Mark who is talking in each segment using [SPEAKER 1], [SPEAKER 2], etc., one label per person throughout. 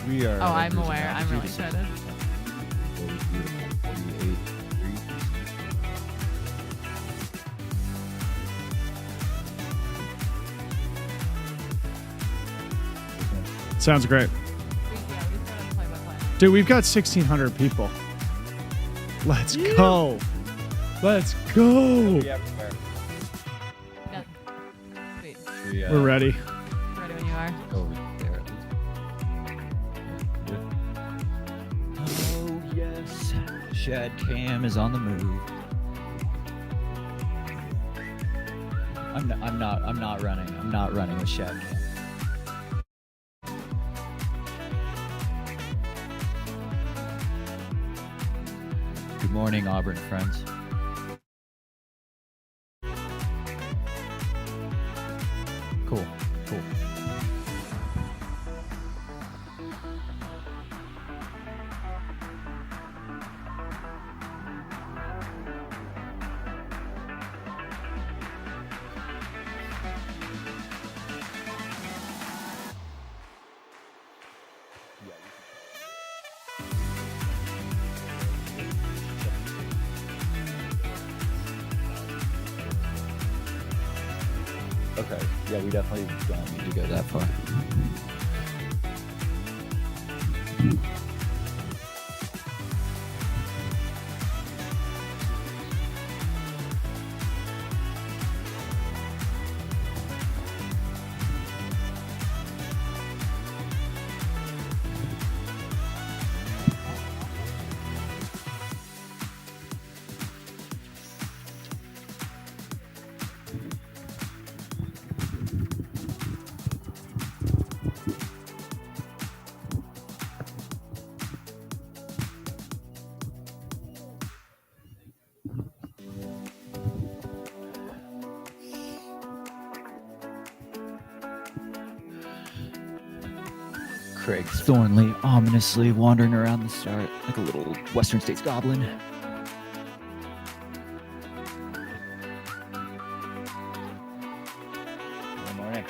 [SPEAKER 1] We are.
[SPEAKER 2] Oh, I'm aware. I'm really excited.
[SPEAKER 3] Sounds great. Dude, we've got 1,600 people. Let's go. Let's go.
[SPEAKER 2] Yeah. Sweet.
[SPEAKER 3] We're ready.
[SPEAKER 2] Ready when you are.
[SPEAKER 1] Over there.
[SPEAKER 4] Oh yes, Shad Cam is on the move. I'm not running. I'm not running with Shad Cam. Good morning, Auburn friends. Cool. Okay. Yeah, we definitely don't need to go that far. Craig Thornley ominously wandering around the start like a little Western States goblin. Good morning.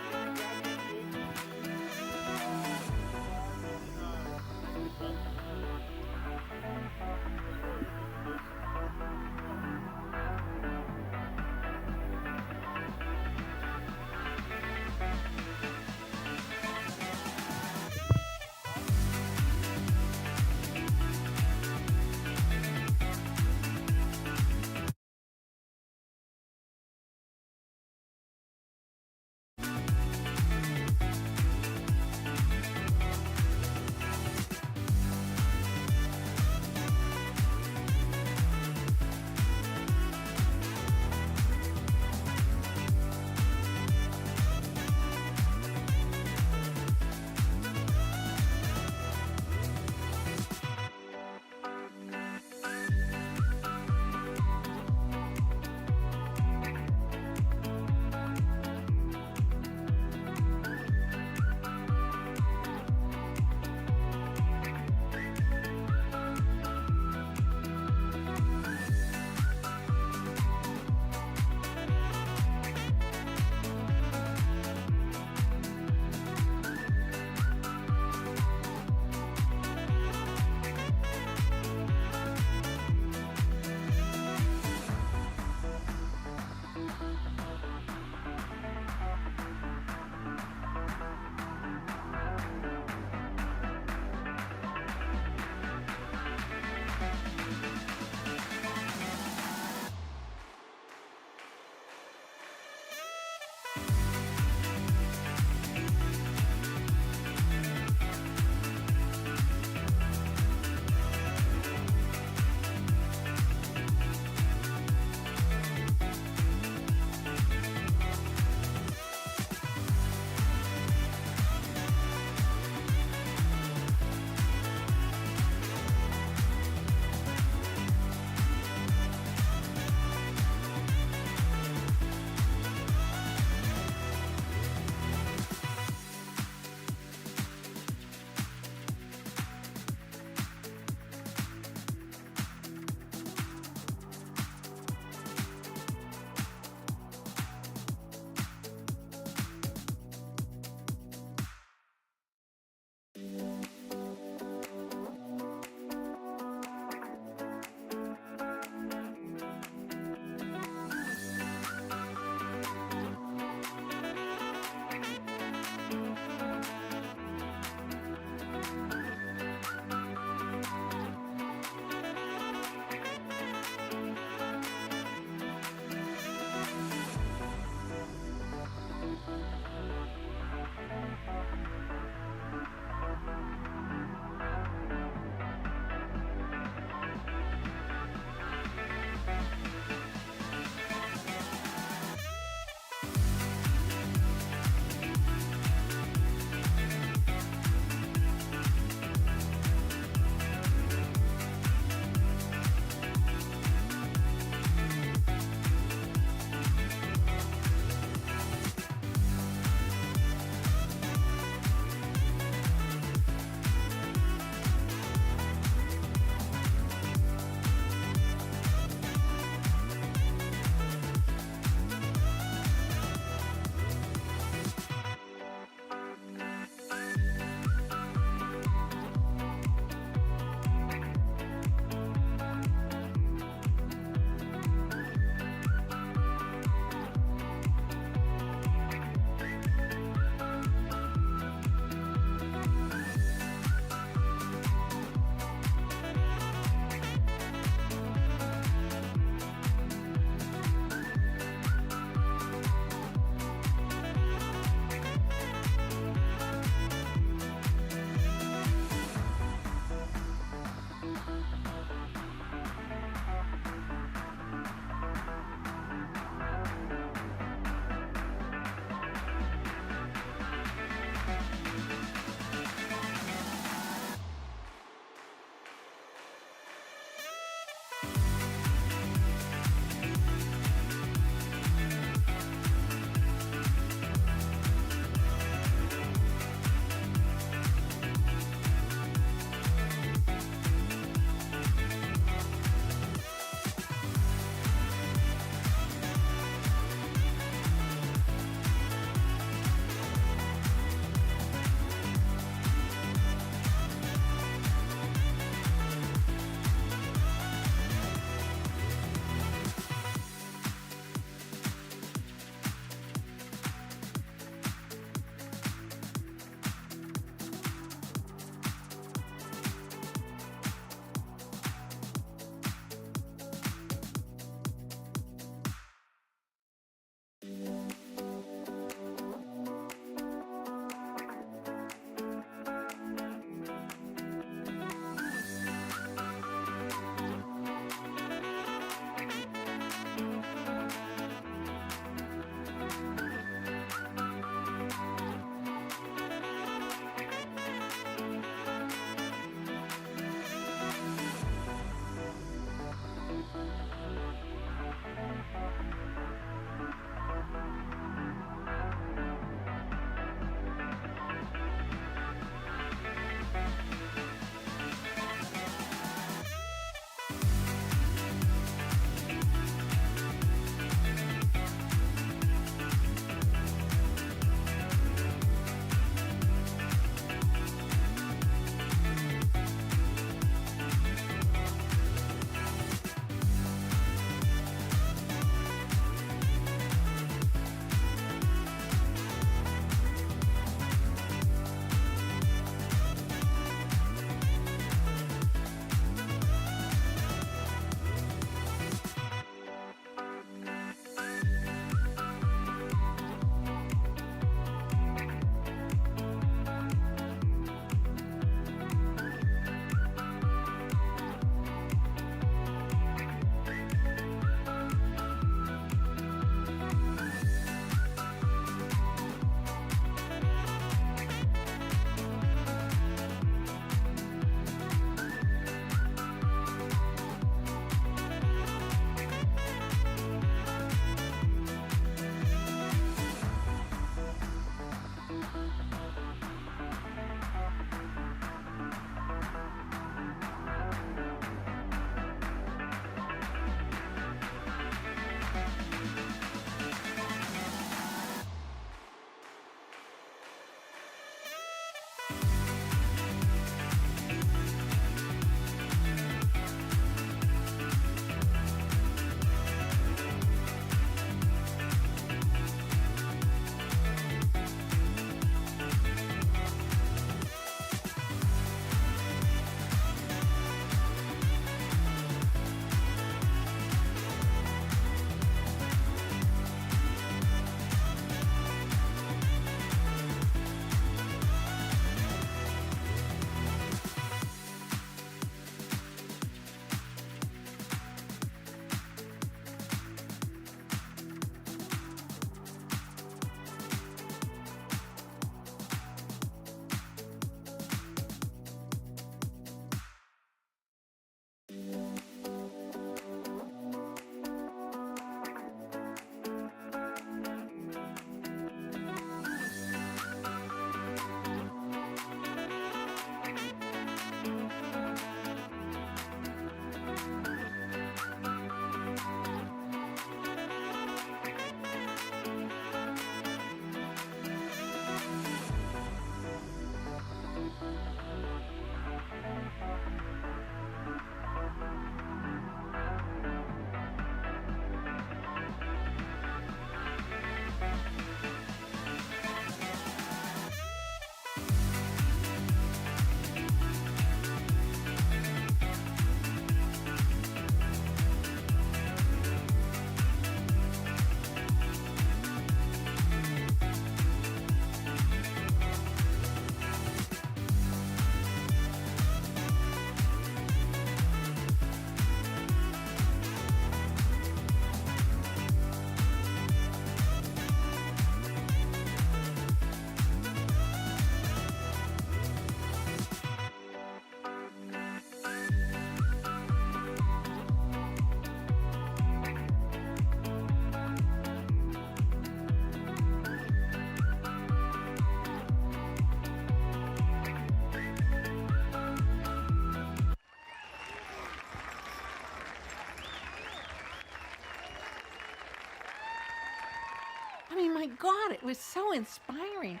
[SPEAKER 1] my God, it was so inspiring.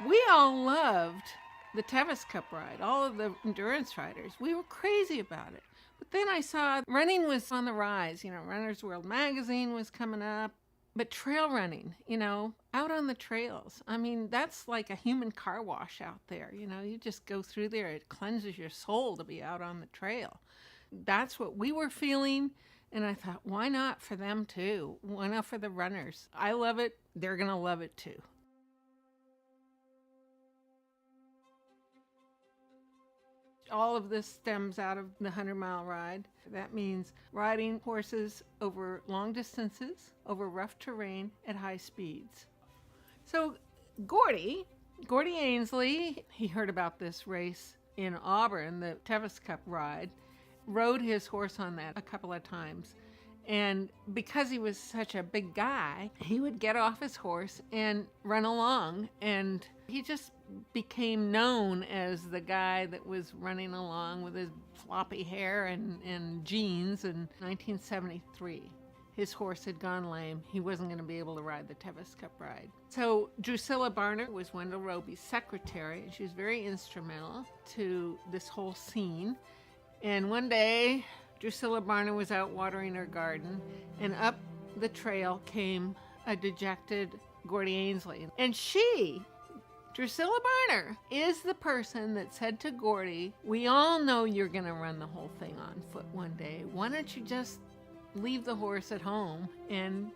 [SPEAKER 1] We all loved the Tevis Cup ride, all of the endurance riders. We were crazy about it. But then I saw running was on the rise. Runner's World magazine was coming up. But trail running, out on the trails. I mean, that's like a human car wash out there. You just go through there. It cleanses your soul to be out on the trail. That's what we were feeling. And I thought, why not for them too? Why not for the runners? I love it. They're going to love it too. All of this stems out of the 100-mile ride. That means riding horses over long distances, over rough terrain at high speeds. So Gordy Ansley, he heard about this race in Auburn, the Tevis Cup ride, rode his horse on that a couple of times. And because he was such a big guy, he would get off his horse and run along. And he just became known as the guy that was running along with his floppy hair and jeans in 1973. His horse had gone lame. He wasn't going to be able to ride the Tevis Cup ride. So Drusilla Barner was Wendell Roby's secretary, and she was very instrumental to this whole scene. And one day, Drusilla Barner was out watering her garden, and up the trail came a dejected Gordy Ansley. And Drusilla Barner, is the person that said to Gordy, we all know you're going to run the whole thing on foot one day. Why don't you just leave the horse at home and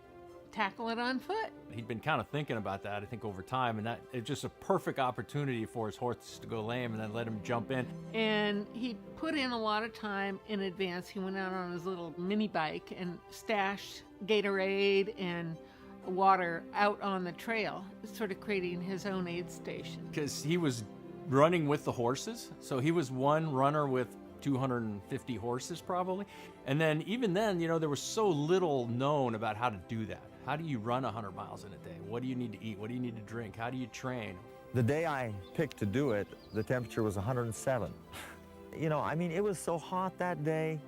[SPEAKER 1] tackle it on foot?
[SPEAKER 5] He'd been kind of thinking about that, I think, over time, and that it's just a perfect opportunity for his horse to go lame and then let him jump in.
[SPEAKER 1] And he put in a lot of time in advance. He went out on his little mini bike and stashed Gatorade and water out on the trail, sort of creating his own aid station.
[SPEAKER 5] Because he was running with the horses, so he was one runner with 250 horses probably. And then even then, there was so little known about how to do that. How do you run 100 miles in a day? What do you need to eat? What do you need to drink? How do you train?
[SPEAKER 6] The day I picked to do it, the temperature was 107. It was so hot that day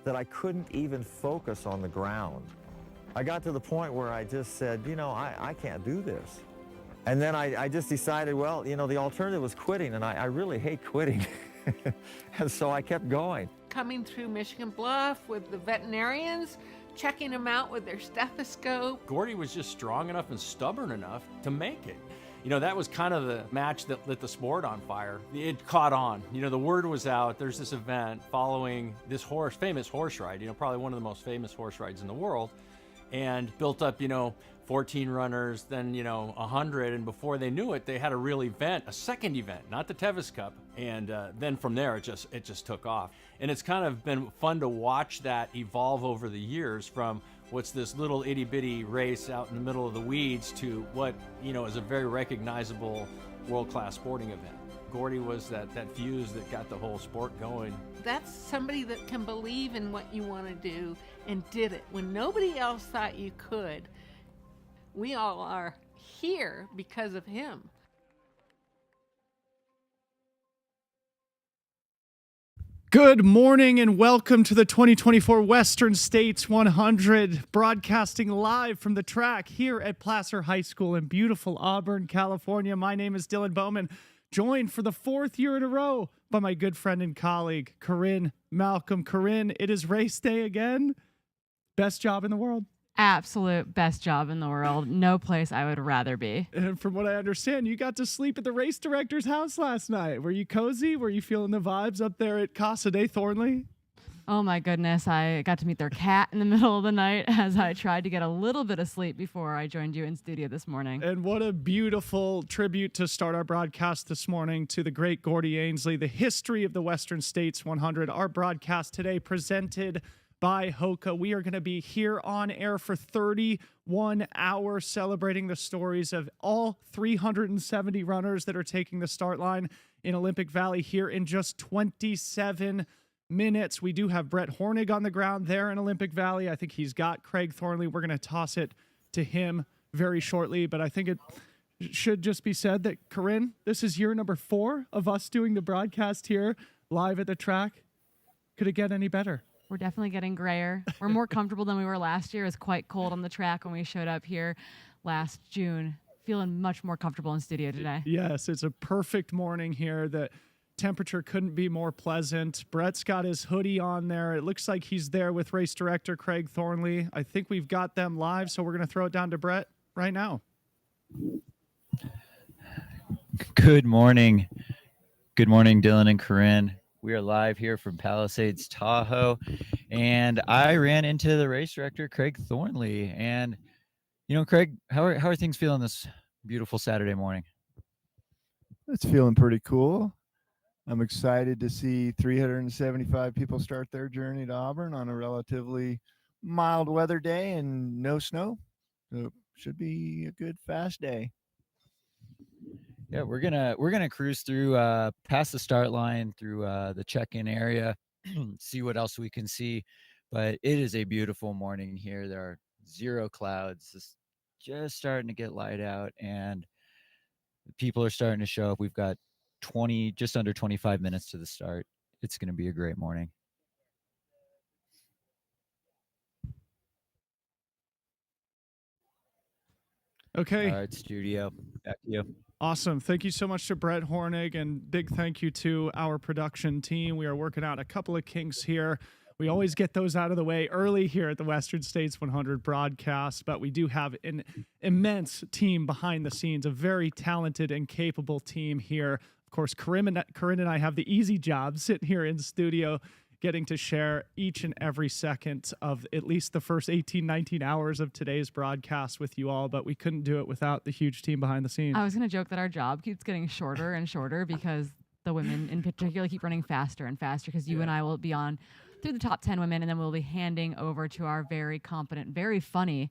[SPEAKER 6] that I couldn't even focus on the ground. I got to the point where I just said, I can't do this. And then I just decided, well, the alternative was quitting, and I really hate quitting. And so I kept going.
[SPEAKER 1] Coming through Michigan Bluff with the veterinarians, checking them out with their stethoscope.
[SPEAKER 5] Gordy was just strong enough and stubborn enough to make it. That was kind of the match that lit the sport on fire. It caught on. The word was out. There's this event following this famous horse ride, probably one of the most famous horse rides in the world, and built up, 14 runners, then, 100. And before they knew it, they had a real event, a second event, not the Tevis Cup. And then from there, it just took off. And it's kind of been fun to watch that evolve over the years from what's this little itty bitty race out in the middle of the weeds to what, is a very recognizable world-class sporting event. Gordy was that fuse that got the whole sport going.
[SPEAKER 1] That's somebody that can believe in what you want to do and did it when nobody else thought you could. We all are here because of him.
[SPEAKER 3] Good morning and welcome to the 2024 Western States 100, broadcasting live from the track here at Placer High School in beautiful Auburn, California. My name is Dylan Bowman, joined for the fourth year in a row by my good friend and colleague, Corinne Malcolm. Corinne, it is race day again. Best job in the world.
[SPEAKER 2] Absolute best job in the world. No place I would rather be.
[SPEAKER 3] And from what I understand, you got to sleep at the race director's house last night. Were you cozy? Were you feeling the vibes up there at Casa de Thornley?
[SPEAKER 2] Oh my goodness. I got to meet their cat in the middle of the night as I tried to get a little bit of sleep before I joined you in studio this morning.
[SPEAKER 3] And what a beautiful tribute to start our broadcast this morning to the great Gordy Ansley, the history of the Western States 100. Our broadcast today presented by Hoka. We are going to be here on air for 31 hours celebrating the stories of all 370 runners that are taking the start line in Olympic Valley here in just 27 minutes. We do have Brett Hornig on the ground there in Olympic Valley. I think he's got Craig Thornley. We're going to toss it to him very shortly, but I think it should just be said that, Corinne, this is year number 4 of us doing the broadcast here live at the track. Could it get any better?
[SPEAKER 2] We're definitely getting grayer. We're more comfortable than we were last year. It was quite cold on the track when we showed up here last June. Feeling much more comfortable in studio today.
[SPEAKER 3] Yes, it's a perfect morning here. The temperature couldn't be more pleasant. Brett's got his hoodie on there. It looks like he's there with race director Craig Thornley. I think we've got them live, so we're going to throw it down to Brett right now.
[SPEAKER 4] Good morning. Good morning, Dylan and Corinne. We are live here from Palisades, Tahoe, and I ran into the race director, Craig Thornley. And, you know, Craig, how are things feeling this beautiful Saturday morning?
[SPEAKER 7] It's feeling pretty cool. I'm excited to see 375 people start their journey to Auburn on a relatively mild weather day and no snow. So it should be a good, fast day.
[SPEAKER 4] Yeah, we're gonna cruise through past the start line, through the check-in area, see what else we can see. But it is a beautiful morning here. There are zero clouds. It's just starting to get light out, and people are starting to show up. We've got just under 25 minutes to the start. It's going to be a great morning.
[SPEAKER 3] Okay.
[SPEAKER 4] All right, studio, back to you.
[SPEAKER 3] Awesome. Thank you so much to Brett Hornig, and big thank you to our production team. We are working out a couple of kinks here. We always get those out of the way early here at the Western States 100 broadcast, but we do have an immense team behind the scenes, a very talented and capable team here. Of course, Corinne and I have the easy job sitting here in studio, getting to share each and every second of at least the first 18, 19 hours of today's broadcast with you all, but we couldn't do it without the huge team behind the scenes.
[SPEAKER 2] I was going to joke that our job keeps getting shorter and shorter because the women in particular keep running faster and faster, because you and I will be on through the top 10 women, and then we'll be handing over to our very competent, very funny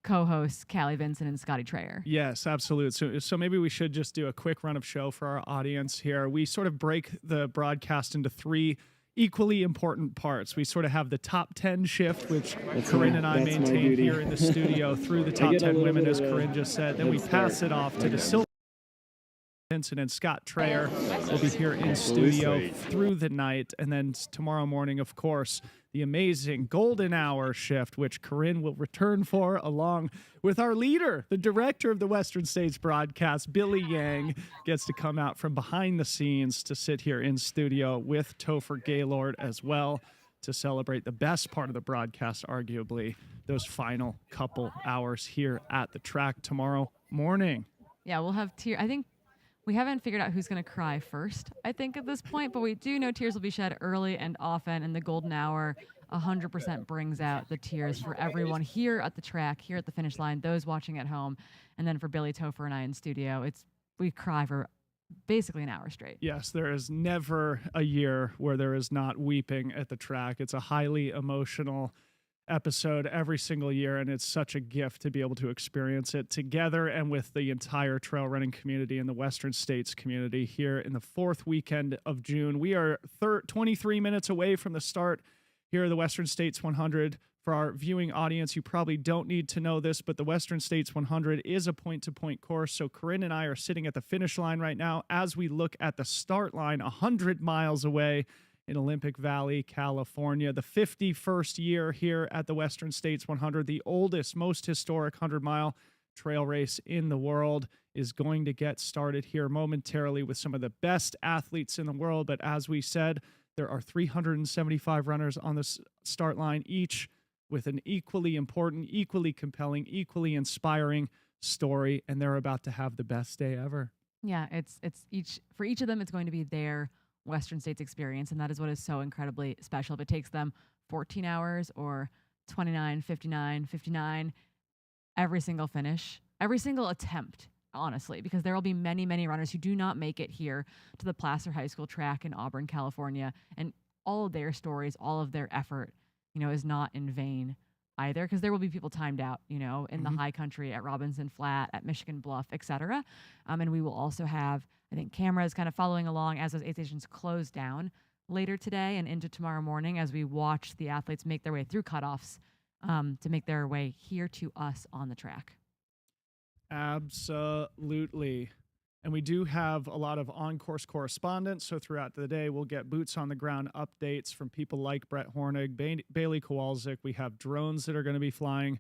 [SPEAKER 2] co-hosts, Callie Vincent and Scotty Trayer.
[SPEAKER 3] Yes, absolutely. So maybe we should just do a quick run of show for our audience here. We sort of break the broadcast into three equally important parts. We sort of have the top 10 shift, which Corinne and I maintain here in the studio through the top 10 women, as Corinne just said. Then we pass it off to the silver. Vincent and Scott Trayer will be here in studio through the night. And then tomorrow morning, of course, the amazing golden hour shift, which Corinne will return for, along with our leader, the director of the Western States broadcast, Billy Yang, gets to come out from behind the scenes to sit here in studio with Topher Gaylord as well, to celebrate the best part of the broadcast, arguably, those final couple hours here at the track tomorrow morning.
[SPEAKER 2] Yeah, we'll have tears. I think we haven't figured out who's going to cry first, I think, at this point, but we do know tears will be shed early and often, and the golden hour 100% brings out the tears for everyone here at the track, here at the finish line, those watching at home, and then for Billy, Topher, and I in studio, we cry for basically an hour straight.
[SPEAKER 3] Yes, there is never a year where there is not weeping at the track. It's a highly emotional episode every single year, and it's such a gift to be able to experience it together and with the entire trail running community and the Western States community here in the fourth weekend of June. We are 23 minutes away from the start here at the Western States 100. For our viewing audience, you probably don't need to know this, but the Western States 100 is a point-to-point course, so Corinne and I are sitting at the finish line right now as we look at the start line 100 miles away in Olympic Valley, California. The 51st year here at the Western States 100, the oldest, most historic 100-mile trail race in the world, is going to get started here momentarily with some of the best athletes in the world. But as we said, there are 375 runners on the start line, each with an equally important, equally compelling, equally inspiring story, and they're about to have the best day ever.
[SPEAKER 2] Yeah, for each of them, it's going to be their Western States experience, and that is what is so incredibly special. If it takes them 14 hours or 29, 59, 59, every single finish, every single attempt, honestly, because there will be many, many runners who do not make it here to the Placer High School track in Auburn, California, and all of their stories, all of their effort, is not in vain either, because there will be people timed out, in the high country, at Robinson Flat, at Michigan Bluff, etc. And we will also have, I think, cameras kind of following along as those aid stations close down later today and into tomorrow morning as we watch the athletes make their way through cutoffs to make their way here to us on the track.
[SPEAKER 3] Absolutely. And we do have a lot of on-course correspondence. So throughout the day, we'll get boots on the ground updates from people like Brett Hornig, Bailey Kowalczyk. We have drones that are going to be flying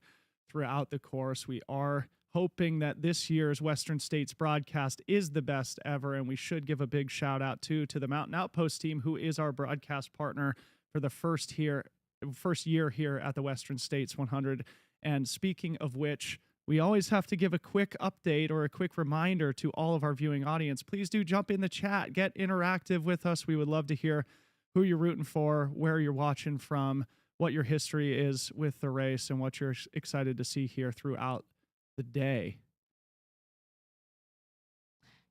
[SPEAKER 3] throughout the course. We are hoping that this year's Western States broadcast is the best ever. And we should give a big shout out to the Mountain Outpost team, who is our broadcast partner for the first year here at the Western States 100. And speaking of which, we always have to give a quick update or a quick reminder to all of our viewing audience. Please do jump in the chat, get interactive with us. We would love to hear who you're rooting for, where you're watching from, what your history is with the race, and what you're excited to see here throughout the day.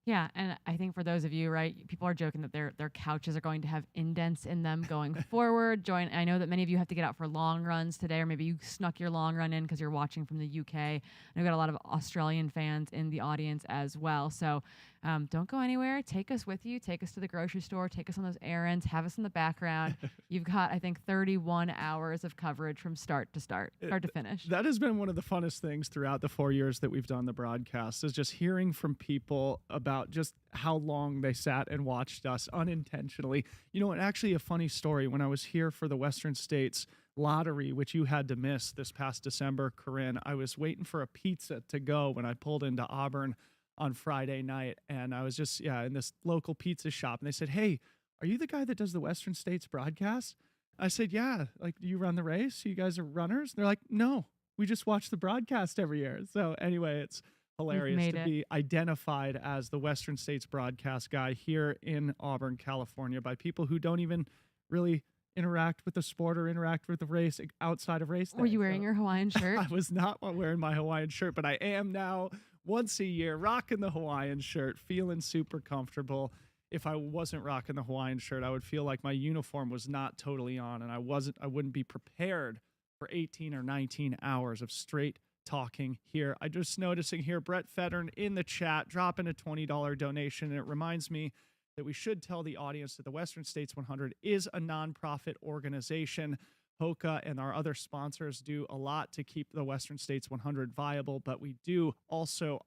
[SPEAKER 2] Yeah, and I think for those of you, right, people are joking that their couches are going to have indents in them going forward. I know that many of you have to get out for long runs today, or maybe you snuck your long run in because you're watching from the UK. And we've got a lot of Australian fans in the audience as well. So don't go anywhere. Take us with you. Take us to the grocery store. Take us on those errands. Have us in the background. You've got, I think, 31 hours of coverage from start to finish.
[SPEAKER 3] That has been one of the funnest things throughout the 4 years that we've done the broadcast, is just hearing from people about just how long they sat and watched us unintentionally. You know, and actually a funny story, when I was here for the Western States lottery, which you had to miss this past December, Corinne, I was waiting for a pizza to go when I pulled into Auburn on Friday night, and I was just in this local pizza shop, and they said, "Hey, are you the guy that does the Western States broadcast?" I said, "Yeah." Like, "Do you run the race? You guys are runners?" They're like, "No, we just watch the broadcast every year." So anyway, it's hilarious to be identified as the Western States broadcast guy here in Auburn, California, by people who don't even really interact with the sport or interact with the race outside of race day.
[SPEAKER 2] Were you wearing your Hawaiian shirt?
[SPEAKER 3] I was not wearing my Hawaiian shirt, but I am now once a year rocking the Hawaiian shirt, feeling super comfortable. If I wasn't rocking the Hawaiian shirt, I would feel like my uniform was not totally on, and I wouldn't be prepared for 18 or 19 hours of straight talking here. I just noticing here, Brett Fettern in the chat dropping a $20 donation, and it reminds me that we should tell the audience that the Western States 100 is a nonprofit organization. Hoka and our other sponsors do a lot to keep the Western States 100 viable, but we do also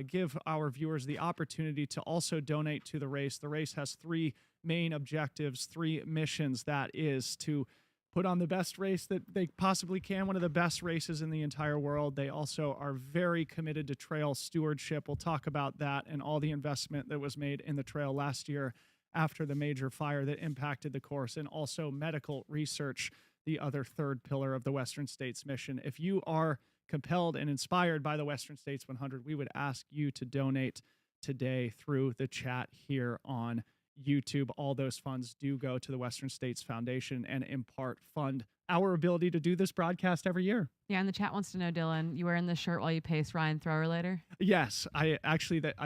[SPEAKER 3] give our viewers the opportunity to also donate to the race. The race has three main objectives, three missions. That is to put on the best race that they possibly can, one of the best races in the entire world. They also are very committed to trail stewardship. We'll talk about that and all the investment that was made in the trail last year after the major fire that impacted the course, and also medical research, the other third pillar of the Western States mission. If you are compelled and inspired by the Western States 100, we would ask you to donate today through the chat here on YouTube. All those funds do go to the Western States Foundation and in part fund our ability to do this broadcast every year.
[SPEAKER 2] Yeah, and the chat wants to know, Dylan, you wearing this shirt while you pace Ryan Thrower later?
[SPEAKER 3] Yes, I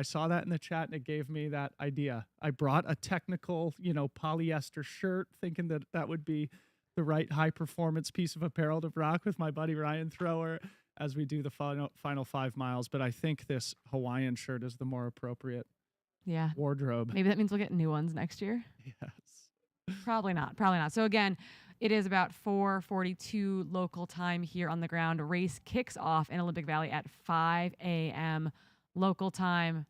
[SPEAKER 3] saw that in the chat and it gave me that idea. I brought a technical, polyester shirt thinking that would be the right high performance piece of apparel to rock with my buddy Ryan Thrower as we do the final 5 miles. But I think this Hawaiian shirt is the more appropriate wardrobe.
[SPEAKER 2] Maybe that means we'll get new ones next year.
[SPEAKER 3] Yes.
[SPEAKER 2] Probably not. So again, it is about 4:42 local time here on the ground. Race kicks off in Olympic Valley at 5 a.m. local time.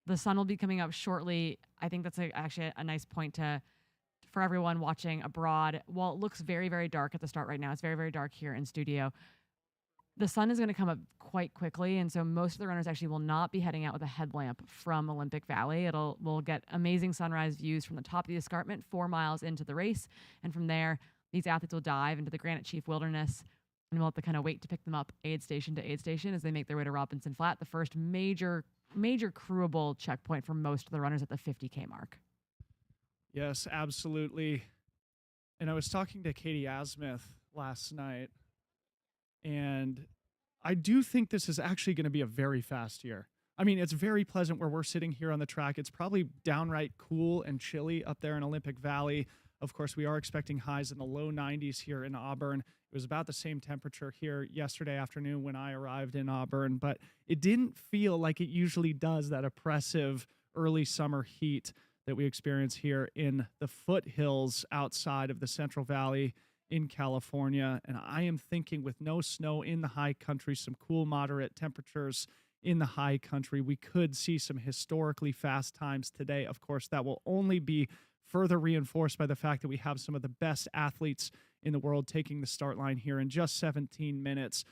[SPEAKER 2] The sun will be coming up shortly. I think that's actually a nice point for everyone watching abroad. While it looks very, very dark at the start right now, it's very, very dark here in studio. The sun is going to come up quite quickly, and so most of the runners actually will not be heading out with a headlamp from Olympic Valley. We'll get amazing sunrise views from the top of the escarpment 4 miles into the race, and from there, these athletes will dive into the Granite Chief Wilderness, and we'll have to kind of wait to pick them up aid station to aid station as they make their way to Robinson Flat, the first major crewable checkpoint for most of the runners at the 50K mark.
[SPEAKER 3] Yes, absolutely. And I was talking to Katie Asmuth last night, and I do think this is actually going to be a very fast year. I mean, it's very pleasant where we're sitting here on the track. It's probably downright cool and chilly up there in Olympic Valley. Of course, we are expecting highs in the low 90s here in Auburn. It was about the same temperature here yesterday afternoon when I arrived in Auburn, but it didn't feel like it usually does, that oppressive early summer heat that we experience here in the foothills outside of the Central Valley in California. And I am thinking, with no snow in the high country, some cool, moderate temperatures in the high country. We could see some historically fast times today. Of course, that will only be further reinforced by the fact that we have some of the best athletes in the world taking the start line here in just 17 minutes.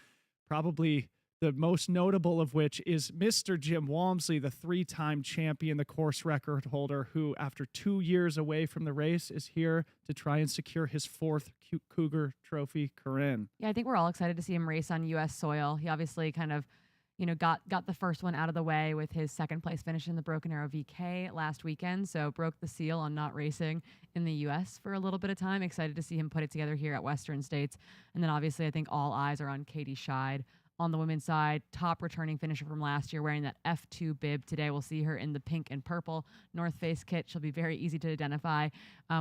[SPEAKER 3] Probably the most notable of which is Mr. Jim Walmsley, the 3-time champion, the course record holder, who after 2 years away from the race is here to try and secure his 4th Cougar Trophy. Corinne.
[SPEAKER 2] Yeah, I think we're all excited to see him race on U.S. soil. He obviously kind of, got the first one out of the way with his second place finish in the Broken Arrow VK last weekend. So broke the seal on not racing in the U.S. for a little bit of time. Excited to see him put it together here at Western States. And then obviously I think all eyes are on Katie Scheid. On the women's side, top returning finisher from last year, wearing that F2 bib. Today we'll see her in the pink and purple North Face kit. She'll be very easy to identify.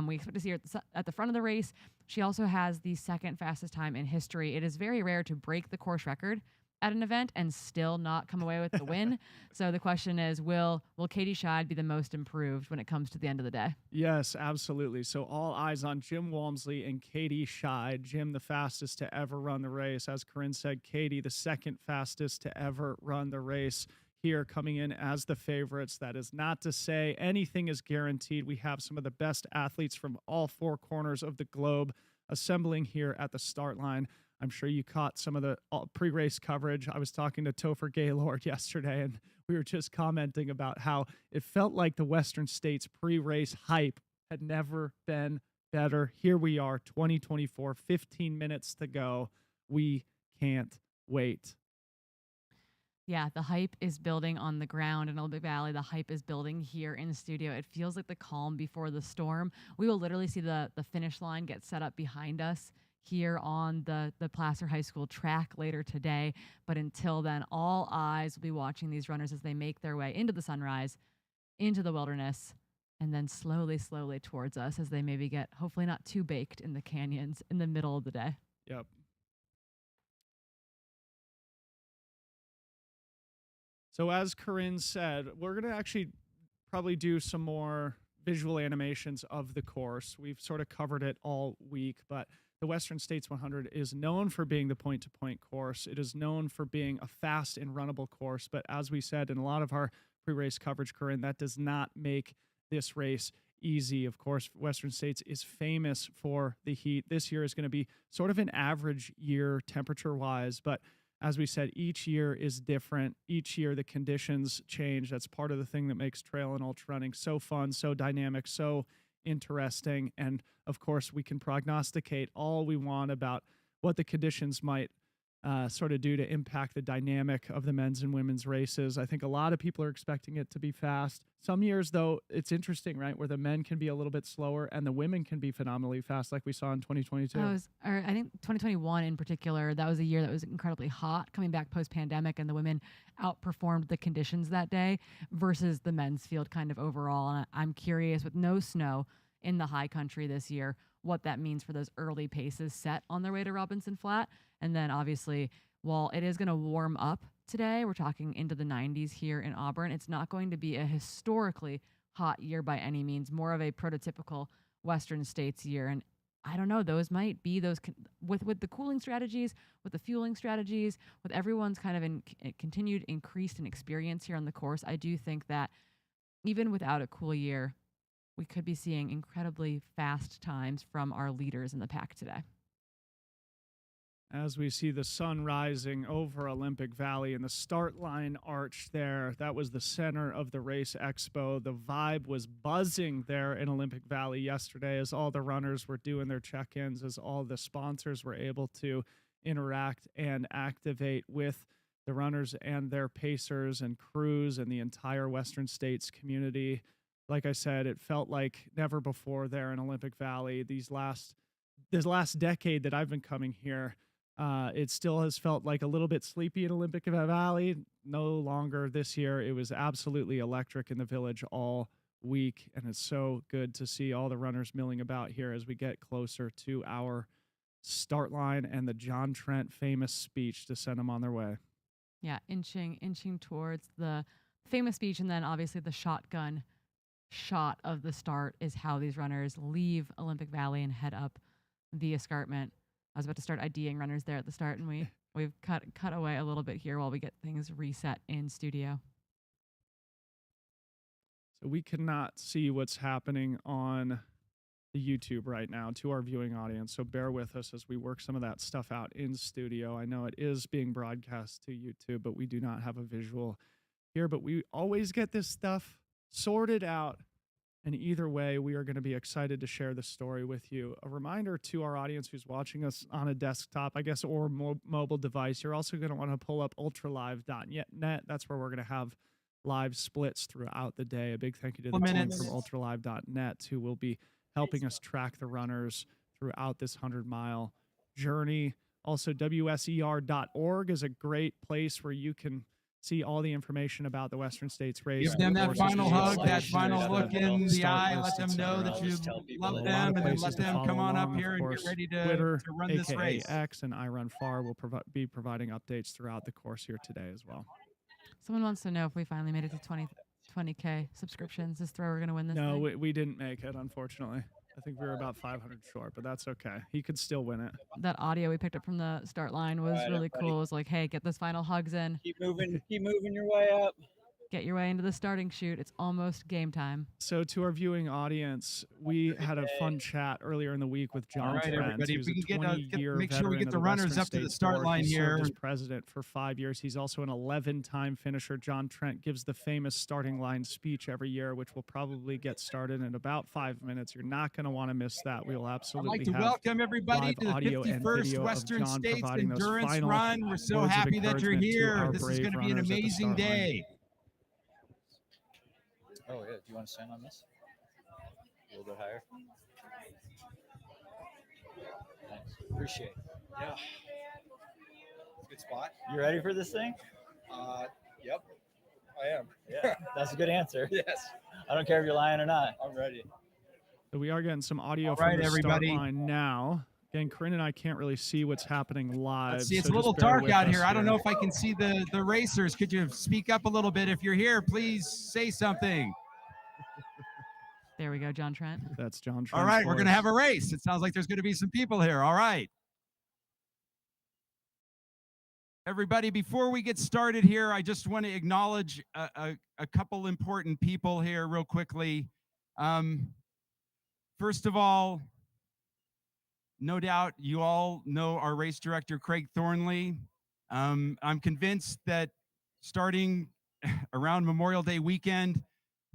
[SPEAKER 2] We expect to see her at the front of the race. She also has the second fastest time in history. It is very rare to break the course record at an event and still not come away with the win. So the question is, will Katie Scheid be the most improved when it comes to the end of the day?
[SPEAKER 3] Yes, absolutely. So all eyes on Jim Walmsley and Katie Scheid. Jim, the fastest to ever run the race. As Corinne said, Katie, the second fastest to ever run the race, here coming in as the favorites. That is not to say anything is guaranteed. We have some of the best athletes from all 4 corners of the globe assembling here at the start line. I'm sure you caught some of the pre-race coverage. I was talking to Topher Gaylord yesterday, and we were just commenting about how it felt like the Western States pre-race hype had never been better. Here we are, 2024, 15 minutes to go. We can't wait.
[SPEAKER 2] Yeah, the hype is building on the ground in Olympic Valley. The hype is building here in the studio. It feels like the calm before the storm. We will literally see the finish line get set up behind us here on the Placer High School track later today. But until then, all eyes will be watching these runners as they make their way into the sunrise, into the wilderness, and then slowly towards us as they maybe get hopefully not too baked in the canyons in the middle of the day.
[SPEAKER 3] Yep. So as Corinne said, we're going to actually probably do some more visual animations of the course. We've sort of covered it all week, but the Western States 100 is known for being the point-to-point course. It is known for being a fast and runnable course, but as we said in a lot of our pre-race coverage, Corinne, that does not make this race easy. Of course, Western States is famous for the heat. This year is going to be sort of an average year temperature-wise, but as we said, each year is different. Each year the conditions change. That's part of the thing that makes trail and ultra running so fun, so dynamic, so interesting. And of course, we can prognosticate all we want about what the conditions might sort of do to impact the dynamic of the men's and women's races. I think a lot of people are expecting it to be fast. Some years, though, it's interesting, right, where the men can be a little bit slower and the women can be phenomenally fast, like we saw in 2022.
[SPEAKER 2] I think 2021 in particular, that was a year that was incredibly hot coming back post-pandemic, and the women outperformed the conditions that day versus the men's field kind of overall. And I'm curious, with no snow in the high country this year, what that means for those early paces set on their way to Robinson Flat. And then obviously, while it is going to warm up today, we're talking into the 90s here in Auburn, it's not going to be a historically hot year by any means, more of a prototypical Western States year. And I don't know, those might be those with the cooling strategies, with the fueling strategies, with everyone's kind of continued increased in experience here on the course. I do think that even without a cool year, we could be seeing incredibly fast times from our leaders in the pack today.
[SPEAKER 3] As we see the sun rising over Olympic Valley and the start line arch there, that was the center of the race expo. The vibe was buzzing there in Olympic Valley yesterday as all the runners were doing their check-ins, as all the sponsors were able to interact and activate with the runners and their pacers and crews and the entire Western States community. Like I said, it felt like never before there in Olympic Valley. This last decade that I've been coming here, it still has felt like a little bit sleepy in Olympic Valley. No longer this year. It was absolutely electric in the village all week, and it's so good to see all the runners milling about here as we get closer to our start line and the John Trent famous speech to send them on their way.
[SPEAKER 2] Yeah, inching towards the famous speech, and then obviously the shotgun shot of the start is how these runners leave Olympic Valley and head up the escarpment. I was about to start IDing runners there at the start, and we We've cut away a little bit here while we get things reset in studio.
[SPEAKER 3] So we cannot see what's happening on the YouTube right now to our viewing audience. So bear with us as we work some of that stuff out in studio. I know it is being broadcast to YouTube, but we do not have a visual here. But we always get this stuff sorted out. And either way, we are going to be excited to share the story with you. A reminder to our audience who's watching us on a desktop, I guess, or mobile device, you're also going to want to pull up ultralive.net. That's where we're going to have live splits throughout the day. A big thank you to the team from ultralive.net who will be helping us track the runners throughout this 100-mile journey. Also, WSER.org is a great place where you can see all the information about the Western States race.
[SPEAKER 8] Give them that final hug, that final look in the eye. Let them know that you love them, and then let them come on up here and get ready to run this race.
[SPEAKER 3] X and iRunFar will be providing updates throughout the course here today as well.
[SPEAKER 2] Someone wants to know if we finally made it to 20K subscriptions. Is Thrower going to win this
[SPEAKER 3] No,
[SPEAKER 2] thing?
[SPEAKER 3] we didn't make it, unfortunately. I think we were about 500 short, but that's okay. He could still win it.
[SPEAKER 2] That audio we picked up from the start line was really cool. It was like, hey, get those final hugs in.
[SPEAKER 4] Keep moving your way up.
[SPEAKER 2] Get your way into the starting chute. It's almost game time.
[SPEAKER 3] So to our viewing audience, we had a fun chat earlier in the week with John Trent,
[SPEAKER 8] everybody,
[SPEAKER 3] who's
[SPEAKER 8] if we
[SPEAKER 3] a
[SPEAKER 8] can
[SPEAKER 3] 20-year
[SPEAKER 8] make sure we
[SPEAKER 3] veteran
[SPEAKER 8] get
[SPEAKER 3] of
[SPEAKER 8] the runners
[SPEAKER 3] Western
[SPEAKER 8] up to the
[SPEAKER 3] States
[SPEAKER 8] start
[SPEAKER 3] Board.
[SPEAKER 8] line
[SPEAKER 3] He
[SPEAKER 8] here.
[SPEAKER 3] served as president for 5 years. He's also an 11-time finisher. John Trent gives the famous starting line speech every year, which will probably get started in about 5 minutes. You're not going to want to miss that. We will
[SPEAKER 8] I'd
[SPEAKER 3] absolutely
[SPEAKER 8] like to
[SPEAKER 3] have
[SPEAKER 8] welcome everybody
[SPEAKER 3] live
[SPEAKER 8] to the
[SPEAKER 3] audio and
[SPEAKER 8] 51st
[SPEAKER 3] video
[SPEAKER 8] Western
[SPEAKER 3] of John
[SPEAKER 8] States
[SPEAKER 3] providing those
[SPEAKER 8] Endurance
[SPEAKER 3] final
[SPEAKER 8] Run. We're so
[SPEAKER 3] words of
[SPEAKER 8] happy that you're
[SPEAKER 3] encouragement to
[SPEAKER 8] here.
[SPEAKER 3] our
[SPEAKER 8] This is
[SPEAKER 3] brave
[SPEAKER 8] going to be an
[SPEAKER 3] runners at the
[SPEAKER 8] amazing
[SPEAKER 3] start line.
[SPEAKER 8] day.
[SPEAKER 4] Oh yeah, do you want to stand on this? A little bit higher. Thanks. Appreciate it.
[SPEAKER 9] Yeah. Good spot.
[SPEAKER 4] You ready for this thing?
[SPEAKER 9] Yep. I am.
[SPEAKER 4] Yeah, that's a good answer.
[SPEAKER 9] Yes.
[SPEAKER 4] I don't care if you're lying or not.
[SPEAKER 9] I'm ready.
[SPEAKER 3] So we are getting some audio
[SPEAKER 8] All
[SPEAKER 3] from
[SPEAKER 8] right,
[SPEAKER 3] the
[SPEAKER 8] everybody.
[SPEAKER 3] start line now. Again, Corinne and I can't really see what's happening live.
[SPEAKER 8] Let's see, it's
[SPEAKER 3] so
[SPEAKER 8] a little
[SPEAKER 3] just bear
[SPEAKER 8] dark
[SPEAKER 3] with
[SPEAKER 8] out
[SPEAKER 3] us
[SPEAKER 8] here. I don't know if I can see the racers. Could you speak up a little bit? If you're here, please say something.
[SPEAKER 2] There we go, John Trent.
[SPEAKER 3] That's John Trent's
[SPEAKER 8] All right, we're going to
[SPEAKER 3] voice.
[SPEAKER 8] have a race. It sounds like there's going to be some people here. All right. Everybody, before we get started here, I just want to acknowledge a couple important people here real quickly. First of all, no doubt you all know our race director, Craig Thornley. I'm convinced that starting around Memorial Day weekend,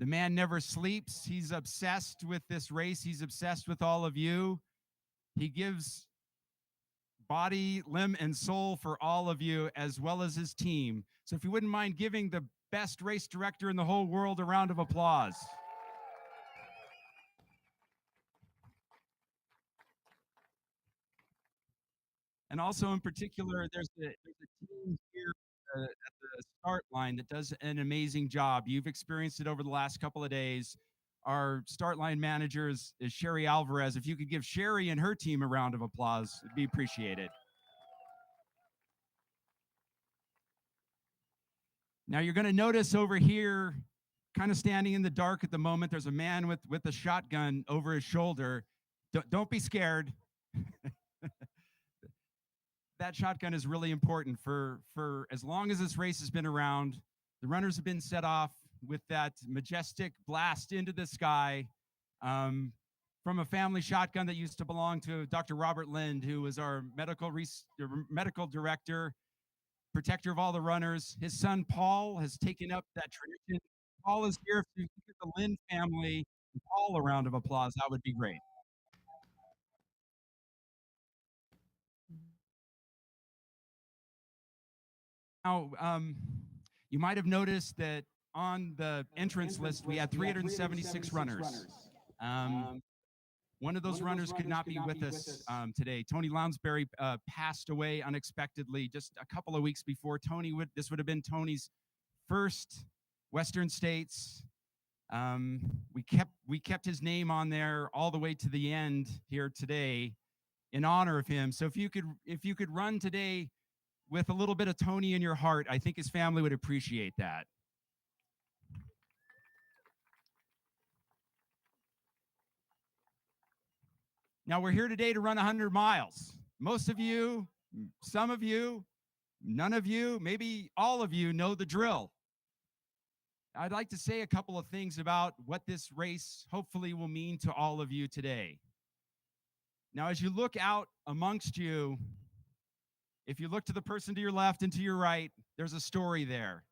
[SPEAKER 8] the man never sleeps. He's obsessed with this race. He's obsessed with all of you. He gives body, limb, and soul for all of you, as well as his team. So if you wouldn't mind giving the best race director in the whole world a round of applause. And also in particular, there's a team here at the start line that does an amazing job. You've experienced it over the last couple of days. Our start line manager is Sherry Alvarez. If you could give Sherry and her team a round of applause, it'd be appreciated. Now you're going to notice over here, kind of standing in the dark at the moment, there's a man with a shotgun over his shoulder. Don't be scared. That shotgun is really important for as long as this race has been around. The runners have been set off with that majestic blast into the sky from a family shotgun that used to belong to Dr. Robert Lind, who was our medical director, protector of all the runners. His son, Paul, has taken up that tradition. Paul is here. If you could give the Lind family and Paul a round of applause, that would be great. Now, you might have noticed that on the entrance list, we had 376 runners. One of those runners could not be with us today. Tony Lounsbury passed away unexpectedly just a couple of weeks before. This would have been Tony's first Western States. We kept his name on there all the way to the end here today in honor of him. So if you could run today with a little bit of Tony in your heart, I think his family would appreciate that. Now we're here today to run 100 miles. Most of you, some of you none of you, maybe all of you, know the drill. I'd like to say a couple of things about what this race hopefully will mean to all of you today. Now, as you look out amongst you, if you look to the person to your left and to your right, there's a story there.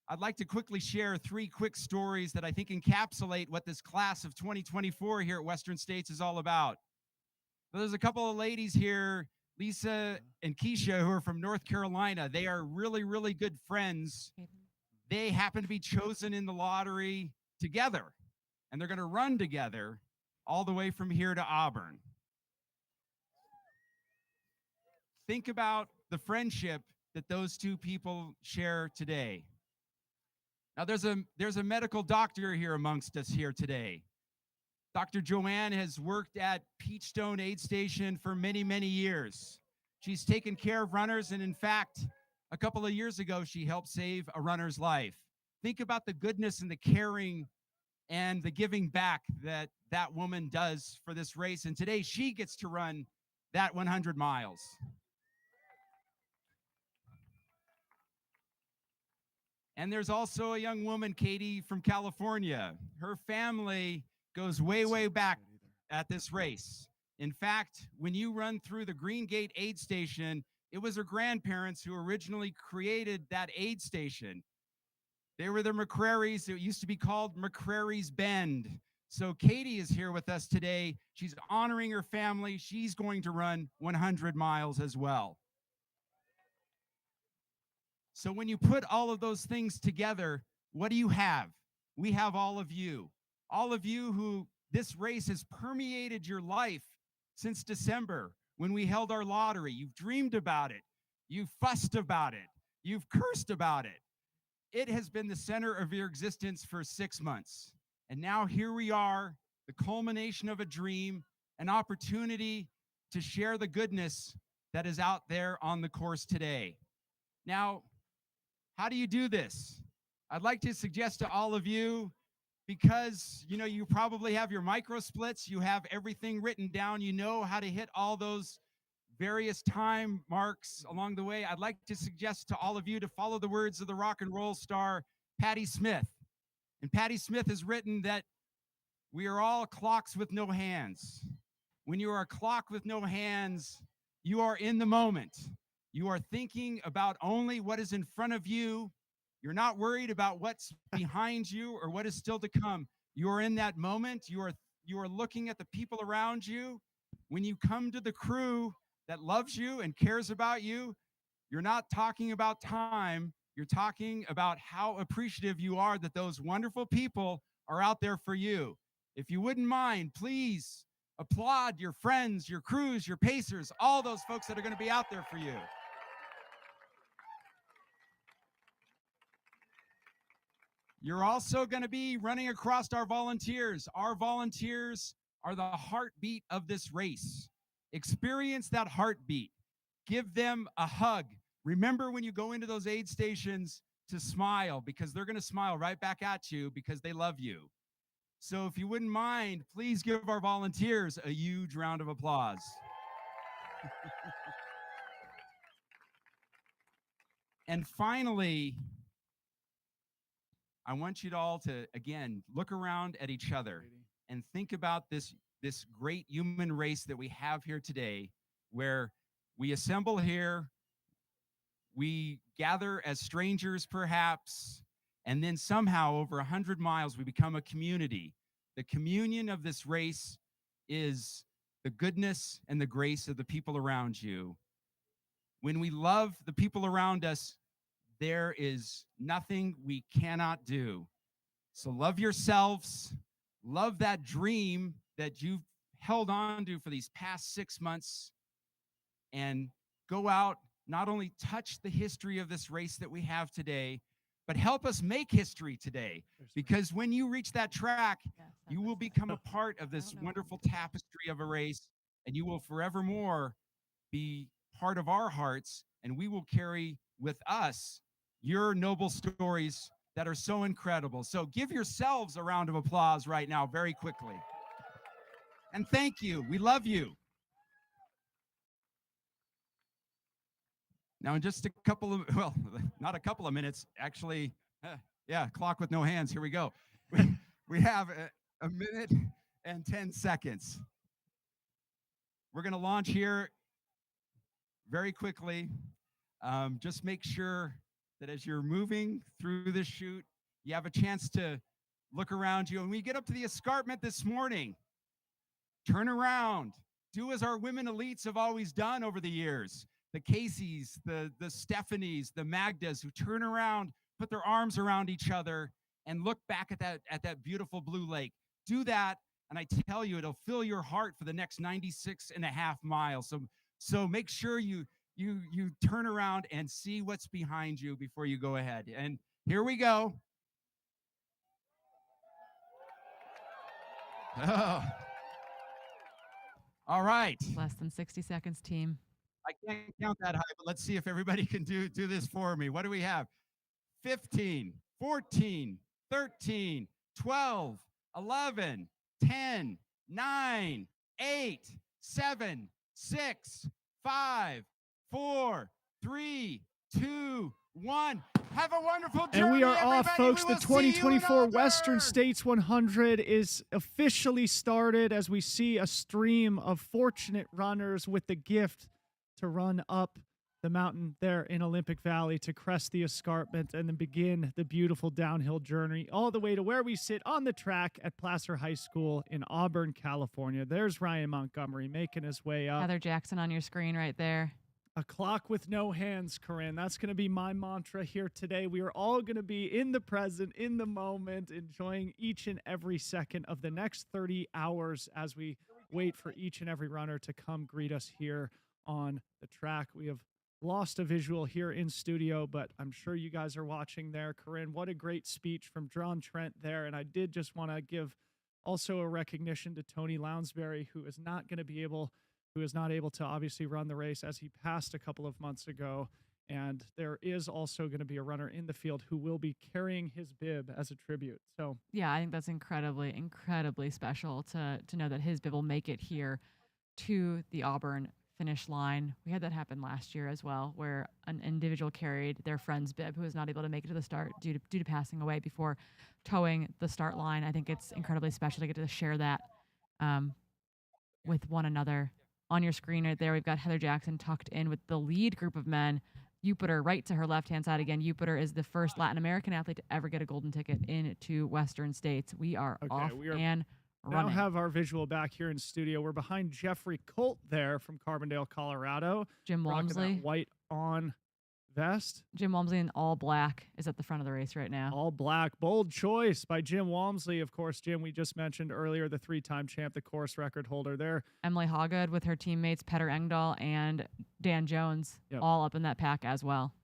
[SPEAKER 8] I'd like to quickly share 3 quick stories that I think encapsulate what this class of 2024 here at Western States is all about. So there's a couple of ladies here, Lisa and Keisha, who are from North Carolina. They are really, really good friends. They happen to be chosen in the lottery together, and they're going to run together all the way from here to Auburn. Think about the friendship that those 2 people share today. Now, there's a medical doctor here amongst us here today. Dr. Joanne has worked at Peachstone Aid Station for many, many years. She's taken care of runners, and in fact, a couple of years ago, she helped save a runner's life. Think about the goodness and the caring and the giving back that that woman does for this race, and today she gets to run that 100 miles. And there's also a young woman, Katie, from California. Her family goes way, way back at this race. In fact, when you run through the Green Gate Aid Station, it was her grandparents who originally created that aid station. They were the McCrarys. It used to be called McCrary's Bend. So Katie is here with us today. She's honoring her family. She's going to run 100 miles as well. So when you put all of those things together, what do you have? We have all of you who this race has permeated your life since December when we held our lottery. You've dreamed about it. You've fussed about it. You've cursed about it. It has been the center of your existence for 6 months. And now here we are, the culmination of a dream, an opportunity to share the goodness that is out there on the course today. Now, how do you do this? I'd like to suggest to all of you, because you probably have your micro splits, you have everything written down, you know how to hit all those various time marks along the way. I'd like to suggest to all of you to follow the words of the rock and roll star Patti Smith. And Patti Smith has written that we are all clocks with no hands. When you are a clock with no hands, you are in the moment. You are thinking about only what is in front of you. You're not worried about what's behind you or what is still to come. You are in that moment. You are looking at the people around you. When you come to the crew that loves you and cares about you, you're not talking about time. You're talking about how appreciative you are that those wonderful people are out there for you. If you wouldn't mind, please applaud your friends, your crews, your pacers, all those folks that are going to be out there for you. You're also going to be running across our volunteers. Our volunteers are the heartbeat of this race. Experience that heartbeat. Give them a hug. Remember when you go into those aid stations to smile, because they're going to smile right back at you because they love you. So if you wouldn't mind, please give our volunteers a huge round of applause. And finally, I want you all to, again, look around at each other and think about this great human race that we have here today, where we assemble here, we gather as strangers perhaps, and then somehow over 100 miles we become a community. The communion of this race is the goodness and the grace of the people around you. When we love the people around us, there is nothing we cannot do. So love yourselves, love that dream that you've held on to for these past 6 months, and go out, not only touch the history of this race that we have today, but help us make history today. Because when you reach that track, you will become a part of this wonderful tapestry of a race, and you will forevermore be part of our hearts, and we will carry with us your noble stories that are so incredible. So give yourselves a round of applause right now, very quickly. And thank you. We love you. Now in just a couple of, well, not a couple of minutes, actually, yeah, clock with no hands. Here we go. We have a minute and 10 seconds. We're going to launch here very quickly. Just make sure that as you're moving through this chute, you have a chance to look around you. And when you get up to the escarpment this morning, turn around. Do as our women elites have always done over the years. The Caseys, the Stephanies, the Magdas, who turn around, put their arms around each other, and look back at that beautiful blue lake. Do that, and I tell you, it'll fill your heart for the next 96.5 miles. So make sure you turn around and see what's behind you before you go ahead. And here we go. Oh. All right.
[SPEAKER 2] Less than 60 seconds, team.
[SPEAKER 8] I can't count that high, but let's see if everybody can do this for me. What do we have? 15, 14, 13, 12, 11, 10, 9, 8, 7, 6, 5, 4, 3, 2, 1. Have a wonderful journey,
[SPEAKER 3] and we are
[SPEAKER 8] everybody.
[SPEAKER 3] off, folks.
[SPEAKER 8] We
[SPEAKER 3] The
[SPEAKER 8] will see you in
[SPEAKER 3] 2024 Western
[SPEAKER 8] Auburn.
[SPEAKER 3] States 100 is officially started as we see a stream of fortunate runners with the gift to run up the mountain there in Olympic Valley to crest the escarpment and then begin the beautiful downhill journey all the way to where we sit on the track at Placer High School in Auburn, California. There's Ryan Montgomery making his way up.
[SPEAKER 2] Heather Jackson on your screen right there.
[SPEAKER 3] A clock with no hands, Corinne. That's going to be my mantra here today. We are all going to be in the present, in the moment, enjoying each and every second of the next 30 hours as we wait for each and every runner to come greet us here on the track. We have lost a visual here in studio, but I'm sure you guys are watching there. Corinne, what a great speech from John Trent there. And I did just want to give also a recognition to Tony Lounsbury, who is not able to obviously run the race as he passed a couple of months ago. And there is also going to be a runner in the field who will be carrying his bib as a tribute. So
[SPEAKER 2] yeah, I think that's incredibly, incredibly special to know that his bib will make it here to the Auburn finish line. We had that happen last year as well, where an individual carried their friend's bib who was not able to make it to the start due to passing away before towing the start line. I think it's incredibly special to get to share that with one another. On your screen right there, we've got Heather Jackson tucked in with the lead group of men. Jupiter right to her left-hand side again. Jupiter is the first Latin American athlete to ever get a golden ticket into Western States. We are off and running.
[SPEAKER 3] Now have our visual back here in studio. We're behind Jeffrey Colt there from Carbondale, Colorado.
[SPEAKER 2] Jim
[SPEAKER 3] rocking
[SPEAKER 2] Walmsley.
[SPEAKER 3] that white on vest.
[SPEAKER 2] Jim Walmsley in all black is at the front of the race right now.
[SPEAKER 3] All black. Bold choice by Jim Walmsley. Of course, Jim, we just mentioned earlier, the 3-time champ, the course record holder there.
[SPEAKER 2] Emily Hawgood with her teammates Petter Engdahl and Dan Jones, all up in that pack as well.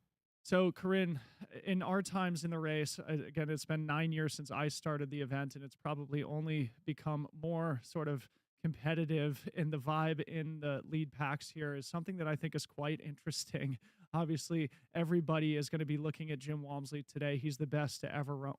[SPEAKER 3] So, Corinne, in our times in the race, again, it's been 9 years since I started the event, and it's probably only become more sort of competitive, and the vibe in the lead packs here is something that I think is quite interesting. Obviously, everybody is going to be looking at Jim Walmsley today. He's the best to ever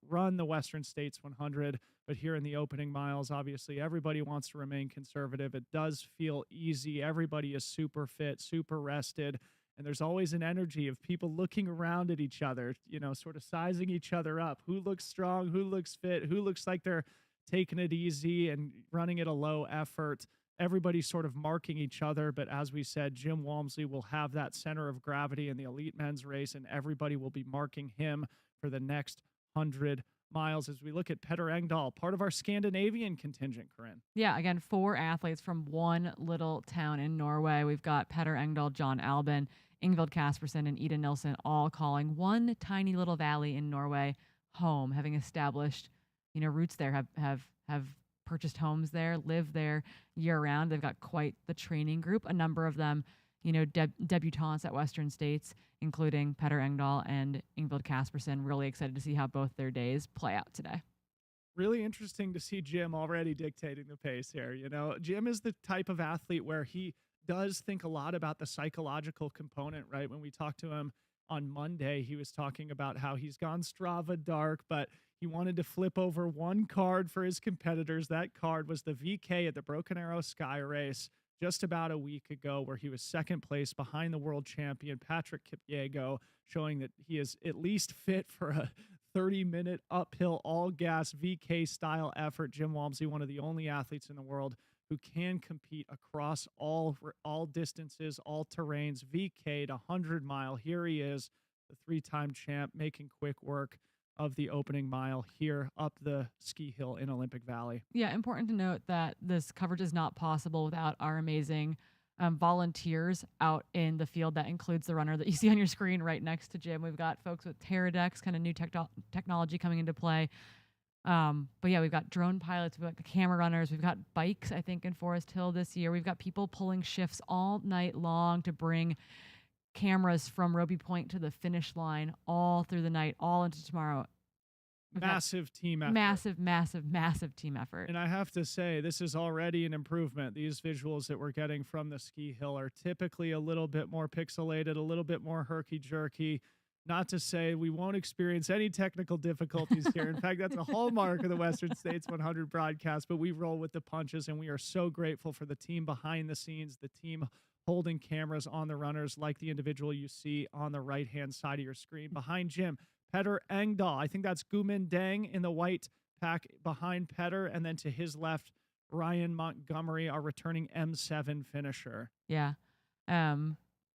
[SPEAKER 3] run the Western States 100. But here in the opening miles, obviously, everybody wants to remain conservative. It does feel easy. Everybody is super fit, super rested. And there's always an energy of people looking around at each other, sort of sizing each other up. Who looks strong? Who looks fit? Who looks like they're taking it easy and running at a low effort? Everybody's sort of marking each other, but as we said, Jim Walmsley will have that center of gravity in the elite men's race, and everybody will be marking him for the next 100 miles. As we look at Petter Engdahl, part of our Scandinavian contingent, Corinne.
[SPEAKER 2] Yeah, again, 4 athletes from one little town in Norway. We've got Petter Engdahl, John Albin, Ingvild Kaspersen, and Ida Nilsson all calling one tiny little valley in Norway home, having established, roots there, have purchased homes there, live there year-round. They've got quite the training group. A number of them, debutantes at Western States, including Petter Engdahl and Ingvild Kaspersen. Really excited to see how both their days play out today.
[SPEAKER 3] Really interesting to see Jim already dictating the pace here. Jim is the type of athlete where he does think a lot about the psychological component, right? When we talked to him on Monday, he was talking about how he's gone Strava dark, but he wanted to flip over one card for his competitors. That card was the VK at the Broken Arrow Sky Race. just about a week ago, where he was second place behind the world champion, Patrick Kipyego, showing that he is at least fit for a 30-minute uphill all-gas VK style effort. Jim Walmsley, one of the only athletes in the world who can compete across all distances, all terrains, VK to 100-mile. Here he is, the three-time champ, making quick work of the opening mile here up the ski hill in Olympic Valley.
[SPEAKER 2] Yeah, important to note that this coverage is not possible without our amazing volunteers out in the field. That includes the runner that you see on your screen right next to Jim. We've got folks with Teradeks, kind of new technology coming into play. But yeah, we've got drone pilots, we've got the camera runners, we've got bikes, I think, in Forest Hill this year. We've got people pulling shifts all night long to bring cameras from Roby Point to the finish line all through the night, all into tomorrow.
[SPEAKER 3] Massive team effort.
[SPEAKER 2] Massive team effort.
[SPEAKER 3] And I have to say, this is already an improvement. These visuals that we're getting from the ski hill are typically a little bit more pixelated, a little bit more herky-jerky. Not to say we won't experience any technical difficulties here. In fact, that's a hallmark of the Western States 100 broadcast, but we roll with the punches, and we are so grateful for the team behind the scenes, the team holding cameras on the runners, like the individual you see on the right-hand side of your screen. Behind Jim, Petter Engdahl. I think that's Gumin Deng in the white pack behind Petter. And then to his left, Ryan Montgomery, our returning M7 finisher.
[SPEAKER 2] Yeah.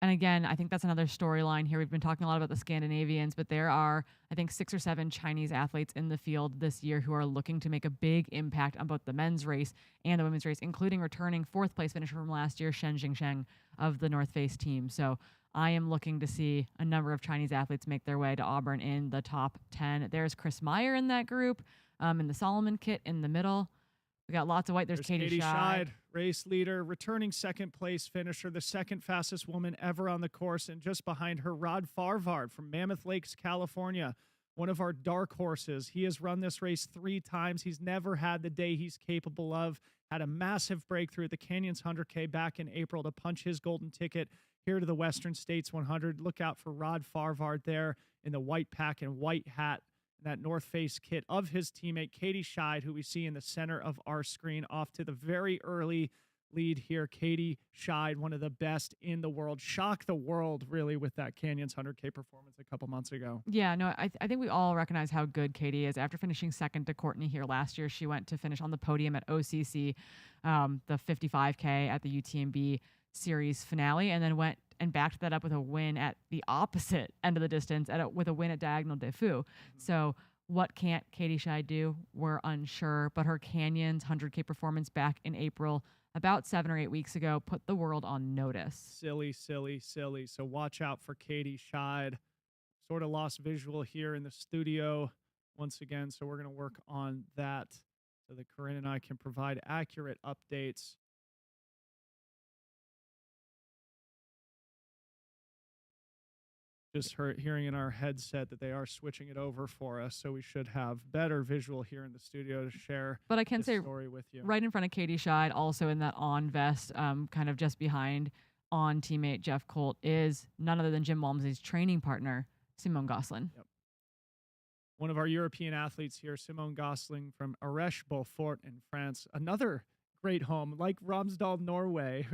[SPEAKER 2] And again, I think that's another storyline here. We've been talking a lot about the Scandinavians, but there are, I think, 6 or 7 Chinese athletes in the field this year who are looking to make a big impact on both the men's race and the women's race, including returning 4th place finisher from last year, Shen Jingsheng of the North Face team. So I am looking to see a number of Chinese athletes make their way to Auburn in the top 10. There's Chris Meyer in that group, in the Solomon kit in the middle. We got lots of white. There's Katie Scheid,
[SPEAKER 3] race leader, returning 2nd place finisher, the 2nd fastest woman ever on the course. And just behind her, Rod Farvard from Mammoth Lakes, California, one of our dark horses. He has run this race 3 times. He's never had the day he's capable of. Had a massive breakthrough at the Canyons 100K back in April to punch his golden ticket here to the Western States 100. Look out for Rod Farvard there in the white pack and white hat, that North Face kit of his teammate Katie Scheid, who we see in the center of our screen, off to the very early lead here. Katie Scheid, one of the best in the world, shocked the world really with that Canyons 100K performance a couple months ago.
[SPEAKER 2] Yeah, no, I think we all recognize how good Katie is. After finishing 2nd to Courtney here last year, she went to finish on the podium at OCC, the 55K at the UTMB series finale, and then went and backed that up with a win at the opposite end of the distance with a win at Diagonal des Fous. So what can't Katie Scheid do? We're unsure, but her Canyons 100K performance back in April, about 7 or 8 weeks ago, put the world on notice.
[SPEAKER 3] Silly. So watch out for Katie Scheid. Sort of lost visual here in the studio once again, so we're going to work on that so that Corinne and I can provide accurate updates. Just hearing in our headset that they are switching it over for us, so we should have better visual here in the studio to share.
[SPEAKER 2] But I can say,
[SPEAKER 3] story with you.
[SPEAKER 2] Right in front of Katie Scheid, also in that on vest, kind of just behind on teammate Jeff Colt, is none other than Jim Walmsley's training partner, Simone Gosselin.
[SPEAKER 3] Yep. One of our European athletes here, Simone Gosselin from Arèche-Beaufort in France. Another great home, like Romsdal, Norway,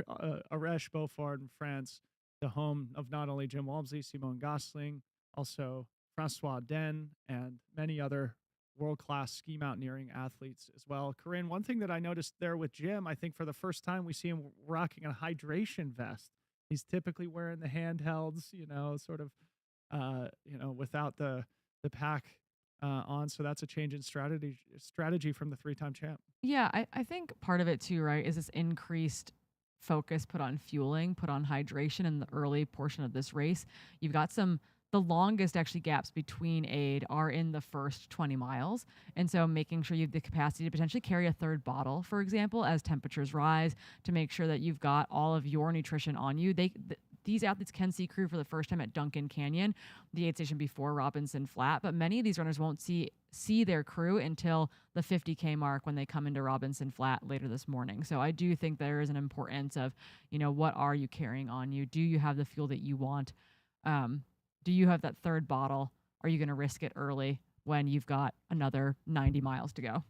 [SPEAKER 3] Arèche-Beaufort in France. The home of not only Jim Walmsley, Simone Gosselin, also Francois Den, and many other world-class ski mountaineering athletes as well. Corinne, one thing that I noticed there with Jim, I think for the first time we see him rocking a hydration vest. He's typically wearing the handhelds, sort of, without the pack on. So that's a change in strategy from the 3-time champ.
[SPEAKER 2] Yeah, I think part of it too, right, is this increased focus put on fueling, put on hydration in the early portion of this race. You've got the longest actually gaps between aid are in the first 20 miles. And so making sure you have the capacity to potentially carry a 3rd bottle, for example, as temperatures rise, to make sure that you've got all of your nutrition on you. These athletes can see crew for the first time at Duncan Canyon, the aid station before Robinson Flat, but many of these runners won't see their crew until the 50K mark when they come into Robinson Flat later this morning. So I do think there is an importance of, what are you carrying on you? Do you have the fuel that you want? Do you have that 3rd bottle? Are you going to risk it early when you've got another 90 miles to go?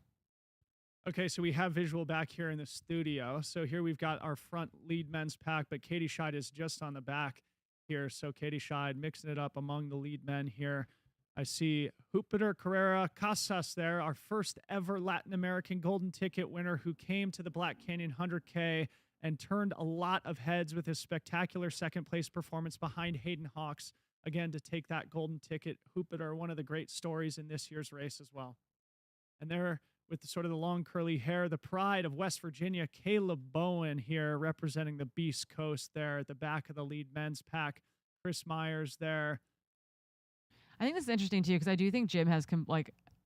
[SPEAKER 3] Okay, so we have visual back here in the studio. So here we've got our front lead men's pack, but Katie Scheid is just on the back here. So Katie Scheid mixing it up among the lead men here. I see Jupiter Carrera Casas there, our first ever Latin American golden ticket winner who came to the Black Canyon 100K and turned a lot of heads with his spectacular second place performance behind Hayden Hawks, again, to take that golden ticket. Jupiter, one of the great stories in this year's race as well. And there, with the sort of the long curly hair, the pride of West Virginia, Caleb Bowen here representing the Beast Coast there at the back of the lead men's pack. Chris Myers there.
[SPEAKER 2] I think this is interesting too, because I do think Jim has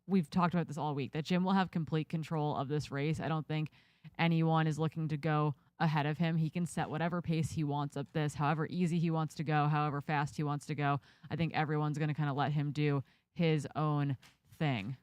[SPEAKER 2] we've talked about this all week, that Jim will have complete control of this race. I don't think anyone is looking to go ahead of him. He can set whatever pace he wants up this, however easy he wants to go, however fast he wants to go. I think everyone's going to kind of let him do his own thing.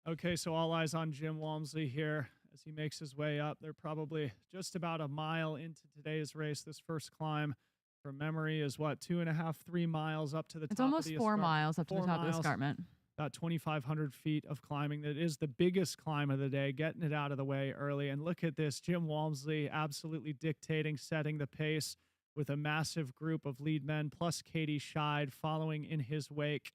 [SPEAKER 3] Okay, so all eyes on Jim Walmsley here as he makes his way up. They're probably just about a mile into today's race. This first climb, from memory, is what, 2.5, 3 miles up to the top of the escarpment.
[SPEAKER 2] It's almost 4 miles up to the top of the escarpment.
[SPEAKER 3] About 2,500 feet of climbing. That is the biggest climb of the day, getting it out of the way early. And look at this, Jim Walmsley absolutely dictating, setting the pace with a massive group of lead men, plus Katie Scheid following in his wake.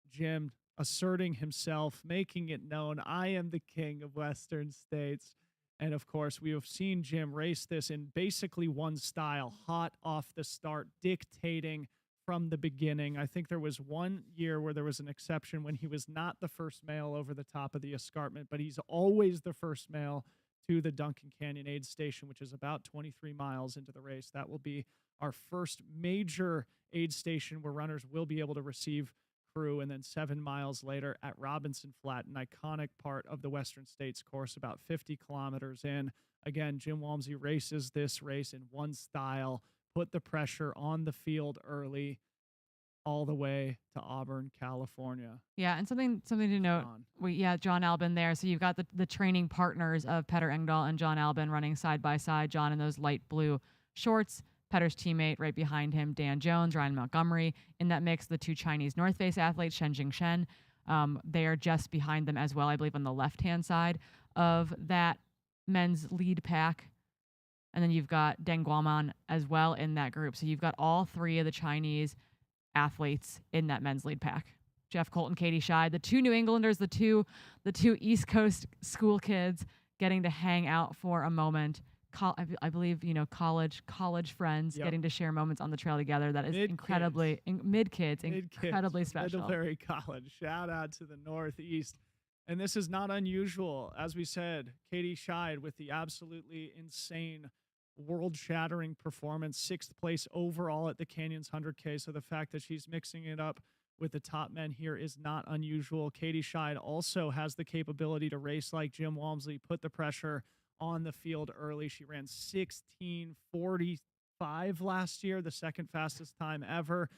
[SPEAKER 3] Jim asserting himself, making it known, I am the king of Western States. And of course, we have seen Jim race this in basically one style, hot off the start, dictating from the beginning. I think there was one year where there was an exception when he was not the first male over the top of the escarpment, but he's always the first male to the Duncan Canyon aid station, which is about 23 miles into the race. That will be our first major aid station where runners will be able to receive crew. And then 7 miles later at Robinson Flat, an iconic part of the Western States course, about 50 kilometers in. Again, Jim Walmsley races this race in one style, put the pressure on the field early, all the way to Auburn, California.
[SPEAKER 2] Yeah, and something to note. John Albin there. So you've got the training partners of Petter Engdahl and John Albin running side by side. John in those light blue shorts. Petter's teammate right behind him, Dan Jones, Ryan Montgomery. In that mix, the 2 Chinese North Face athletes, Shen Jingshen. They are just behind them as well, I believe, on the left-hand side of that men's lead pack. And then you've got Deng Guoman as well in that group. So you've got all 3 of the Chinese athletes in that men's lead pack. Jeff Colton, Katie Scheid, the 2 New Englanders, the two East Coast school kids getting to hang out for a moment. I believe, college friends getting to share moments on the trail together. That is incredibly incredibly special.
[SPEAKER 3] Middlebury College. Shout out to the Northeast. And this is not unusual. As we said, Katie Scheid with the absolutely insane, world-shattering performance, 6th place overall at the Canyons 100K. So the fact that she's mixing it up with the top men here is not unusual. Katie Scheid also has the capability to race like Jim Walmsley, put the pressure on the field early. She ran 16:45 last year, the second fastest time ever,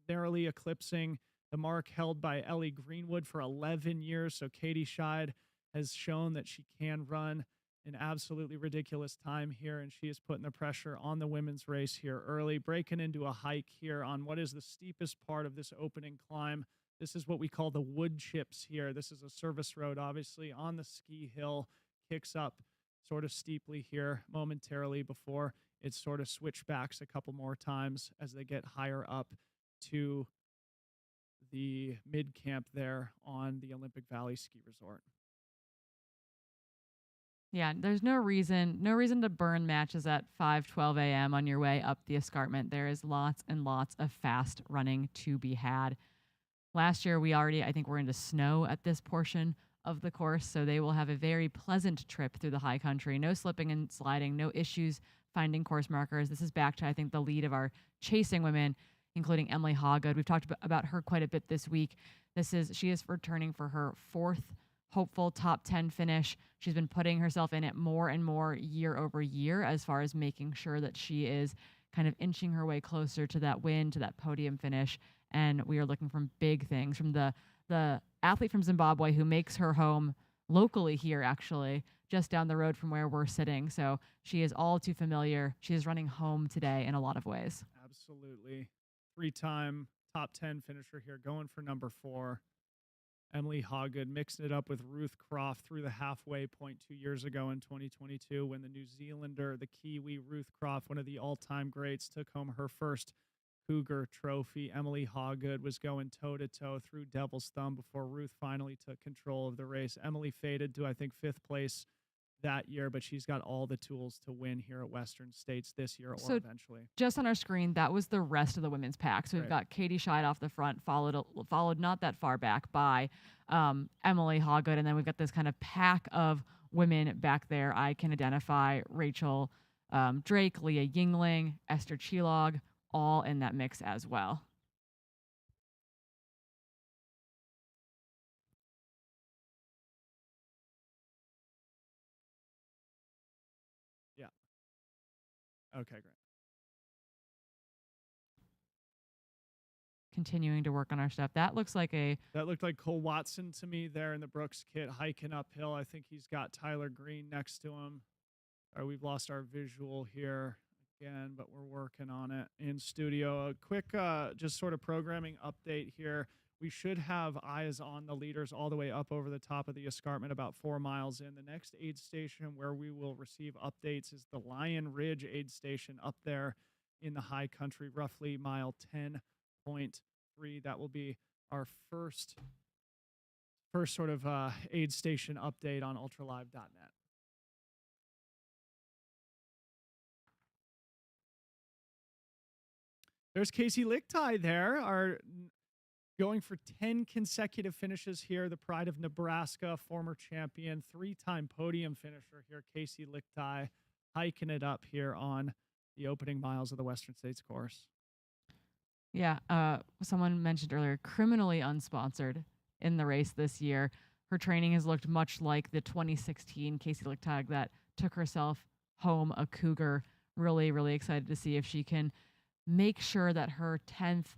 [SPEAKER 3] narrowly eclipsing the mark held by Ellie Greenwood for 11 years. So Katie Scheid has shown that she can run an absolutely ridiculous time here, and she is putting the pressure on the women's race here early, breaking into a hike here on what is the steepest part of this opening climb. This is what we call the wood chips here. This is a service road, obviously, on the ski hill, kicks up sort of steeply here momentarily before it sort of switchbacks a couple more times as they get higher up to the mid camp there on the Olympic Valley Ski Resort.
[SPEAKER 2] Yeah, there's no reason to burn matches at 5:12 a.m. on your way up the escarpment. There is lots and lots of fast running to be had. Last year, I think we're into snow at this portion of the course, so they will have a very pleasant trip through the high country. No slipping and sliding, no issues finding course markers. This is back to, I think, the lead of our chasing women, including Emily Hawgood. We've talked about her quite a bit this week. She is returning for her 4th hopeful top 10 finish. She's been putting herself in it more and more year over year as far as making sure that she is kind of inching her way closer to that win, to that podium finish. And we are looking for big things from the athlete from Zimbabwe who makes her home locally here, actually, just down the road from where we're sitting. So she is all too familiar. She is running home today in a lot of ways.
[SPEAKER 3] Absolutely. 3-time top 10 finisher here, going for number 4. Emily Hawgood mixing it up with Ruth Croft through the halfway point 2 years ago in 2022 when the New Zealander, the Kiwi Ruth Croft, one of the all-time greats, took home her first Cougar trophy. Emily Hawgood was going toe-to-toe through Devil's Thumb before Ruth finally took control of the race. Emily faded to, I think, 5th place that year, but she's got all the tools to win here at Western States this year or eventually.
[SPEAKER 2] Just on our screen, that was the rest of the women's pack. So we've got Katie Scheid off the front, followed not that far back by Emily Hawgood, and then we've got this kind of pack of women back there. I can identify Rachel Drake, Leah Yingling, Esther Chilog, all in that mix as well.
[SPEAKER 3] Yeah. Okay, great.
[SPEAKER 2] Continuing to work on our stuff. That looked like
[SPEAKER 3] Cole Watson to me there in the Brooks kit, hiking uphill. I think he's got Tyler Green next to him. We've lost our visual here again, but we're working on it in studio. A quick just sort of programming update here. We should have eyes on the leaders all the way up over the top of the escarpment, about 4 miles in. The next aid station where we will receive updates is the Lion Ridge aid station up there in the high country, roughly mile 10.3. That will be our first sort of aid station update on ultralive.net. There's Casey Lichtai there, going for 10 consecutive finishes here. The pride of Nebraska, former champion, 3-time podium finisher here. Casey Lichtai hiking it up here on the opening miles of the Western States course.
[SPEAKER 2] Yeah, someone mentioned earlier, criminally unsponsored in the race this year. Her training has looked much like the 2016 Casey Lichtai that took herself home a Cougar. Really, really excited to see if she can make sure that her 10th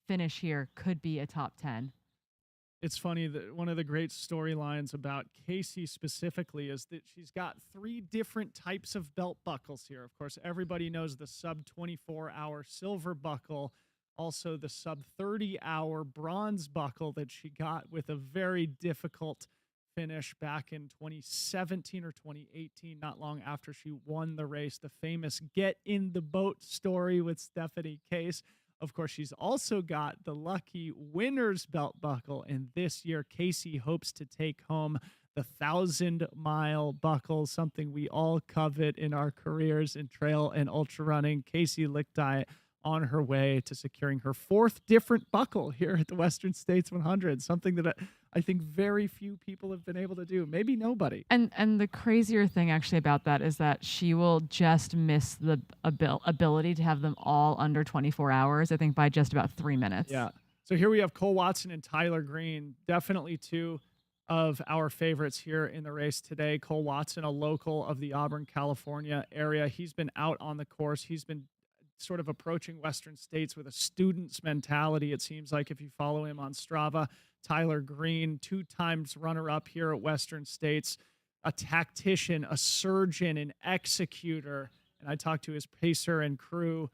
[SPEAKER 2] finish here could be a top 10.
[SPEAKER 3] It's funny that one of the great storylines about Casey specifically is that she's got 3 different types of belt buckles here. Of course, everybody knows the sub 24-hour silver buckle, also the sub 30-hour bronze buckle that she got with a very difficult finish back in 2017 or 2018, not long after she won the race, the famous get in the boat story with Stephanie Case. Of course, she's also got the lucky winner's belt buckle, and this year Casey hopes to take home the 1,000-mile buckle, something we all covet in our careers in trail and ultra running. Casey Lichtai on her way to securing her 4th different buckle here at the Western States 100, something that I think very few people have been able to do, maybe nobody.
[SPEAKER 2] And the crazier thing actually about that is that she will just miss the ability to have them all under 24 hours, I think by just about 3 minutes.
[SPEAKER 3] Yeah. So here we have Cole Watson and Tyler Green, definitely 2 of our favorites here in the race today. Cole Watson, a local of the Auburn, California area. He's been out on the course. He's been sort of approaching Western States with a student's mentality, it seems like, if you follow him on Strava. Tyler Green, 2 times runner-up here at Western States, a tactician, a surgeon, an executor. And I talked to his pacer and crew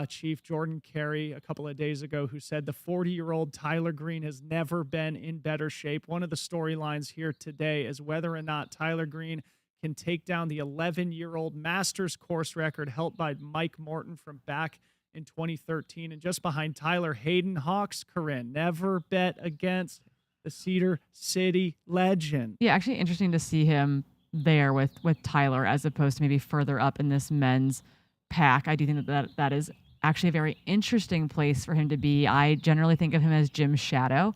[SPEAKER 3] chief, Jordan Carey, a couple of days ago, who said the 40-year-old Tyler Green has never been in better shape. One of the storylines here today is whether or not Tyler Green can take down the 11-year-old Masters course record held by Mike Morton from back in 2013. And just behind Tyler, Hayden Hawks, Corinne. Never bet against the Cedar City legend.
[SPEAKER 2] Yeah, actually interesting to see him there with Tyler as opposed to maybe further up in this men's pack. I do think that is actually a very interesting place for him to be. I generally think of him as Jim's shadow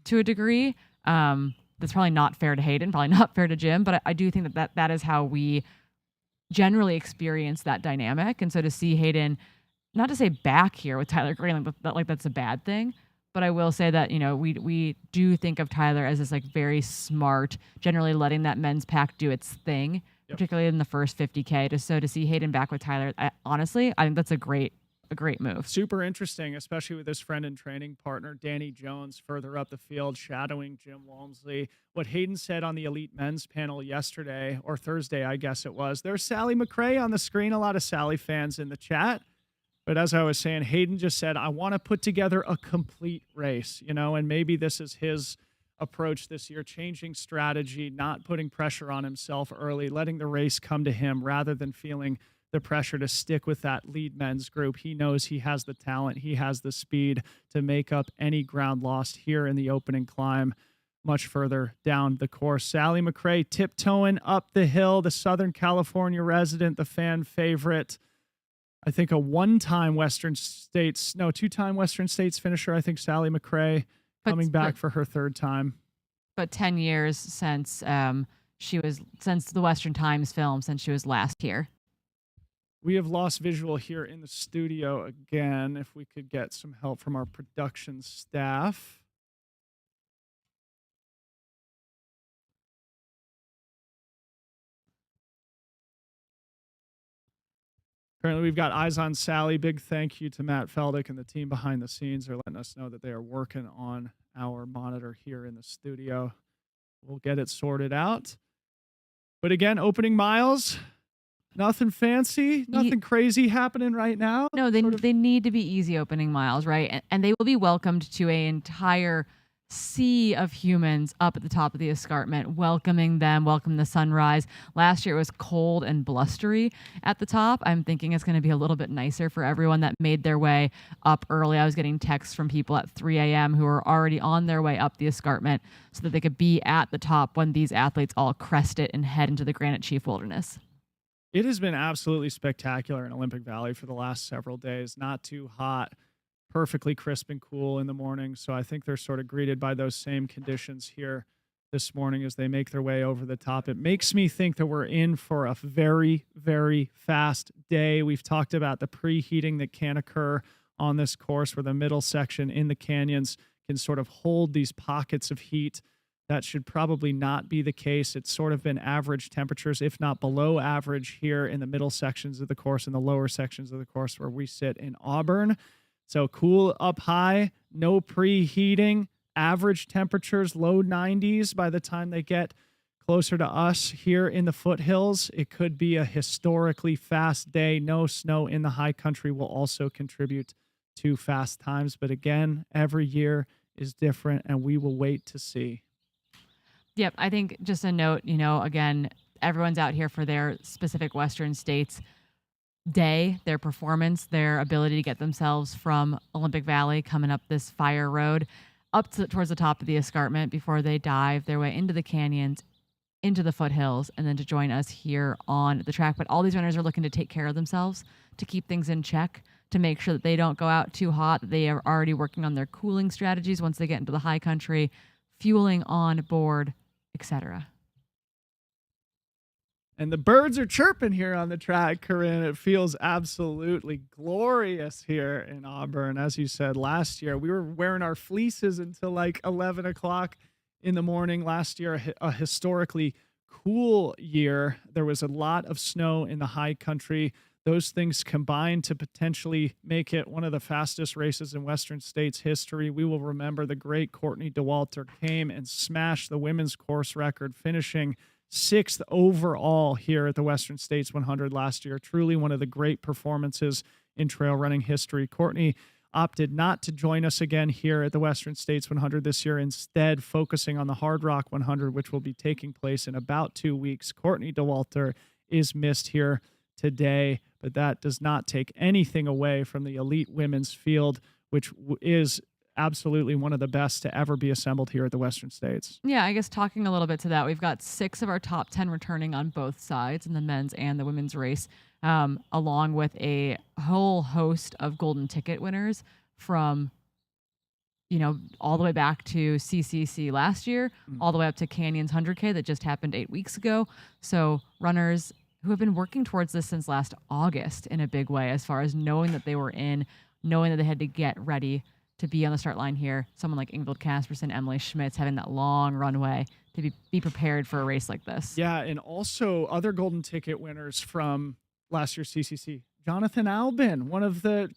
[SPEAKER 2] to a degree. That's probably not fair to Hayden, probably not fair to Jim, but I do think that is how we generally experience that dynamic. And so to see Hayden, not to say back here with Tyler Green, like that's a bad thing, but I will say that, you know, we do think of Tyler as this like very smart, generally letting that men's pack do its thing, particularly in the first 50K. So to see Hayden back with Tyler, honestly, I think that's a great a great move.
[SPEAKER 3] Super interesting, especially with his friend and training partner, Danny Jones, further up the field, shadowing Jim Walmsley. What Hayden said on the Elite Men's panel yesterday, or Thursday, I guess it was, there's Sally McRae on the screen, a lot of Sally fans in the chat. But as I was saying, Hayden just said, I want to put together a complete race, and maybe this is his approach this year, changing strategy, not putting pressure on himself early, letting the race come to him rather than feeling the pressure to stick with that lead men's group. He knows he has the talent, he has the speed to make up any ground lost here in the opening climb much further down the course. Sally McRae tiptoeing up the hill, the Southern California resident, the fan favorite. I think a two-time Western States finisher. I think Sally McRae coming back for her third time.
[SPEAKER 2] But 10 years since since the Western Times film, since she was last here.
[SPEAKER 3] We have lost visual here in the studio again. If we could get some help from our production staff. Apparently, we've got eyes on Sally. Big thank you to Matt Feldick and the team behind the scenes. They're letting us know that they are working on our monitor here in the studio. We'll get it sorted out. But again, opening miles, nothing fancy, nothing crazy happening right now.
[SPEAKER 2] No, they need to be easy opening miles, right? And they will be welcomed to an entire sea of humans up at the top of the escarpment, welcoming them, welcome the sunrise. Last year it was cold and blustery at the top. I'm thinking it's going to be a little bit nicer for everyone that made their way up early. I was getting texts from people at 3 a.m. who were already on their way up the escarpment so that they could be at the top when these athletes all crest it and head into the Granite Chief Wilderness.
[SPEAKER 3] It has been absolutely spectacular in Olympic Valley for the last several days. Not too hot, perfectly crisp and cool in the morning. So I think they're sort of greeted by those same conditions here this morning as they make their way over the top. It makes me think that we're in for a very, very fast day. We've talked about the preheating that can occur on this course where the middle section in the canyons can sort of hold these pockets of heat. That should probably not be the case. It's sort of been average temperatures, if not below average, here in the middle sections of the course and the lower sections of the course where we sit in Auburn. So cool up high, no preheating, average temperatures, low 90s by the time they get closer to us here in the foothills. It could be a historically fast day. No snow in the high country will also contribute to fast times. But again, every year is different, and we will wait to see.
[SPEAKER 2] Yep. I think just a note, again, everyone's out here for their specific Western States day, their performance, their ability to get themselves from Olympic Valley coming up this fire road up towards the top of the escarpment before they dive their way into the canyons, into the foothills, and then to join us here on the track. But all these runners are looking to take care of themselves, to keep things in check, to make sure that they don't go out too hot, that they are already working on their cooling strategies once they get into the high country, fueling on board, etc.
[SPEAKER 3] And the birds are chirping here on the track, Corinne. It feels absolutely glorious here in Auburn. As you said, last year, we were wearing our fleeces until like 11 o'clock in the morning. Last year, a historically cool year. There was a lot of snow in the high country. Those things combined to potentially make it one of the fastest races in Western States history. We will remember the great Courtney Dauwalter came and smashed the women's course record, finishing 6th overall here at the Western States 100 last year. Truly one of the great performances in trail running history. Courtney opted not to join us again here at the Western States 100 this year, instead focusing on the Hard Rock 100, which will be taking place in about 2 weeks. Courtney Dauwalter is missed here today, but that does not take anything away from the elite women's field, which is absolutely one of the best to ever be assembled here at the Western States.
[SPEAKER 2] Yeah, I guess talking a little bit to that, we've got 6 of our top 10 returning on both sides in the men's and the women's race, along with a whole host of golden ticket winners from, all the way back to CCC last year, all the way up to Canyons 100K that just happened 8 weeks ago. So runners who have been working towards this since last August in a big way, as far as knowing that they were in, knowing that they had to get ready to be on the start line here. Someone like Ingvild Kaspersen, Emily Schmitz, having that long runway to be prepared for a race like this.
[SPEAKER 3] Yeah, and also other golden ticket winners from last year's CCC. Jonathan Albin, one of the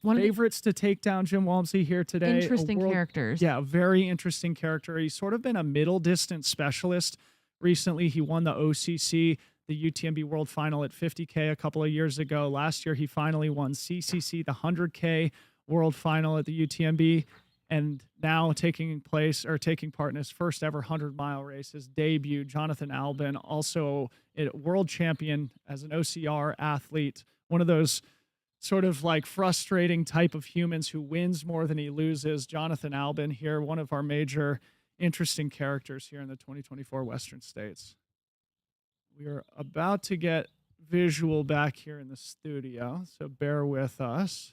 [SPEAKER 3] favorites to take down Jim Walmsley here today.
[SPEAKER 2] Interesting characters.
[SPEAKER 3] Yeah, very interesting character. He's sort of been a middle distance specialist. Recently, he won the OCC, the UTMB World Final at 50K a couple of years ago. Last year, he finally won CCC, the 100K World Final at the UTMB. And now taking part in his first ever 100-mile race, his debut, Jonathan Albin, also a world champion as an OCR athlete, one of those sort of like frustrating type of humans who wins more than he loses. Jonathan Albin here, one of our major interesting characters here in the 2024 Western States. We are about to get visual back here in the studio, so bear with us.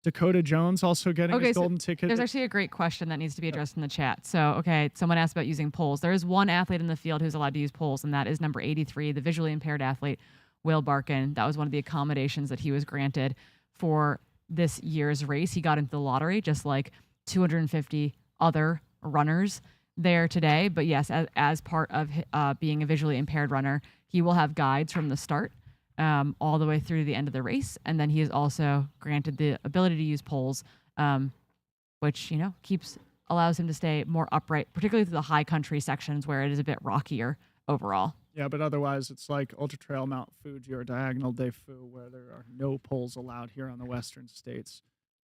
[SPEAKER 3] Dakota Jones also getting his golden ticket.
[SPEAKER 2] There's actually a great question that needs to be addressed in the chat. So, someone asked about using poles. There is one athlete in the field who's allowed to use poles, and that is number 83, the visually impaired athlete, Will Barkin. That was one of the accommodations that he was granted for this year's race. He got into the lottery, just like 250 other runners there today. But yes, as part of being a visually impaired runner, he will have guides from the start all the way through to the end of the race. And then he is also granted the ability to use poles, which, allows him to stay more upright, particularly through the high country sections where it is a bit rockier overall.
[SPEAKER 3] Yeah, but otherwise it's like Ultra Trail Mount Fuji or Diagonal Des Fous, where there are no poles allowed here on the Western States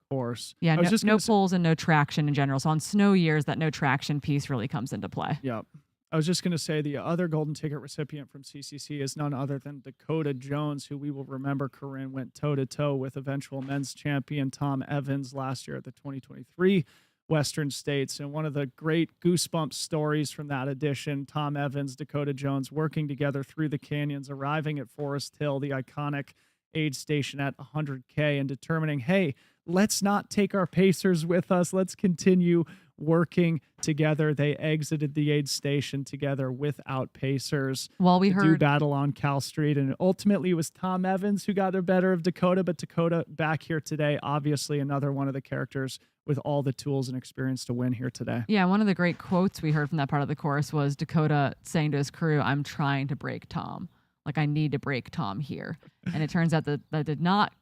[SPEAKER 3] course.
[SPEAKER 2] Yeah, no poles and no traction in general. So on snow years, that no traction piece really comes into play.
[SPEAKER 3] Yep. I was just going to say the other golden ticket recipient from CCC is none other than Dakota Jones, who we will remember, Corinne, went toe-to-toe with eventual men's champion Tom Evans last year at the 2023 Western States. And one of the great goosebump stories from that edition, Tom Evans, Dakota Jones working together through the canyons, arriving at Forest Hill, the iconic aid station at 100K, and determining, hey, let's not take our pacers with us. Let's continue working together. They exited the aid station together without pacers.
[SPEAKER 2] Well, we heard
[SPEAKER 3] battle on Cal Street, and ultimately it was Tom Evans who got the better of Dakota, but Dakota back here today, obviously another one of the characters with all the tools and experience to win here today.
[SPEAKER 2] Yeah, one of the great quotes we heard from that part of the course was Dakota saying to his crew, "I'm trying to break Tom. Like, I need to break Tom here." And it turns out that did not,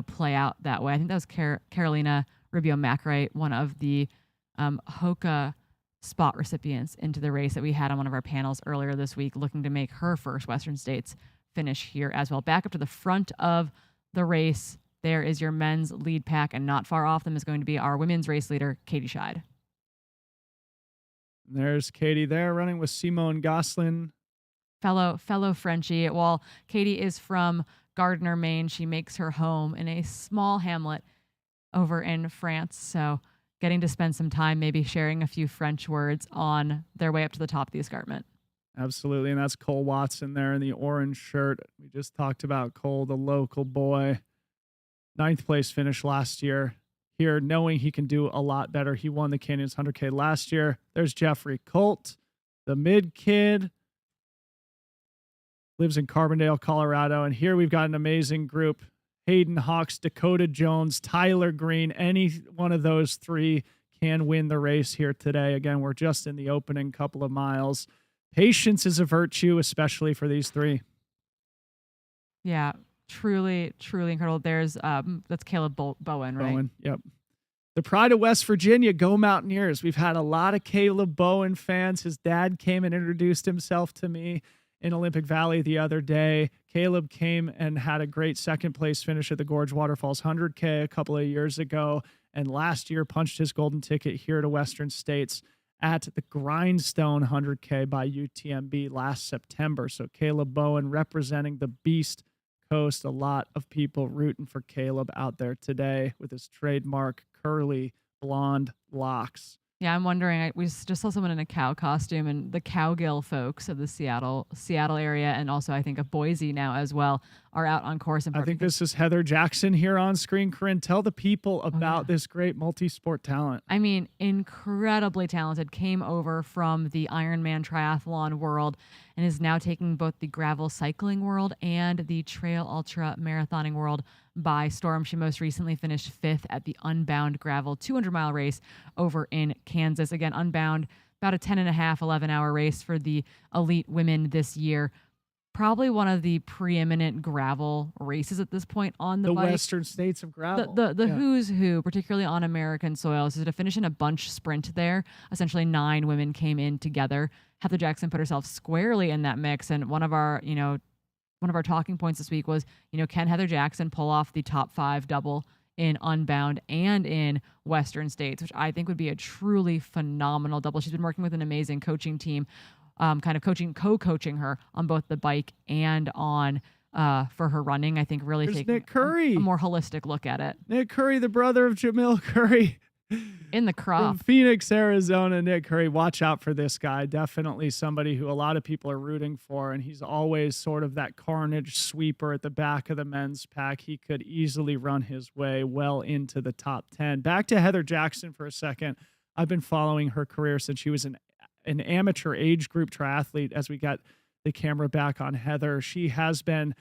[SPEAKER 2] play out that way. I think that was Carolina Rubio-Macrae, one of the Hoka spot recipients into the race that we had on one of our panels earlier this week, looking to make her first Western States finish here as well. Back up to the front of the race, there is your men's lead pack, and not far off them is going to be our women's race leader, Katie Scheid.
[SPEAKER 3] There's Katie there running with Simone Gosselin.
[SPEAKER 2] Fellow Frenchie. While Katie is from Gardner, Maine, she makes her home in a small hamlet over in France. So getting to spend some time maybe sharing a few French words on their way up to the top of the escarpment.
[SPEAKER 3] Absolutely, and that's Cole Watson there in the orange shirt. We just talked about Cole, the local boy. 9th place finish last year. Here, knowing he can do a lot better. He won the Canyons 100K last year. There's Jeffrey Colt, the mid kid. Lives in Carbondale, Colorado. And here we've got an amazing group. Hayden Hawks, Dakota Jones, Tyler Green. Any one of those three can win the race here today. Again, we're just in the opening couple of miles. Patience is a virtue, especially for these three.
[SPEAKER 2] Yeah, truly, truly incredible. There's that's Caleb Bowen, right?
[SPEAKER 3] Bowen, yep. The pride of West Virginia, go Mountaineers. We've had a lot of Caleb Bowen fans. His dad came and introduced himself to me in Olympic Valley the other day. Caleb came and had a great second place finish at the Gorge Waterfalls 100K a couple of years ago, and last year punched his golden ticket here to Western States at the Grindstone 100K by UTMB last September. So Caleb Bowen representing the Beast Coast. A lot of people rooting for Caleb out there today with his trademark curly blonde locks.
[SPEAKER 2] Yeah, I'm wondering, we just saw someone in a cow costume, and the Cowgill folks of the Seattle area, and also I think of Boise now as well, are out on course.
[SPEAKER 3] I think this is Heather Jackson here on screen. Corinne, tell the people about this great multi-sport talent.
[SPEAKER 2] I mean, incredibly talented, came over from the Ironman triathlon world and is now taking both the gravel cycling world and the trail ultra marathoning world by storm. She most recently finished 5th at the Unbound Gravel 200-mile race over in Kansas. Again, Unbound, about a 10.5, 11-hour race for the elite women this year. probably one of the preeminent gravel races at this point on the bike.
[SPEAKER 3] Western States of gravel.
[SPEAKER 2] The
[SPEAKER 3] Yeah.
[SPEAKER 2] who's who, particularly on American soil. So to finish in a bunch sprint there, essentially 9 women came in together. Heather Jackson put herself squarely in that mix. And one of our talking points this week was, can Heather Jackson pull off the top 5 double in Unbound and in Western States, which I think would be a truly phenomenal double. She's been working with an amazing coaching team, co-coaching her on both the bike and on for her running. I think really
[SPEAKER 3] There's
[SPEAKER 2] taking
[SPEAKER 3] Nick Curry.
[SPEAKER 2] a more holistic look at it.
[SPEAKER 3] Nick Curry, the brother of Jamil Curry.
[SPEAKER 2] In the crop.
[SPEAKER 3] From Phoenix, Arizona, Nick Curry. Watch out for this guy. Definitely somebody who a lot of people are rooting for, and he's always sort of that carnage sweeper at the back of the men's pack. He could easily run his way well into the top 10. Back to Heather Jackson for a second. I've been following her career since she was an amateur age group triathlete. As we got the camera back on Heather, she has been,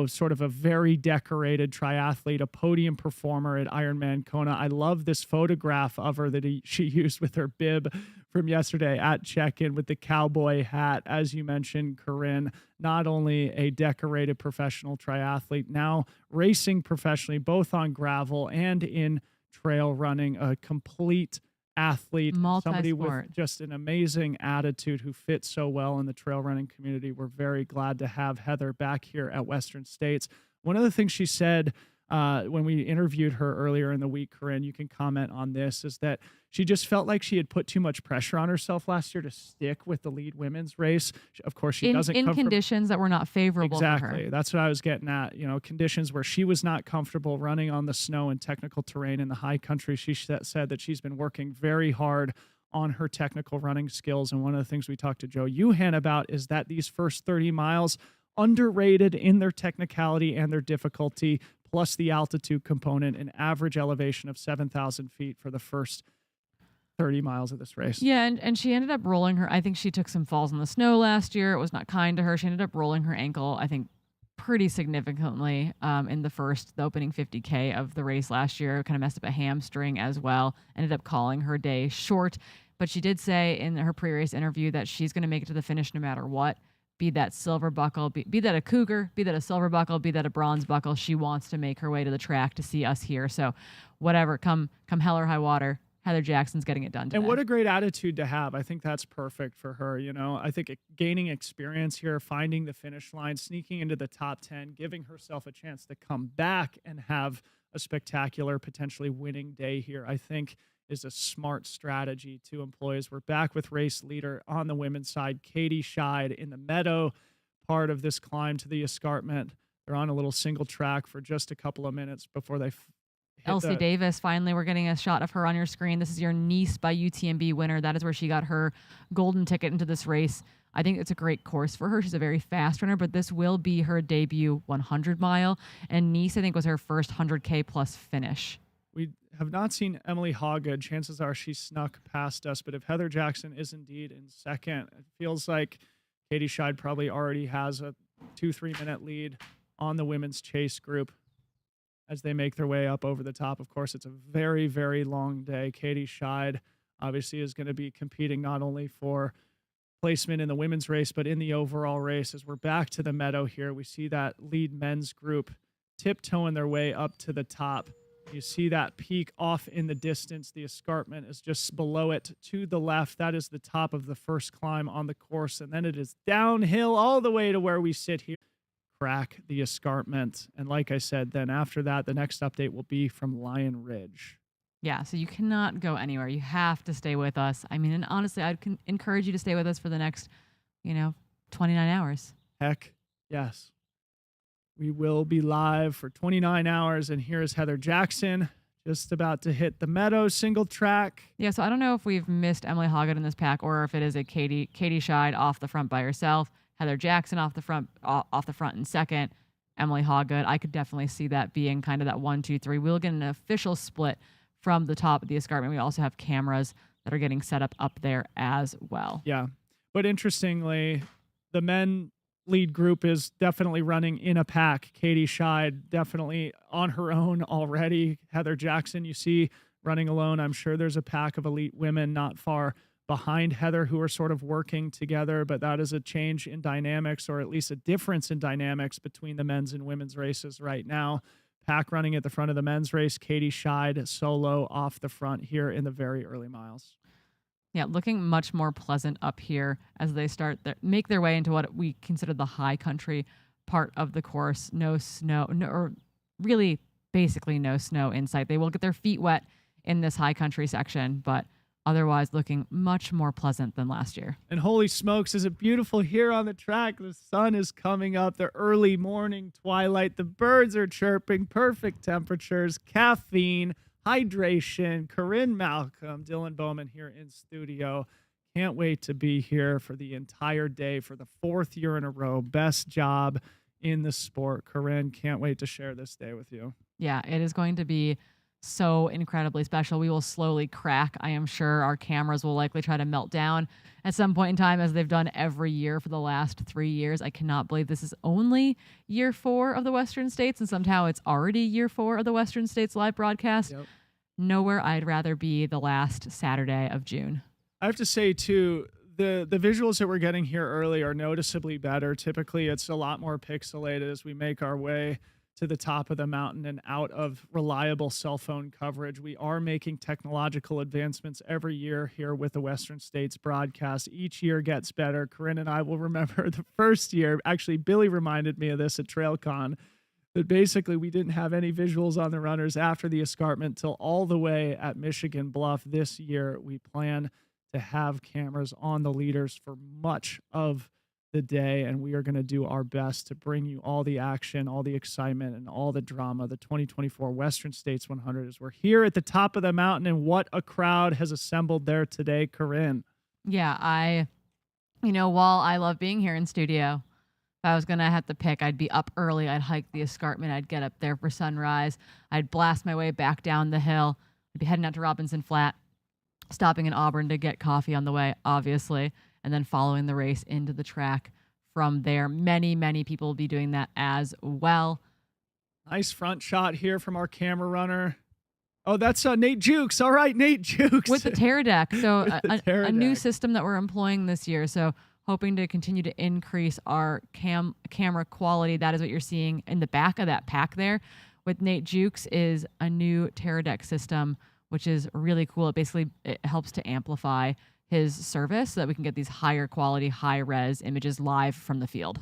[SPEAKER 3] sort of a very decorated triathlete, a podium performer at Ironman Kona. I love this photograph of her that she used with her bib from yesterday at check-in with the cowboy hat. As you mentioned, Corinne, not only a decorated professional triathlete, now racing professionally, both on gravel and in trail running, a complete athlete, somebody with just an amazing attitude who fits so well in the trail running community. We're very glad to have Heather back here at Western States. One of the things she said when we interviewed her earlier in the week, Corinne, you can comment on this, is that she just felt like she had put too much pressure on herself last year to stick with the lead women's race. Of course, she doesn't
[SPEAKER 2] in
[SPEAKER 3] come
[SPEAKER 2] conditions that were not favorable for her.
[SPEAKER 3] Exactly. That's what I was getting at. Conditions where she was not comfortable running on the snow and technical terrain in the high country. She said that she's been working very hard on her technical running skills. And one of the things we talked to Joe Yuhan about is that these first 30 miles, underrated in their technicality and their difficulty, plus the altitude component, an average elevation of 7,000 feet for the first 30 miles of this race.
[SPEAKER 2] Yeah, and she ended up rolling her. I think she took some falls in the snow last year. It was not kind to her. She ended up rolling her ankle, I think, pretty significantly in the opening 50K of the race last year. Kind of messed up a hamstring as well. Ended up calling her day short. But she did say in her pre-race interview that she's going to make it to the finish no matter what. Be that silver buckle, be that a cougar, be that a silver buckle, be that a bronze buckle. She wants to make her way to the track to see us here. So whatever, come hell or high water, Heather Jackson's getting it done today.
[SPEAKER 3] And what a great attitude to have. I think that's perfect for her. I think gaining experience here, finding the finish line, sneaking into the top 10, giving herself a chance to come back and have a spectacular, potentially winning day here, I think is a smart strategy to employ. As we're back with race leader on the women's side, Katie Scheid, in the meadow part of this climb to the escarpment. They're on a little single track for just a couple of minutes before they
[SPEAKER 2] Elsie Davis, finally, we're getting a shot of her on your screen. This is your Nice by UTMB winner. That is where she got her golden ticket into this race. I think it's a great course for her. She's a very fast runner, but this will be her debut 100 mile. And Nice, I think, was her first 100K plus finish.
[SPEAKER 3] We have not seen Emily Hawgood. Chances are she snuck past us, but if Heather Jackson is indeed in second, it feels like Katie Scheid probably already has a 2-3 minute lead on the women's chase group as they make their way up over the top. Of course, it's a very, very long day. Katie Scheid obviously is going to be competing not only for placement in the women's race, but in the overall race. As we're back to the meadow here, we see that lead men's group tiptoeing their way up to the top. You see that peak off in the distance. The escarpment is just below it to the left. That is the top of the first climb on the course. And then it is downhill all the way to where we sit here. Crack the escarpment. And like I said, then after that, the next update will be from Lion Ridge.
[SPEAKER 2] Yeah, so you cannot go anywhere. You have to stay with us. I mean, and honestly, I'd encourage you to stay with us for the next, 29 hours.
[SPEAKER 3] Heck, yes. We will be live for 29 hours, and here is Heather Jackson just about to hit the meadow single track.
[SPEAKER 2] Yeah, so I don't know if we've missed Emily Hawgood in this pack or if it is a Katie Scheid off the front by herself, Heather Jackson off the front in second, Emily Hawgood. I could definitely see that being kind of that 1, 2, 3. We'll get an official split from the top of the escarpment. We also have cameras that are getting set up there as well.
[SPEAKER 3] Yeah, but interestingly, the men lead group is definitely running in a pack. Katie Scheid definitely on her own already. Heather Jackson, you see running alone. I'm sure there's a pack of elite women not far behind Heather who are sort of working together, but that is a change in dynamics, or at least a difference in dynamics between the men's and women's races right now. Pack running at the front of the men's race, Katie Scheid solo off the front here in the very early miles.
[SPEAKER 2] Yeah, looking much more pleasant up here as they make their way into what we consider the high country part of the course. No snow, or really basically no snow in sight. They will get their feet wet in this high country section, but otherwise looking much more pleasant than last year.
[SPEAKER 3] And holy smokes, is it beautiful here on the track. The sun is coming up, the early morning twilight, the birds are chirping, perfect temperatures, caffeine, hydration. Corinne Malcolm, Dylan Bowman here in studio. Can't wait to be here for the entire day for the 4th year in a row. Best job in the sport. Corinne, can't wait to share this day with you.
[SPEAKER 2] Yeah, it is going to be so incredibly special. We will slowly crack. I am sure our cameras will likely try to melt down at some point in time, as they've done every year for the last 3 years. I cannot believe this is only year 4 of the Western States, and somehow it's already year 4 of the Western States live broadcast.
[SPEAKER 3] Yep.
[SPEAKER 2] Nowhere I'd rather be the last Saturday of June.
[SPEAKER 3] I have to say, too, the visuals that we're getting here early are noticeably better. Typically, it's a lot more pixelated as we make our way to the top of the mountain and out of reliable cell phone coverage. We are making technological advancements every year here with the Western States broadcast. Each year gets better. Corinne and I will remember the first year. Actually, Billy reminded me of this at TrailCon, that basically we didn't have any visuals on the runners after the escarpment till all the way at Michigan Bluff. This year, we plan to have cameras on the leaders for much of the day, and we are going to do our best to bring you all the action, all the excitement, and all the drama. The 2024 Western States 100 as we're here at the top of the mountain, and what a crowd has assembled there today, Corinne.
[SPEAKER 2] Yeah, while I love being here in studio, if I was going to have to pick, I'd be up early. I'd hike the escarpment. I'd get up there for sunrise. I'd blast my way back down the hill. I'd be heading out to Robinson Flat, stopping in Auburn to get coffee on the way, obviously, and then following the race into the track from there. Many, many people will be doing that as well.
[SPEAKER 3] Nice front shot here from our camera runner. Oh, that's Nate Jukes. All right, Nate Jukes.
[SPEAKER 2] With the Terradeck. So
[SPEAKER 3] the
[SPEAKER 2] a new
[SPEAKER 3] Terradeck.
[SPEAKER 2] system that we're employing this year. So hoping to continue to increase our camera quality. That is what you're seeing in the back of that pack there. With Nate Jukes is a new Terradeck system, which is really cool. It helps to amplify his service so that we can get these higher quality, high res images live from the field.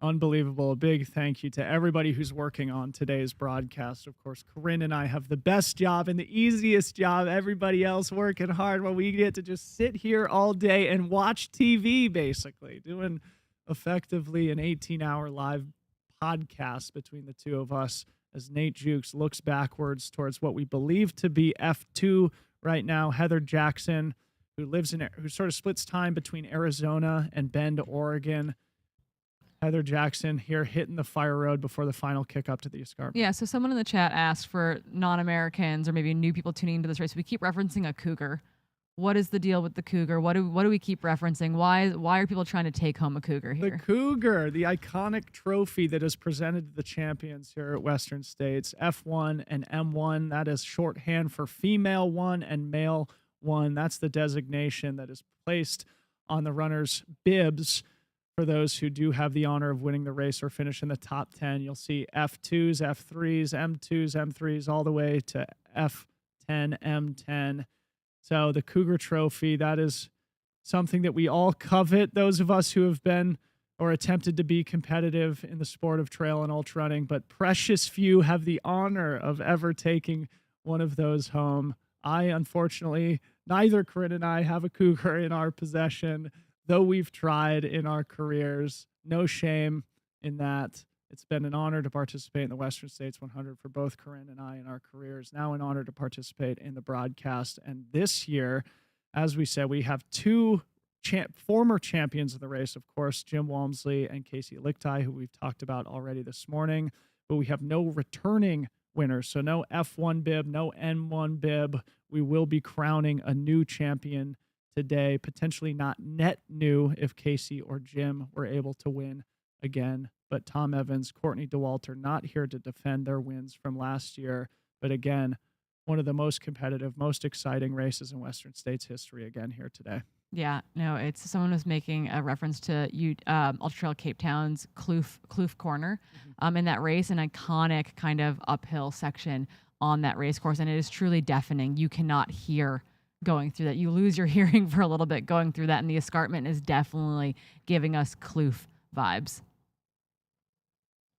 [SPEAKER 3] Unbelievable. A big thank you to everybody who's working on today's broadcast. Of course, Corinne and I have the best job and the easiest job. Everybody else working hard while we get to just sit here all day and watch TV, basically, doing effectively an 18-hour live podcast between the two of us as Nate Jukes looks backwards towards what we believe to be F2 right now. Heather Jackson, who sort of splits time between Arizona and Bend, Oregon. Heather Jackson here hitting the fire road before the final kick up to the escarpment.
[SPEAKER 2] Yeah, so someone in the chat asked for non-Americans or maybe new people tuning into this race. We keep referencing a cougar. What is the deal with the cougar? What do we keep referencing? Why are people trying to take home a cougar here?
[SPEAKER 3] The cougar, the iconic trophy that is presented to the champions here at Western States. F1 and M1, that is shorthand for female one and male one. That's the designation that is placed on the runner's bibs for those who do have the honor of winning the race or finish in the top 10. You'll see F2s, F3s, M2s, M3s, all the way to F10, M10. So the Cougar Trophy, that is something that we all covet, those of us who have been or attempted to be competitive in the sport of trail and ultra running, but precious few have the honor of ever taking one of those home. Unfortunately, neither Corinne and I have a Cougar in our possession, though we've tried in our careers. No shame in that. It's been an honor to participate in the Western States 100 for both Corinne and I in our careers. Now an honor to participate in the broadcast. And this year, as we said, we have two former champions of the race, of course, Jim Walmsley and Casey Lichtai, who we've talked about already this morning. But we have no returning winners. So no F1 bib, no N1 bib. We will be crowning a new champion today, potentially not net new if Casey or Jim were able to win again. But Tom Evans, Courtney Dauwalter not here to defend their wins from last year. But again, one of the most competitive, most exciting races in Western States history again here today.
[SPEAKER 2] Yeah, no, it's someone was making a reference to Ultra Trail Cape Town's Kloof Corner in that race, an iconic kind of uphill section on that race course, and it is truly deafening. You cannot hear going through that. You lose your hearing for a little bit going through that, and the escarpment is definitely giving us Kloof vibes.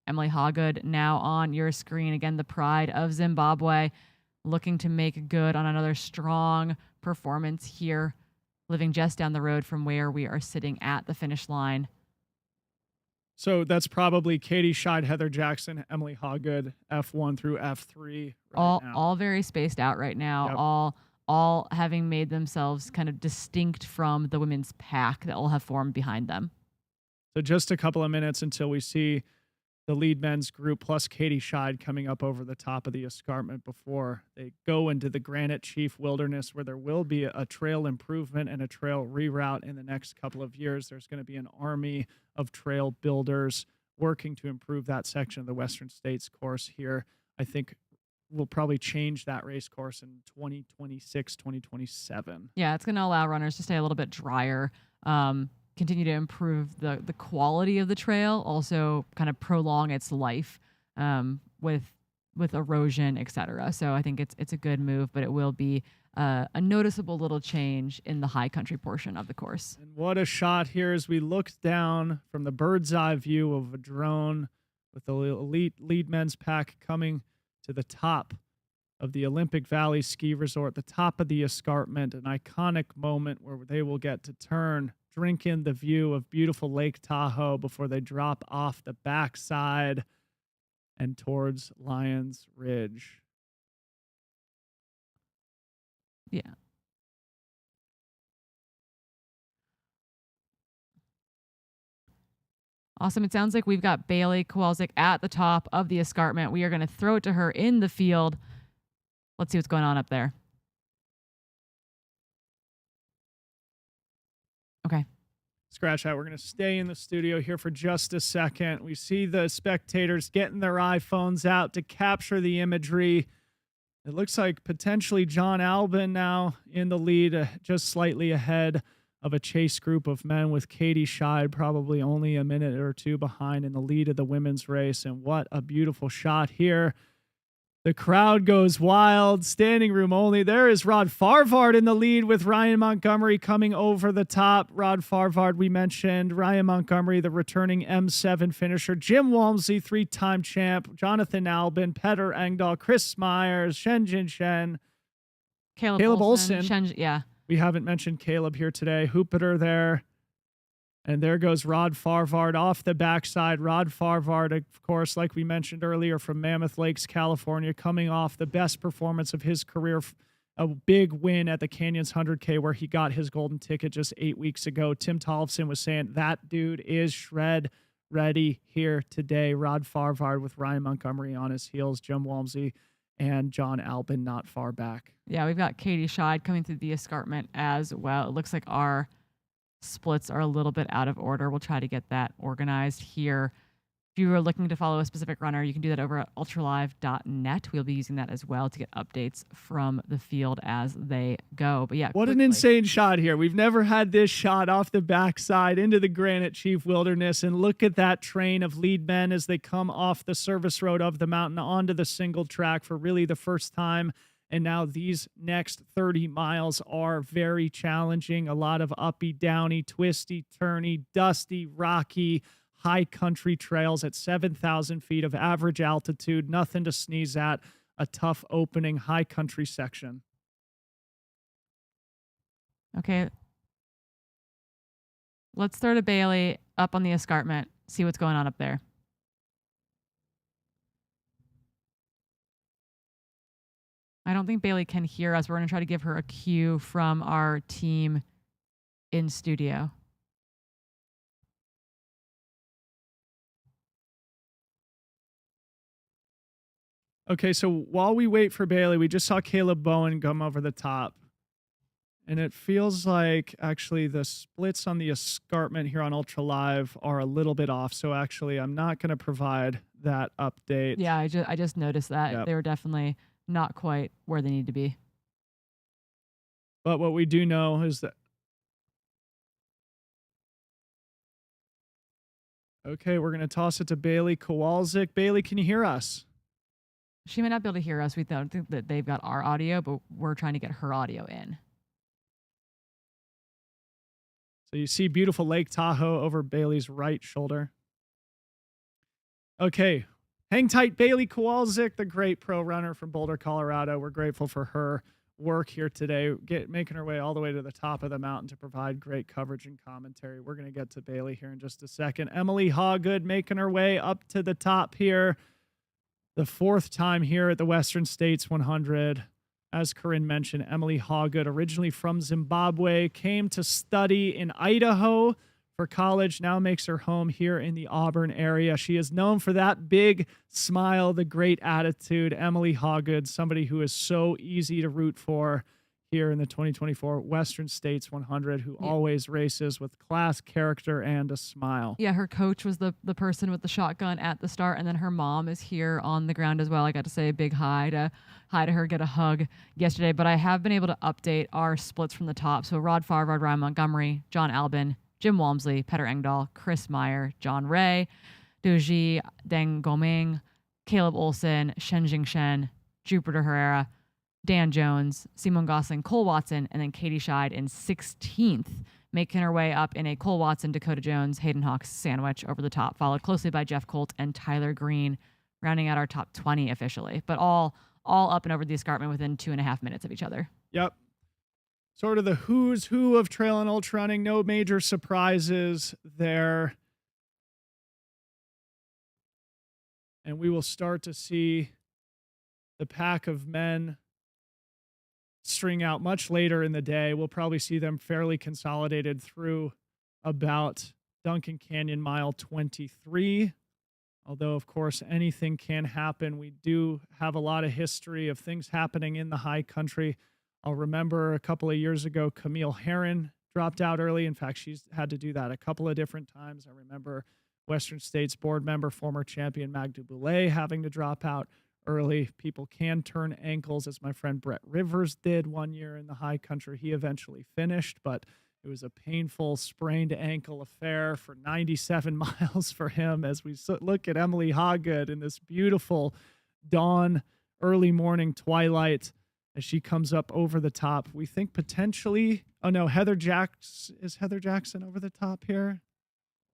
[SPEAKER 2] Emily Hawgood now on your screen. Again, the pride of Zimbabwe, looking to make good on another strong performance here, living just down the road from where we are sitting at the finish line.
[SPEAKER 3] So that's probably Katie Scheid, Heather Jackson, Emily Hawgood, F1 through F3 right now.
[SPEAKER 2] All very spaced out right now.
[SPEAKER 3] Yep.
[SPEAKER 2] All having made themselves kind of distinct from the women's pack that will have formed behind them.
[SPEAKER 3] So just a couple of minutes until we see the lead men's group plus Katie Scheid coming up over the top of the escarpment before they go into the Granite Chief Wilderness, where there will be a trail improvement and a trail reroute in the next couple of years. There's going to be an army of trail builders working to improve that section of the Western States course here. I think we'll probably change that race course in 2026, 2027.
[SPEAKER 2] Yeah, it's going to allow runners to stay a little bit drier, continue to improve the quality of the trail, also kind of prolong its life with erosion, etc. So I think it's a good move, but it will be a noticeable little change in the high country portion of the course.
[SPEAKER 3] And what a shot here as we look down from the bird's eye view of a drone with the elite lead men's pack coming to the top of the Olympic Valley Ski Resort, the top of the escarpment, an iconic moment where they will get to turn, drink in the view of beautiful Lake Tahoe before they drop off the backside and towards Lions Ridge.
[SPEAKER 2] Yeah. Awesome. It sounds like we've got Bailey Kowalczyk at the top of the escarpment. We are going to throw it to her in the field. Let's see what's going on up there. Okay.
[SPEAKER 3] Scratch that. We're going to stay in the studio here for just a second. We see the spectators getting their iPhones out to capture the imagery. It looks like potentially John Albin now in the lead, just slightly ahead of a chase group of men, with Katie Scheid probably only a minute or two behind in the lead of the women's race. And what a beautiful shot here. The crowd goes wild, standing room only. There is Rod Farvard in the lead with Ryan Montgomery coming over the top. Rod Farvard, we mentioned. Ryan Montgomery, the returning M7 finisher. Jim Walmsley, three-time champ. Jonathan Albin, Petter Engdahl, Chris Myers, Shenzhen Shen. Caleb Olsen.
[SPEAKER 2] Yeah.
[SPEAKER 3] We haven't mentioned Caleb here today. Hoopeter there. And there goes Rod Farvard off the backside. Rod Farvard, of course, like we mentioned earlier, from Mammoth Lakes, California, coming off the best performance of his career, a big win at the Canyons 100K where he got his golden ticket just 8 weeks ago. Tim Tollefson was saying that dude is shred ready here today. Rod Farvard with Ryan Montgomery on his heels, Jim Walmsley and John Albin not far back.
[SPEAKER 2] Yeah, we've got Katie Scheid coming through the escarpment as well. It looks like our splits are a little bit out of order. We'll try to get that organized here. If you are looking to follow a specific runner, you can do that over at ultralive.net. We'll be using that as well to get updates from the field as they go. But yeah,
[SPEAKER 3] what an insane shot here. We've never had this shot off the backside into the Granite Chief Wilderness. And look at that train of lead men as they come off the service road of the mountain onto the single track for really the first time. And now these next 30 miles are very challenging. A lot of uppy, downy, twisty, turny, dusty, rocky, high country trails at 7,000 feet of average altitude. Nothing to sneeze at. A tough opening high country section.
[SPEAKER 2] Okay. Let's throw to Bailey up on the escarpment, see what's going on up there. I don't think Bailey can hear us. We're going to try to give her a cue from our team in studio.
[SPEAKER 3] Okay, so while we wait for Bailey, we just saw Caleb Bowen come over the top. And it feels like actually the splits on the escarpment here on Ultra Live are a little bit off. So actually, I'm not going to provide that update.
[SPEAKER 2] Yeah, I just noticed that.
[SPEAKER 3] Yep.
[SPEAKER 2] They were definitely not quite where they need to be.
[SPEAKER 3] But what we do know is that. Okay, we're going to toss it to Bailey Kowalczyk. Bailey, can you hear us?
[SPEAKER 2] She may not be able to hear us. We don't think that they've got our audio, but we're trying to get her audio in.
[SPEAKER 3] So you see beautiful Lake Tahoe over Bailey's right shoulder. Okay, hang tight, Bailey Kowalczyk, the great pro runner from Boulder, Colorado. We're grateful for her work here today, making her way all the way to the top of the mountain to provide great coverage and commentary. We're going to get to Bailey here in just a second. Emily Hawgood making her way up to the top here. The fourth time here at the Western States 100. As Corinne mentioned, Emily Hawgood, originally from Zimbabwe, came to study in Idaho for college, now makes her home here in the Auburn area. She is known for that big smile, the great attitude. Emily Hawgood, somebody who is so easy to root for here in the 2024 Western States 100, who always races with class, character, and a smile.
[SPEAKER 2] Yeah, her coach was the person with the shotgun at the start, and then her mom is here on the ground as well. I got to say a big hi to her, get a hug yesterday, but I have been able to update our splits from the top. So Rod Farvard, Ryan Montgomery, John Albin, Jim Walmsley, Petter Engdahl, Chris Meyer, John Ray, Duji Deng Goming, Caleb Olson, Shen Jingshen, Jupiter Herrera, Dan Jones, Simon Gosling, Cole Watson, and then Katie Scheid in 16th, making her way up in a Cole Watson, Dakota Jones, Hayden Hawks sandwich over the top, followed closely by Jeff Colt and Tyler Green, rounding out our top 20 officially, but all up and over the escarpment within 2.5 minutes of each other.
[SPEAKER 3] Yep. Sort of the who's who of trail and ultra running. No major surprises there. And we will start to see the pack of men string out much later in the day. We'll probably see them fairly consolidated through about Duncan Canyon mile 23. Although, of course, anything can happen. We do have a lot of history of things happening in the high country. I'll remember a couple of years ago, Camille Herron dropped out early. In fact, she's had to do that a couple of different times. I remember Western States board member, former champion Magdu Boulay having to drop out early. People can turn ankles, as my friend Brett Rivers did one year in the high country. He eventually finished, but it was a painful sprained ankle affair for 97 miles for him. As we look at Emily Hawgood in this beautiful dawn, early morning twilight, as she comes up over the top, we think potentially, oh no, is Heather Jackson over the top here?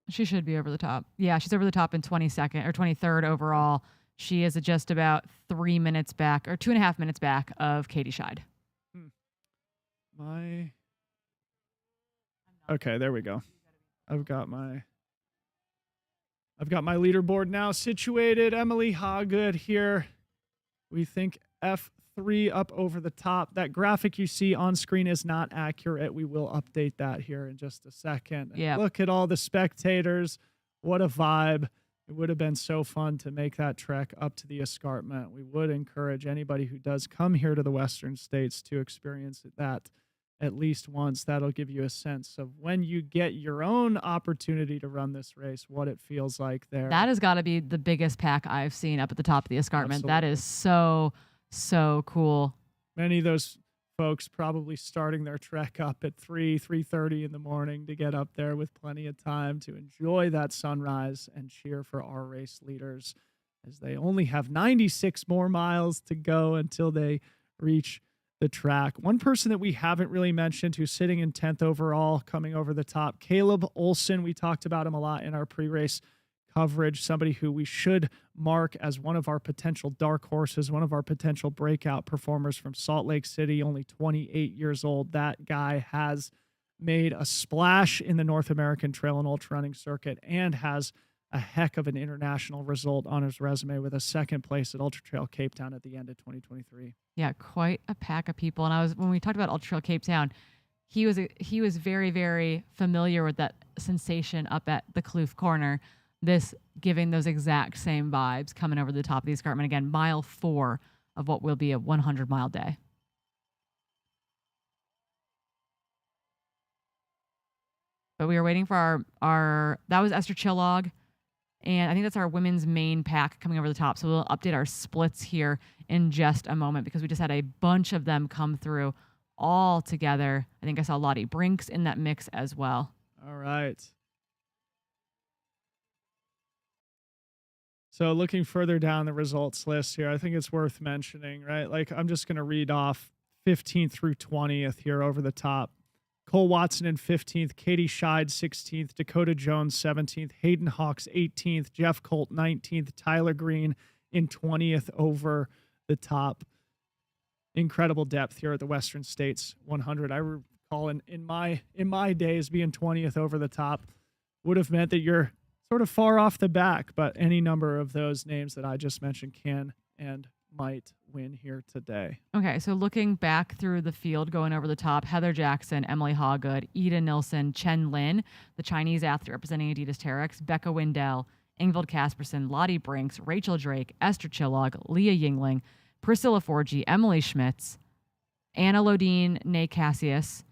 [SPEAKER 2] She should be over the top. Yeah, she's over the top in 22nd or 23rd overall. She is just about 3 minutes back or 2.5 minutes back of Katie Scheid.
[SPEAKER 3] Okay, there we go. I've got my leaderboard now situated. Emily Hawgood here. We think F3 up over the top. That graphic you see on screen is not accurate. We will update that here in just a second.
[SPEAKER 2] Yeah.
[SPEAKER 3] Look at all the spectators. What a vibe. It would have been so fun to make that trek up to the escarpment. We would encourage anybody who does come here to the Western States to experience that at least once. That'll give you a sense of when you get your own opportunity to run this race, what it feels like there.
[SPEAKER 2] That has got to be the biggest pack I've seen up at the top of the escarpment.
[SPEAKER 3] Absolutely.
[SPEAKER 2] That is so cool.
[SPEAKER 3] Many of those folks probably starting their trek up at 3:30 in the morning to get up there with plenty of time to enjoy that sunrise and cheer for our race leaders, as they only have 96 more miles to go until they reach the track. One person that we haven't really mentioned who's sitting in 10th overall coming over the top, Caleb Olson. We talked about him a lot in our pre-race coverage, somebody who we should mark as one of our potential dark horses, one of our potential breakout performers from Salt Lake City, only 28 years old. That guy has made a splash in the North American trail and ultra running circuit and has a heck of an international result on his resume with a second place at Ultra Trail Cape Town at the end of 2023.
[SPEAKER 2] Yeah, quite a pack of people. And when we talked about Ultra Trail Cape Town, he was very, very familiar with that sensation up at the Kloof Corner. This giving those exact same vibes coming over the top of the escarpment again, mile 4 of what will be a 100-mile day. But we were waiting for our that was Esther Chillog And I think that's our women's main pack coming over the top. So we'll update our splits here in just a moment because we just had a bunch of them come through all together. I think I saw Lottie Brinks in that mix as well.
[SPEAKER 3] All right. So looking further down the results list here, I think it's worth mentioning, right? Like I'm just going to read off 15th through 20th here over the top. Cole Watson in 15th, Katie Scheid 16th, Dakota Jones 17th, Hayden Hawks 18th, Jeff Colt 19th, Tyler Green in 20th over the top. Incredible depth here at the Western States 100. I recall in my days being 20th over the top would have meant that you're sort of far off the back, but any number of those names that I just mentioned can and might win here today.
[SPEAKER 2] Okay, so looking back through the field, going over the top, Heather Jackson, Emily Hawgood, Ida Nilsson, Chen Lin, the Chinese athlete representing Adidas Terex, Becca Wendell, Ingvild Casperson, Lottie Brinks, Rachel Drake, Esther Chillog, Leah Yingling, Priscilla Forgy, Emily Schmitz, Anna Lodine, Nay Cassius,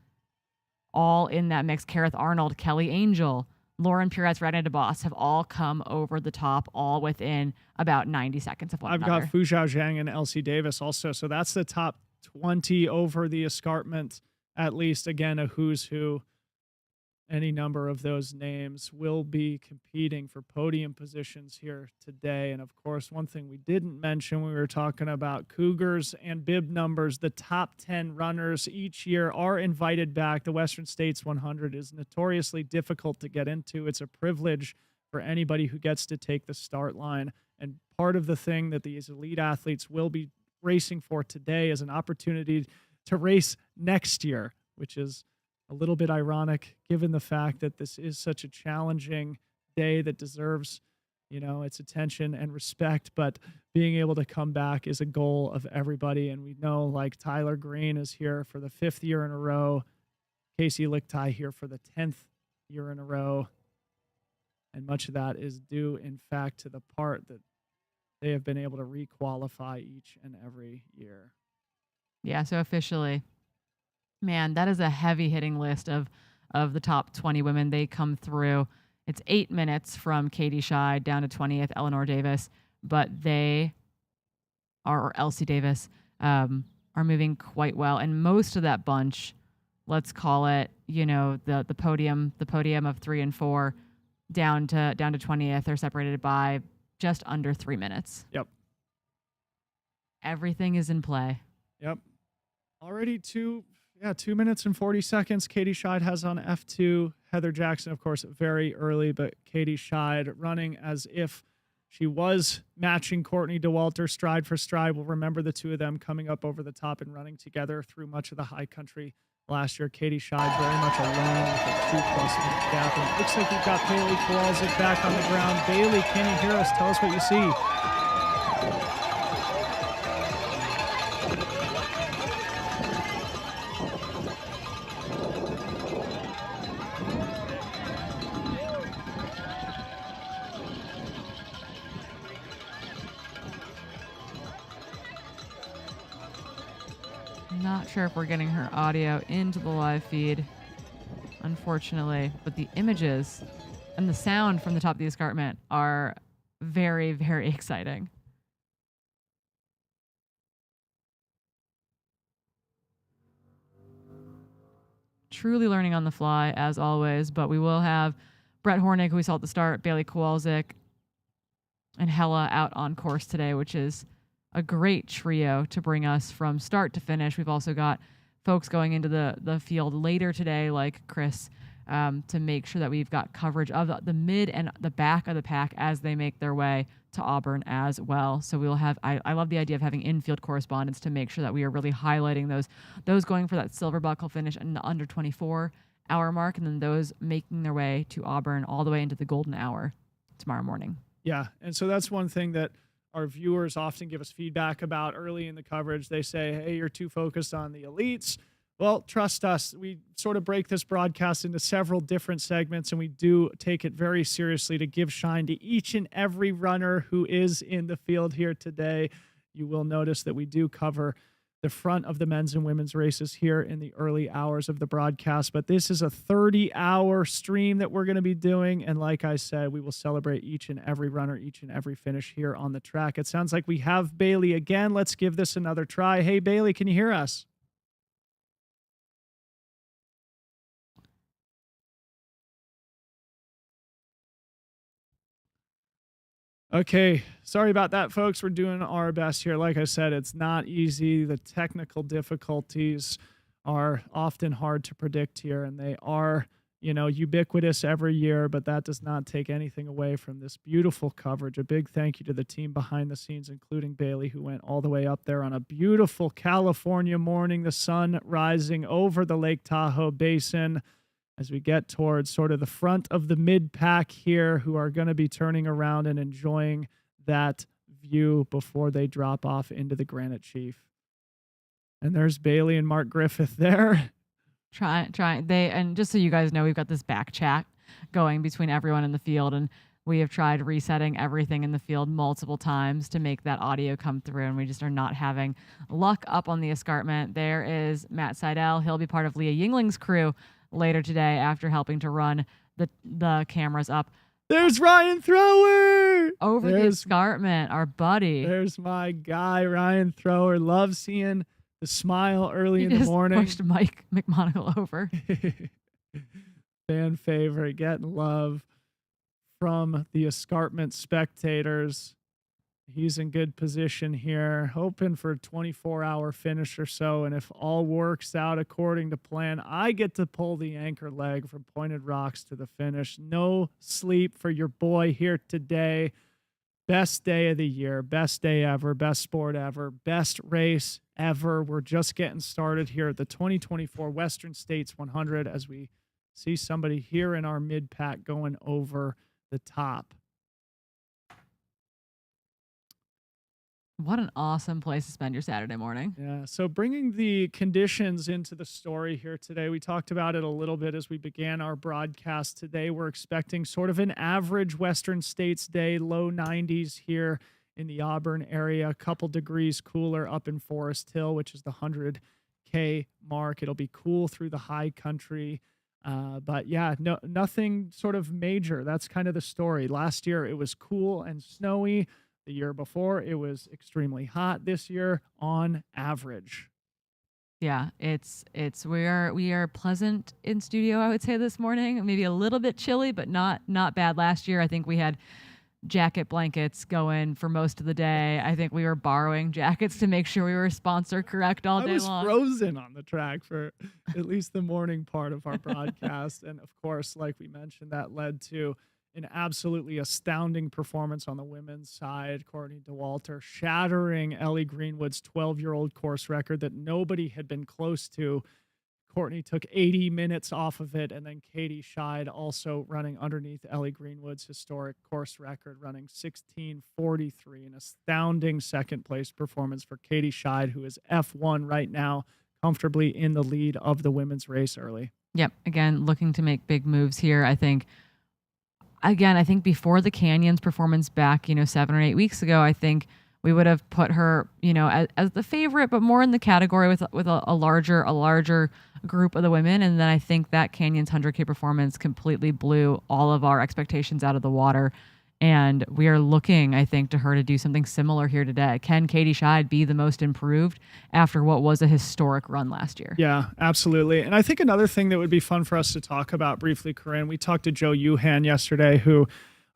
[SPEAKER 2] all in that mix. Kareth Arnold, Kelly Angel, Lauren Puretz, Radna DeBoss have all come over the top, all within about 90 seconds of one
[SPEAKER 3] I've
[SPEAKER 2] another.
[SPEAKER 3] got Fu Zhao Zhang and Elsie Davis also. So that's the top 20 over the escarpment, at least. Again, a who's who. Any number of those names will be competing for podium positions here today. And of course, one thing we didn't mention when we were talking about Cougars and bib numbers, the top 10 runners each year are invited back. The Western States 100 is notoriously difficult to get into. It's a privilege for anybody who gets to take the start line. And part of the thing that these elite athletes will be racing for today is an opportunity to race next year, which is a little bit ironic given the fact that this is such a challenging day that deserves, its attention and respect, but being able to come back is a goal of everybody. And we know like Tyler Green is here for the 5th year in a row, Casey Lichtai here for the 10th year in a row. And much of that is due, in fact, to the part that they have been able to requalify each and every year.
[SPEAKER 2] Yeah, so officially, man, that is a heavy hitting list of the top 20 women. They come through. It's 8 minutes from Katie Scheid down to 20th, Eleanor Davis, but they are, or Elsie Davis, are moving quite well. And most of that bunch, let's call it, the podium of 3 and 4 down to 20th, are separated by just under 3 minutes.
[SPEAKER 3] Yep.
[SPEAKER 2] Everything is in play.
[SPEAKER 3] Yep. Already 2 minutes and 40 seconds. Katie Scheid has on F2. Heather Jackson, of course, very early, but Katie Scheid running as if she was matching Courtney DeWalter stride for stride. We'll remember the two of them coming up over the top and running together through much of the high country last year. Katie Scheid very much alone with a 2+ minute gap. And it looks like we've got Bailey Kowalczyk back on the ground. Bailey, can you hear us? Tell us what you see.
[SPEAKER 2] Not sure if we're getting her audio into the live feed, unfortunately, but the images and the sound from the top of the escarpment are very, very exciting. Truly learning on the fly, as always, but we will have Brett Hornick, who we saw at the start, Bailey Kowalczyk, and Hella out on course today, which is a great trio to bring us from start to finish. We've also got folks going into the field later today, like Chris, to make sure that we've got coverage of the mid and the back of the pack as they make their way to Auburn as well. So we'll have, I love the idea of having infield correspondence to make sure that we are really highlighting those going for that silver buckle finish in the under 24 hour mark, and then those making their way to Auburn all the way into the golden hour tomorrow morning.
[SPEAKER 3] Yeah, and so that's one thing that our viewers often give us feedback about early in the coverage. They say, hey, you're too focused on the elites. Well, trust us, we sort of break this broadcast into several different segments, and we do take it very seriously to give shine to each and every runner who is in the field here today. You will notice that we do cover the front of the men's and women's races here in the early hours of the broadcast. But this is a 30-hour stream that we're going to be doing. And like I said, we will celebrate each and every runner, each and every finish here on the track. It sounds like we have Bailey again. Let's give this another try. Hey, Bailey, can you hear us? Okay, sorry about that, folks. We're doing our best here. Like I said, it's not easy. The technical difficulties are often hard to predict here, and they are, ubiquitous every year, but that does not take anything away from this beautiful coverage. A big thank you to the team behind the scenes, including Bailey, who went all the way up there on a beautiful California morning, the sun rising over the Lake Tahoe Basin, as we get towards sort of the front of the mid-pack here, who are going to be turning around and enjoying that view before they drop off into the Granite Chief. And there's Bailey and Mark Griffith there.
[SPEAKER 2] And just so you guys know, we've got this back chat going between everyone in the field, and we have tried resetting everything in the field multiple times to make that audio come through, and we just are not having luck up on the escarpment. There is Matt Seidel. He'll be part of Leah Yingling's crew later today after helping to run the cameras up.
[SPEAKER 3] There's Ryan Thrower
[SPEAKER 2] over the escarpment, our buddy.
[SPEAKER 3] There's my guy, Ryan Thrower. Love seeing the smile early in the morning.
[SPEAKER 2] Pushed Mike McMonagle over.
[SPEAKER 3] Fan favorite, getting love from the escarpment spectators. He's in good position here, hoping for a 24-hour finish or so. And if all works out according to plan, I get to pull the anchor leg from Pointed Rocks to the finish. No sleep for your boy here today. Best day of the year, best day ever, best sport ever, best race ever. We're just getting started here at the 2024 Western States 100 as we see somebody here in our mid-pack going over the top.
[SPEAKER 2] What an awesome place to spend your Saturday morning.
[SPEAKER 3] Yeah, so bringing the conditions into the story here today, we talked about it a little bit as we began our broadcast today. We're expecting sort of an average Western States day, low 90s here in the Auburn area, a couple degrees cooler up in Forest Hill, which is the 100K mark. It'll be cool through the high country. But yeah, nothing sort of major. That's kind of the story. Last year, it was cool and snowy. The year before, it was extremely hot. This year, on average.
[SPEAKER 2] Yeah, we are pleasant in studio, I would say, this morning. Maybe a little bit chilly, but not bad. Last year, I think we had jacket blankets going for most of the day. I think we were borrowing jackets to make sure we were sponsor correct all day long.
[SPEAKER 3] I was frozen on the track for at least the morning part of our broadcast. And of course, like we mentioned, that led to an absolutely astounding performance on the women's side. Courtney DeWalter shattering Ellie Greenwood's 12-year-old course record that nobody had been close to. Courtney took 80 minutes off of it, and then Katie Scheid also running underneath Ellie Greenwood's historic course record, running 16:43, an astounding second-place performance for Katie Scheid, who is F1 right now, comfortably in the lead of the women's race early.
[SPEAKER 2] Yep, again, looking to make big moves here, I think. Again, I think before the Canyons performance back, 7 or 8 weeks ago, I think we would have put her, as the favorite, but more in the category with a larger group of the women. And then I think that Canyons 100K performance completely blew all of our expectations out of the water. And we are looking, I think, to her to do something similar here today. Can Katie Scheid be the most improved after what was a historic run last year?
[SPEAKER 3] Yeah, absolutely. And I think another thing that would be fun for us to talk about briefly, Corinne, we talked to Joe Yuhan yesterday, who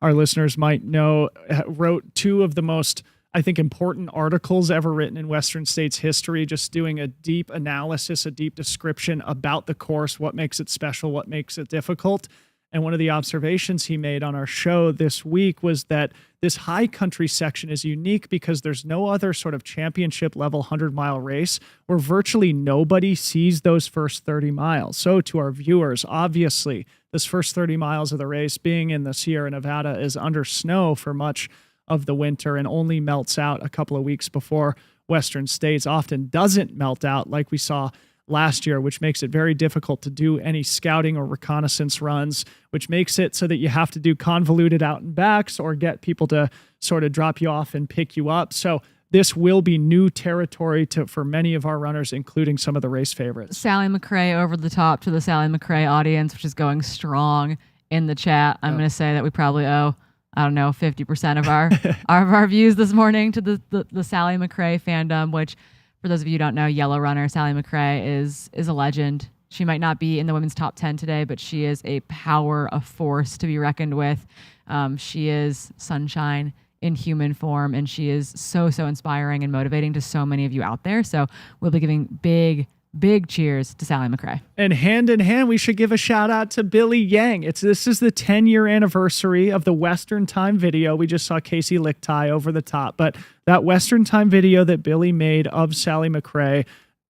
[SPEAKER 3] our listeners might know wrote two of the most, I think, important articles ever written in Western States history, just doing a deep analysis, a deep description about the course, what makes it special, what makes it difficult. And one of the observations he made on our show this week was that this high country section is unique because there's no other sort of championship level 100-mile race where virtually nobody sees those first 30 miles. So to our viewers, obviously, this first 30 miles of the race being in the Sierra Nevada is under snow for much of the winter and only melts out a couple of weeks before Western States, often doesn't melt out like we saw last year, which makes it very difficult to do any scouting or reconnaissance runs, which makes it so that you have to do convoluted out and backs or get people to sort of drop you off and pick you up. So this will be new territory for many of our runners, including some of the race favorites.
[SPEAKER 2] Sally McRae over the top to the Sally McRae audience, which is going strong in the chat. I'm going to say that we probably owe, I don't know, 50% of our of our views this morning to the Sally McRae fandom, which, for those of you who don't know, yellow runner Sally McRae is a legend. She might not be in the women's top 10 today, but she is a power, a force to be reckoned with. She is sunshine in human form, and she is so inspiring and motivating to so many of you out there. So we'll be giving big cheers to Sally McRae.
[SPEAKER 3] And hand in hand, we should give a shout out to Billy Yang. This is the 10-year anniversary of the Western Time video. We just saw Casey Lichtai over the top, but that Western Time video that Billy made of Sally McRae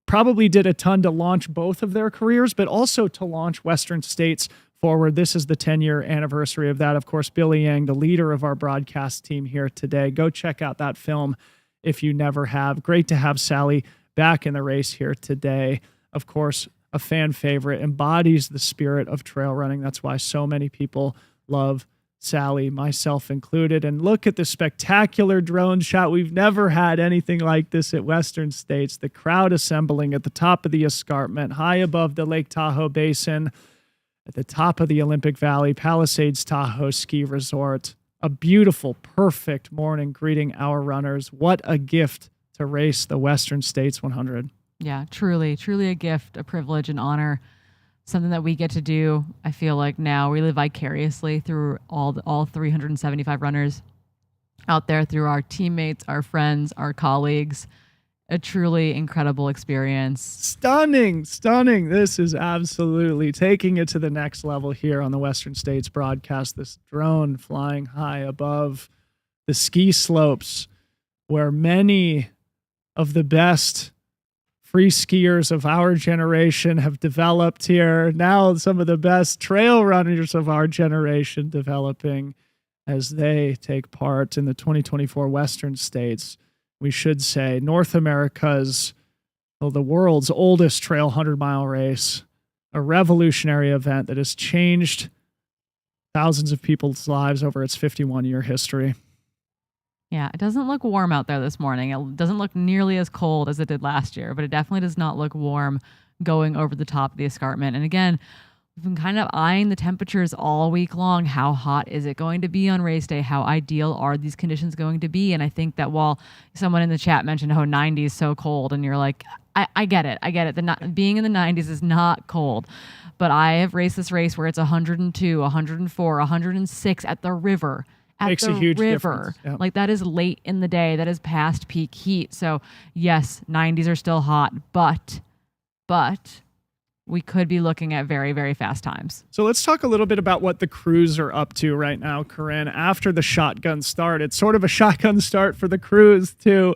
[SPEAKER 3] probably did a ton to launch both of their careers, but also to launch Western States forward. This is the 10-year anniversary of that. Of course, Billy Yang, the leader of our broadcast team here today. Go check out that film if you never have. Great to have Sally back in the race here today. Of course, a fan favorite, embodies the spirit of trail running. That's why so many people love Sally, myself included. And look at the spectacular drone shot. We've never had anything like this at Western States. The crowd assembling at the top of the escarpment, high above the Lake Tahoe Basin, at the top of the Olympic Valley, Palisades Tahoe Ski Resort. A beautiful, perfect morning greeting our runners. What a gift to race the Western States 100.
[SPEAKER 2] Yeah, truly a gift, a privilege, an honor. Something that we get to do. I feel like now we live vicariously through all 375 runners out there, through our teammates, our friends, our colleagues. A truly incredible experience.
[SPEAKER 3] Stunning. This is absolutely taking it to the next level here on the Western States broadcast. This drone flying high above the ski slopes where many of the best free skiers of our generation have developed here. Now some of the best trail runners of our generation developing as they take part in the 2024 Western States. We should say North America's, the world's oldest trail 100-mile race, a revolutionary event that has changed thousands of people's lives over its 51-year history.
[SPEAKER 2] Yeah, it doesn't look warm out there this morning. It doesn't look nearly as cold as it did last year, but it definitely does not look warm going over the top of the escarpment. And again, we've been kind of eyeing the temperatures all week long. How hot is it going to be on race day? How ideal are these conditions going to be? And I think that while someone in the chat mentioned, 90 is so cold, and you're like, I get it. Being in the 90s is not cold. But I have raced this race where it's 102, 104, 106 at the river.
[SPEAKER 3] Makes a huge difference. Yep.
[SPEAKER 2] Like, that is late in the day. That is past peak heat. So yes, 90s are still hot, but we could be looking at very, very fast times.
[SPEAKER 3] So let's talk a little bit about what the crews are up to right now, Corinne, after the shotgun start. It's sort of a shotgun start for the crews too.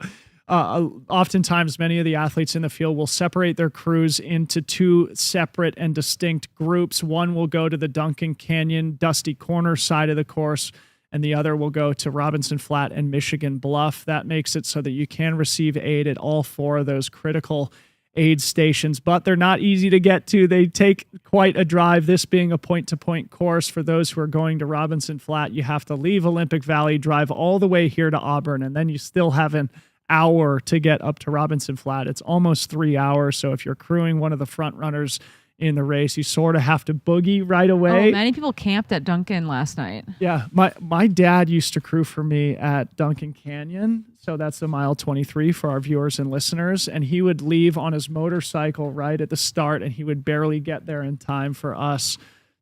[SPEAKER 3] Oftentimes, many of the athletes in the field will separate their crews into two separate and distinct groups. One will go to the Duncan Canyon Dusty Corner side of the course, and the other will go to Robinson Flat and Michigan Bluff. That makes it so that you can receive aid at all four of those critical aid stations, but they're not easy to get to. They take quite a drive. This being a point-to-point course, for those who are going to Robinson Flat, you have to leave Olympic Valley, drive all the way here to Auburn, and then you still have an hour to get up to Robinson Flat. It's almost 3 hours, so if you're crewing one of the front runners in the race, you sort of have to boogie right away.
[SPEAKER 2] Oh, many people camped at Duncan last night.
[SPEAKER 3] Yeah, my dad used to crew for me at Duncan Canyon, so that's the mile 23 for our viewers and listeners, and he would leave on his motorcycle right at the start, and he would barely get there in time for us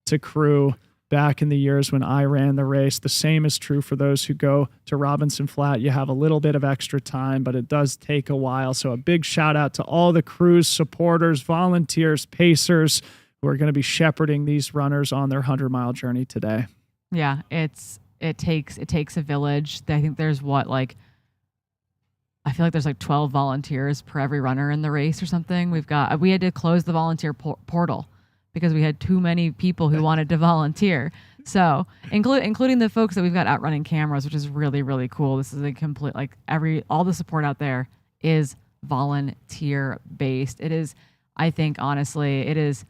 [SPEAKER 3] to crew back in the years when I ran the race. The same is true for those who go to Robinson Flat. You have a little bit of extra time, but it does take a while. So a big shout out to all the crews, supporters, volunteers, pacers who are going to be shepherding these runners on their 100-mile journey today.
[SPEAKER 2] Yeah, it takes a village. I think there's I feel like there's like 12 volunteers per every runner in the race or something. We had to close the volunteer portal because we had too many people who wanted to volunteer. So including the folks that we've got out running cameras, which is really, really cool. This is a complete, all the support out there is volunteer based. It is, I think, honestly, it is.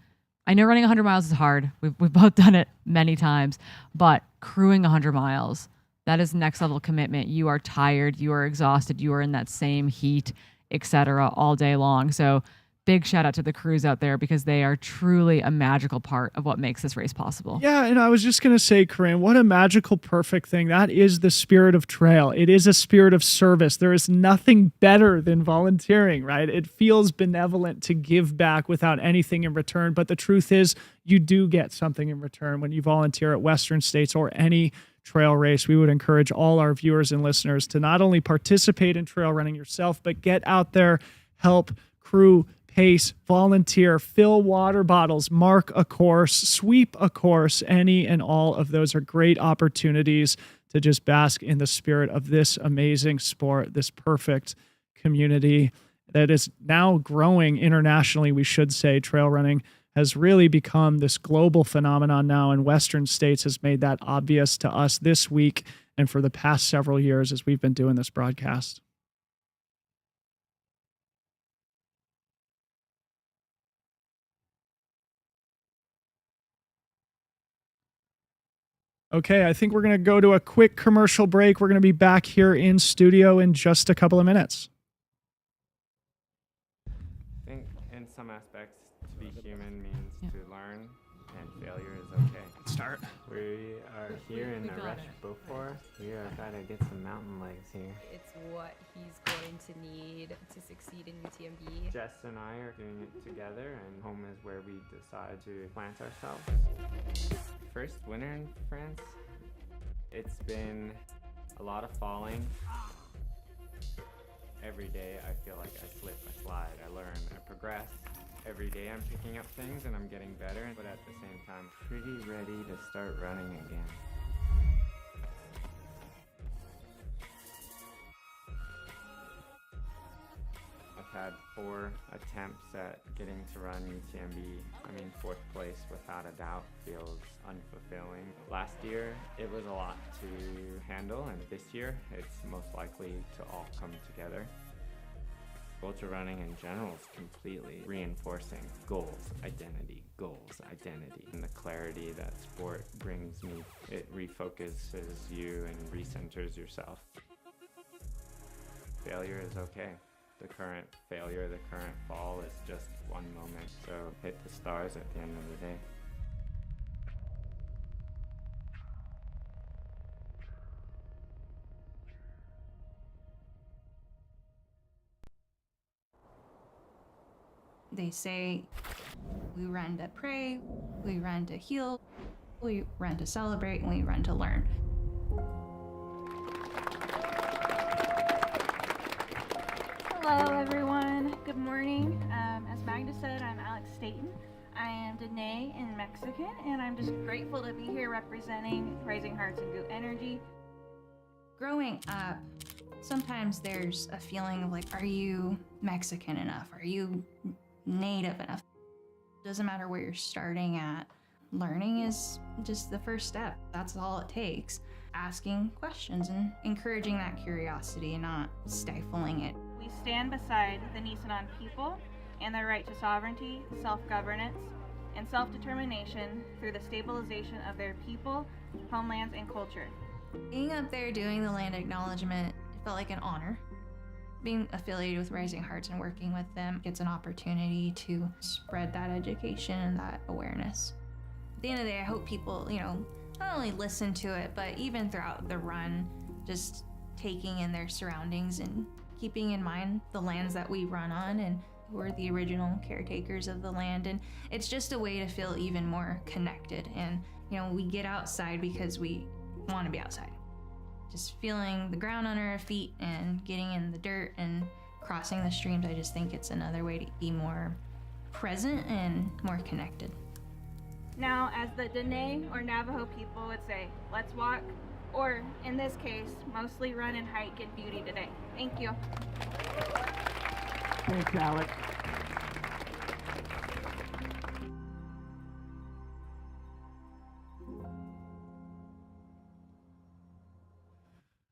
[SPEAKER 2] I know running 100 miles is hard. We've both done it many times, but crewing 100 miles That is next level commitment. You are tired, you are exhausted, you are in that same heat, etc., all day long. So big shout out to the crews out there because they are truly a magical part of what makes this race possible.
[SPEAKER 3] Yeah, and I was just going to say, Corinne, what a magical, perfect thing. That is the spirit of trail. It is a spirit of service. There is nothing better than volunteering, right? It feels benevolent to give back without anything in return. But the truth is, you do get something in return when you volunteer at Western States or any trail race. We would encourage all our viewers and listeners to not only participate in trail running yourself, but get out there, help crew, pace, volunteer, fill water bottles, mark a course, sweep a course. Any and all of those are great opportunities to just bask in the spirit of this amazing sport, this perfect community that is now growing internationally, we should say. Trail running has really become this global phenomenon now, and Western States has made that obvious to us this week and for the past several years as we've been doing this broadcast. Okay, I think we're going to go to a quick commercial break. We're going to be back here in studio in just a couple of minutes.
[SPEAKER 10] I think in some aspects, to be human means to learn, and failure is okay.
[SPEAKER 3] Start.
[SPEAKER 10] We are here in Naresh Beaufort. We are trying to get some mountain legs here.
[SPEAKER 11] It's what he's going to need to succeed in UTMB.
[SPEAKER 10] Jess and I are doing it together, and home is where we decide to plant ourselves. First winter in France. It's been a lot of falling. Every day I feel like I slip, I slide, I learn, I progress. Every day I'm picking up things and I'm getting better, but at the same time, pretty ready to start running again. I've had 4 attempts at getting to run UTMB. I mean, 4th place without a doubt feels unfulfilling. Last year, it was a lot to handle, and this year, it's most likely to all come together. Ultra running in general is completely reinforcing goals, identity, and the clarity that sport brings me. It refocuses you and recenters yourself. Failure is okay. The current failure, the current fall is just one moment, so hit the stars at the end of the day.
[SPEAKER 12] They say we run to pray, we run to heal, we run to celebrate, and we run to learn.
[SPEAKER 13] Hello everyone, good morning. As Magda said, I'm Alex Staten. I am Dene in Mexican, and I'm just grateful to be here representing Rising Hearts and Go Energy.
[SPEAKER 12] Growing up, sometimes there's a feeling of like, are you Mexican enough? Are you Native enough? Doesn't matter where you're starting at. Learning is just the first step. That's all it takes. Asking questions and encouraging that curiosity and not stifling it.
[SPEAKER 13] We stand beside the Nisenan people and their right to sovereignty, self-governance, and self-determination through the stabilization of their people, homelands, and culture.
[SPEAKER 12] Being up there doing the land acknowledgement felt like an honor. Being affiliated with Rising Hearts and working with them gets an opportunity to spread that education and that awareness. At the end of the day, I hope people, not only listen to it, but even throughout the run, just taking in their surroundings and keeping in mind the lands that we run on and we're the original caretakers of the land. And it's just a way to feel even more connected. And, we get outside because we want to be outside. Just feeling the ground under our feet and getting in the dirt and crossing the streams, I just think it's another way to be more present and more connected.
[SPEAKER 13] Now, as the Dene or Navajo people would say, let's walk, or in this case, mostly run and hike in beauty today. Thank you.
[SPEAKER 3] Thanks, Alex.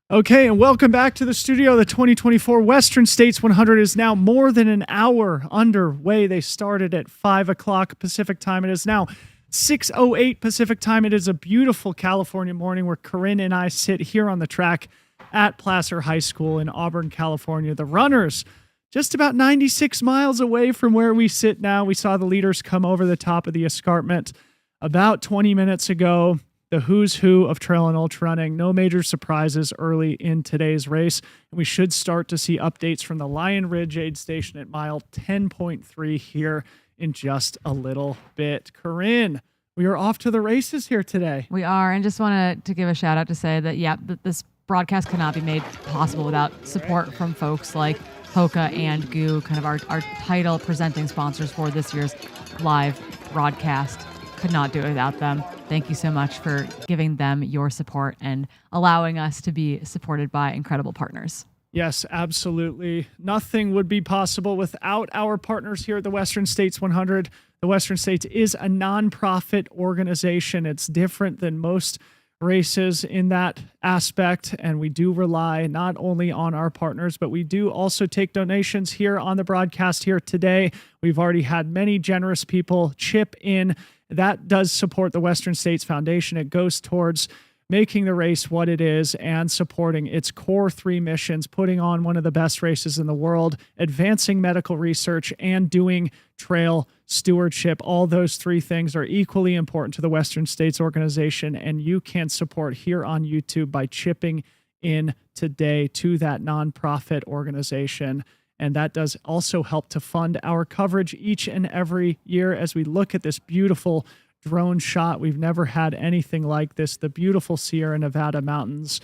[SPEAKER 3] Okay, and welcome back to the studio. The 2024 Western States 100 is now more than an hour underway. They started at 5 o'clock Pacific time. It is now 6:08 Pacific time. It is a beautiful California morning where Corinne and I sit here on the track at Placer High School in Auburn, California. The runners just about 96 miles away from where we sit now. We saw the leaders come over the top of the escarpment about 20 minutes ago. The who's who of trail and ultra running. No major surprises early in today's race. And we should start to see updates from the Lion Ridge aid station at mile 10.3 here in just a little bit. Corinne, we are off to the races here today.
[SPEAKER 2] We are, and just wanted to give a shout out to say that, this broadcast could not be made possible without support from folks like Hoka and Goo, kind of our title presenting sponsors for this year's live broadcast. Could not do it without them. Thank you so much for giving them your support and allowing us to be supported by incredible partners.
[SPEAKER 3] Yes, absolutely. Nothing would be possible without our partners here at the Western States 100. The Western States is a nonprofit organization. It's different than most races in that aspect, and we do rely not only on our partners, but we do also take donations here on the broadcast here today. We've already had many generous people chip in. That does support the Western States Foundation. It goes towards making the race what it is and supporting its core three missions, putting on one of the best races in the world, advancing medical research, and doing trail stewardship. All those three things are equally important to the Western States organization, and you can support here on YouTube by chipping in today to that nonprofit organization. And that does also help to fund our coverage each and every year as we look at this beautiful drone shot. We've never had anything like this. The beautiful Sierra Nevada mountains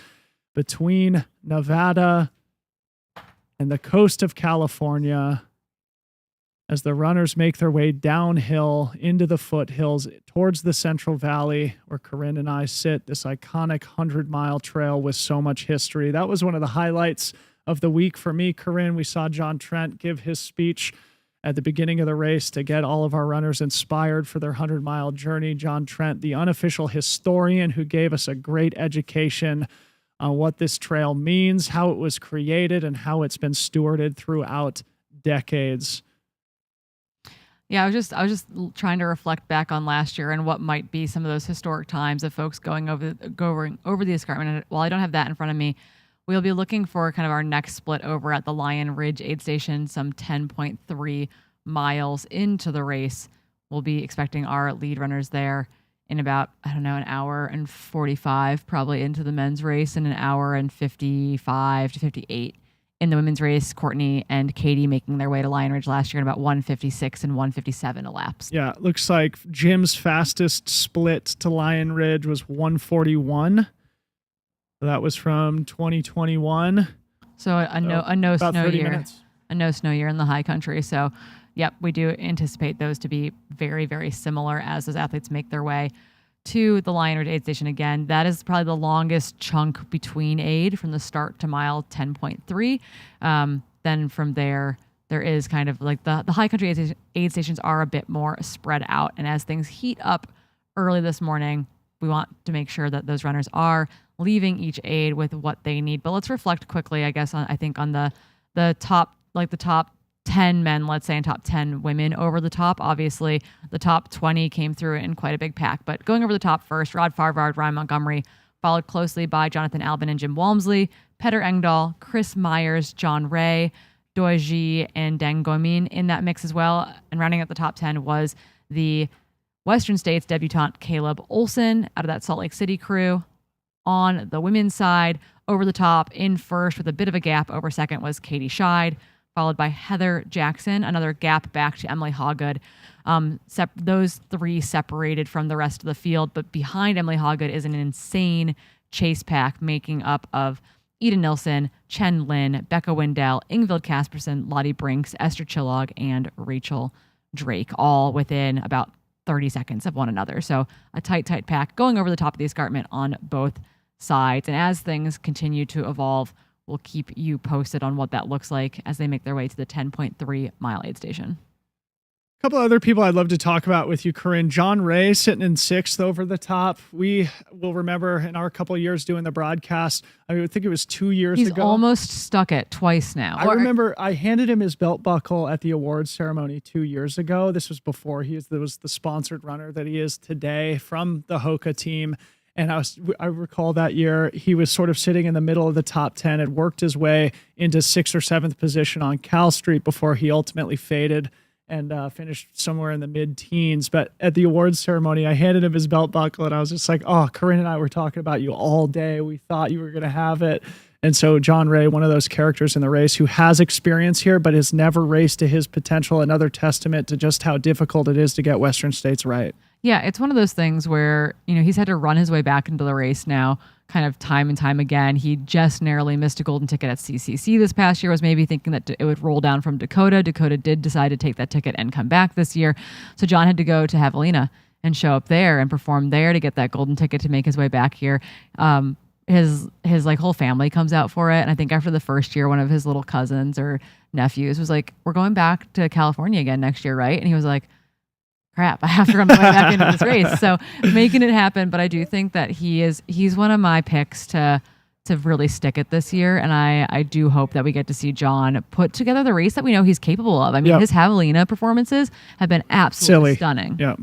[SPEAKER 3] between Nevada and the coast of California as the runners make their way downhill into the foothills towards the Central Valley where Corinne and I sit, this iconic 100-mile trail with so much history. That was one of the highlights of the week for me, Corinne. We saw John Trent give his speech at the beginning of the race to get all of our runners inspired for their 100-mile journey. John Trent, the unofficial historian who gave us a great education on what this trail means, how it was created, and how it's been stewarded throughout decades.
[SPEAKER 2] Yeah, I was just trying to reflect back on last year and what might be some of those historic times of folks going over the escarpment. And while I don't have that in front of me, we'll be looking for kind of our next split over at the Lion Ridge aid station, some 10.3 miles into the race. We'll be expecting our lead runners there in about, an hour and 45 probably into the men's race, and an hour and 55 to 58 in the women's race. Courtney and Katie making their way to Lion Ridge last year in about 1:56 and 1:57 elapsed.
[SPEAKER 3] Yeah, it looks like Jim's fastest split to Lion Ridge was 1:41. That was from 2021.
[SPEAKER 2] So a no snow year.
[SPEAKER 3] Minutes.
[SPEAKER 2] A no snow year in the high country. So, yep, we do anticipate those to be very, very similar as those athletes make their way to the Lion Ridge aid station again. That is probably the longest chunk between aid from the start to mile 10.3. Then from there is kind of like the high country aid stations are a bit more spread out. And as things heat up early this morning, we want to make sure that those runners are leaving each aid with what they need. But let's reflect quickly, I guess, on the top 10 men, let's say, and top 10 women over the top. Obviously, the top 20 came through in quite a big pack. But going over the top first, Rod Farvard, Ryan Montgomery, followed closely by Jonathan Albin and Jim Walmsley, Petter Engdahl, Chris Myers, John Ray, Doiji, and Deng Gomin in that mix as well. And rounding out the top 10 was the Western States debutante Caleb Olson out of that Salt Lake City crew. On the women's side, over the top in first with a bit of a gap over second was Katie Scheid, followed by Heather Jackson, another gap back to Emily Hawgood. Those three separated from the rest of the field, but behind Emily Hawgood is an insane chase pack making up of Eden Nilsson, Chen Lin, Becca Wendell, Ingvild Kaspersen, Lottie Brinks, Esther Chillog, and Rachel Drake, all within about 30 seconds of one another. So a tight pack going over the top of the escarpment on both sides. And as things continue to evolve, we'll keep you posted on what that looks like as they make their way to the 10.3 mile aid station.
[SPEAKER 3] couple other people I'd love to talk about with you, Corinne. John Ray sitting in 6th over the top. We will remember in our couple of years doing the broadcast, I think it was 2 years
[SPEAKER 2] He's
[SPEAKER 3] ago.
[SPEAKER 2] almost stuck it twice now.
[SPEAKER 3] I remember I handed him his belt buckle at the awards ceremony 2 years ago. This was before there was the sponsored runner that he is today from the Hoka team. And I recall that year he was sort of sitting in the middle of the top 10, had worked his way into 6th or 7th position on Cal Street before he ultimately faded and finished somewhere in the mid-teens. But at the awards ceremony, I handed him his belt buckle, and I was just like, oh, Corinne and I were talking about you all day. We thought you were going to have it. And so John Ray, one of those characters in the race who has experience here but has never raced to his potential, another testament to just how difficult it is to get Western States right.
[SPEAKER 2] Yeah, it's one of those things where, he's had to run his way back into the race now kind of time and time again. He just narrowly missed a golden ticket at CCC this past year, was maybe thinking that it would roll down from Dakota. Dakota did decide to take that ticket and come back this year. So John had to go to Javelina and show up there and perform there to get that golden ticket to make his way back here. His like whole family comes out for it. And I think after the first year, one of his little cousins or nephews was like, we're going back to California again next year, right? And he was like, crap, I have to run my way back into this race. So making it happen. But I do think that he's one of my picks to really stick it this year. And I do hope that we get to see John put together the race that we know he's capable of. I mean, his Javelina performances have been absolutely stunning.
[SPEAKER 3] Yeah.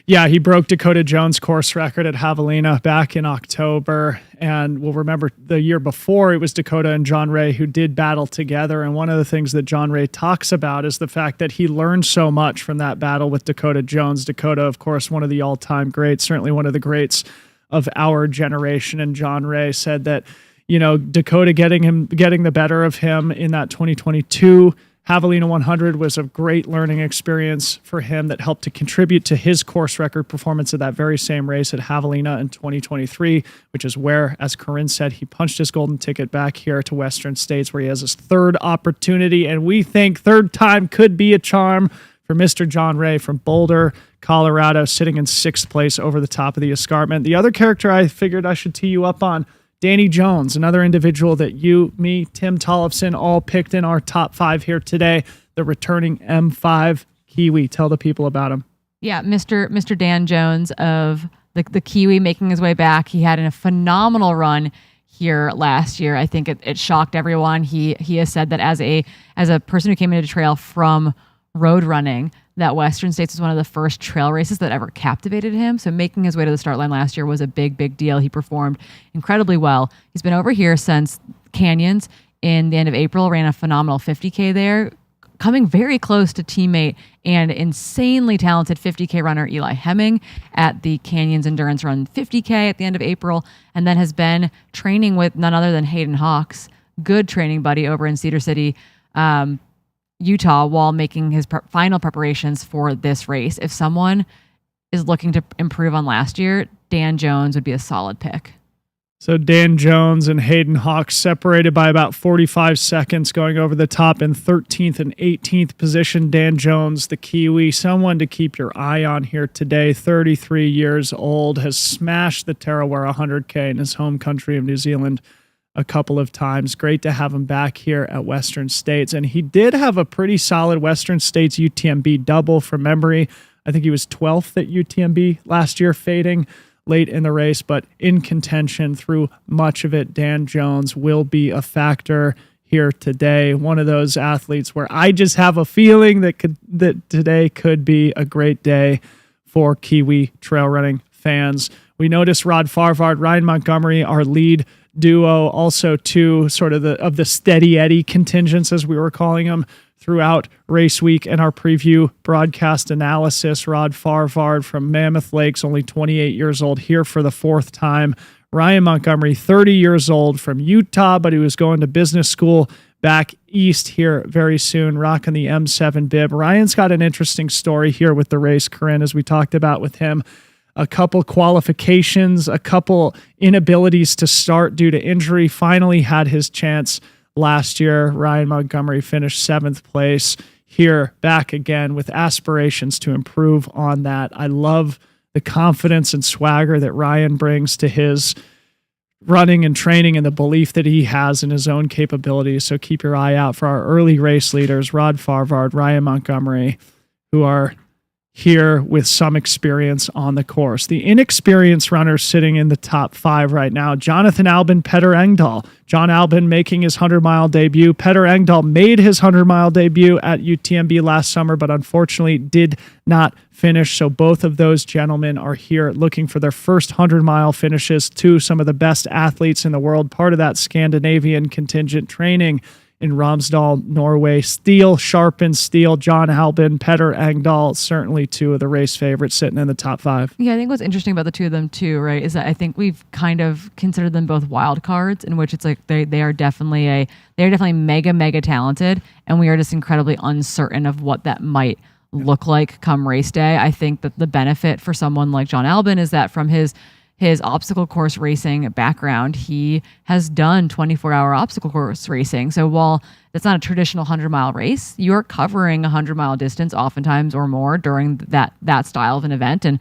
[SPEAKER 3] Yeah, he broke Dakota Jones' course record at Javelina back in October. And we'll remember the year before, it was Dakota and John Ray who did battle together. And one of the things that John Ray talks about is the fact that he learned so much from that battle with Dakota Jones. Dakota, of course, one of the all-time greats, certainly one of the greats of our generation. And John Ray said that, Dakota getting the better of him in that 2022 Javelina 100 was a great learning experience for him that helped to contribute to his course record performance of that very same race at Javelina in 2023, which is where, as Corinne said, he punched his golden ticket back here to Western States, where he has his third opportunity. And we think third time could be a charm for Mr. John Ray from Boulder, Colorado, sitting in 6th place over the top of the escarpment. The other character I figured I should tee you up on, Danny Jones, another individual that you, me, Tim Tollefson all picked in our top 5 here today, the returning M5 Kiwi. Tell the people about him.
[SPEAKER 2] Yeah, Mr. Dan Jones of the Kiwi making his way back. He had a phenomenal run here last year. I think it shocked everyone. He has said that as a person who came into trail from road running, that Western States was one of the first trail races that ever captivated him. So making his way to the start line last year was a big, big deal. He performed incredibly well. He's been over here since Canyons in the end of April, ran a phenomenal 50K there, coming very close to teammate and insanely talented 50K runner Eli Hemming at the Canyons Endurance Run 50K at the end of April, and then has been training with none other than Hayden Hawks, good training buddy over in Cedar City, Utah, while making his final preparations for this race. If someone is looking to improve on last year, Dan Jones would be a solid pick.
[SPEAKER 3] So Dan Jones and Hayden Hawks separated by about 45 seconds, going over the top in 13th and 18th position. Dan Jones, the Kiwi, someone to keep your eye on here today. 33 years old, has smashed the Tarawera 100K in his home country of New Zealand a couple of times. Great to have him back here at Western States. And he did have a pretty solid Western States UTMB double from memory. I think he was 12th at UTMB last year, fading late in the race, but in contention through much of it. Dan Jones will be a factor here today. One of those athletes where I just have a feeling that today could be a great day for Kiwi trail running fans. We noticed Rod Farvard, Ryan Montgomery, our lead duo, also two sort of the steady Eddie contingents, as we were calling them, throughout race week and our preview broadcast analysis. Rod Farvard from Mammoth Lakes, only 28 years old, here for the 4th time. Ryan Montgomery, 30 years old, from Utah, but he was going to business school back east here very soon, rocking the M7 bib. Ryan's got an interesting story here with the race, Corinne, as we talked about with him. A couple qualifications, a couple inabilities to start due to injury. Finally had his chance last year. Ryan Montgomery finished 7th place, here back again with aspirations to improve on that. I love the confidence and swagger that Ryan brings to his running and training and the belief that he has in his own capabilities. So keep your eye out for our early race leaders, Rod Farvard, Ryan Montgomery, who are here with some experience on the course. The inexperienced runners sitting in the top 5 right now: Jonathan Albin, Petter Engdahl. John Albin making his 100-mile debut. Petter Engdahl made his 100-mile debut at UTMB last summer, but unfortunately did not finish. So both of those gentlemen are here looking for their first 100-mile finishes. Some of the best athletes in the world, part of that Scandinavian contingent training in Romsdal, Norway. Steel sharpens steel. John Albin, Petter Engdahl, certainly 2 of the race favorites sitting in the top 5.
[SPEAKER 2] Yeah, I think what's interesting about the 2 of them too, right, is that I think we've kind of considered them both wild cards, in which it's like they are definitely mega talented, and we are just incredibly uncertain of what that might look like come race day. I think that the benefit for someone like John Albin is that from his obstacle course racing background, he has done 24-hour obstacle course racing. So while it's not a traditional 100-mile race, you're covering a 100-mile distance oftentimes or more during that style of an event. And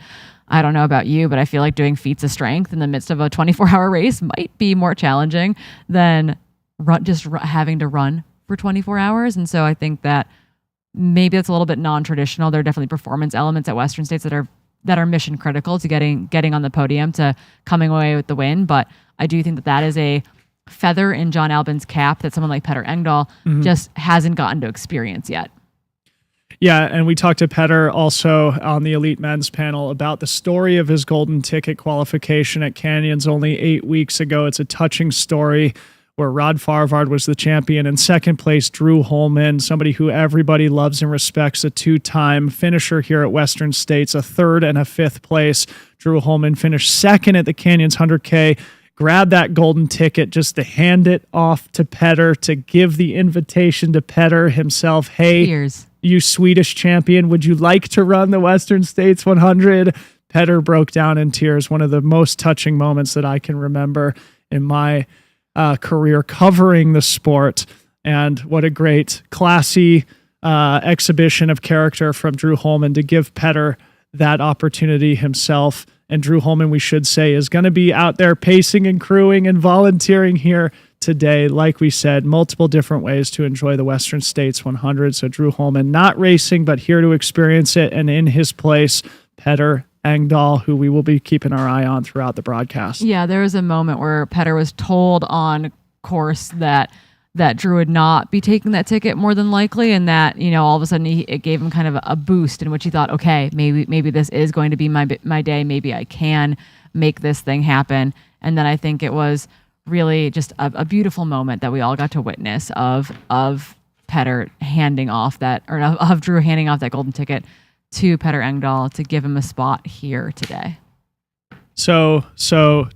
[SPEAKER 2] I don't know about you, but I feel like doing feats of strength in the midst of a 24-hour race might be more challenging than having to run for 24 hours. And so I think that maybe it's a little bit non-traditional. There are definitely performance elements at Western States that are mission critical to getting on the podium, to coming away with the win. But I do think that is a feather in John Albin's cap that someone like Petter Engdahl just hasn't gotten to experience yet.
[SPEAKER 3] Yeah, and we talked to Petter also on the Elite Men's panel about the story of his golden ticket qualification at Canyons only 8 weeks ago. It's a touching story where Rod Farvard was the champion. In second place, Drew Holman, somebody who everybody loves and respects, a 2-time finisher here at Western States, a 3rd and a 5th place. Drew Holman finished 2nd at the Canyons 100K, grabbed that golden ticket just to hand it off to Petter, to give the invitation to Petter himself. Hey,
[SPEAKER 2] Cheers.
[SPEAKER 3] You Swedish champion, would you like to run the Western States 100? Petter broke down in tears, one of the most touching moments that I can remember in my career covering the sport. And what a great, classy exhibition of character from Drew Holman to give Petter that opportunity himself. And Drew Holman, we should say, is going to be out there pacing and crewing and volunteering here today. Like we said, multiple different ways to enjoy the Western States 100. So Drew Holman not racing, but here to experience it. And in his place, Petter Engdahl, who we will be keeping our eye on throughout the broadcast.
[SPEAKER 2] Yeah, there was a moment where Petter was told on course that Drew would not be taking that ticket more than likely, and that, all of a sudden it gave him kind of a boost in which he thought, okay, maybe this is going to be my day. Maybe I can make this thing happen. And then I think it was really just a beautiful moment that we all got to witness of Petter handing off of Drew handing off that golden ticket to Petter Engdahl to give him a spot here today.
[SPEAKER 3] So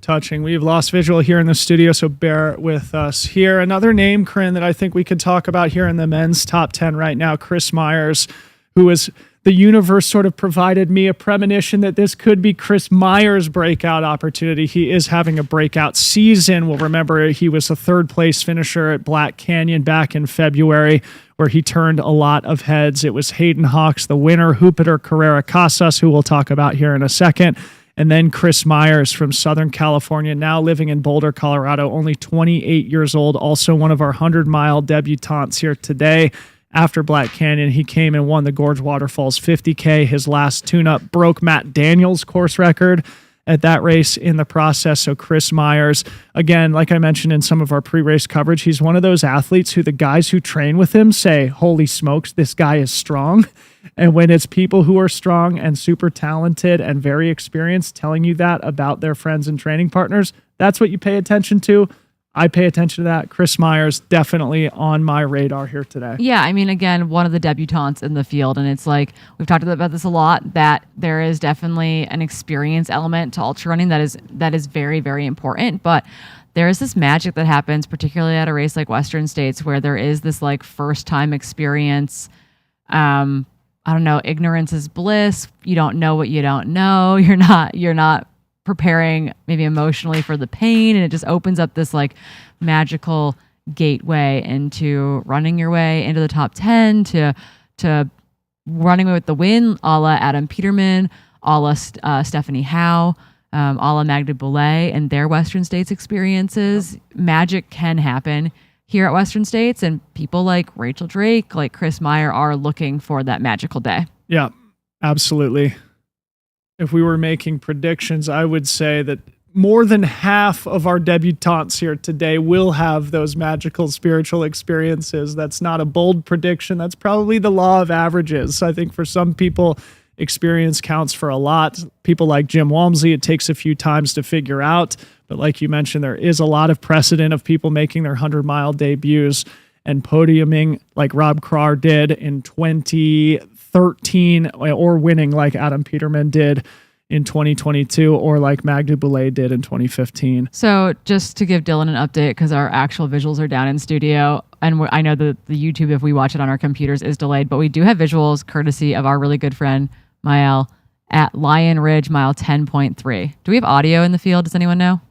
[SPEAKER 3] touching. We've lost visual here in the studio, so bear with us here. Another name, Corinne, that I think we could talk about here in the men's top 10 right now, Chris Myers, who is the universe sort of provided me a premonition that this could be Chris Myers' breakout opportunity. He is having a breakout season. We'll remember he was a 3rd place finisher at Black Canyon back in February, where he turned a lot of heads. It was Hayden Hawks, the winner, Jupiter Carrera Casas, who we'll talk about here in a second. And then Chris Myers from Southern California, now living in Boulder, Colorado, only 28 years old, also one of our 100-mile debutantes here today. After Black Canyon, he came and won the Gorge Waterfalls 50K. His last tune-up broke Matt Daniels' course record at that race in the process. So Chris Myers, again, like I mentioned in some of our pre-race coverage, he's one of those athletes who the guys who train with him say, holy smokes, this guy is strong. And when it's people who are strong and super talented and very experienced telling you that about their friends and training partners, that's what you pay attention to. I pay attention to that. Chris Myers, definitely on my radar here today.
[SPEAKER 2] Yeah, I mean, again, one of the debutantes in the field. And it's like, we've talked about this a lot, that there is definitely an experience element to ultra running that is very, very important. But there is this magic that happens, particularly at a race like Western States, where there is this like first time experience. I don't know, ignorance is bliss. You don't know what you don't know. You're not preparing maybe emotionally for the pain, and it just opens up this like magical gateway into running your way into the top 10, to running away with the win, a la Adam Peterman, a la Stephanie Howe, a la Magda Boulay and their Western States experiences. Magic can happen here at Western States, and people like Rachel Drake, like Chris Meyer, are looking for that magical day.
[SPEAKER 3] Yeah, absolutely. If we were making predictions, I would say that more than half of our debutantes here today will have those magical spiritual experiences. That's not a bold prediction. That's probably the law of averages. I think for some people, experience counts for a lot. People like Jim Walmsley, it takes a few times to figure out. But like you mentioned, there is a lot of precedent of people making their 100-mile debuts and podiuming like Rob Krar did in 2013, or winning like Adam Peterman did in 2022, or like Magda Boulay did in 2015.
[SPEAKER 2] So just to give Dylan an update, because our actual visuals are down in studio, and I know that the YouTube, if we watch it on our computers, is delayed, but we do have visuals courtesy of our really good friend, Mael, at Lion Ridge, mile 10.3. Do we have audio in the field? Does anyone know?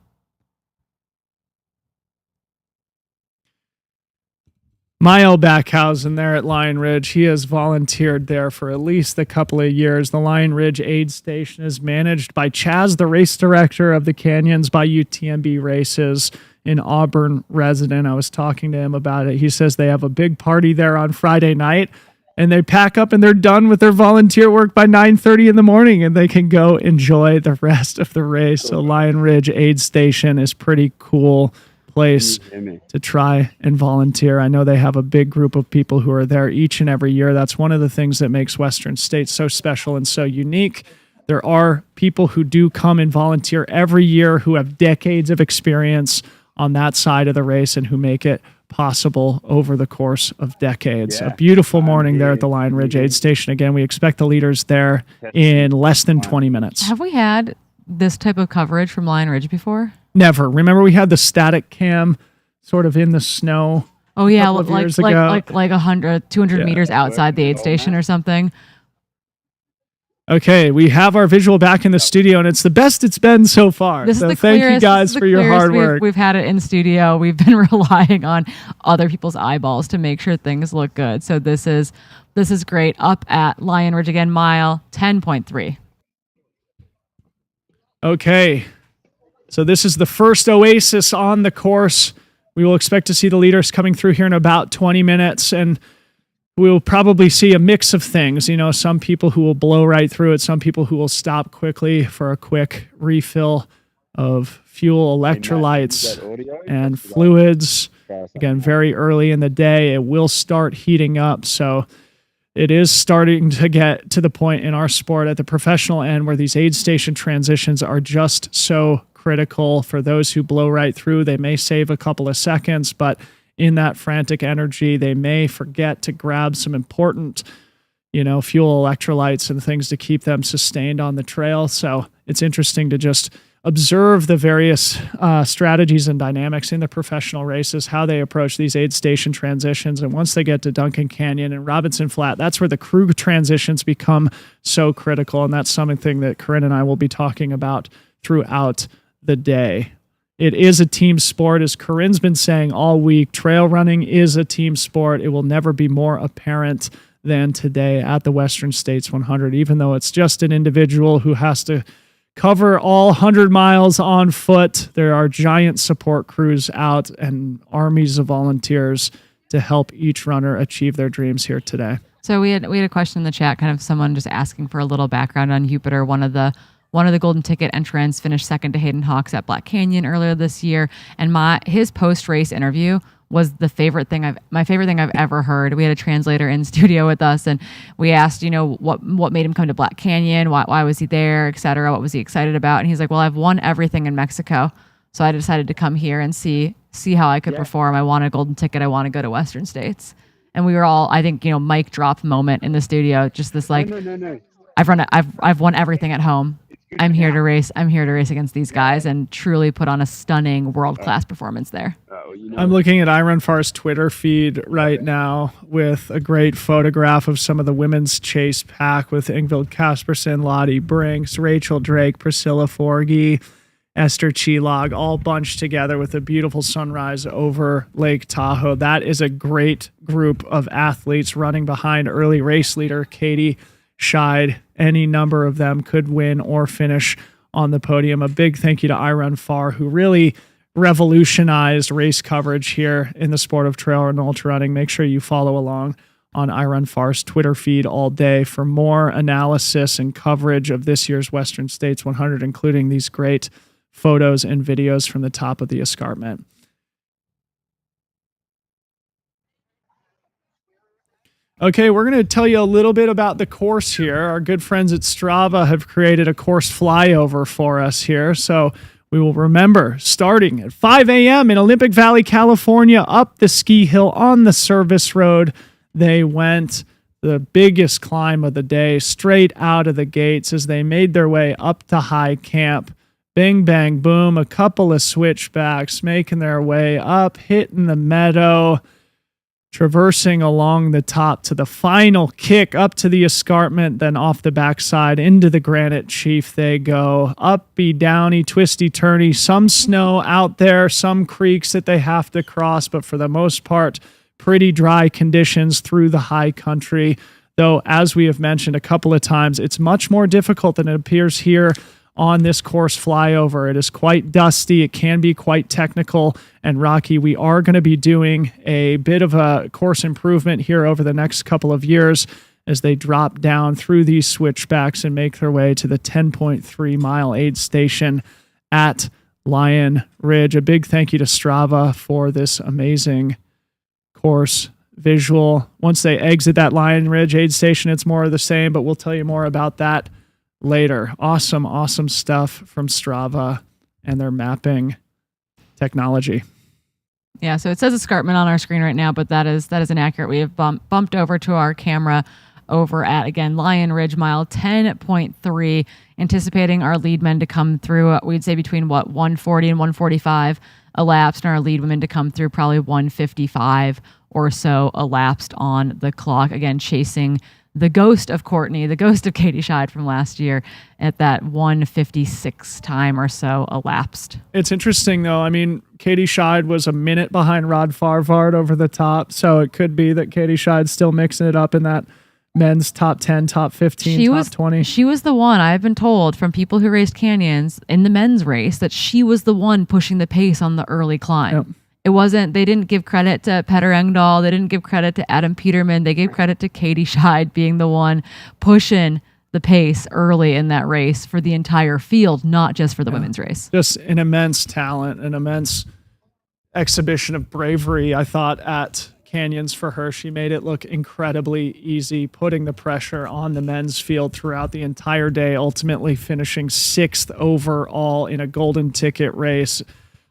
[SPEAKER 3] Mael Backhausen there at Lion Ridge, he has volunteered there for at least a couple of years. The Lion Ridge aid station is managed by Chaz, the race director of the Canyons by UTMB Races, an Auburn resident. I was talking to him about it. He says they have a big party there on Friday night, and they pack up and they're done with their volunteer work by 9:30 in the morning, and they can go enjoy the rest of the race. So Lion Ridge aid station is pretty cool place to try and volunteer. I know they have a big group of people who are there each and every year. That's one of the things that makes Western States so special and so unique. There are people who do come and volunteer every year who have decades of experience on that side of the race and who make it possible over the course of decades. A beautiful morning there at the Lion Ridge aid station. Again, we expect the leaders there in less than 20 minutes.
[SPEAKER 2] Have we had this type of coverage from Lion Ridge before?
[SPEAKER 3] Never. Remember, we had the static cam sort of in the snow.
[SPEAKER 2] Oh yeah,
[SPEAKER 3] like
[SPEAKER 2] 100, 200 meters outside the aid station or something.
[SPEAKER 3] Okay, we have our visual back in the studio, and it's the best it's been so far. So thank you guys for your hard work.
[SPEAKER 2] We've had it in studio. We've been relying on other people's eyeballs to make sure things look good. So this is great. Up at Lion Ridge again, mile 10.3.
[SPEAKER 3] Okay. So this is the first oasis on the course. We will expect to see the leaders coming through here in about 20 minutes, and we'll probably see a mix of things. You know, some people who will blow right through it, some people who will stop quickly for a quick refill of fuel, electrolytes, and fluids. Again, very early in the day, it will start heating up. So it is starting to get to the point in our sport at the professional end where these aid station transitions are just so critical. For those who blow right through, they may save a couple of seconds, but in that frantic energy, they may forget to grab some important, fuel, electrolytes, and things to keep them sustained on the trail. So it's interesting to just observe the various strategies and dynamics in the professional races, how they approach these aid station transitions. And once they get to Duncan Canyon and Robinson Flat, that's where the crew transitions become so critical. And that's something that Corinne and I will be talking about throughout the day. It is a team sport, as Corinne's been saying all week. Trail running is a team sport. It will never be more apparent than today at the Western States 100, even though it's just an individual who has to cover all 100 miles on foot. There are giant support crews out and armies of volunteers to help each runner achieve their dreams here today.
[SPEAKER 2] So we had a question in the chat, kind of someone just asking for a little background on Jupiter. One of the golden ticket entrants finished second to Hayden Hawks at Black Canyon earlier this year, and his post-race interview was my favorite thing I've ever heard. We had a translator in studio with us, and we asked, what made him come to Black Canyon, why was he there, etc. What was he excited about? And he's like, well, I've won everything in Mexico, so I decided to come here and see how I could perform. I want a golden ticket. I want to go to Western States. And we were all, I think, mic drop moment in the studio. Just this
[SPEAKER 14] No.
[SPEAKER 2] I've won everything at home. I'm here to race against these guys and truly put on a stunning world-class performance there.
[SPEAKER 3] I'm looking at Ironfar's Twitter feed right now with a great photograph of some of the women's chase pack with Ingvild Kaspersen, Lottie Brinks, Rachel Drake, Priscilla Forgy, Esther Chilog, all bunched together with a beautiful sunrise over Lake Tahoe. That is a great group of athletes running behind early race leader Katie Scheid. Any number of them could win or finish on the podium. A big thank you to Iron Far, who really revolutionized race coverage here in the sport of trail and ultra running. Make sure you follow along on iRunFar's Twitter feed all day for more analysis and coverage of this year's Western States 100, including these great photos and videos from the top of the escarpment. Okay, we're going to tell you a little bit about the course here. Our good friends at Strava have created a course flyover for us here. So we will remember starting at 5 a.m. in Olympic Valley, California, up the ski hill on the service road. They went the biggest climb of the day straight out of the gates as they made their way up to high camp. Bing, bang, boom, a couple of switchbacks, making their way up, hitting the meadow, traversing along the top to the final kick up to the escarpment, then off the backside into the Granite Chief they go. Uppy, downy, twisty, turny, some snow out there, some creeks that they have to cross, but for the most part, pretty dry conditions through the high country. Though, as we have mentioned a couple of times, it's much more difficult than it appears here on this course flyover. It is quite dusty. It can be quite technical and rocky. We are going to be doing a bit of a course improvement here over the next couple of years as they drop down through these switchbacks and make their way to the 10.3 mile aid station at Lion Ridge. A big thank you to Strava for this amazing course visual. Once they exit that Lion Ridge aid station, it's more of the same, but we'll tell you more about that later. Awesome, awesome stuff from Strava and their mapping technology.
[SPEAKER 2] Yeah, so it says escarpment on our screen right now, but that is inaccurate. We have bumped over to our camera over at, again, Lion Ridge mile 10.3, anticipating our lead men to come through, we'd say between 140 and 145 elapsed, and our lead women to come through probably 155 or so elapsed on the clock. Again, chasing the ghost of Courtney, the ghost of Katie Scheid from last year at that 156 time or so elapsed.
[SPEAKER 3] It's interesting, though. I mean, Katie Scheid was a minute behind Rod Farvard over the top, so it could be that Katie Scheid's still mixing it up in that men's top 10, top 15, top 20.
[SPEAKER 2] She was the one, I've been told from people who raced canyons in the men's race, that she was the one pushing the pace on the early climb.
[SPEAKER 3] Yep.
[SPEAKER 2] It wasn't, they didn't give credit to Petter Engdahl. They didn't give credit to Adam Peterman. They gave credit to Katie Scheid being the one pushing the pace early in that race for the entire field, not just for the women's race.
[SPEAKER 3] Just an immense talent, an immense exhibition of bravery, I thought, at Canyons for her. She made it look incredibly easy, putting the pressure on the men's field throughout the entire day, ultimately finishing 6th overall in a golden ticket race.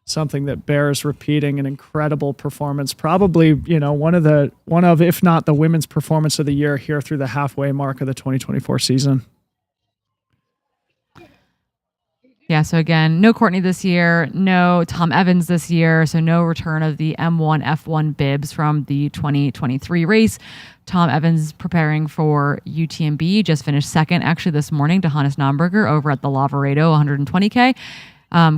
[SPEAKER 3] Something that bears repeating. An incredible performance, probably, one of, if not the women's performance of the year here through the halfway mark of the 2024 season.
[SPEAKER 2] Yeah, so again, no Courtney this year, no Tom Evans this year, so no return of the M1 F1 bibs from the 2023 race. Tom Evans preparing for UTMB, just finished second actually this morning to Hannes Nomberger over at the Lavaredo 120K.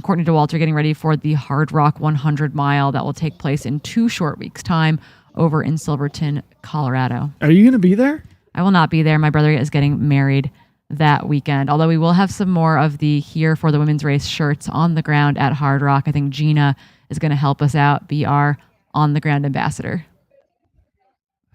[SPEAKER 2] Courtney Dauwalter getting ready for the Hard Rock 100 mile that will take place in 2 short weeks' time over in Silverton, Colorado.
[SPEAKER 3] Are you going to be there?
[SPEAKER 2] I will not be there. My brother is getting married that weekend, although we will have some more of the Here for the Women's Race shirts on the ground at Hard Rock. I think Gina is going to help us out, be our on-the-ground ambassador.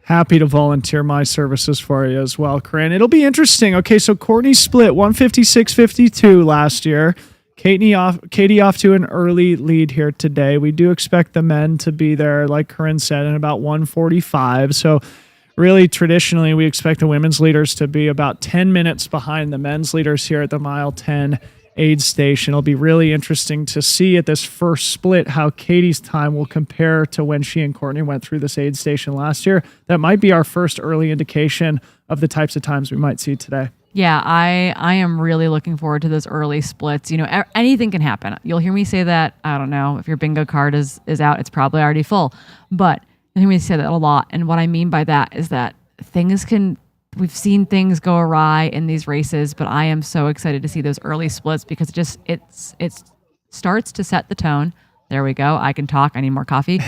[SPEAKER 3] Happy to volunteer my services for you as well, Corinne. It'll be interesting. Okay, so Courtney split 156.52 last year. Katie off to an early lead here today. We do expect the men to be there, like Corinne said, in about 145. So really, traditionally, we expect the women's leaders to be about 10 minutes behind the men's leaders here at the mile 10 aid station. It'll be really interesting to see at this first split how Katie's time will compare to when she and Courtney went through this aid station last year. That might be our first early indication of the types of times we might see today.
[SPEAKER 2] Yeah, I am really looking forward to those early splits. Anything can happen. You'll hear me say that, I don't know, if your bingo card is out, it's probably already full. But you'll hear me say that a lot. And what I mean by that is that we've seen things go awry in these races, but I am so excited to see those early splits because it starts to set the tone. There we go. I can talk. I need more coffee.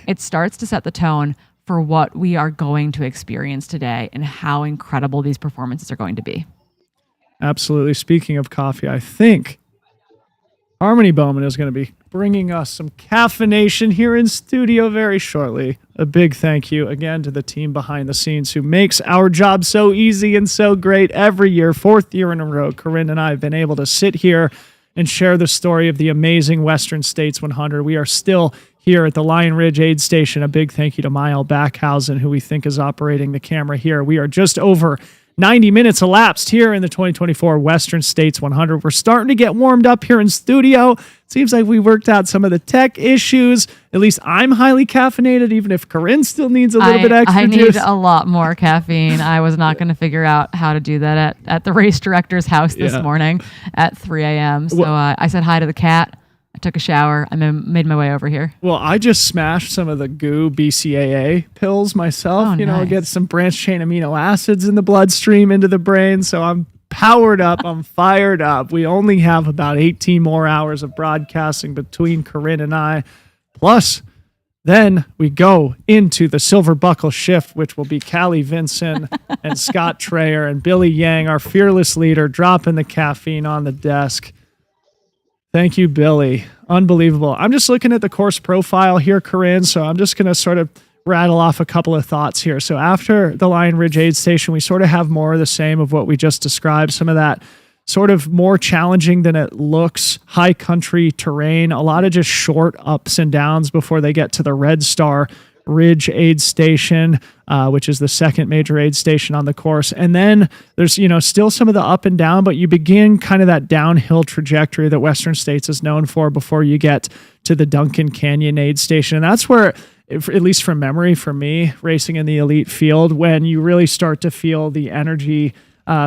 [SPEAKER 2] It starts to set the tone for what we are going to experience today and how incredible these performances are going to be.
[SPEAKER 3] Absolutely. Speaking of coffee, I think Harmony Bowman is going to be bringing us some caffeination here in studio very shortly. A big thank you again to the team behind the scenes who makes our job so easy and so great every year. 4th year in a row, Corinne and I have been able to sit here and share the story of the amazing Western States 100. We are still here at the Lion Ridge Aid Station. A big thank you to Mael Backhausen, who we think is operating the camera here. We are just over 90 minutes elapsed here in the 2024 Western States 100. We're starting to get warmed up here in studio. Seems like we worked out some of the tech issues. At least I'm highly caffeinated, even if Corinne still needs a little bit extra
[SPEAKER 2] I
[SPEAKER 3] juice.
[SPEAKER 2] need a lot more caffeine. I was not going to figure out how to do that at the race director's house this morning at 3 a.m. So I said hi to the cat. I took a shower. I made my way over here.
[SPEAKER 3] Well, I just smashed some of the GOO BCAA pills myself.
[SPEAKER 2] Oh,
[SPEAKER 3] you know,
[SPEAKER 2] nice.
[SPEAKER 3] get some branched chain amino acids in the bloodstream into the brain. So I'm powered up. I'm fired up. We only have about 18 more hours of broadcasting between Corinne and I. Plus, then we go into the Silver Buckle shift, which will be Callie Vinson and Scott Trayer and Billy Yang, our fearless leader, dropping the caffeine on the desk. Thank you, Billy. Unbelievable. I'm just looking at the course profile here, Corinne, so I'm just going to sort of rattle off a couple of thoughts here. So after the Lion Ridge Aid Station, we sort of have more of the same of what we just described, some of that sort of more challenging than it looks, high country terrain, a lot of just short ups and downs before they get to the Red Star Ridge Aid Station, which is the second major aid station on the course. And then there's, still some of the up and down, but you begin kind of that downhill trajectory that Western States is known for before you get to the Duncan Canyon Aid Station. And that's where, at least from memory for me, racing in the elite field, when you really start to feel the energy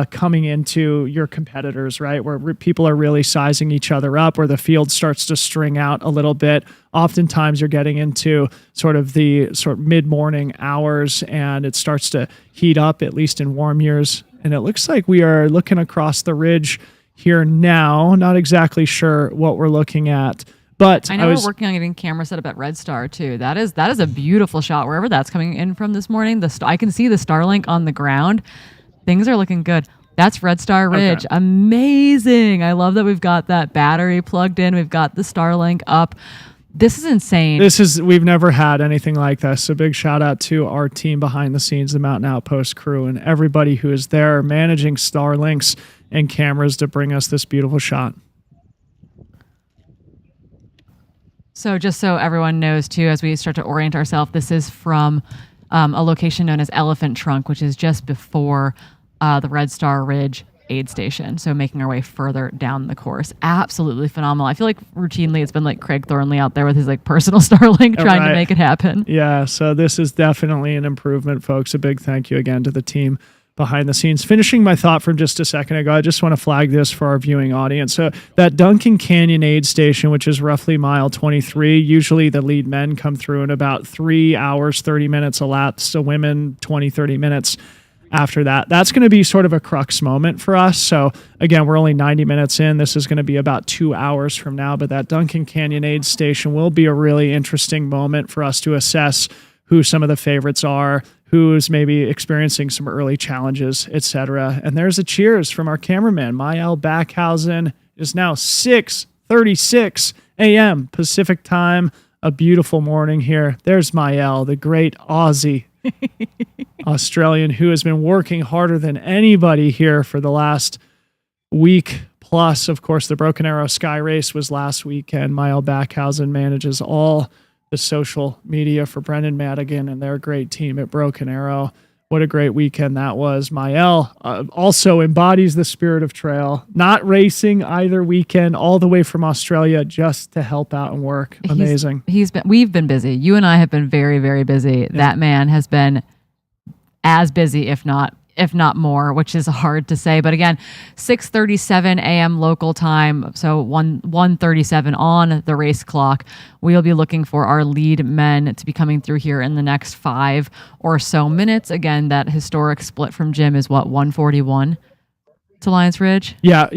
[SPEAKER 3] coming into your competitors, right? Where people are really sizing each other up, where the field starts to string out a little bit. Oftentimes you're getting into sort of mid-morning hours and it starts to heat up, at least in warm years. And it looks like we are looking across the ridge here now. Not exactly sure what we're looking at. But
[SPEAKER 2] I know we're working on getting camera set up at Red Star too. That is a beautiful shot wherever that's coming in from this morning. I can see the Starlink on the ground. Things are looking good. That's Red Star Ridge. Okay. Amazing. I love that we've got that battery plugged in. We've got the Starlink up. This is insane.
[SPEAKER 3] We've never had anything like this. So big shout out to our team behind the scenes, the Mountain Outpost crew, and everybody who is there managing Starlinks and cameras to bring us this beautiful shot.
[SPEAKER 2] So just so everyone knows too, as we start to orient ourselves, this is from a location known as Elephant Trunk, which is just before the Red Star Ridge Aid Station. So making our way further down the course. Absolutely phenomenal. I feel like routinely it's been like Craig Thornley out there with his personal Starlink trying to make it happen.
[SPEAKER 3] Yeah, so this is definitely an improvement, folks. A big thank you again to the team behind the scenes. Finishing my thought from just a second ago, I just want to flag this for our viewing audience. So that Duncan Canyon Aid Station, which is roughly mile 23, usually the lead men come through in about 3 hours, 30 minutes elapsed. So women, 20, 30 minutes after that. That's going to be sort of a crux moment for us. So again, we're only 90 minutes in. This is going to be about 2 hours from now, but that Duncan Canyon Aid Station will be a really interesting moment for us to assess who some of the favorites are, who's maybe experiencing some early challenges, etc. And there's a cheers from our cameraman, Mael Backhausen. It is now 6:36 a.m. Pacific time. A beautiful morning here. There's Mael, the great Aussie Australian who has been working harder than anybody here for the last week plus. Of course, the Broken Arrow Sky Race was last weekend. Mael Backhausen manages all the social media for Brendan Madigan and their great team at Broken Arrow. What a great weekend that was. Mael also embodies the spirit of trail, not racing either weekend, all the way from Australia just to help out and work. Amazing.
[SPEAKER 2] We've been busy. You and I have been very, very busy. Yeah. That man has been as busy, if not more, which is hard to say. But again, 6:37 a.m. local time, so 1:37 on the race clock. We'll be looking for our lead men to be coming through here in the next 5 or so minutes. Again, that historic split from Jim is 141 to Lions Ridge?
[SPEAKER 3] Yeah.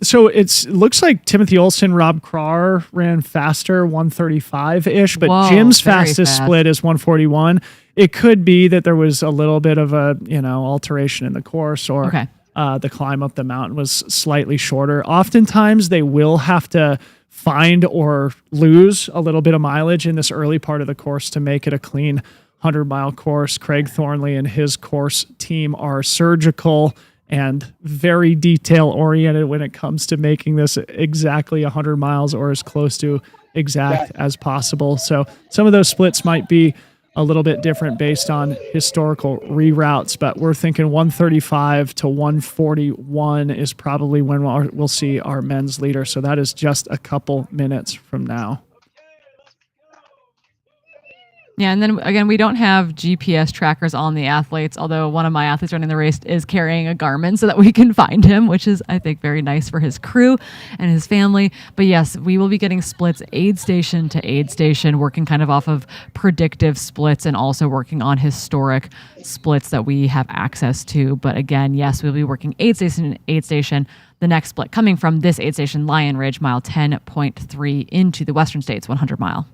[SPEAKER 3] So it looks like Timothy Olson, Rob Krar ran faster, 135-ish, but
[SPEAKER 2] Whoa,
[SPEAKER 3] Jim's fastest split is 141. It could be that there was a little bit of a, alteration in the course, or the climb up the mountain was slightly shorter. Oftentimes they will have to find or lose a little bit of mileage in this early part of the course to make it a clean 100-mile course. Craig Thornley and his course team are surgical and very detail-oriented when it comes to making this exactly 100 miles or as close to exact as possible. So some of those splits might be a little bit different based on historical reroutes, but we're thinking 135 to 141 is probably when we'll see our men's leader. So that is just a couple minutes from now.
[SPEAKER 2] Yeah, and then again, we don't have GPS trackers on the athletes, although one of my athletes running the race is carrying a Garmin so that we can find him, which is, I think, very nice for his crew and his family. But yes, we will be getting splits aid station to aid station, working kind of off of predictive splits and also working on historic splits that we have access to. But again, yes, we'll be working aid station to aid station. The next split coming from this aid station, Lion Ridge, mile 10.3 into the Western States 100 mile.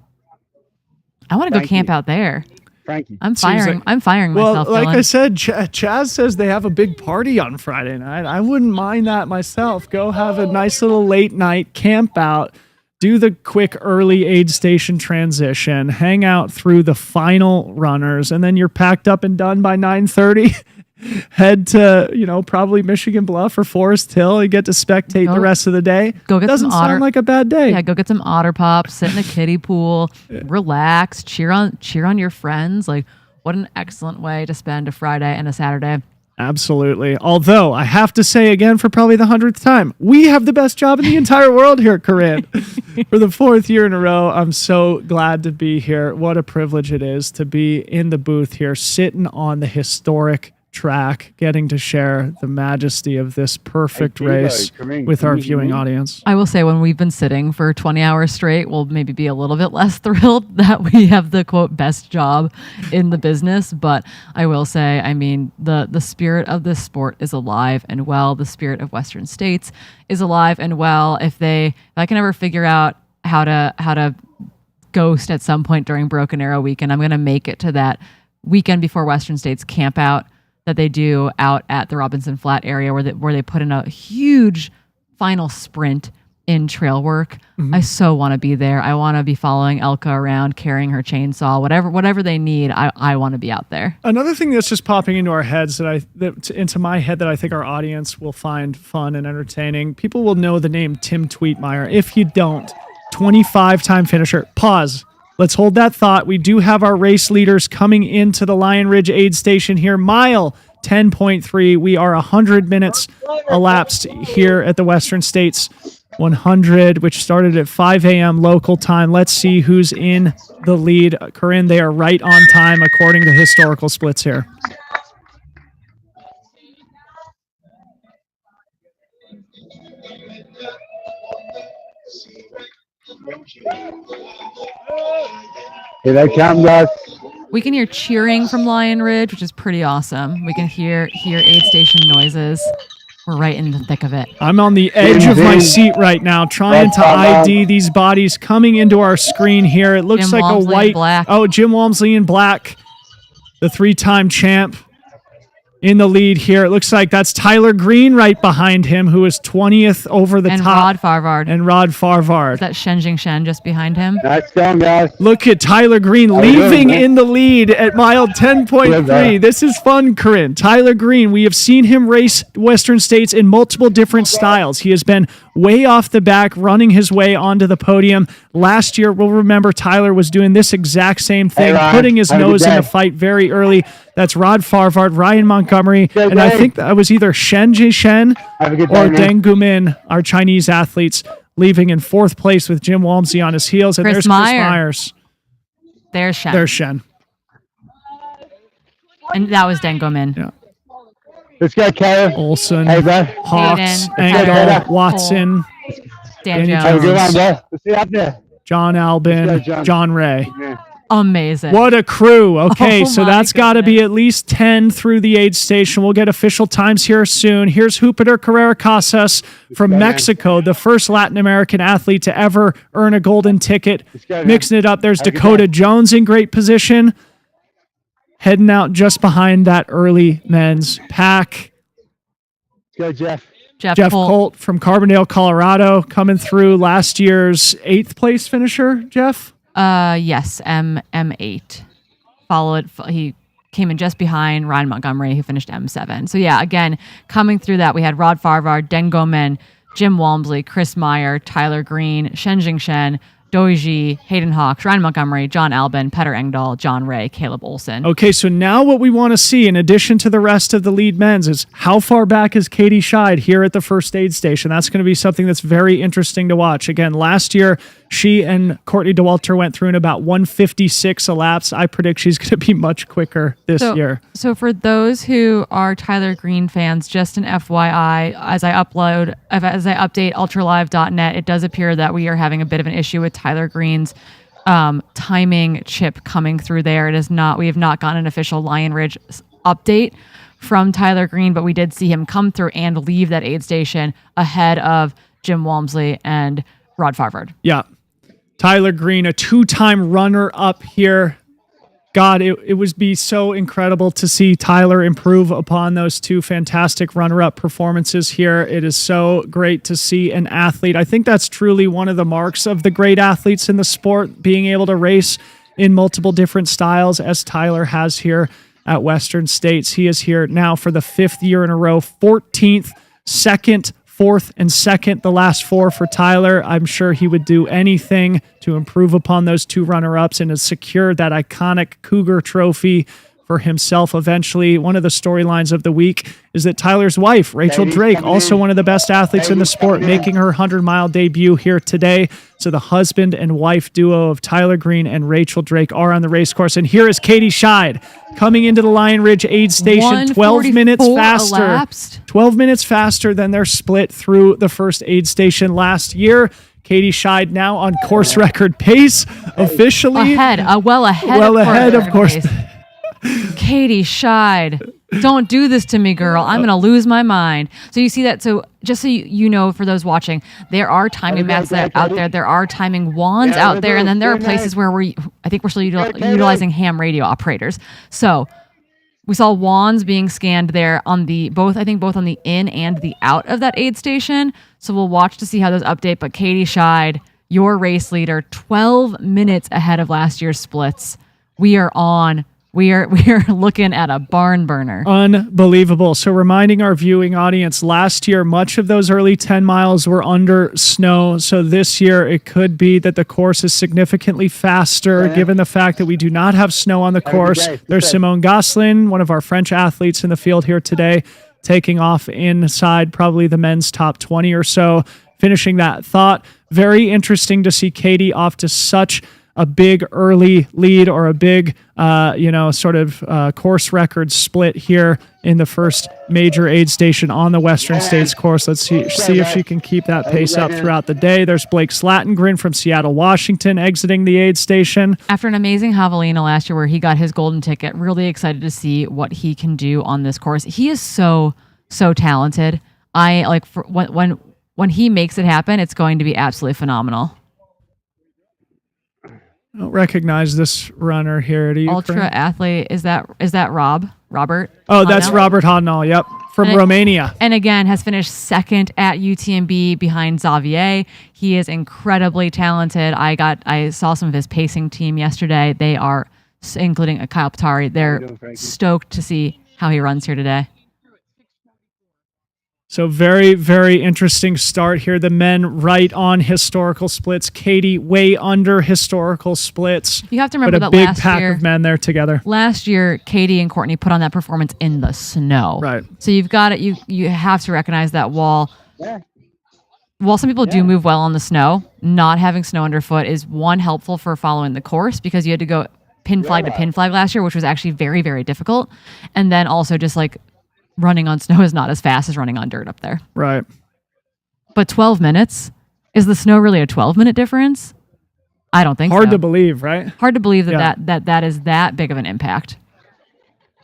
[SPEAKER 2] I want to go camp out there.
[SPEAKER 14] Frankie.
[SPEAKER 2] I'm firing myself.
[SPEAKER 3] Well, like
[SPEAKER 2] Dylan.
[SPEAKER 3] I said, Chaz says they have a big party on Friday night. I wouldn't mind that myself. Go have a nice little late night camp out, do the quick early aid station transition, hang out through the final runners, and then you're packed up and done by 9:30. Head to, probably Michigan Bluff or Forest Hill and get to spectate the rest of the day.
[SPEAKER 2] Go get
[SPEAKER 3] Doesn't
[SPEAKER 2] some otter.
[SPEAKER 3] sound like a bad day.
[SPEAKER 2] Yeah, go get some otter pops, sit in a kiddie pool, relax, cheer on your friends. Like, what an excellent way to spend a Friday and a Saturday.
[SPEAKER 3] Absolutely. Although I have to say again for probably the 100th time, we have the best job in the entire world here at Corinne. For the 4th year in a row, I'm so glad to be here. What a privilege it is to be in the booth here, sitting on the historic track, getting to share the majesty of this perfect race with our viewing audience.
[SPEAKER 2] I will say when we've been sitting for 20 hours straight, we'll maybe be a little bit less thrilled that we have the quote best job in the business. But I will say, I mean, the spirit of this sport is alive and well. The spirit of Western States is alive and well. If I can ever figure out how to ghost at some point during Broken Arrow weekend, I'm going to make it to that weekend before Western States camp out that they do out at the Robinson Flat area where they put in a huge final sprint in trail work. Mm-hmm. I so want to be there. I want to be following Elka around, carrying her chainsaw, whatever they need. I want to be out there.
[SPEAKER 3] Another thing that's just popping into our heads into my head that I think our audience will find fun and entertaining. People will know the name Tim Tweetmeyer. If you don't, 25-time finisher. Pause. Let's hold that thought. We do have our race leaders coming into the Lion Ridge aid station here. Mile 10.3. We are 100 minutes elapsed here at the Western States 100, which started at 5 a.m. local time. Let's see who's in the lead. Corinne, they are right on time according to historical splits here.
[SPEAKER 14] Here they come, guys.
[SPEAKER 2] We can hear cheering from Lion Ridge, which is pretty awesome. We can hear aid station noises. We're right in the thick of it.
[SPEAKER 3] I'm on the edge of my seat right now, trying to ID these bodies coming into our screen here. It looks
[SPEAKER 2] Jim
[SPEAKER 3] like
[SPEAKER 2] Walmsley
[SPEAKER 3] a white.
[SPEAKER 2] in black.
[SPEAKER 3] Oh, Jim Walmsley in black, the 3-time champ in the lead here. It looks like that's Tyler Green right behind him, who is 20th over the
[SPEAKER 2] and
[SPEAKER 3] top.
[SPEAKER 2] Rod Farvard.
[SPEAKER 3] And Rod Farvard.
[SPEAKER 2] Is that Shenjing Shen just behind him?
[SPEAKER 14] Nice going, guys.
[SPEAKER 3] Look at Tyler Green leaving in the lead at mile 10.3. This is fun, Corinne. Tyler Green, we have seen him race Western States in multiple different styles. He has been way off the back, running his way onto the podium. Last year, we'll remember Tyler was doing this exact same thing, putting his nose in the fight very early. That's Rod Farvard, Ryan Montgomery, and I think that was either Shen Jishen or Deng Gumin, our Chinese athletes, leaving in 4th place with Jim Walmsley on his heels. And there's Chris Myers.
[SPEAKER 2] There's Shen.
[SPEAKER 3] There's Shen.
[SPEAKER 2] And that was Deng Gumin.
[SPEAKER 3] Yeah.
[SPEAKER 14] Let's go, Karen.
[SPEAKER 3] Olsen,
[SPEAKER 14] hey, bro.
[SPEAKER 3] Hawks,
[SPEAKER 2] Hayden,
[SPEAKER 3] Engel, Watson,
[SPEAKER 2] Dan
[SPEAKER 3] Danny
[SPEAKER 2] Jones.
[SPEAKER 14] Have a good one, bro. Let's see you out there.
[SPEAKER 3] John Albin, John Ray.
[SPEAKER 14] Yeah.
[SPEAKER 2] Amazing.
[SPEAKER 3] What a crew. Okay,
[SPEAKER 2] Oh
[SPEAKER 3] so
[SPEAKER 2] my
[SPEAKER 3] that's got to be at least 10 through the aid station. We'll get official times here soon. Here's Jupiter Carrera Casas from Mexico, the first Latin American athlete to ever earn a golden ticket. Mixing it up, there's Dakota Jones in great position, heading out just behind that early men's pack.
[SPEAKER 14] Let's go, Jeff.
[SPEAKER 2] Jeff
[SPEAKER 3] Colt from Carbondale, Colorado, coming through last year's 8th place finisher, Jeff?
[SPEAKER 2] Yes, M8. He came in just behind Ryan Montgomery, who finished M7. So yeah, again, coming through that, we had Rod Farvard, Den Gomen, Jim Walmsley, Chris Meyer, Tyler Green, Shen Jingshen, Doiji, Hayden Hawks, Ryan Montgomery, John Albin, Petter Engdahl, John Ray, Caleb Olson.
[SPEAKER 3] Okay, so now what we want to see, in addition to the rest of the lead men's, is how far back is Katie Scheid here at the first aid station? That's going to be something that's very interesting to watch. Again, last year, she and Courtney DeWalter went through in about 156 elapsed. I predict she's going to be much quicker this year.
[SPEAKER 2] So for those who are Tyler Green fans, just an FYI, as I update ultralive.net, it does appear that we are having a bit of an issue with Tyler Green's timing chip coming through there. We have not gotten an official Lion Ridge update from Tyler Green, but we did see him come through and leave that aid station ahead of Jim Walmsley and Rod Farvard.
[SPEAKER 3] Yeah. Tyler Green, a 2-time runner-up here. God, it would be so incredible to see Tyler improve upon those 2 fantastic runner-up performances here. It is so great to see an athlete. I think that's truly one of the marks of the great athletes in the sport, being able to race in multiple different styles, as Tyler has here at Western States. He is here now for the 5th year in a row, 14th, 2nd, 4th, and 2nd, the last 4 for Tyler. I'm sure he would do anything to improve upon those 2 runner-ups and to secure that iconic Cougar trophy for himself eventually. One of the storylines of the week is that Tyler's wife, Rachel Drake, also one of the best athletes in the sport, making her 100-mile debut here today. So the husband and wife duo of Tyler Green and Rachel Drake are on the race course. And here is Katie Scheid coming into the Lion Ridge aid station 12 minutes faster.
[SPEAKER 2] Elapsed.
[SPEAKER 3] 12 minutes faster than their split through the first aid station last year. Katie Scheid now on course record pace, officially.
[SPEAKER 2] Well ahead
[SPEAKER 3] of course.
[SPEAKER 2] Katie Scheid, don't do this to me, girl. I'm going to lose my mind. So you see that. So just so you know, for those watching, there are timing mats out there. There are timing wands out there. And then there are places where I think we're still utilizing ham radio operators. So we saw wands being scanned there on both on the in and the out of that aid station. So we'll watch to see how those update. But Katie Scheid, your race leader, 12 minutes ahead of last year's splits. We are looking at a barn burner.
[SPEAKER 3] Unbelievable. So reminding our viewing audience, last year, much of those early 10 miles were under snow. So this year, it could be that the course is significantly faster, given the fact that we do not have snow on the course. There's Simone Gosselin, one of our French athletes in the field here today, taking off inside probably the men's top 20 or so, finishing that thought. Very interesting to see Katie off to such a big early lead, or a big, course record split here in the first major aid station on the Western States course. Let's see if she can keep that pace up throughout the day. There's Blake Slatengren from Seattle, Washington, exiting the aid station.
[SPEAKER 2] After an amazing Javelina last year where he got his golden ticket, really excited to see what he can do on this course. He is so talented. When he makes it happen, it's going to be absolutely phenomenal.
[SPEAKER 3] I don't recognize this runner here. Do you?
[SPEAKER 2] Ultra athlete, is that Robert?
[SPEAKER 3] Oh, that's Robert Hodnall. Yep, from Romania.
[SPEAKER 2] And again, has finished 2nd at UTMB behind Xavier. He is incredibly talented. I saw some of his pacing team yesterday. They are, including Kyle Patari, they're stoked to see how he runs here today.
[SPEAKER 3] So very, very interesting start here. The men right on historical splits. Katie way under historical splits.
[SPEAKER 2] You have to remember that
[SPEAKER 3] last year, a big pack of men there together.
[SPEAKER 2] Last year, Katie and Courtney put on that performance in the snow.
[SPEAKER 3] Right.
[SPEAKER 2] So you've got it. You have to recognize that while some people do move well on the snow, not having snow underfoot is helpful for following the course, because you had to go pin flag to pin flag last year, which was actually very, very difficult. And then also just running on snow is not as fast as running on dirt up there.
[SPEAKER 3] Right.
[SPEAKER 2] But 12 minutes? Is the snow really a 12-minute difference? I don't think so.
[SPEAKER 3] Hard to believe, right?
[SPEAKER 2] Hard to believe that is that big of an impact.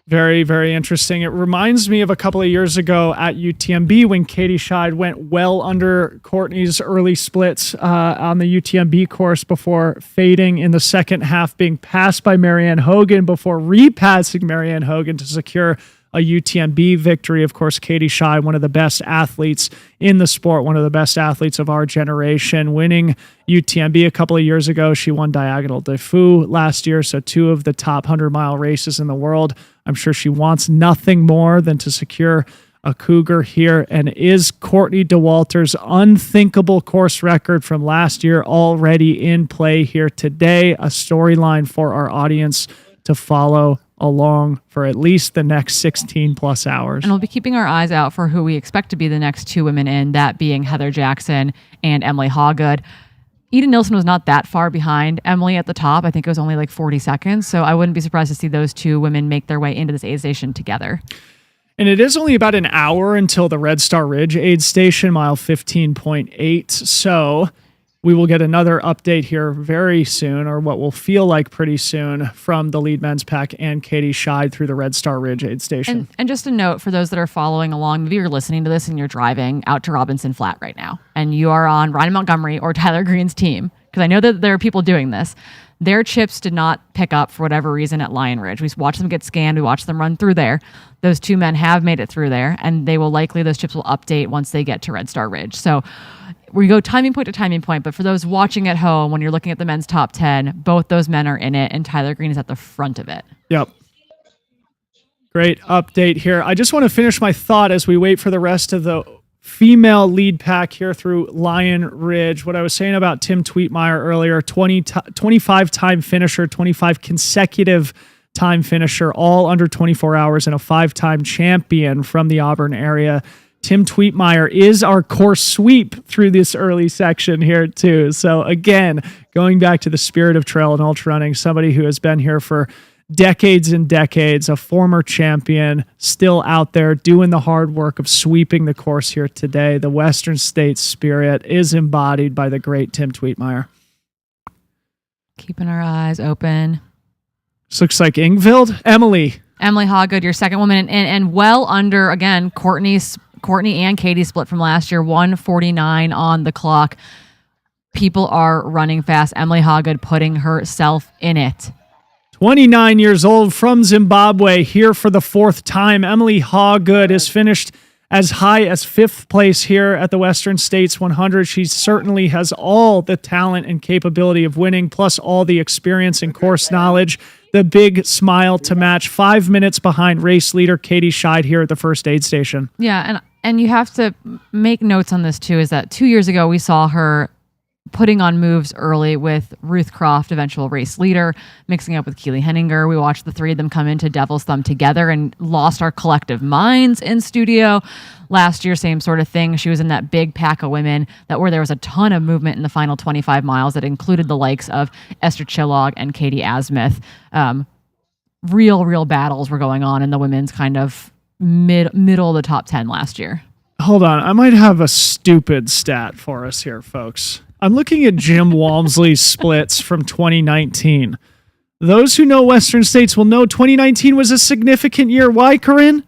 [SPEAKER 3] Very, very interesting. It reminds me of a couple of years ago at UTMB when Katie Scheid went well under Courtney's early splits on the UTMB course before fading in the second half, being passed by Marianne Hogan before repassing Marianne Hogan to secure a UTMB victory. Of course, Katie Schei, one of the best athletes in the sport, one of the best athletes of our generation, winning UTMB a couple of years ago. She won Diagonal de Fou last year, so 2 of the top 100-mile races in the world. I'm sure she wants nothing more than to secure a Cougar here. And is Courtney Dauwalter's unthinkable course record from last year already in play here today? A storyline for our audience to follow along for at least the next 16 plus hours.
[SPEAKER 2] And we'll be keeping our eyes out for who we expect to be the next 2 women in, that being Heather Jackson and Emily Hawgood. Eden Nilsson was not that far behind Emily at the top. I think it was only like 40 seconds. So I wouldn't be surprised to see those 2 women make their way into this aid station together.
[SPEAKER 3] And it is only about an hour until the Red Star Ridge aid station, mile 15.8. So we will get another update here very soon, or what will feel like pretty soon, from the lead men's pack and Katie Schei through the Red Star Ridge aid station.
[SPEAKER 2] And just a note for those that are following along, maybe you're listening to this and you're driving out to Robinson Flat right now, and you are on Ryan Montgomery or Tyler Green's team, because I know that there are people doing this. Their chips did not pick up for whatever reason at Lion Ridge. We watched them get scanned. We watched them run through there. Those 2 men have made it through there, and those chips will update once they get to Red Star Ridge. So we go timing point to timing point, but for those watching at home, when you're looking at the men's top 10, both those men are in it, and Tyler Green is at the front of it.
[SPEAKER 3] Yep. Great update here. I just want to finish my thought as we wait for the rest of the female lead pack here through Lion Ridge. What I was saying about Tim Tweetmeyer earlier, 25-time finisher, 25 consecutive time finisher, all under 24 hours, and a 5-time champion from the Auburn area. Tim Tweetmeyer is our course sweep through this early section here too. So again, going back to the spirit of trail and ultra running, somebody who has been here for decades and decades, a former champion, still out there doing the hard work of sweeping the course here today. The Western States spirit is embodied by the great Tim Tweetmeyer.
[SPEAKER 2] Keeping our eyes open.
[SPEAKER 3] This looks like Ingvild. Emily
[SPEAKER 2] Hawgood, your second woman, and well under, again, Courtney and Katie split from last year, 1:49 on the clock. People are running fast. Emily Hawgood putting herself in it.
[SPEAKER 3] 29 years old from Zimbabwe, here for the 4th time. Emily Hawgood has finished as high as 5th place here at the Western States 100. She certainly has all the talent and capability of winning, plus all the experience and course knowledge. The big smile to match. 5 minutes behind race leader Katie Schei here at the first aid station.
[SPEAKER 2] Yeah, and you have to make notes on this too, is that 2 years ago we saw her putting on moves early with Ruth Croft, eventual race leader, mixing up with Keely Henninger. We watched the 3 of them come into Devil's Thumb together and lost our collective minds in studio. Last year, same sort of thing. She was in that big pack of women where there was a ton of movement in the final 25 miles that included the likes of Esther Chillog and Katie Asmuth. Real battles were going on in the women's kind of middle of the top 10 last year.
[SPEAKER 3] Hold on. I might have a stupid stat for us here, folks. I'm looking at Jim Walmsley's splits from 2019. Those who know Western States will know 2019 was a significant year. Why, Corinne?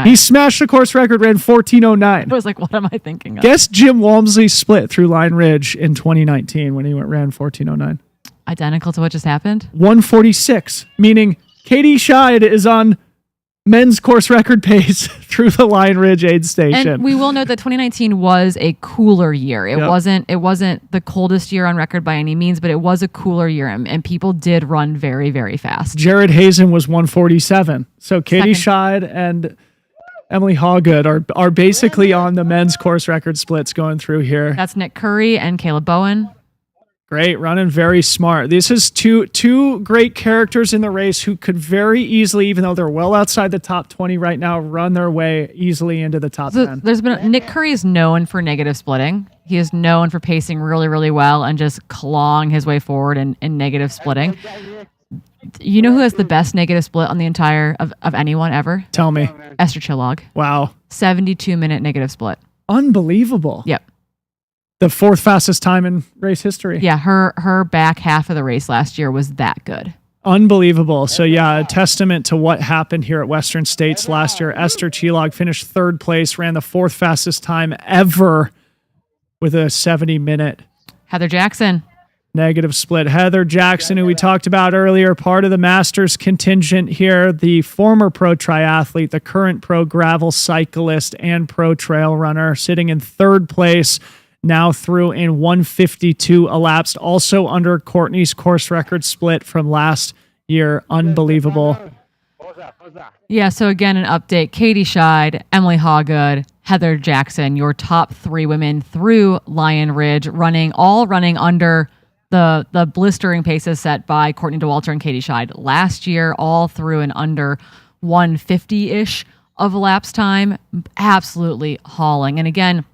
[SPEAKER 3] He smashed the course record, ran 14:09.
[SPEAKER 2] I was like, what am I thinking of?
[SPEAKER 3] Guess Jim Walmsley's split through Lion Ridge in 2019 when he ran 14:09.
[SPEAKER 2] Identical to what just happened?
[SPEAKER 3] 146, meaning Katie Schei is on men's course record pace through the Lion Ridge aid station.
[SPEAKER 2] And we will note that 2019 was a cooler year. It wasn't the coldest year on record by any means, but it was a cooler year, and people did run very, very fast.
[SPEAKER 3] Jared Hazen was 147. So Katie Schei and Emily Hawgood are basically on the men's course record splits going through here.
[SPEAKER 2] That's Nick Curry and Caleb Bowen.
[SPEAKER 3] Great, running very smart. This is two great characters in the race who could very easily, even though they're well outside the top 20 right now, run their way easily into the top 10.
[SPEAKER 2] Nick Curry is known for negative splitting. He is known for pacing really, really well and just clawing his way forward in negative splitting. You know who has the best negative split on the entire of anyone ever?
[SPEAKER 3] Tell me.
[SPEAKER 2] Esther Chillog.
[SPEAKER 3] Wow.
[SPEAKER 2] 72-minute negative split.
[SPEAKER 3] Unbelievable.
[SPEAKER 2] Yep.
[SPEAKER 3] The 4th fastest time in race history.
[SPEAKER 2] Yeah, her back half of the race last year was that good.
[SPEAKER 3] Unbelievable. So yeah, a testament to what happened here at Western States last year. Esther Chillog finished 3rd place, ran the 4th fastest time ever with a 70-minute.
[SPEAKER 2] Heather Jackson.
[SPEAKER 3] Negative split. Heather Jackson, who we talked about earlier, part of the Masters contingent here, the former pro triathlete, the current pro gravel cyclist and pro trail runner, sitting in third place, now through in 152 elapsed, also under Courtney's course record split from last year. Unbelievable.
[SPEAKER 2] Yeah, so again, an update. Katie Scheid, Emily Hawgood, Heather Jackson, your top 3 women through Lion Ridge, all running under the blistering paces set by Courtney DeWalter and Katie Scheid last year, all through and under 150-ish of elapsed time. Absolutely hauling. And again,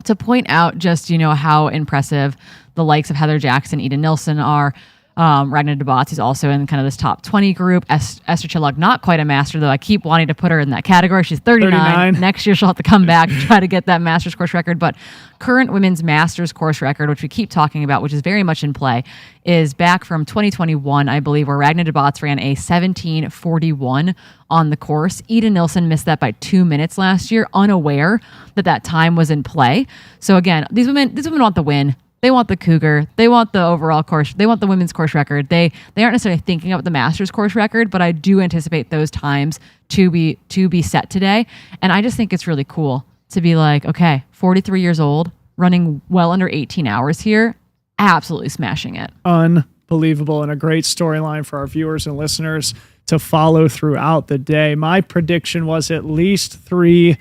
[SPEAKER 2] to point out just, how impressive the likes of Heather Jackson, Ida Nilsson are. Ragnar DeBots is also in kind of this top 20 group. Esther Chillag, not quite a master, though. I keep wanting to put her in that category. She's 39. Next year, she'll have to come back and try to get that master's course record. But current women's master's course record, which we keep talking about, which is very much in play, is back from 2021, I believe, where Ragnar DeBots ran a 17:41 on the course. Ida Nilsson missed that by 2 minutes last year, unaware that time was in play. So again, these women want the win. They want the Cougar. They want the overall course. They want the women's course record. They aren't necessarily thinking about the Masters course record, but I do anticipate those times to be set today. And I just think it's really cool to be like, okay, 43 years old, running well under 18 hours here, absolutely smashing it.
[SPEAKER 3] Unbelievable, and a great storyline for our viewers and listeners to follow throughout the day. My prediction was at least 3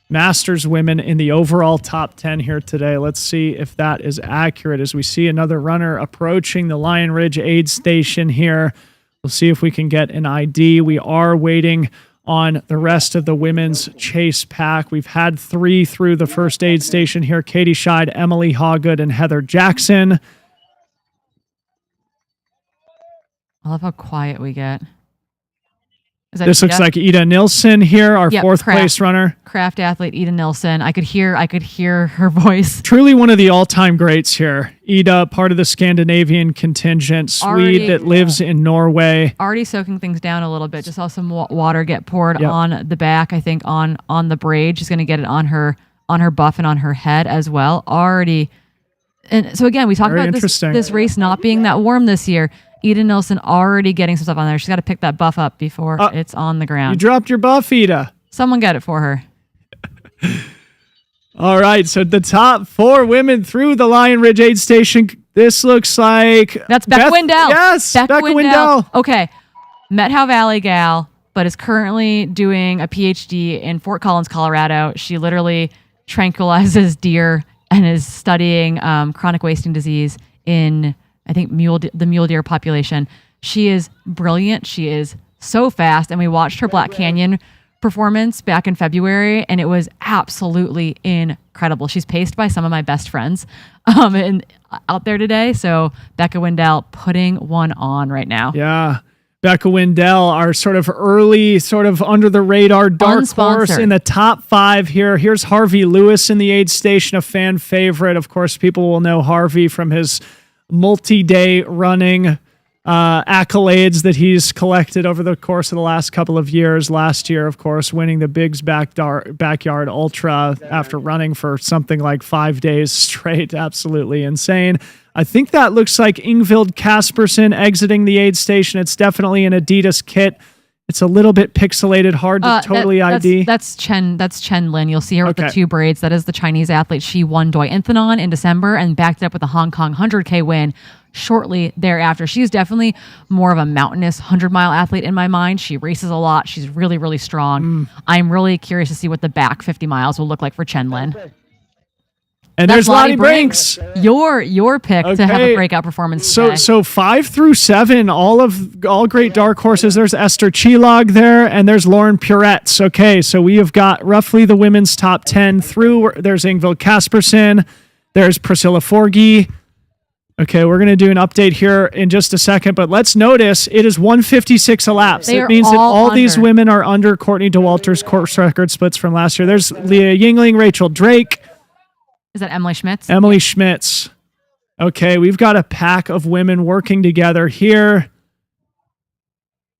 [SPEAKER 3] Masters women in the overall top 10 here today. Let's see if that is accurate as we see another runner approaching the Lion Ridge aid station here. We'll see if we can get an ID. We are waiting on the rest of the women's chase pack. We've had 3 through the first aid station here. Katie Scheid, Emily Hawgood, and Heather Jackson.
[SPEAKER 2] I love how quiet we get.
[SPEAKER 3] This looks like Ida Nilsson here, our fourth place runner.
[SPEAKER 2] Craft athlete Ida Nilsson. I could hear her voice.
[SPEAKER 3] Truly one of the all-time greats here. Ida, part of the Scandinavian contingent, Swede that lives in Norway.
[SPEAKER 2] Already soaking things down a little bit. Just saw some water get poured on the back, I think on the braid. She's going to get it on her buff and on her head as well. Already. And so again, we talk about this race not being that warm this year. Ida Nilsson already getting some stuff on there. She's got to pick that buff up before it's on the ground.
[SPEAKER 3] You dropped your buff, Ida.
[SPEAKER 2] Someone get it for her.
[SPEAKER 3] All right, so the top 4 women through the Lion Ridge aid station. This looks like...
[SPEAKER 2] That's Becca Wendell.
[SPEAKER 3] Yes, Becca Wendell.
[SPEAKER 2] Okay, Methow Valley gal, but is currently doing a PhD in Fort Collins, Colorado. She literally tranquilizes deer and is studying chronic wasting disease in... I think the mule deer population. She is brilliant. She is so fast. And we watched her Black Canyon performance back in February, and it was absolutely incredible. She's paced by some of my best friends and out there today. So Becca Wendell putting one on right now.
[SPEAKER 3] Yeah. Becca Wendell, our sort of early, sort of under the radar dark horse in the top 5 here. Here's Harvey Lewis in the aid station, a fan favorite. Of course, people will know Harvey from his multi-day running accolades that he's collected over the course of the last couple of years. Last year, of course, winning the Biggs Backyard Ultra after running for something like 5 days straight. Absolutely insane. I think that looks like Ingvild Kaspersen exiting the aid station. It's definitely an Adidas kit. It's a little bit pixelated, hard to totally ID.
[SPEAKER 2] That's Chen Lin. You'll see her with the 2 braids. That is the Chinese athlete. She won Doi Inthanon in December and backed it up with a Hong Kong 100K win shortly thereafter. She's definitely more of a mountainous 100-mile athlete in my mind. She races a lot. She's really, really strong. I'm really curious to see what the back 50 miles will look like for Chen Lin.
[SPEAKER 3] And there's Lottie Brinks.
[SPEAKER 2] Your pick to have a breakout performance today.
[SPEAKER 3] So 5 through 7, all great dark horses. There's Esther Chillag there, and there's Lauren Puretz. Okay, so we have got roughly the women's top 10 through. There's Ingvild Kaspersen. There's Priscilla Forgy. Okay, we're going to do an update here in just a second, but let's notice it is 156 elapsed. It means that all these women are under Courtney DeWalter's course record splits from last year. There's Leah Yingling, Rachel Drake.
[SPEAKER 2] Is that Emily Schmitz?
[SPEAKER 3] Emily Schmitz. Okay, we've got a pack of women working together here.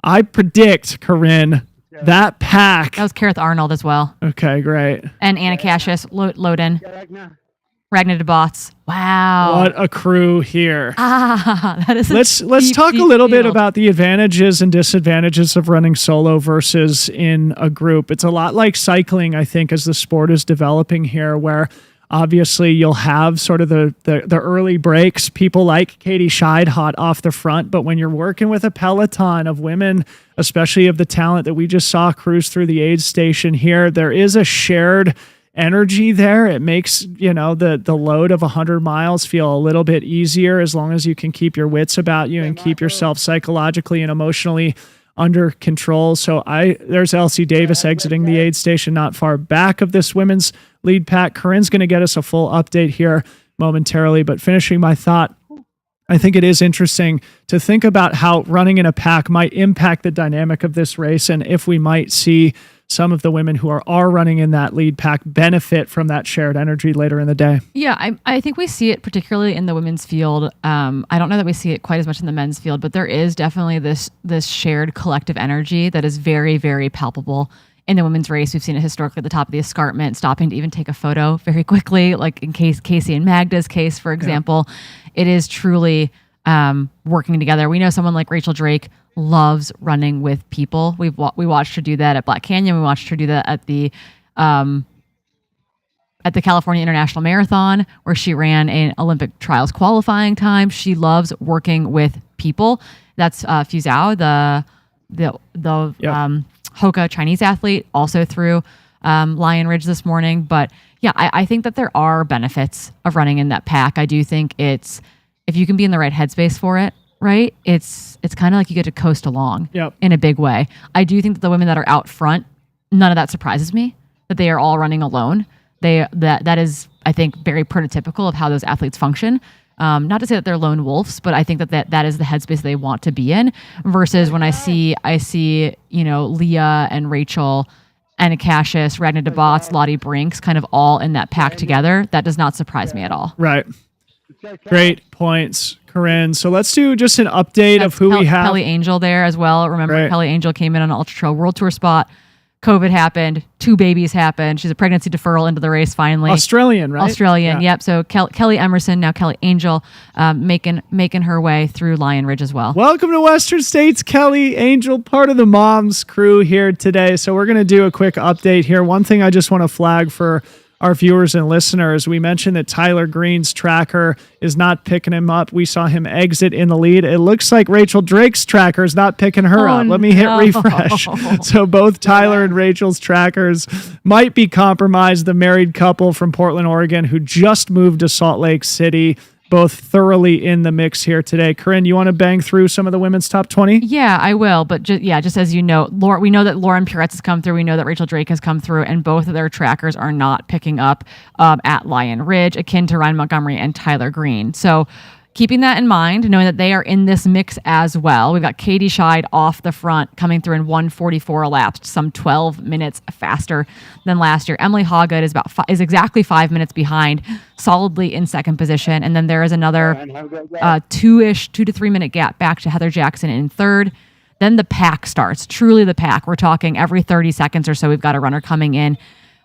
[SPEAKER 3] I predict, Corinne, that pack.
[SPEAKER 2] That was Kareth Arnold as well.
[SPEAKER 3] Okay, great.
[SPEAKER 2] And Anna Cassius, Loden. Ragnar DeBots. Wow.
[SPEAKER 3] What a crew here.
[SPEAKER 2] That is
[SPEAKER 3] Let's talk a little bit about the advantages and disadvantages of running solo versus in a group. It's a lot like cycling, I think, as the sport is developing here, where obviously you'll have sort of the early breaks, people like Katie Scheid hot off the front, but when you're working with a peloton of women, especially of the talent that we just saw cruise through the aid station here, there is a shared energy there. It makes, you know, the load of 100 miles feel a little bit easier as long as you can keep your wits about you and keep yourself psychologically and emotionally under control. So there's Elsie Davis exiting the aid station not far back of this women's lead pack. Corinne's going to get us a full update here momentarily, but finishing my thought, I think it is interesting to think about how running in a pack might impact the dynamic of this race, and if we might see some of the women who are running in that lead pack benefit from that shared energy later in the day.
[SPEAKER 2] Yeah, I think we see it particularly in the women's field. I don't know that we see it quite as much in the men's field, but there is definitely this shared collective energy that is very, very palpable in the women's race. We've seen it historically at the top of the escarpment, stopping to even take a photo very quickly, like in Casey and Magda's case, for example. Yeah. It is truly working together. We know someone like Rachel Drake loves running with people. We watched her do that at Black Canyon. We watched her do that at the California International Marathon, where she ran an Olympic trials qualifying time. She loves working with people. That's Fu Zhao, the Hoka Chinese athlete, also through Lion Ridge this morning. But yeah, I think that there are benefits of running in that pack. I do think if you can be in the right headspace for it, right? It's kind of like you get to coast along in a big way. I do think that the women that are out front, none of that surprises me, that they are all running alone. That is, I think, very prototypical of how those athletes function. Not to say that they're lone wolves, but I think that is the headspace they want to be in, versus when I see, you know, Leah and Rachel, Anna Cassius, Ragnar DeBots, Lottie Brinks kind of all in that pack together. That does not surprise me at all.
[SPEAKER 3] Right. Great points, Corinne. So let's do just an update of who we have.
[SPEAKER 2] Kelly Angel there as well. Remember, Kelly Angel came in on an Ultra Trail World Tour spot. COVID happened. 2 babies happened. She's a pregnancy deferral into the race finally.
[SPEAKER 3] Australian, right?
[SPEAKER 2] Australian, yep. So Kelly Emerson, now Kelly Angel, making her way through Lion Ridge as well.
[SPEAKER 3] Welcome to Western States, Kelly Angel, part of the Moms crew here today. So we're going to do a quick update here. One thing I just want to flag for our viewers and listeners, we mentioned that Tyler Green's tracker is not picking him up. We saw him exit in the lead. It looks like Rachel Drake's tracker is not picking her up. Let me hit refresh. So both Tyler and Rachel's trackers might be compromised. The married couple from Portland, Oregon, who just moved to Salt Lake City, both thoroughly in the mix here today. Corinne, you want to bang through some of the women's top 20?
[SPEAKER 2] Yeah, I will. But just as you know, we know that Lauren Puretz has come through. We know that Rachel Drake has come through, and both of their trackers are not picking up at Lion Ridge, akin to Ryan Montgomery and Tyler Green. So keeping that in mind, knowing that they are in this mix as well, we've got Katie Scheid off the front, coming through in 1:44 elapsed, some 12 minutes faster than last year. Emily Hawgood is exactly 5 minutes behind, solidly in second position. And then there is another 2 to 3 minute gap back to Heather Jackson in third. Then the pack starts, truly the pack. We're talking every 30 seconds or so, we've got a runner coming in.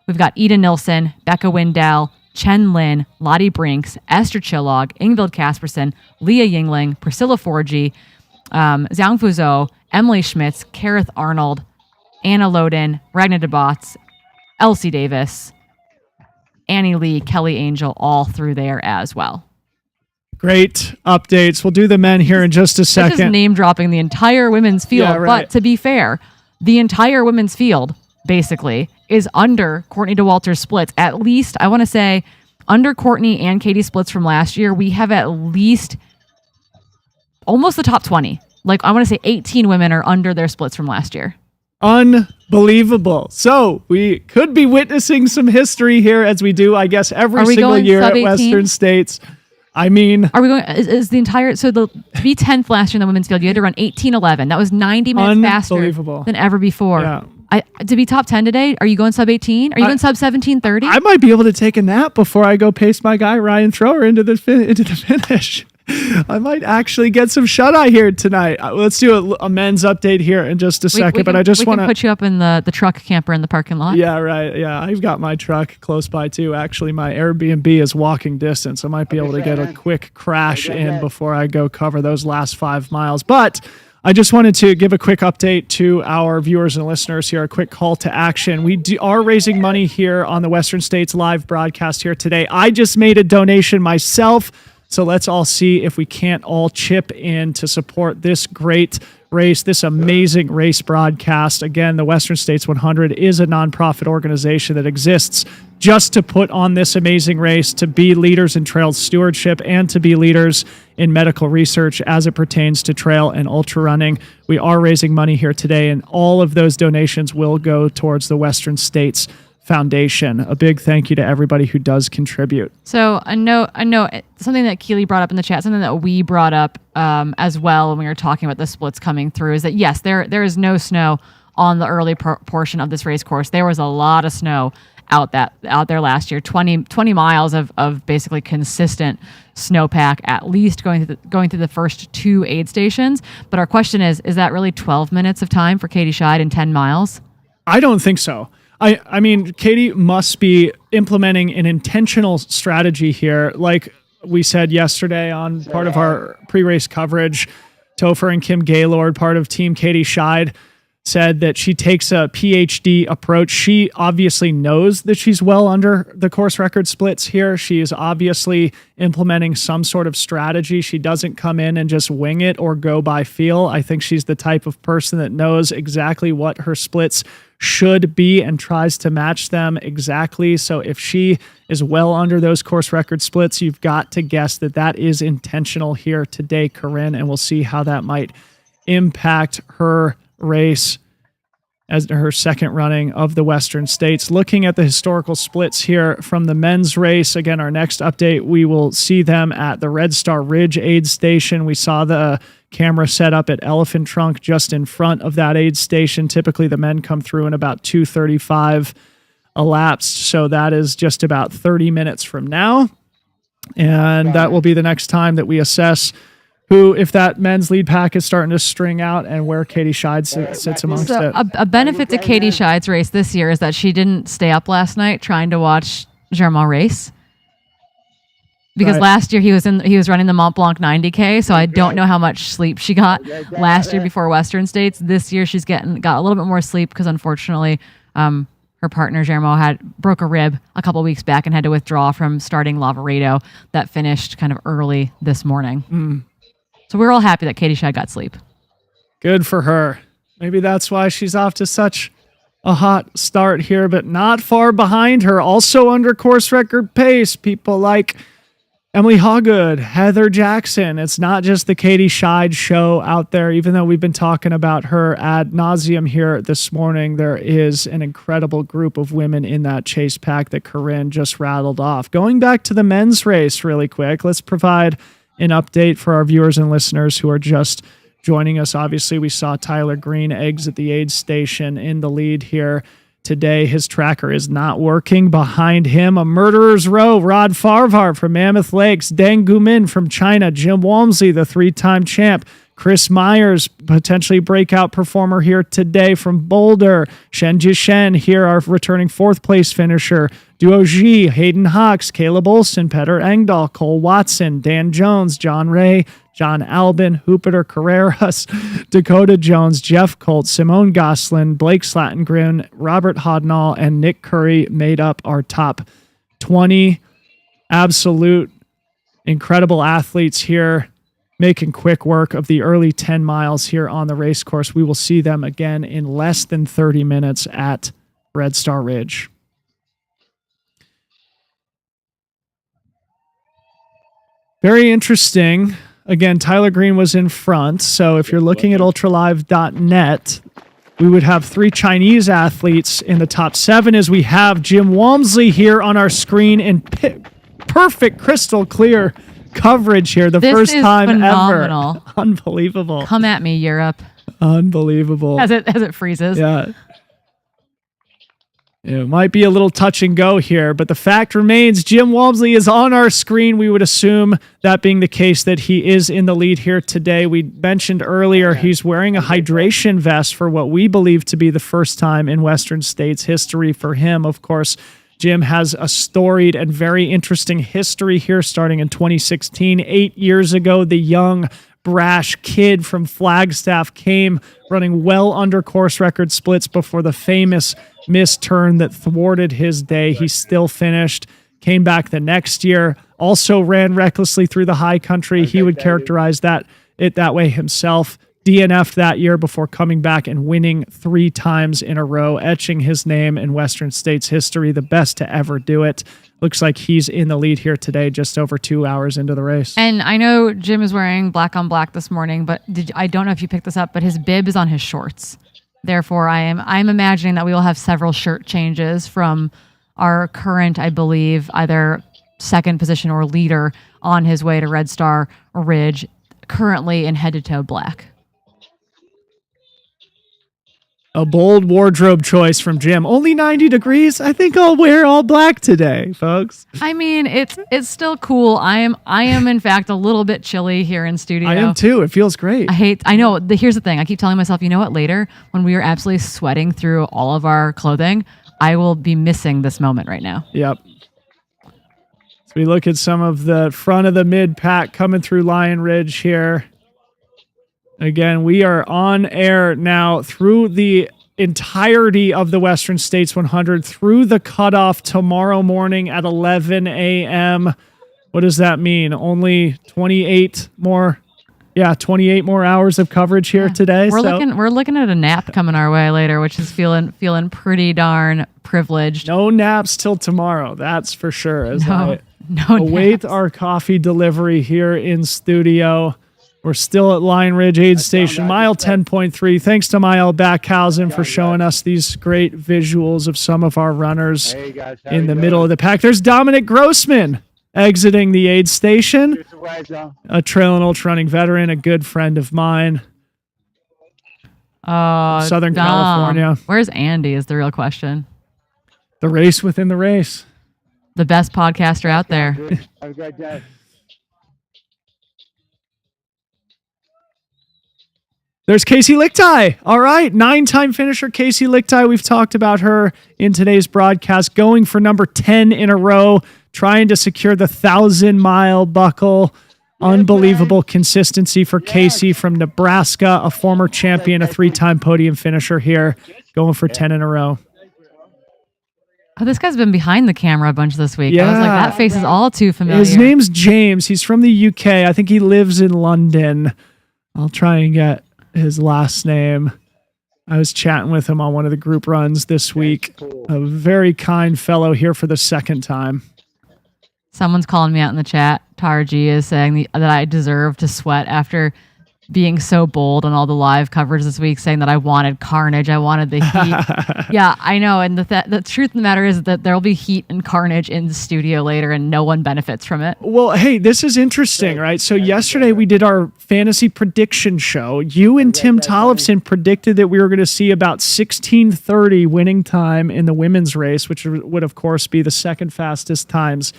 [SPEAKER 2] We've got Ida Nilsson, Becca Wendell, Chen Lin, Lottie Brinks, Esther Chillog, Ingvild Kaspersen, Leah Yingling, Priscilla Forgy, Zhang Fuzhou, Emily Schmitz, Kareth Arnold, Anna Loden, Ragnar DeBots, Elsie Davis, Annie Lee, Kelly Angel, all through there as well.
[SPEAKER 3] Great updates. We'll do the men here in just a second.
[SPEAKER 2] This is name dropping the entire women's field, but to be fair, the entire women's field basically is under Courtney DeWalter's splits. At least, I want to say, under Courtney and Katie's splits from last year, we have at least almost the top 20. Like, I want to say 18 women are under their splits from last year.
[SPEAKER 3] Unbelievable. So we could be witnessing some history here, as we do, I guess, every single year at Western States. I mean,
[SPEAKER 2] are we going? Is the entire to be 10th last year in the women's field? You had to run 18:11. That was 90 minutes faster than ever before. Yeah. To be top 10 today, are you going sub 18? Are you going sub 17:30?
[SPEAKER 3] I might be able to take a nap before I go pace my guy Ryan Thrower into the finish. I might actually get some shut-eye here tonight. Let's do a men's update here in just a second. But I just want to
[SPEAKER 2] put you up in the truck camper in the parking lot.
[SPEAKER 3] Yeah, right. Yeah, I've got my truck close by too. Actually, my Airbnb is walking distance. I might be able to get a quick crash in before I go cover those last 5 miles. But I just wanted to give a quick update to our viewers and listeners here, a quick call to action. We are raising money here on the Western States live broadcast here today. I just made a donation myself, so let's all see if we can't all chip in to support this great race, this amazing race broadcast. Again, the Western States 100 is a nonprofit organization that exists just to put on this amazing race, to be leaders in trail stewardship and to be leaders in medical research as it pertains to trail and ultra running. We are raising money here today, and all of those donations will go towards the Western States Foundation. A big thank you to everybody who does contribute.
[SPEAKER 2] So I know something that Keely brought up in the chat, something that we brought up as well when we were talking about the splits coming through, is that yes, there is no snow on the early portion of this race course. There was a lot of snow out there last year, 20 miles of basically consistent snowpack, at least going through the first 2 aid stations. But our question is that really 12 minutes of time for Katie Scheid in 10 miles?
[SPEAKER 3] I don't think so. I mean, Katie must be implementing an intentional strategy here. Like we said yesterday on part of our pre-race coverage, Topher and Kim Gaylord, part of Team Katie Scheid, said that she takes a PhD approach. She obviously knows that she's well under the course record splits here. She is obviously implementing some sort of strategy. She doesn't come in and just wing it or go by feel. I think she's the type of person that knows exactly what her splits should be and tries to match them exactly. So if she is well under those course record splits, you've got to guess that that is intentional here today, Corinne, and we'll see how that might impact her race as her second running of the Western States. Looking at the historical splits here from the men's race, again, our next update, we will see them at the Red Star Ridge aid station. We saw the camera set up at Elephant Trunk just in front of that aid station. Typically the men come through in about 2:35 elapsed, so that is just about 30 minutes from now, and that will be the next time that we assess if that men's lead pack is starting to string out and where Katie Scheid sits amongst it.
[SPEAKER 2] A benefit to Katie Scheid's race this year is that she didn't stay up last night trying to watch Germain race. Because last year he was running the Mont Blanc 90K, so I don't know how much sleep she got last year before Western States. This year she's got a little bit more sleep because unfortunately her partner Germain broke a rib a couple weeks back and had to withdraw from starting Lavaredo. That finished kind of early this morning. So we're all happy that Katie Scheid got sleep.
[SPEAKER 3] Good for her. Maybe that's why she's off to such a hot start here, but not far behind her. Also under course record pace, people like Emily Hawgood, Heather Jackson. It's not just the Katie Scheid show out there. Even though we've been talking about her ad nauseum here this morning, there is an incredible group of women in that chase pack that Corinne just rattled off. Going back to the men's race really quick, let's provide an update for our viewers and listeners who are just joining us. Obviously, we saw Tyler Green exit the aid station in the lead here today. His tracker is not working. Behind him, a murderer's row. Rod Farvar from Mammoth Lakes, Deng Gumin from China, Jim Walmsley, the 3-time champ, Chris Myers, potentially breakout performer here today from Boulder, Shen Jishen here, our returning 4th place finisher, Duo Ji, Hayden Hawks, Caleb Olson, Petter Engdahl, Cole Watson, Dan Jones, John Ray, John Albin, Jupiter Carreras, Dakota Jones, Jeff Colt, Simone Goslin, Blake Slattengren, Robert Hodnall, and Nick Curry made up our top 20. Absolute incredible athletes here, making quick work of the early 10 miles here on the race course. We will see them again in less than 30 minutes at Red Star Ridge. Very interesting. Again, Tyler Green was in front. So if you're looking at ultralive.net, we would have 3 Chinese athletes in the top 7 as we have Jim Walmsley here on our screen in perfect crystal clear coverage here. The first time
[SPEAKER 2] phenomenal.
[SPEAKER 3] Ever. Unbelievable.
[SPEAKER 2] Come at me, Europe.
[SPEAKER 3] Unbelievable.
[SPEAKER 2] As it freezes.
[SPEAKER 3] Yeah. It might be a little touch and go here, but the fact remains Jim Walmsley is on our screen. We would assume, that being the case, that he is in the lead here today. We mentioned earlier he's wearing a hydration vest for what we believe to be the first time in Western States history for him. Of course, Jim has a storied and very interesting history here starting in 2016. 8 years ago, the young, brash kid from Flagstaff came running well under course record splits before the famous missed turn that thwarted his day. He still finished, came back the next year, also ran recklessly through the high country. He would characterize it that way himself. DNF'd that year before coming back and winning 3 times in a row, etching his name in Western States history, the best to ever do it. Looks like he's in the lead here today, just over 2 hours into the race.
[SPEAKER 2] And I know Jim is wearing black on black this morning, but I don't know if you picked this up, but his bib is on his shorts. Therefore, I'm imagining that we will have several shirt changes from our current, I believe, either second position or leader on his way to Red Star Ridge, currently in head-to-toe black.
[SPEAKER 3] A bold wardrobe choice from Jim. Only 90 degrees? I think I'll wear all black today, folks.
[SPEAKER 2] I mean, it's still cool. I am in fact a little bit chilly here in studio.
[SPEAKER 3] I am too. It feels great.
[SPEAKER 2] I know. Here's the thing. I keep telling myself, you know what? Later, when we are absolutely sweating through all of our clothing, I will be missing this moment right now.
[SPEAKER 3] Yep. So we look at some of the front of the mid pack coming through Lion Ridge here. Again, we are on air now through the entirety of the Western States 100 through the cutoff tomorrow morning at 11 a.m. What does that mean? Only 28 more hours of coverage here today.
[SPEAKER 2] We're looking at a nap coming our way later, which is feeling pretty darn privileged.
[SPEAKER 3] No naps till tomorrow, that's for sure. As I
[SPEAKER 2] no
[SPEAKER 3] await
[SPEAKER 2] naps.
[SPEAKER 3] our coffee delivery here in studio. We're still at Lion Ridge Aid Station, mile 10.3. Thanks to Mael Backhausen for showing us these great visuals of some of our runners in the middle of the pack. There's Dominic Grossman exiting the aid station, a trail and ultra running veteran, a good friend of mine. Southern California.
[SPEAKER 2] Where's Andy is the real question.
[SPEAKER 3] The race within the race.
[SPEAKER 2] The best podcaster out there.
[SPEAKER 14] Have a great day.
[SPEAKER 3] There's Casey Lichtai. All right, 9-time finisher Casey Lichtai. We've talked about her in today's broadcast, going for number 10 in a row, trying to secure the 1,000-mile buckle. Unbelievable consistency for Casey from Nebraska, a former champion, a 3-time podium finisher here, going for 10 in a row.
[SPEAKER 2] Oh, this guy's been behind the camera a bunch this week.
[SPEAKER 3] Yeah.
[SPEAKER 2] I was like, that face is all too familiar.
[SPEAKER 3] His name's James. He's from the UK. I think he lives in London. I'll try and get his last name. I was chatting with him on one of the group runs this week. A very kind fellow here for the second time.
[SPEAKER 2] Someone's calling me out in the chat. Tara G is saying that I deserve to sweat after being so bold on all the live coverage this week, saying that I wanted carnage. I wanted the heat. Yeah, I know. And the truth of the matter is that there'll be heat and carnage in the studio later and no one benefits from it.
[SPEAKER 3] Well, hey, this is interesting, right? So yesterday we did our fantasy prediction show. You and Tim Tollefson predicted that we were going to see about 16:30 winning time in the women's race, which would, of course, be the second fastest times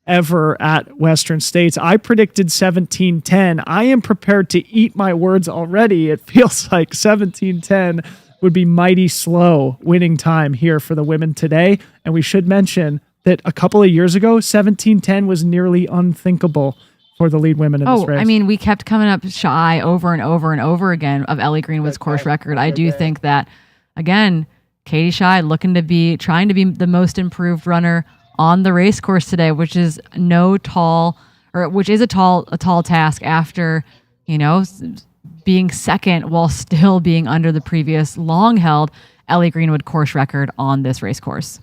[SPEAKER 3] ever at Western States. I predicted 17:10. I am prepared to eat my words already. It feels like 17:10 would be mighty slow winning time here for the women today. And we should mention that a couple of years ago, 17:10 was nearly unthinkable for the lead women in this race.
[SPEAKER 2] I mean, we kept coming up shy over and over and over again of Ellie Greenwood's course record. I do think that, again, Katie Shy trying to be the most improved runner on the race course today, which is a tall task after, being second while still being under the previous long held Ellie Greenwood course record on this race course.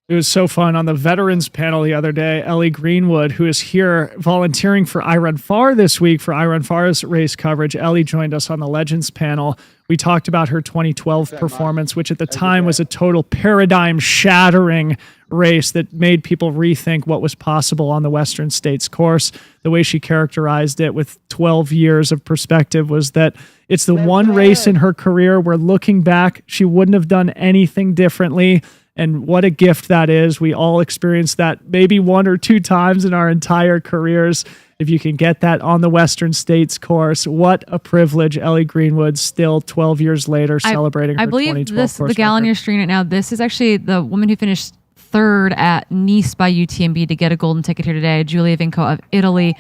[SPEAKER 3] It was so fun on the veterans panel the other day. Ellie Greenwood, who is here volunteering for iRun Far this week for iRun Far's race coverage. Ellie joined us on the Legends panel. We talked about her 2012 performance, which at the time was a total paradigm shattering race that made people rethink what was possible on the Western States course. The way she characterized it with 12 years of perspective was that it's the one race in her career where, looking back, she wouldn't have done anything differently. And what a gift that is. We all experienced that maybe 1 or 2 times in our entire careers. If you can get that on the Western States course, what a privilege. Ellie Greenwood still 12 years later celebrating her 2012
[SPEAKER 2] I believe
[SPEAKER 3] course
[SPEAKER 2] the gal on
[SPEAKER 3] record.
[SPEAKER 2] your screen right now, this is actually the woman who finished 3rd at Nice by UTMB to get a golden ticket here today, Giulia Vinco of Italy.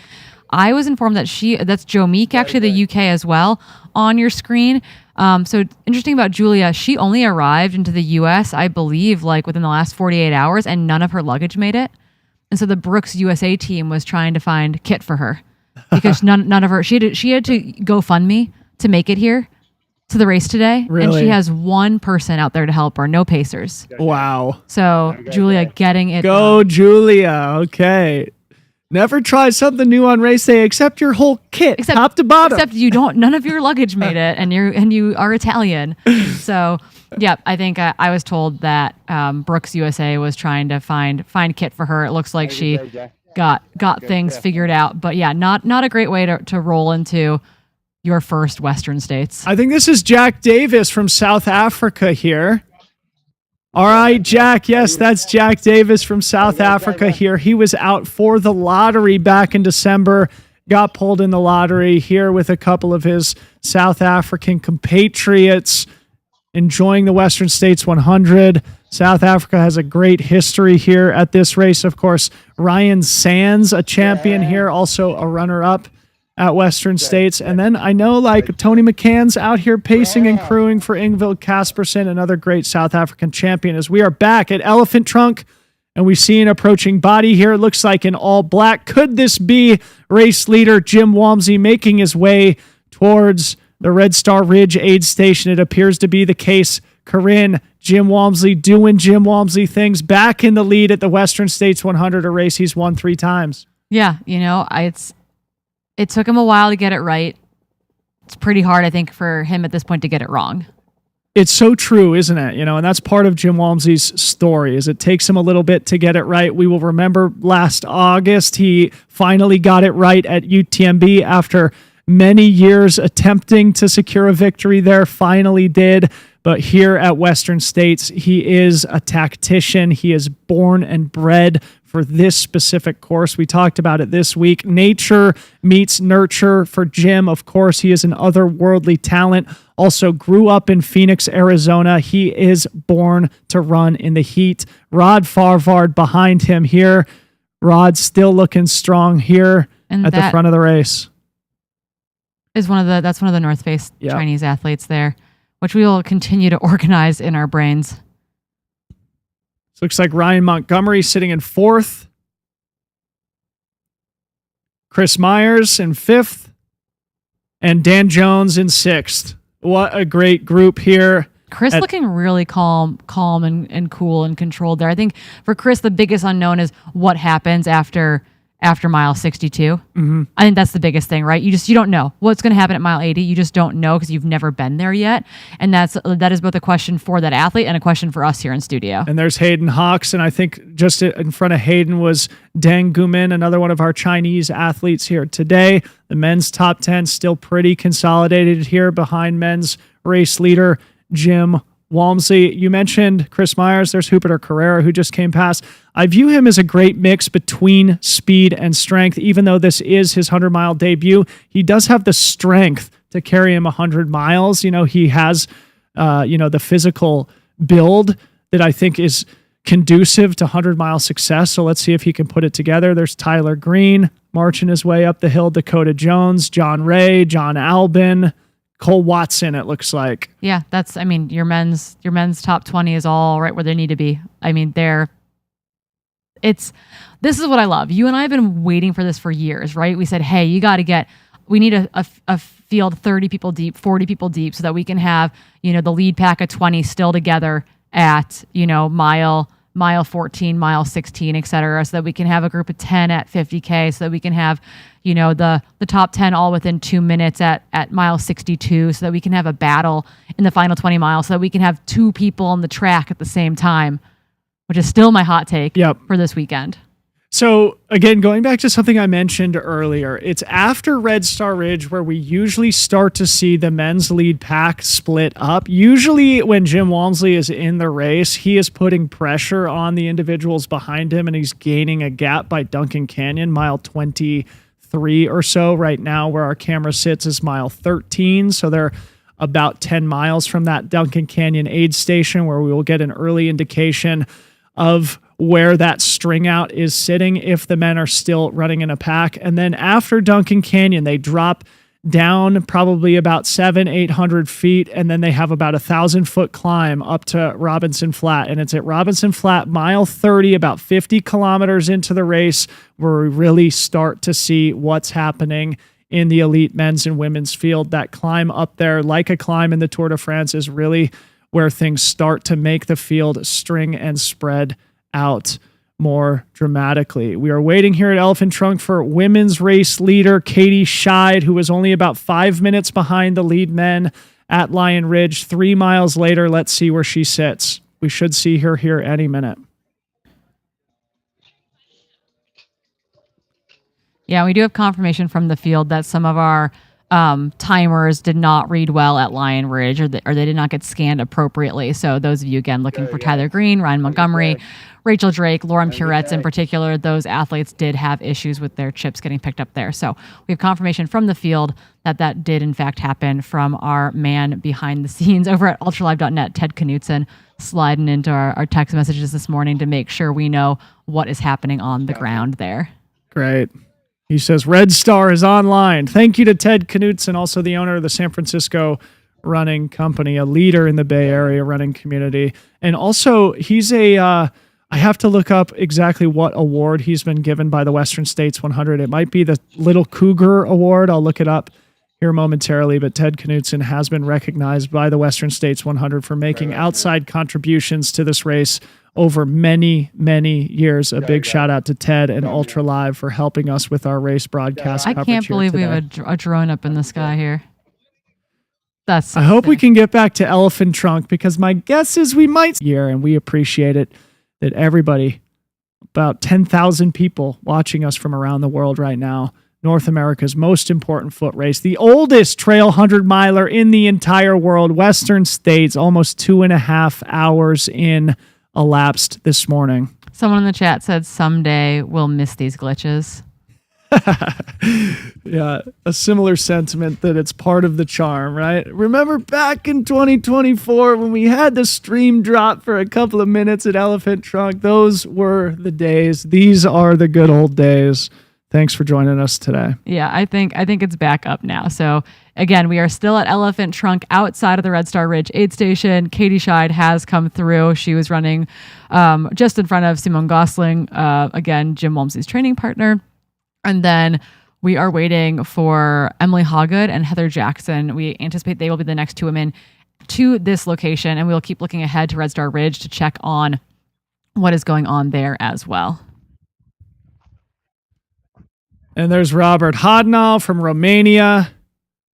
[SPEAKER 2] I was informed that that's Joe Meek, actually the UK as well, on your screen. So interesting about Giulia, she only arrived into the US, I believe, like within the last 48 hours, and none of her luggage made it. And so the Brooks USA team was trying to find kit for her because none of her, she had to GoFundMe to make it here to the race today.
[SPEAKER 3] Really?
[SPEAKER 2] And she has one person out there to help her, no pacers.
[SPEAKER 3] Wow.
[SPEAKER 2] So Giulia getting it
[SPEAKER 3] Go,
[SPEAKER 2] done.
[SPEAKER 3] Julia. Okay. Never try something new on race day except your whole kit, top to bottom.
[SPEAKER 2] Except none of your luggage made it, and you are Italian. So, yeah, I think I was told that Brooks USA was trying to find kit for her. It looks like she got things figured out, but yeah, not a great way to roll into your first Western States.
[SPEAKER 3] I think this is Jack Davis from South Africa here. All right, Jack. Yes, that's Jack Davis from South Africa here. He was out for the lottery back in December, got pulled in the lottery here with a couple of his South African compatriots, enjoying the Western States 100. South Africa has a great history here at this race. Of course, Ryan Sands, a champion here, also a runner-up at Western States. And then I know like Tony McCann's out here pacing and crewing for Ingvild Caspersen, another great South African champion, as we are back at Elephant Trunk and we see an approaching body here. It looks like in all black. Could this be race leader Jim Walmsley making his way towards the Red Star Ridge aid station? It appears to be the case. Corinne, Jim Walmsley doing Jim Walmsley things, back in the lead at the Western States 100, a race he's won 3 times.
[SPEAKER 2] Yeah, it took him a while to get it right. It's pretty hard, I think, for him at this point to get it wrong.
[SPEAKER 3] It's so true, isn't it? And that's part of Jim Walmsley's story, is it takes him a little bit to get it right. We will remember last August, he finally got it right at UTMB after many years attempting to secure a victory there, finally did. But here at Western States, he is a tactician. He is born and bred for this specific course. We talked about it this week. Nature meets nurture for Jim. Of course, he is an otherworldly talent. Also grew up in Phoenix, Arizona. He is born to run in the heat. Rod Farvard behind him here. Rod still looking strong here
[SPEAKER 2] And
[SPEAKER 3] at the front of the race.
[SPEAKER 2] That's one of the North Face Chinese athletes there, which we will continue to organize in our brains.
[SPEAKER 3] So looks like Ryan Montgomery sitting in 4th. Chris Myers in 5th. And Dan Jones in 6th. What a great group here.
[SPEAKER 2] Chris looking really calm and cool and controlled there. I think for Chris, the biggest unknown is what happens after mile 62.
[SPEAKER 3] Mm-hmm.
[SPEAKER 2] I think that's the biggest thing, right? You don't know what's going to happen at mile 80. You just don't know because you've never been there yet. And that is both a question for that athlete and a question for us here in studio.
[SPEAKER 3] And there's Hayden Hawks. And I think just in front of Hayden was Deng Gumin, another one of our Chinese athletes here today. The men's top 10 still pretty consolidated here behind men's race leader Jim Walmsley. You mentioned Chris Myers. There's Jupiter Carrera, who just came past. I view him as a great mix between speed and strength. Even though this is his 100-mile debut, he does have the strength to carry him 100 miles. He has, the physical build that I think is conducive to 100-mile success. So let's see if he can put it together. There's Tyler Green marching his way up the hill. Dakota Jones, John Ray, John Albin, Cole Watson, it looks like.
[SPEAKER 2] Yeah, your men's top 20 is all right where they need to be. This is what I love. You and I have been waiting for this for years, right? We said, hey, we need a field 30 people deep, 40 people deep so that we can have, the lead pack of 20 still together at, mile mile 14, mile 16, et cetera, so that we can have a group of 10 at 50K, so that we can have, the top 10 all within 2 minutes at mile 62, so that we can have a battle in the final 20 miles, so that we can have 2 people on the track at the same time, which is still my hot take for this weekend.
[SPEAKER 3] So again, going back to something I mentioned earlier, it's after Red Star Ridge where we usually start to see the men's lead pack split up. Usually when Jim Walmsley is in the race, he is putting pressure on the individuals behind him, and he's gaining a gap by Duncan Canyon, mile 23 or so. Right now where our camera sits is mile 13. So they're about 10 miles from that Duncan Canyon aid station, where we will get an early indication of where that string out is sitting if the men are still running in a pack. And then after Duncan Canyon, they drop down probably about 700-800 feet, and then they have about 1,000-foot climb up to Robinson Flat. And it's at Robinson Flat, mile 30, about 50 kilometers into the race, where we really start to see what's happening in the elite men's and women's field. That climb up there, like a climb in the Tour de France, is really where things start to make the field string and spread out more dramatically. We are waiting here at Elephant Trunk for women's race leader Katie Scheid, who was only about 5 minutes behind the lead men at Lion Ridge. 3 miles later, let's see where she sits. We should see her here any minute.
[SPEAKER 2] Yeah, we do have confirmation from the field that some of our timers did not read well at Lion Ridge, or they did not get scanned appropriately. So those of you, again, looking for Tyler Green, Ryan Montgomery, Rachel Drake, Lauren Puretz in particular, those athletes did have issues with their chips getting picked up there. So we have confirmation from the field that did in fact happen from our man behind the scenes over at ultralive.net, Ted Knutson, sliding into our text messages this morning to make sure we know what is happening on the ground there.
[SPEAKER 3] Great. He says, Red Star is online. Thank you to Ted Knutson, also the owner of the San Francisco Running Company, a leader in the Bay Area running community. And also, he's I have to look up exactly what award he's been given by the Western States 100. It might be the Little Cougar Award. I'll look it up here momentarily. But Ted Knutson has been recognized by the Western States 100 for making outside contributions to this race over many, many years. A big shout out to Ted and Ultra Live for helping us with our race broadcast coverage.
[SPEAKER 2] I can't believe we have a drone up in the sky here. I hope
[SPEAKER 3] we can get back to Elephant Trunk, because my guess is we might here, and we appreciate it that everybody, about 10,000 people watching us from around the world right now, North America's most important foot race, the oldest trail 100-miler in the entire world, Western States, almost 2.5 hours in elapsed this morning.
[SPEAKER 2] Someone in the chat said someday we'll miss these glitches.
[SPEAKER 3] Yeah, a similar sentiment that it's part of the charm, right? Remember back in 2024 when we had the stream drop for a couple of minutes at Elephant Trunk? Those were the days. These are the good old days. Thanks for joining us today.
[SPEAKER 2] Yeah, I think it's back up now. So again, we are still at Elephant Trunk outside of the Red Star Ridge aid station. Katie Scheid has come through. She was running just in front of Simone Gosling, again, Jim Walmsley's training partner. And then we are waiting for Emily Hawgood and Heather Jackson. We anticipate they will be the next 2 women to this location, and we'll keep looking ahead to Red Star Ridge to check on what is going on there as well.
[SPEAKER 3] And there's Robert Hodnall from Romania,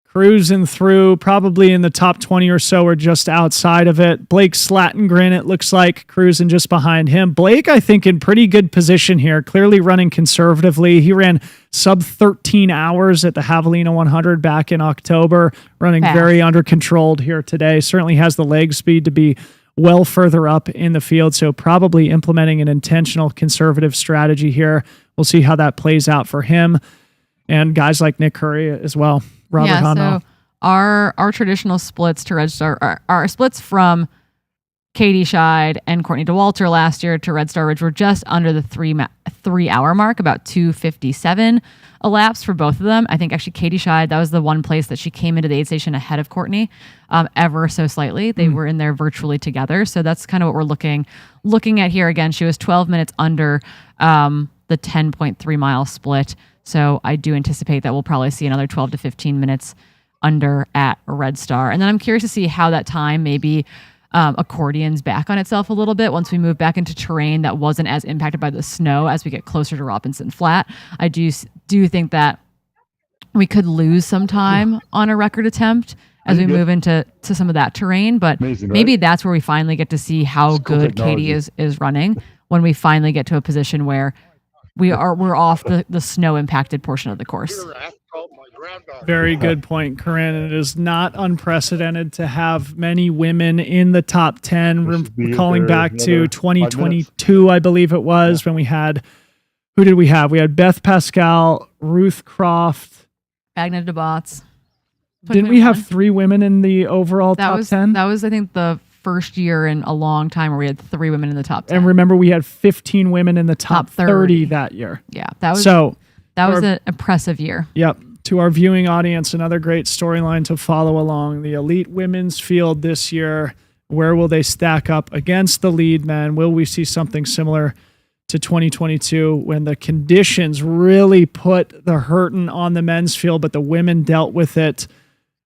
[SPEAKER 3] cruising through, probably in the top 20 or so, or just outside of it. Blake Slatengren, it looks like, cruising just behind him. Blake, I think, in pretty good position here, clearly running conservatively. He ran sub 13 hours at the Javelina 100 back in October, running very under controlled here today. Certainly has the leg speed to be well further up in the field, so probably implementing an intentional conservative strategy here. We'll see how that plays out for him and guys like Nick Curry as well. Robert Hodnall.
[SPEAKER 2] So our traditional splits to Red Star, our splits from Katie Scheid and Courtney DeWalter last year to Red Star Ridge were just under the 3 hour mark, about 2:57 elapsed for both of them. I think actually Katie Scheid, that was the one place that she came into the aid station ahead of Courtney, ever so slightly. They were in there virtually together. So that's kind of what we're looking at here. Again, she was 12 minutes under the 10.3 mile split. So I do anticipate that we'll probably see another 12 to 15 minutes under at Red Star. And then I'm curious to see how that time maybe accordions back on itself a little bit once we move back into terrain that wasn't as impacted by the snow as we get closer to Robinson Flat. I do think that we could lose some time on a record attempt as we move into some of that terrain, but maybe that's where we finally get to see how good Katie is running, when we finally get to a position where we're off the snow impacted portion of the course.
[SPEAKER 3] Very good point, Corinne. It is not unprecedented to have many women in the top 10. Recalling back to 2022, I believe it was, when we had, who did we have? We had Beth Pascal, Ruth Croft,
[SPEAKER 2] Agnes DeBots.
[SPEAKER 3] Didn't we have 3 women in the overall top 10?
[SPEAKER 2] That was, I think, the first year in a long time where we had 3 women in the top 10.
[SPEAKER 3] And remember, we had 15 women in the top 30 that year.
[SPEAKER 2] Yeah, that was an impressive year.
[SPEAKER 3] Yep. To our viewing audience, another great storyline to follow along. The elite women's field this year, where will they stack up against the lead men? Will we see something similar to 2022 when the conditions really put the hurting on the men's field, but the women dealt with it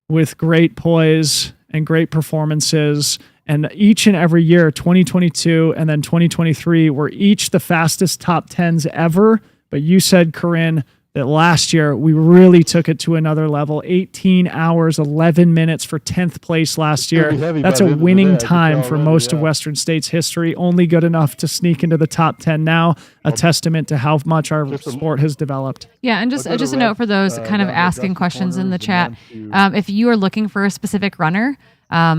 [SPEAKER 3] with great poise and great performances? And each and every year, 2022 and then 2023, were each the fastest top 10s ever. But you said, Corinne, that last year we really took it to another level. 18 hours, 11 minutes for 10th place last year. That's a winning time for most of Western States history. Only good enough to sneak into the top 10 now. A testament to how much our sport has developed.
[SPEAKER 2] Yeah, and just a note for those kind of asking questions in the chat. If you are looking for a specific runner,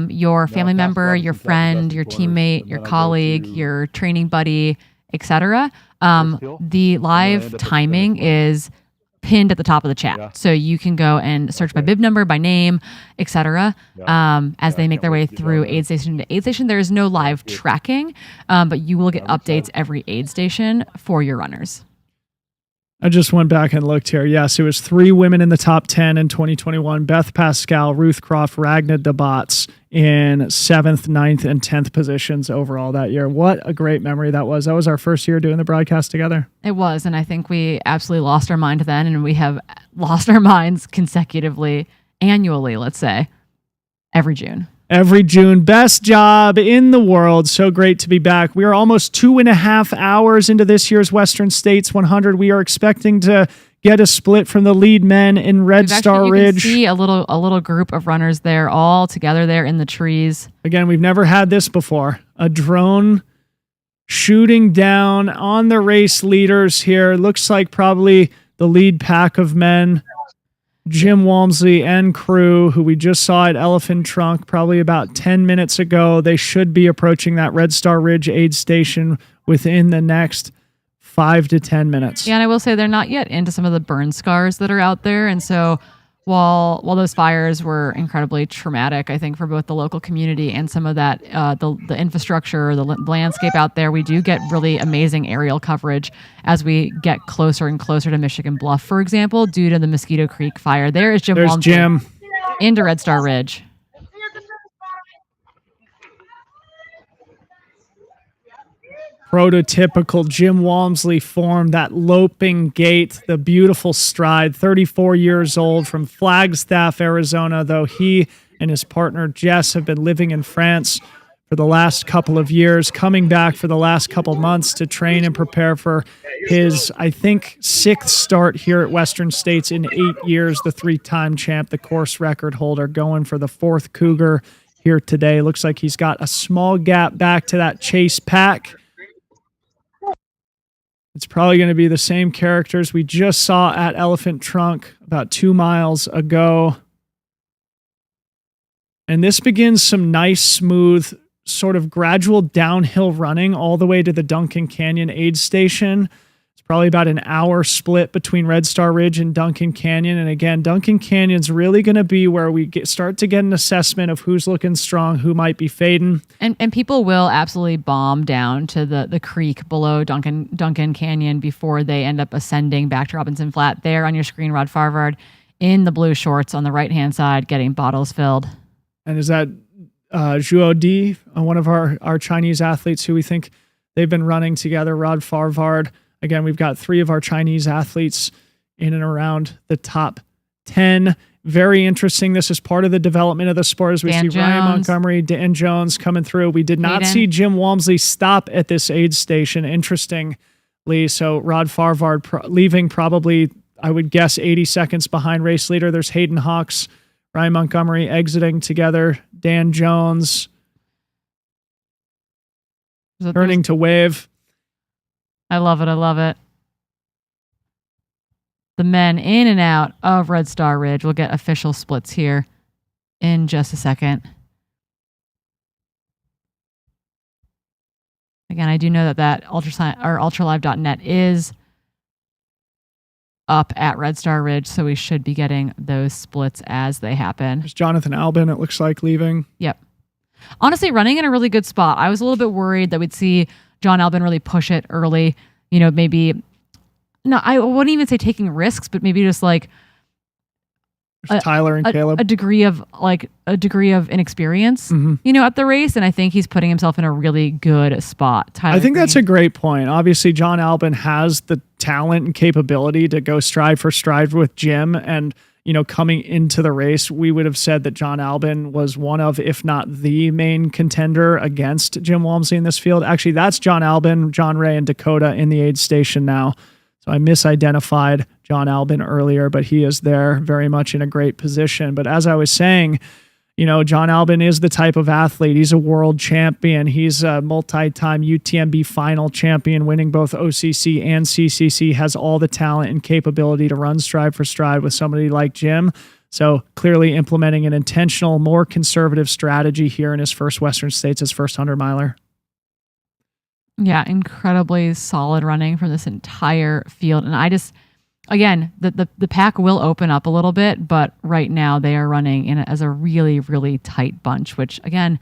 [SPEAKER 2] your family member, your friend, your teammate, your colleague, your training buddy, etc., the live timing is pinned at the top of the chat. So you can go and search by bib number, by name, etc. As they make their way through aid station to aid station. There is no live tracking, but you will get updates every aid station for your runners.
[SPEAKER 3] I just went back and looked here. Yes, it was 3 women in the top 10 in 2021. Beth Pascal, Ruth Croft, Ragna DeBots in 7th, 9th, and 10th positions overall that year. What a great memory that was. That was our first year doing the broadcast together.
[SPEAKER 2] It was, and I think we absolutely lost our mind then, and we have lost our minds consecutively, annually, let's say, every June.
[SPEAKER 3] Every June. Best job in the world. So great to be back. We are almost 2.5 hours into this year's Western States 100. We are expecting to get a split from the lead men in Red Star Ridge.
[SPEAKER 2] You can see a little group of runners there, all together there in the trees.
[SPEAKER 3] Again, we've never had this before. A drone shooting down on the race leaders here. Looks like probably the lead pack of men. Jim Walmsley and crew, who we just saw at Elephant Trunk probably about 10 minutes ago. They should be approaching that Red Star Ridge aid station within the next 5 to 10 minutes.
[SPEAKER 2] Yeah, and I will say they're not yet into some of the burn scars that are out there. And so while those fires were incredibly traumatic, I think, for both the local community and some of that, the infrastructure, the landscape out there, we do get really amazing aerial coverage as we get closer and closer to Michigan Bluff, for example, due to the Mosquito Creek fire. There's
[SPEAKER 3] Jim
[SPEAKER 2] into Red Star Ridge.
[SPEAKER 3] Prototypical Jim Walmsley form, that loping gait, the beautiful stride, 34 years old from Flagstaff, Arizona, though he and his partner Jess have been living in France for the last couple of years, coming back for the last couple months to train and prepare for his, I think, 6th start here at Western States in 8 years, the 3-time champ, the course record holder, going for the 4th Cougar here today. Looks like he's got a small gap back to that chase pack. It's probably going to be the same characters we just saw at Elephant Trunk about 2 miles ago. And this begins some nice, smooth, sort of gradual downhill running all the way to the Duncan Canyon aid station. It's probably about an hour split between Red Star Ridge and Duncan Canyon. And again, Duncan Canyon's really going to be where we start to get an assessment of who's looking strong, who might be fading.
[SPEAKER 2] And people will absolutely bomb down to the creek below Duncan Canyon before they end up ascending back to Robinson Flat. There on your screen, Rod Farvard in the blue shorts on the right-hand side getting bottles filled.
[SPEAKER 3] And is that Zhuo Di, one of our Chinese athletes who we think they've been running together, Rod Farvard. Again, we've got 3 of our Chinese athletes in and around the top 10. Very interesting. This is part of the development of the sport as we
[SPEAKER 2] Dan
[SPEAKER 3] see Ryan
[SPEAKER 2] Jones.
[SPEAKER 3] Montgomery, Dan Jones coming through. We did not
[SPEAKER 2] Hayden.
[SPEAKER 3] see Jim Walmsley stop at this aid station, interestingly. So Rod Farvard leaving probably, I would guess, 80 seconds behind race leader. There's Hayden Hawks, Ryan Montgomery exiting together. Dan Jones turning to wave.
[SPEAKER 2] I love it. I love it. The men in and out of Red Star Ridge will get official splits here in just a second. Again, I do know that ultralive.net is up at Red Star Ridge, so we should be getting those splits as they happen.
[SPEAKER 3] There's Jonathan Albin, it looks like, leaving.
[SPEAKER 2] Yep. Honestly, running in a really good spot. I was a little bit worried that we'd see John Albin really push it early. You know, maybe, no, I wouldn't even say taking risks, but maybe just like
[SPEAKER 3] Tyler and Caleb.
[SPEAKER 2] A degree of inexperience, you know, at the race. And I think he's putting himself in a really good spot. Tyler
[SPEAKER 3] I think
[SPEAKER 2] Green.
[SPEAKER 3] that's a great point. Obviously, John Albin has the talent and capability to go stride for stride with Jim. And, you know, coming into the race, we would have said that John Albin was one of, if not the main contender against Jim Walmsley in this field. Actually, that's John Albin, John Ray, and Dakota in the aid station now. So I misidentified John Albin earlier, but he is there very much in a great position. But as I was saying, you know, John Albin is the type of athlete. He's a world champion. He's a multi-time UTMB final champion, winning both OCC and CCC, has all the talent and capability to run stride for stride with somebody like Jim. So clearly implementing an intentional, more conservative strategy here in his first Western States, his first 100-miler.
[SPEAKER 2] Yeah, incredibly solid running from this entire field. And I just, again, the pack will open up a little bit, but right now they are running in as a really, really tight bunch, which again,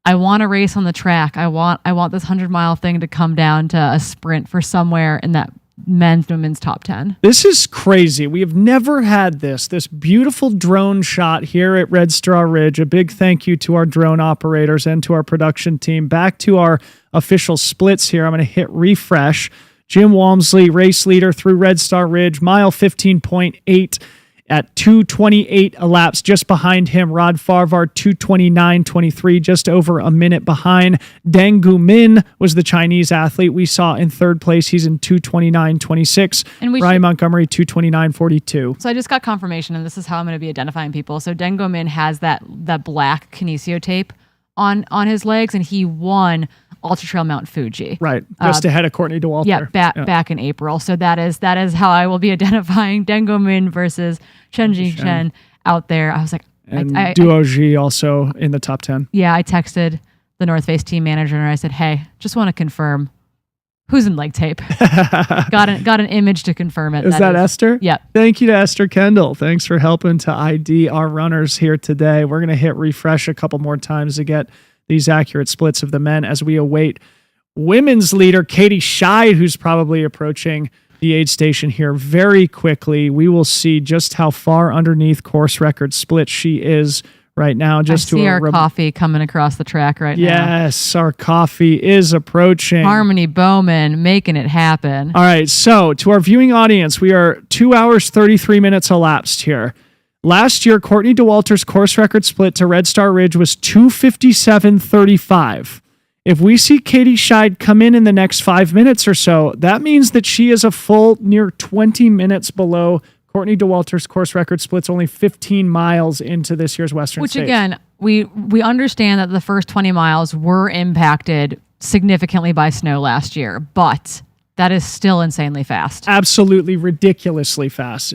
[SPEAKER 2] I want to race on the track. I want this 100-mile thing to come down to a sprint for somewhere in that men's and women's top 10.
[SPEAKER 3] This is crazy. We have never had this beautiful drone shot here at Red Star Ridge. A big thank you to our drone operators and to our production team. Back to our official splits here. I'm going to hit refresh. Jim Walmsley, race leader through Red Star Ridge, mile 15.8 at 2:28 elapsed. Just behind him, Rod Farvard, 2:29.23, just over a minute behind. Deng Gumin was the Chinese athlete we saw in third place. He's in 2:29.26. And Ryan Montgomery, 2:29.42.
[SPEAKER 2] So I just got confirmation, and this is how I'm going to be identifying people. So Deng Gumin has that black kinesio tape on his legs, and he won Ultra Trail Mount Fuji.
[SPEAKER 3] Right, just ahead of Courtney DeWalter.
[SPEAKER 2] Yeah, back in April. So that is how I will be identifying Deng Gumin versus Chen Jingchen out there. I was like,
[SPEAKER 3] and Duo Ji also in the top 10.
[SPEAKER 2] Yeah, I texted the North Face team manager and I said, hey, just want to confirm who's in leg tape. got an image to confirm it.
[SPEAKER 3] Is that Esther?
[SPEAKER 2] Yeah.
[SPEAKER 3] Thank you to Esther Kendall. Thanks for helping to ID our runners here today. We're going to hit refresh a couple more times to get these accurate splits of the men as we await women's leader Katie Scheid, who's probably approaching the aid station here very quickly. We will see just how far underneath course record split she is right now. Just
[SPEAKER 2] I see our coffee coming across the track right now.
[SPEAKER 3] Yes, our coffee is approaching.
[SPEAKER 2] Harmony Bowman making it happen.
[SPEAKER 3] All right, so to our viewing audience, we are 2 hours, 33 minutes elapsed here. Last year, Courtney DeWalter's course record split to Red Star Ridge was 2:57.35. If we see Katie Scheid come in the next 5 minutes or so, that means that she is a full near 20 minutes below Courtney DeWalter's course record splits, only 15 miles into this year's Western States.
[SPEAKER 2] Which again, we understand that the first 20 miles were impacted significantly by snow last year, but that is still insanely fast.
[SPEAKER 3] Absolutely ridiculously fast.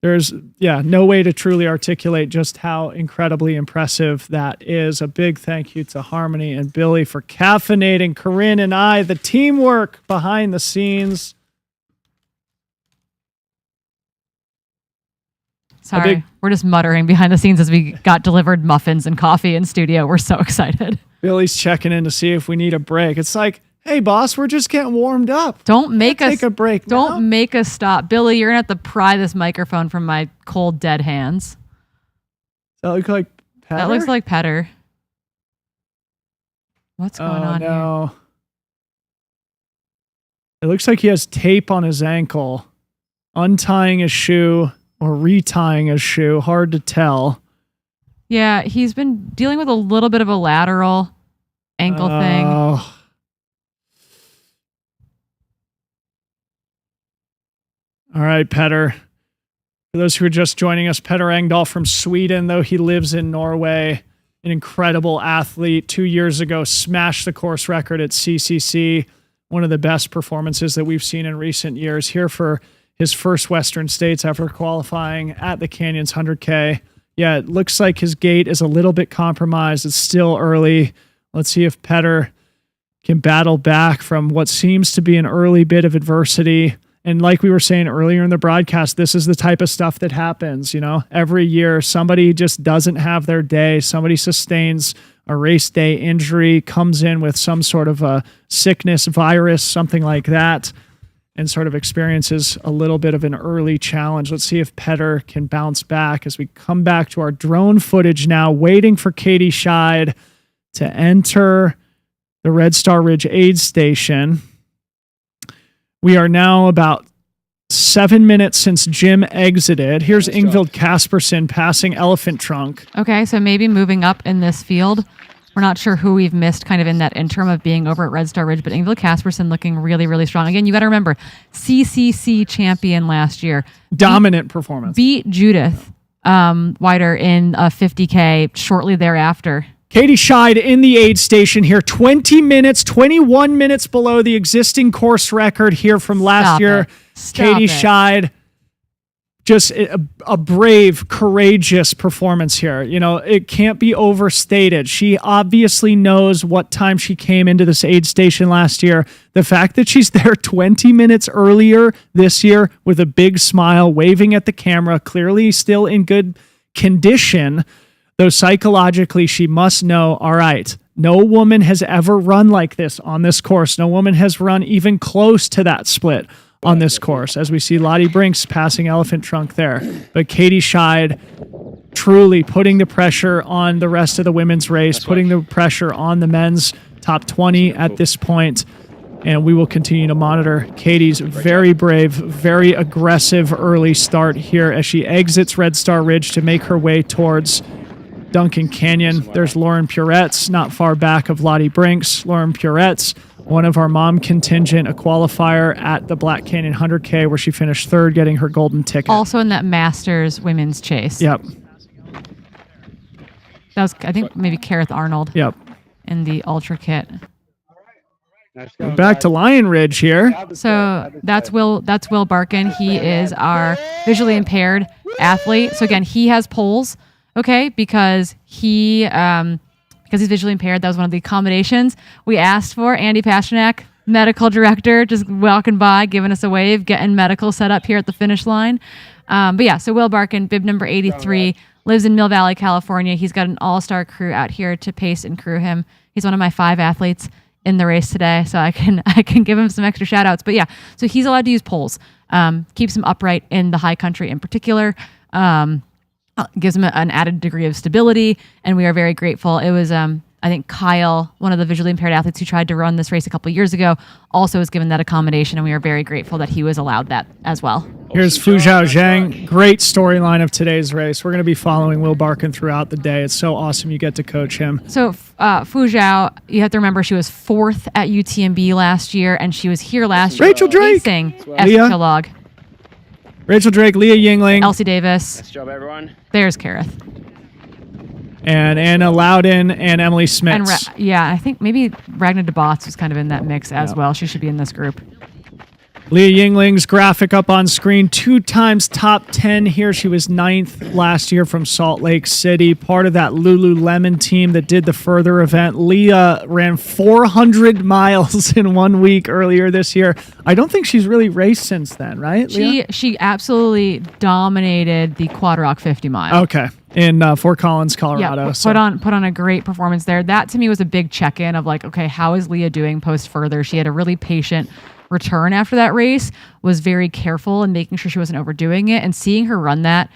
[SPEAKER 3] There's, no way to truly articulate just how incredibly impressive that is. A big thank you to Harmony and Billy for caffeinating Corinne and I, the teamwork behind the scenes.
[SPEAKER 2] Sorry, we're just muttering behind the scenes as we got delivered muffins and coffee in studio. We're so excited.
[SPEAKER 3] Billy's checking in to see if we need a break. It's like, hey, boss, we're just getting warmed up.
[SPEAKER 2] Don't make us
[SPEAKER 3] take a break.
[SPEAKER 2] Don't make us stop. Billy, you're going to have to pry this microphone from my cold, dead hands.
[SPEAKER 3] Does that look like Petter?
[SPEAKER 2] That looks like Petter. What's going on here?
[SPEAKER 3] It looks like he has tape on his ankle, untying his shoe. or retying a shoe. Hard to tell.
[SPEAKER 2] Yeah, he's been dealing with a little bit of a lateral ankle thing.
[SPEAKER 3] All right, Petter. For those who are just joining us, Petter Engdahl from Sweden, though he lives in Norway, an incredible athlete. 2 years ago, smashed the course record at CCC. One of the best performances that we've seen in recent years. Here for his first Western States after qualifying at the Canyons 100K. Yeah, it looks like his gait is a little bit compromised. It's still early. Let's see if Petter can battle back from what seems to be an early bit of adversity. And like we were saying earlier in the broadcast, this is the type of stuff that happens, you know, every year. Somebody just doesn't have their day. Somebody sustains a race day injury, comes in with some sort of a sickness, virus, something like that, and sort of experiences a little bit of an early challenge. Let's see if Petter can bounce back as we come back to our drone footage now, waiting for Katie Scheid to enter the Red Star Ridge aid station. We are now about 7 minutes since Jim exited. Here's Ingvild Kaspersen passing Elephant Trunk.
[SPEAKER 2] Okay, so maybe moving up in this field. We're not sure who we've missed kind of in that interim of being over at Red Star Ridge, but Ingvild Kaspersen looking really, really strong. Again, you got to remember, CCC champion last year.
[SPEAKER 3] Dominant performance.
[SPEAKER 2] Beat Judith Wider in a 50K shortly thereafter.
[SPEAKER 3] Katie Scheid in the aid station here, 20 minutes, 21 minutes below the existing course record here from last year. Katie Scheid, just a brave, courageous performance here. You know, it can't be overstated. She obviously knows what time she came into this aid station last year. The fact that she's there 20 minutes earlier this year with a big smile, waving at the camera, clearly still in good condition. Though psychologically, she must know, all right, no woman has ever run like this on this course. No woman has run even close to that split on this course, as we see Lottie Brinks passing Elephant Trunk there. But Katie Scheid truly putting the pressure on the rest of the women's race, putting the pressure on the men's top 20 at this point. And we will continue to monitor Katie's very brave, very aggressive early start here as she exits Red Star Ridge to make her way towards Duncan Canyon. There's Lauren Puretz, not far back of Lottie Brinks. Lauren Puretz, one of our mom contingent, a qualifier at the Black Canyon 100K where she finished third, getting her golden ticket.
[SPEAKER 2] Also in that Masters women's chase.
[SPEAKER 3] Yep.
[SPEAKER 2] That was, I think, maybe Kareth Arnold.
[SPEAKER 3] Yep.
[SPEAKER 2] In the Ultra kit.
[SPEAKER 3] Back to Lion Ridge here.
[SPEAKER 2] So that's Will Barkin. He is our visually impaired athlete. So again, he has poles. Okay, because he's visually impaired. That was one of the accommodations we asked for. Andy Pasternak, medical director, just walking by, giving us a wave, getting medical set up here at the finish line. But yeah, so Will Barkin, bib number 83, lives in Mill Valley, California. He's got an all-star crew out here to pace and crew him. He's one of my 5 athletes in the race today, so I can give him some extra shout outs. But yeah, so he's allowed to use poles. Keeps him upright in the high country in particular. Gives him an added degree of stability, and we are very grateful. It was, I think, Kyle, one of the visually impaired athletes who tried to run this race a couple years ago, also was given that accommodation, and we are very grateful that he was allowed that as well.
[SPEAKER 3] Here's Fu Zhao Zhang. Great storyline of today's race. We're going to be following Will Barkin throughout the day. It's so awesome you get to coach him.
[SPEAKER 2] So Fu Zhao, you have to remember she was 4th at UTMB last year, and she was here last year.
[SPEAKER 3] Rachel Drake.
[SPEAKER 2] Leah Log.
[SPEAKER 3] Rachel Drake, Leah Yingling.
[SPEAKER 2] Elsie Davis.
[SPEAKER 9] Nice job, everyone.
[SPEAKER 2] There's Kareth.
[SPEAKER 3] And Anna Loudon and Emily Smits.
[SPEAKER 2] And I think maybe Ragnar DeBotts was kind of in that mix as well. She should be in this group.
[SPEAKER 3] Leah Yingling's graphic up on screen, 2 times top 10 here. She was 9th last year from Salt Lake City, part of that Lululemon team that did the further event. Leah ran 400 miles in 1 week earlier this year. I don't think she's really raced since then, right, Leah?
[SPEAKER 2] She absolutely dominated the Quad Rock 50 mile.
[SPEAKER 3] Okay, in Fort Collins, Colorado.
[SPEAKER 2] Yeah, put on a great performance there. That to me was a big check-in of like, okay, how is Leah doing post further? She had a really patient return after that race, was very careful and making sure she wasn't overdoing it, and seeing her run that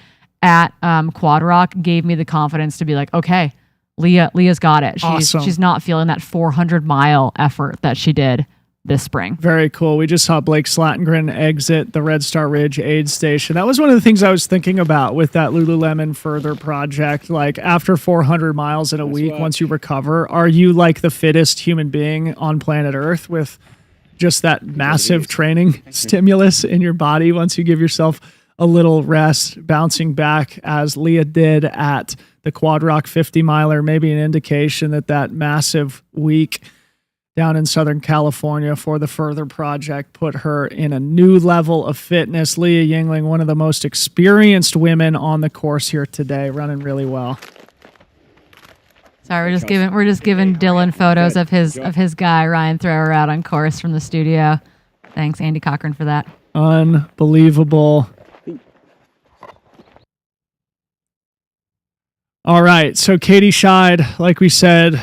[SPEAKER 2] at Quad Rock gave me the confidence to be like, okay, Leah's got it. She's not feeling that 400 mile effort that she did this spring.
[SPEAKER 3] Very cool. We just saw Blake Slatengren exit the Red Star Ridge aid station. That was one of the things I was thinking about with that Lululemon Further project. Like after 400 miles in a week, once you recover, are you like the fittest human being on planet Earth with just that massive training stimulus in your body once you give yourself a little rest, bouncing back as Leah did at the Quad Rock 50 miler, maybe an indication that that massive week down in Southern California for the Further project put her in a new level of fitness. Leah Yingling, one of the most experienced women on the course here today, running really well.
[SPEAKER 2] Sorry, we're just giving Dylan photos of his guy Ryan Thrower out on course from the studio. Thanks, Andy Cochran, for that.
[SPEAKER 3] Unbelievable. All right, so Katie Scheid, like we said,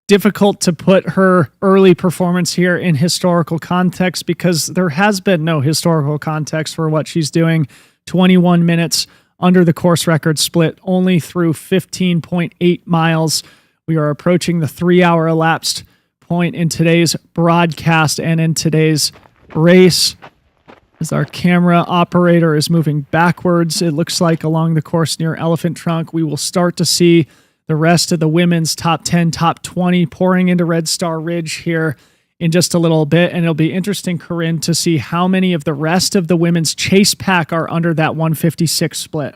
[SPEAKER 3] difficult to put her early performance here in historical context because there has been no historical context for what she's doing. 21 minutes under the course record split, only through 15.8 miles. We are approaching the 3-hour elapsed point in today's broadcast and in today's race. As our camera operator is moving backwards, it looks like along the course near Elephant Trunk, we will start to see the rest of the women's top 10, top 20 pouring into Red Star Ridge here in just a little bit. And it'll be interesting, Corinne, to see how many of the rest of the women's chase pack are under that 156 split.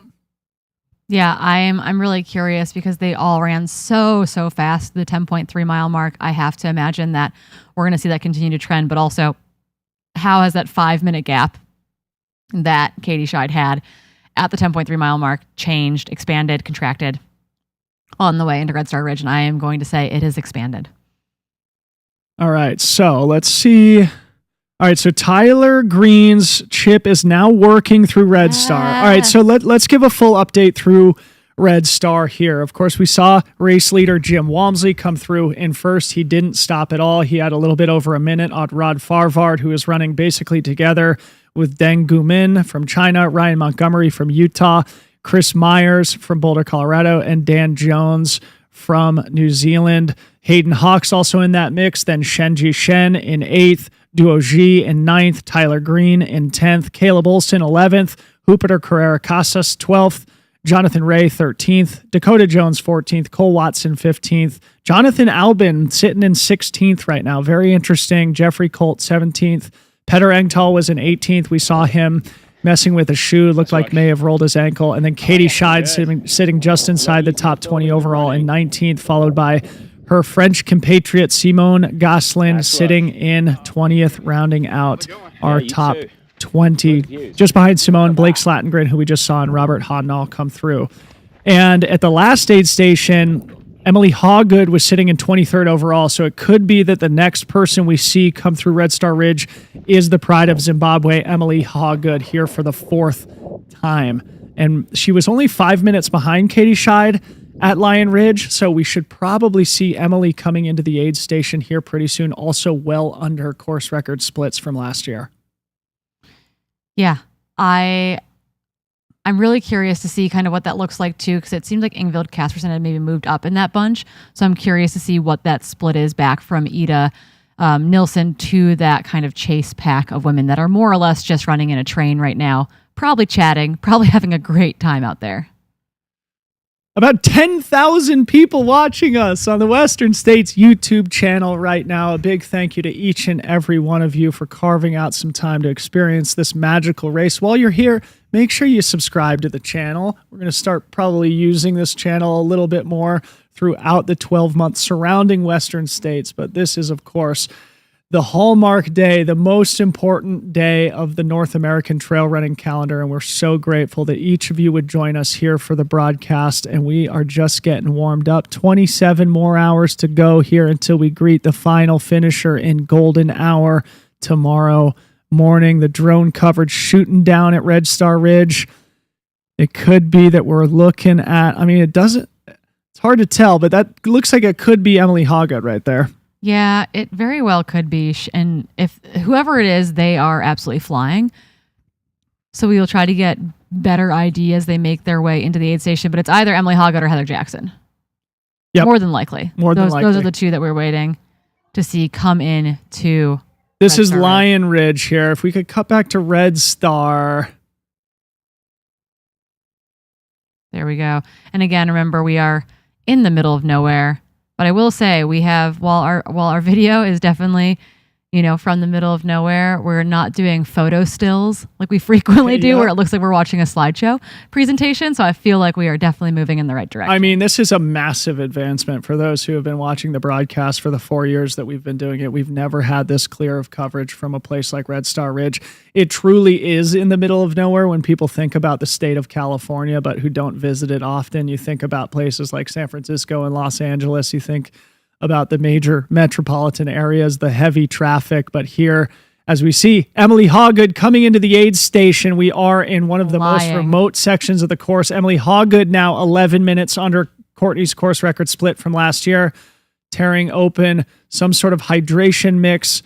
[SPEAKER 2] Yeah, I'm really curious because they all ran so fast, the 10.3 mile mark. I have to imagine that we're going to see that continue to trend, but also how has that 5-minute gap that Katie Scheid had at the 10.3 mile mark changed, expanded, contracted on the way into Red Star Ridge? And I am going to say it has expanded.
[SPEAKER 3] All right, so let's see. All right, so Tyler Green's chip is now working through Red Star. All right, so let's give a full update through Red Star here. Of course, we saw race leader Jim Walmsley come through in first. He didn't stop at all. He had a little bit over a minute on Rod Farvard, who is running basically together with Deng Gumin from China, Ryan Montgomery from Utah, Chris Myers from Boulder, Colorado, and Dan Jones from New Zealand. Hayden Hawks also in that mix. Then Shenji Shen in 8th, Duo Ji in 9th, Tyler Green in 10th, Caleb Olson 11th, Jupiter Carrera Casas 12th, Jonathan Ray 13th, Dakota Jones 14th, Cole Watson 15th, Jonathan Albin sitting in 16th right now. Very interesting. Jeffrey Colt 17th. Petter Engdahl was in 18th. We saw him messing with a shoe, looked like may have rolled his ankle. And then Katie Scheid sitting just inside the top 20 overall in 19th, followed by her French compatriot Simone Gosselin sitting in 20th, rounding out our top 20. Just behind Simone, Blake Slatengren, who we just saw, and Robert Hodnall come through. And at the last aid station, Emily Hawgood was sitting in 23rd overall, so it could be that the next person we see come through Red Star Ridge is the pride of Zimbabwe, Emily Hawgood, here for the 4th time. And she was only 5 minutes behind Katie Scheid at Lion Ridge, so we should probably see Emily coming into the aid station here pretty soon, also well under course record splits from last year.
[SPEAKER 2] Yeah, I'm really curious to see kind of what that looks like too, because it seems like Ingvild Kaspersen had maybe moved up in that bunch. So I'm curious to see what that split is back from Ida Nilsson to that kind of chase pack of women that are more or less just running in a train right now, probably chatting, probably having a great time out there.
[SPEAKER 3] About 10,000 people watching us on the Western States YouTube channel right now. A big thank you to each and every one of you for carving out some time to experience this magical race. While you're here, make sure you subscribe to the channel. We're going to start probably using this channel a little bit more throughout the 12 months surrounding Western States. But this is, of course, the hallmark day, the most important day of the North American trail running calendar. And we're so grateful that each of you would join us here for the broadcast. And we are just getting warmed up. 27 more hours to go here until we greet the final finisher in golden hour tomorrow morning. The drone coverage shooting down at Red Star Ridge. It could be that we're looking at, it's hard to tell, but that looks like it could be Emily Hawgood right there.
[SPEAKER 2] Yeah, it very well could be. And if whoever it is, they are absolutely flying. So we will try to get better ID as they make their way into the aid station. But it's either Emily Hawgood or Heather Jackson.
[SPEAKER 3] Yep.
[SPEAKER 2] More than likely.
[SPEAKER 3] Those
[SPEAKER 2] are the two that we're waiting. to see come in to
[SPEAKER 3] This
[SPEAKER 2] Red
[SPEAKER 3] is
[SPEAKER 2] Star Ridge.
[SPEAKER 3] Lion Ridge here. If we could cut back to Red Star.
[SPEAKER 2] There we go. And again, remember, we are in the middle of nowhere. But I will say, we have, while our video is definitely, from the middle of nowhere, we're not doing photo stills like we frequently do, where it looks like we're watching a slideshow presentation. So I feel like we are definitely moving in the right direction.
[SPEAKER 3] I mean, this is a massive advancement for those who have been watching the broadcast for the 4 years that we've been doing it. We've never had this clear of coverage from a place like Red Star Ridge. It truly is in the middle of nowhere when people think about the state of California, but who don't visit it often. You think about places like San Francisco and Los Angeles. You think about the major metropolitan areas, the heavy traffic. But here, as we see Emily Hawgood coming into the aid station, we are in one of the most remote sections of the course. Emily Hawgood now 11 minutes under Courtney's course record split from last year, tearing open some sort of hydration mix,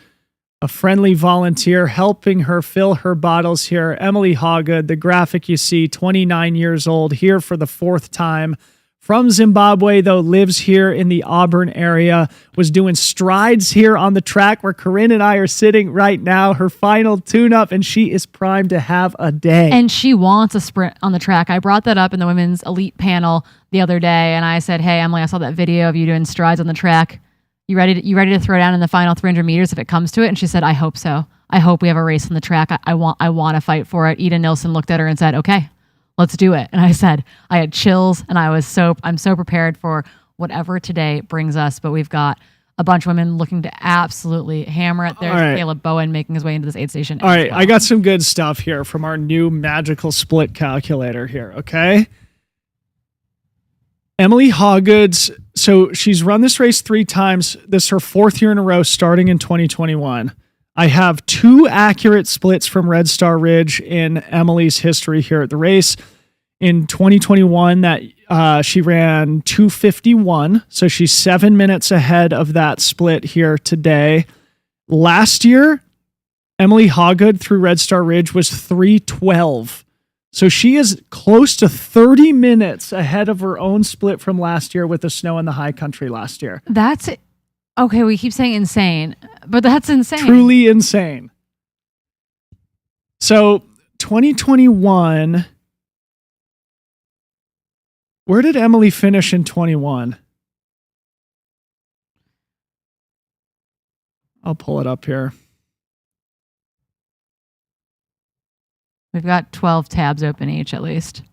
[SPEAKER 3] a friendly volunteer helping her fill her bottles here. Emily Hawgood, the graphic you see, 29 years old, here for the 4th time. From Zimbabwe, though, lives here in the Auburn area, was doing strides here on the track where Corinne and I are sitting right now, her final tune-up, and she is primed to have a day.
[SPEAKER 2] And she wants a sprint on the track. I brought that up in the women's elite panel the other day, and I said, hey, Emily, I saw that video of you doing strides on the track. You ready to throw down in the final 300 meters if it comes to it? And she said, I hope so. I hope we have a race on the track. I want to fight for it. Eda Nilsson looked at her and said, okay, let's do it. And I said, I had chills, and I'm so prepared for whatever today brings us. But we've got a bunch of women looking to absolutely hammer it. There's Caleb Bowen making his way into this aid station.
[SPEAKER 3] All right, I got some good stuff here from our new magical split calculator here, okay? Emily Hawgood's, so she's run this race 3 times. This is her 4th year in a row, starting in 2021. I have 2 accurate splits from Red Star Ridge in Emily's history here at the race. In 2021, that she ran 2:51, so she's 7 minutes ahead of that split here today. Last year, Emily Hawgood through Red Star Ridge was 3:12. So she is close to 30 minutes ahead of her own split from last year with the snow in the high country last year.
[SPEAKER 2] That's okay. We keep saying insane, but that's insane.
[SPEAKER 3] Truly insane. So 2021, where did Emily finish in 21? I'll pull it up here.
[SPEAKER 2] We've got 12 tabs open each at least.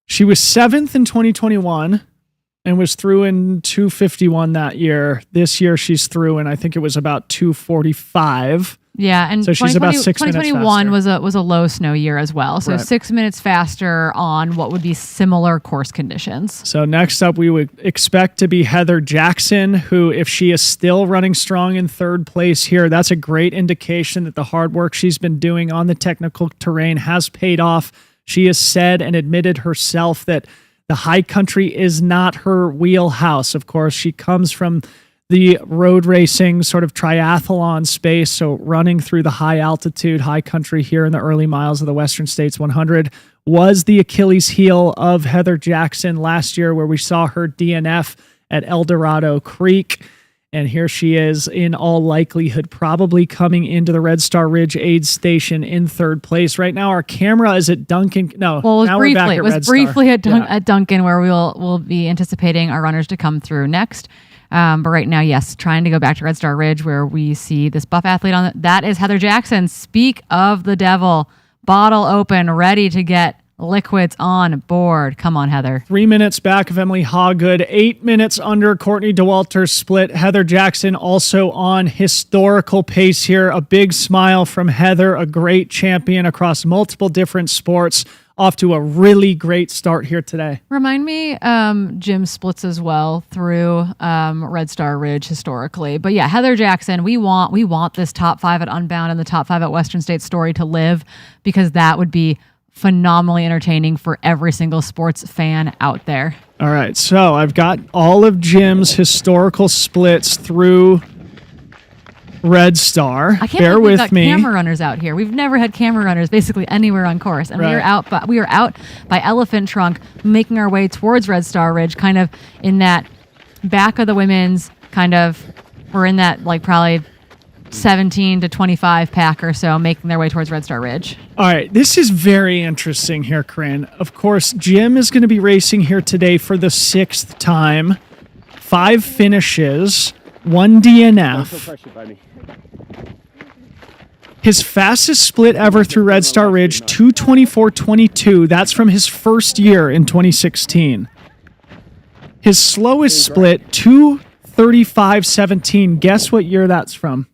[SPEAKER 3] She was 7th in 2021 and was through in 2:51 that year. This year she's through, and I think it was about 2:45.
[SPEAKER 2] Yeah, and
[SPEAKER 3] so she's about 6 minutes
[SPEAKER 2] 2021
[SPEAKER 3] faster.
[SPEAKER 2] was a low snow year as well. So
[SPEAKER 3] Right.
[SPEAKER 2] 6 minutes faster on what would be similar course conditions.
[SPEAKER 3] So next up, we would expect to be Heather Jackson, who, if she is still running strong in 3rd place here, that's a great indication that the hard work she's been doing on the technical terrain has paid off. She has said and admitted herself that the high country is not her wheelhouse. Of course, she comes from the road racing sort of triathlon space. So running through the high altitude, high country here in the early miles of the Western States 100 was the Achilles heel of Heather Jackson last year, where we saw her DNF at El Dorado Creek. And here she is, in all likelihood, probably coming into the Red Star Ridge aid station in 3rd place. Right now, our camera is at Duncan. No,
[SPEAKER 2] Well,
[SPEAKER 3] now we're back at
[SPEAKER 2] it was
[SPEAKER 3] Red Star.
[SPEAKER 2] briefly at,
[SPEAKER 3] Yeah.
[SPEAKER 2] at Duncan, where we'll be anticipating our runners to come through next. But right now, yes, trying to go back to Red Star Ridge, where we see this buff athlete on it. That is Heather Jackson. Speak of the devil. Bottle open, ready to get liquids on board. Come on, Heather.
[SPEAKER 3] 3 minutes back of Emily Hawgood, 8 minutes under Courtney DeWalter's split. Heather Jackson also on historical pace here. A big smile from Heather, a great champion across multiple different sports. Off to a really great start here today.
[SPEAKER 2] Remind me, Jim splits as well through Red Star Ridge historically. But yeah, Heather Jackson, we want this top 5 at Unbound and the top 5 at Western States story to live, because that would be phenomenally entertaining for every single sports fan out there.
[SPEAKER 3] All right, so I've got all of Jim's historical splits through Red Star.
[SPEAKER 2] I can't
[SPEAKER 3] Bear
[SPEAKER 2] believe we've
[SPEAKER 3] with
[SPEAKER 2] got
[SPEAKER 3] me.
[SPEAKER 2] camera runners out here. We've never had camera runners basically anywhere on course, and
[SPEAKER 3] Right.
[SPEAKER 2] we are out by Elephant Trunk, making our way towards Red Star Ridge, kind of in that back of the women's kind of were in that like probably 17 to 25 pack or so, making their way towards Red Star Ridge.
[SPEAKER 3] All right, this is very interesting here, Corinne. Of course, Jim is going to be racing here today for the 6th time. 5 finishes, 1 DNF. His fastest split ever through Red Star Ridge, 2:24.22. That's from his first year in 2016. His slowest split, 2:35.17. Guess what year that's from?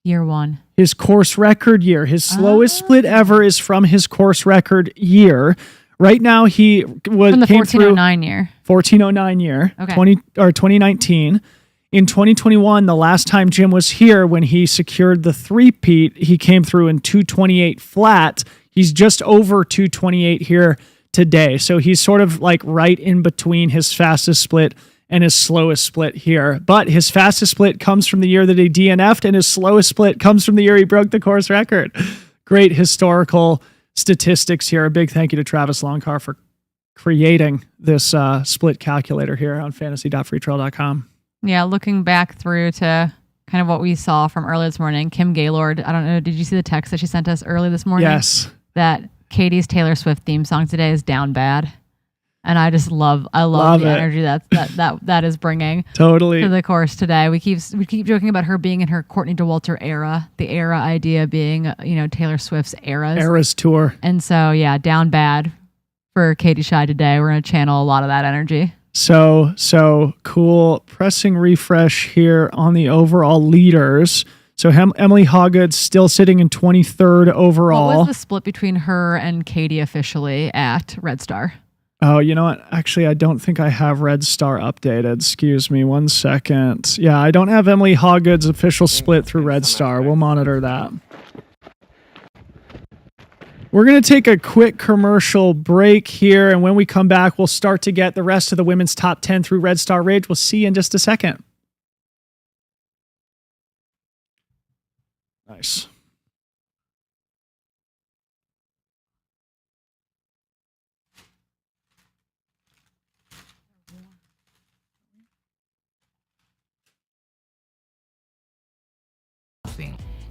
[SPEAKER 2] Year 1.
[SPEAKER 3] His course record year. His slowest split ever is from his course record year. Right now, he was
[SPEAKER 2] From the
[SPEAKER 3] came through
[SPEAKER 2] 1409 year.
[SPEAKER 3] 1409 year,
[SPEAKER 2] Okay.
[SPEAKER 3] 2019. In 2021, the last time Jim was here, when he secured the three-peat, he came through in 228 flat. He's just over 228 here today. So he's sort of like right in between his fastest split and his slowest split here. But his fastest split comes from the year that he DNF'd, and his slowest split comes from the year he broke the course record. Great historical statistics here. A big thank you to Travis Longcar for creating this split calculator here on fantasy.freetrail.com.
[SPEAKER 2] Yeah, looking back through to kind of what we saw from earlier this morning, Kim Gaylord, I don't know, did you see the text that she sent us early this morning?
[SPEAKER 3] Yes.
[SPEAKER 2] That Katie's Taylor Swift theme song today is Down Bad. And I just love the energy that is bringing
[SPEAKER 3] Totally
[SPEAKER 2] to the course today. We keep joking about her being in her Courtney DeWalter era, the era idea being, Taylor Swift's
[SPEAKER 3] Eras tour.
[SPEAKER 2] And so, yeah, Down Bad for Katie Shy today. We're going to channel a lot of that energy.
[SPEAKER 3] So cool. Pressing refresh here on the overall leaders. So Emily Hawgood still sitting in 23rd overall.
[SPEAKER 2] What was the split between her and Katie officially at Red Star?
[SPEAKER 3] Oh, you know what? Actually, I don't think I have Red Star updated. Excuse me 1 second. Yeah, I don't have Emily Hawgood's official split through Red Star. We'll monitor that. We're going to take a quick commercial break here, and when we come back, we'll start to get the rest of the women's top 10 through Red Star Ridge. We'll see you in just a second. Nice.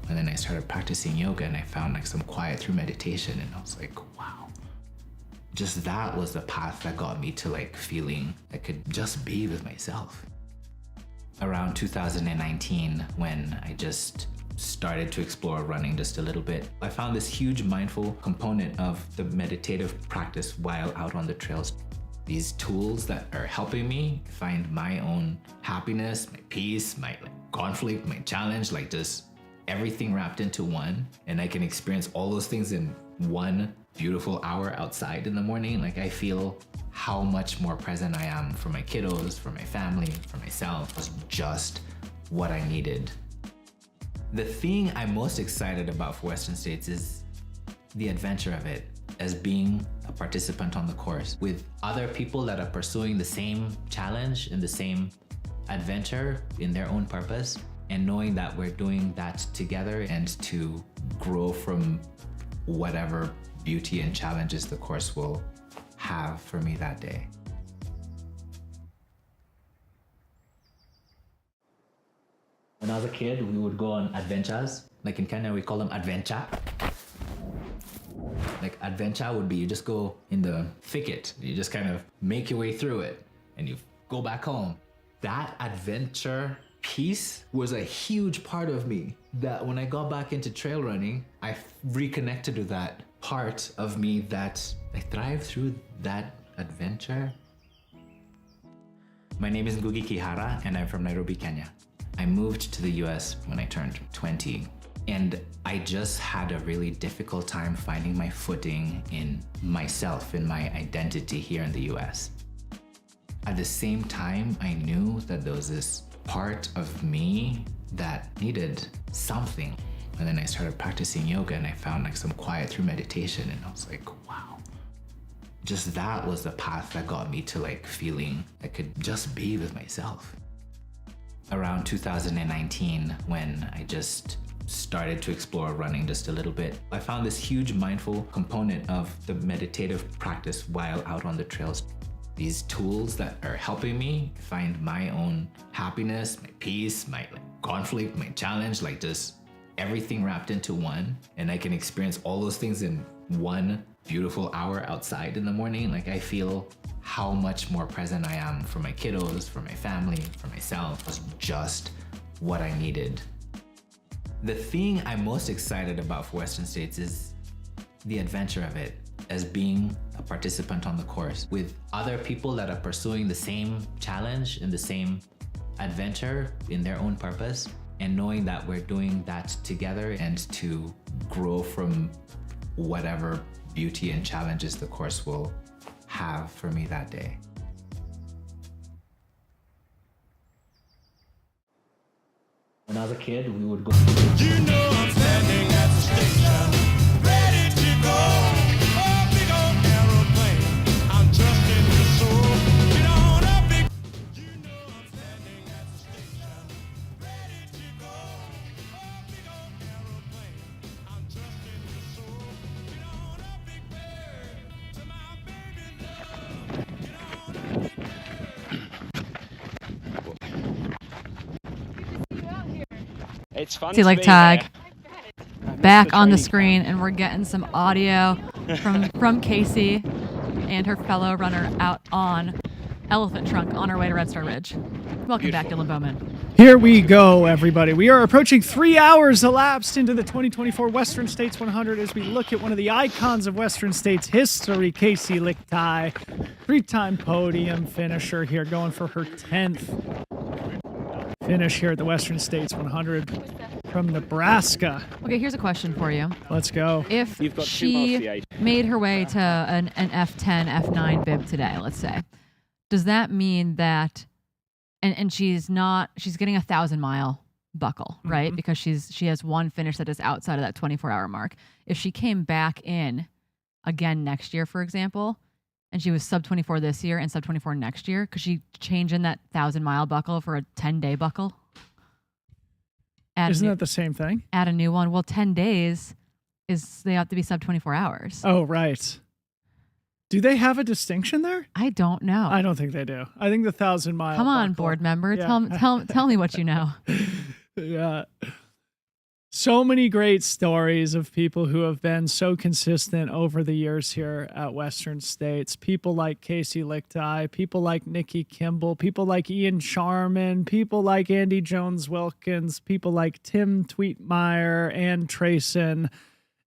[SPEAKER 15] And then I started practicing yoga and I found like some quiet through meditation, and I was like, wow. Just that was the path that got me to like feeling I could just be with myself. Around 2019, when I just started to explore running just a little bit, I found this huge mindful component of the meditative practice while out on the trails. These tools that are helping me find my own happiness, my peace, my conflict, my challenge, like just everything wrapped into one, and I can experience all those things in one beautiful hour outside in the morning. Like I feel how much more present I am for my kiddos, for my family, for myself. It was just what I needed. The thing I'm most excited about for Western States is the adventure of it, as being a participant on the course with other people that are pursuing the same challenge and the same adventure in their own purpose, and knowing that we're doing that together and to grow from whatever beauty and challenges the course will have for me that day. When I was a kid, we would go on adventures. Like in Kenya, we call them adventure. Like adventure would be you just go in the thicket, you just kind of make your way through it and you go back home. That adventure piece was a huge part of me that when I got back into trail running, I reconnected to that part of me that I thrived through that adventure. My name is Ngugi Kihara and I'm from Nairobi, Kenya. I moved to the US when I turned 20, and I just had a really difficult time finding my footing in myself, in my identity here in the US. At the same time, I knew that there was this part of me that needed something. And then I started practicing yoga and I found like some quiet through meditation, and I was like, wow. Just that was the path that got me to like feeling I could just be with myself. Around 2019, when I just started to explore running just a little bit, I found this huge mindful component of the meditative practice while out on the trails. these tools that are helping me find my own happiness, my peace, my conflict, my challenge, like just everything wrapped into one. And I can experience all those things in one beautiful hour outside in the morning. Like I feel how much more present I am for my kiddos, for my family, for myself. It was just what I needed. The thing I'm most excited about for Western States is the adventure of it, as being a participant on the course with other people that are pursuing the same challenge and the same adventure in their own purpose, and knowing that we're doing that together and to grow from whatever beauty and challenges the course will have for me that day. When I was a kid, we would go. You know I'm standing at the station, ready to go. Oh, big old aeroplane, I'm just in your soul. Get on up, big. You know I'm standing at the station, ready to go. Oh, big old aeroplane, I'm just in your soul. Get on up, big bird, to my baby love. Get on up, big bird.
[SPEAKER 16] It's fun.
[SPEAKER 2] See, like tag back on the screen, and we're getting some audio from Casey and her fellow runner out on Elephant Trunk on our way to Red Star Ridge. Welcome back, Dylan Bowman.
[SPEAKER 3] Here we go, everybody. We are approaching 3 hours elapsed into the 2024 Western States 100 as we look at one of the icons of Western States history, Casey Lichtai, 3-time podium finisher here, going for her 10th finish here at the Western States 100 from Nebraska.
[SPEAKER 2] Okay, here's a question for you.
[SPEAKER 3] Let's go.
[SPEAKER 2] If she made her way to an F10, F9 bib today, let's say, does that mean that, and she's getting a 1,000-mile buckle, right?
[SPEAKER 3] Mm-hmm.
[SPEAKER 2] Because she has one finish that is outside of that 24-hour mark. If she came back in again next year, for example, and she was sub 24 this year and sub 24 next year, could she change in that 1,000-mile buckle for a 10-day buckle?
[SPEAKER 3] Isn't that the same thing?
[SPEAKER 2] Add a new one. Well, 10 days they have to be sub 24 hours.
[SPEAKER 3] Oh, right. Do they have a distinction there?
[SPEAKER 2] I don't know.
[SPEAKER 3] I don't think they do. I think the 1,000-mile.
[SPEAKER 2] Come on, board member.
[SPEAKER 3] Yeah.
[SPEAKER 2] Tell me what you know.
[SPEAKER 3] Yeah. So many great stories of people who have been so consistent over the years here at Western States. People like Casey Lichtai, people like Nikki Kimball, people like Ian Sharman, people like Andy Jones-Wilkins, people like Tim Tweetmeyer, Ann Trayson,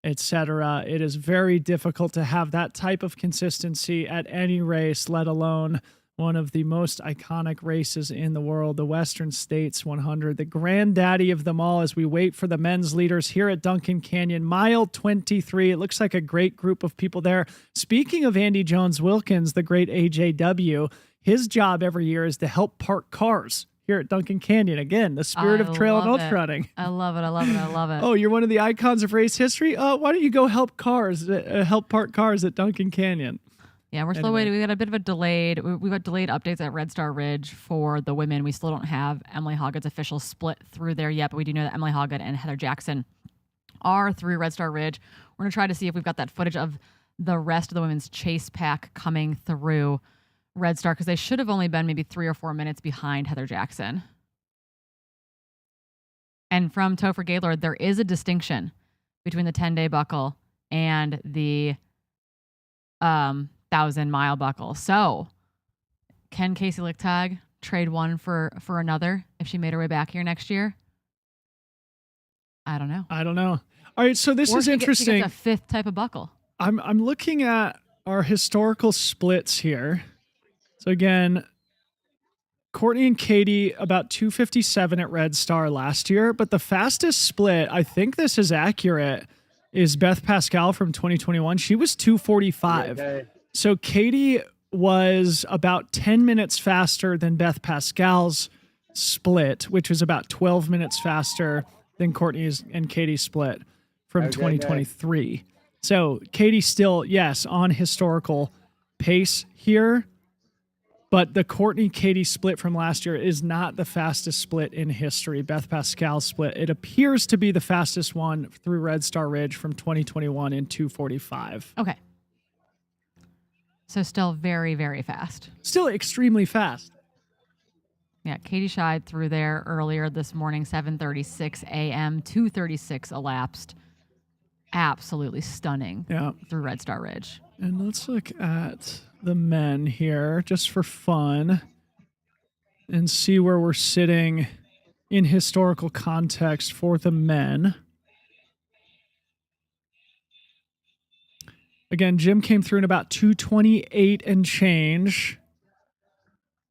[SPEAKER 3] etc. It is very difficult to have that type of consistency at any race, let alone one of the most iconic races in the world, the Western States 100, the granddaddy of them all as we wait for the men's leaders here at Duncan Canyon. Mile 23, it looks like a great group of people there. Speaking of Andy Jones-Wilkins, the great AJW, his job every year is to help park cars here at Duncan Canyon. Again, the spirit of trail and ultra running.
[SPEAKER 2] I love it. I love it. I love it.
[SPEAKER 3] Oh, you're one of the icons of race history? Why don't you go help park cars at Duncan Canyon?
[SPEAKER 2] Yeah, we're still waiting. We got a bit of a delayed. We've got delayed updates at Red Star Ridge for the women. We still don't have Emily Hoggood's official split through there yet, but we do know that Emily Hoggood and Heather Jackson are through Red Star Ridge. We're going to try to see if we've got that footage of the rest of the women's chase pack coming through Red Star, because they should have only been maybe 3 or 4 minutes behind Heather Jackson. And from Topher Gaylord, there is a distinction between the 10-day buckle and the 1,000-mile buckle. So can Casey Lichtai trade one for another if she made her way back here next year? I don't know.
[SPEAKER 3] All right, so this is interesting.
[SPEAKER 2] She gets a 5th type of buckle.
[SPEAKER 3] I'm looking at our historical splits here. So again, Courtney and Katie about 2:57 at Red Star last year, but the fastest split, I think this is accurate, is Beth Pascal from 2021. She was 2:45.
[SPEAKER 14] Okay.
[SPEAKER 3] So Katie was about 10 minutes faster than Beth Pascal's split, which was about 12 minutes faster than Courtney's and Katie's split from 2023. So Katie still, yes, on historical pace here, but the Courtney-Katie split from last year is not the fastest split in history. Beth Pascal's split, it appears to be the fastest one through Red Star Ridge from 2021 in 2:45.
[SPEAKER 2] Okay. So still very, very fast.
[SPEAKER 3] Still extremely fast.
[SPEAKER 2] Yeah, Katie Scheid through there earlier this morning, 7:36 a.m., 2:36 elapsed. Absolutely stunning through Red Star Ridge.
[SPEAKER 3] And let's look at the men here just for fun and see where we're sitting in historical context for the men. Again, Jim came through in about 2:28 and change.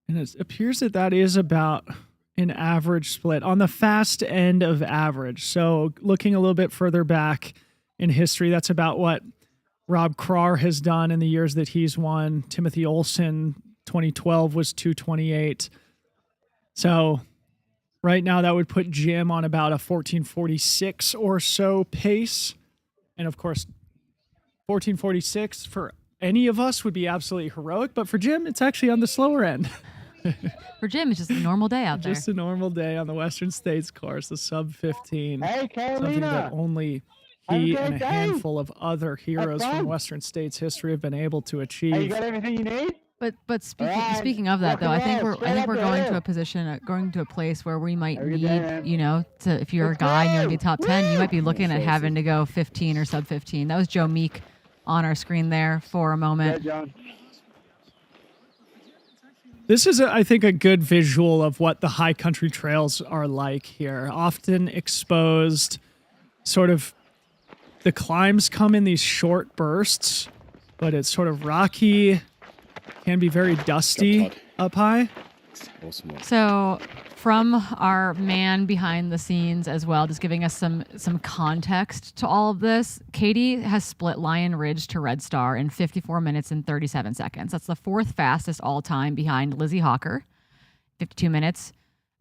[SPEAKER 3] And it appears that that is about an average split on the fast end of average. So looking a little bit further back in history, that's about what Rob Krar has done in the years that he's won. Timothy Olson, 2012 was 2:28. So right now that would put Jim on about a 14:46 or so pace. And of course, 14:46 for any of us would be absolutely heroic, but for Jim, it's actually on the slower end.
[SPEAKER 2] For Jim, it's just a normal day out there.
[SPEAKER 3] Just a normal day on the Western States course, the sub 15.
[SPEAKER 14] Hey,
[SPEAKER 3] Something that only he and a handful of other heroes from Western States history have been able to achieve.
[SPEAKER 14] Hey, you got everything you need?
[SPEAKER 2] But speaking of that, though, I think we're going to a position, going to a place where we might need, to, if you're a guy and you want to be top 10, you might be looking at having to go 15 or sub 15. That was Joe Meek on our screen there for a moment.
[SPEAKER 3] This is, I think, a good visual of what the high country trails are like here. Often exposed, sort of, the climbs come in these short bursts, but it's sort of rocky, can be very dusty up high.
[SPEAKER 2] So from our man behind the scenes as well, just giving us some context to all of this, Katie has split Lion Ridge to Red Star in 54 minutes and 37 seconds. That's the fourth fastest all time behind Lizzie Hawker, 52 minutes.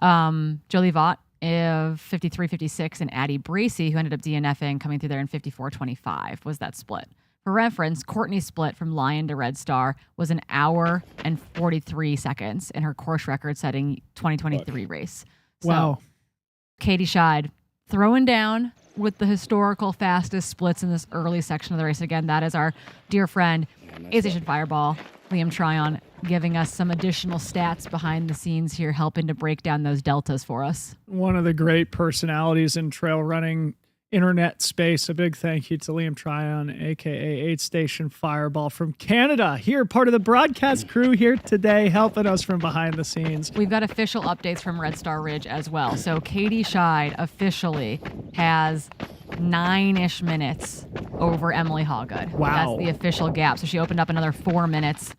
[SPEAKER 2] Jolie Vaught of 53.56, and Addie Bracey, who ended up DNFing, coming through there in 54.25, was that split. For reference, Courtney's split from Lion to Red Star was an hour and 43 seconds in her course record-setting 2023 race. So,
[SPEAKER 3] wow.
[SPEAKER 2] Katie Scheid throwing down with the historical fastest splits in this early section of the race. Again, that is our dear friend, A-Station Fireball, Liam Tryon, giving us some additional stats behind the scenes here, helping to break down those deltas for us.
[SPEAKER 3] One of the great personalities in trail running internet space. A big thank you to Liam Tryon, aka 8-Station Fireball from Canada, here, part of the broadcast crew here today, helping us from behind the scenes.
[SPEAKER 2] We've got official updates from Red Star Ridge as well. So Katie Scheid officially has 9-ish minutes over Emily Hawgood.
[SPEAKER 3] Wow.
[SPEAKER 2] That's the official gap. So she opened up another 4 minutes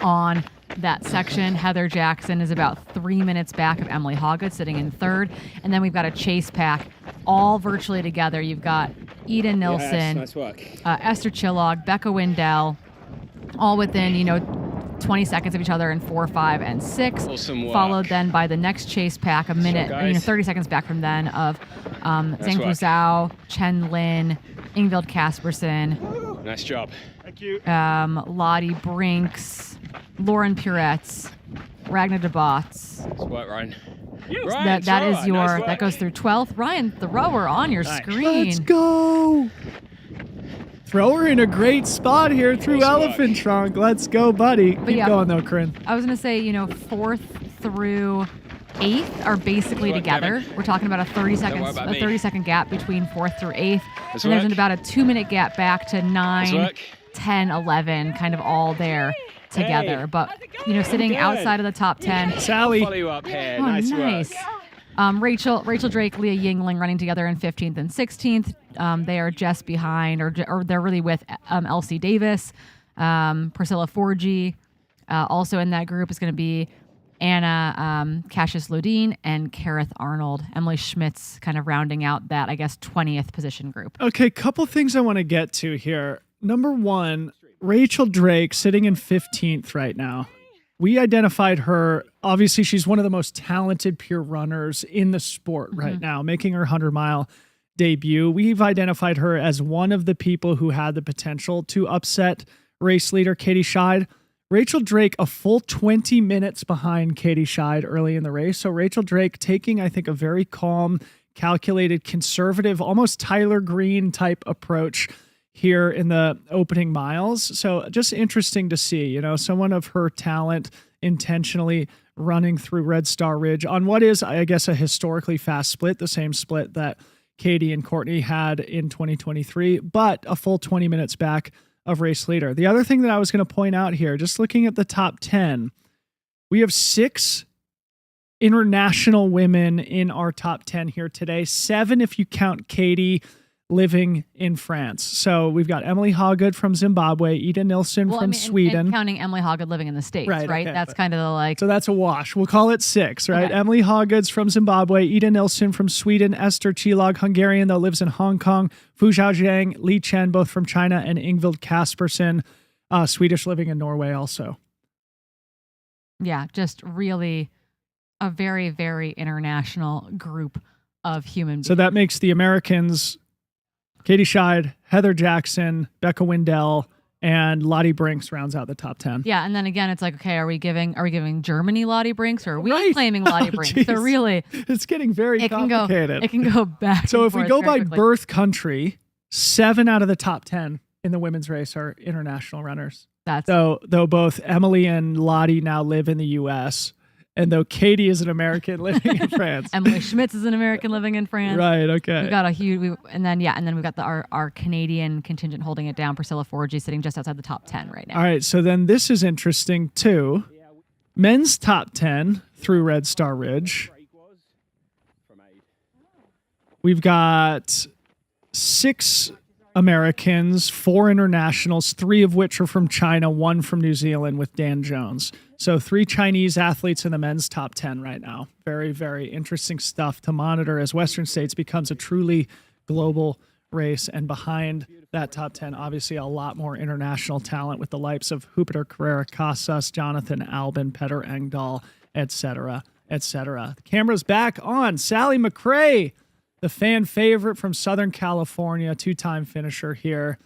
[SPEAKER 2] on that section. Heather Jackson is about 3 minutes back of Emily Hawgood, sitting in third. And then we've got a chase pack all virtually together. You've got Eda Nilsson,
[SPEAKER 16] nice work.
[SPEAKER 2] Esther Chillog, Becca Wendell, all within, 20 seconds of each other in 4, 5, and 6.
[SPEAKER 16] Awesome work.
[SPEAKER 2] Followed then by the next chase pack, a minute, 30 seconds back from then, of Zhang Fu Zhao, Chen Lin, Ingvild Kaspersen.
[SPEAKER 16] Nice job.
[SPEAKER 3] Thank you.
[SPEAKER 2] Lottie Brinks, Lauren Puretz, Ragnar DeBotts.
[SPEAKER 16] Nice work, Ryan.
[SPEAKER 2] That goes through 12th. Ryan, the rower on your screen.
[SPEAKER 3] Let's go. Thrower in a great spot here through Elephant Trunk. Let's go, buddy. Keep going, though, Corinne.
[SPEAKER 2] I was going to say, 4th through 8th are basically together. We're talking about a 30-second gap between 4th through 8th. And there's about a 2-minute gap back to 9, 10, 11, kind of all there together.
[SPEAKER 16] Hey.
[SPEAKER 2] But, sitting outside of the top 10.
[SPEAKER 3] Sally.
[SPEAKER 16] Follow you up here.
[SPEAKER 2] Oh,
[SPEAKER 16] nice
[SPEAKER 2] nice.
[SPEAKER 16] work.
[SPEAKER 2] Rachel Drake, Leah Yingling running together in 15th and 16th. They are just behind, or they're really with Elsie Davis, Priscilla Forgy. Also in that group is going to be Anna Cassius Lodine and Kareth Arnold. Emily Schmitz kind of rounding out that, 20th position group.
[SPEAKER 3] Okay, couple things I want to get to here. Number one, Rachel Drake sitting in 15th right now. We identified her, obviously she's one of the most talented pure runners in the sport right now, making her 100-mile debut. We've identified her as one of the people who had the potential to upset race leader Katie Scheid. Rachel Drake, a full 20 minutes behind Katie Scheid early in the race. So Rachel Drake taking, I think, a very calm, calculated, conservative, almost Tyler Green type approach here in the opening miles. So just interesting to see, you know, someone of her talent intentionally running through Red Star Ridge on what is, I guess, a historically fast split, the same split that Katie and Courtney had in 2023, but a full 20 minutes back of race leader. The other thing that I was going to point out here, just looking at the top 10, we have 6 international women in our top 10 here today. 7 if you count Katie living in France. So we've got Emily Hawgood from Zimbabwe, Ida Nilsson from Sweden.
[SPEAKER 2] And counting Emily Hawgood living in the States, right?
[SPEAKER 3] Okay,
[SPEAKER 2] That's kind of the like.
[SPEAKER 3] So that's a wash. We'll call it 6, right?
[SPEAKER 2] Okay.
[SPEAKER 3] Emily Hawgood's from Zimbabwe, Ida Nilsson from Sweden, Esther Chilog, Hungarian, though lives in Hong Kong, Fu Zhaojiang, Li Chen, both from China, and Ingvild Kaspersen, Swedish, living in Norway also.
[SPEAKER 2] Yeah, just really a very, very international group of human beings.
[SPEAKER 3] So that makes the Americans Katie Scheid, Heather Jackson, Becca Wendell, and Lottie Brinks rounds out the top 10.
[SPEAKER 2] Yeah, and then again, it's like, okay, are we giving Germany Lottie Brinks, or are we claiming Lottie Brinks? So really,
[SPEAKER 3] it's getting very complicated.
[SPEAKER 2] It can go back.
[SPEAKER 3] So if we go by
[SPEAKER 2] quickly.
[SPEAKER 3] birth country, 7 out of the top 10 in the women's race are international runners. Though both Emily and Lottie now live in the U.S., and though Katie is an American living in France.
[SPEAKER 2] Emily Schmitz is an American living in France.
[SPEAKER 3] Right, okay.
[SPEAKER 2] We've got a huge, and then we've got our Canadian contingent holding it down. Priscilla Forgy sitting just outside the top 10 right now.
[SPEAKER 3] All right, so then this is interesting too. Men's top 10 through Red Star Ridge. We've got 6 Americans, 4 internationals, 3 of which are from China, 1 from New Zealand with Dan Jones. So 3 Chinese athletes in the men's top 10 right now. Very, very interesting stuff to monitor as Western States becomes a truly global race. And behind that top 10, obviously a lot more international talent with the likes of Jupiter Carrera Casas, Jonathan Albin, Petter Engdahl, etc., etc. The camera's back on Sally McRae, the fan favorite from Southern California, 2-time finisher here.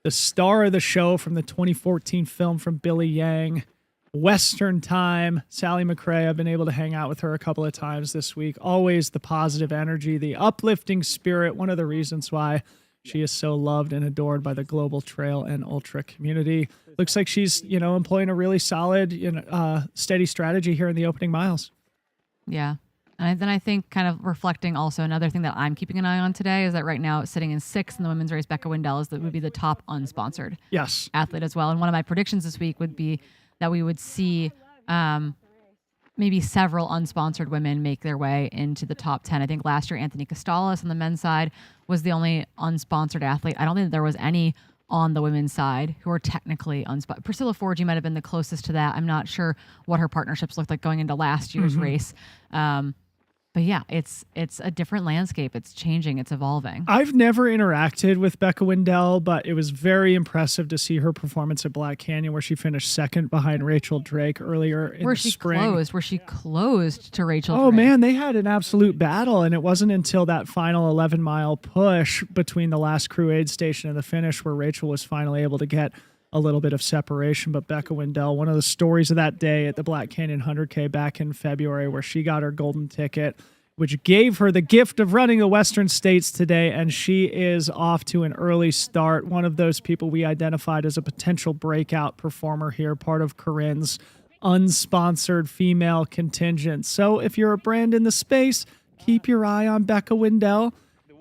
[SPEAKER 3] The star of the show from the 2014 film from Billy Yang. Western time. Sally McRae, I've been able to hang out with her a couple of times this week. Always the positive energy, the uplifting spirit. One of the reasons why she is so loved and adored by the global trail and ultra community. Looks like she's, employing a really solid, steady strategy here in the opening miles.
[SPEAKER 2] Yeah. And then I think kind of reflecting also another thing that I'm keeping an eye on today is that right now sitting in 6th in the women's race, Becca Wendell would be the top unsponsored athlete as well. And one of my predictions this week would be that we would see maybe several unsponsored women make their way into the top 10. I think last year, Anthony Costales on the men's side was the only unsponsored athlete. I don't think there was any on the women's side who are technically unsponsored. Priscilla Forgy might have been the closest to that. I'm not sure what her partnerships looked like going into last year's race. But yeah, it's a different landscape. It's changing. It's evolving.
[SPEAKER 3] I've never interacted with Becca Wendell, but it was very impressive to see her performance at Black Canyon, where she finished 2nd behind Rachel Drake earlier in the spring.
[SPEAKER 2] Where she closed to Rachel Drake.
[SPEAKER 3] Oh man, they had an absolute battle, and it wasn't until that final 11-mile push between the last crew aid station and the finish where Rachel was finally able to get a little bit of separation. But Becca Wendell, one of the stories of that day at the Black Canyon 100K back in February, where she got her golden ticket, which gave her the gift of running the Western States today, and she is off to an early start. One of those people we identified as a potential breakout performer here, part of Corinne's unsponsored female contingent. So if you're a brand in the space, keep your eye on Becca Wendell,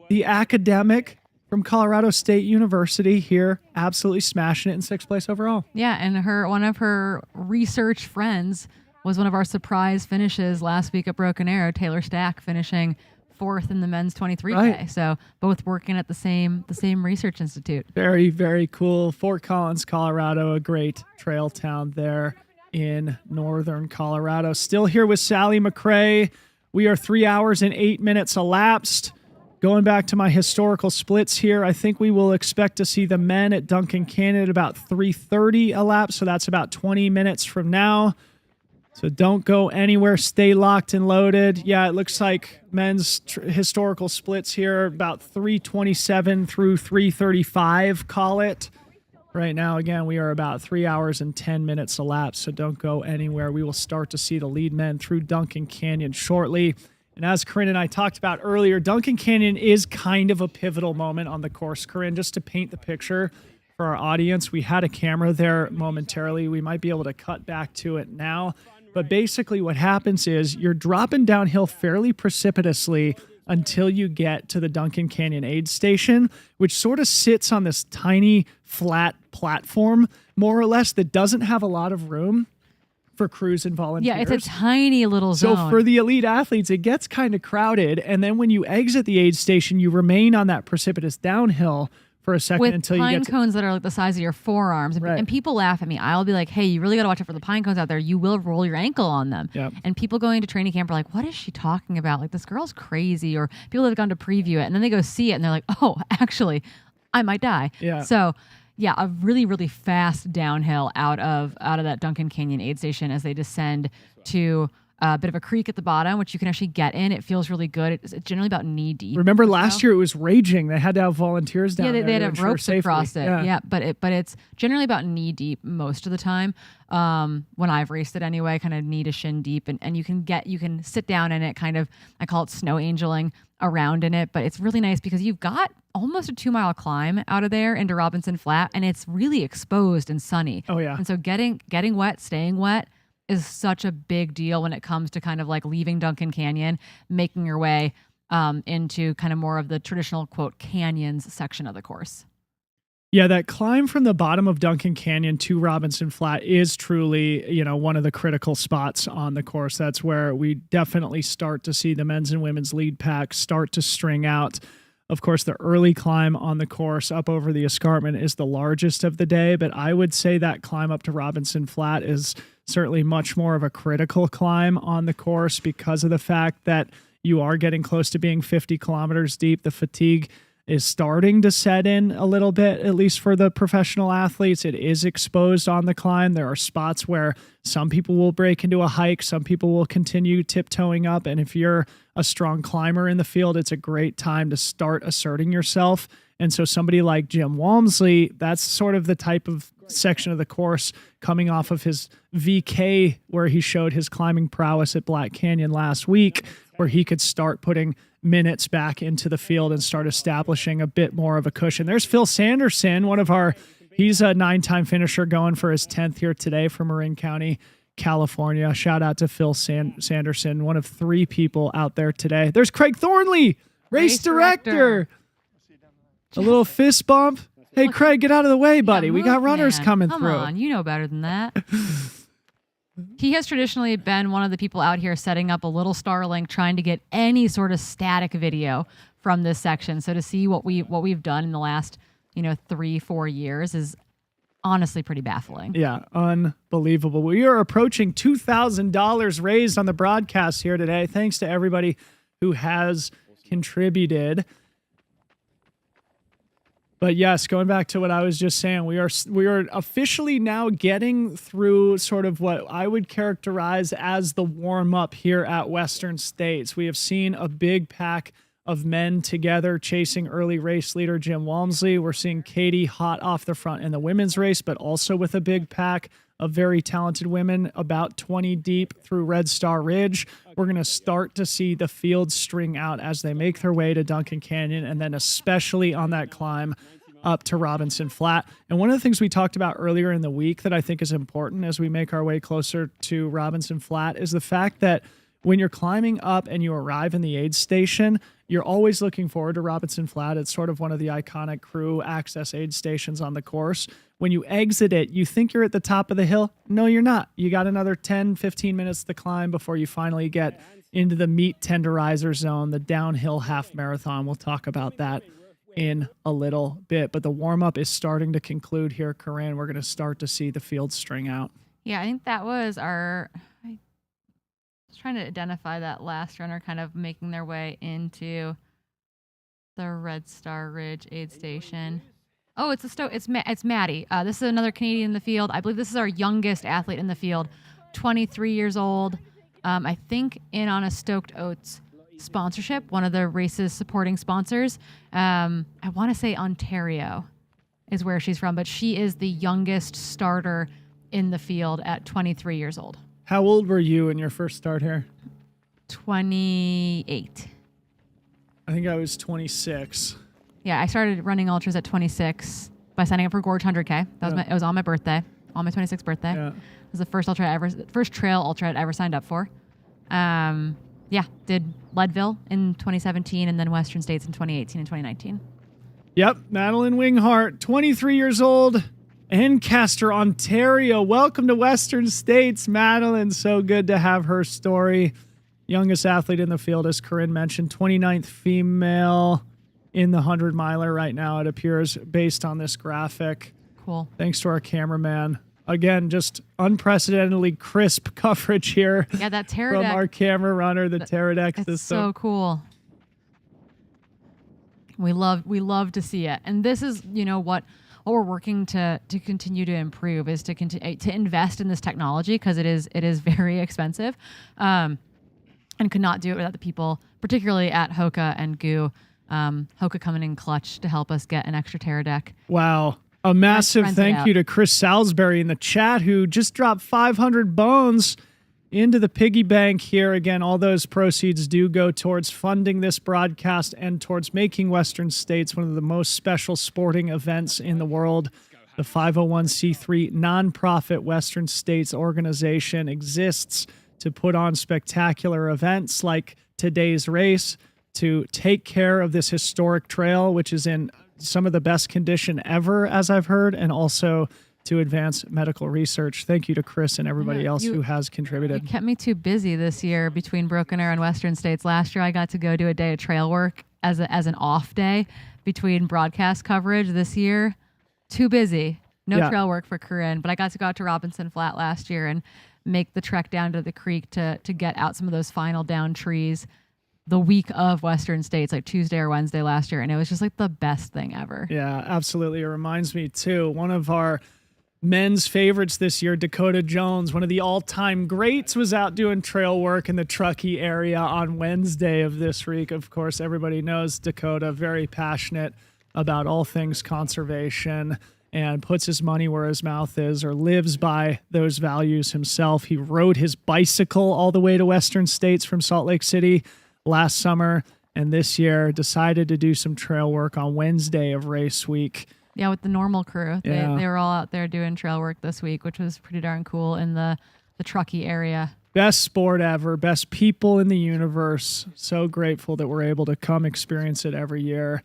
[SPEAKER 3] the academic from Colorado State University here, absolutely smashing it in 6th place overall.
[SPEAKER 2] Yeah, and one of her research friends was one of our surprise finishes last week at Broken Arrow, Taylor Stack finishing 4th in the men's 23K.
[SPEAKER 3] Right.
[SPEAKER 2] So both working at the same research institute.
[SPEAKER 3] Very, very cool. Fort Collins, Colorado, a great trail town there in northern Colorado. Still here with Sally McRae. We are 3 hours and 8 minutes elapsed. Going back to my historical splits here, I think we will expect to see the men at Duncan Canyon at about 3:30 elapsed, so that's about 20 minutes from now. So don't go anywhere. Stay locked and loaded. Yeah, it looks like men's historical splits here about 3:27 through 3:35, call it. Right now, again, we are about 3 hours and 10 minutes elapsed, so don't go anywhere. We will start to see the lead men through Duncan Canyon shortly. And as Corinne and I talked about earlier, Duncan Canyon is kind of a pivotal moment on the course. Corinne, just to paint the picture for our audience, we had a camera there momentarily. We might be able to cut back to it now. But basically what happens is you're dropping downhill fairly precipitously until you get to the Duncan Canyon aid station, which sort of sits on this tiny flat platform, more or less, that doesn't have a lot of room for crews and volunteers.
[SPEAKER 2] Yeah, it's a tiny little zone.
[SPEAKER 3] So for the elite athletes, it gets kind of crowded. And then when you exit the aid station, you remain on that precipitous downhill for a second
[SPEAKER 2] with
[SPEAKER 3] until you
[SPEAKER 2] pine
[SPEAKER 3] get to
[SPEAKER 2] cones that are like the size of your forearms. And people laugh at me. I'll be like, hey, you really got to watch out for the pine cones out there. You will roll your ankle on them.
[SPEAKER 3] Yep.
[SPEAKER 2] And people going to training camp are like, what is she talking about? Like, this girl's crazy. Or people that have gone to preview it and then they go see it and they're like, oh, actually, I might die.
[SPEAKER 3] Yeah.
[SPEAKER 2] So yeah, a really, really fast downhill out of that Duncan Canyon aid station as they descend to a bit of a creek at the bottom, which you can actually get in. It feels really good. It's generally about knee deep.
[SPEAKER 3] Remember last year it was raging. They had to have volunteers down there.
[SPEAKER 2] Yeah, they had
[SPEAKER 3] to
[SPEAKER 2] to have
[SPEAKER 3] ensure
[SPEAKER 2] ropes
[SPEAKER 3] safety.
[SPEAKER 2] across it. Yeah, but it's generally about knee deep most of the time. When I've raced it anyway, kind of knee to shin deep, and you can sit down in it, kind of, I call it snow angeling around in it, but it's really nice because you've got almost a 2-mile climb out of there into Robinson Flat, and it's really exposed and sunny.
[SPEAKER 3] Oh yeah.
[SPEAKER 2] And so getting wet, staying wet is such a big deal when it comes to kind of like leaving Duncan Canyon, making your way into kind of more of the traditional quote canyons section of the course.
[SPEAKER 3] Yeah, that climb from the bottom of Duncan Canyon to Robinson Flat is truly, one of the critical spots on the course. That's where we definitely start to see the men's and women's lead packs start to string out. Of course, the early climb on the course up over the escarpment is the largest of the day, but I would say that climb up to Robinson Flat is certainly much more of a critical climb on the course because of the fact that you are getting close to being 50 kilometers deep. The fatigue is starting to set in a little bit, at least for the professional athletes. It is exposed on the climb. There are spots where some people will break into a hike, some people will continue tiptoeing up, and if you're a strong climber in the field, it's a great time to start asserting yourself. And so somebody like Jim Walmsley, that's sort of the type of section of the course coming off of his VK where he showed his climbing prowess at Black Canyon last week, where he could start putting minutes back into the field and start establishing a bit more of a cushion. There's Phil Sanderson, he's a 9-time finisher going for his 10th here today from Marin County, California. Shout out to Phil Sanderson, one of 3 people out there today. There's Craig Thornley, race director. A little fist bump. Hey, Craig, get out of the way, buddy.
[SPEAKER 2] Yeah,
[SPEAKER 3] we got runners coming
[SPEAKER 2] Come
[SPEAKER 3] through.
[SPEAKER 2] on, you know better than that. He has traditionally been one of the people out here setting up a little Starlink, trying to get any sort of static video from this section. So to see what we've done in the last 3-4 years is honestly pretty baffling.
[SPEAKER 3] Yeah, unbelievable. We are approaching $2,000 raised on the broadcast here today. Thanks to everybody who has contributed. But yes, going back to what I was just saying, we are officially now getting through sort of what I would characterize as the warm-up here at Western States. We have seen a big pack of men together chasing early race leader Jim Walmsley. We're seeing Katie hot off the front in the women's race, but also with a big pack of very talented women, about 20 deep through Red Star Ridge. We're going to start to see the field string out as they make their way to Duncan Canyon, and then especially on that climb up to Robinson Flat. And one of the things we talked about earlier in the week that I think is important as we make our way closer to Robinson Flat is the fact that when you're climbing up and you arrive in the aid station, you're always looking forward to Robinson Flat. It's sort of one of the iconic crew access aid stations on the course. When you exit it, you think you're at the top of the hill. No, you're not. You got another 10, 15 minutes to climb before you finally get into the meat tenderizer zone, the downhill half marathon. We'll talk about that in a little bit. But the warm-up is starting to conclude here, Corinne. We're going to start to see the field string out.
[SPEAKER 2] Yeah, I think that was I was trying to identify that last runner kind of making their way into the Red Star Ridge aid station. Oh, it's Maddie. This is another Canadian in the field. I believe this is our youngest athlete in the field, 23 years old. I think in on a Stoked Oats sponsorship, one of the race's supporting sponsors. I want to say Ontario is where she's from, but she is the youngest starter in the field at 23 years old.
[SPEAKER 3] How old were you in your first start here?
[SPEAKER 2] 28.
[SPEAKER 3] I think I was 26.
[SPEAKER 2] Yeah, I started running ultras at 26 by signing up for Gorge 100K. It was on my birthday, on my 26th birthday.
[SPEAKER 3] Yeah.
[SPEAKER 2] It was the first trail ultra I'd ever signed up for. Did Leadville in 2017 and then Western States in 2018 and 2019.
[SPEAKER 3] Yep, Madeline Winghart, 23 years old, Ancaster, Ontario. Welcome to Western States, Madeline. So good to have her story. Youngest athlete in the field, as Corinne mentioned, 29th female in the 100 miler right now, it appears, based on this graphic.
[SPEAKER 2] Cool.
[SPEAKER 3] Thanks to our cameraman. Again, just unprecedentedly crisp coverage here.
[SPEAKER 2] Yeah, that
[SPEAKER 3] from
[SPEAKER 2] pterodactyl.
[SPEAKER 3] our camera runner, the pterodactyl system.
[SPEAKER 2] It's so cool. We love to see it. And this is, what we're working to continue to improve is to continue to invest in this technology, because it is very expensive. And could not do it without the people, particularly at Hoka and GU. Hoka coming in clutch to help us get an extra pterodactyl.
[SPEAKER 3] Wow. A massive
[SPEAKER 2] Rent it
[SPEAKER 3] thank
[SPEAKER 2] out.
[SPEAKER 3] you to Chris Salisbury in the chat, who just dropped 500 bones into the piggy bank here. Again, all those proceeds do go towards funding this broadcast and towards making Western States one of the most special sporting events in the world. The 501c3 nonprofit Western States organization exists to put on spectacular events like today's race, to take care of this historic trail, which is in some of the best condition ever, as I've heard, and also to advance medical research. Thank you to Chris and everybody else who has contributed.
[SPEAKER 2] You kept me too busy this year between Broken Arrow and Western States. Last year, I got to go do a day of trail work as an off day between broadcast coverage. This year, too busy. No trail work for Corinne, but I got to go out to Robinson Flat last year and make the trek down to the creek to get out some of those final down trees the week of Western States, like Tuesday or Wednesday last year. And it was just like the best thing ever.
[SPEAKER 3] Yeah, absolutely. It reminds me too, one of our men's favorites this year, Dakota Jones, one of the all-time greats, was out doing trail work in the Truckee area on Wednesday of this week. Of course, everybody knows Dakota, very passionate about all things conservation and puts his money where his mouth is, or lives by those values himself. He rode his bicycle all the way to Western States from Salt Lake City last summer, and this year decided to do some trail work on Wednesday of race week.
[SPEAKER 2] Yeah, with the normal crew. They
[SPEAKER 3] Yeah.
[SPEAKER 2] were all out there doing trail work this week, which was pretty darn cool in the Truckee area.
[SPEAKER 3] Best sport ever, best people in the universe. So grateful that we're able to come experience it every year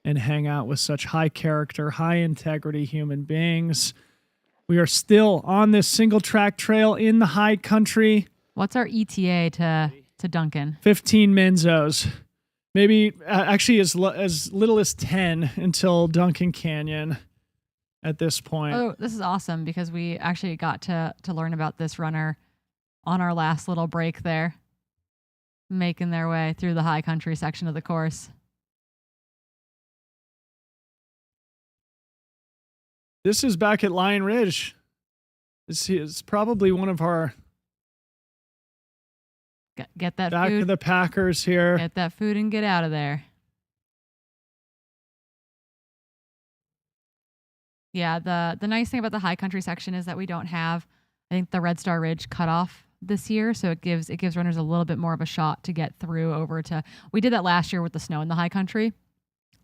[SPEAKER 3] and hang out with such high character, high integrity human beings. We are still on this single track trail in the high country.
[SPEAKER 2] What's our ETA to Duncan?
[SPEAKER 3] 15 Menzos. Maybe actually as little as 10 until Duncan Canyon at this point.
[SPEAKER 2] Oh, this is awesome, because we actually got to learn about this runner on our last little break there, making their way through the high country section of the course.
[SPEAKER 3] This is back at Lion Ridge. This is probably one of our
[SPEAKER 2] Get that
[SPEAKER 3] back
[SPEAKER 2] food.
[SPEAKER 3] of the Packers here.
[SPEAKER 2] Get that food and get out of there. Yeah, the nice thing about the high country section is that we don't have, I think, the Red Star Ridge cutoff this year, so it gives runners a little bit more of a shot to get through over to. We did that last year with the snow in the high country,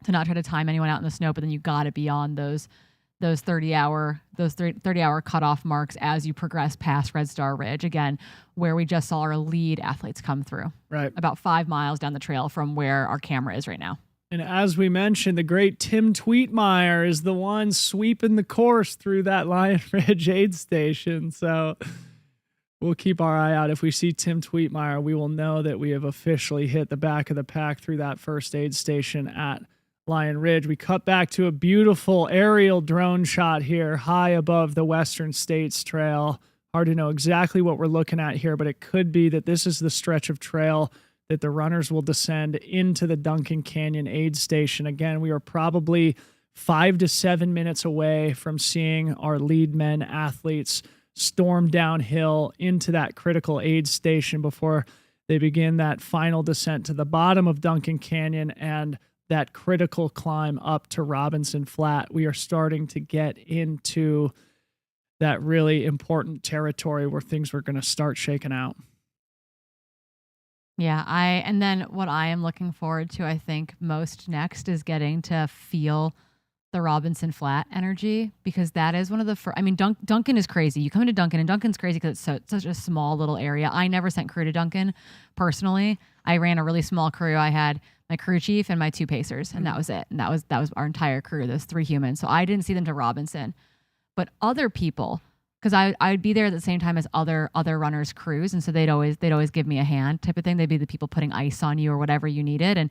[SPEAKER 2] to not try to time anyone out in the snow, but then you got to be on those 30-hour cutoff marks as you progress past Red Star Ridge, again, where we just saw our lead athletes come through.
[SPEAKER 3] Right.
[SPEAKER 2] About 5 miles down the trail from where our camera is right now.
[SPEAKER 3] And as we mentioned, the great Tim Tweetmeyer is the one sweeping the course through that Lion Ridge aid station. So we'll keep our eye out. If we see Tim Tweetmeyer, we will know that we have officially hit the back of the pack through that first aid station at Lion Ridge. We cut back to a beautiful aerial drone shot here high above the Western States Trail. Hard to know exactly what we're looking at here, but it could be that this is the stretch of trail that the runners will descend into the Duncan Canyon aid station. Again, we are probably 5 to 7 minutes away from seeing our lead men athletes storm downhill into that critical aid station before they begin that final descent to the bottom of Duncan Canyon and that critical climb up to Robinson Flat. We are starting to get into that really important territory where things were going to start shaking out.
[SPEAKER 2] Yeah, and then what I am looking forward to, I think, most next is getting to feel the Robinson Flat energy, because that is one of the first. I mean, Duncan is crazy. You come into Duncan, and Duncan's crazy because it's such a small little area. I never sent crew to Duncan personally. I ran a really small crew. I had my crew chief and my 2 pacers, and that was it. And that was our entire crew. Those 3 humans. So I didn't see them to Robinson, but other people, because I'd be there at the same time as other runners' crews, and so they'd always give me a hand, type of thing. They'd be the people putting ice on you or whatever you needed. And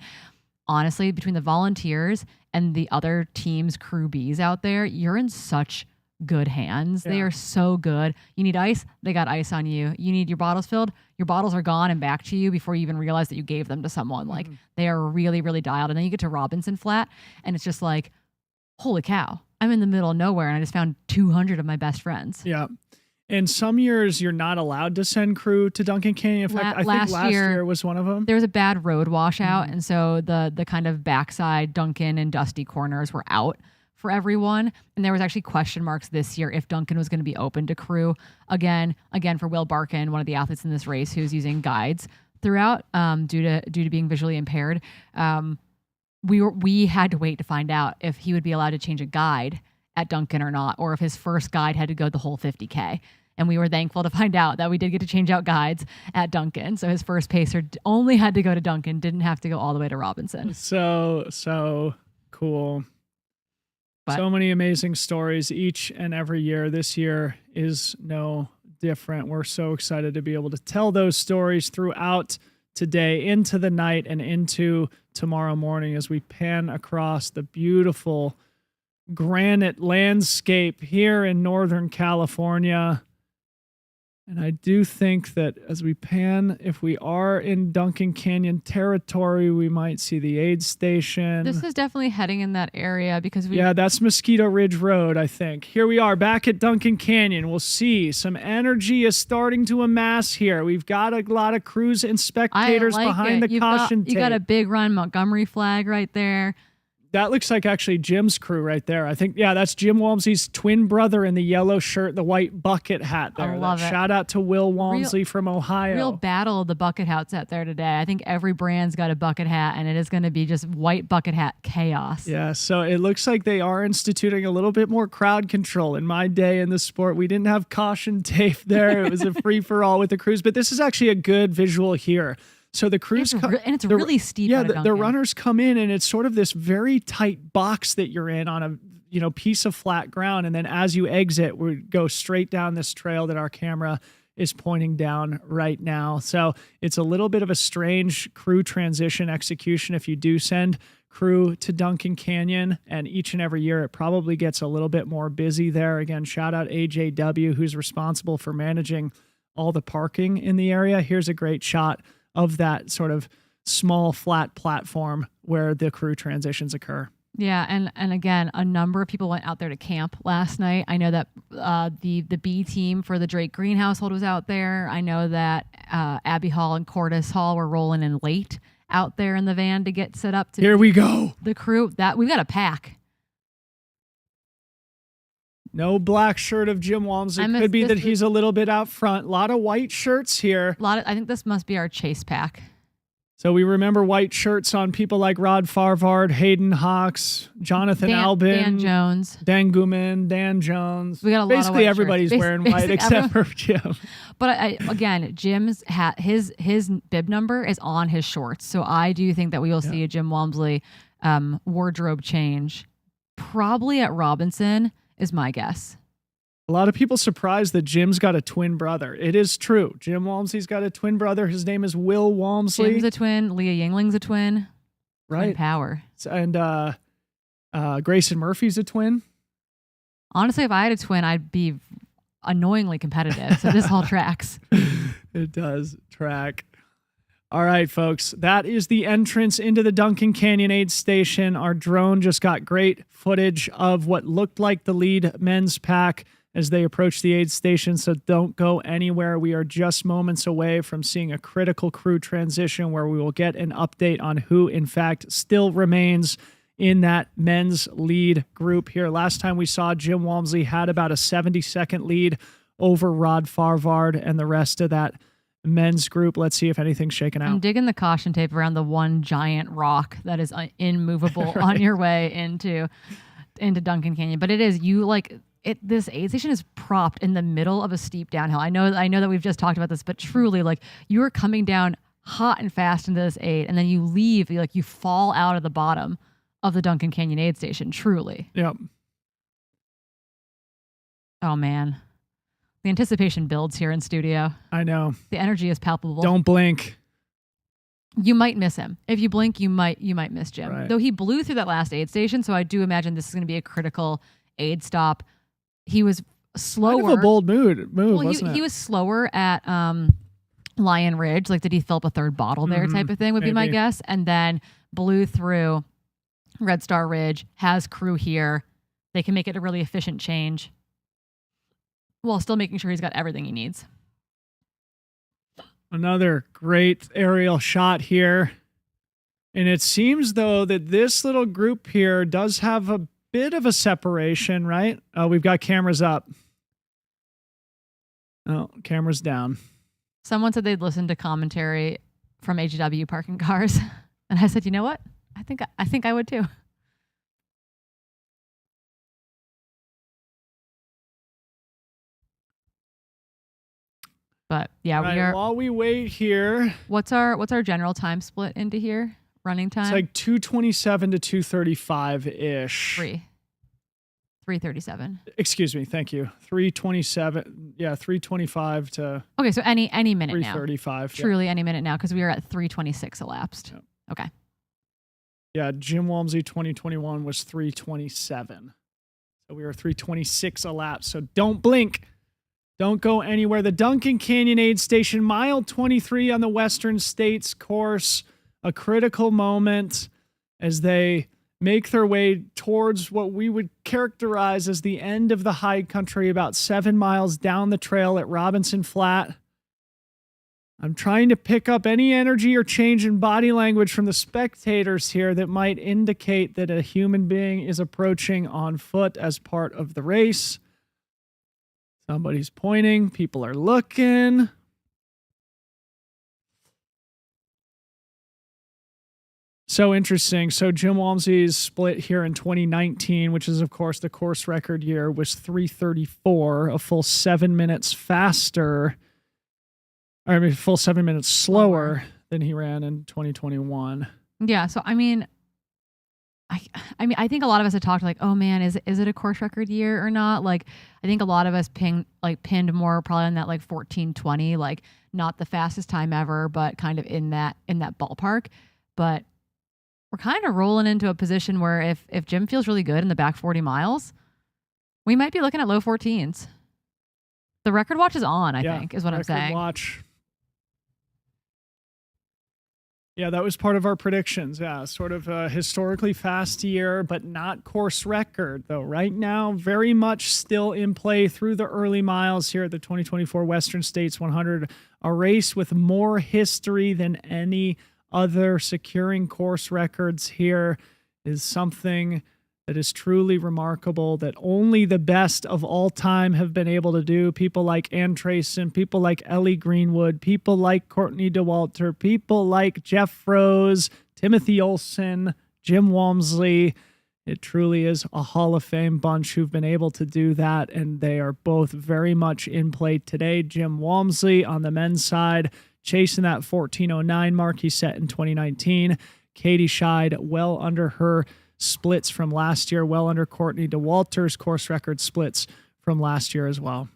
[SPEAKER 2] honestly, between the volunteers and the other team's crew Bs out there, you're in such good hands. They are so good. You need ice, they got ice on you. You need your bottles filled, your bottles are gone and back to you before you even realize that you gave them to someone. Like, they are really, really dialed. And then you get to Robinson Flat, and it's just like, holy cow, I'm in the middle of nowhere, and I just found 200 of my best friends.
[SPEAKER 3] Yeah. And some years you're not allowed to send crew to Duncan Canyon. In fact, I think last year was one of them.
[SPEAKER 2] There was a bad road washout, and so the kind of backside Duncan and Dusty corners were out for everyone. And there was actually question marks this year if Duncan was going to be open to crew again for Will Barkin, one of the athletes in this race, who's using guides throughout due to being visually impaired. We had to wait to find out if he would be allowed to change a guide at Duncan or not, or if his first guide had to go the whole 50K. And we were thankful to find out that we did get to change out guides at Duncan. So his first pacer only had to go to Duncan, didn't have to go all the way to Robinson.
[SPEAKER 3] So cool. So many amazing stories each and every year. This year is no different. We're so excited to be able to tell those stories throughout today, into the night, and into tomorrow morning as we pan across the beautiful granite landscape here in Northern California. And I do think that as we pan, if we are in Duncan Canyon territory, we might see the aid station.
[SPEAKER 2] This is definitely heading in that area because
[SPEAKER 3] that's Mosquito Ridge Road, I think. Here we are back at Duncan Canyon. We'll see some energy is starting to amass here. We've got a lot of crews and spectators behind the caution tape.
[SPEAKER 2] You got a big run Montgomery flag right there.
[SPEAKER 3] That looks like actually Jim's crew right there. I think, that's Jim Walmsley's twin brother in the yellow shirt, the white bucket hat there.
[SPEAKER 2] I love it.
[SPEAKER 3] Shout out to Will Walmsley from Ohio.
[SPEAKER 2] Real battle of the bucket hats out there today. I think every brand's got a bucket hat, and it is going to be just white bucket hat chaos.
[SPEAKER 3] Yeah, so it looks like they are instituting a little bit more crowd control. In my day in the sport, we didn't have caution tape there. It was a free-for-all with the crews, but this is actually a good visual here. So the crews
[SPEAKER 2] it's really steep.
[SPEAKER 3] Yeah, the runners come in, and it's sort of this very tight box that you're in on a piece of flat ground, and then as you exit, we go straight down this trail that our camera is pointing down right now. So it's a little bit of a strange crew transition execution if you do send crew to Duncan Canyon, and each and every year it probably gets a little bit more busy there. Again, shout out AJW, who's responsible for managing all the parking in the area. Here's a great shot of that sort of small flat platform where the crew transitions occur.
[SPEAKER 2] Yeah, and again, a number of people went out there to camp last night. I know that the B team for the Drake Green household was out there. I know that Abbey Hall and Cordis Hall were rolling in late out there in the van to get set up.
[SPEAKER 3] Here we go.
[SPEAKER 2] The crew, that we've got a pack.
[SPEAKER 3] No black shirt of Jim Walmsley. Could be that he's a little bit out front. A lot of white shirts here.
[SPEAKER 2] I think this must be our chase pack.
[SPEAKER 3] So we remember white shirts on people like Rod Farvard, Hayden Hawks, Jonathan Albin,
[SPEAKER 2] Dan Jones,
[SPEAKER 3] Dan Guman, Dan Jones.
[SPEAKER 2] We got a lot
[SPEAKER 3] Basically
[SPEAKER 2] of white
[SPEAKER 3] everybody's
[SPEAKER 2] shirts.
[SPEAKER 3] wearing white except for Jim.
[SPEAKER 2] But again, Jim's hat, his bib number is on his shorts. So I do think that we will see a Jim Walmsley wardrobe change probably at Robinson is my guess.
[SPEAKER 3] A lot of people surprised that Jim's got a twin brother. It is true. Jim Walmsley's got a twin brother. His name is Will Walmsley.
[SPEAKER 2] Jim's a twin. Leah Yingling's a twin.
[SPEAKER 3] Right.
[SPEAKER 2] Twin power.
[SPEAKER 3] And Grayson Murphy's a twin.
[SPEAKER 2] Honestly, if I had a twin, I'd be annoyingly competitive. So this all tracks.
[SPEAKER 3] It does track. All right, folks, that is the entrance into the Duncan Canyon aid station. Our drone just got great footage of what looked like the lead men's pack as they approach the aid station, so don't go anywhere. We are just moments away from seeing a critical crew transition where we will get an update on who, in fact, still remains in that men's lead group here. Last time we saw, Jim Walmsley had about a 70-second lead over Rod Farvard and the rest of that men's group. Let's see if anything's shaken
[SPEAKER 2] I'm
[SPEAKER 3] out.
[SPEAKER 2] digging the caution tape around the one giant rock that is immovable
[SPEAKER 3] Right.
[SPEAKER 2] on your way into Duncan Canyon. But it is, this aid station is propped in the middle of a steep downhill. I know that we've just talked about this, but truly, like, you are coming down hot and fast into this aid, and then you leave, you fall out of the bottom of the Duncan Canyon aid station. Truly.
[SPEAKER 3] Yep.
[SPEAKER 2] Oh man, the anticipation builds here in studio.
[SPEAKER 3] I know.
[SPEAKER 2] The energy is palpable.
[SPEAKER 3] Don't blink.
[SPEAKER 2] You might miss him. If you blink, you might miss Jim.
[SPEAKER 3] Right.
[SPEAKER 2] Though he blew through that last aid station, so I do imagine this is going to be a critical aid stop. He was slower.
[SPEAKER 3] Kind of a bold move,
[SPEAKER 2] Well,
[SPEAKER 3] wasn't it?
[SPEAKER 2] he was slower at Lion Ridge. Like, did he fill up a third bottle there type of thing would be my
[SPEAKER 3] Maybe.
[SPEAKER 2] guess. And then blew through Red Star Ridge, has crew here. They can make it a really efficient change while still making sure he's got everything he needs.
[SPEAKER 3] Another great aerial shot here. And it seems, though, that this little group here does have a bit of a separation, right? We've got cameras up. Oh, cameras down.
[SPEAKER 2] Someone said they'd listen to commentary from AGW parking cars. And I said, you know what? I think I would too. But yeah,
[SPEAKER 3] Right,
[SPEAKER 2] we are.
[SPEAKER 3] while we wait here,
[SPEAKER 2] What's our general time split into here? Running time?
[SPEAKER 3] it's like 2:27 to 2:35 ish.
[SPEAKER 2] 3:37.
[SPEAKER 3] Excuse me, thank you. 3:27. Yeah, 3:25 to
[SPEAKER 2] Okay, so any minute now.
[SPEAKER 3] 3:35.
[SPEAKER 2] Truly any minute now, because we are at 3:26 elapsed.
[SPEAKER 3] Yep.
[SPEAKER 2] Okay.
[SPEAKER 3] Yeah, Jim Walmsley 2021 was 3:27. So we were 3:26 elapsed. So don't blink. Don't go anywhere. The Duncan Canyon Aid Station, mile 23 on the Western States course, a critical moment as they make their way towards what we would characterize as the end of the high country, about 7 miles down the trail at Robinson Flat. I'm trying to pick up any energy or change in body language from the spectators here that might indicate that a human being is approaching on foot as part of the race. Somebody's pointing. People are looking. So interesting. So Jim Walmsley's split here in 2019, which is, of course, the course record year, was 3:34, a full 7 minutes faster. I mean, full 7 minutes slower than he ran in 2021.
[SPEAKER 2] Yeah. So I mean, I think a lot of us have talked like, oh man, is it a course record year or not? Like, I think a lot of us pinned more probably on that like 14:20, like not the fastest time ever, but kind of in that ballpark. But we're kind of rolling into a position where if Jim feels really good in the back 40 miles, we might be looking at low 14s. The record watch is on, I think, is what I'm saying.
[SPEAKER 3] Record watch. Yeah, that was part of our predictions. Yeah, sort of a historically fast year, but not course record, though. Right now, very much still in play through the early miles here at the 2024 Western States 100, a race with more history than any other. Securing course records here is something that is truly remarkable, that only the best of all time have been able to do. People like Ann Trayson, people like Ellie Greenwood, people like Courtney DeWalter, people like Jeff Rose, Timothy Olson, Jim Walmsley. It truly is a Hall of Fame bunch who've been able to do that, and they are both very much in play today. Jim Walmsley on the men's side, chasing that 14:09 mark he set in 2019. Katie Scheid well under her splits from last year, well under Courtney DeWalter's course record splits from last year as well.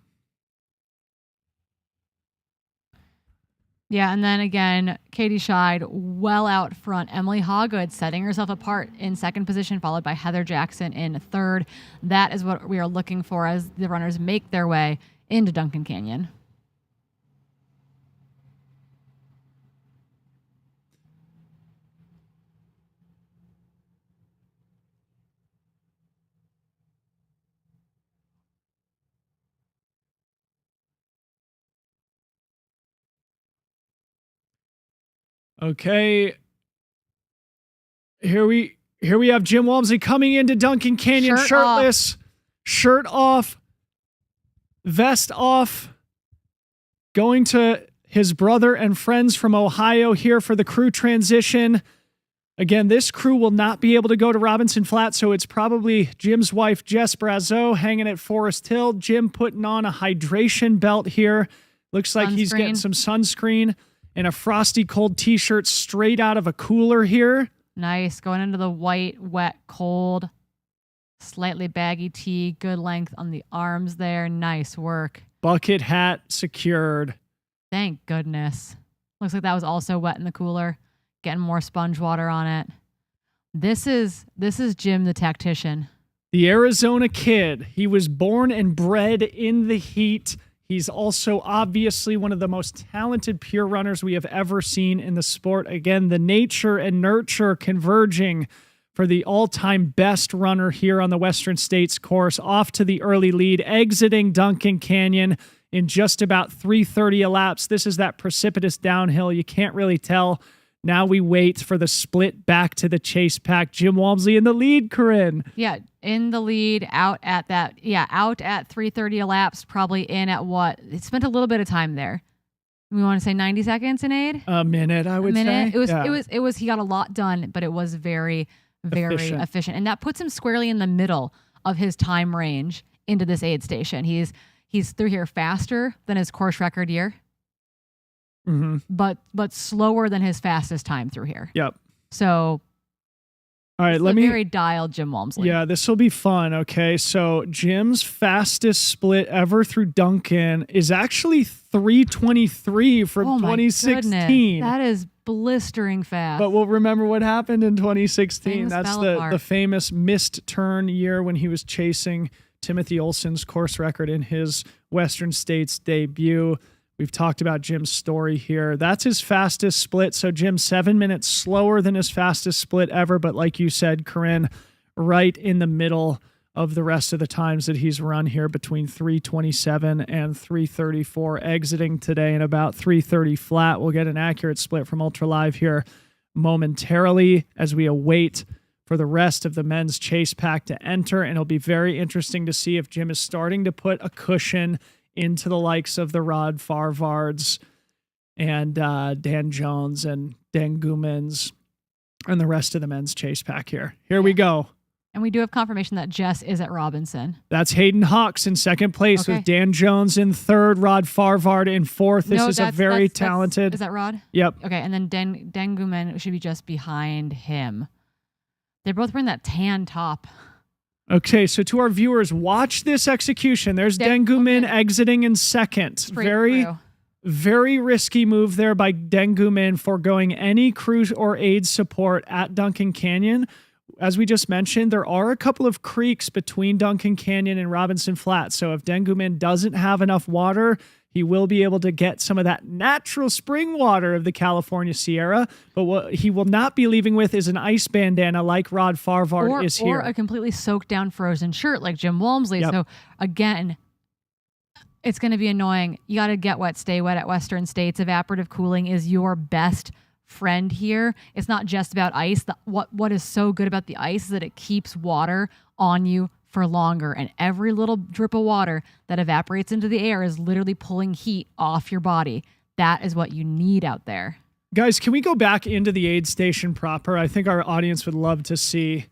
[SPEAKER 2] Yeah, and then again, Katie Scheid well out front. Emily Hawgood setting herself apart in second position, followed by Heather Jackson in third. That is what we are looking for as the runners make their way into Duncan Canyon.
[SPEAKER 3] Okay. Here we have Jim Walmsley coming into Duncan Canyon, shirtless, shirt off, vest off, going to his brother and friends from Ohio here for the crew transition. Again, this crew will not be able to go to Robinson Flat, so it's probably Jim's wife, Jess Brazeau, hanging at Forest Hill. Jim putting on a hydration belt here. Looks like he's getting some sunscreen and a frosty cold t-shirt straight out of a cooler here.
[SPEAKER 2] Nice. Going into the white, wet, cold, slightly baggy tee. Good length on the arms there. Nice work.
[SPEAKER 3] Bucket hat secured.
[SPEAKER 2] Thank goodness. Looks like that was also wet in the cooler. Getting more sponge water on it. This is Jim the tactician.
[SPEAKER 3] The Arizona kid. He was born and bred in the heat. He's also obviously one of the most talented pure runners we have ever seen in the sport. Again, the nature and nurture converging for the all-time best runner here on the Western States course. Off to the early lead, exiting Duncan Canyon in just about 3:30 elapsed. This is that precipitous downhill. You can't really tell. Now we wait for the split back to the chase pack. Jim Walmsley in the lead, Corinne.
[SPEAKER 2] Yeah, in the lead, out at 3:30 elapsed, probably in at what? It spent a little bit of time there. We want to say 90 seconds in aid?
[SPEAKER 3] A minute, I would say.
[SPEAKER 2] It was he got a lot done, but it was very, very efficient. And that puts him squarely in the middle of his time range into this aid station. He's through here faster than his course record year.
[SPEAKER 3] Mm-hmm.
[SPEAKER 2] But slower than his fastest time through here.
[SPEAKER 3] Yep.
[SPEAKER 2] So,
[SPEAKER 3] all right,
[SPEAKER 2] very dialed Jim Walmsley.
[SPEAKER 3] Yeah, this will be fun. Okay, so Jim's fastest split ever through Duncan is actually 3:23 from 2016.
[SPEAKER 2] That is blistering fast.
[SPEAKER 3] But we'll remember what happened in 2016.
[SPEAKER 2] Things
[SPEAKER 3] That's
[SPEAKER 2] fell
[SPEAKER 3] the
[SPEAKER 2] apart.
[SPEAKER 3] famous missed turn year when he was chasing Timothy Olson's course record in his Western States debut. We've talked about Jim's story here. That's his fastest split. So Jim, 7 minutes slower than his fastest split ever. But like you said, Corinne, right in the middle of the rest of the times that he's run here between 3:27 and 3:34, exiting today in about 3:30 flat. We'll get an accurate split from Ultra Live here momentarily as we await for the rest of the men's chase pack to enter. And it'll be very interesting to see if Jim is starting to put a cushion into the likes of the Rod Farvards and Dan Jones and Dan Gumans and the rest of the men's chase pack here. Here we go.
[SPEAKER 2] And we do have confirmation that Jess is at Robinson.
[SPEAKER 3] That's Hayden Hawks in second place with Dan Jones in third, Rod Farvard in fourth. This is a very talented.
[SPEAKER 2] Is that Rod?
[SPEAKER 3] Yep.
[SPEAKER 2] Okay, and then Dan Guman should be just behind him. They're both wearing that tan top.
[SPEAKER 3] Okay, so to our viewers, watch this execution. There's Dengumin exiting in second. Very risky move there by Dengumin, foregoing any crew or aid support at Duncan Canyon. As we just mentioned, there are a couple of creeks between Duncan Canyon and Robinson Flat. So if Dengumin doesn't have enough water, he will be able to get some of that natural spring water of the California Sierra. But what he will not be leaving with is an ice bandana like Rod Farvard is here.
[SPEAKER 2] Or a completely soaked down frozen shirt like Jim Walmsley.
[SPEAKER 3] Yep.
[SPEAKER 2] So again, it's going to be annoying. You got to get wet, stay wet at Western States. Evaporative cooling is your best friend here. It's not just about ice. What is so good about the ice is that it keeps water on you for longer, and every little drip of water that evaporates into the air is literally pulling heat off your body. That is what you need out there.
[SPEAKER 3] Guys, can we go back into the aid station proper? I think our audience would love to see.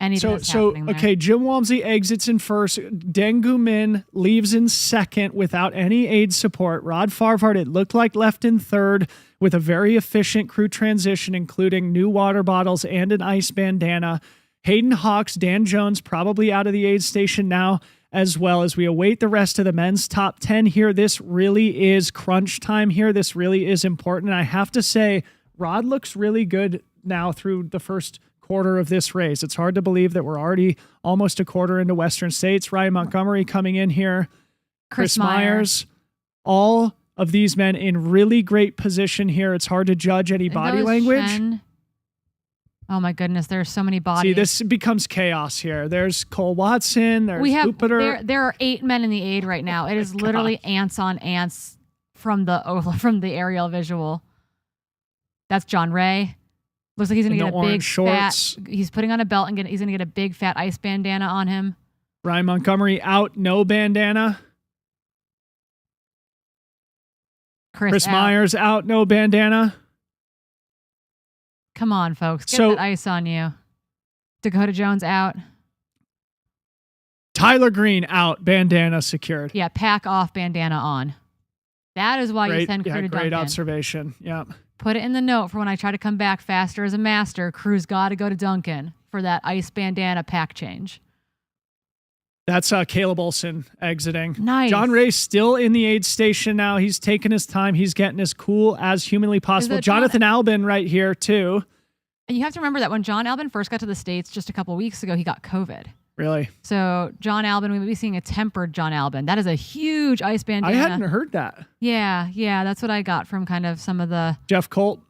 [SPEAKER 3] Okay, Jim Walmsley exits in first. Dengu Min leaves in second without any aid support. Rod Farvard, it looked like, left in third with a very efficient crew transition, including new water bottles and an ice bandana. Hayden Hawks, Dan Jones, probably out of the aid station now, as well as we await the rest of the men's top 10 here. This really is crunch time here. This really is important. And I have to say, Rod looks really good now through the first quarter of this race. It's hard to believe that we're already almost a quarter into Western States. Ryan Montgomery coming in here. Chris Myers. All of these men in really great position here. It's hard to judge any body language.
[SPEAKER 2] Oh my goodness, there's so many bodies.
[SPEAKER 3] See, this becomes chaos here. There's Cole Watson. There's Jupiter.
[SPEAKER 2] There are 8 men in the aid right now. It is literally ants on ants from the aerial visual. That's John Ray. Looks like he's going to get a big
[SPEAKER 3] shorts.
[SPEAKER 2] fat. He's putting on a belt and he's going to get a big fat ice bandana on him.
[SPEAKER 3] Ryan Montgomery out, no bandana.
[SPEAKER 2] Chris out.
[SPEAKER 3] Myers out, no bandana.
[SPEAKER 2] Come on, folks. Get
[SPEAKER 3] So-
[SPEAKER 2] that ice on you. Dakota Jones out.
[SPEAKER 3] Tyler Green out, bandana secured.
[SPEAKER 2] Yeah, pack off, bandana on. That is why you send crew to
[SPEAKER 3] great
[SPEAKER 2] Duncan.
[SPEAKER 3] observation. Yeah.
[SPEAKER 2] Put it in the note for when I try to come back faster as a master. Crew's got to go to Duncan for that ice bandana pack change.
[SPEAKER 3] That's Caleb Olson exiting.
[SPEAKER 2] Nice.
[SPEAKER 3] John Ray's still in the aid station now. He's taking his time. He's getting as cool as humanly possible.
[SPEAKER 2] it John-
[SPEAKER 3] Jonathan Albin right here too.
[SPEAKER 2] And you have to remember that when John Albin first got to the States just a couple weeks ago, he got COVID.
[SPEAKER 3] Really?
[SPEAKER 2] So John Albin, we may be seeing a tempered John Albin. That is a huge ice bandana.
[SPEAKER 3] I hadn't heard that.
[SPEAKER 2] Yeah, that's what I got from kind of some of the
[SPEAKER 3] Jeff Colt.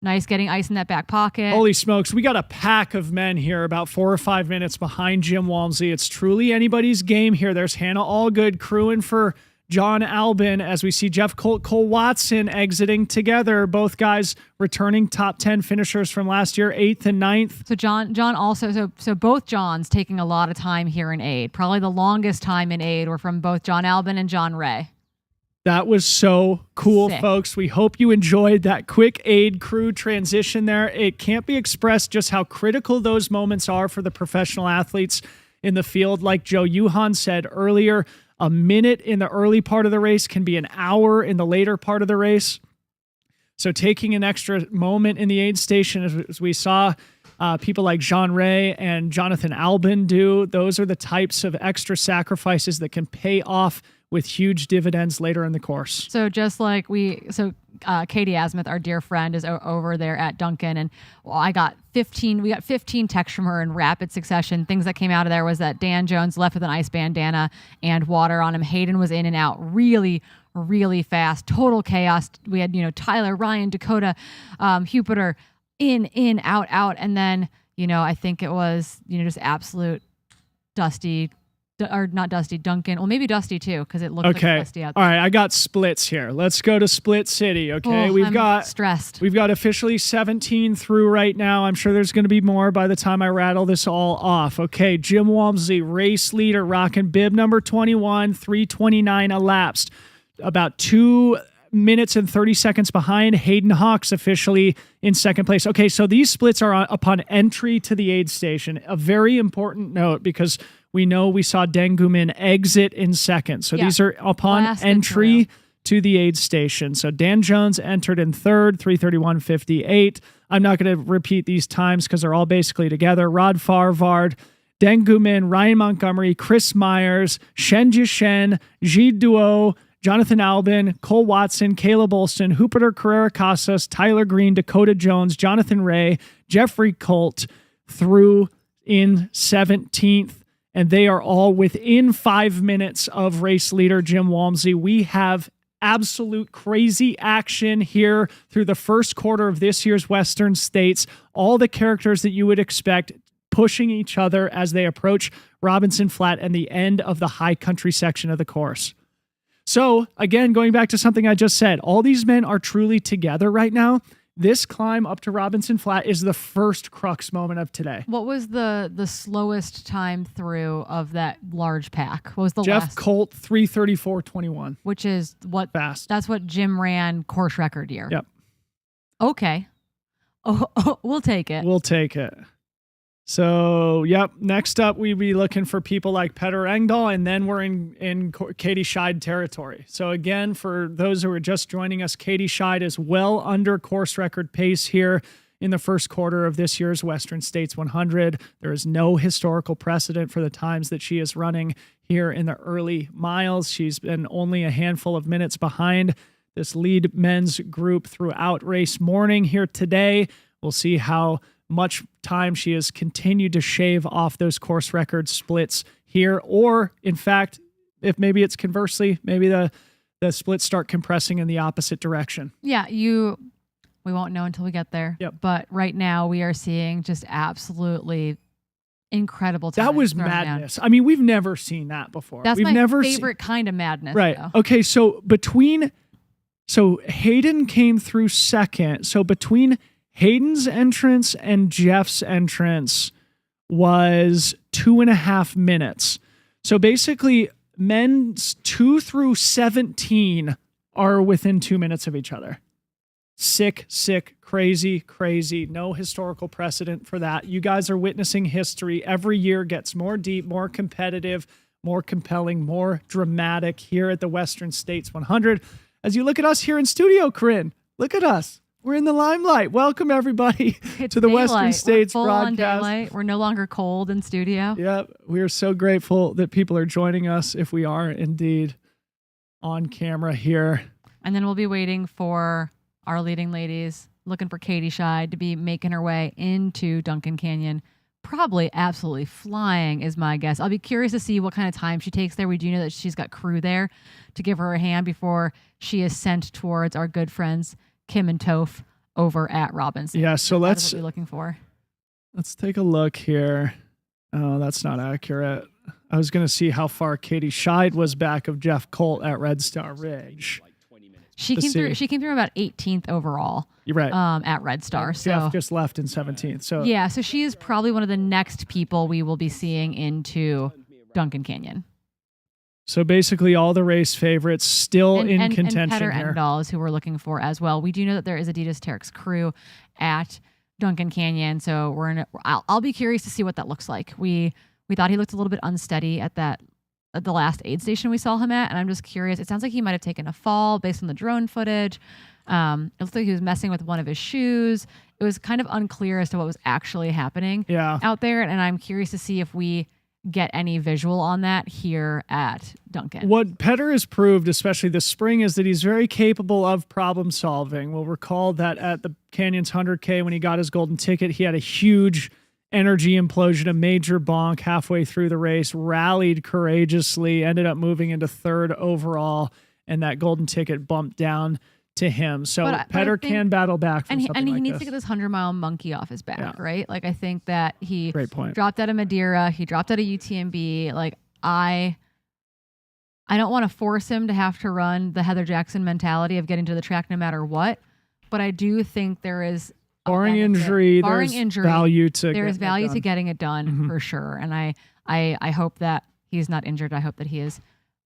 [SPEAKER 2] nice getting ice in that back pocket.
[SPEAKER 3] Holy smokes. We got a pack of men here about 4 or 5 minutes behind Jim Walmsley. It's truly anybody's game here. There's Hannah Allgood crewing for John Albin as we see Jeff Colt, Cole Watson exiting together. Both guys returning top 10 finishers from last year, 8th and 9th.
[SPEAKER 2] So John also, so both Johns taking a lot of time here in aid. Probably the longest time in aid were from both John Albin and John Ray.
[SPEAKER 3] That was so cool,
[SPEAKER 2] Sick.
[SPEAKER 3] folks. We hope you enjoyed that quick aid crew transition there. It can't be expressed just how critical those moments are for the professional athletes in the field. Like Joe Yuhan said earlier, a minute in the early part of the race can be an hour in the later part of the race. So taking an extra moment in the aid station, as we saw people like Jean Ray and Jonathan Albin do, those are the types of extra sacrifices that can pay off with huge dividends later in the course.
[SPEAKER 2] So just like Katie Asmuth, our dear friend, is over there at Duncan, and we got 15 texts from her in rapid succession. Things that came out of there was that Dan Jones left with an ice bandana and water on him. Hayden was in and out really, really fast. Total chaos. We had, Tyler, Ryan, Dakota, Jupiter, in, out. And then, I think it was, just absolute Dusty, or not Dusty, Duncan. Well, maybe Dusty too, because it looked like Dusty out there.
[SPEAKER 3] All right, I got splits here. Let's go to Split City. Okay,
[SPEAKER 2] I'm stressed.
[SPEAKER 3] We've got officially 17 through right now. I'm sure there's going to be more by the time I rattle this all off. Okay, Jim Walmsley, race leader, rocking bib number 21, 3:29 elapsed. About 2 minutes and 30 seconds behind. Hayden Hawks officially in second place. Okay, so these splits are upon entry to the aid station. A very important note because we know we saw Dengumin exit in second. So these are upon entry to the aid station. So Dan Jones entered in third, 3:31.58. I'm not going to repeat these times because they're all basically together. Rod Farvard, Dengumin, Ryan Montgomery, Chris Myers, Shen Jishen, Ji Duo, Jonathan Albin, Cole Watson, Caleb Olson, Jupiter Carrera Casas, Tyler Green, Dakota Jones, Jonathan Ray, Jeffrey Colt through in 17th. And they are all within 5 minutes of race leader Jim Walmsley. We have absolute crazy action here through the first quarter of this year's Western States. All the characters that you would expect pushing each other as they approach Robinson Flat and the end of the high country section of the course. So again, going back to something I just said, all these men are truly together right now. This climb up to Robinson Flat is the first crux moment of today.
[SPEAKER 2] What was the slowest time through of that large pack? What was the
[SPEAKER 3] Jeff
[SPEAKER 2] last?
[SPEAKER 3] Colt, 3:34.21.
[SPEAKER 2] Which is what
[SPEAKER 3] fast.
[SPEAKER 2] That's what Jim ran course record year.
[SPEAKER 3] Yep.
[SPEAKER 2] Okay. Oh, we'll take it.
[SPEAKER 3] We'll take it. So, yep. Next up, we'd be looking for people like Petter Engdahl, and then we're in Katie Scheid territory. So again, for those who are just joining us, Katie Scheid is well under course record pace here in the first quarter of this year's Western States 100. There is no historical precedent for the times that she is running here in the early miles. She's been only a handful of minutes behind this lead men's group throughout race morning here today. We'll see how much time she has continued to shave off those course record splits here, or in fact, if maybe it's conversely, maybe the splits start compressing in the opposite direction.
[SPEAKER 2] Yeah, we won't know until we get there.
[SPEAKER 3] Yep.
[SPEAKER 2] But right now we are seeing just absolutely incredible time.
[SPEAKER 3] That was
[SPEAKER 2] thrown down.
[SPEAKER 3] madness. I mean, we've never seen that before.
[SPEAKER 2] That's
[SPEAKER 3] we've
[SPEAKER 2] my
[SPEAKER 3] never
[SPEAKER 2] favorite kind of madness.
[SPEAKER 3] Right.
[SPEAKER 2] Though.
[SPEAKER 3] Okay. So Hayden came through second. So between Hayden's entrance and Jeff's entrance was 2.5 minutes. So basically, men's 2 through 17 are within 2 minutes of each other. Sick, crazy. No historical precedent for that. You guys are witnessing history. Every year gets more deep, more competitive, more compelling, more dramatic here at the Western States 100. As you look at us here in studio, Corinne, look at us. We're in the limelight. Welcome, everybody, to the Western States
[SPEAKER 2] We're full on
[SPEAKER 3] broadcast.
[SPEAKER 2] daylight. We're no longer cold in studio.
[SPEAKER 3] Yep. We are so grateful that people are joining us, if we are indeed on camera here.
[SPEAKER 2] And then we'll be waiting for our leading ladies, looking for Katie Scheid to be making her way into Duncan Canyon. Probably absolutely flying is my guess. I'll be curious to see what kind of time she takes there. We do know that she's got crew there to give her a hand before she is sent towards our good friends Kim and Toph over at Robinson.
[SPEAKER 3] Yeah, so
[SPEAKER 2] that's what we're looking for.
[SPEAKER 3] Let's take a look here. Oh, that's not accurate. I was going to see how far Katie Scheid was back of Jeff Colt at Red Star Ridge.
[SPEAKER 2] She came through. She came through about 18th overall.
[SPEAKER 3] You're right.
[SPEAKER 2] At Red Star. So
[SPEAKER 3] Jeff just left in 17th. So
[SPEAKER 2] yeah, so she is probably one of the next people we will be seeing into Duncan Canyon.
[SPEAKER 3] So basically, all the race favorites still in contention
[SPEAKER 2] and Petter
[SPEAKER 3] here.
[SPEAKER 2] Engdahl is who we're looking for as well. We do know that there is Adidas Terex crew at Duncan Canyon, so I'll be curious to see what that looks like. We thought he looked a little bit unsteady at the last aid station we saw him at, and I'm just curious. It sounds like he might have taken a fall based on the drone footage. It looks like he was messing with one of his shoes. It was kind of unclear as to what was actually happening out there, and I'm curious to see if we get any visual on that here at Duncan.
[SPEAKER 3] What Petter has proved, especially this spring, is that he's very capable of problem solving. We'll recall that at the Canyons 100K, when he got his golden ticket, he had a huge energy implosion, a major bonk halfway through the race, rallied courageously, ended up moving into third overall, and that golden ticket bumped down to him. So Petter can battle back from something
[SPEAKER 2] and he
[SPEAKER 3] like
[SPEAKER 2] needs
[SPEAKER 3] this.
[SPEAKER 2] to get this 100-mile monkey off his back, right? Like, I think that he
[SPEAKER 3] Great point.
[SPEAKER 2] dropped out of Madeira, he dropped out of UTMB. Like, I don't want to force him to have to run the Heather Jackson mentality of getting to the track no matter what, but I do think there is
[SPEAKER 3] barring injury, there's value to
[SPEAKER 2] getting it done for sure. And I hope that he's not injured. I hope that he is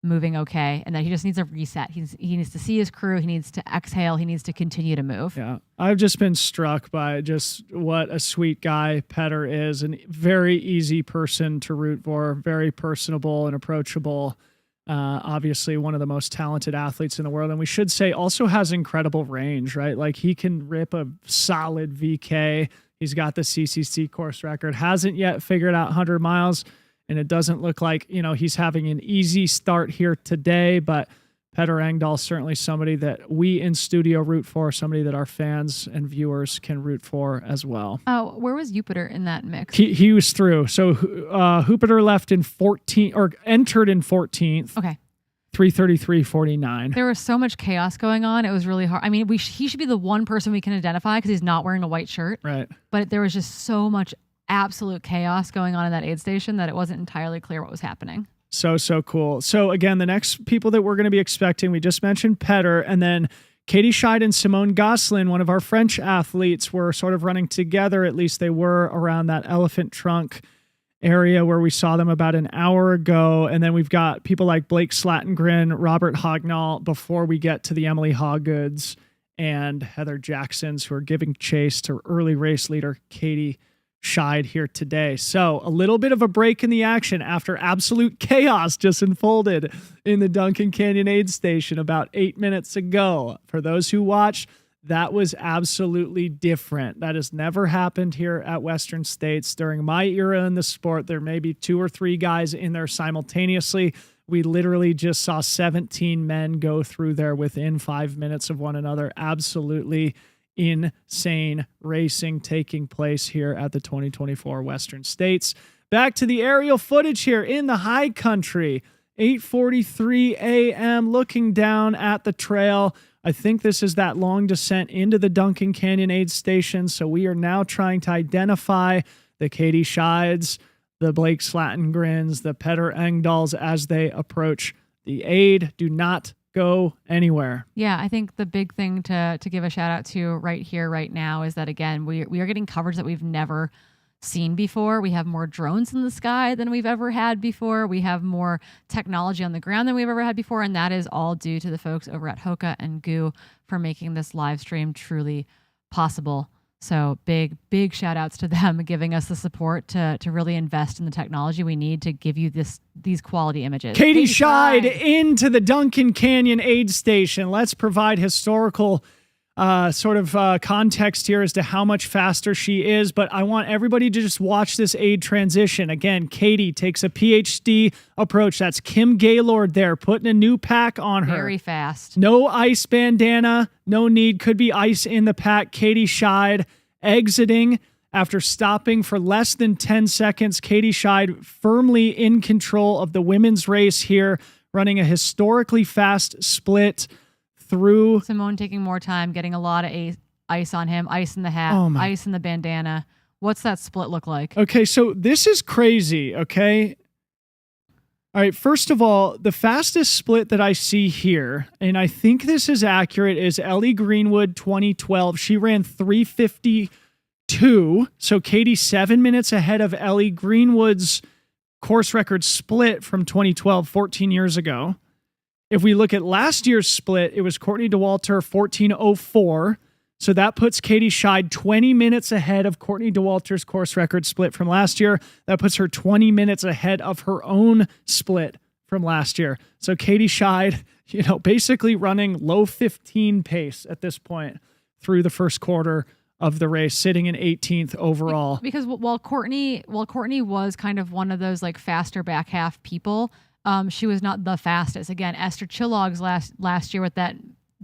[SPEAKER 2] moving okay, and that he just needs a reset. He needs to see his crew. He needs to exhale. He needs to continue to move.
[SPEAKER 3] Yeah, I've just been struck by just what a sweet guy Petter is, and very easy person to root for, very personable and approachable. Obviously one of the most talented athletes in the world, and we should say also has incredible range, right? Like, he can rip a solid VK. He's got the CCC course record, hasn't yet figured out 100 miles. And it doesn't look like, he's having an easy start here today, but Petter Engdahl, certainly somebody that we in studio root for, somebody that our fans and viewers can root for as well.
[SPEAKER 2] Oh, where was Jupiter in that mix?
[SPEAKER 3] He was through. So Jupiter left in 14th, or entered in 14th.
[SPEAKER 2] Okay.
[SPEAKER 3] 3:33:49.
[SPEAKER 2] There was so much chaos going on. It was really hard. I mean, he should be the one person we can identify because he's not wearing a white shirt.
[SPEAKER 3] Right.
[SPEAKER 2] But there was just so much absolute chaos going on in that aid station that it wasn't entirely clear what was happening.
[SPEAKER 3] So cool. So again, the next people that we're going to be expecting, we just mentioned Petter, and then Katie Scheid and Simone Gosselin, one of our French athletes, were sort of running together. At least they were around that elephant trunk area where we saw them about an hour ago. And then we've got people like Blake Slatengren, Robert Hognall, before we get to the Emily Hawgoods and Heather Jacksons, who are giving chase to early race leader Katie Scheid here today. So a little bit of a break in the action after absolute chaos just unfolded in the Duncan Canyon aid station about 8 minutes ago. For those who watched, that was absolutely different. That has never happened here at Western States. During my era in the sport, there may be 2 or 3 guys in there simultaneously. We literally just saw 17 men go through there within 5 minutes of one another. Absolutely insane racing taking place here at the 2024 Western States. Back to the aerial footage here in the high country. 8:43 a.m. looking down at the trail. I think this is that long descent into the Duncan Canyon aid station. So we are now trying to identify the Katie Scheids, the Blake Slatengrens, the Petter Engdahls as they approach the aid. Do not go anywhere.
[SPEAKER 2] Yeah, I think the big thing to give a shout out to right here, right now, is that, again, we are getting coverage that we've never seen before. We have more drones in the sky than we've ever had before. We have more technology on the ground than we've ever had before. And that is all due to the folks over at Hoka and Goo for making this live stream truly possible. So big shout outs to them giving us the support to really invest in the technology we need to give you these quality images.
[SPEAKER 3] Katie Scheid into the Duncan Canyon aid station. Let's provide historical context here as to how much faster she is, but I want everybody to just watch this aid transition. Again, Katie takes a PhD approach. That's Kim Gaylord there, putting a new pack on her.
[SPEAKER 2] Very fast.
[SPEAKER 3] No ice bandana, no need. Could be ice in the pack. Katie Scheid exiting after stopping for less than 10 seconds. Katie Scheid firmly in control of the women's race here, running a historically fast split through.
[SPEAKER 2] Simone taking more time, getting a lot of ice on him, ice in the hat, ice in the bandana. What's that split look like?
[SPEAKER 3] Okay, so this is crazy, okay? All right, first of all, the fastest split that I see here, and I think this is accurate, is Ellie Greenwood 2012. She ran 3:52, so Katie 7 minutes ahead of Ellie Greenwood's course record split from 2012, 14 years ago. If we look at last year's split, it was Courtney Dauwalter 14:04. So that puts Katie Scheid 20 minutes ahead of Courtney Dauwalter's course record split from last year. That puts her 20 minutes ahead of her own split from last year. So Katie Scheid, basically running low 15 pace at this point through the first quarter of the race, sitting in 18th overall.
[SPEAKER 2] Because while Courtney was kind of one of those like faster back half people, she was not the fastest. Again, Esther Chilog's last year with that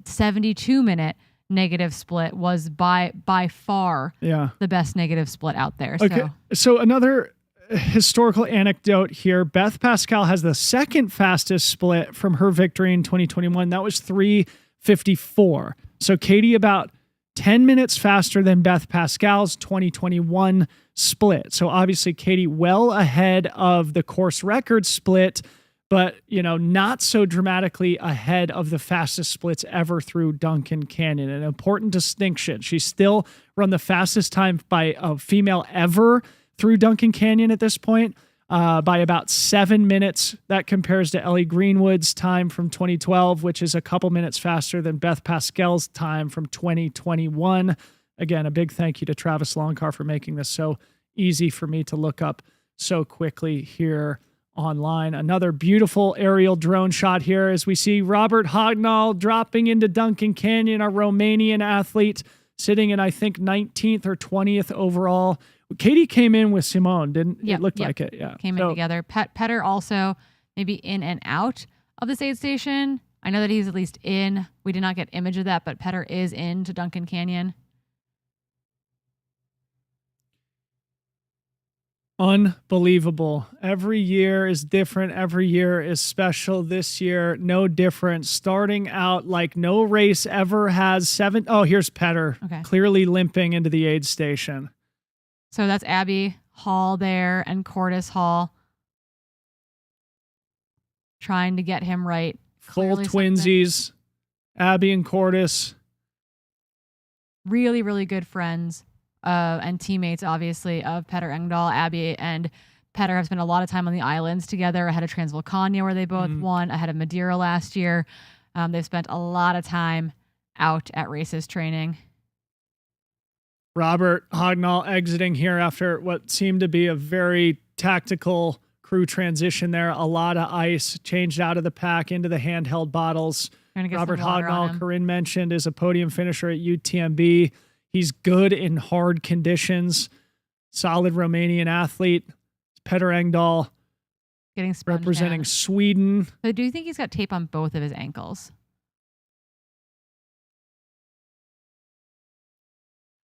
[SPEAKER 2] 72-minute negative split was by far the best negative split out there.
[SPEAKER 3] Okay. So another historical anecdote here. Beth Pascal has the second fastest split from her victory in 2021. That was 3:54. So Katie about 10 minutes faster than Beth Pascal's 2021 split. So obviously Katie well ahead of the course record split, but, not so dramatically ahead of the fastest splits ever through Duncan Canyon. An important distinction. She's still run the fastest time by a female ever through Duncan Canyon at this point by about 7 minutes. That compares to Ellie Greenwood's time from 2012, which is a couple minutes faster than Beth Pascal's time from 2021. Again, a big thank you to Travis Longcar for making this so easy for me to look up so quickly here online. Another beautiful aerial drone shot here as we see Robert Hognall dropping into Duncan Canyon, a Romanian athlete sitting in, I think, 19th or 20th overall. Katie came in with Simone, didn't it? Looked like it. Yeah.
[SPEAKER 2] Came in together. Petter also maybe in and out of this aid station. I know that he's at least in. We did not get image of that, but Petter is into Duncan Canyon.
[SPEAKER 3] Unbelievable. Every year is different. Every year is special. This year, no different. Starting out like no race ever has here's Petter.
[SPEAKER 2] Okay.
[SPEAKER 3] Clearly limping into the aid station.
[SPEAKER 2] So that's Abby Hall there and Cordis Hall trying to get him right.
[SPEAKER 3] Full twinsies. Abby and Cordis.
[SPEAKER 2] Really, really good friends. And teammates, obviously, of Petter Engdahl. Abby and Petter have spent a lot of time on the islands together, ahead of Transvolcania, where they both won, ahead of Madeira last year. They've spent a lot of time out at races training.
[SPEAKER 3] Robert Hognall exiting here after what seemed to be a very tactical crew transition there. A lot of ice changed out of the pack into the handheld bottles. Robert Hognall, Corinne mentioned, is a podium finisher at UTMB. He's good in hard conditions. Solid Romanian athlete. Petter Engdahl
[SPEAKER 2] getting
[SPEAKER 3] representing Sweden.
[SPEAKER 2] So do you think he's got tape on both of his ankles?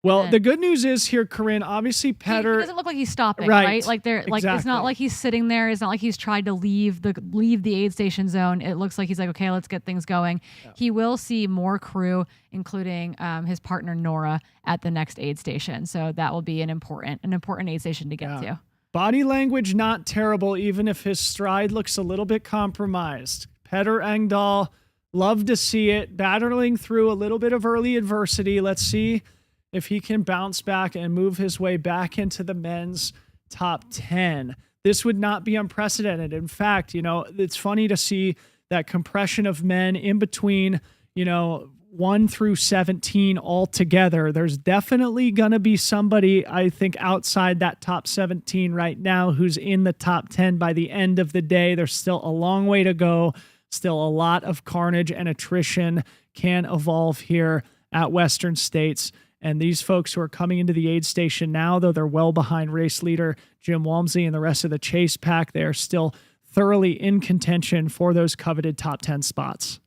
[SPEAKER 3] Well, the good news is here, Corinne, obviously Petter...
[SPEAKER 2] He doesn't look like he's stopping, right? Like it's not like he's sitting there. It's not like he's tried to leave the aid station zone. It looks like he's like, okay, let's get things going. Yeah. He will see more crew, including his partner Nora, at the next aid station. So that will be an important aid station to get to.
[SPEAKER 3] Body language not terrible, even if his stride looks a little bit compromised. Petter Engdahl, love to see it, battling through a little bit of early adversity. Let's see if he can bounce back and move his way back into the men's top 10. This would not be unprecedented. In fact, it's funny to see that compression of men in between, 1 through 17 altogether. There's definitely going to be somebody, I think, outside that top 17 right now who's in the top 10 by the end of the day. There's still a long way to go. Still a lot of carnage and attrition can evolve here at Western States. And these folks who are coming into the aid station now, though they're well behind race leader Jim Walmsley and the rest of the chase pack, they are still thoroughly in contention for those coveted top 10 spots.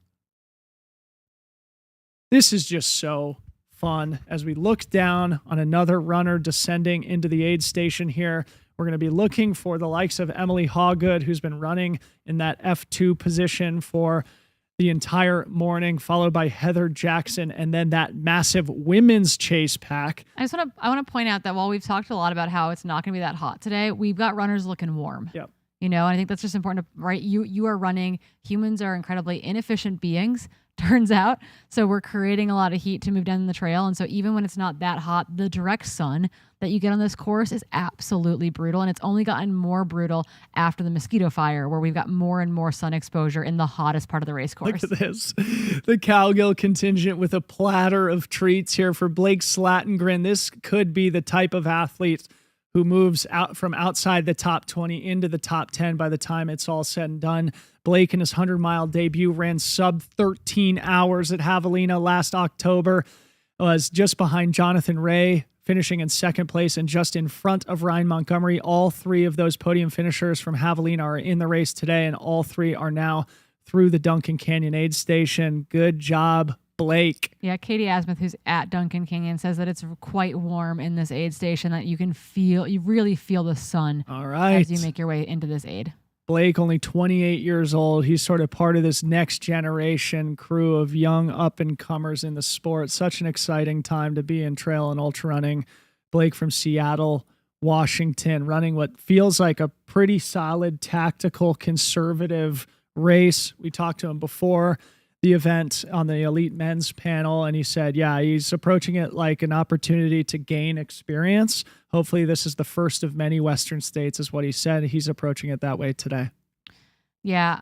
[SPEAKER 3] This is just so fun. As we look down on another runner descending into the aid station here, we're going to be looking for the likes of Emily Hawgood, who's been running in that F2 position for the entire morning, followed by Heather Jackson, and then that massive women's chase pack.
[SPEAKER 2] I want to point out that while we've talked a lot about how it's not going to be that hot today, we've got runners looking warm.
[SPEAKER 3] Yep.
[SPEAKER 2] And I think that's just important, right? You are running. Humans are incredibly inefficient beings, turns out. So we're creating a lot of heat to move down the trail. And so even when it's not that hot, the direct sun that you get on this course is absolutely brutal. And it's only gotten more brutal after the mosquito fire, where we've got more and more sun exposure in the hottest part of the race course.
[SPEAKER 3] Look at this. The Cowgill contingent with a platter of treats here for Blake Slattengren. This could be the type of athlete who moves out from outside the top 20 into the top 10 by the time it's all said and done. Blake in his 100-mile debut ran sub 13 hours at Javelina last October, was just behind Jonathan Ray, finishing in second place and just in front of Ryan Montgomery. All three of those podium finishers from Javelina are in the race today, and all three are now through the Duncan Canyon aid station. Good job, Blake.
[SPEAKER 2] Yeah, Katie Asmuth, who's at Duncan Canyon, says that it's quite warm in this aid station, that you really feel the sun
[SPEAKER 3] all right,
[SPEAKER 2] as you make your way into this aid.
[SPEAKER 3] Blake, only 28 years old. He's sort of part of this next generation crew of young up-and-comers in the sport. Such an exciting time to be in trail and ultra running. Blake from Seattle, Washington, running what feels like a pretty solid, tactical, conservative race. We talked to him before the event on the elite men's panel, and he said, yeah, he's approaching it like an opportunity to gain experience. Hopefully this is the first of many Western States, is what he said. He's approaching it that way today.
[SPEAKER 2] Yeah.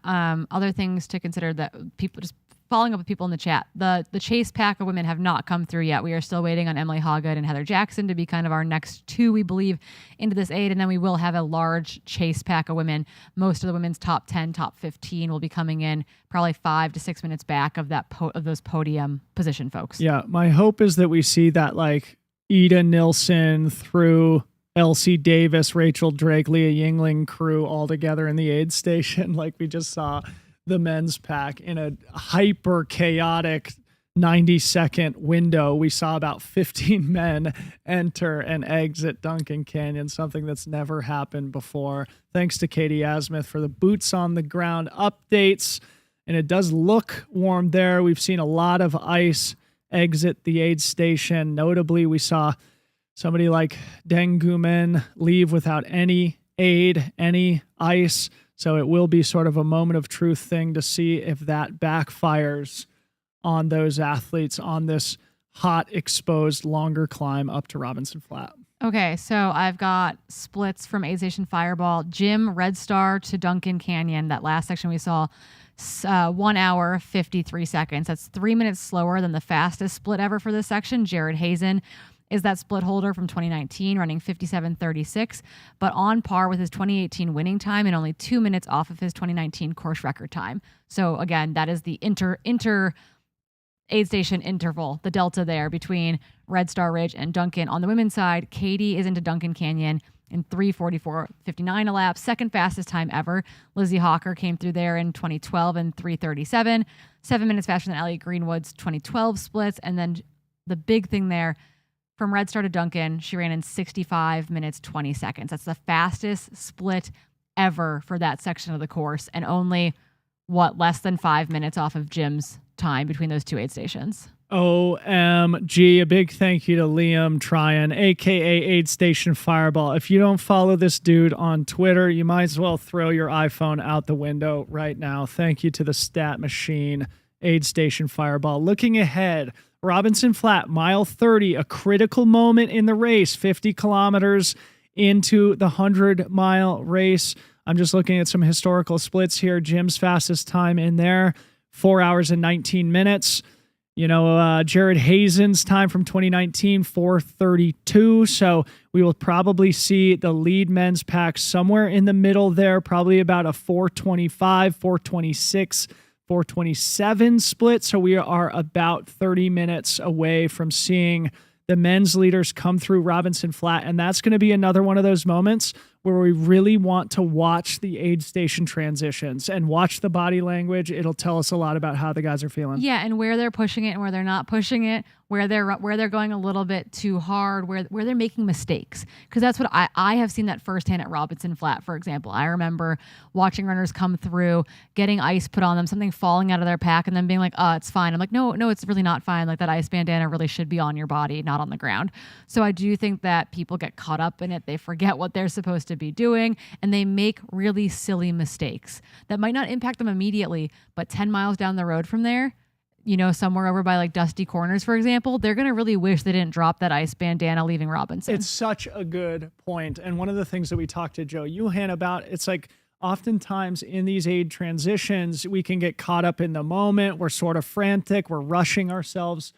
[SPEAKER 2] Other things to consider that people, just following up with people in the chat, the chase pack of women have not come through yet. We are still waiting on Emily Hawgood and Heather Jackson to be kind of our next two, we believe, into this aid. And then we will have a large chase pack of women. Most of the women's top 10, top 15 will be coming in probably 5 to 6 minutes back of those podium position folks.
[SPEAKER 3] Yeah. My hope is that we see that like Ida Nilsson through Elsie Davis, Rachel Drake, Leah Yingling crew all together in the aid station, like we just saw the men's pack in a hyper chaotic 90-second window. We saw about 15 men enter and exit Duncan Canyon, something that's never happened before. Thanks to Katie Asmuth for the boots on the ground updates. And it does look warm there. We've seen a lot of ice exit the aid station. Notably, we saw somebody like Deng Gumen leave without any aid, any ice. So it will be sort of a moment of truth thing to see if that backfires on those athletes on this hot, exposed, longer climb up to Robinson Flat.
[SPEAKER 2] Okay, so I've got splits from Aid Station Fireball, Jim Red Star to Duncan Canyon. That last section we saw, 1 hour, 53 seconds. That's 3 minutes slower than the fastest split ever for this section. Jared Hazen is that split holder from 2019, running 57:36, but on par with his 2018 winning time and only 2 minutes off of his 2019 course record time. So again, that is the inter aid station interval, the delta there between Red Star Ridge and Duncan. On the women's side, Katie is into Duncan Canyon in 3:44:59 a lap, second fastest time ever. Lizzie Hawker came through there in 2012 in 3:37, 7 minutes faster than Elliot Greenwood's 2012 splits. And then the big thing there, from Red Star to Duncan, she ran in 65 minutes, 20 seconds. That's the fastest split ever for that section of the course, and only, less than 5 minutes off of Jim's time between those two aid stations.
[SPEAKER 3] OMG, a big thank you to Liam Tryon, aka Aid Station Fireball. If you don't follow this dude on Twitter, you might as well throw your iPhone out the window right now. Thank you to the stat machine, Aid Station Fireball. Looking ahead, Robinson Flat, mile 30, a critical moment in the race, 50 kilometers into the 100-mile race. I'm just looking at some historical splits here. Jim's fastest time in there, 4 hours and 19 minutes. Jared Hazen's time from 2019, 4:32. So we will probably see the lead men's pack somewhere in the middle there, probably about a 4:25, 4:26, 4:27 split. So we are about 30 minutes away from seeing the men's leaders come through Robinson Flat. And that's going to be another one of those moments where we really want to watch the aid station transitions and watch the body language. It'll tell us a lot about how the guys are feeling.
[SPEAKER 2] Yeah, and where they're pushing it and where they're not pushing it, where they're going a little bit too hard, where they're making mistakes. Because that's what I have seen that firsthand at Robinson Flat, for example. I remember watching runners come through, getting ice put on them, something falling out of their pack, and then being like, it's fine. I'm like, no, it's really not fine. Like, that ice bandana really should be on your body, not on the ground. So I do think that people get caught up in it. They forget what they're supposed to be doing, and they make really silly mistakes that might not impact them immediately, but 10 miles down the road from there, somewhere over by like Dusty Corners, for example, they're going to really wish they didn't drop that ice bandana leaving Robinson.
[SPEAKER 3] It's such a good point. And one of the things that we talked to Joe Yuhan about, it's like oftentimes in these aid transitions, we can get caught up in the moment. We're sort of frantic. We're rushing ourselves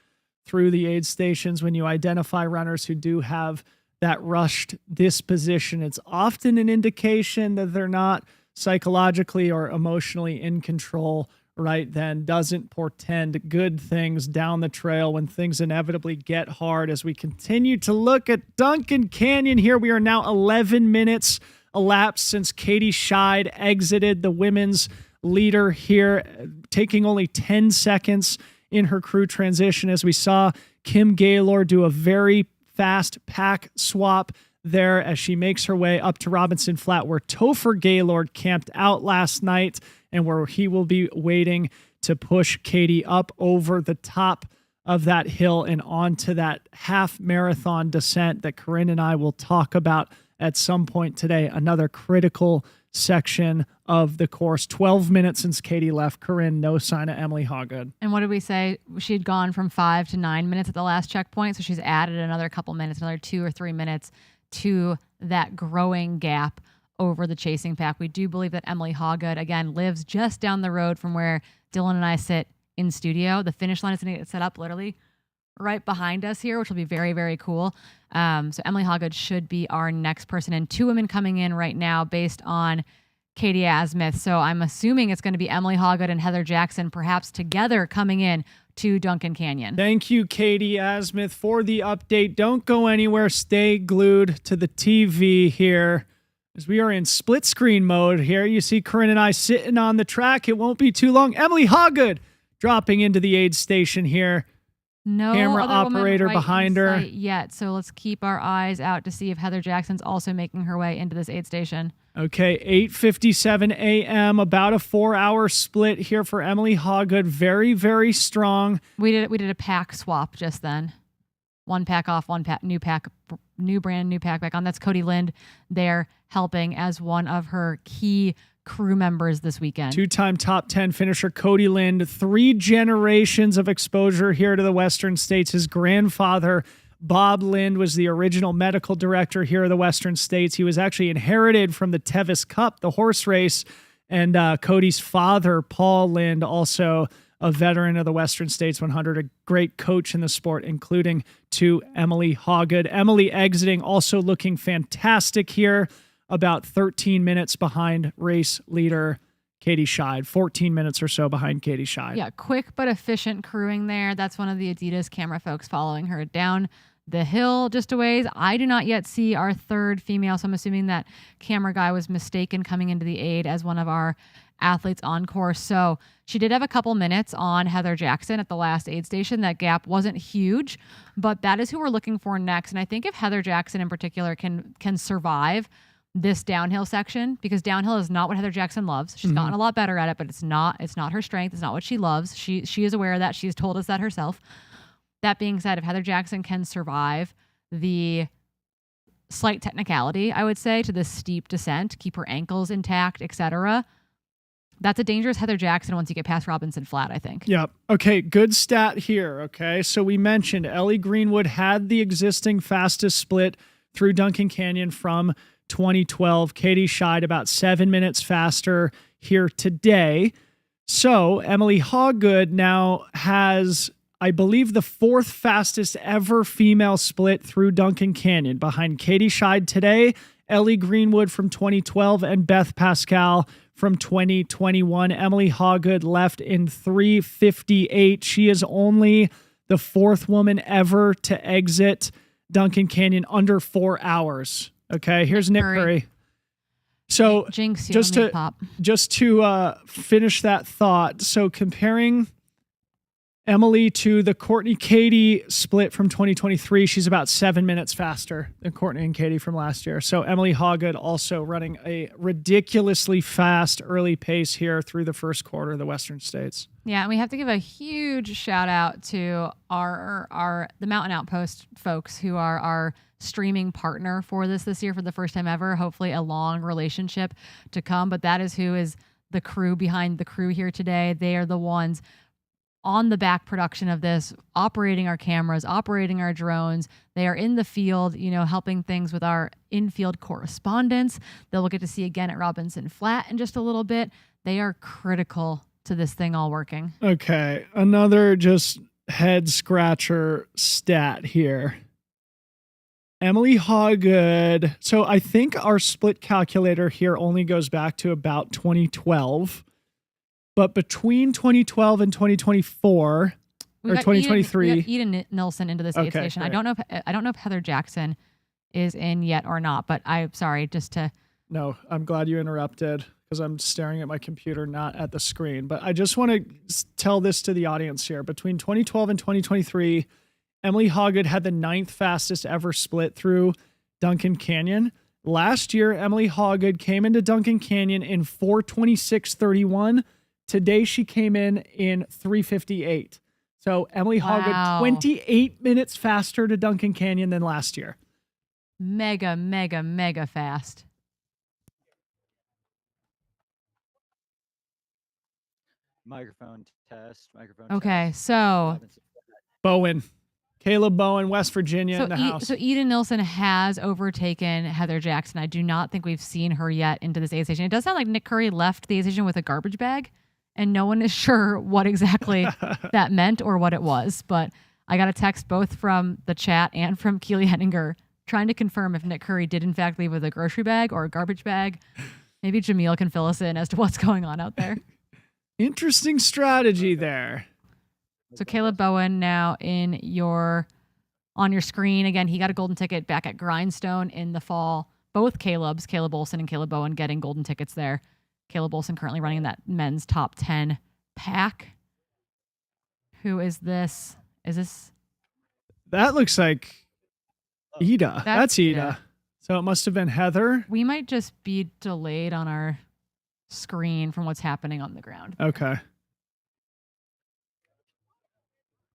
[SPEAKER 3] through the aid stations. When you identify runners who do have that rushed disposition, it's often an indication that they're not psychologically or emotionally in control right then. Doesn't portend good things down the trail when things inevitably get hard. As we continue to look at Duncan Canyon here, we are now 11 minutes elapsed since Katie Scheid exited, the women's leader here, taking only 10 seconds in her crew transition, as we saw Kim Gaylord do a very fast pack swap there as she makes her way up to Robinson Flat, where Topher Gaylord camped out last night and where he will be waiting to push Katie up over the top of that hill and onto that half marathon descent that Corinne and I will talk about at some point today. Another critical section of the course. 12 minutes since Katie left. Corinne, no sign of Emily Hawgood.
[SPEAKER 2] And what did we say? She had gone from 5 to 9 minutes at the last checkpoint. So she's added another couple minutes, another 2 or 3 minutes to that growing gap over the chasing pack. We do believe that Emily Hawgood, again, lives just down the road from where Dylan and I sit in studio. The finish line is going to get set up literally right behind us here, which will be very, very cool. So Emily Hawgood should be our next person. And 2 women coming in right now based on Katie Asmith. So I'm assuming it's going to be Emily Hawgood and Heather Jackson, perhaps together coming in to Duncan Canyon.
[SPEAKER 3] Thank you, Katie Asmith, for the update. Don't go anywhere. Stay glued to the TV here, as we are in split screen mode here. You see Corinne and I sitting on the track. It won't be too long. Emily Hawgood dropping into the aid station here.
[SPEAKER 2] No
[SPEAKER 3] camera
[SPEAKER 2] other
[SPEAKER 3] operator
[SPEAKER 2] woman right
[SPEAKER 3] behind
[SPEAKER 2] in
[SPEAKER 3] her
[SPEAKER 2] sight yet. So let's keep our eyes out to see if Heather Jackson's also making her way into this aid station.
[SPEAKER 3] Okay, 8:57 a.m., about a 4-hour split here for Emily Hawgood. Very, very strong.
[SPEAKER 2] We did a pack swap just then. One pack off, one pack, new pack back on. That's Cody Lind there helping as one of her key crew members this weekend.
[SPEAKER 3] 2-time top 10 finisher Cody Lind. 3 generations of exposure here to the Western States. His grandfather, Bob Lind, was the original medical director here of the Western States. He was actually inherited from the Tevis Cup, the horse race. And Cody's father, Paul Lind, also a veteran of the Western States 100, a great coach in the sport, including to Emily Hawgood. Emily exiting, also looking fantastic here, about 13 minutes behind race leader Katie Scheid, 14 minutes or so behind Katie Scheid.
[SPEAKER 2] Yeah, quick but efficient crewing there. That's one of the Adidas camera folks following her down the hill just a ways. I do not yet see our third female, so I'm assuming that camera guy was mistaken coming into the aid as one of our athletes on course. So she did have a couple minutes on Heather Jackson at the last aid station. That gap wasn't huge, but that is who we're looking for next. And I think if Heather Jackson in particular can survive this downhill section, because downhill is not what Heather Jackson loves. She's gotten a lot better at it, but it's not her strength. It's not what she loves. She is aware of that. She's told us that herself. That being said, if Heather Jackson can survive the slight technicality, I would say, to this steep descent, keep her ankles intact, etc., That's a dangerous Heather Jackson once you get past Robinson Flat, I think.
[SPEAKER 3] Yep. Okay, good stat here. Okay, so we mentioned Ellie Greenwood had the existing fastest split through Duncan Canyon from 2012. Katie Scheid about 7 minutes faster here today. So Emily Hawgood now has, I believe, the 4th fastest ever female split through Duncan Canyon, behind Katie Scheid today, Ellie Greenwood from 2012, and Beth Pascal from 2021. Emily Hawgood left in 3:58. She is only the 4th woman ever to exit Duncan Canyon under 4 hours. Okay, here's Nick Curry. So
[SPEAKER 2] Jinx, you
[SPEAKER 3] just
[SPEAKER 2] owe me a
[SPEAKER 3] to
[SPEAKER 2] pop.
[SPEAKER 3] finish that thought, so comparing Emily to the Courtney Katie split from 2023, she's about 7 minutes faster than Courtney and Katie from last year. So Emily Hawgood also running a ridiculously fast early pace here through the first quarter of the Western States.
[SPEAKER 2] Yeah, and we have to give a huge shout out to the Mountain Outpost folks who are our streaming partner for this year for the first time ever. Hopefully a long relationship to come, but that is who is the crew behind the crew here today. They are the ones on the back production of this, operating our cameras, operating our drones. They are in the field, helping things with our in-field correspondence that we'll get to see again at Robinson Flat in just a little bit. They are critical to this thing all working.
[SPEAKER 3] Okay, another just head scratcher stat here. Emily Hawgood. So I think our split calculator here only goes back to about 2012. But between 2012 and 2024
[SPEAKER 2] We
[SPEAKER 3] or
[SPEAKER 2] got
[SPEAKER 3] 2023,
[SPEAKER 2] we got Eden Nilsson into this aid
[SPEAKER 3] Okay,
[SPEAKER 2] station.
[SPEAKER 3] great.
[SPEAKER 2] I don't know if Heather Jackson is in yet or not, but I'm sorry, just to
[SPEAKER 3] No, I'm glad you interrupted because I'm staring at my computer, not at the screen. But I just want to tell this to the audience here. Between 2012 and 2023, Emily Hawgood had the 9th fastest ever split through Duncan Canyon. Last year, Emily Hawgood came into Duncan Canyon in 4:26:31. Today, she came in 3:58. So Emily Hawgood,
[SPEAKER 2] Wow.
[SPEAKER 3] 28 minutes faster to Duncan Canyon than last year.
[SPEAKER 2] mega, mega, mega fast.
[SPEAKER 4] Microphone test.
[SPEAKER 2] Okay, so
[SPEAKER 3] Bowen. Caleb Bowen, West Virginia in the house.
[SPEAKER 2] So Eden Nilsson has overtaken Heather Jackson. I do not think we've seen her yet into this aid station. It does sound like Nick Curry left the aid station with a garbage bag, and no one is sure what exactly that meant or what it was. But I got a text both from the chat and from Keely Henninger trying to confirm if Nick Curry did in fact leave with a grocery bag or a garbage bag. Maybe Jameel can fill us in as to what's going on out there.
[SPEAKER 3] Interesting strategy there.
[SPEAKER 2] So Caleb Bowen now on your screen. Again, he got a golden ticket back at Grindstone in the fall. Both Calebs, Caleb Olson and Caleb Bowen, getting golden tickets there. Caleb Olson currently running in that men's top 10 pack. Who is this?
[SPEAKER 3] That looks like Ida. That's Ida.
[SPEAKER 2] Ida.
[SPEAKER 3] So it must have been Heather.
[SPEAKER 2] We might just be delayed on our screen from what's happening on the ground.
[SPEAKER 3] Okay.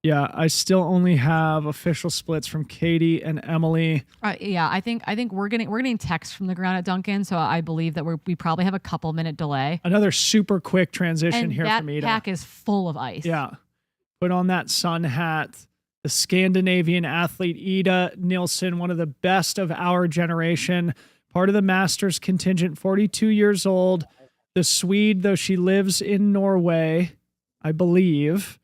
[SPEAKER 3] Yeah, I still only have official splits from Katie and Emily.
[SPEAKER 2] Yeah, I think we're getting text from the ground at Duncan, so I believe that we probably have a couple minute delay.
[SPEAKER 3] Another super quick transition
[SPEAKER 2] And
[SPEAKER 3] here
[SPEAKER 2] that
[SPEAKER 3] from Ida.
[SPEAKER 2] pack is full of ice.
[SPEAKER 3] Yeah. Put on that sun hat. The Scandinavian athlete Ida Nilsson, one of the best of our generation, part of the Masters contingent, 42 years old. The Swede, though she lives in Norway, I believe.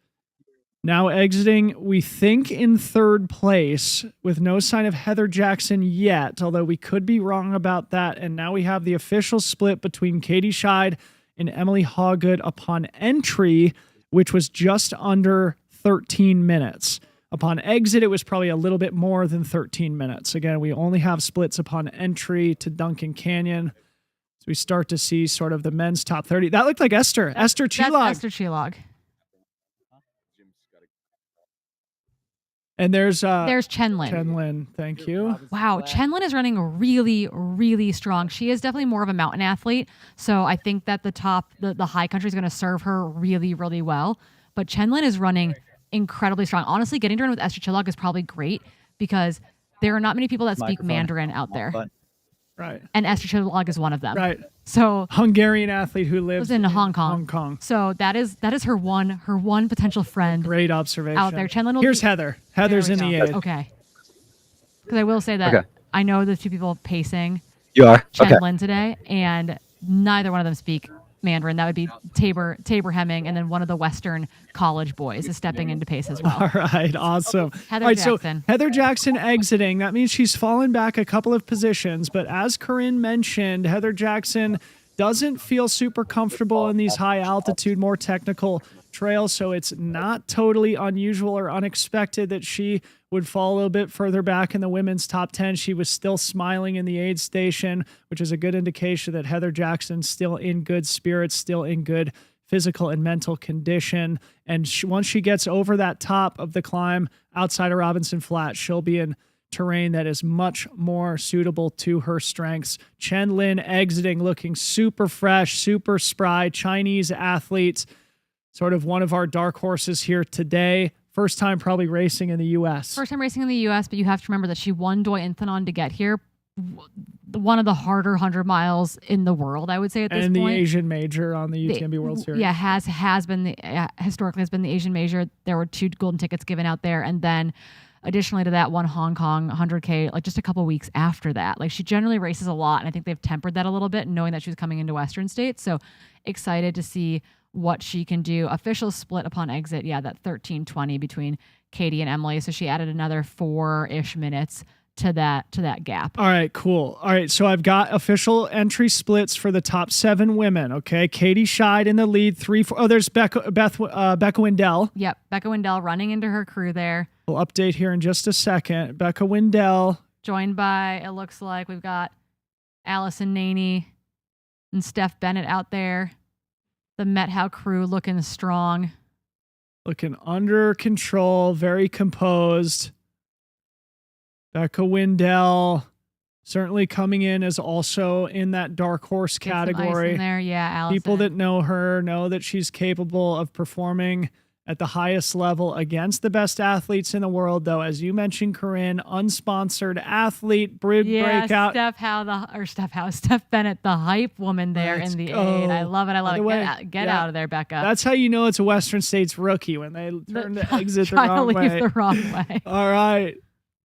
[SPEAKER 3] Now exiting, we think, in 3rd place with no sign of Heather Jackson yet, although we could be wrong about that. And now we have the official split between Katie Scheid and Emily Hawgood upon entry, which was just under 13 minutes. Upon exit, it was probably a little bit more than 13 minutes. Again, we only have splits upon entry to Duncan Canyon. So we start to see sort of the men's top 30. That looked like Esther Chilog.
[SPEAKER 2] That's Esther Chilog.
[SPEAKER 3] And there's
[SPEAKER 2] Chen Lin.
[SPEAKER 3] Chen Lin, thank you.
[SPEAKER 2] Wow, Chen Lin is running really, really strong. She is definitely more of a mountain athlete, so I think that the high country is going to serve her really, really well. But Chen Lin is running incredibly strong. Honestly, getting to run with Esther Chilog is probably great because there are not many people that speak Mandarin out there.
[SPEAKER 3] Right.
[SPEAKER 2] And Esther Chillag is one of them.
[SPEAKER 3] Right.
[SPEAKER 2] So
[SPEAKER 3] Hungarian athlete who lives
[SPEAKER 2] in Hong Kong.
[SPEAKER 3] Hong Kong.
[SPEAKER 2] So that is her one potential friend.
[SPEAKER 3] Great observation.
[SPEAKER 2] Out there. Chen Lin will
[SPEAKER 3] Here's
[SPEAKER 2] be,
[SPEAKER 3] Heather. Heather's in the aid.
[SPEAKER 2] Okay. Because I will say that
[SPEAKER 14] Okay.
[SPEAKER 2] I know the two people pacing
[SPEAKER 14] You are?
[SPEAKER 2] Chen
[SPEAKER 14] Okay.
[SPEAKER 2] Lin today, and neither one of them speak Mandarin. That would be Tabor Hemming, and then one of the Western college boys is stepping into pace as well.
[SPEAKER 3] All right, awesome.
[SPEAKER 2] Heather
[SPEAKER 3] All right,
[SPEAKER 2] Jackson.
[SPEAKER 3] So Heather Jackson exiting. That means she's fallen back a couple of positions. But as Corinne mentioned, Heather Jackson doesn't feel super comfortable in these high altitude, more technical trails. So it's not totally unusual or unexpected that she would fall a little bit further back in the women's top 10. She was still smiling in the aid station, which is a good indication that Heather Jackson's still in good spirits, still in good physical and mental condition. And once she gets over that top of the climb outside of Robinson Flat, she'll be in terrain that is much more suitable to her strengths. Chen Lin exiting looking super fresh, super spry, Chinese athlete, sort of one of our dark horses here today. First time probably racing in the U.S.
[SPEAKER 2] First time racing in the U.S., but you have to remember that she won Doi Inthanon to get here. One of the harder 100 miles in the world, I would say at this
[SPEAKER 3] and
[SPEAKER 2] point.
[SPEAKER 3] And the Asian major on the UTMB World Series.
[SPEAKER 2] Yeah, has been historically has been the Asian major. There were 2 golden tickets given out there, and then additionally to that, one Hong Kong 100K like just a couple weeks after that. Like she generally races a lot, and I think they've tempered that a little bit, knowing that she was coming into Western States. So excited to see what she can do. Official split upon exit, yeah, that 13:20 between Katie and Emily. So she added another 4-ish minutes to that gap.
[SPEAKER 3] All right, cool. All right, so I've got official entry splits for the top 7 women. Okay, Katie Scheid in the lead. 3-4. Oh, there's Becca Wendell.
[SPEAKER 2] Yep, Becca Wendell running into her crew there.
[SPEAKER 3] We'll update here in just a second. Becca Wendell
[SPEAKER 2] joined by, it looks like we've got Allison Naney and Steph Bennett out there. The Met How crew looking strong.
[SPEAKER 3] Looking under control, very composed. Becca Wendell certainly coming in as also in that dark horse
[SPEAKER 2] Get some ice
[SPEAKER 3] category.
[SPEAKER 2] in there. Yeah, Allison.
[SPEAKER 3] People that know her know that she's capable of performing at the highest level against the best athletes in the world, though. As you mentioned, Corinne, unsponsored athlete, breakout.
[SPEAKER 2] Steph Bennett, the hype woman there in the aid. I love it. I love it. Get out of there, Becca.
[SPEAKER 3] That's how you know it's a Western States rookie, when they turn to exit the wrong way.
[SPEAKER 2] The wrong way.
[SPEAKER 3] All right.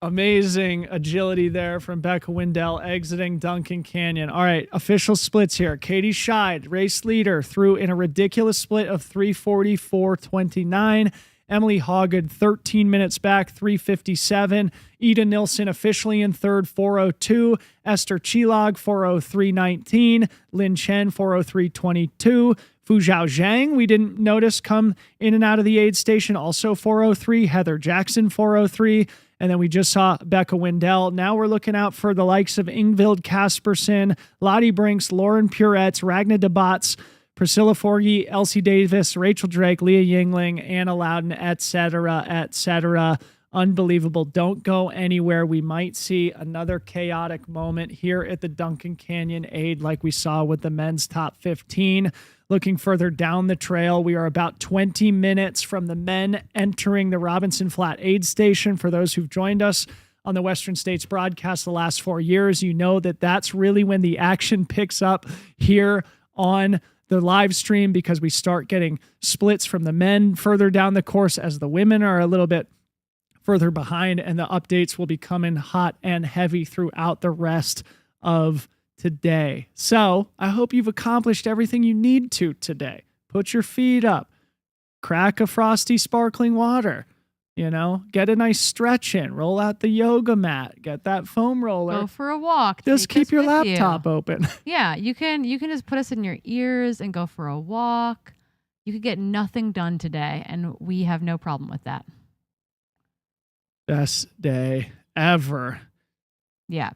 [SPEAKER 3] Amazing agility there from Becca Wendell exiting Duncan Canyon. All right, official splits here. Katie Scheid, race leader, through in a ridiculous split of 3:44.29. Emily Hawgood, 13 minutes back, 3:57. Ida Nilsson officially in third, 4:02. Esther Chillag, 4:03.19. Lin Chen, 4:03.22. Fu Zhao Zhang, we didn't notice come in and out of the aid station, also 4:03. Heather Jackson, 4:03. And then we just saw Becca Wendell. Now we're looking out for the likes of Ingvild Kaspersen, Lottie Brinks, Lauren Puretz, Ragna DeBotts, Priscilla Forgy, Elsie Davis, Rachel Drake, Leah Yingling, Anna Loudon, et cetera, et cetera. Unbelievable. Don't go anywhere. We might see another chaotic moment here at the Duncan Canyon Aid like we saw with the men's top 15. Looking further down the trail, we are about 20 minutes from the men entering the Robinson Flat Aid Station. For those who've joined us on the Western States broadcast the last 4 years, you know that that's really when the action picks up here on the live stream, because we start getting splits from the men further down the course as the women are a little bit further behind, and the updates will be coming hot and heavy throughout the rest of today. So I hope you've accomplished everything you need to today. Put your feet up, crack a frosty sparkling water, get a nice stretch in, roll out the yoga mat, get that foam roller.
[SPEAKER 2] Go for a walk.
[SPEAKER 3] Just keep your laptop open.
[SPEAKER 2] Yeah, you can just put us in your ears and go for a walk. You could get nothing done today, and we have no problem with that.
[SPEAKER 3] Best day ever.
[SPEAKER 2] Yeah,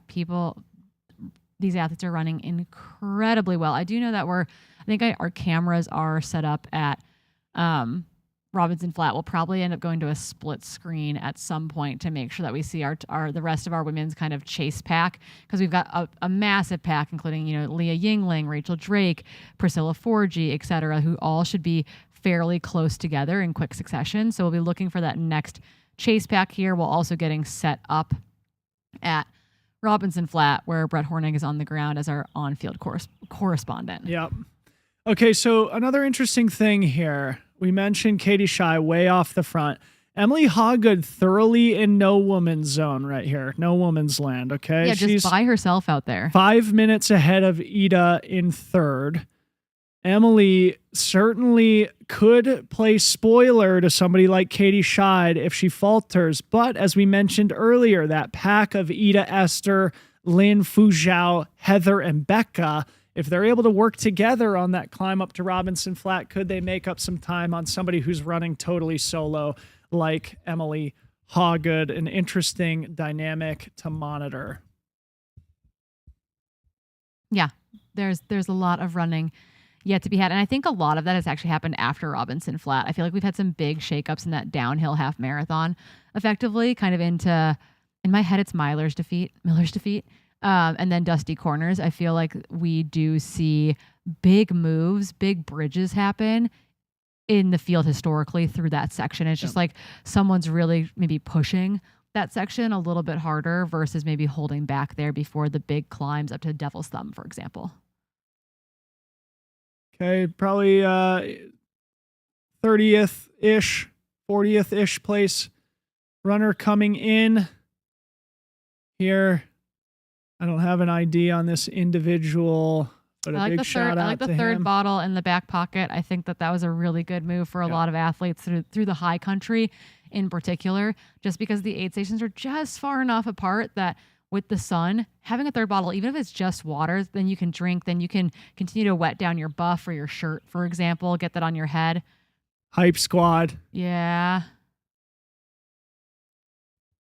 [SPEAKER 2] these athletes are running incredibly well. I do know that our cameras are set up at Robinson Flat. We'll probably end up going to a split screen at some point to make sure that we see the rest of our women's kind of chase pack, because we've got a massive pack, including Leah Yingling, Rachel Drake, Priscilla Forgy, et cetera, who all should be fairly close together in quick succession. So we'll be looking for that next chase pack here, while also getting set up at Robinson Flat, where Brett Hornig is on the ground as our on-field correspondent.
[SPEAKER 3] Yep. Okay, so another interesting thing here. We mentioned Katie Shy way off the front. Emily Hawgood thoroughly in no woman's zone right here. No woman's land, okay?
[SPEAKER 2] Yeah,
[SPEAKER 3] She's
[SPEAKER 2] just by herself out there.
[SPEAKER 3] 5 minutes ahead of Ida in third. Emily certainly could play spoiler to somebody like Katie Scheid if she falters. But as we mentioned earlier, that pack of Ida, Esther, Lynn, Fuzhou, Heather, and Becca, if they're able to work together on that climb up to Robinson Flat, could they make up some time on somebody who's running totally solo like Emily Hawgood? An interesting dynamic to monitor.
[SPEAKER 2] Yeah, there's a lot of running yet to be had. And I think a lot of that has actually happened after Robinson Flat. I feel like we've had some big shakeups in that downhill half marathon, effectively kind of into, in my head, it's Miller's defeat. And then Dusty Corners. I feel like we do see big moves, big bridges happen in the field historically through that section. It's just like someone's really maybe pushing that section a little bit harder versus maybe holding back there before the big climbs up to Devil's Thumb, for example.
[SPEAKER 3] Okay, probably 30th-ish, 40th-ish place runner coming in here. I don't have an ID on this individual, but a big shout out to him.
[SPEAKER 2] I like the third bottle in the back pocket. I think that was a really good move for a lot of athletes through the high country in particular, just because the aid stations are just far enough apart that with the sun, having a third bottle, even if it's just water, then you can drink, then you can continue to wet down your buff or your shirt, for example, get that on your head.
[SPEAKER 3] Hype squad.
[SPEAKER 2] Yeah.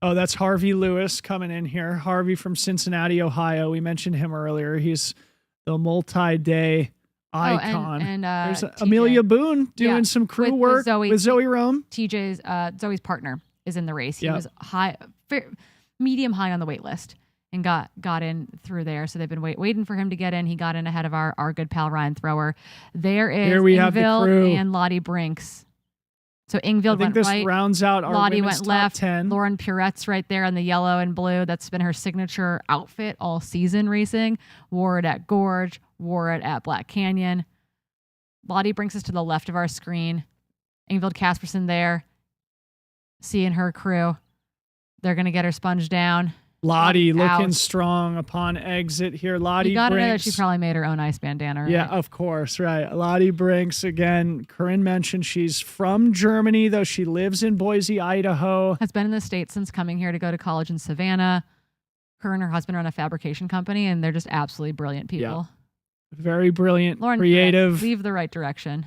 [SPEAKER 3] Oh, that's Harvey Lewis coming in here. Harvey from Cincinnati, Ohio. We mentioned him earlier. He's the multi-day icon.
[SPEAKER 2] And
[SPEAKER 3] there's
[SPEAKER 2] TJ.
[SPEAKER 3] Amelia Boone doing some crew work with Zoe Rome.
[SPEAKER 2] TJ's Zoe's partner is in the race. He
[SPEAKER 3] Yep.
[SPEAKER 2] was medium high on the wait list and got in through there. So they've been waiting for him to get in. He got in ahead of our good pal Ryan Thrower. There is
[SPEAKER 3] Here we have the
[SPEAKER 2] Ingvild
[SPEAKER 3] crew.
[SPEAKER 2] and Lottie Brinks. So Ingvild
[SPEAKER 3] I think
[SPEAKER 2] went
[SPEAKER 3] this
[SPEAKER 2] right.
[SPEAKER 3] rounds out our
[SPEAKER 2] Lottie
[SPEAKER 3] women's
[SPEAKER 2] went
[SPEAKER 3] top
[SPEAKER 2] left.
[SPEAKER 3] 10.
[SPEAKER 2] Lauren Purette's right there on the yellow and blue. That's been her signature outfit all season racing. Wore it at Gorge. Wore it at Black Canyon. Lottie brings us to the left of our screen. Ingvild Casperson there. Seeing her crew. They're going to get her sponged down.
[SPEAKER 3] Lottie looking
[SPEAKER 2] out.
[SPEAKER 3] strong upon exit here. Lottie
[SPEAKER 2] You got to know that
[SPEAKER 3] Brinks.
[SPEAKER 2] she probably made her own ice bandana, right?
[SPEAKER 3] Yeah, of course, right. Lottie Brinks, again, Corinne mentioned she's from Germany, though she lives in Boise, Idaho.
[SPEAKER 2] Has been in the States since coming here to go to college in Savannah. Her and her husband run a fabrication company, and they're just absolutely brilliant people.
[SPEAKER 3] Very brilliant,
[SPEAKER 2] Lauren
[SPEAKER 3] creative.
[SPEAKER 2] Purette's, leave the right direction.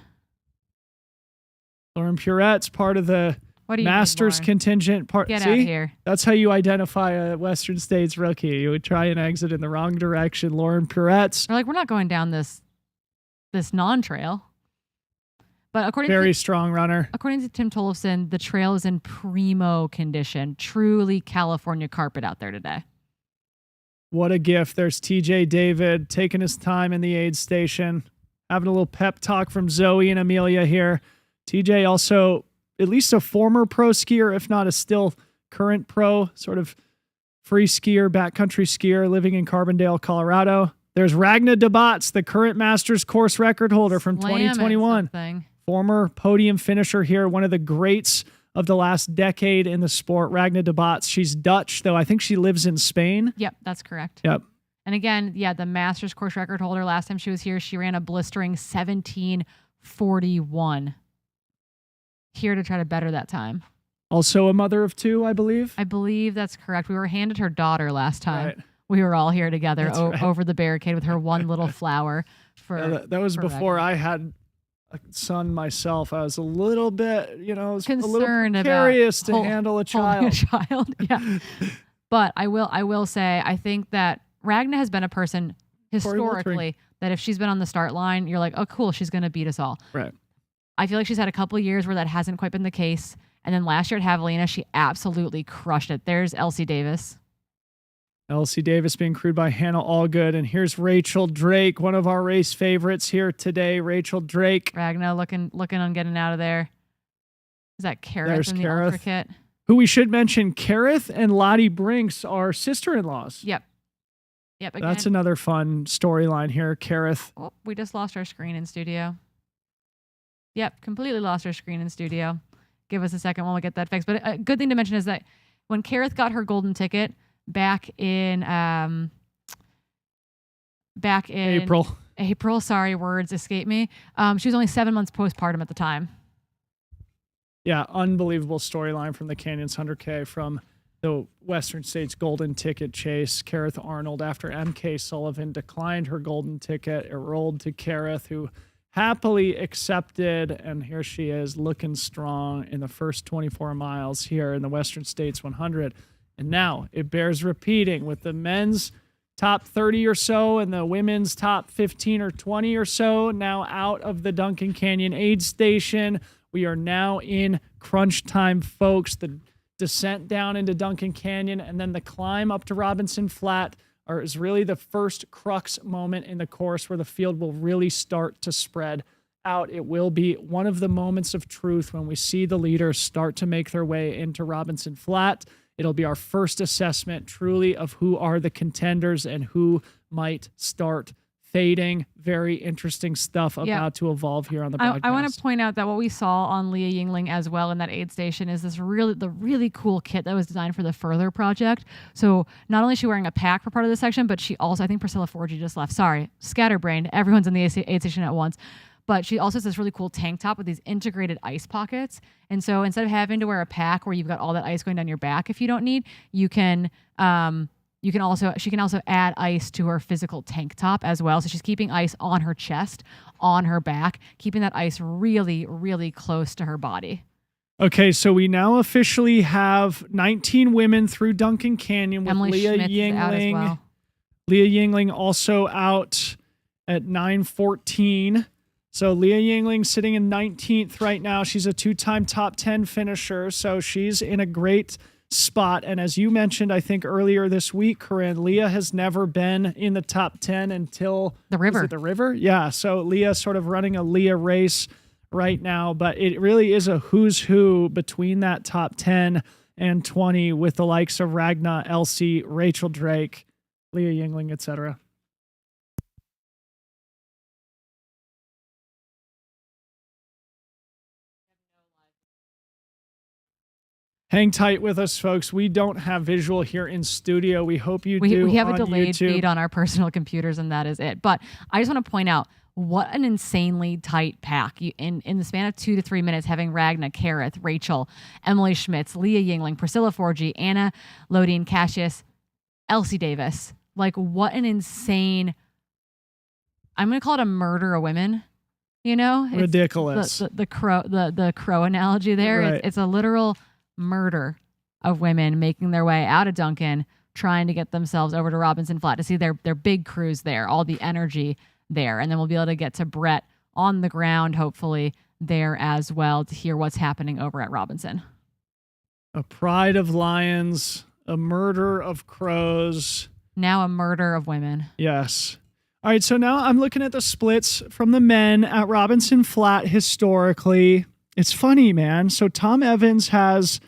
[SPEAKER 3] Lauren Purette's part of the
[SPEAKER 2] What do you
[SPEAKER 3] Masters
[SPEAKER 2] need, Lauren?
[SPEAKER 3] contingent.
[SPEAKER 2] Get
[SPEAKER 3] See?
[SPEAKER 2] out here.
[SPEAKER 3] That's how you identify a Western States rookie. You would try and exit in the wrong direction. Lauren Purette's
[SPEAKER 2] We're not going down this non-trail. But
[SPEAKER 3] very strong runner.
[SPEAKER 2] According to Tim Tollefson, the trail is in primo condition. Truly California carpet out there today.
[SPEAKER 3] What a gift. There's TJ David taking his time in the aid station, having a little pep talk from Zoe and Amelia here. TJ also at least a former pro skier, if not a still current pro, sort of free skier, backcountry skier living in Carbondale, Colorado. There's Ragna DeBots, the current Masters course record holder from
[SPEAKER 2] Slamming
[SPEAKER 3] 2021.
[SPEAKER 2] something.
[SPEAKER 3] Former podium finisher here, one of the greats of the last decade in the sport, Ragna DeBots. She's Dutch, though I think she lives in Spain.
[SPEAKER 2] Yep, that's correct.
[SPEAKER 3] Yep.
[SPEAKER 2] And again, the Masters course record holder, last time she was here, she ran a blistering 17:41. Here to try to better that time.
[SPEAKER 3] Also a mother of two, I believe.
[SPEAKER 2] I believe that's correct. We were handed her daughter last time.
[SPEAKER 3] Right.
[SPEAKER 2] We were all here together
[SPEAKER 3] That's right.
[SPEAKER 2] over the barricade with her one little flower.
[SPEAKER 3] That was
[SPEAKER 2] for
[SPEAKER 3] before
[SPEAKER 2] Ragna.
[SPEAKER 3] I had a son myself. I was a little bit, a little
[SPEAKER 2] Concerned about
[SPEAKER 3] precarious to
[SPEAKER 2] holding
[SPEAKER 3] handle a
[SPEAKER 2] a
[SPEAKER 3] child.
[SPEAKER 2] child. Yeah. But I will say, I think that Ragna has been a person historically that if she's been on the start line, you're like, oh, cool, she's going to beat us all.
[SPEAKER 3] Right.
[SPEAKER 2] I feel like she's had a couple of years where that hasn't quite been the case. And then last year at Javelina, she absolutely crushed it. There's Elsie Davis.
[SPEAKER 3] Elsie Davis being crewed by Hannah Allgood. And here's Rachel Drake, one of our race favorites here today. Rachel Drake.
[SPEAKER 2] Ragna looking on getting out of there. Is that Kareth
[SPEAKER 3] There's
[SPEAKER 2] in the
[SPEAKER 3] Kareth.
[SPEAKER 2] ultra kit?
[SPEAKER 3] Who we should mention, Kareth and Lottie Brinks are sister-in-laws.
[SPEAKER 2] Yep. Yep. Again,
[SPEAKER 3] That's another fun storyline here, Kareth.
[SPEAKER 2] oh, we just lost our screen in studio. Yep, completely lost our screen in studio. Give us a second while we get that fixed. But a good thing to mention is that when Kareth got her golden ticket back in April, sorry, words escape me. She was only 7 months postpartum at the time.
[SPEAKER 3] Yeah, unbelievable storyline from the Canyons 100K from the Western States Golden Ticket Chase. Kareth Arnold, after MK Sullivan declined her golden ticket, it rolled to Kareth, who happily accepted, and here she is looking strong in the first 24 miles here in the Western States 100. And now it bears repeating with the men's top 30 or so and the women's top 15 or 20 or so now out of the Duncan Canyon aid station. We are now in crunch time, folks. The descent down into Duncan Canyon and then the climb up to Robinson Flat is really the first crux moment in the course where the field will really start to spread out. It will be one of the moments of truth when we see the leaders start to make their way into Robinson Flat. It'll be our first assessment truly of who are the contenders and who might start fading. Very interesting stuff about to evolve here on the broadcast.
[SPEAKER 2] I want to point out that what we saw on Leah Yingling as well in that aid station is the really cool kit that was designed for the Further project. So not only is she wearing a pack for part of the section, but she also, I think Priscilla Forgy just left. Sorry, scatterbrained. Everyone's in the aid station at once. But she also has this really cool tank top with these integrated ice pockets. And so instead of having to wear a pack where you've got all that ice going down your back if you don't need, she can also add ice to her physical tank top as well. So she's keeping ice on her chest, on her back, keeping that ice really, really close to her body.
[SPEAKER 3] Okay, so we now officially have 19 women through Duncan Canyon with
[SPEAKER 2] Emily
[SPEAKER 3] Leah
[SPEAKER 2] Schmitz is out as well.
[SPEAKER 3] Leah Yingling also out at 9:14. So Leah Yingling sitting in 19th right now. She's a two-time top 10 finisher, so she's in a great spot. And as you mentioned, I think earlier this week, Corinne, Leah has never been in the top 10 until
[SPEAKER 2] the river.
[SPEAKER 3] Is it the river? Yeah. So Leah sort of running a Leah race right now, but it really is a who's who between that top 10 and 20 with the likes of Ragna, Elsie, Rachel Drake, Leah Yingling, etc. Hang tight with us, folks. We don't have visual here in studio. We hope you do.
[SPEAKER 2] We have a
[SPEAKER 3] on
[SPEAKER 2] delayed
[SPEAKER 3] YouTube.
[SPEAKER 2] feed on our personal computers, and that is it. But I just want to point out what an insanely tight pack. In the span of 2 to 3 minutes, having Ragna, Kareth, Rachel, Emily Schmitz, Leah Yingling, Priscilla Forgy, Anna Lodine, Cassius, Elsie Davis. Like, what an insane, I'm going to call it a murder of women. You know? It's
[SPEAKER 3] ridiculous.
[SPEAKER 2] The crow analogy there.
[SPEAKER 3] Right.
[SPEAKER 2] It's a literal murder of women making their way out of Duncan, trying to get themselves over to Robinson Flat to see their big crews there, all the energy there. And then we'll be able to get to Brett on the ground, hopefully, there as well to hear what's happening over at Robinson.
[SPEAKER 3] A pride of lions, a murder of crows.
[SPEAKER 2] Now a murder of women.
[SPEAKER 3] Yes. All right, so now I'm looking at the splits from the men at Robinson Flat historically. It's funny, man. So Tom Evans has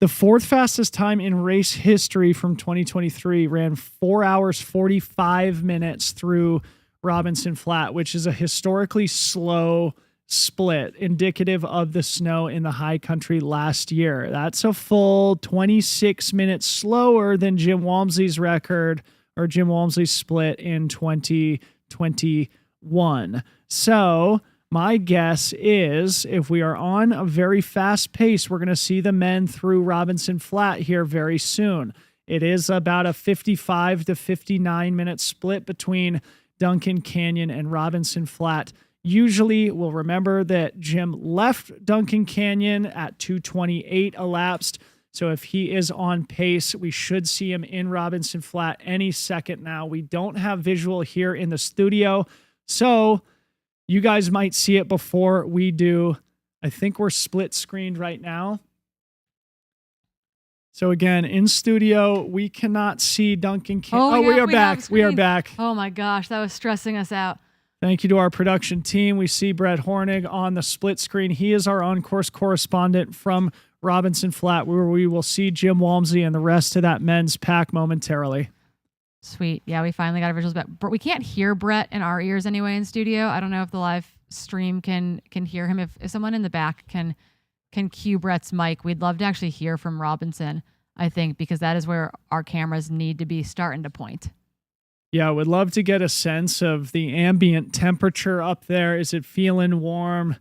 [SPEAKER 3] the fourth fastest time in race history from 2023, ran 4 hours, 45 minutes through Robinson Flat, which is a historically slow split, indicative of the snow in the high country last year. That's a full 26 minutes slower than Jim Walmsley's record, or Jim Walmsley's split in 2021. So my guess is if we are on a very fast pace, we're going to see the men through Robinson Flat here very soon. It is about a 55 to 59 minute split between Duncan Canyon and Robinson Flat. Usually we'll remember that Jim left Duncan Canyon at 2:28 elapsed. So if he is on pace, we should see him in Robinson Flat any second now. We don't have visual here in the studio, so you guys might see it before we do. I think we're split screened right now. So again, in studio, we cannot see Duncan Canyon. Oh, we are back. We are back.
[SPEAKER 2] Oh my gosh, that was stressing us out.
[SPEAKER 3] Thank you to our production team. We see Brett Hornig on the split screen. He is our on-course correspondent from Robinson Flat, where we will see Jim Walmsley and the rest of that men's pack momentarily.
[SPEAKER 2] Sweet. Yeah, we finally got our visuals back. But we can't hear Brett in our ears anyway in studio. I don't know if the live stream can hear him. If someone in the back can cue Brett's mic, we'd love to actually hear from Robinson, I think, because that is where our cameras need to be starting to point.
[SPEAKER 3] Yeah, would love to get a sense of the ambient temperature up there. Is it feeling warm?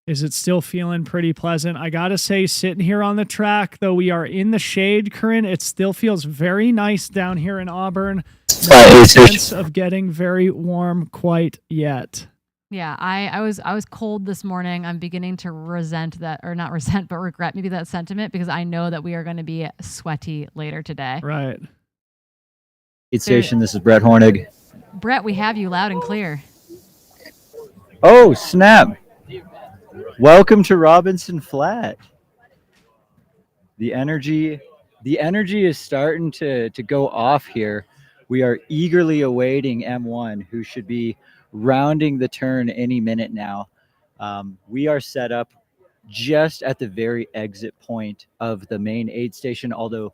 [SPEAKER 3] Is it still feeling pretty pleasant? I got to say, sitting here on the track, though we are in the shade, Corinne, it still feels very nice down here in Auburn. No sense of getting very warm quite yet.
[SPEAKER 2] Yeah, I was cold this morning. I'm beginning to resent that, or not resent, but regret maybe that sentiment, because I know that we are going to be sweaty later today.
[SPEAKER 3] Right.
[SPEAKER 4] Aid station, this is Brett Hornig.
[SPEAKER 2] Brett, we have you loud and clear.
[SPEAKER 4] Oh, snap. Welcome to Robinson Flat. The energy is starting to go off here. We are eagerly awaiting M1, who should be rounding the turn any minute now. We are set up just at the very exit point of the main aid station, although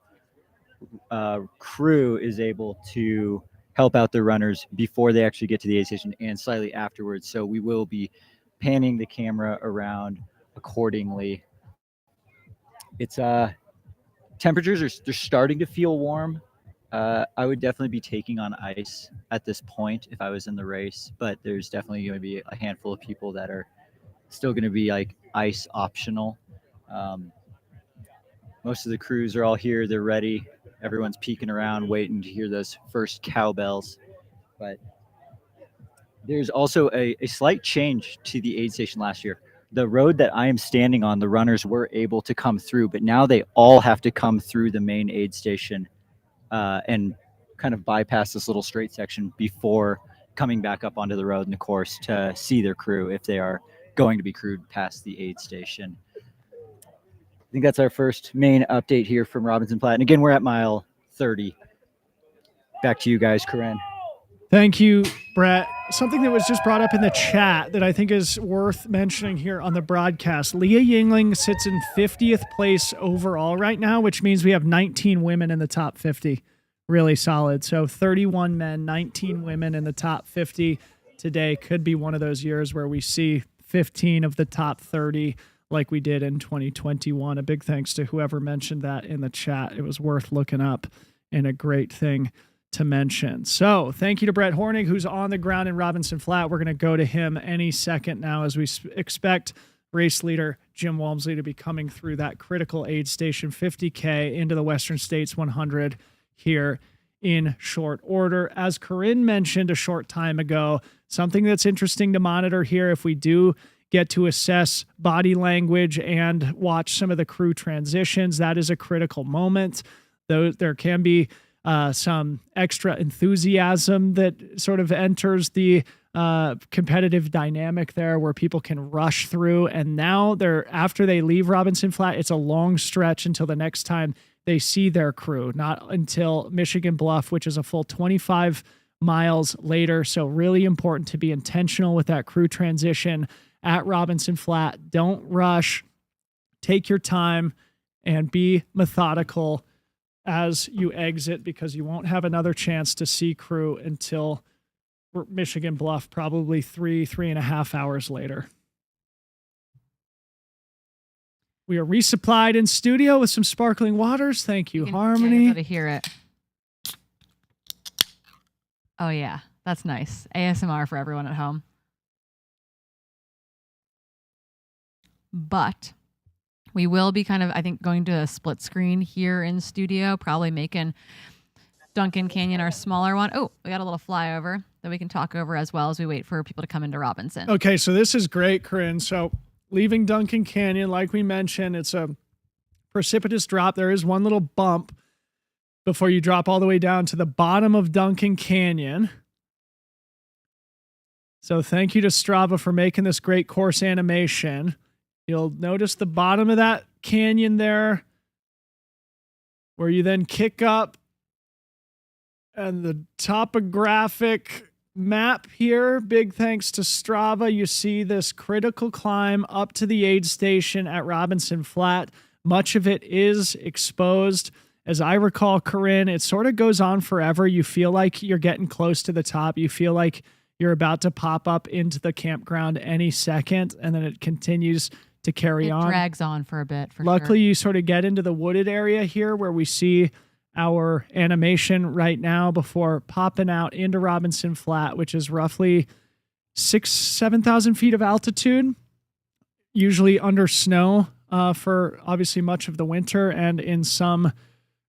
[SPEAKER 4] crew is able to help out the runners before they actually get to the aid station and slightly afterwards. So we will be panning the camera around accordingly. It's temperatures they're starting to feel warm. I would definitely be taking on ice at this point if I was in the race, but there's definitely going to be a handful of people that are still going to be like ice optional. Most of the crews are all here. They're ready. Everyone's peeking around, waiting to hear those first cowbells. But there's also a slight change to the aid station last year. The road that I am standing on, the runners were able to come through, but now they all have to come through the main aid station and kind of bypass this little straight section before coming back up onto the road in the course to see their crew if they are going to be crewed past the aid station. I think that's our first main update here from Robinson Flat. And again, we're at mile 30. Back to you guys, Corinne.
[SPEAKER 3] Thank you, Brett. Something that was just brought up in the chat that I think is worth mentioning here on the broadcast. Leah Yingling sits in 50th place overall right now, which means we have 19 women in the top 50. Really solid. So 31 men, 19 women in the top 50 today. Could be one of those years where we see 15 of the top 30 like we did in 2021. A big thanks to whoever mentioned that in the chat. It was worth looking up and a great thing to mention. So thank you to Brett Hornig, who's on the ground in Robinson Flat. We're going to go to him any second now as we expect race leader Jim Walmsley to be coming through that critical aid station 50K into the Western States 100 here in short order. As Corinne mentioned a short time ago, something that's interesting to monitor here, if we do get to assess body language and watch some of the crew transitions, that is a critical moment. Though there can be some extra enthusiasm that sort of enters the competitive dynamic there where people can rush through. And now after they leave Robinson Flat, it's a long stretch until the next time they see their crew, not until Michigan Bluff, which is a full 25 miles later. So really important to be intentional with that crew transition at Robinson Flat. Don't rush, take your time, and be methodical as you exit, because you won't have another chance to see crew until Michigan Bluff, probably 3.5 hours later. We are resupplied in studio with some sparkling waters. Thank you, Harmony.
[SPEAKER 2] To hear it. Oh yeah, that's nice. ASMR for everyone at home. But we will be kind of, I think, going to a split screen here in studio, probably making Duncan Canyon our smaller one. Oh, we got a little flyover that we can talk over as well as we wait for people to come into Robinson.
[SPEAKER 3] Okay, so this is great, Corinne. So leaving Duncan Canyon, like we mentioned, it's a precipitous drop. There is one little bump before you drop all the way down to the bottom of Duncan Canyon. So thank you to Strava for making this great course animation. You'll notice the bottom of that canyon there where you then kick up, and the topographic map here, big thanks to Strava, you see this critical climb up to the aid station at Robinson Flat. Much of it is exposed, As I recall, Corinne, it sort of goes on forever. You feel like you're getting close to the top. You feel like you're about to pop up into the campground any second, and then it continues to carry on.
[SPEAKER 2] It drags on for a bit,
[SPEAKER 3] Luckily,
[SPEAKER 2] sure.
[SPEAKER 3] you sort of get into the wooded area here where we see our animation right now before popping out into Robinson Flat, which is roughly 7,000 feet of altitude, usually under snow for obviously much of the winter. And in some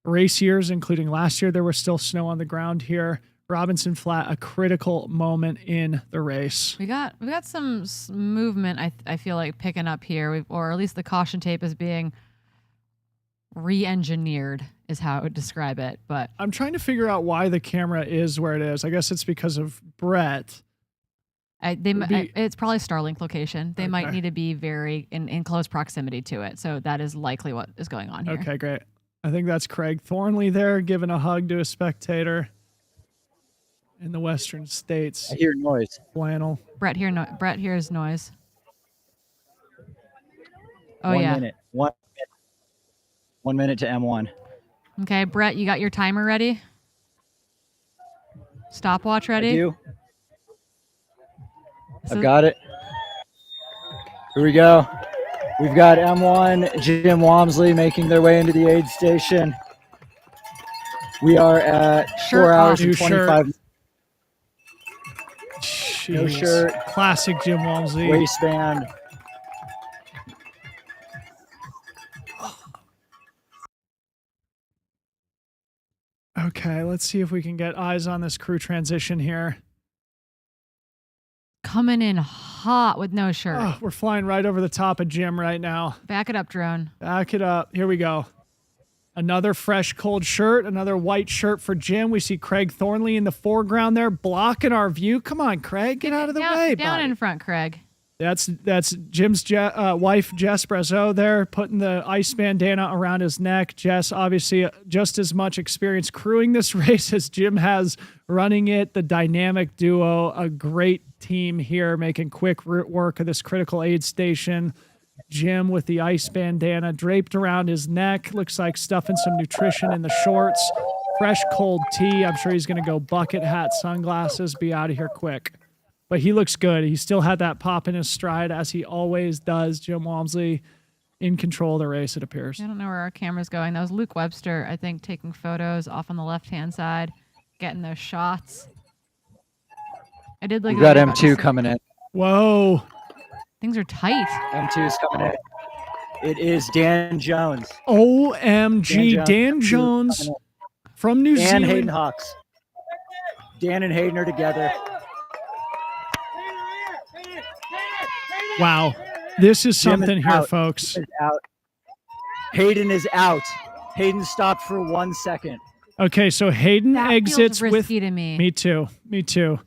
[SPEAKER 3] race years, including last year, there was still snow on the ground here. Robinson Flat, a critical moment in the race.
[SPEAKER 2] We got some movement. I feel like picking up here, or at least the caution tape is being re-engineered, is how I would describe it. But
[SPEAKER 3] I'm trying to figure out why the camera is where it is. I guess it's because of Brett.
[SPEAKER 2] It's probably Starlink location. They might
[SPEAKER 3] Okay.
[SPEAKER 2] need to be very in close proximity to it. So that is likely what is going on here.
[SPEAKER 3] Okay, great. I think that's Craig Thornley there giving a hug to a spectator in the Western States.
[SPEAKER 4] I hear noise.
[SPEAKER 3] Flannel.
[SPEAKER 2] Brett hears noise. Oh,
[SPEAKER 4] 1
[SPEAKER 2] yeah.
[SPEAKER 4] minute. 1 minute to M1.
[SPEAKER 2] Okay, Brett, you got your timer ready? Stopwatch ready?
[SPEAKER 4] I do.
[SPEAKER 2] So-
[SPEAKER 4] I've got it. Here we go. We've got M1, Jim Walmsley making their way into the aid station. We are at
[SPEAKER 2] Shirt
[SPEAKER 4] 4 hours
[SPEAKER 2] off.
[SPEAKER 4] and
[SPEAKER 3] New
[SPEAKER 4] 25
[SPEAKER 3] shirt.
[SPEAKER 4] No
[SPEAKER 3] Jeez.
[SPEAKER 4] shirt.
[SPEAKER 3] Classic Jim Walmsley.
[SPEAKER 4] waistband.
[SPEAKER 3] Okay, let's see if we can get eyes on this crew transition here.
[SPEAKER 2] Coming in hot with no shirt.
[SPEAKER 3] Oh, we're flying right over the top of Jim right now.
[SPEAKER 2] Back it up, drone.
[SPEAKER 3] Back it up. Here we go. Another fresh, cold shirt. Another white shirt for Jim. We see Craig Thornley in the foreground there, blocking our view. Come on, Craig. Get out of the way,
[SPEAKER 2] Down
[SPEAKER 3] buddy.
[SPEAKER 2] in front, Craig.
[SPEAKER 3] That's Jim's wife, Jess Brazeau, there, putting the ice bandana around his neck. Jess, obviously, just as much experience crewing this race as Jim has running it. The dynamic duo, a great team here, making quick work of this critical aid station. Jim with the ice bandana draped around his neck. Looks like stuffing some nutrition in the shorts. Fresh, cold tea. I'm sure he's going to go bucket hat, sunglasses, be out of here quick. But he looks good. He still had that pop in his stride, as he always does. Jim Walmsley in control of the race, it appears.
[SPEAKER 2] I don't know where our camera's going. That was Luke Webster, I think, taking photos off on the left-hand side, getting those shots. I did like.
[SPEAKER 4] We've got M2 coming in.
[SPEAKER 3] Whoa.
[SPEAKER 2] Things are tight.
[SPEAKER 4] M2 is coming in. It is Dan Jones.
[SPEAKER 3] OMG. Dan Jones from New
[SPEAKER 4] and
[SPEAKER 3] Zealand.
[SPEAKER 4] Hayden Hawks. Dan and Hayden are together.
[SPEAKER 3] Wow. This is
[SPEAKER 4] Jim
[SPEAKER 3] something
[SPEAKER 4] is
[SPEAKER 3] here,
[SPEAKER 4] out.
[SPEAKER 3] folks.
[SPEAKER 4] Hayden is out. Hayden is out. Hayden stopped for 1 second.
[SPEAKER 3] Okay, so Hayden
[SPEAKER 2] That
[SPEAKER 3] exits
[SPEAKER 2] feels
[SPEAKER 3] with
[SPEAKER 2] risky to me.
[SPEAKER 3] Me too.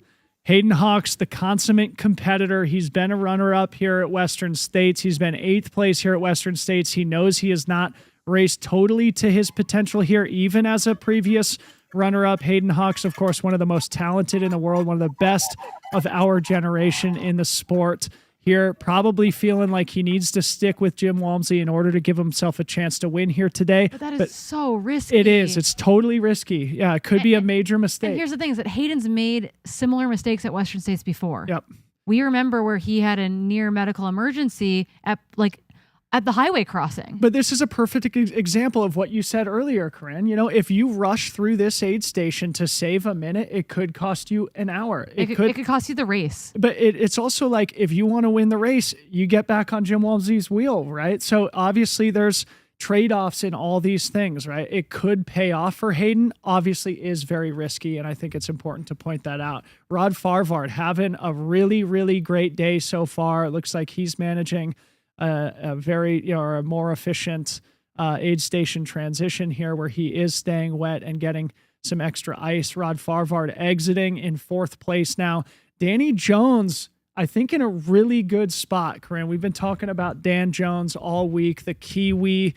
[SPEAKER 3] Hayden Hawks, the consummate competitor. He's been a runner-up here at Western States. He's been 8th place here at Western States. He knows he has not raced totally to his potential here, even as a previous runner-up. Hayden Hawks, of course, one of the most talented in the world, one of the best of our generation in the sport. Here, probably feeling like he needs to stick with Jim Walmsley in order to give himself a chance to win here today.
[SPEAKER 2] But that is so risky.
[SPEAKER 3] It is. It's totally risky. Yeah, it could be a major mistake.
[SPEAKER 2] And here's the thing: is that Hayden's made similar mistakes at Western States before.
[SPEAKER 3] Yep.
[SPEAKER 2] We remember where he had a near medical emergency at the highway crossing.
[SPEAKER 3] But this is a perfect example of what you said earlier, Corinne. You know, if you rush through this aid station to save a minute, it could cost you an hour.
[SPEAKER 2] It could cost you the race.
[SPEAKER 3] But it's also like, if you want to win the race, you get back on Jim Walmsley's wheel, right? So obviously there's trade-offs in all these things, right? It could pay off for Hayden. Obviously is very risky, and I think it's important to point that out. Rod Farvard having a really, really great day so far. It looks like he's managing a very, or a more efficient aid station transition here, where he is staying wet and getting some extra ice. Rod Farvard exiting in 4th place now. Danny Jones, I think, in a really good spot, Corinne. We've been talking about Dan Jones all week, the Kiwi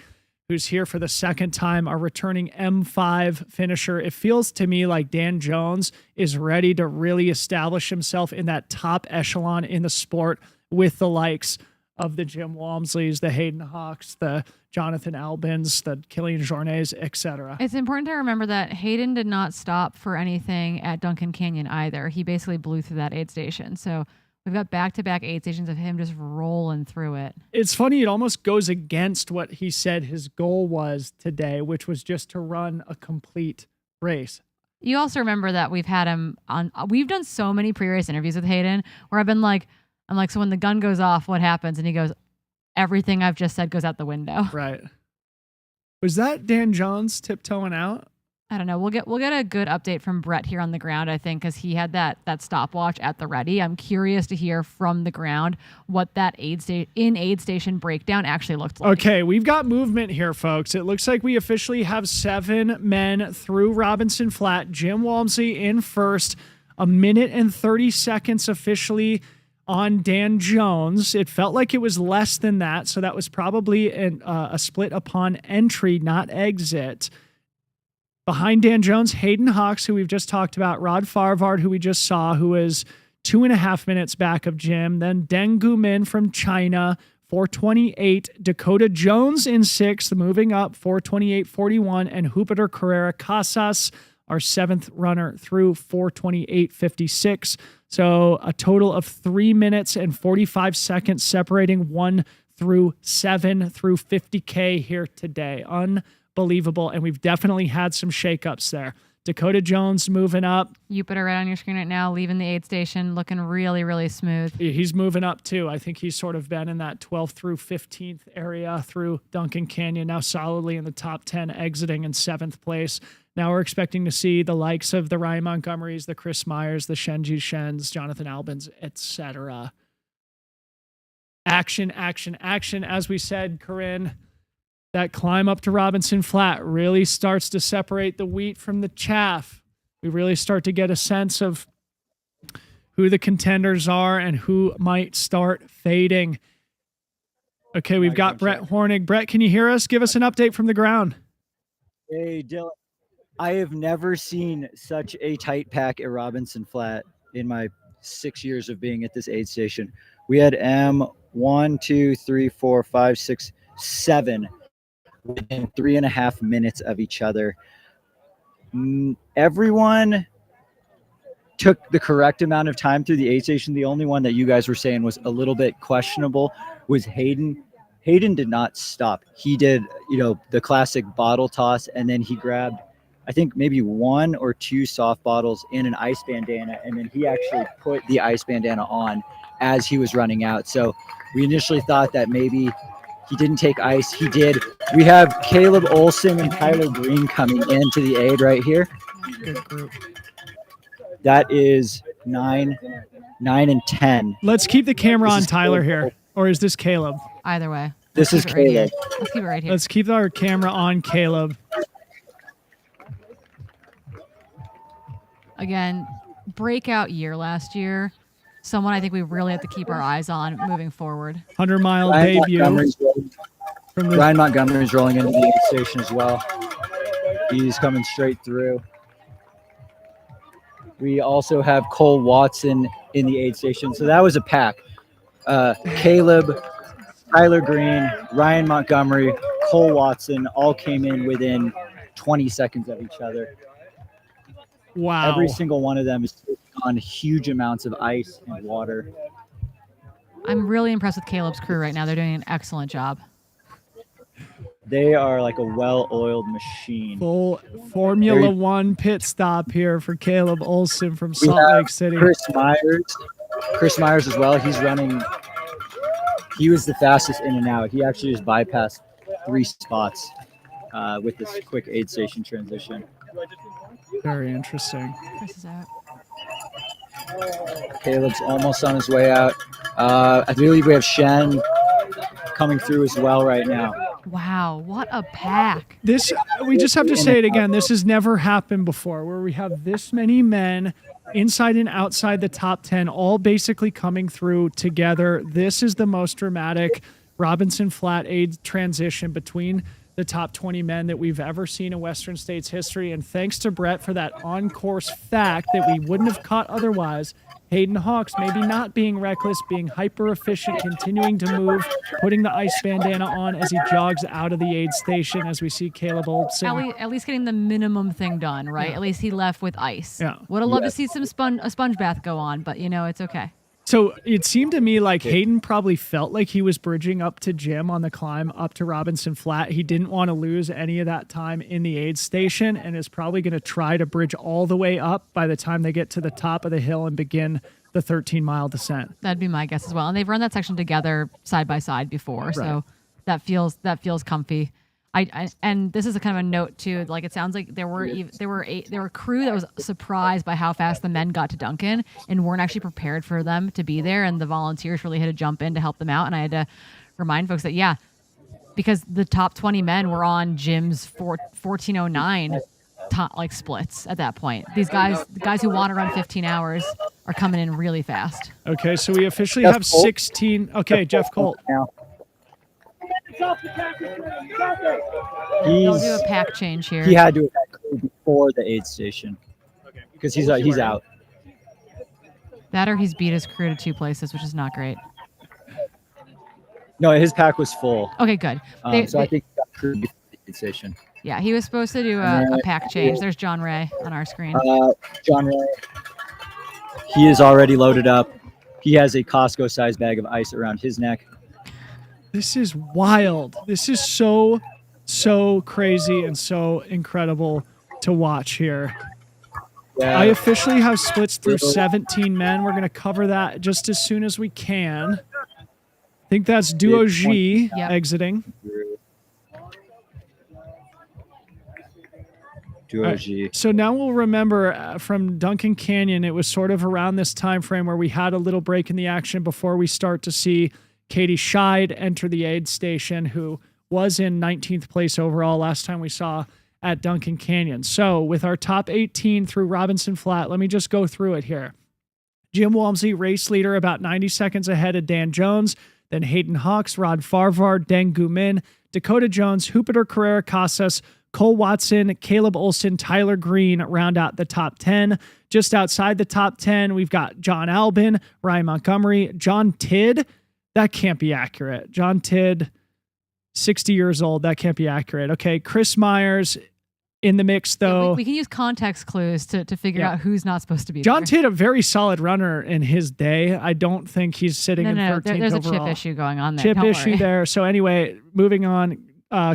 [SPEAKER 3] who's here for the 2nd time, a returning M5 finisher. It feels to me like Dan Jones is ready to really establish himself in that top echelon in the sport with the likes of the Jim Walmsleys, the Hayden Hawks, the Jonathan Albins, the Killian Journeys, etc.
[SPEAKER 2] It's important to remember that Hayden did not stop for anything at Duncan Canyon either. He basically blew through that aid station. So we've got back-to-back aid stations of him just rolling through it.
[SPEAKER 3] It's funny, it almost goes against what he said his goal was today, which was just to run a complete race.
[SPEAKER 2] You also remember that we've had him on, we've done so many pre-race interviews with Hayden where I'm like, so when the gun goes off, what happens? And he goes, everything I've just said goes out the window.
[SPEAKER 3] Right. Was that Dan Jones tiptoeing out?
[SPEAKER 2] I don't know. We'll get a good update from Brett here on the ground, I think, because he had that stopwatch at the ready. I'm curious to hear from the ground what that aid station breakdown actually looked like.
[SPEAKER 3] Okay, we've got movement here, folks. It looks like we officially have 7 men through Robinson Flat. Jim Walmsley in first. 1 minute and 30 seconds officially on Dan Jones. It felt like it was less than that, so that was probably a split upon entry, not exit. Behind Dan Jones, Hayden Hawks, who we've just talked about, Rod Farvard, who we just saw, who is 2.5 minutes back of Jim. Then Deng Gumin from China, 4:28. Dakota Jones in 6th, moving up, 4:28.41. And Jupiter Carrera Casas, our 7th runner, through 4:28.56. So a total of 3 minutes and 45 seconds separating 1 through 7 through 50K here today. Unbelievable. And we've definitely had some shakeups there. Dakota Jones moving up.
[SPEAKER 2] Jupiter right on your screen right now, leaving the aid station, looking really, really smooth.
[SPEAKER 3] He's moving up too. I think he's sort of been in that 12th through 15th area through Duncan Canyon, now solidly in the top 10, exiting in 7th place. Now we're expecting to see the likes of the Ryan Montgomerys, the Chris Myers, the Shenji Shens, Jonathan Albins, etc. Action, action, action. As we said, Corinne, that climb up to Robinson Flat really starts to separate the wheat from the chaff. We really start to get a sense of who the contenders are and who might start fading. Okay, we've got Brett Hornig. Brett, can you hear us? Give us an update from the ground.
[SPEAKER 17] Hey, Dylan. I have never seen such a tight pack at Robinson Flat in my 6 years of being at this aid station. We had M1, 2, 3, 4, 5, 6, 7 within 3.5 minutes of each other. Everyone took the correct amount of time through the aid station. The only one that you guys were saying was a little bit questionable was Hayden. Hayden did not stop. He did, the classic bottle toss, and then he grabbed, I think, maybe 1 or 2 soft bottles in an ice bandana, and then he actually put the ice bandana on as he was running out. So we initially thought that maybe he didn't take ice. He did. We have Caleb Olson and Tyler Green coming into the aid right here.
[SPEAKER 3] Good group.
[SPEAKER 17] That is 9, 9, and 10.
[SPEAKER 3] Let's keep the camera on Tyler here. Or is this Caleb?
[SPEAKER 2] Either way.
[SPEAKER 17] This is Caleb.
[SPEAKER 2] Let's keep it right here.
[SPEAKER 3] Let's keep our camera on Caleb.
[SPEAKER 2] Again, breakout year last year. Someone I think we really have to keep our eyes on moving forward.
[SPEAKER 3] 100-mile
[SPEAKER 17] Ryan
[SPEAKER 3] debut.
[SPEAKER 17] Ryan Montgomery's rolling into the aid station as well. He's coming straight through. We also have Cole Watson in the aid station. So that was a pack. Caleb, Tyler Green, Ryan Montgomery, Cole Watson all came in within 20 seconds of each other.
[SPEAKER 3] Wow.
[SPEAKER 17] Every single one of them is on huge amounts of ice and water.
[SPEAKER 2] I'm really impressed with Caleb's crew right now. They're doing an excellent job.
[SPEAKER 17] They are like a well-oiled machine.
[SPEAKER 3] Full Formula One pit stop here for Caleb Olson from
[SPEAKER 17] We
[SPEAKER 3] Salt
[SPEAKER 17] have
[SPEAKER 3] Lake City.
[SPEAKER 17] Chris Myers as well. He's running. He was the fastest in and out. He actually just bypassed 3 spots with this quick aid station transition.
[SPEAKER 3] Very interesting.
[SPEAKER 2] Chris is out.
[SPEAKER 17] Caleb's almost on his way out. I believe we have Shen coming through as well right now.
[SPEAKER 2] Wow, what a pack.
[SPEAKER 3] This, we just have to say it again. This has never happened before where we have this many men inside and outside the top 10, all basically coming through together. This is the most dramatic Robinson Flat aid transition between the top 20 men that we've ever seen in Western States history. And thanks to Brett for that on-course fact that we wouldn't have caught otherwise. Hayden Hawks maybe not being reckless, being hyper efficient, continuing to move, putting the ice bandana on as he jogs out of the aid station as we see Caleb Olson.
[SPEAKER 2] At least getting the minimum thing done, right?
[SPEAKER 3] Yeah.
[SPEAKER 2] At least he left with ice.
[SPEAKER 3] Yeah.
[SPEAKER 2] Would have loved to see a sponge bath go on, but it's okay.
[SPEAKER 3] So it seemed to me like Hayden probably felt like he was bridging up to Jim on the climb up to Robinson Flat. He didn't want to lose any of that time in the aid station and is probably going to try to bridge all the way up by the time they get to the top of the hill and begin the 13-mile descent.
[SPEAKER 2] That'd be my guess as well. And they've run that section together side by side before,
[SPEAKER 3] Right.
[SPEAKER 2] so that feels comfy. And this is a kind of a note too. Like, it sounds like there were a crew that was surprised by how fast the men got to Duncan and weren't actually prepared for them to be there. And the volunteers really had to jump in to help them out. And I had to remind folks that because the top 20 men were on Jim's 14:09 splits at that point. The guys who want to run 15 hours are coming in really fast.
[SPEAKER 3] Okay, so we officially have 16. Okay, Jeff Colt.
[SPEAKER 2] They'll do a pack change here.
[SPEAKER 17] He had to have before the aid station because he's out.
[SPEAKER 2] That or he's beat his crew to 2 places, which is not great.
[SPEAKER 17] No, his pack was full.
[SPEAKER 2] Okay, good.
[SPEAKER 17] So I think he got crew before the aid station.
[SPEAKER 2] Yeah, he was supposed to do a pack change. There's John Ray on our screen.
[SPEAKER 17] John Ray. He is already loaded up. He has a Costco-sized bag of ice around his neck.
[SPEAKER 3] This is wild. This is so crazy and so incredible to watch here.
[SPEAKER 17] Yeah.
[SPEAKER 3] I officially have splits through 17 men. We're going to cover that just as soon as we can. I think that's Duo G exiting.
[SPEAKER 17] Duo G.
[SPEAKER 3] So now we'll remember from Duncan Canyon, it was sort of around this time frame where we had a little break in the action before we start to see Katie Scheid enter the aid station, who was in 19th place overall last time we saw at Duncan Canyon. So with our top 18 through Robinson Flat, let me just go through it here. Jim Walmsley, race leader, about 90 seconds ahead of Dan Jones, then Hayden Hawks, Rod Farvar, Deng Gumin, Dakota Jones, Jupiter Carrera Casas, Cole Watson, Caleb Olson, Tyler Green round out the top 10. Just outside the top 10, we've got John Albin, Ryan Montgomery, John Tidd. That can't be accurate. John Tidd, 60 years old. That can't be accurate. Okay, Chris Myers in the mix, though.
[SPEAKER 2] We can use context clues to figure out who's not supposed to be
[SPEAKER 3] John
[SPEAKER 2] there.
[SPEAKER 3] Tidd, a very solid runner in his day. I don't think he's sitting in 13th
[SPEAKER 2] there's
[SPEAKER 3] overall.
[SPEAKER 2] a chip issue going on there.
[SPEAKER 3] Chip
[SPEAKER 2] Don't
[SPEAKER 3] issue
[SPEAKER 2] worry.
[SPEAKER 3] there. So anyway, moving on.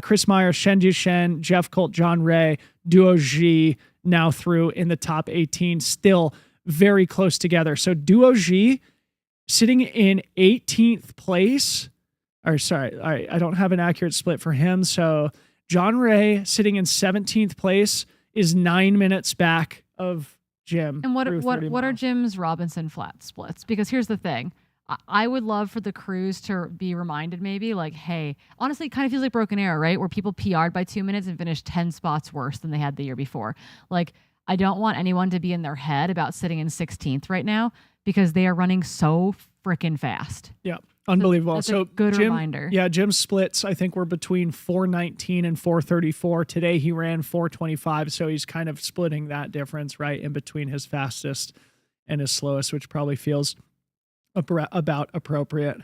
[SPEAKER 3] Chris Myers, Shenji Shen, Jeff Colt, John Ray, Duo G now through in the top 18. Still very close together. So Duo G sitting in 18th place. Or sorry, all right, I don't have an accurate split for him. So John Ray sitting in 17th place is 9 minutes back of Jim.
[SPEAKER 2] And what
[SPEAKER 3] through
[SPEAKER 2] are Jim's Robinson Flat splits? Because here's the thing. I would love for the crews to be reminded maybe like, hey, honestly, it kind of feels like Broken Arrow, right? Where people PR'd by 2 minutes and finished 10 spots worse than they had the year before. Like, I don't want anyone to be in their head about sitting in 16th right now because they are running so freaking fast.
[SPEAKER 3] Yeah, unbelievable.
[SPEAKER 2] That's
[SPEAKER 3] so
[SPEAKER 2] a good
[SPEAKER 3] Jim,
[SPEAKER 2] reminder.
[SPEAKER 3] Yeah, Jim's splits, I think, were between 4:19 and 4:34. Today he ran 4:25, so he's kind of splitting that difference right in between his fastest and his slowest, which probably feels about appropriate.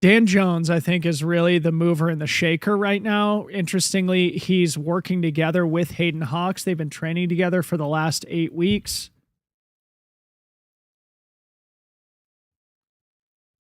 [SPEAKER 3] Dan Jones, I think, is really the mover and the shaker right now. Interestingly, he's working together with Hayden Hawks. They've been training together for the last 8 weeks.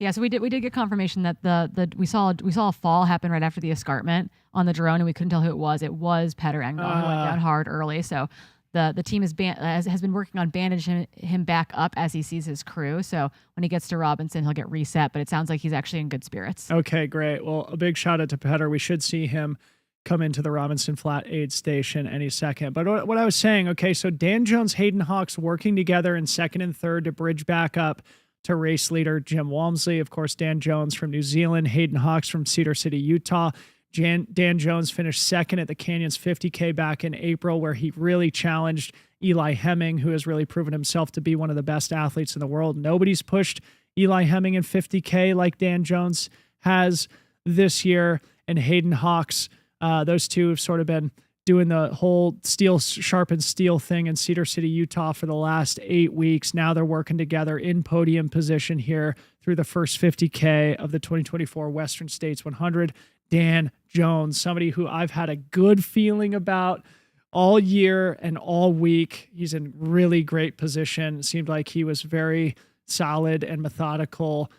[SPEAKER 2] Yeah, so we did get confirmation that we saw a fall happen right after the escarpment on the drone, and we couldn't tell who it was. It was Petter Engdahl who went down hard early. So the team has been working on bandaging him back up as he sees his crew. So when he gets to Robinson, he'll get reset. But it sounds like he's actually in good spirits.
[SPEAKER 3] Okay, great. Well, a big shout out to Petter. We should see him come into the Robinson Flat aid station any second. But what I was saying, okay, so Dan Jones, Hayden Hawks working together in second and third to bridge back up to race leader Jim Walmsley. Of course, Dan Jones from New Zealand, Hayden Hawks from Cedar City, Utah. Dan Jones finished second at the Canyons 50K back in April, where he really challenged Eli Hemming, who has really proven himself to be one of the best athletes in the world. Nobody's pushed Eli Hemming in 50K like Dan Jones has this year. And Hayden Hawks, those two have sort of been doing the whole steel sharpened steel thing in Cedar City, Utah for the last 8 weeks. Now they're working together in podium position here through the first 50K of the 2024 Western States 100. Dan Jones, somebody who I've had a good feeling about all year and all week. He's in really great position. It seemed like he was very solid and methodical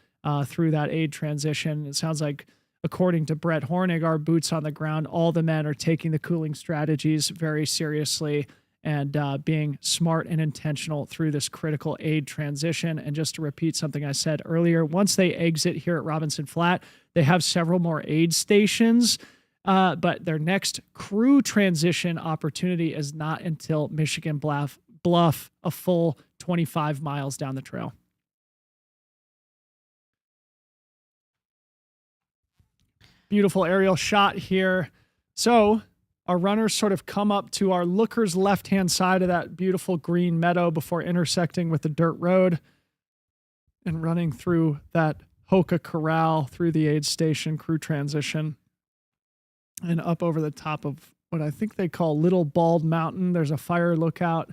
[SPEAKER 3] through that aid transition. It sounds like, according to Brett Hornig, our boots on the ground, all the men are taking the cooling strategies very seriously and being smart and intentional through this critical aid transition. And just to repeat something I said earlier, once they exit here at Robinson Flat, they have several more aid stations, but their next crew transition opportunity is not until Michigan Bluff, a full 25 miles down the trail. Beautiful aerial shot here. So our runners sort of come up to our lookers' left-hand side of that beautiful green meadow before intersecting with the dirt road and running through that Hoka Corral through the aid station crew transition and up over the top of what I think they call Little Bald Mountain. There's a fire lookout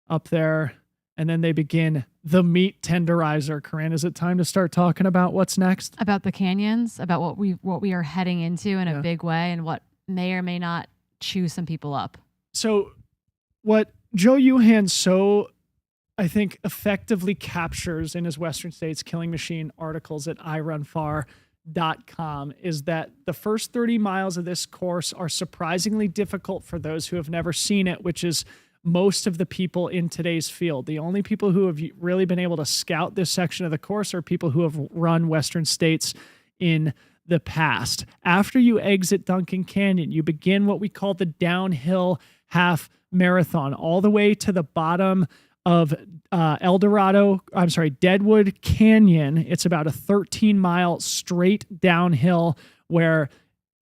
[SPEAKER 3] up there. And then they begin the meat tenderizer. Corinne, is it time to start talking about what's next?
[SPEAKER 2] About the canyons, about what we are heading into in a big way, and what may or may not chew some people up.
[SPEAKER 3] So what Joe Yuhan so, I think, effectively captures in his Western States Killing Machine articles at irunfar.com is that the first 30 miles of this course are surprisingly difficult for those who have never seen it, which is most of the people in today's field. The only people who have really been able to scout this section of the course are people who have run Western States in the past. After you exit Duncan Canyon, you begin what we call the downhill half marathon, all the way to the bottom of Deadwood Canyon. It's about a 13-mile straight downhill where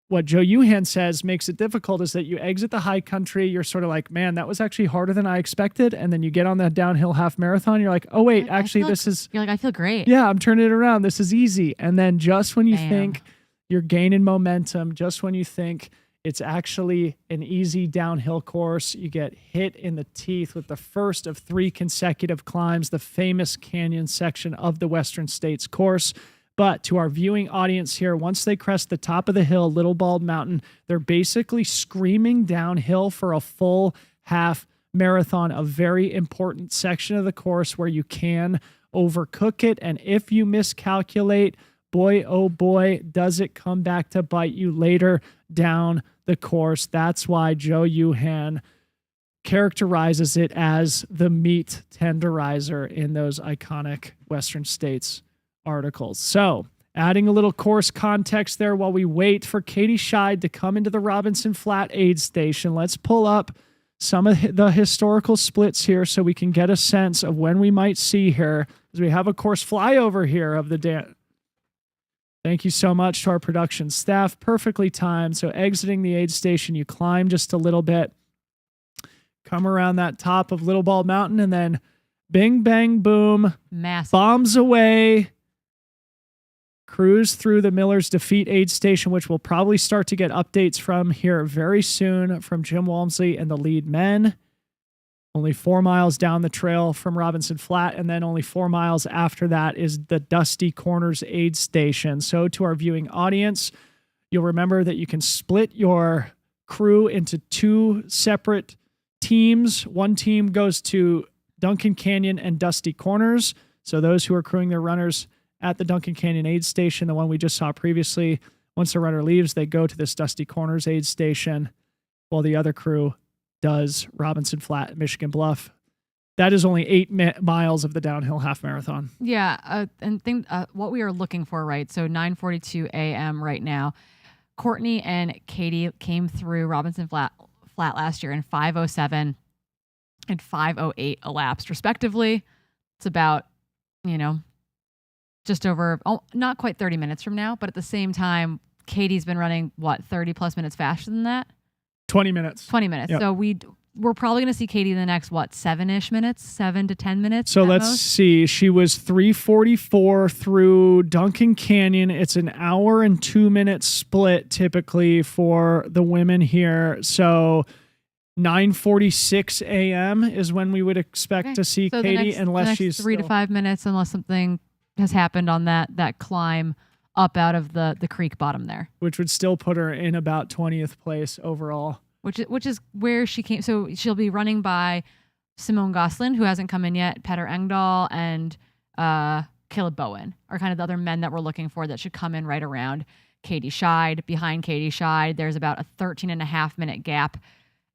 [SPEAKER 3] what Joe Yuhan says makes it difficult is that you exit the high country. You're sort of like, man, that was actually harder than I expected. And then you get on that downhill half marathon. You're like, oh, wait, actually,
[SPEAKER 2] you're like, I feel great.
[SPEAKER 3] Yeah, I'm turning it around. This is easy. And then just when you think you're gaining momentum, just when you think it's actually an easy downhill course, you get hit in the teeth with the first of 3 consecutive climbs, the famous canyon section of the Western States course. But to our viewing audience here, once they crest the top of the hill, Little Bald Mountain, they're basically screaming downhill for a full half marathon, a very important section of the course where you can overcook it. And if you miscalculate, boy, oh boy, does it come back to bite you later down the course. That's why Joe Yuhan characterizes it as the meat tenderizer in those iconic Western States articles. So adding a little course context there while we wait for Katie Scheid to come into the Robinson Flat aid station. Let's pull up some of the historical splits here so we can get a sense of when we might see her, as we have a course flyover here of the day. Thank you so much to our production staff. Perfectly timed. So exiting the aid station, you climb just a little bit, come around that top of Little Bald Mountain, and then bing, bang, boom,
[SPEAKER 2] massive
[SPEAKER 3] bombs away. Cruise through the Miller's Defeat aid station, which we'll probably start to get updates from here very soon from Jim Walmsley and the lead men. Only 4 miles down the trail from Robinson Flat, and then only 4 miles after that is the Dusty Corners aid station. So to our viewing audience, you'll remember that you can split your crew into 2 separate teams. One team goes to Duncan Canyon and Dusty Corners. So those who are crewing their runners at the Duncan Canyon aid station, the one we just saw previously, once the runner leaves, they go to this Dusty Corners aid station, while the other crew does Robinson Flat, Michigan Bluff. That is only 8 miles of the downhill half marathon.
[SPEAKER 2] Yeah, and what we are looking for, right? So 9:42 a.m. right now. Courtney and Katie came through Robinson Flat last year in 5:07 and 5:08 elapsed, respectively. It's about, just over, not quite 30 minutes from now, but at the same time, Katie's been running, 30 plus minutes faster than that?
[SPEAKER 3] 20 minutes.
[SPEAKER 2] 20 minutes.
[SPEAKER 3] Yep.
[SPEAKER 2] So we're probably going to see Katie in the next, 7 to 10 minutes.
[SPEAKER 3] So
[SPEAKER 2] at
[SPEAKER 3] let's
[SPEAKER 2] most?
[SPEAKER 3] see. She was 3:44 through Duncan Canyon. It's an hour and 2 minute split typically for the women here. So 9:46 a.m. is when we would expect
[SPEAKER 2] Okay.
[SPEAKER 3] to see
[SPEAKER 2] So
[SPEAKER 3] Katie,
[SPEAKER 2] the next,
[SPEAKER 3] unless
[SPEAKER 2] the next
[SPEAKER 3] she's
[SPEAKER 2] 3 to
[SPEAKER 3] still-
[SPEAKER 2] 5 minutes, unless something has happened on that climb up out of the creek bottom there.
[SPEAKER 3] which would still put her in about 20th place overall.
[SPEAKER 2] Which is where she came. So she'll be running by Simone Gosselin, who hasn't come in yet, Petter Engdahl, and Caleb Bowen are kind of the other men that we're looking for that should come in right around Katie Scheid. Behind Katie Scheid, there's about a 13.5 minute gap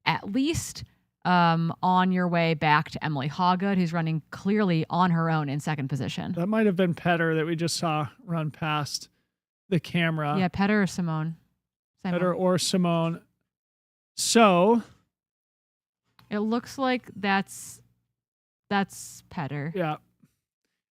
[SPEAKER 2] at least on your way back to Emily Hawgood, who's running clearly on her own in second position.
[SPEAKER 3] That might have been Petter that we just saw run past the camera.
[SPEAKER 2] Yeah, Petter or Simone.
[SPEAKER 3] Petter or Simone. So
[SPEAKER 2] it looks like that's Petter.
[SPEAKER 3] yeah.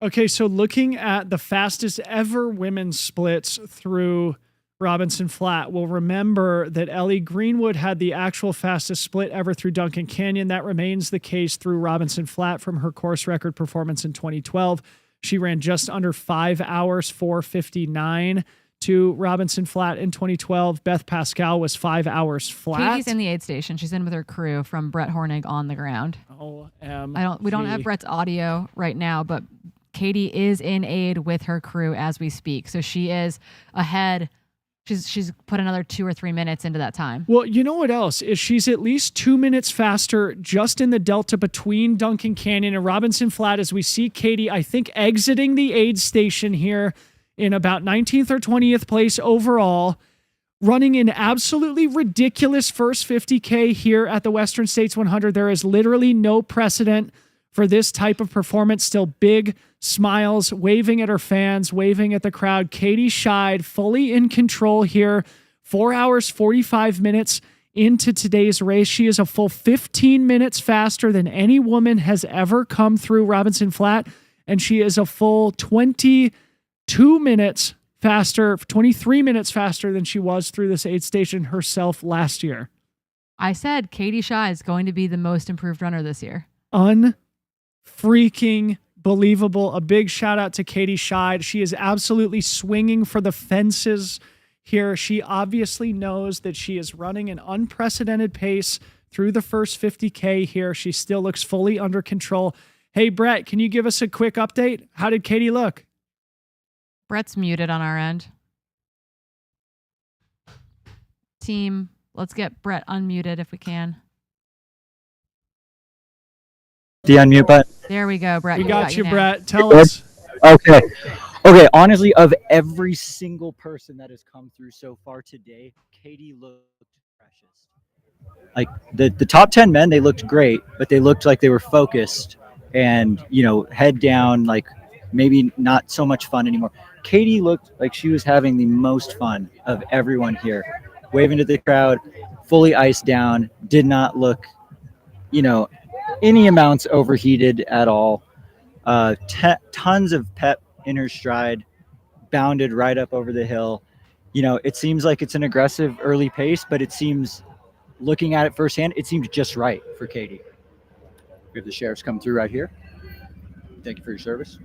[SPEAKER 3] Okay, so looking at the fastest ever women's splits through Robinson Flat, we'll remember that Ellie Greenwood had the actual fastest split ever through Duncan Canyon. That remains the case through Robinson Flat from her course record performance in 2012. She ran just under 5 hours, 4:59 to Robinson Flat in 2012. Beth Pascal was 5 hours flat.
[SPEAKER 2] Katie's in the aid station. She's in with her crew from Brett Hornig on the ground. We don't have Brett's audio right now, but Katie is in aid with her crew as we speak. So she is ahead. She's put another 2 or 3 minutes into that time.
[SPEAKER 3] Well, you know what else is she's at least 2 minutes faster just in the delta between Duncan Canyon and Robinson Flat as we see Katie, I think, exiting the aid station here in about 19th or 20th place overall, running an absolutely ridiculous first 50K here at the Western States 100. There is literally no precedent for this type of performance. Still big smiles, waving at her fans, waving at the crowd. Katie Scheid fully in control here. 4 hours, 45 minutes into today's race. She is a full 15 minutes faster than any woman has ever come through Robinson Flat. And she is a full 22 minutes faster, 23 minutes faster than she was through this aid station herself last year.
[SPEAKER 2] I said Katie Scheid is going to be the most improved runner this year.
[SPEAKER 3] Unfreaking believable. A big shout out to Katie Scheid. She is absolutely swinging for the fences here. She obviously knows that she is running an unprecedented pace through the first 50K here. She still looks fully under control. Hey, Brett, can you give us a quick update? How did Katie look?
[SPEAKER 2] Brett's muted on our end. Team, let's get Brett unmuted if we can.
[SPEAKER 17] The unmute button.
[SPEAKER 2] There we go, Brett.
[SPEAKER 3] We got you,
[SPEAKER 2] now.
[SPEAKER 3] Brett. Tell us.
[SPEAKER 17] Okay. Okay. Honestly, of every single person that has come through so far today, Katie looked precious. Like the top 10 men, they looked great, but they looked like they were focused and, head down, like maybe not so much fun anymore. Katie looked like she was having the most fun of everyone here, waving to the crowd, fully iced down, did not look, any amounts overheated at all. Tons of pep in her stride, bounded right up over the hill. It seems like it's an aggressive early pace, but it seems, looking at it firsthand, it seems just right for Katie. We have the sheriffs come through right here. Thank you for your service.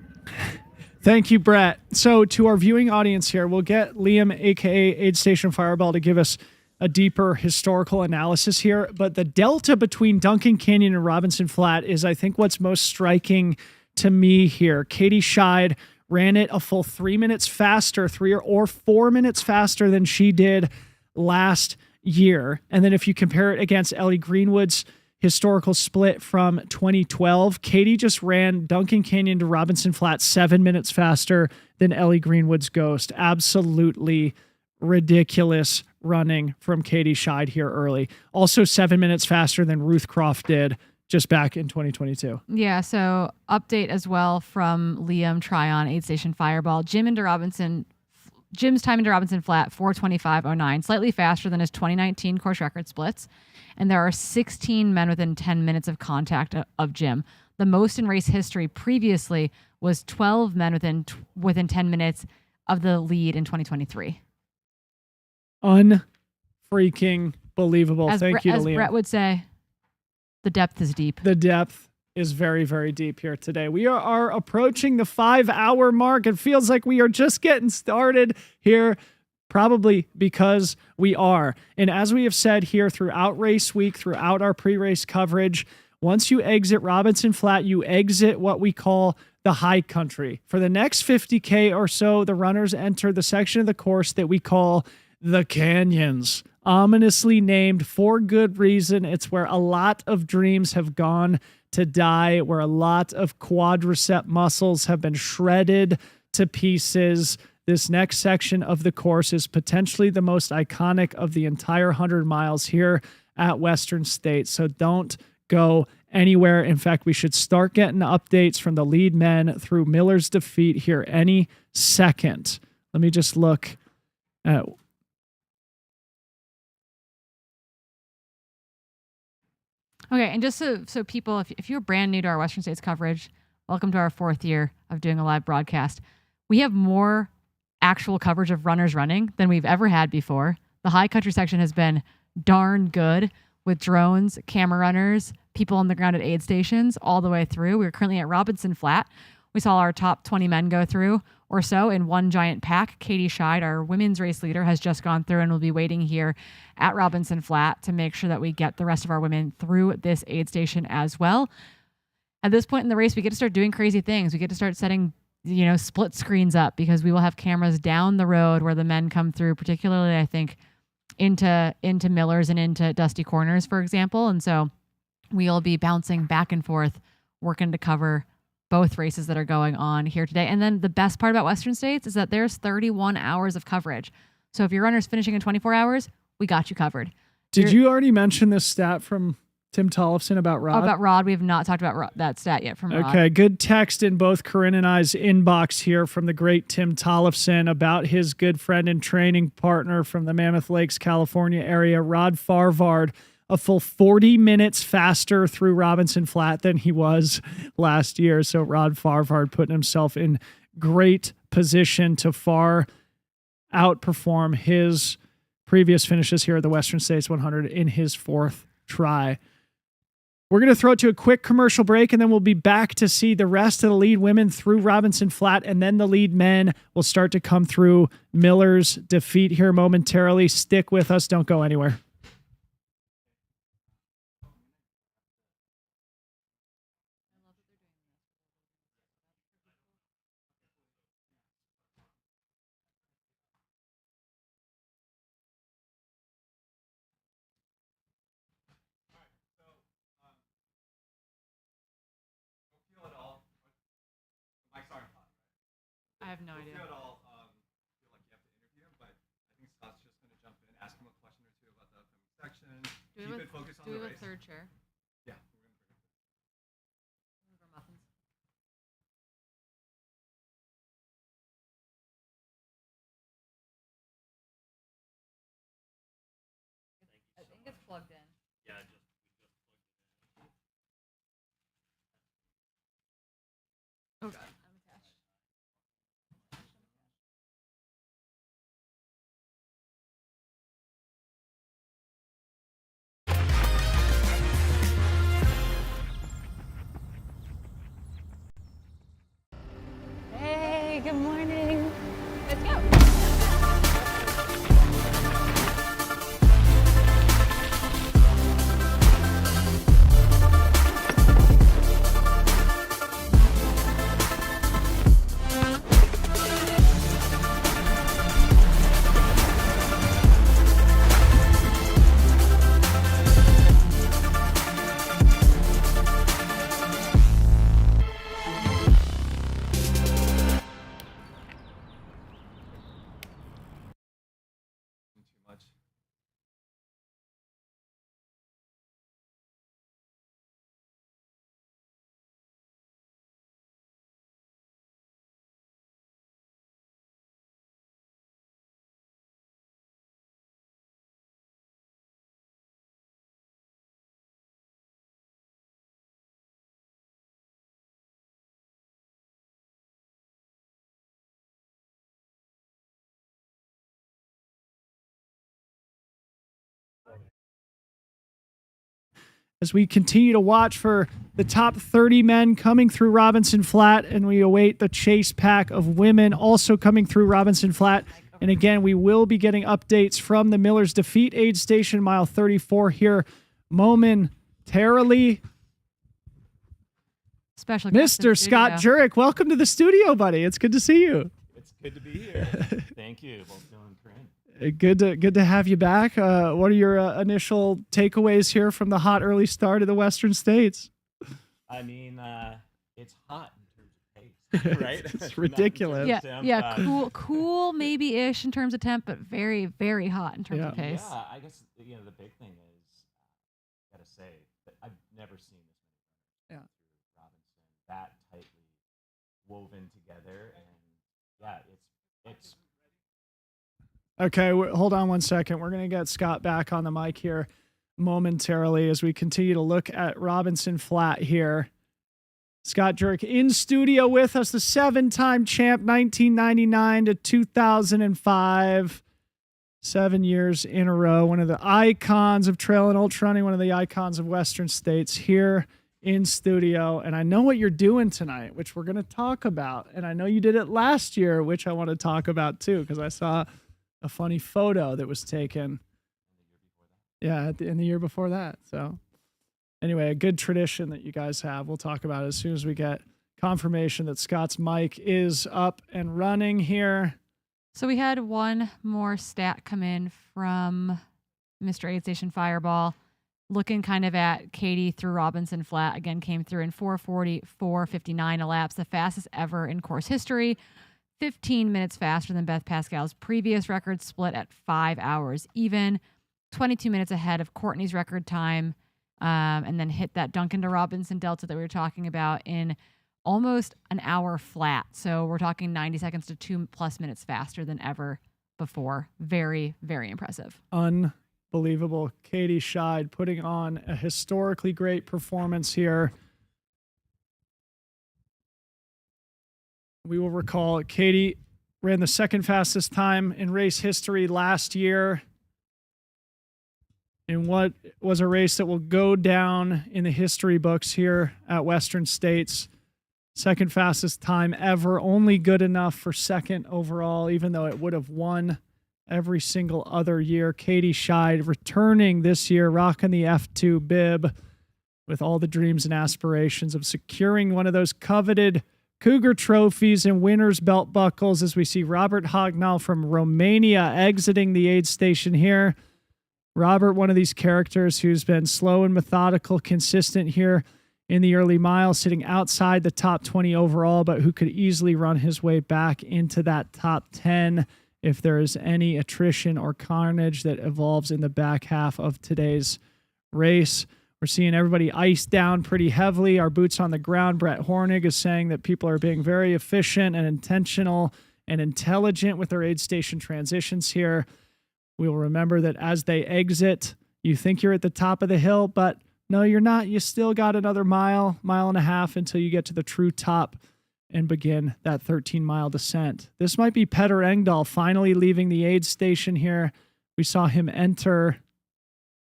[SPEAKER 3] Thank you, Brett. So to our viewing audience here, we'll get Liam, aka Aid Station Fireball, to give us a deeper historical analysis here. But the delta between Duncan Canyon and Robinson Flat is, I think, what's most striking to me here. Katie Scheid ran it a full 3 minutes faster, 3 or 4 minutes faster than she did last year. And then if you compare it against Ellie Greenwood's historical split from 2012, Katie just ran Duncan Canyon to Robinson Flat 7 minutes faster than Ellie Greenwood's Ghost. Absolutely ridiculous running from Katie Scheid here early. Also 7 minutes faster than Ruth Croft did just back in 2022.
[SPEAKER 2] Yeah, so update as well from Liam Tryon, Aid Station Fireball. Jim's time into Robinson Flat, 4:25.09, slightly faster than his 2019 course record splits. And there are 16 men within 10 minutes of contact of Jim. The most in race history previously was 12 men within 10 minutes of the lead in 2023.
[SPEAKER 3] Unfreaking believable.
[SPEAKER 2] As
[SPEAKER 3] Thank you to
[SPEAKER 2] as
[SPEAKER 3] Liam.
[SPEAKER 2] Brett would say. The depth is deep.
[SPEAKER 3] The depth is very, very deep here today. We are approaching the 5-hour mark. It feels like we are just getting started here, probably because we are. And as we have said here throughout race week, throughout our pre-race coverage, once you exit Robinson Flat, you exit what we call the high country. For the next 50K or so, the runners enter the section of the course that we call the canyons. Ominously named for good reason. It's where a lot of dreams have gone to die, where a lot of quadricep muscles have been shredded to pieces. This next section of the course is potentially the most iconic of the entire 100 miles here at Western States. So don't go anywhere. In fact, we should start getting updates from the lead men through Miller's defeat here any second. Let me just look at...
[SPEAKER 2] Okay, and just so people, if you're brand new to our Western States coverage, welcome to our 4th year of doing a live broadcast. We have more actual coverage of runners running than we've ever had before. The high country section has been darn good with drones, camera runners, people on the ground at aid stations all the way through. We're currently at Robinson Flat. We saw our top 20 men go through or so in one giant pack. Katie Scheid, our women's race leader, has just gone through and will be waiting here at Robinson Flat to make sure that we get the rest of our women through this aid station as well. At this point in the race, we get to start doing crazy things. We get to start setting, split screens up because we will have cameras down the road where the men come through, particularly, I think, into Miller's and into Dusty Corners, for example. And so we'll be bouncing back and forth, working to cover both races that are going on here today. And then the best part about Western States is that there's 31 hours of coverage. So if your runner's finishing in 24 hours, we got you covered.
[SPEAKER 3] Did you already mention this stat from Tim Tollefson about Rod?
[SPEAKER 2] About Rod, we have not talked about that stat yet from Rod.
[SPEAKER 3] Okay, good text in both Corinne and I's inbox here from the great Tim Tollefson about his good friend and training partner from the Mammoth Lakes, California area, Rod Farvard, a full 40 minutes faster through Robinson Flat than he was last year. So Rod Farvard putting himself in great position to far outperform his previous finishes here at the Western States 100 in his 4th try. We're going to throw it to a quick commercial break, and then we'll be back to see the rest of the lead women through Robinson Flat, and then the lead men will start to come through Miller's defeat here momentarily. Stick with us. Don't go anywhere.
[SPEAKER 2] I have no idea.
[SPEAKER 3] At all, feel like you have to interview him, but I think Scott's just going to jump in, ask him a question or two about the upcoming section. Keep it focused on the race.
[SPEAKER 2] Do we have a third chair?
[SPEAKER 3] Yeah.
[SPEAKER 2] Move our muffins. I think it's plugged in.
[SPEAKER 3] Yeah,
[SPEAKER 2] Oh, God. I'm attached.
[SPEAKER 11] Hey, good morning. Let's go.
[SPEAKER 3] as we continue to watch for the top 30 men coming through Robinson Flat, and we await the chase pack of women also coming through Robinson Flat. And again, we will be getting updates from the Miller's Defeat aid station, mile 34 here momentarily.
[SPEAKER 2] Special guest in
[SPEAKER 3] Mr. Scott
[SPEAKER 2] studio.
[SPEAKER 3] Jurek, welcome to the studio, buddy. It's good to see you.
[SPEAKER 18] It's good to be here. Thank you, both Dylan and Corinne.
[SPEAKER 3] Good to have you back. What are your initial takeaways here from the hot early start of the Western States?
[SPEAKER 18] I mean, it's hot in terms of pace, right?
[SPEAKER 3] It's ridiculous.
[SPEAKER 2] Yeah, cool maybe-ish in terms of temp, but very, very hot in terms of pace.
[SPEAKER 18] Yeah, I guess the big thing is, gotta say, that I've never seen this many runners through Robinson that tightly woven together, and it's.
[SPEAKER 3] Okay, hold on one second. We're going to get Scott back on the mic here momentarily as we continue to look at Robinson Flat here. Scott Jurek in studio with us, the 7-time champ, 1999 to 2005. 7 years in a row. One of the icons of trail and ultra running, one of the icons of Western States here in studio. And I know what you're doing tonight, which we're going to talk about. And I know you did it last year, which I want to talk about too, because I saw a funny photo that was taken. Yeah, in the year before that. So anyway, a good tradition that you guys have. We'll talk about it as soon as we get confirmation that Scott's mic is up and running here.
[SPEAKER 2] So we had one more stat come in from Mr. Aid Station Fireball, looking kind of at Katie through Robinson Flat. Again, came through in 4:40, 4:59 elapsed, the fastest ever in course history. 15 minutes faster than Beth Pascal's previous record, split at 5 hours even. 22 minutes ahead of Courtney's record time, and then hit that Duncan to Robinson Delta that we were talking about in almost an hour flat. So we're talking 90 seconds to 2+ minutes faster than ever before. Very, very impressive.
[SPEAKER 3] Unbelievable. Katie Scheid putting on a historically great performance here. We will recall Katie ran the second fastest time in race history last year in what was a race that will go down in the history books here at Western States. Second fastest time ever, only good enough for second overall, even though it would have won every single other year. Katie Scheid returning this year, rocking the F2 bib with all the dreams and aspirations of securing one of those coveted Cougar trophies and winner's belt buckles, as we see Robert Hognall from Romania exiting the aid station here. Robert, one of these characters who's been slow and methodical, consistent here in the early miles, sitting outside the top 20 overall, but who could easily run his way back into that top 10 if there is any attrition or carnage that evolves in the back half of today's race. We're seeing everybody iced down pretty heavily. Our boots on the ground. Brett Hornig is saying that people are being very efficient and intentional and intelligent with their aid station transitions here. We'll remember that as they exit, you think you're at the top of the hill, but no, you're not. You still got another mile and a half until you get to the true top and begin that 13-mile descent. This might be Petter Engdahl finally leaving the aid station here. We saw him enter.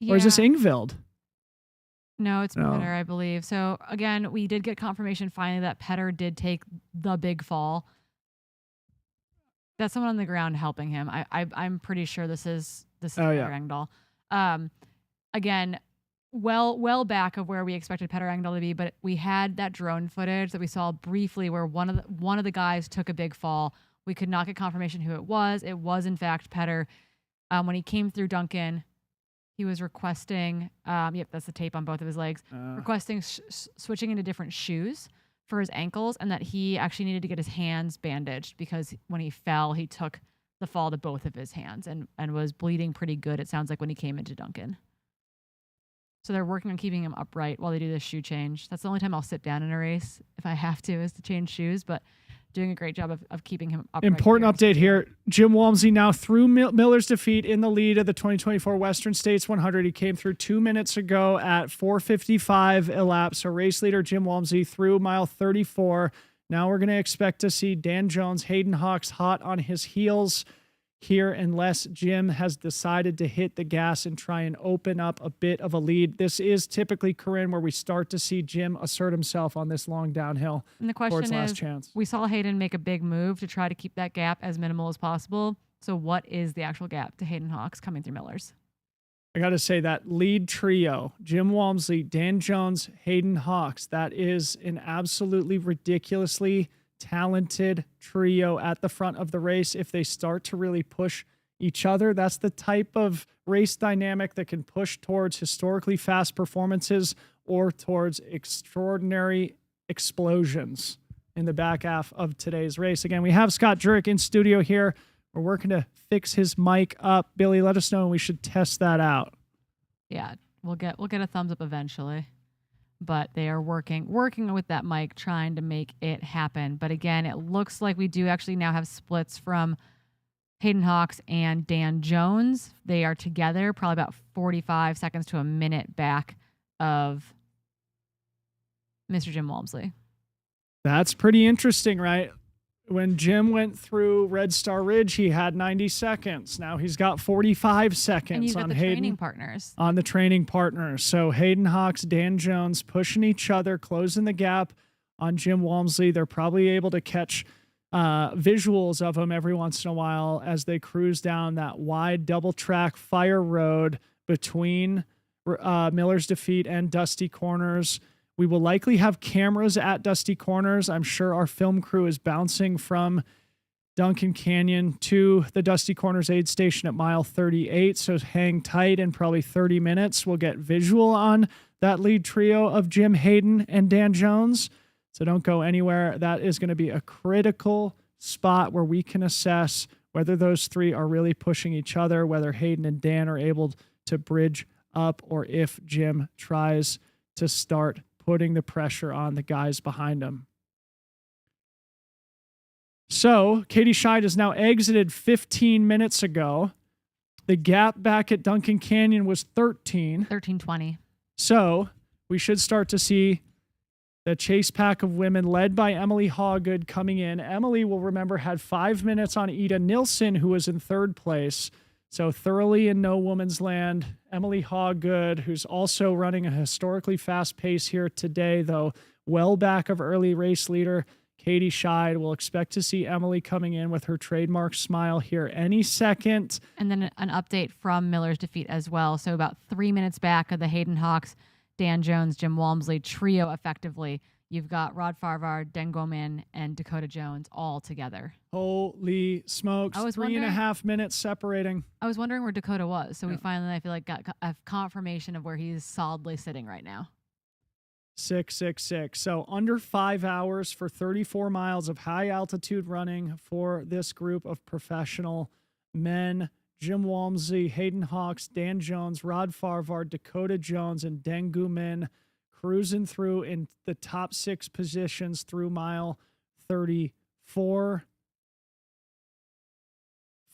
[SPEAKER 3] Or is this Ingvild?
[SPEAKER 2] No, it's Petter, I believe. So again, we did get confirmation finally that Petter did take the big fall. That's someone on the ground helping him. I'm pretty sure this is Petter Engdahl. Again, well back of where we expected Petter Engdahl to be, but we had that drone footage that we saw briefly where one of the guys took a big fall. We could not get confirmation who it was. It was in fact Petter. When he came through Duncan, he was requesting, that's the tape on both of his legs, requesting switching into different shoes for his ankles, and that he actually needed to get his hands bandaged because when he fell, he took the fall to both of his hands and was bleeding pretty good, it sounds like, when he came into Duncan. So they're working on keeping him upright while they do this shoe change. That's the only time I'll sit down in a race if I have to, is to change shoes, but doing a great job of keeping him upright.
[SPEAKER 3] Important update here. Jim Walmsley now through Miller's Defeat in the lead of the 2024 Western States 100. He came through 2 minutes ago at 4:55 elapsed. So race leader Jim Walmsley through mile 34. Now we're going to expect to see Dan Jones, Hayden Hawks hot on his heels here unless Jim has decided to hit the gas and try and open up a bit of a lead. This is typically, Corinne, where we start to see Jim assert himself on this long downhill.
[SPEAKER 2] And the
[SPEAKER 3] towards
[SPEAKER 2] question
[SPEAKER 3] last
[SPEAKER 2] is,
[SPEAKER 3] chance.
[SPEAKER 2] we saw Hayden make a big move to try to keep that gap as minimal as possible. So what is the actual gap to Hayden Hawks coming through Millers?
[SPEAKER 3] I got to say that lead trio, Jim Walmsley, Dan Jones, Hayden Hawks, that is an absolutely ridiculously talented trio at the front of the race. If they start to really push each other, that's the type of race dynamic that can push towards historically fast performances or towards extraordinary explosions in the back half of today's race. Again, we have Scott Jurek in studio here. We're working to fix his mic up. Billy, let us know when we should test that out.
[SPEAKER 2] Yeah, we'll get a thumbs up eventually. But they are working with that mic, trying to make it happen. But again, it looks like we do actually now have splits from Hayden Hawks and Dan Jones. They are together, probably about 45 seconds to a minute back of Mr. Jim Walmsley.
[SPEAKER 3] That's pretty interesting, right? When Jim went through Red Star Ridge, he had 90 seconds. Now he's got 45 seconds
[SPEAKER 2] And you've got
[SPEAKER 3] on
[SPEAKER 2] the
[SPEAKER 3] Hayden.
[SPEAKER 2] training partners.
[SPEAKER 3] On the training partners. So Hayden Hawks, Dan Jones pushing each other, closing the gap on Jim Walmsley. They're probably able to catch visuals of him every once in a while as they cruise down that wide double track fire road between Miller's Defeat and Dusty Corners. We will likely have cameras at Dusty Corners. I'm sure our film crew is bouncing from Duncan Canyon to the Dusty Corners aid station at mile 38. So hang tight. In probably 30 minutes, we'll get visual on that lead trio of Jim, Hayden, and Dan Jones. So don't go anywhere. That is going to be a critical spot where we can assess whether those three are really pushing each other, whether Hayden and Dan are able to bridge up, or if Jim tries to start putting the pressure on the guys behind him. So Katie Scheid has now exited 15 minutes ago. The gap back at Duncan Canyon was
[SPEAKER 2] 13:20.
[SPEAKER 3] So we should start to see the chase pack of women led by Emily Hawgood coming in. Emily, will remember, had 5 minutes on Ida Nilsson, who was in third place. So thoroughly in no woman's land. Emily Hawgood, who's also running a historically fast pace here today, though well back of early race leader Katie Scheid. We'll expect to see Emily coming in with her trademark smile here any second.
[SPEAKER 2] And then an update from Miller's Defeat as well. So about 3 minutes back of the Hayden Hawks, Dan Jones, Jim Walmsley trio effectively. You've got Rod Farvar, Den Gomin, and Dakota Jones all together.
[SPEAKER 3] Holy smokes.
[SPEAKER 2] I was
[SPEAKER 3] 3.5 minutes separating.
[SPEAKER 2] I was wondering where Dakota was. So we finally, I feel like, got a confirmation of where he's solidly sitting right now.
[SPEAKER 3] 666. So under 5 hours for 34 miles of high altitude running for this group of professional men. Jim Walmsley, Hayden Hawks, Dan Jones, Rod Farvar, Dakota Jones, and Den Gomin cruising through in the top 6 positions through mile 34.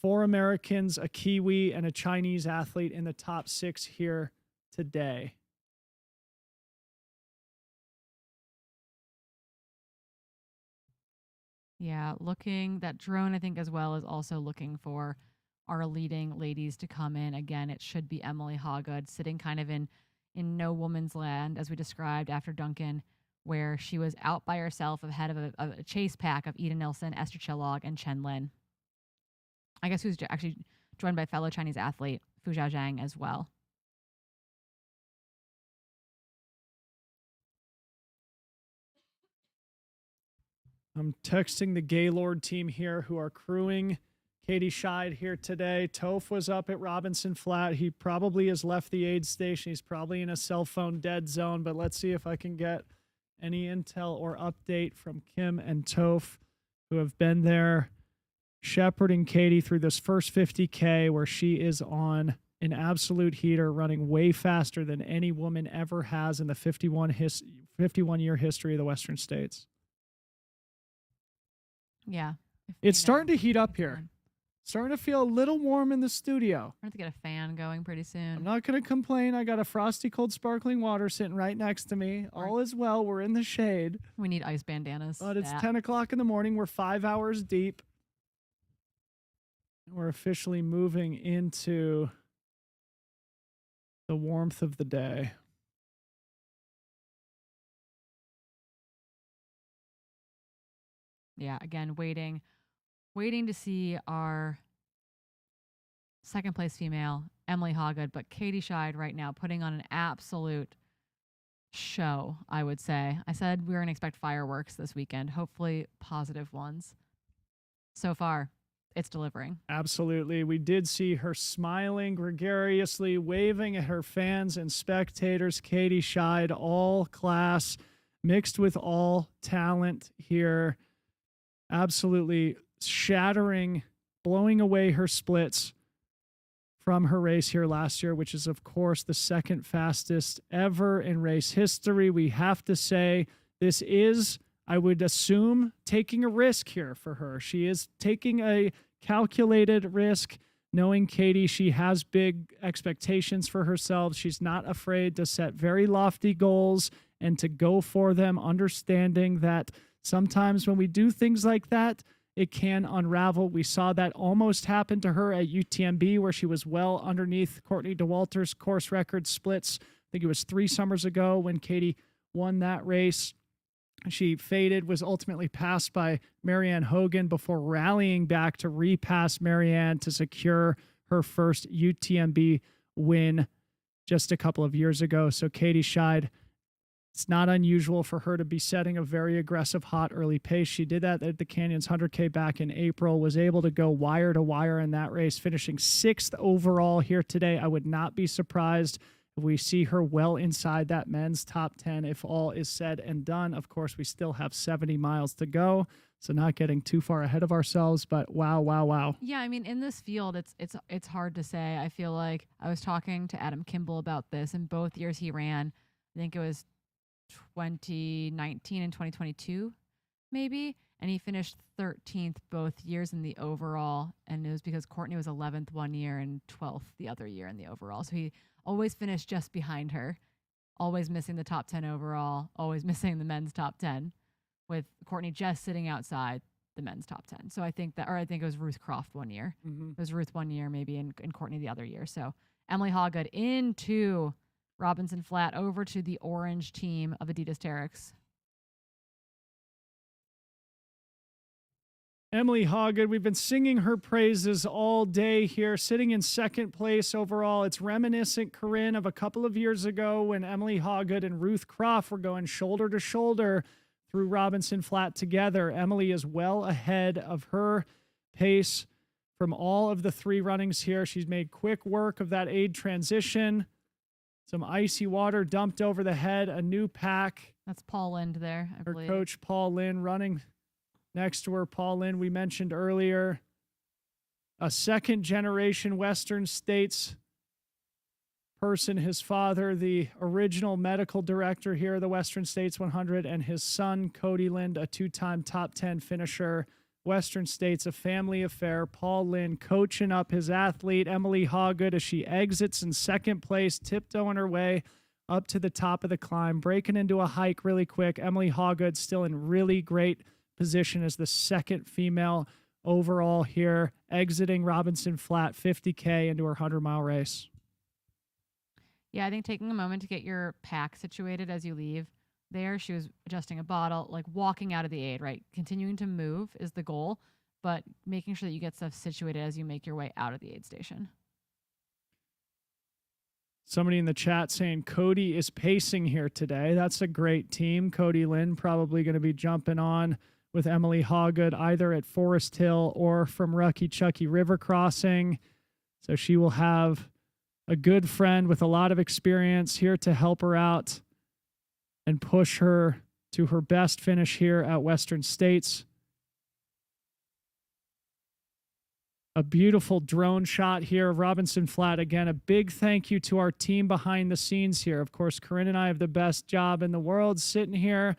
[SPEAKER 3] 4 Americans, a Kiwi, and a Chinese athlete in the top 6 here today.
[SPEAKER 2] Yeah, that drone, I think, as well, is also looking for our leading ladies to come in. Again, it should be Emily Hawgood sitting kind of in no woman's land, as we described after Duncan, where she was out by herself ahead of a chase pack of Ida Nilsson, Esther Chillog, and Chen Lin. I guess who's actually joined by fellow Chinese athlete Fu Zhaozhang as well.
[SPEAKER 3] I'm texting the Gaylord team here who are crewing Katie Scheid here today. Toph was up at Robinson Flat. He probably has left the aid station. He's probably in a cell phone dead zone, but let's see if I can get any intel or update from Kim and Toph, who have been there shepherding Katie through this first 50K, where she is on an absolute heater, running way faster than any woman ever has in the 51-year history of the Western States.
[SPEAKER 2] Yeah.
[SPEAKER 3] It's starting to heat up here. Starting to feel a little warm in the studio.
[SPEAKER 2] We're going to get a fan going pretty soon.
[SPEAKER 3] I'm not going to complain. I got a frosty cold sparkling water sitting right next to me. All is well. We're in the shade.
[SPEAKER 2] We need ice bandanas.
[SPEAKER 3] But it's 10 o'clock in the morning. We're 5 hours deep. We're officially moving into the warmth of the day.
[SPEAKER 2] Yeah, again, waiting to see our second place female, Emily Hoggood, but Katie Scheid right now putting on an absolute show, I would say. I said we were going to expect fireworks this weekend, hopefully positive ones. So far, it's delivering.
[SPEAKER 3] Absolutely. We did see her smiling gregariously, waving at her fans and spectators. Katie Scheid, all class, mixed with all talent here. Absolutely shattering, blowing away her splits from her race here last year, which is, of course, the second fastest ever in race history. We have to say this is, I would assume, taking a risk here for her. She is taking a calculated risk, knowing Katie, she has big expectations for herself. She's not afraid to set very lofty goals and to go for them, understanding that sometimes when we do things like that, it can unravel. We saw that almost happen to her at UTMB, where she was well underneath Courtney Dauwalter's course record splits. I think it was 3 summers ago when Katie won that race. She faded, was ultimately passed by Marianne Hogan before rallying back to repass Marianne to secure her first UTMB win just a couple of years ago. So Katie Scheid, it's not unusual for her to be setting a very aggressive, hot early pace. She did that at the Canyons 100K back in April, was able to go wire to wire in that race, finishing 6th overall here today. I would not be surprised if we see her well inside that men's top 10 if all is said and done. Of course, we still have 70 miles to go, so not getting too far ahead of ourselves, but wow.
[SPEAKER 2] Yeah, I mean, in this field, it's hard to say. I feel like I was talking to Adam Kimball about this. In both years he ran, I think it was 2019 and 2022, maybe, and he finished 13th both years in the overall, and it was because Courtney was 11th one year and 12th the other year in the overall. So he always finished just behind her, always missing the top 10 overall, always missing the men's top 10, with Courtney just sitting outside the men's top 10. So I think it was Ruth Croft one year. It was Ruth one year, maybe, and Courtney the other year. So Emily Hoggood into Robinson Flat, over to the orange team of Adidas Terex.
[SPEAKER 3] Emily Hoggood, we've been singing her praises all day here, sitting in second place overall. It's reminiscent, Corinne, of a couple of years ago when Emily Hoggood and Ruth Croft were going shoulder to shoulder through Robinson Flat together. Emily is well ahead of her pace from all of the 3 runnings here. She's made quick work of that aid transition. Some icy water dumped over the head, a new pack.
[SPEAKER 2] That's Paul Lind there, I believe.
[SPEAKER 3] Her coach, Paul Lind, running next to her. Paul Lind, we mentioned earlier, a second-generation Western States person. His father, the original medical director here at the Western States 100, and his son, Cody Lind, a 2-time top 10 finisher. Western States, a family affair. Paul Lind coaching up his athlete, Emily Hoggood, as she exits in second place, tiptoeing her way up to the top of the climb, breaking into a hike really quick. Emily Hoggood still in really great position as the second female overall here, exiting Robinson Flat 50K into her 100-mile race.
[SPEAKER 2] Yeah, I think taking a moment to get your pack situated as you leave. There, she was adjusting a bottle, like walking out of the aid, right? Continuing to move is the goal, but making sure that you get stuff situated as you make your way out of the aid station.
[SPEAKER 3] Somebody in the chat saying Cody is pacing here today. That's a great team. Cody Lind probably going to be jumping on with Emily Hoggood either at Forest Hill or from Rucky Chucky River Crossing. So she will have a good friend with a lot of experience here to help her out and push her to her best finish here at Western States. A beautiful drone shot here of Robinson Flat. Again, a big thank you to our team behind the scenes here. Of course, Corinne and I have the best job in the world sitting here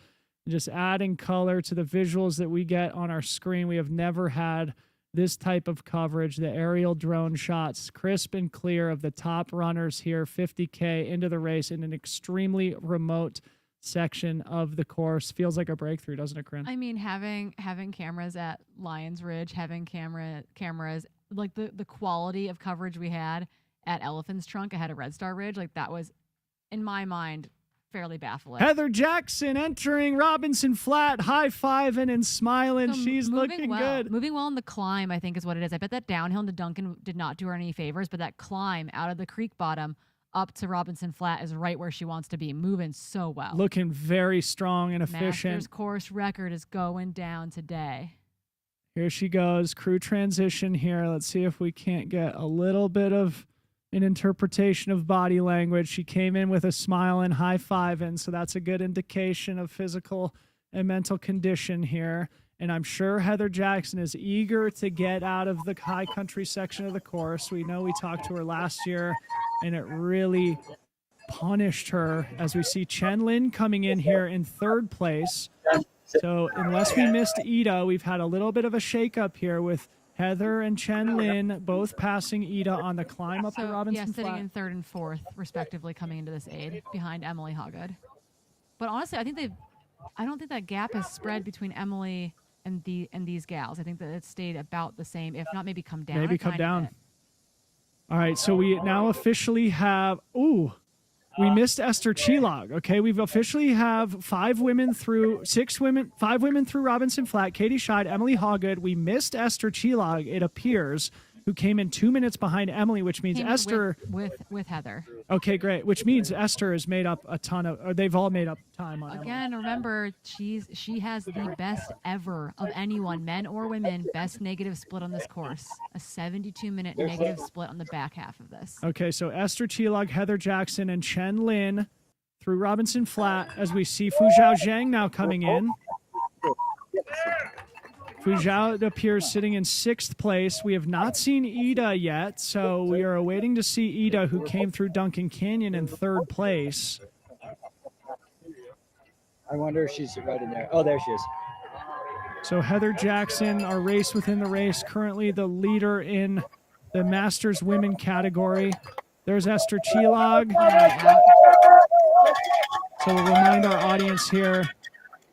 [SPEAKER 3] and just adding color to the visuals that we get on our screen. We have never had this type of coverage. The aerial drone shots, crisp and clear, of the top runners here, 50K into the race in an extremely remote section of the course. Feels like a breakthrough, doesn't it, Corinne?
[SPEAKER 2] I mean, having cameras at Lions Ridge, having cameras like the quality of coverage we had at Elephant's Trunk ahead of Red Star Ridge, like that was, in my mind, fairly baffling.
[SPEAKER 3] Heather Jackson entering Robinson Flat, high-fiving and smiling.
[SPEAKER 2] So
[SPEAKER 3] She's looking
[SPEAKER 2] well.
[SPEAKER 3] good.
[SPEAKER 2] Moving well in the climb, I think, is what it is. I bet that downhill into Duncan did not do her any favors, but that climb out of the creek bottom up to Robinson Flat is right where she wants to be, moving so well.
[SPEAKER 3] Looking very strong and efficient.
[SPEAKER 2] Masters course record is going down today.
[SPEAKER 3] Here she goes. Crew transition here. Let's see if we can't get a little bit of an interpretation of body language. She came in with a smile and high-fiving, so that's a good indication of physical and mental condition here. And I'm sure Heather Jackson is eager to get out of the high country section of the course. We know we talked to her last year, and it really punished her as we see Chen Lin coming in here in third place. So unless we missed Ida, we've had a little bit of a shakeup here with Heather and Chen Lin both passing Ida on the climb up to Robinson
[SPEAKER 2] sitting
[SPEAKER 3] Flat.
[SPEAKER 2] in third and fourth, respectively, coming into this aid behind Emily Hoggood. But honestly, I don't think that gap has spread between Emily and these gals. I think that it's stayed about the same, if not maybe come down.
[SPEAKER 3] Maybe come down. All right, so we now officially have, we missed Esther Chilog. Okay, we've officially have 5 women through Robinson Flat, Katie Scheid, Emily Hoggood. We missed Esther Chilog, it appears, who came in 2 minutes behind Emily, which means Esther
[SPEAKER 2] with Heather.
[SPEAKER 3] Okay, great. Which means Esther has made up a ton of, or they've all made up time on Emily.
[SPEAKER 2] Again, remember, she has the best ever of anyone, men or women, best negative split on this course. A 72-minute negative split on the back half of this.
[SPEAKER 3] Okay, so Esther Chilog, Heather Jackson, and Chen Lin through Robinson Flat as we see Fu Zhao Zhang now coming in. Fu Zhao appears sitting in 6th place. We have not seen Ida yet, so we are awaiting to see Ida, who came through Duncan Canyon in 3rd place.
[SPEAKER 17] I wonder if she's right in there. Oh, there she is.
[SPEAKER 3] So Heather Jackson, our race within the race, currently the leader in the Masters Women category. There's Esther Chilog. So we'll remind our audience here,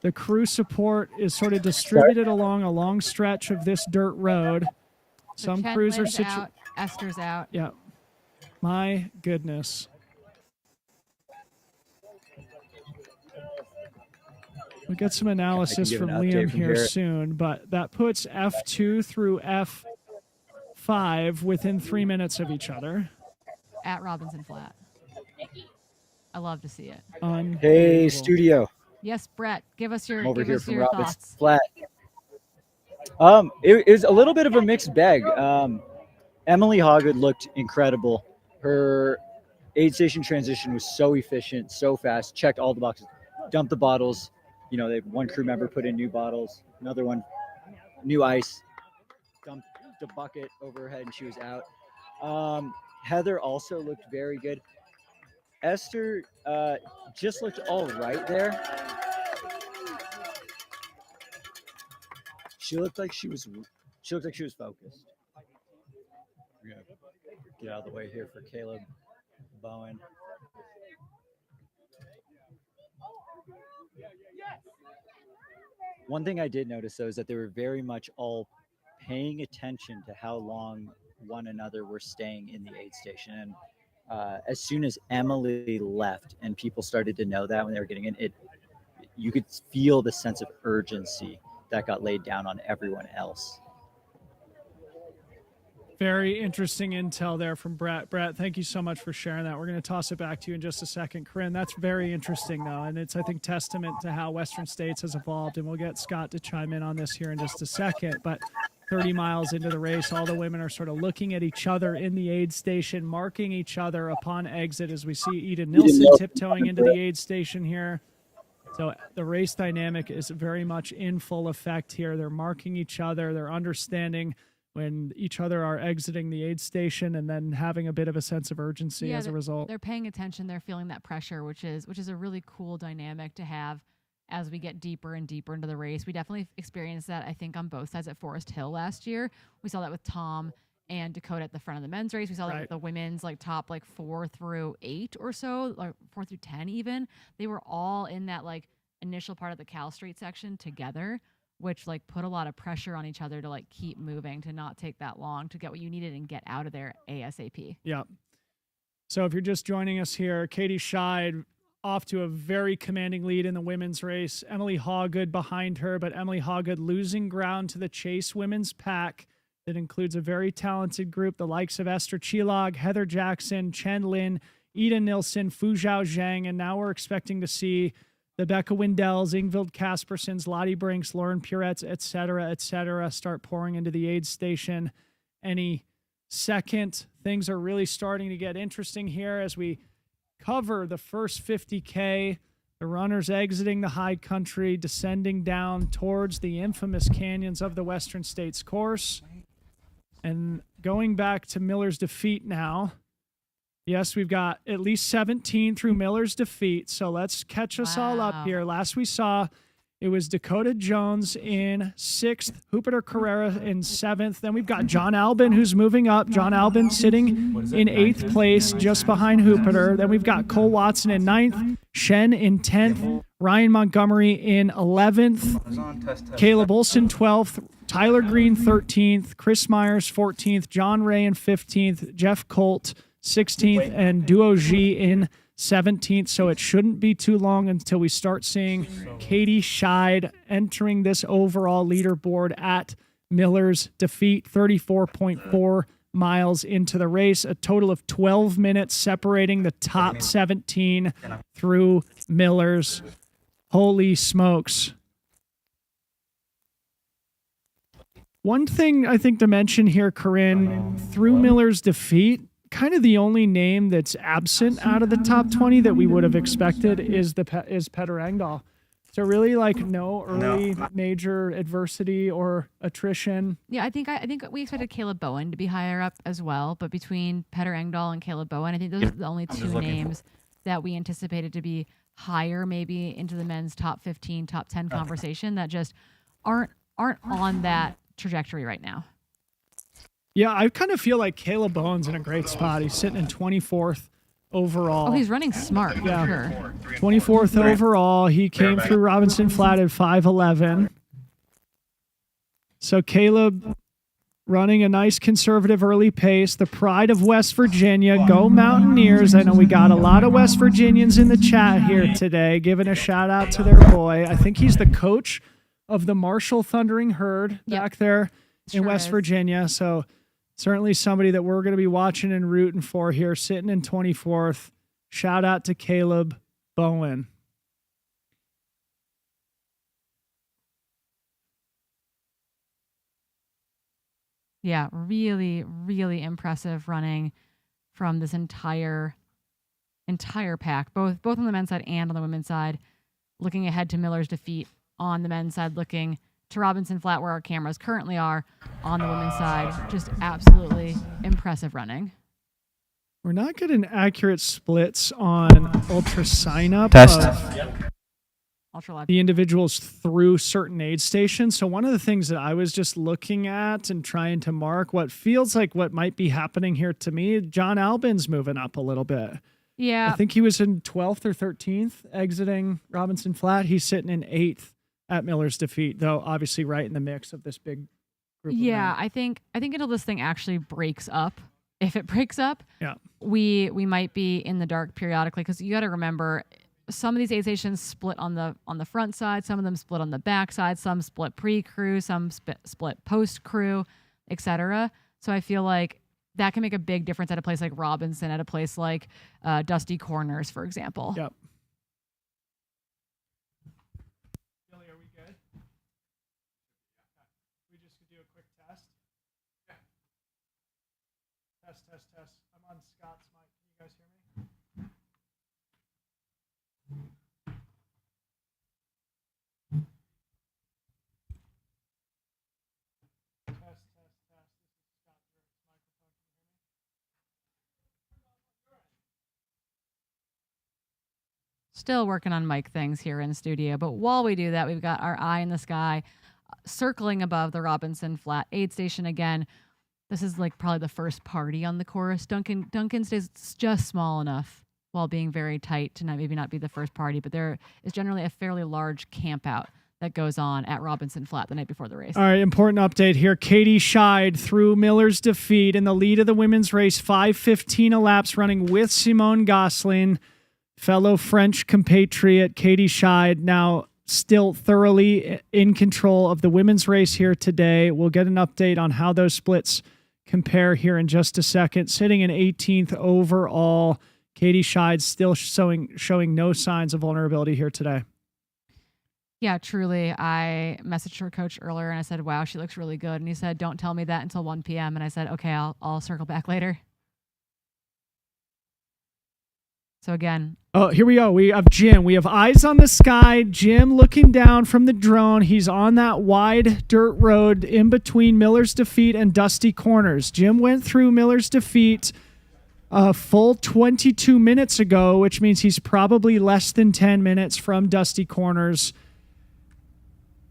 [SPEAKER 3] the crew support is sort of distributed along a long stretch of this dirt road. Some
[SPEAKER 2] Chen
[SPEAKER 3] crews are
[SPEAKER 2] Lin's out, Esther's out.
[SPEAKER 3] Yeah. My goodness. We'll get some analysis
[SPEAKER 17] give
[SPEAKER 3] from
[SPEAKER 17] an update
[SPEAKER 3] Liam
[SPEAKER 17] from
[SPEAKER 3] here
[SPEAKER 17] here.
[SPEAKER 3] soon, but that puts F2 through F5 within 3 minutes of each other.
[SPEAKER 2] At Robinson Flat. I love to see it.
[SPEAKER 17] Hey,
[SPEAKER 3] Unbelievable.
[SPEAKER 17] studio.
[SPEAKER 2] Yes, Brett, give us your
[SPEAKER 17] I'm over here from Robinson
[SPEAKER 2] thoughts.
[SPEAKER 17] Flat. It was a little bit of a mixed bag. Emily Hoggood looked incredible. Her aid station transition was so efficient, so fast, checked all the boxes, dumped the bottles. You know, they one crew member put in new bottles, another one, new ice, dumped the bucket over her head, and she was out. Heather also looked very good. Esther just looked all right there. She looked like she was focused. We're gonna get out of the way here for Caleb Bowen. One thing I did notice though is that they were very much all paying attention to how long one another were staying in the aid station. And as soon as Emily left and people started to know that when they were getting in, you could feel the sense of urgency that got laid down on everyone else.
[SPEAKER 3] Very interesting intel there from Brett. Brett, thank you so much for sharing that. We're going to toss it back to you in just a second. Corinne, that's very interesting, though, and it's, I think, testament to how Western States has evolved, and we'll get Scott to chime in on this here in just a second. But 30 miles into the race, all the women are sort of looking at each other in the aid station, marking each other upon exit as we see Eden Nilsson tiptoeing into the aid station here. So the race dynamic is very much in full effect here. They're marking each other. They're understanding when each other are exiting the aid station and then having a bit of a sense of urgency as a result.
[SPEAKER 2] They're paying attention. They're feeling that pressure, which is a really cool dynamic to have as we get deeper and deeper into the race. We definitely experienced that, I think, on both sides at Forest Hill last year. We saw that with Tom and Dakota at the front of the men's race. We saw that with the women's top 4 through 8 or so, or 4 through 10 even. They were all in that initial part of the Cal Street section together. which like put a lot of pressure on each other to like keep moving, to not take that long to get what you needed and get out of there ASAP.
[SPEAKER 3] Yeah. So if you're just joining us here, Katie Scheid off to a very commanding lead in the women's race. Emily Hawgood behind her, but Emily Hawgood losing ground to the Chase women's pack that includes a very talented group, the likes of Esther Chilog, Heather Jackson, Chen Lin, Ida Nilsson, Fu Zhao Zhang, and now we're expecting to see the Becca Windells, Ingvild Kaspersens, Lottie Brinks, Lauren Puretz, et cetera, start pouring into the aid station any second. Things are really starting to get interesting here as we cover the first 50K. The runners exiting the high country, descending down towards the infamous canyons of the Western States course. And going back to Miller's defeat now. Yes, we've got at least 17 through Miller's defeat, so let's catch us all up here. Last we saw, it was Dakota Jones in 6th, Jupiter Carrera in 7th. Then we've got John Albin, who's moving up. John Albin sitting in 8th place, just behind Jupiter. Then we've got Cole Watson in 9th, Shen in 10th, Ryan Montgomery in 11th, Caleb Olson 12th, Tyler Green 13th, Chris Myers 14th, John Ray in 15th, Jeff Colt 16th, and Duo G in 17th. So it shouldn't be too long until we start seeing Katie Scheid entering this overall leaderboard at Miller's defeat, 34.4 miles into the race, a total of 12 minutes separating the top 17 through Miller's. Holy smokes. One thing I think to mention here, Corinne, through Miller's defeat, kind of the only name that's absent out of the top 20 that we would have expected is Petter Engdahl. So really like no early major adversity or attrition.
[SPEAKER 2] Yeah, I think we expected Caleb Bowen to be higher up as well, but between Petter Engdahl and Caleb Bowen, I think those are the only two names that we anticipated to be higher maybe into the men's top 15, top 10 conversation that just aren't on that trajectory right now.
[SPEAKER 3] Yeah, I kind of feel like Caleb Bowen's in a great spot. He's sitting in 24th overall.
[SPEAKER 2] Oh, he's running smart,
[SPEAKER 3] yeah.
[SPEAKER 2] For sure.
[SPEAKER 3] 24th overall. He came through Robinson Flat at 5:11. So Caleb running a nice conservative early pace. The pride of West Virginia. Go Mountaineers. I know we got a lot of West Virginians in the chat here today, giving a shout out to their boy. I think he's the coach of the Marshall Thundering Herd back there in West Virginia. So certainly somebody that we're going to be watching and rooting for here, sitting in 24th. Shout out to Caleb Bowen.
[SPEAKER 2] Yeah, really, really impressive running from this entire pack, both on the men's side and on the women's side. Looking ahead to Miller's defeat on the men's side, looking to Robinson Flat where our cameras currently are on the women's side. Just absolutely impressive running.
[SPEAKER 3] We're not getting accurate splits on ultra sign up
[SPEAKER 2] Ultra
[SPEAKER 3] the individuals through certain aid stations. So one of the things that I was just looking at and trying to mark what feels like what might be happening here to me, John Albin's moving up a little bit.
[SPEAKER 2] Yeah.
[SPEAKER 3] I think he was in 12th or 13th exiting Robinson Flat. He's sitting in 8th at Miller's defeat, though obviously right in the mix of this big group.
[SPEAKER 2] Yeah, I think until this thing actually breaks up, if it breaks up,
[SPEAKER 3] yeah,
[SPEAKER 2] we might be in the dark periodically, because you got to remember some of these aid stations split on the front side, some of them split on the back side, some split pre-crew, some split post-crew, etc. So I feel like that can make a big difference at a place like Robinson, at a place like Dusty Corners, for example.
[SPEAKER 3] Yep. Test. I'm on Scott's mic. Can you guys hear me? Test. This is Scott Drift's microphone. Can you hear me?
[SPEAKER 2] Still working on mic things here in the studio, but while we do that, we've got our eye in the sky, circling above the Robinson Flat aid station again. This is like probably the first party on the course. Duncan stays just small enough while being very tight to maybe not be the first party, but there is generally a fairly large camp out that goes on at Robinson Flat the night before the race.
[SPEAKER 3] All right, important update here. Katie Scheid through Miller's defeat in the lead of the women's race, 5:15 elapsed, running with Simone Gosselin, fellow French compatriot Katie Scheid, now still thoroughly in control of the women's race here today. We'll get an update on how those splits compare here in just a second. Sitting in 18th overall, Katie Scheid still showing no signs of vulnerability here today.
[SPEAKER 2] Yeah, truly. I messaged her coach earlier and I said, wow, she looks really good. And he said, don't tell me that until 1 p.m. And I said, okay, I'll circle back later. So again.
[SPEAKER 3] Oh, here we go. We have Jim. We have eyes on the sky. Jim looking down from the drone. He's on that wide dirt road in between Miller's defeat and Dusty Corners. Jim went through Miller's defeat a full 22 minutes ago, which means he's probably less than 10 minutes from Dusty Corners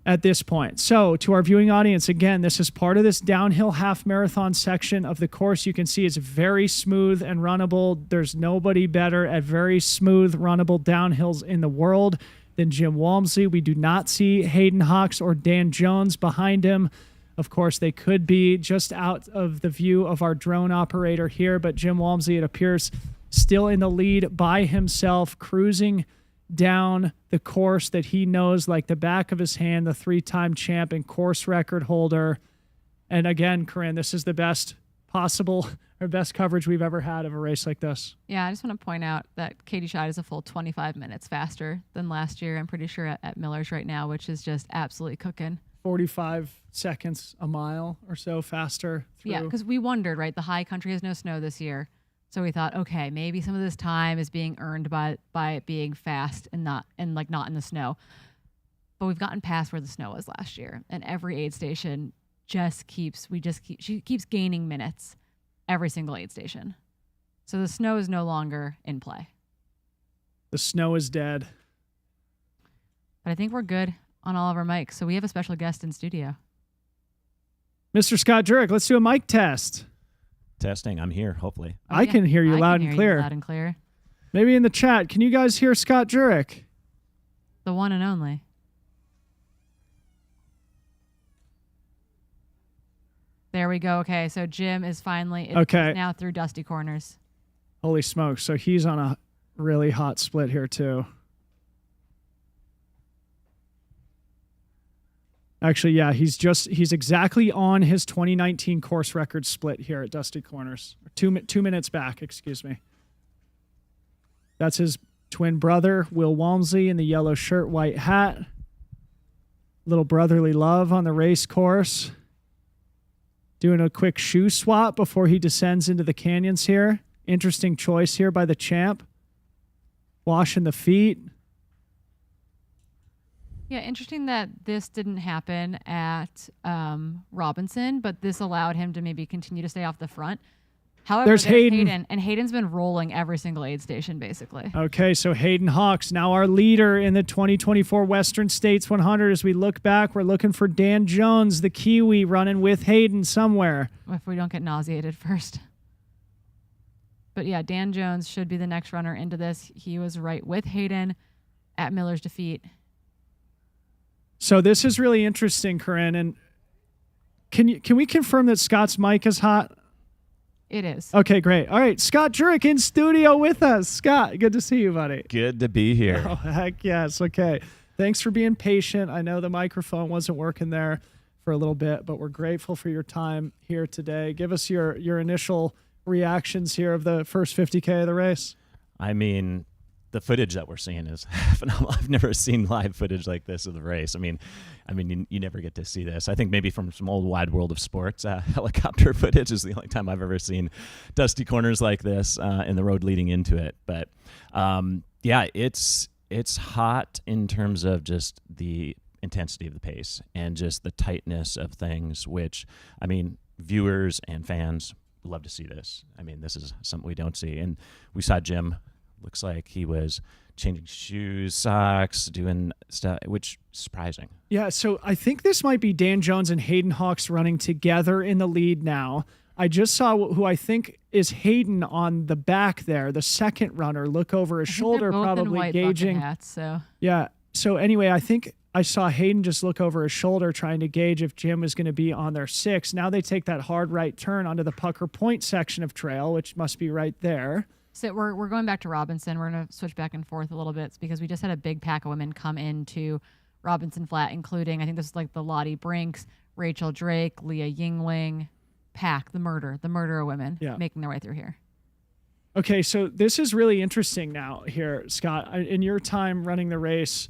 [SPEAKER 3] at this point. So to our viewing audience, again, this is part of this downhill half marathon section of the course. You can see it's very smooth and runnable. There's nobody better at very smooth, runnable downhills in the world than Jim Walmsley. We do not see Hayden Hawks or Dan Jones behind him. Of course, they could be just out of the view of our drone operator here, but Jim Walmsley, it appears, still in the lead by himself, cruising down the course that he knows like the back of his hand, the 3-time champ and course record holder. And again, Corinne, this is the best possible or best coverage we've ever had of a race like this.
[SPEAKER 2] Yeah, I just want to point out that Katie Scheid is a full 25 minutes faster than last year. I'm pretty sure at Miller's right now, which is just absolutely cooking.
[SPEAKER 3] 45 seconds a mile or so faster through.
[SPEAKER 2] Yeah, because we wondered, right? The high country has no snow this year. So we thought, okay, maybe some of this time is being earned by it being fast and not in the snow. But we've gotten past where the snow was last year, and every aid station she keeps gaining minutes every single aid station. So the snow is no longer in play.
[SPEAKER 3] The snow is dead.
[SPEAKER 2] But I think we're good on all of our mics. So we have a special guest in studio.
[SPEAKER 3] Mr. Scott Jurek, let's do a mic test.
[SPEAKER 19] Testing. I'm here, hopefully.
[SPEAKER 2] Oh,
[SPEAKER 3] I can hear you loud and clear.
[SPEAKER 2] Loud and clear.
[SPEAKER 3] Maybe in the chat, can you guys hear Scott Jurek?
[SPEAKER 2] The one and only. There we go. Okay, so Jim is finally he's now through Dusty Corners.
[SPEAKER 3] Holy smokes. So he's on a really hot split here too. Actually, yeah, he's exactly on his 2019 course record split here at Dusty Corners. 2 minutes back, excuse me. That's his twin brother, Will Walmsley, in the yellow shirt, white hat. Little brotherly love on the race course. Doing a quick shoe swap before he descends into the canyons here. Interesting choice here by the champ. Washing the feet.
[SPEAKER 2] Yeah, interesting that this didn't happen at Robinson, but this allowed him to maybe continue to stay off the front. However,
[SPEAKER 3] there's Hayden.
[SPEAKER 2] And Hayden's been rolling every single aid station, basically.
[SPEAKER 3] Okay, so Hayden Hawks, now our leader in the 2024 Western States 100. As we look back, we're looking for Dan Jones, the Kiwi, running with Hayden somewhere.
[SPEAKER 2] If we don't get nauseated first. But yeah, Dan Jones should be the next runner into this. He was right with Hayden at Miller's defeat.
[SPEAKER 3] So this is really interesting, Corinne. And can we confirm that Scott's mic is hot?
[SPEAKER 2] It is.
[SPEAKER 3] Okay, great. All right, Scott Jurek in studio with us. Scott, good to see you, buddy.
[SPEAKER 19] Good to be here.
[SPEAKER 3] Oh, heck yes. Okay. Thanks for being patient. I know the microphone wasn't working there for a little bit, but we're grateful for your time here today. Give us your initial reactions here of the first 50K of the race.
[SPEAKER 19] I mean, the footage that we're seeing is phenomenal. I've never seen live footage like this of the race. I mean, you never get to see this. I think maybe from some old Wide World of Sports helicopter footage is the only time I've ever seen Dusty Corners like this in the road leading into it. But yeah, it's hot in terms of just the intensity of the pace and just the tightness of things, which, I mean, viewers and fans love to see this. I mean, this is something we don't see. And we saw Jim, looks like he was changing shoes, socks, doing stuff, which is surprising.
[SPEAKER 3] Yeah, so I think this might be Dan Jones and Hayden Hawks running together in the lead now. I just saw who I think is Hayden on the back there, the second runner, look over his shoulder,
[SPEAKER 2] both
[SPEAKER 3] probably
[SPEAKER 2] in white
[SPEAKER 3] gauging.
[SPEAKER 2] bucket hats, so.
[SPEAKER 3] Yeah, so anyway, I think I saw Hayden just look over his shoulder trying to gauge if Jim was going to be on their 6. Now they take that hard right turn onto the Pucker Point section of trail, which must be right there.
[SPEAKER 2] So we're going back to Robinson. We're going to switch back and forth a little bit because we just had a big pack of women come into Robinson Flat, including, I think this is like the Lottie Brinks, Rachel Drake, Leah Yingling, pack, the murder women making their way through here.
[SPEAKER 3] Okay, so this is really interesting now here, Scott. In your time running the race,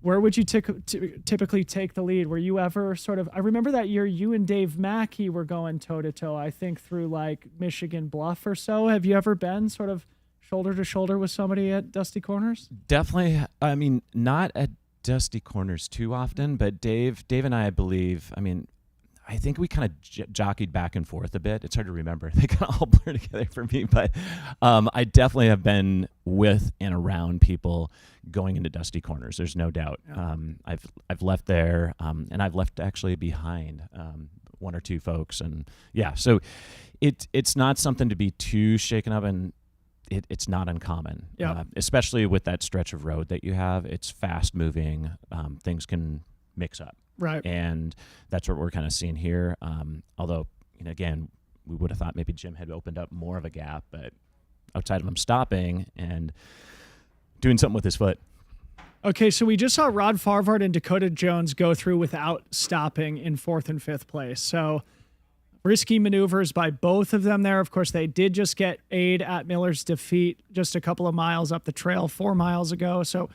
[SPEAKER 3] where would you typically take the lead? Were you ever sort of, I remember that year you and Dave Mackey were going toe-to-toe, I think through like Michigan Bluff or so. Have you ever been sort of shoulder to shoulder with somebody at Dusty Corners?
[SPEAKER 19] Definitely. I mean, not at Dusty Corners too often, but Dave and I believe, I think we kind of jockeyed back and forth a bit. It's hard to remember. They kind of all blur together for me, but I definitely have been with and around people going into Dusty Corners. There's no doubt.
[SPEAKER 3] Yeah.
[SPEAKER 19] I've left there, and I've left actually behind one or two folks, and so it's not something to be too shaken up, and it's not uncommon.
[SPEAKER 3] Yeah.
[SPEAKER 19] Especially with that stretch of road that you have. It's fast moving. Things can mix up.
[SPEAKER 3] Right.
[SPEAKER 19] And that's what we're kind of seeing here. Although, again, we would have thought maybe Jim had opened up more of a gap, but outside of him stopping and doing something with his foot.
[SPEAKER 3] Okay, so we just saw Rod Farvard and Dakota Jones go through without stopping in 4th and 5th place. So risky maneuvers by both of them there. Of course, they did just get aid at Miller's defeat just a couple of miles up the trail 4 miles ago. So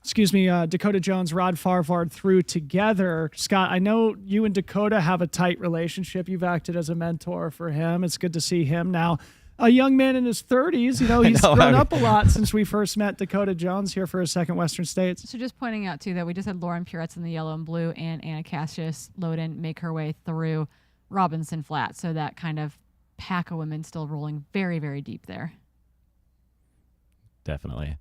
[SPEAKER 3] Dakota Jones, Rod Farvard through together. Scott, I know you and Dakota have a tight relationship. You've acted as a mentor for him. It's good to see him now. A young man in his 30s. He's grown up a lot since we first met Dakota Jones here for his second Western States.
[SPEAKER 2] So just pointing out, too, that we just had Lauren Puretz in the yellow and blue and Anna Cassius Loden make her way through Robinson Flat. So that kind of pack of women still rolling very, very deep there.
[SPEAKER 19] Definitely.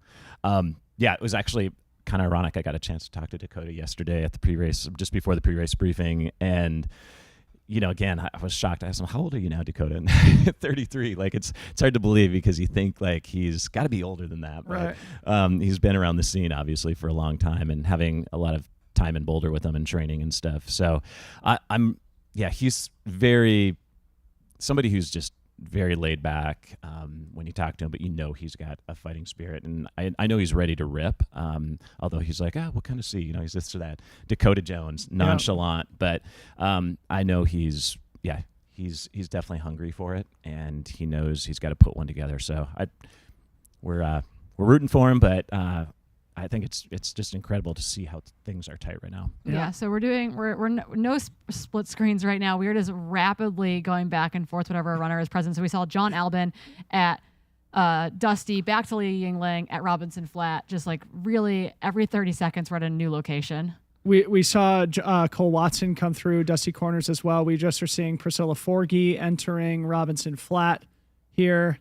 [SPEAKER 19] It was actually kind of ironic. I got a chance to talk to Dakota yesterday at the pre-race, just before the pre-race briefing. And, again, I was shocked. I asked him, how old are you now, Dakota? And 33. Like, it's hard to believe because you think, like, he's got to be older than that. But,
[SPEAKER 3] right.
[SPEAKER 19] He's been around the scene, obviously, for a long time and having a lot of time in Boulder with him and training and stuff. So he's somebody who's just very laid back when you talk to him, but he's got a fighting spirit, and I know he's ready to rip. Although he's like, we'll kind of see. He's this or that. Dakota Jones, nonchalant, but I know he's definitely hungry for it, and he knows he's got to put one together. So we're rooting for him, but I think it's just incredible to see how things are tight right now.
[SPEAKER 2] Yeah, so we're no split screens right now. We are just rapidly going back and forth whenever a runner is present. So we saw John Albin at Dusty, back to Lee Yingling at Robinson Flat, just like really every 30 seconds we're at a new location.
[SPEAKER 3] We saw Cole Watson come through Dusty Corners as well. We just are seeing Priscilla Forgey entering Robinson Flat here.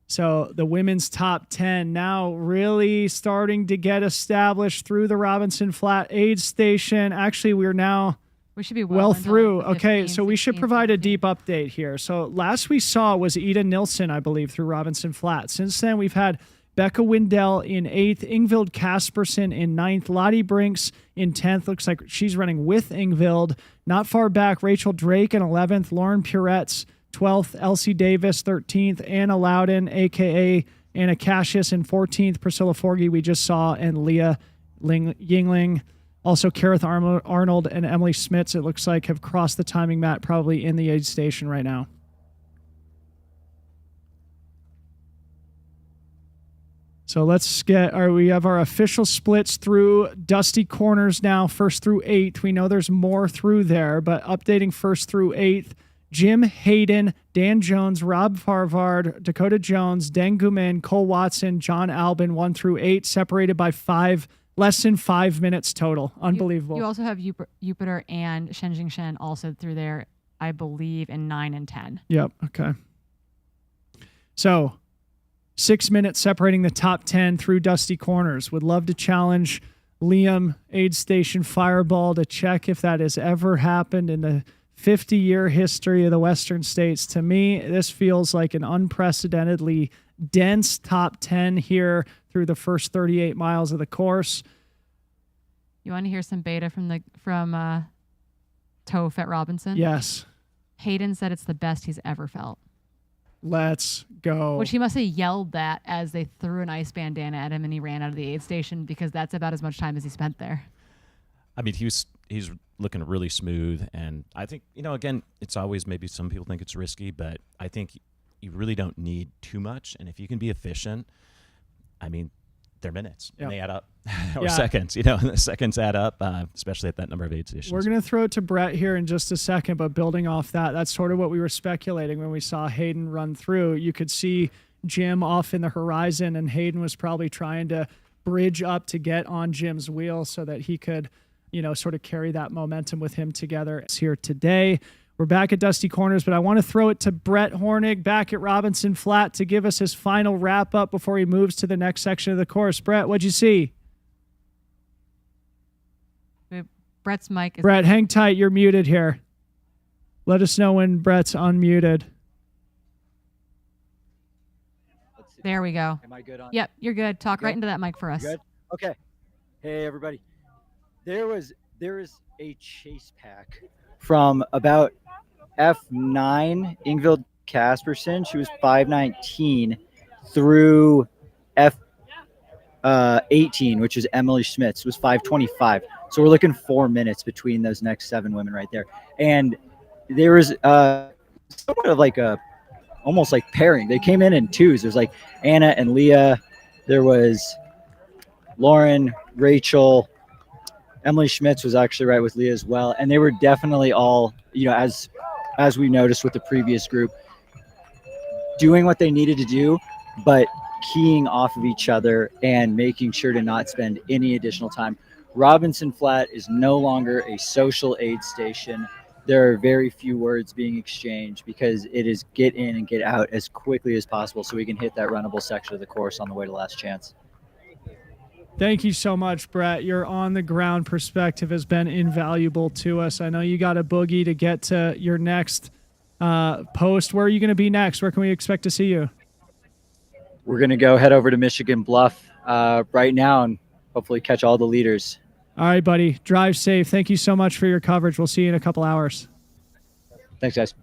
[SPEAKER 3] So the women's top 10 now really starting to get established through the Robinson Flat aid station. Actually, we should be well through. Okay, so we should provide a deep update here. So last we saw was Ida Nilsson, I believe, through Robinson Flat. Since then, we've had Becca Windell in 8th, Ingvild Kaspersen in 9th, Lottie Brinks in 10th. Looks like she's running with Ingvild. Not far back, Rachel Drake in 11th, Lauren Puretz 12th, Elsie Davis 13th, Anna Loudon, a.k.a. Anna Cassius in 14th, Priscilla Forgey we just saw, and Leah Yingling. Also, Kareth Arnold and Emily Smits, it looks like, have crossed the timing mat probably in the aid station right now. So we have our official splits through Dusty Corners now, 1st through 8th. We know there's more through there, but updating 1st through 8th. Jim Hayden, Dan Jones, Rob Farvard, Dakota Jones, Dan Guman, Cole Watson, John Albin, 1 through 8, separated by less than 5 minutes total. Unbelievable.
[SPEAKER 2] You also have Jupiter and Shenjing Shen also through there, I believe, in 9 and 10.
[SPEAKER 3] Yep. Okay. So 6 minutes separating the top 10 through Dusty Corners. Would love to challenge Liam, aid station Fireball, to check if that has ever happened in the 50-year history of the Western States. To me, this feels like an unprecedentedly dense top 10 here through the first 38 miles of the course.
[SPEAKER 2] You want to hear some beta from Toph at Robinson?
[SPEAKER 3] Yes.
[SPEAKER 2] Hayden said it's the best he's ever felt.
[SPEAKER 3] Let's go.
[SPEAKER 2] Which he must have yelled that as they threw an ice bandana at him and he ran out of the aid station, because that's about as much time as he spent there.
[SPEAKER 19] I mean, he's looking really smooth, and I think, again, it's always, maybe some people think it's risky, but I think you really don't need too much, and if you can be efficient, I mean, they're minutes, and they add up, or seconds. The seconds add up, especially at that number of aid stations.
[SPEAKER 3] We're going to throw it to Brett here in just a second, but building off that, that's sort of what we were speculating when we saw Hayden run through. You could see Jim off in the horizon, and Hayden was probably trying to bridge up to get on Jim's wheel so that he could, sort of carry that momentum with him together. It's here today. We're back at Dusty Corners, but I want to throw it to Brett Hornig back at Robinson Flat to give us his final wrap-up before he moves to the next section of the course. Brett, what'd you see?
[SPEAKER 2] Brett's mic is...
[SPEAKER 3] Brett, hang tight. You're muted here. Let us know when Brett's unmuted.
[SPEAKER 2] There we go.
[SPEAKER 17] Am I good on?
[SPEAKER 2] Yep, you're good. Talk right into that mic for us.
[SPEAKER 17] Good? Okay. Hey, everybody. There is a chase pack from about F9, Ingvild Casperson. She was 5:19 through F18, which is Emily Schmitz, was 5:25. So we're looking 4 minutes between those next 7 women right there. And there was somewhat of like almost like pairing. They came in twos. There's like Anna and Leah. There was Lauren, Rachel. Emily Schmitz was actually right with Leah as well. And they were definitely all, as we noticed with the previous group, doing what they needed to do, but keying off of each other and making sure to not spend any additional time. Robinson Flat is no longer a social aid station. There are very few words being exchanged because it is get in and get out as quickly as possible so we can hit that runnable section of the course on the way to Last Chance.
[SPEAKER 3] Thank you so much, Brett. Your on-the-ground perspective has been invaluable to us. I know you got a boogie to get to your next post. Where are you going to be next? Where can we expect to see you?
[SPEAKER 17] We're going to go head over to Michigan Bluff right now and hopefully catch all the leaders.
[SPEAKER 3] All right, buddy. Drive safe. Thank you so much for your coverage. We'll see you in a couple hours.
[SPEAKER 17] Thanks, guys.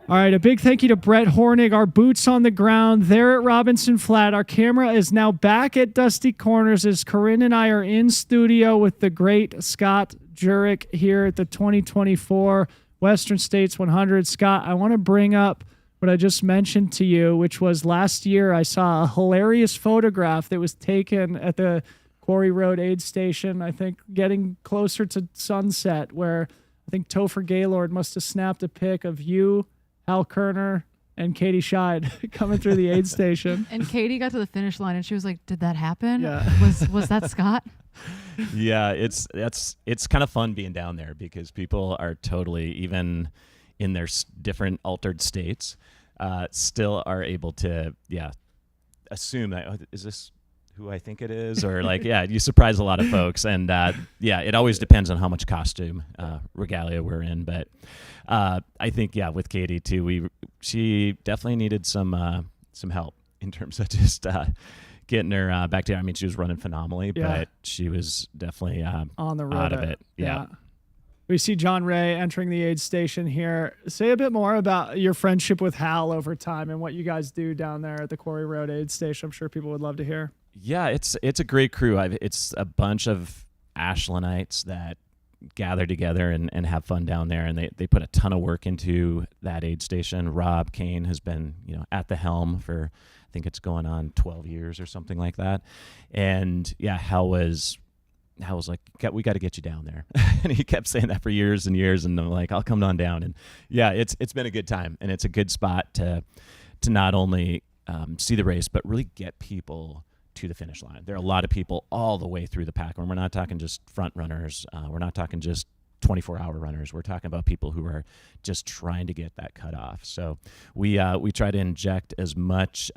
[SPEAKER 3] All right, a big thank you to Brett Hornig, our boots on the ground there at Robinson Flat. Our camera is now back at Dusty Corners as Corinne and I are in studio with the great Scott Jurek here at the 2024 Western States 100. Scott, I want to bring up what I just mentioned to you, which was last year I saw a hilarious photograph that was taken at the Quarry Road aid station, I think getting closer to sunset, where I think Topher Gaylord must have snapped a pic of you, Hal Kerner, and Katie Scheid coming through the aid station.
[SPEAKER 2] And Katie got to the finish line and she was like, "Did that happen?
[SPEAKER 3] Yeah.
[SPEAKER 2] Was that Scott?"
[SPEAKER 19] Yeah, it's kind of fun being down there because people are totally, even in their different altered states, still are able to assume that, oh, is this who I think it is? Or like, you surprise a lot of folks. And it always depends on how much costume regalia we're in. But I think, with Katie too, she definitely needed some help in terms of just getting her back to, I mean, she was running phenomenally, but she was definitely
[SPEAKER 3] on the road
[SPEAKER 19] out of it. Yeah.
[SPEAKER 3] We see John Ray entering the aid station here. Say a bit more about your friendship with Hal over time and what you guys do down there at the Quarry Road aid station. I'm sure people would love to hear.
[SPEAKER 19] Yeah, it's a great crew. It's a bunch of Ashlandites that gather together and have fun down there, and they put a ton of work into that aid station. Rob Kane has been at the helm for, I think it's going on 12 years or something like that. And Hal was like, we got to get you down there. And he kept saying that for years and years, and I'm like, I'll come on down. And it's been a good time, and it's a good spot to not only see the race but really get people to the finish line. There are a lot of people all the way through the pack, and we're not talking just front runners. We're not talking just 24-hour runners. We're talking about people who are just trying to get that cut off. So we try to inject as much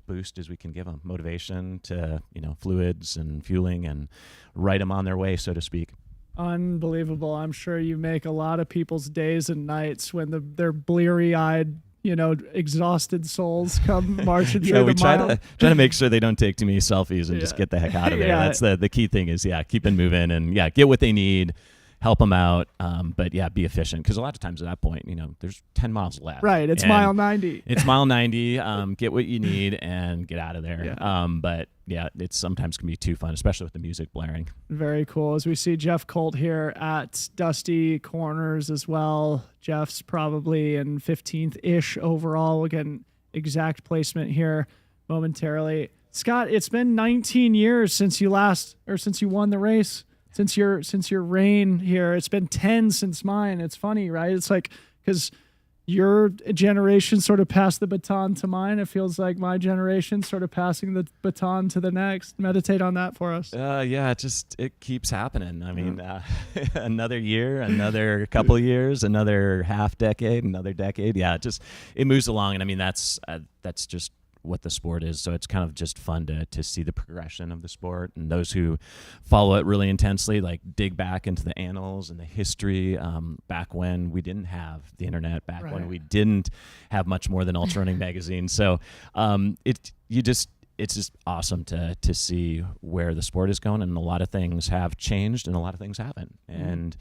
[SPEAKER 19] boost as we can give them, motivation to fluids and fueling, and write them on their way, so to speak.
[SPEAKER 3] Unbelievable. I'm sure you make a lot of people's days and nights when they're bleary-eyed exhausted souls come marching through
[SPEAKER 19] Yeah,
[SPEAKER 3] the
[SPEAKER 19] we try
[SPEAKER 3] mile.
[SPEAKER 19] to make sure they don't take too many selfies and just get the heck out of there.
[SPEAKER 3] Yeah.
[SPEAKER 19] That's the key thing is, keep it moving and get what they need, help them out. But be efficient. Because a lot of times at that point, there's 10 miles left.
[SPEAKER 3] Right. It's
[SPEAKER 19] and
[SPEAKER 3] mile 90.
[SPEAKER 19] It's mile 90. Get what you need and get out of there.
[SPEAKER 3] Yeah.
[SPEAKER 19] But it sometimes can be too fun, especially with the music blaring.
[SPEAKER 3] Very cool. As we see Jeff Colt here at Dusty Corners as well. Jeff's probably in 15th-ish overall. We'll get an exact placement here momentarily. Scott, it's been 19 years since you won the race. Since your reign here. It's been 10 since mine. It's funny, right? It's like, because your generation sort of passed the baton to mine. It feels like my generation sort of passing the baton to the next. Meditate on that for us.
[SPEAKER 19] It keeps happening. I mean, another year, another couple of years, another half decade, another decade. It moves along. And I mean, that's just what the sport is. So it's kind of just fun to see the progression of the sport, and those who follow it really intensely, like dig back into the annals and the history, back when we didn't have the internet, back when we didn't have much more than Ultra Running Magazine. So it's just awesome to see where the sport is going, and a lot of things have changed and a lot of things haven't. And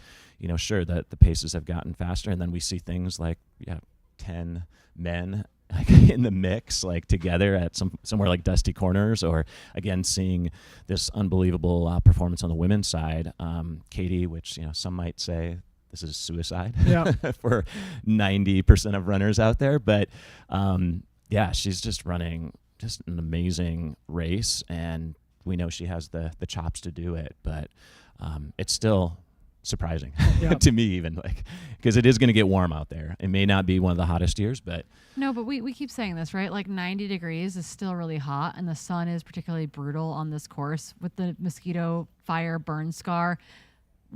[SPEAKER 19] sure that the paces have gotten faster, and then we see things like 10 men in the mix, like together at somewhere like Dusty Corners, or again seeing this unbelievable performance on the women's side. Katie, which some might say this is suicide for 90% of runners out there, but she's just running just an amazing race, and we know she has the chops to do it, but it's still surprising to me, even, because it is going to get warm out there. It may not be one of the hottest years, but
[SPEAKER 2] we keep saying this, right? Like 90 degrees is still really hot, and the sun is particularly brutal on this course with the mosquito fire burn scar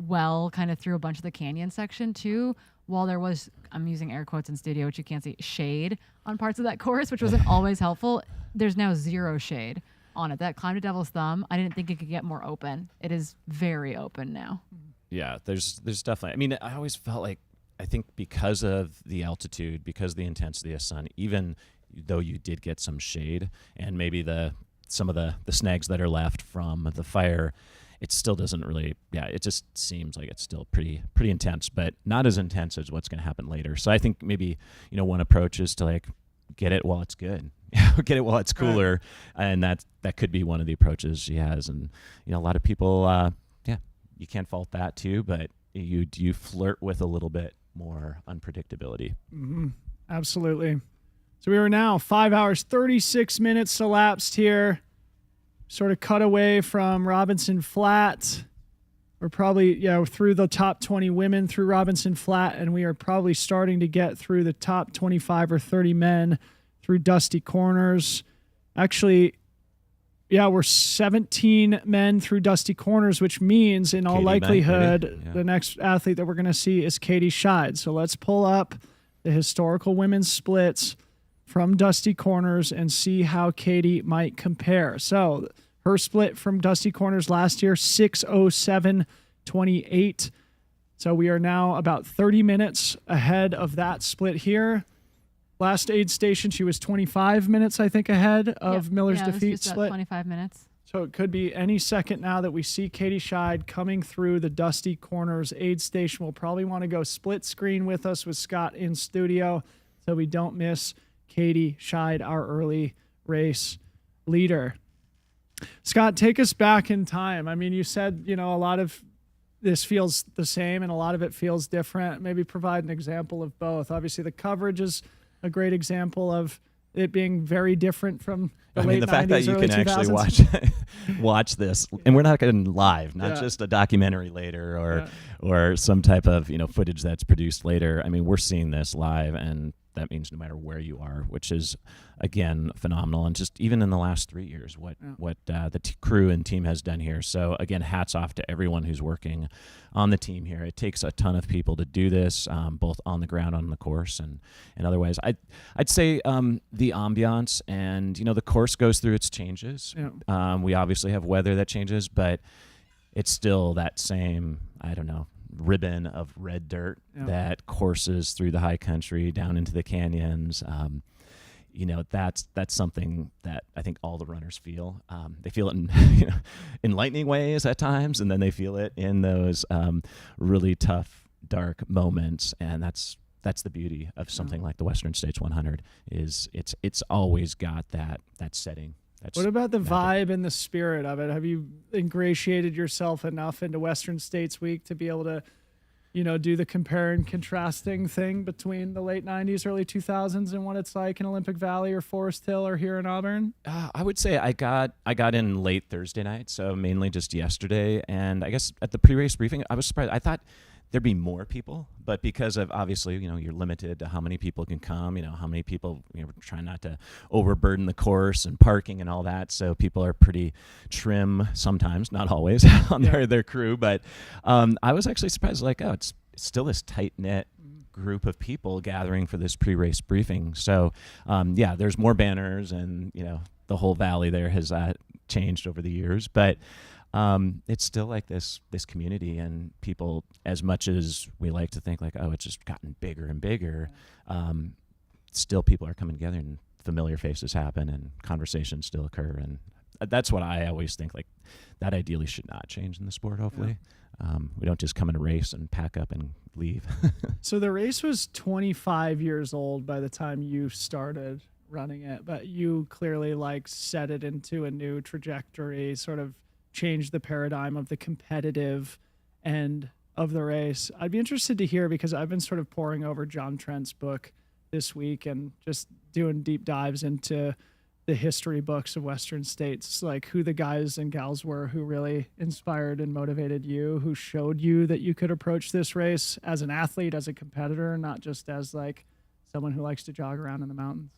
[SPEAKER 2] kind of through a bunch of the canyon section too. While there was, I'm using air quotes in studio, which you can't see, shade on parts of that course, which wasn't always helpful. There's now zero shade on it. That climbed to Devil's Thumb. I didn't think it could get more open. It is very open now.
[SPEAKER 19] Yeah, there's definitely, I mean, I always felt like, I think because of the altitude, because of the intensity of sun, even though you did get some shade and maybe some of the snags that are left from the fire, it still doesn't really, it just seems like it's still pretty intense, but not as intense as what's going to happen later. So I think maybe, one approach is to get it while it's good. Get it while it's cooler. Right. And that could be one of the approaches she has. And, a lot of people, you can't fault that too, but you flirt with a little bit more unpredictability.
[SPEAKER 3] Mm-hmm. Absolutely. So we are now 5 hours, 36 minutes elapsed here. Sort of cut away from Robinson Flat. We're probably, through the top 20 women through Robinson Flat, and we are probably starting to get through the top 25 or 30 men through Dusty Corners. Actually, we're 17 men through Dusty Corners, which means in all
[SPEAKER 19] Katie
[SPEAKER 3] likelihood, the next athlete that we're going to see is Katie Scheid. So let's pull up the historical women's splits from Dusty Corners and see how Katie might compare. So her split from Dusty Corners last year, 6:07:28. So we are now about 30 minutes ahead of that split here. Last aid station, she was 25 minutes, I think, ahead of Miller's defeat
[SPEAKER 2] just
[SPEAKER 3] split.
[SPEAKER 2] 25 minutes.
[SPEAKER 3] So it could be any second now that we see Katie Scheid coming through the Dusty Corners aid station. We'll probably want to go split screen with us with Scott in studio so we don't miss Katie Scheid, our early race leader. Scott, take us back in time. I mean, you said, a lot of this feels the same and a lot of it feels different. Maybe provide an example of both. Obviously, the coverage is a great example of it being very different from the late 90s,
[SPEAKER 19] fact that you
[SPEAKER 3] early
[SPEAKER 19] can
[SPEAKER 3] 2000s.
[SPEAKER 19] actually watch this, and we're not going live, not just a documentary later or some type of footage that's produced later. I mean, we're seeing this live, and that means no matter where you are, which is again phenomenal. And just even in the last 3 years, what the crew and team has done here. So again, hats off to everyone who's working on the team here. It takes a ton of people to do this, both on the ground, on the course, and otherwise. I'd say the ambiance and the course goes through its changes. We obviously have weather that changes, but it's still that same, I don't know, ribbon of red dirt
[SPEAKER 3] Yeah.
[SPEAKER 19] that courses through the high country down into the canyons. That's something that I think all the runners feel. They feel it in enlightening ways at times, and then they feel it in those really tough, dark moments. And that's the beauty of something like the Western States 100 is it's always got that setting.
[SPEAKER 3] What about the vibe and the spirit of it? Have you ingratiated yourself enough into Western States Week to be able to, do the compare and contrasting thing between the late 90s, early 2000s and what it's like in Olympic Valley or Forest Hill or here in Auburn?
[SPEAKER 19] I would say I got in late Thursday night, so mainly just yesterday. And I guess at the pre-race briefing, I was surprised. I thought there'd be more people, but because of obviously, you're limited to how many people can come, how many people, trying not to overburden the course and parking and all that. So people are pretty trim sometimes, not always, on their crew. But I was actually surprised, it's still this tight-knit group of people gathering for this pre-race briefing. So there's more banners, and, the whole valley there has changed over the years. But it's still like this community, and people, as much as we like to think it's just gotten bigger and bigger, still people are coming together, and familiar faces happen, and conversations still occur. And that's what I always think, that ideally should not change in the sport, hopefully. We don't just come in a race and pack up and leave.
[SPEAKER 3] So the race was 25 years old by the time you started running it, but you clearly set it into a new trajectory, sort of change the paradigm of the competitive end of the race. I'd be interested to hear, because I've been sort of poring over John Trent's book this week and just doing deep dives into the history books of Western States, who the guys and gals were who really inspired and motivated you, who showed you that you could approach this race as an athlete, as a competitor, not just as someone who likes to jog around in the mountains.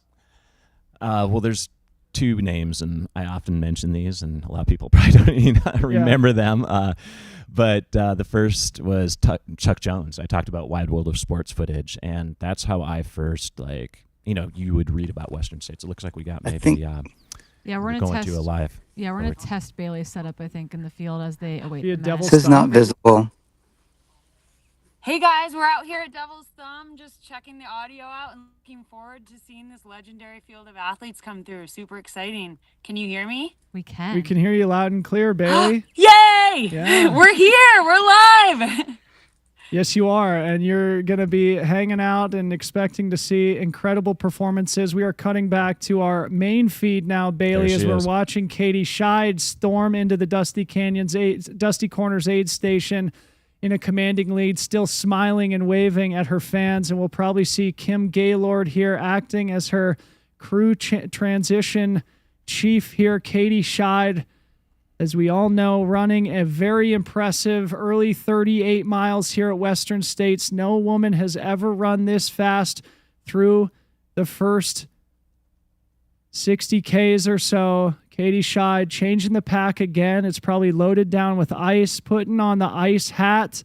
[SPEAKER 19] Well, there's two names, and I often mention these, and a lot of people probably don't remember them. But the first was Chuck Jones. I talked about Wide World of Sports footage, and that's how I first, you would read about Western States. It looks like we got maybe
[SPEAKER 2] we're
[SPEAKER 19] going to a live.
[SPEAKER 2] Yeah, we're gonna test Bailey's setup, I think, in the field as they await the match.
[SPEAKER 20] This is not visible.
[SPEAKER 21] Hey guys, we're out here at Devil's Thumb, just checking the audio out and looking forward to seeing this legendary field of athletes come through. Super exciting. Can you hear me?
[SPEAKER 2] We can.
[SPEAKER 3] We can hear you loud and clear, Bailey.
[SPEAKER 21] Yay!
[SPEAKER 3] Yeah.
[SPEAKER 21] We're here. We're live.
[SPEAKER 3] Yes, you are. And you're going to be hanging out and expecting to see incredible performances. We are cutting back to our main feed now, Bailey, as we're watching Katie Scheid storm into the Dusty Corners aid station in a commanding lead, still smiling and waving at her fans. And we'll probably see Kim Gaylord here acting as her crew transition chief here. Katie Scheid, as we all know, running a very impressive early 38 miles here at Western States. No woman has ever run this fast through the first 60 Ks or so. Katie Scheid changing the pack again. It's probably loaded down with ice, putting on the ice hat.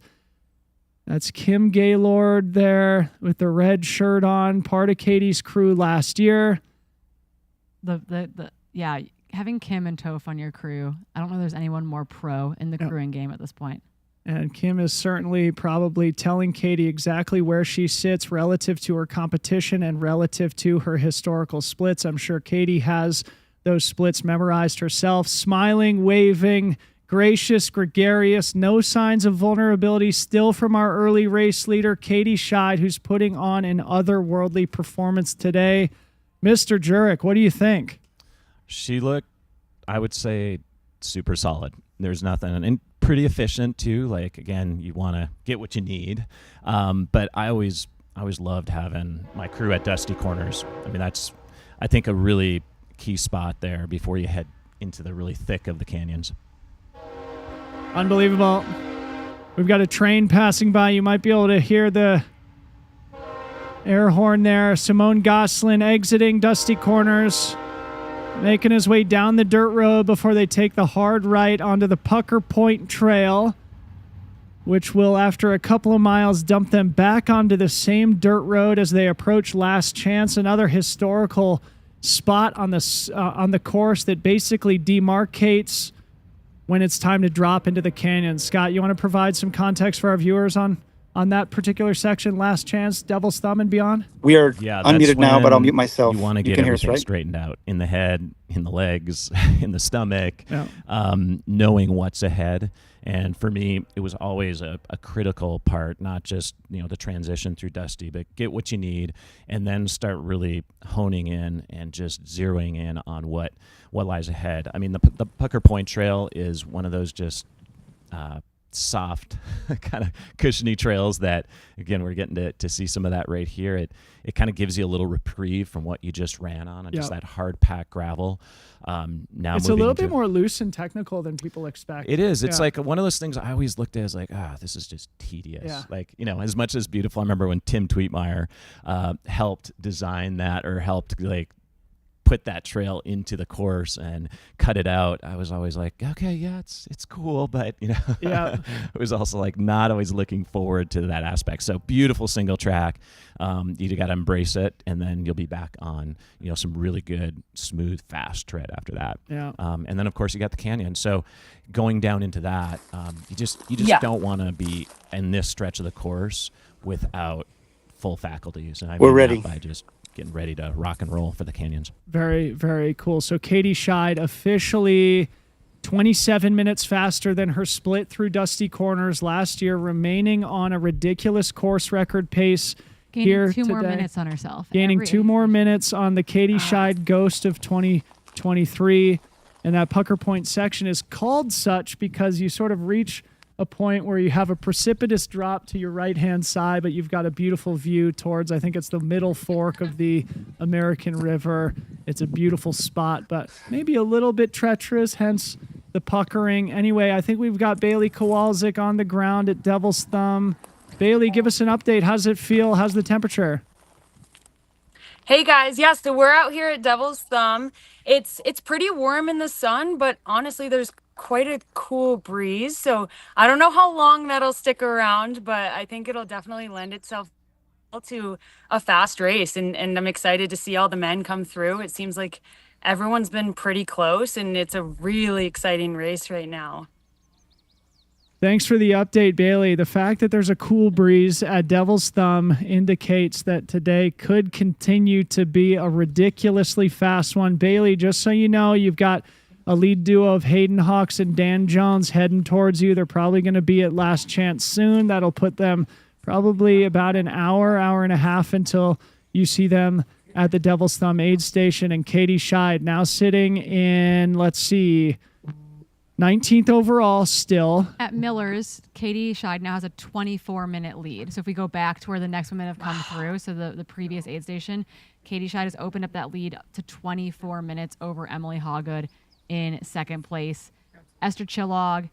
[SPEAKER 3] That's Kim Gaylord there with the red shirt on, part of Katie's crew last year.
[SPEAKER 2] Having Kim and Toph on your crew, I don't know if there's anyone more pro in the crewing game at this point.
[SPEAKER 3] And Kim is certainly probably telling Katie exactly where she sits relative to her competition and relative to her historical splits. I'm sure Katie has those splits memorized herself. Smiling, waving, gracious, gregarious, no signs of vulnerability still from our early race leader, Katie Scheid, who's putting on an otherworldly performance today. Mr. Jurek, what do you think?
[SPEAKER 19] She looked, I would say, super solid. There's nothing, and pretty efficient too. Again, you want to get what you need. But I always loved having my crew at Dusty Corners. I mean, that's, I think, a really key spot there before you head into the really thick of the canyons.
[SPEAKER 3] Unbelievable. We've got a train passing by. You might be able to hear the air horn there. Simone Gosselin exiting Dusty Corners, making his way down the dirt road before they take the hard right onto the Pucker Point Trail, which will, after a couple of miles, dump them back onto the same dirt road as they approach Last Chance, another historical spot on the course that basically demarcates when it's time to drop into the canyon. Scott, you want to provide some context for our viewers on that particular section, Last Chance, Devil's Thumb and beyond?
[SPEAKER 20] We are
[SPEAKER 19] Yeah,
[SPEAKER 20] unmuted now, but I'll
[SPEAKER 19] when
[SPEAKER 20] mute myself.
[SPEAKER 19] You want to get
[SPEAKER 20] can hear us,
[SPEAKER 19] everything
[SPEAKER 20] right?
[SPEAKER 19] straightened out in the head, in the legs, in the stomach,
[SPEAKER 3] Yeah.
[SPEAKER 19] Knowing what's ahead. And for me, it was always a critical part, not just, the transition through Dusty, but get what you need and then start really honing in and just zeroing in on what lies ahead. I mean, the Pucker Point Trail is one of those just soft, kind of cushiony trails that, again, we're getting to see some of that right here. It kind of gives you a little reprieve from what you just ran on and just that hard packed gravel. Now
[SPEAKER 3] it's a little bit more loose and technical than people expect.
[SPEAKER 19] It is. It's like one of those things I always looked at as like, this is just tedious.
[SPEAKER 3] Yeah.
[SPEAKER 19] Like, as much as beautiful. I remember when Tim Tweetmeyer helped design that or helped put that trail into the course and cut it out. I was always like, okay, yeah, it's cool, but
[SPEAKER 3] Yeah.
[SPEAKER 19] it was also like not always looking forward to that aspect. So beautiful single track. You got to embrace it, and then you'll be back on some really good, smooth, fast tread after that.
[SPEAKER 3] Yeah.
[SPEAKER 19] And then of course you got the canyon. So going down into that, you just don't want to be in this stretch of the course without full faculties. And I
[SPEAKER 20] We're
[SPEAKER 19] mean
[SPEAKER 20] ready.
[SPEAKER 19] that by just getting ready to rock and roll for the canyons.
[SPEAKER 3] Very, very cool. So Katie Scheid officially 27 minutes faster than her split through Dusty Corners last year, remaining on a ridiculous course record pace here
[SPEAKER 2] Gaining two
[SPEAKER 3] today.
[SPEAKER 2] more minutes on herself.
[SPEAKER 3] Gaining 2 more minutes on the Katie Scheid Ghost of 2023. And that Pucker Point section is called such because you sort of reach a point where you have a precipitous drop to your right-hand side, but you've got a beautiful view towards, I think it's the middle fork of the American River. It's a beautiful spot, but maybe a little bit treacherous, hence the puckering. Anyway, I think we've got Bailey Kowalczyk on the ground at Devil's Thumb. Bailey, give us an update. How's it feel? How's the temperature?
[SPEAKER 21] Hey guys, yeah, so we're out here at Devil's Thumb. It's pretty warm in the sun, but honestly, there's quite a cool breeze. So I don't know how long that'll stick around, but I think it'll definitely lend itself to a fast race. And I'm excited to see all the men come through. It seems like everyone's been pretty close, and it's a really exciting race right now.
[SPEAKER 3] Thanks for the update, Bailey. The fact that there's a cool breeze at Devil's Thumb indicates that today could continue to be a ridiculously fast one. Bailey, just so you know, you've got a lead duo of Hayden Hawks and Dan Jones heading towards you. They're probably going to be at Last Chance soon. That'll put them probably about an hour and a half until you see them at the Devil's Thumb aid station. And Katie Scheid now sitting in, 19th overall still.
[SPEAKER 2] At Miller's, Katie Scheid now has a 24-minute lead. So if we go back to where the next women have come through, so the previous aid station, Katie Scheid has opened up that lead to 24 minutes over Emily Hawgood in second place. Esther Chillog,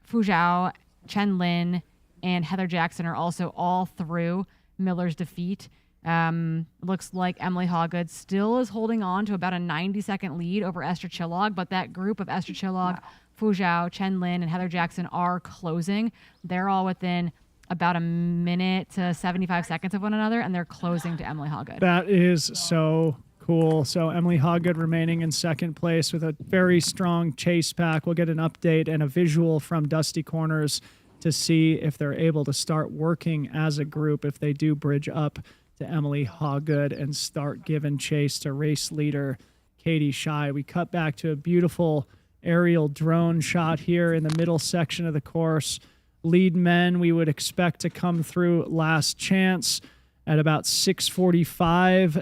[SPEAKER 2] Fu Zhao, Chen Lin, and Heather Jackson are also all through Miller's defeat. Looks like Emily Hawgood still is holding on to about a 90-second lead over Esther Chillog, but that group of Esther Chillog, Fu Zhao, Chen Lin, and Heather Jackson are closing. They're all within about a minute to 75 seconds of one another, and they're closing to Emily Hawgood.
[SPEAKER 3] That is so cool. So Emily Hawgood remaining in second place with a very strong chase pack. We'll get an update and a visual from Dusty Corners to see if they're able to start working as a group, if they do bridge up to Emily Hawgood and start giving chase to race leader Katie Scheid. We cut back to a beautiful aerial drone shot here in the middle section of the course. Lead men we would expect to come through Last Chance at about 6:45.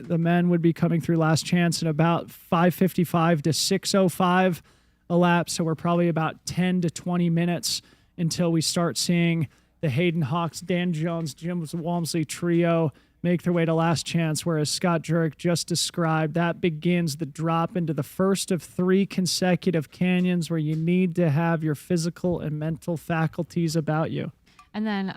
[SPEAKER 3] The men would be coming through Last Chance at about 5:55 to 6:05 a lap. So we're probably about 10 to 20 minutes until we start seeing the Hayden Hawks, Dan Jones, Jim Walmsley trio make their way to Last Chance, whereas Scott Jurek just described, that begins the drop into the first of 3 consecutive canyons where you need to have your physical and mental faculties about you.
[SPEAKER 2] And then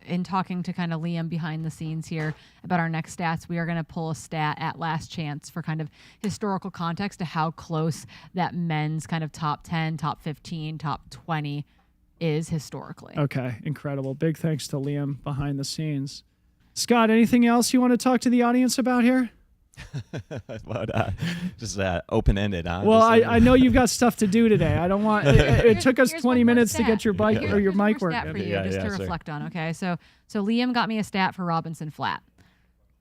[SPEAKER 2] in talking to kind of Liam behind the scenes here about our next stats, we are going to pull a stat at Last Chance for kind of historical context to how close that men's kind of top 10, top 15, top 20 is historically.
[SPEAKER 3] Okay, incredible. Big thanks to Liam behind the scenes. Scott, anything else you want to talk to the audience about here?
[SPEAKER 19] But, just open-ended, huh?
[SPEAKER 3] Well,
[SPEAKER 19] Just,
[SPEAKER 3] I know you've got stuff to do today. I don't want. It took us
[SPEAKER 2] Here's
[SPEAKER 3] 20
[SPEAKER 2] one more
[SPEAKER 3] minutes to
[SPEAKER 2] stat.
[SPEAKER 3] get your bike or your
[SPEAKER 2] Here's one
[SPEAKER 3] mic
[SPEAKER 2] more stat
[SPEAKER 3] working.
[SPEAKER 2] for you,
[SPEAKER 19] Yeah,
[SPEAKER 2] just
[SPEAKER 19] yeah,
[SPEAKER 2] to
[SPEAKER 19] sure.
[SPEAKER 2] reflect on. Okay, so Liam got me a stat for Robinson Flat.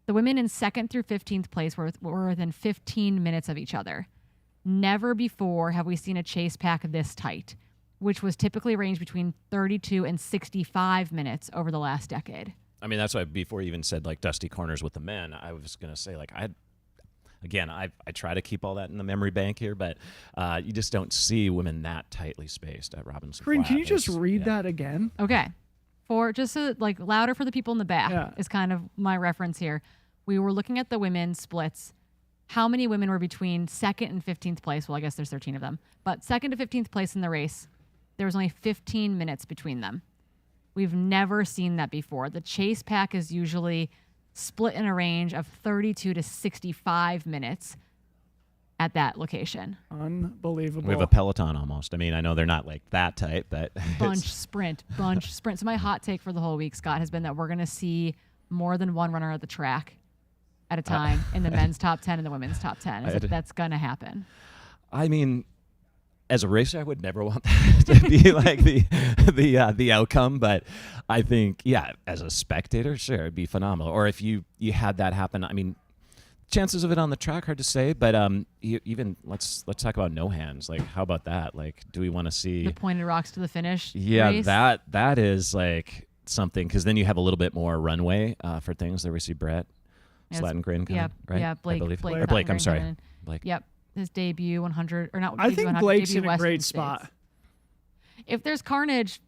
[SPEAKER 2] The women in 2nd through 15th place were within 15 minutes of each other. Never before have we seen a chase pack this tight, which was typically ranged between 32 and 65 minutes over the last decade.
[SPEAKER 19] I mean, that's why before you even said like dusty corners with the men, I was going to say like I try to keep all that in the memory bank here, but you just don't see women that tightly spaced at Robinson
[SPEAKER 3] Corinne,
[SPEAKER 19] Flat.
[SPEAKER 3] can you just
[SPEAKER 19] It's-
[SPEAKER 3] read
[SPEAKER 19] yeah.
[SPEAKER 3] that again?
[SPEAKER 2] Okay. For just so, like louder for the people in the back
[SPEAKER 3] Yeah.
[SPEAKER 2] is kind of my reference here. We were looking at the women's splits. How many women were between 2nd and 15th place? Well, I guess there's 13 of them. But 2nd to 15th place in the race, there was only 15 minutes between them. We've never seen that before. The chase pack is usually split in a range of 32 to 65 minutes at that location.
[SPEAKER 3] Unbelievable.
[SPEAKER 19] We have a peloton almost. I mean, I know they're not like that tight, but
[SPEAKER 2] Bunch sprint. So my hot take for the whole week, Scott, has been that we're going to see more than one runner at the track at a time in the men's top 10 and the women's top 10. That's going to happen.
[SPEAKER 19] I mean, as a racer, I would never want that to be like the outcome. But I think, yeah, as a spectator, sure, it'd be phenomenal. Or if you had that happen, I mean, chances of it on the track, hard to say. But even let's talk about no hands. Like, how about that? Like, do we want to see
[SPEAKER 2] The pointed rocks to the finish?
[SPEAKER 19] Yeah,
[SPEAKER 2] race?
[SPEAKER 19] that is like something, because then you have a little bit more runway for things. There we see Brett
[SPEAKER 2] Yes.
[SPEAKER 19] Slatengren coming,
[SPEAKER 2] Yeah,
[SPEAKER 19] right?
[SPEAKER 2] yeah, Blake.
[SPEAKER 19] I believe.
[SPEAKER 2] Blake
[SPEAKER 19] Or Blake, I'm
[SPEAKER 2] Slatengren
[SPEAKER 19] sorry.
[SPEAKER 2] coming in.
[SPEAKER 19] Blake.
[SPEAKER 2] Yep. His debut 100, or not.
[SPEAKER 3] I
[SPEAKER 2] debut
[SPEAKER 3] think
[SPEAKER 2] 100,
[SPEAKER 3] Blake's
[SPEAKER 2] debut
[SPEAKER 3] in a
[SPEAKER 2] Western
[SPEAKER 3] great
[SPEAKER 2] States.
[SPEAKER 3] spot.
[SPEAKER 2] If there's carnage,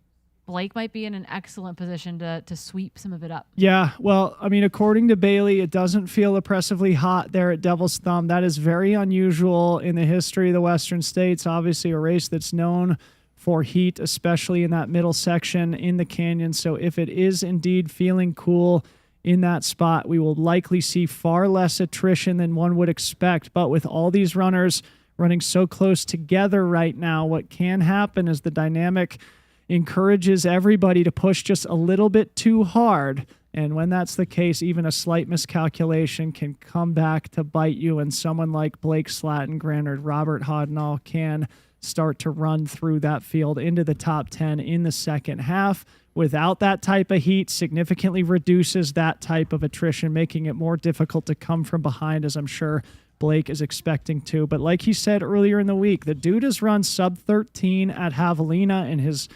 [SPEAKER 2] Blake might be in an excellent position to sweep some of it up.
[SPEAKER 3] Yeah, well, I mean, according to Bailey, it doesn't feel oppressively hot there at Devil's Thumb. That is very unusual in the history of the Western States. Obviously, a race that's known for heat, especially in that middle section in the canyon. So if it is indeed feeling cool in that spot, we will likely see far less attrition than one would expect. But with all these runners running so close together right now, what can happen is the dynamic encourages everybody to push just a little bit too hard. And when that's the case, even a slight miscalculation can come back to bite you. And someone like Blake Slatengren or Robert Hodnall can start to run through that field into the top 10 in the second half. Without that type of heat, significantly reduces that type of attrition, making it more difficult to come from behind, as I'm sure Blake is expecting to. But like he said earlier in the week, the dude has run sub 13 at Javelina in his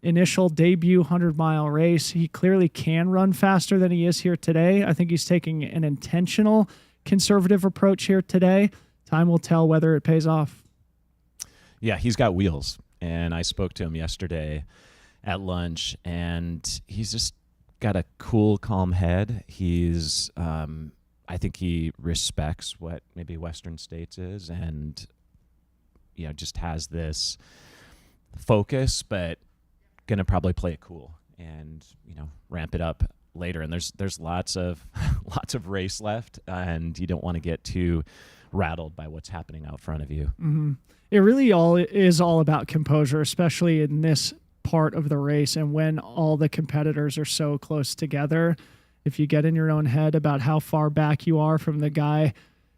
[SPEAKER 3] initial debut 100-mile race. He clearly can run faster than he is here today. I think he's taking an intentional conservative approach here today. Time will tell whether it pays off.
[SPEAKER 19] Yeah, he's got wheels. And I spoke to him yesterday at lunch, and he's just got a cool, calm head. He's, I think he respects what maybe Western States is, and, you know, just has this focus, but going to probably play it cool and, you know, ramp it up later. And there's lots of race left, and you don't want to get too rattled by what's happening out front of you.
[SPEAKER 3] Mm-hmm. It really is all about composure, especially in this part of the race. And when all the competitors are so close together, if you get in your own head about how far back you are from the guy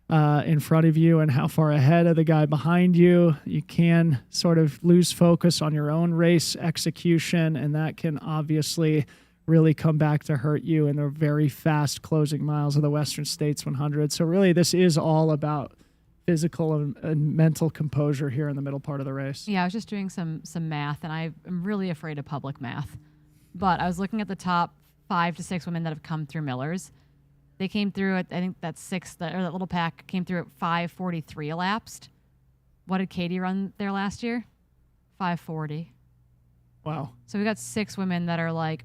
[SPEAKER 3] in front of you and how far ahead of the guy behind you, you can sort of lose focus on your own race execution. And that can obviously really come back to hurt you in the very fast closing miles of the Western States 100. So really, this is all about physical and mental composure here in the middle part of the race.
[SPEAKER 2] Yeah, I was just doing some math, and I'm really afraid of public math. But I was looking at the top 5 to 6 women that have come through Miller's. They came through at, I think that little pack came through at 5:43 elapsed. What did Katie run there last year? 5:40.
[SPEAKER 3] Wow.
[SPEAKER 2] So we got 6 women that are like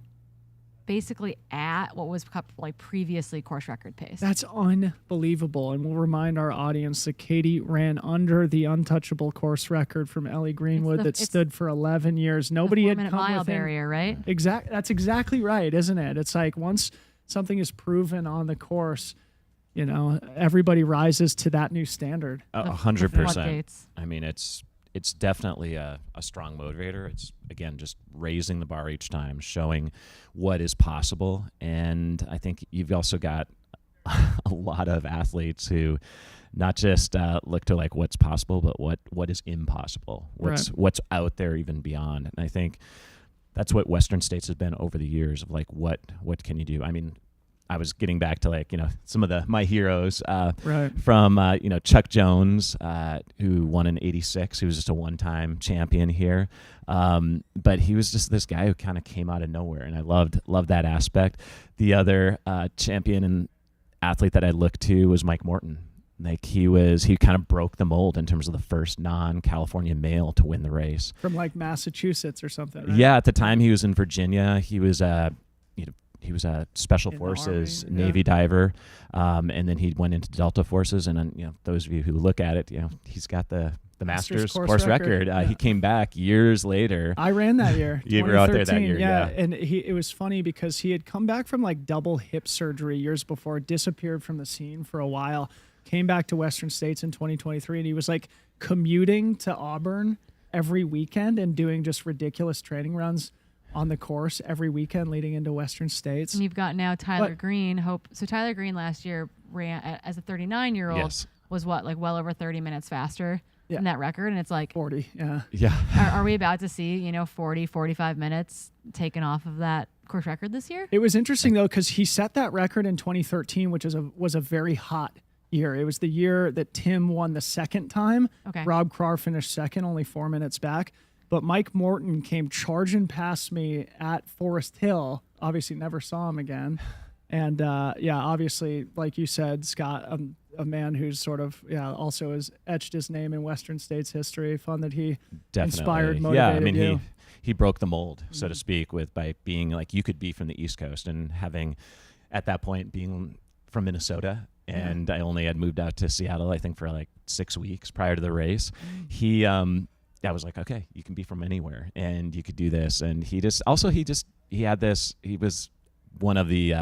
[SPEAKER 2] basically at what was like previously course record pace.
[SPEAKER 3] That's unbelievable. And we'll remind our audience that Katie ran under the untouchable course record from Ellie Greenwood that stood for 11 years. Nobody had come
[SPEAKER 2] mile
[SPEAKER 3] within
[SPEAKER 2] barrier, right?
[SPEAKER 3] That's exactly right, isn't it? It's like once something is proven on the course, you know, everybody rises to that new standard.
[SPEAKER 19] 100%. I mean, it's definitely a strong motivator. It's, again, just raising the bar each time, showing what is possible. And I think you've also got a lot of athletes who not just look to like what's possible, but what is impossible, what's out there even beyond. And I think that's what Western States has been over the years of like, what can you do? I mean, I was getting back to like, some of my heroes from, Chuck Jones, who won in '86. He was just a one-time champion here. But he was just this guy who kind of came out of nowhere. And I loved that aspect. The other champion and athlete that I looked to was Mike Morton. Like he kind of broke the mold in terms of the first non-California male to win the race.
[SPEAKER 3] From like Massachusetts or something, right?
[SPEAKER 19] Yeah, at the time he was in Virginia. He was he was a Special Forces Navy diver, and then he went into Delta Forces. And then, those of you who look at it, he's got the Masters course record. He came back years later.
[SPEAKER 3] I ran that year.
[SPEAKER 19] You were out there that year,
[SPEAKER 3] yeah. And it was funny because he had come back from like double hip surgery years before, disappeared from the scene for a while, came back to Western States in 2023, and he was like commuting to Auburn every weekend and doing just ridiculous training runs on the course every weekend leading into Western States.
[SPEAKER 2] And you've got now Tyler Green. So Tyler Green last year ran as a 39-year-old was like well over 30 minutes faster than that record. And it's like
[SPEAKER 3] 40. Yeah.
[SPEAKER 19] Yeah.
[SPEAKER 2] Are we about to see, 40, 45 minutes taken off of that course record this year?
[SPEAKER 3] It was interesting though, because he set that record in 2013, which was a very hot year. It was the year that Tim won the second time.
[SPEAKER 2] Okay.
[SPEAKER 3] Rob Krar finished second, only 4 minutes back. But Mike Morton came charging past me at Forest Hill. Obviously never saw him again. And obviously, like you said, Scott, a man who's sort of, also has etched his name in Western States history. Fun that he inspired, motivated you.
[SPEAKER 19] He broke the mold, so to speak, by being like, you could be from the East Coast and having, at that point, being from Minnesota. And I only had moved out to Seattle, I think, for like 6 weeks prior to the race. I was like, okay, you can be from anywhere and you could do this. And he had this, he was one of the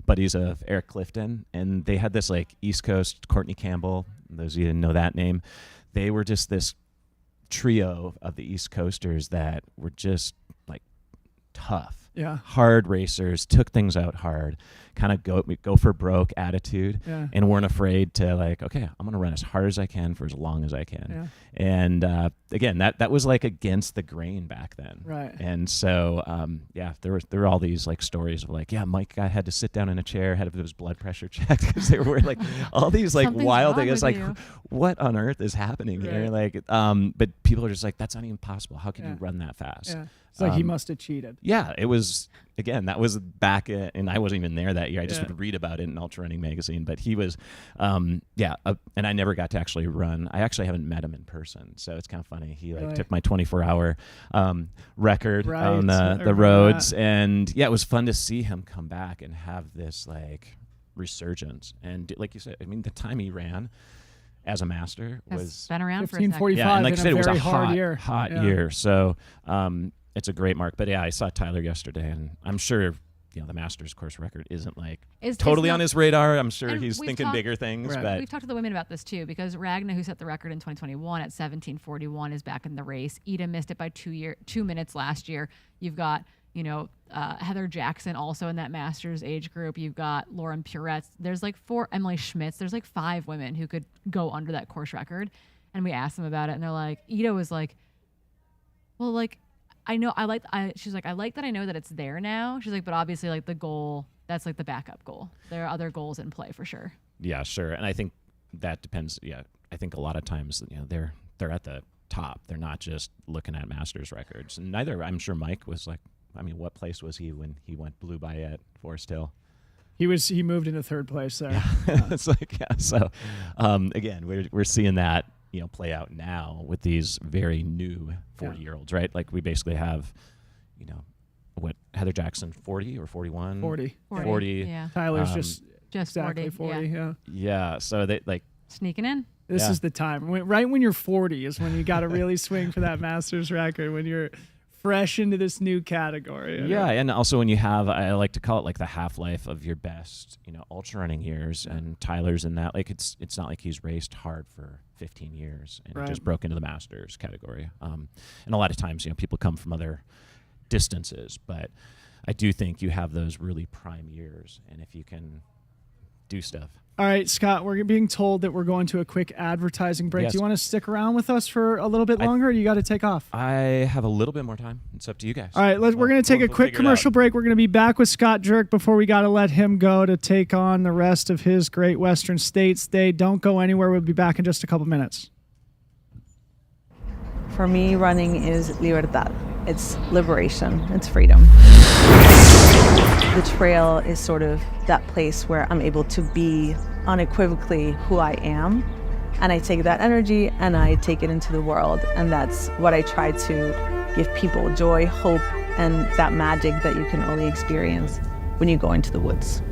[SPEAKER 19] buddies of Eric Clifton, and they had this like East Coast, Courtney Campbell, those of you who didn't know that name, they were just this trio of the East Coasters that were just like tough, hard racers, took things out hard, kind of go for broke attitude, and weren't afraid to like, okay, I'm going to run as hard as I can for as long as I can. And again, that was like against the grain back then.
[SPEAKER 3] Right.
[SPEAKER 19] And so, there were all these like stories of like, Mike had to sit down in a chair, had his blood pressure checked because they were like all these like wild things. Like, what on earth is happening here? Like, but people are just like, that's not even possible. How can you run that fast?
[SPEAKER 3] Yeah. It's like he must have cheated.
[SPEAKER 19] Yeah, it was, again, that was back and I wasn't even there that year. I just would read about it in Ultra Running Magazine. But he was, and I never got to actually run. I actually haven't met him in person. So it's kind of funny. He took my 24-hour record on the roads. And it was fun to see him come back and have this like resurgence. And like you said, I mean, the time he ran as a master was
[SPEAKER 2] been around for
[SPEAKER 3] 15:45.
[SPEAKER 19] Yeah, and like I said, it was a
[SPEAKER 3] hot
[SPEAKER 19] year. So it's a great mark. But I saw Tyler yesterday, and I'm sure the Masters course record isn't like totally on his radar. I'm sure he's thinking bigger things. But
[SPEAKER 2] we've talked to the women about this too, because Ragna, who set the record in 2021 at 17:41, is back in the race. Ida missed it by 2 minutes last year. You've got Heather Jackson also in that Masters age group. You've got Lauren Puretz. There's like 4 Emily Schmitz. There's like 5 women who could go under that course record. And we asked them about it, and they're like, Ida was like, well, like, she's like, I like that I know that it's there now. She's like, but obviously like the goal, that's like the backup goal. There are other goals in play for sure.
[SPEAKER 19] Yeah, sure. And I think that depends. Yeah. I think a lot of times, they're at the top. They're not just looking at Masters records. And I'm sure Mike was like, I mean, what place was he when he went blew by at Forest Hill?
[SPEAKER 3] He moved into 3rd place there.
[SPEAKER 19] Yeah. It's like, so again, we're seeing that play out now with these very new 40-year-olds, right? Like we basically have, what, Heather Jackson, 40 or 41?
[SPEAKER 3] 40.
[SPEAKER 2] Yeah.
[SPEAKER 3] Tyler's just
[SPEAKER 2] exactly
[SPEAKER 3] 40.
[SPEAKER 19] Yeah. So they like
[SPEAKER 2] sneaking in.
[SPEAKER 3] This is the time. Right when you're 40 is when you got to really swing for that Masters record, when you're fresh into this new category.
[SPEAKER 19] Yeah, and also when you have, I like to call it like the half-life of your best, ultra running years, and Tyler's in that. Like it's not like he's raced hard for 15 years and he just broke into the Masters category. And a lot of times, people come from other distances, but I do think you have those really prime years, and if you can do stuff.
[SPEAKER 3] All right, Scott, we're being told that we're going to a quick advertising break.
[SPEAKER 19] Yes.
[SPEAKER 3] Do you want to stick around with us for a little bit longer, or do you got to take off?
[SPEAKER 19] I have a little bit more time. It's up to you guys.
[SPEAKER 3] All right, we're going to take a quick commercial break. We're going to be back with Scott Jurek before we got to let him go to take on the rest of his Great Western States Day. Don't go anywhere. We'll be back in just a couple minutes.
[SPEAKER 20] For me, running is libertad. It's liberation. It's freedom. The trail is sort of that place where I'm able to be unequivocally who I am. And I take that energy and I take it into the world. And that's what I try to give people: joy, hope, and that magic that you can only experience when you go into the woods.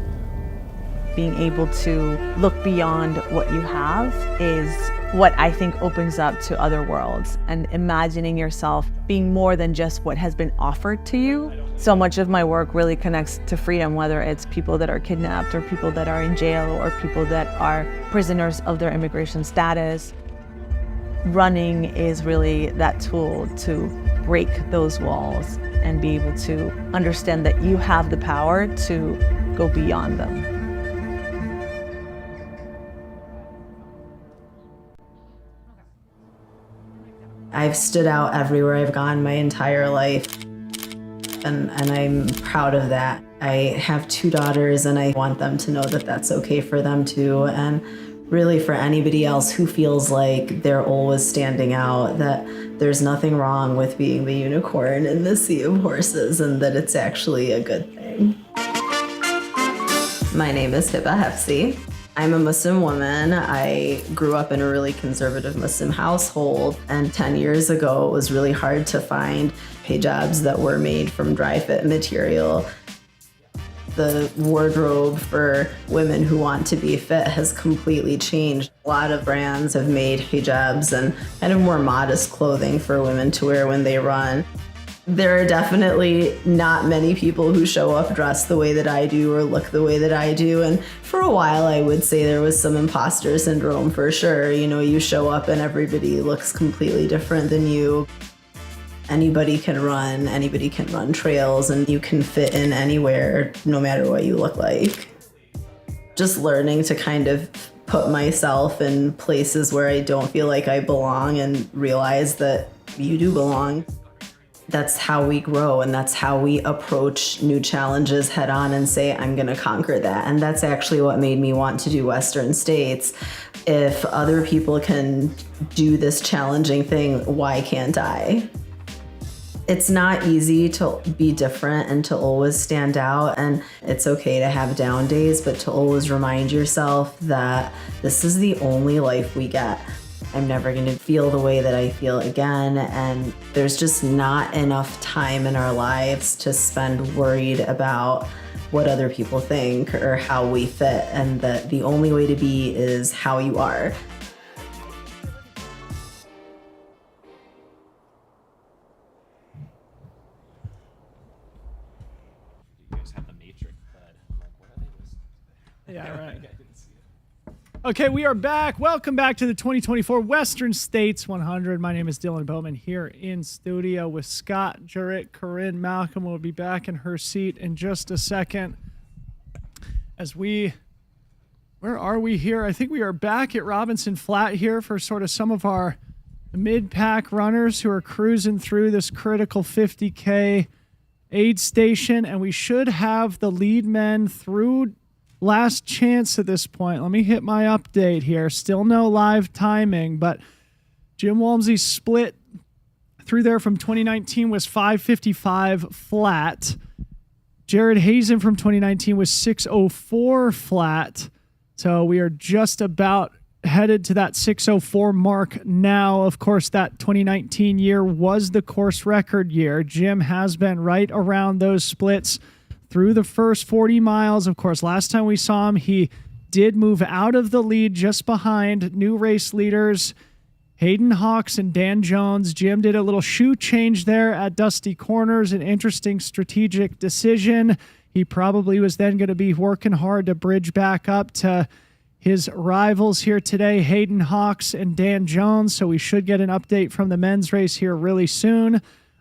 [SPEAKER 20] Being able to look beyond what you have is what I think opens up to other worlds, and imagining yourself being more than just what has been offered to you. So much of my work really connects to freedom, whether it's people that are kidnapped or people that are in jail or people that are prisoners of their immigration status. Running is really that tool to break those walls and be able to understand that you have the power to go beyond them.
[SPEAKER 22] I've stood out everywhere I've gone my entire life, and I'm proud of that. I have 2 daughters, and I want them to know that that's okay for them too, and really for anybody else who feels like they're always standing out, that there's nothing wrong with being the unicorn in the sea of horses, and that it's actually a good thing. My name is Hiba Hefsi. I'm a Muslim woman. I grew up in a really conservative Muslim household, and 10 years ago it was really hard to find hijabs that were made from dry fit material. The wardrobe for women who want to be fit has completely changed. A lot of brands have made hijabs and kind of more modest clothing for women to wear when they run. There are definitely not many people who show up dressed the way that I do or look the way that I do. And for a while, I would say there was some imposter syndrome for sure. You know, you show up and everybody looks completely different than you. Anybody can run trails, and you can fit in anywhere, no matter what you look like. Just learning to kind of put myself in places where I don't feel like I belong and realize that you do belong. That's how we grow, and that's how we approach new challenges head on and say, I'm gonna conquer that. And that's actually what made me want to do Western States. If other people can do this challenging thing, why can't I? It's not easy to be different and to always stand out, and it's okay to have down days, but to always remind yourself that this is the only life we get. I'm never going to feel the way that I feel again, and there's just not enough time in our lives to spend worried about what other people think or how we fit, and that the only way to be is how you are.
[SPEAKER 19] You guys have the Matrix, but I'm like, what are they listening to?
[SPEAKER 3] Yeah, right.
[SPEAKER 19] I didn't see it.
[SPEAKER 3] Okay, we are back. Welcome back to the 2024 Western States 100. My name is Dylan Bowman here in studio with Scott Jurek. Corinne Malcolm will be back in her seat in just a second. Where are we here? I think we are back at Robinson Flat here for sort of some of our mid-pack runners who are cruising through this critical 50K aid station, and we should have the lead men through last chance at this point. Let me hit my update here. Still no live timing, but Jim Walmsley's split through there from 2019 was 5:55 flat. Jared Hazen from 2019 was 6:04 flat. So we are just about headed to that 6:04 mark now. Of course, that 2019 year was the course record year. Jim has been right around those splits through the first 40 miles. Of course, last time we saw him, he did move out of the lead just behind new race leaders Hayden Hawks and Dan Jones. Jim did a little shoe change there at Dusty Corners, an interesting strategic decision. He probably was then going to be working hard to bridge back up to his rivals here today, Hayden Hawks and Dan Jones. So we should get an update from the men's race here really soon.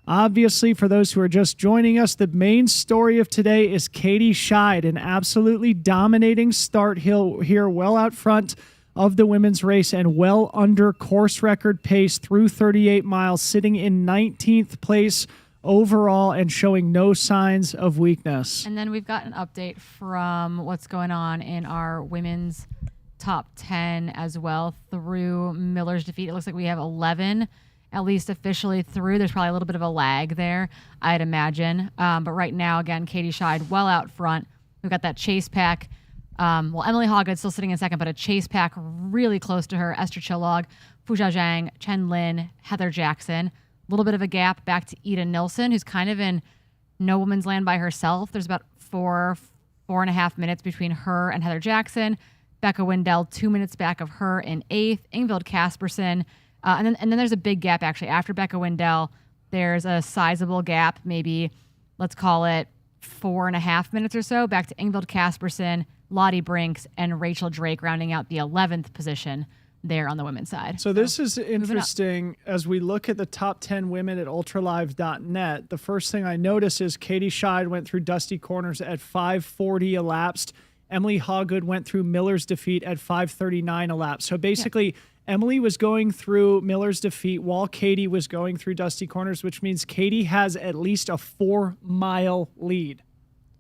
[SPEAKER 3] Obviously, for those who are just joining us, the main story of today is Katie Scheid, an absolutely dominating start here, well out front of the women's race and well under course record pace through 38 miles, sitting in 19th place overall and showing no signs of weakness.
[SPEAKER 2] And then we've got an update from what's going on in our women's top 10 as well through Miller's defeat. It looks like we have 11 at least officially through. There's probably a little bit of a lag there, I'd imagine. But right now, again, Katie Scheid well out front. We've got that chase pack. Emily Hawgood's still sitting in second, but a chase pack really close to her. Esther Chilog, Fuja Zhang, Chen Lin, Heather Jackson. A little bit of a gap back to Ida Nilsson, who's kind of in no woman's land by herself. There's about 4.5 minutes between her and Heather Jackson. Becca Wendell, 2 minutes back of her in 8th. Ingvild Kaspersen. And then there's a big gap, actually. After Becca Wendell, there's a sizable gap, maybe, let's call it 4.5 minutes or so, back to Ingvild Kaspersen, Lottie Brinks, and Rachel Drake rounding out the 11th position there on the women's side.
[SPEAKER 3] So this is interesting. As we look at the top 10 women at ultralive.net, the first thing I notice is Katie Scheid went through Dusty Corners at 5:40 elapsed. Emily Hawgood went through Miller's defeat at 5:39 elapsed. So basically, Emily was going through Miller's defeat while Katie was going through Dusty Corners, which means Katie has at least a 4-mile lead.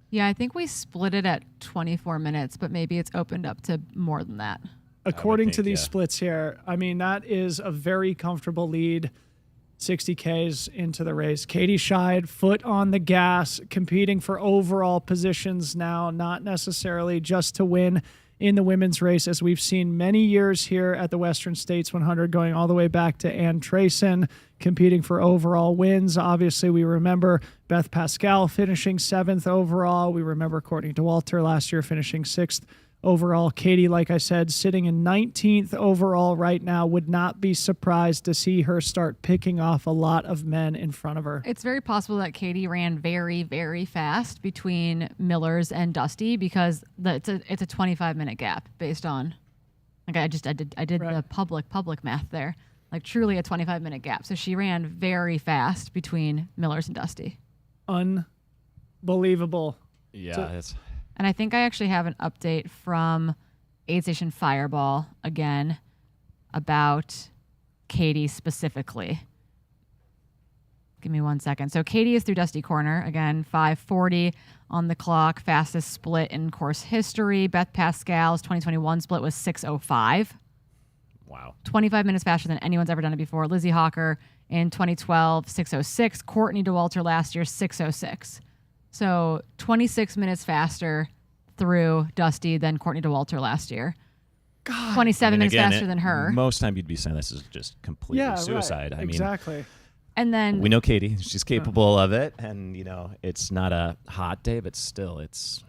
[SPEAKER 2] Yeah, I think we split it at 24 minutes, but maybe it's opened up to more than that.
[SPEAKER 3] According to these splits here, I mean, that is a very comfortable lead 60 Ks into the race. Katie Scheid, foot on the gas, competing for overall positions now, not necessarily just to win in the women's race, as we've seen many years here at the Western States 100, going all the way back to Ann Trayson, competing for overall wins. Obviously, we remember Beth Pascal finishing 7th overall. We remember Courtney DeWalter last year finishing 6th overall. Katie, like I said, sitting in 19th overall right now. Would not be surprised to see her start picking off a lot of men in front of her.
[SPEAKER 2] It's very possible that Katie ran very, very fast between Miller's and Dusty, because it's a 25-minute gap based on, like I did the public math there, like truly a 25-minute gap. So she ran very fast between Miller's and Dusty.
[SPEAKER 3] Unbelievable.
[SPEAKER 19] Yeah,
[SPEAKER 2] And I think I actually have an update from Aid Station Fireball again about Katie specifically. Give me 1 second. So Katie is through Dusty Corner. Again, 5:40 on the clock. Fastest split in course history. Beth Pascal's 2021 split was 6:05.
[SPEAKER 19] Wow.
[SPEAKER 2] 25 minutes faster than anyone's ever done it before. Lizzie Hawker in 2012, 6:06. Courtney DeWalter last year, 6:06. So 26 minutes faster through Dusty than Courtney DeWalter last year.
[SPEAKER 3] God.
[SPEAKER 2] 27 minutes faster than her.
[SPEAKER 19] Most time you'd be saying this is just completely suicide.
[SPEAKER 3] Right.
[SPEAKER 19] I mean,
[SPEAKER 3] exactly.
[SPEAKER 2] And then
[SPEAKER 19] we know Katie; she's capable of it, and it's not a hot day, but still, it's.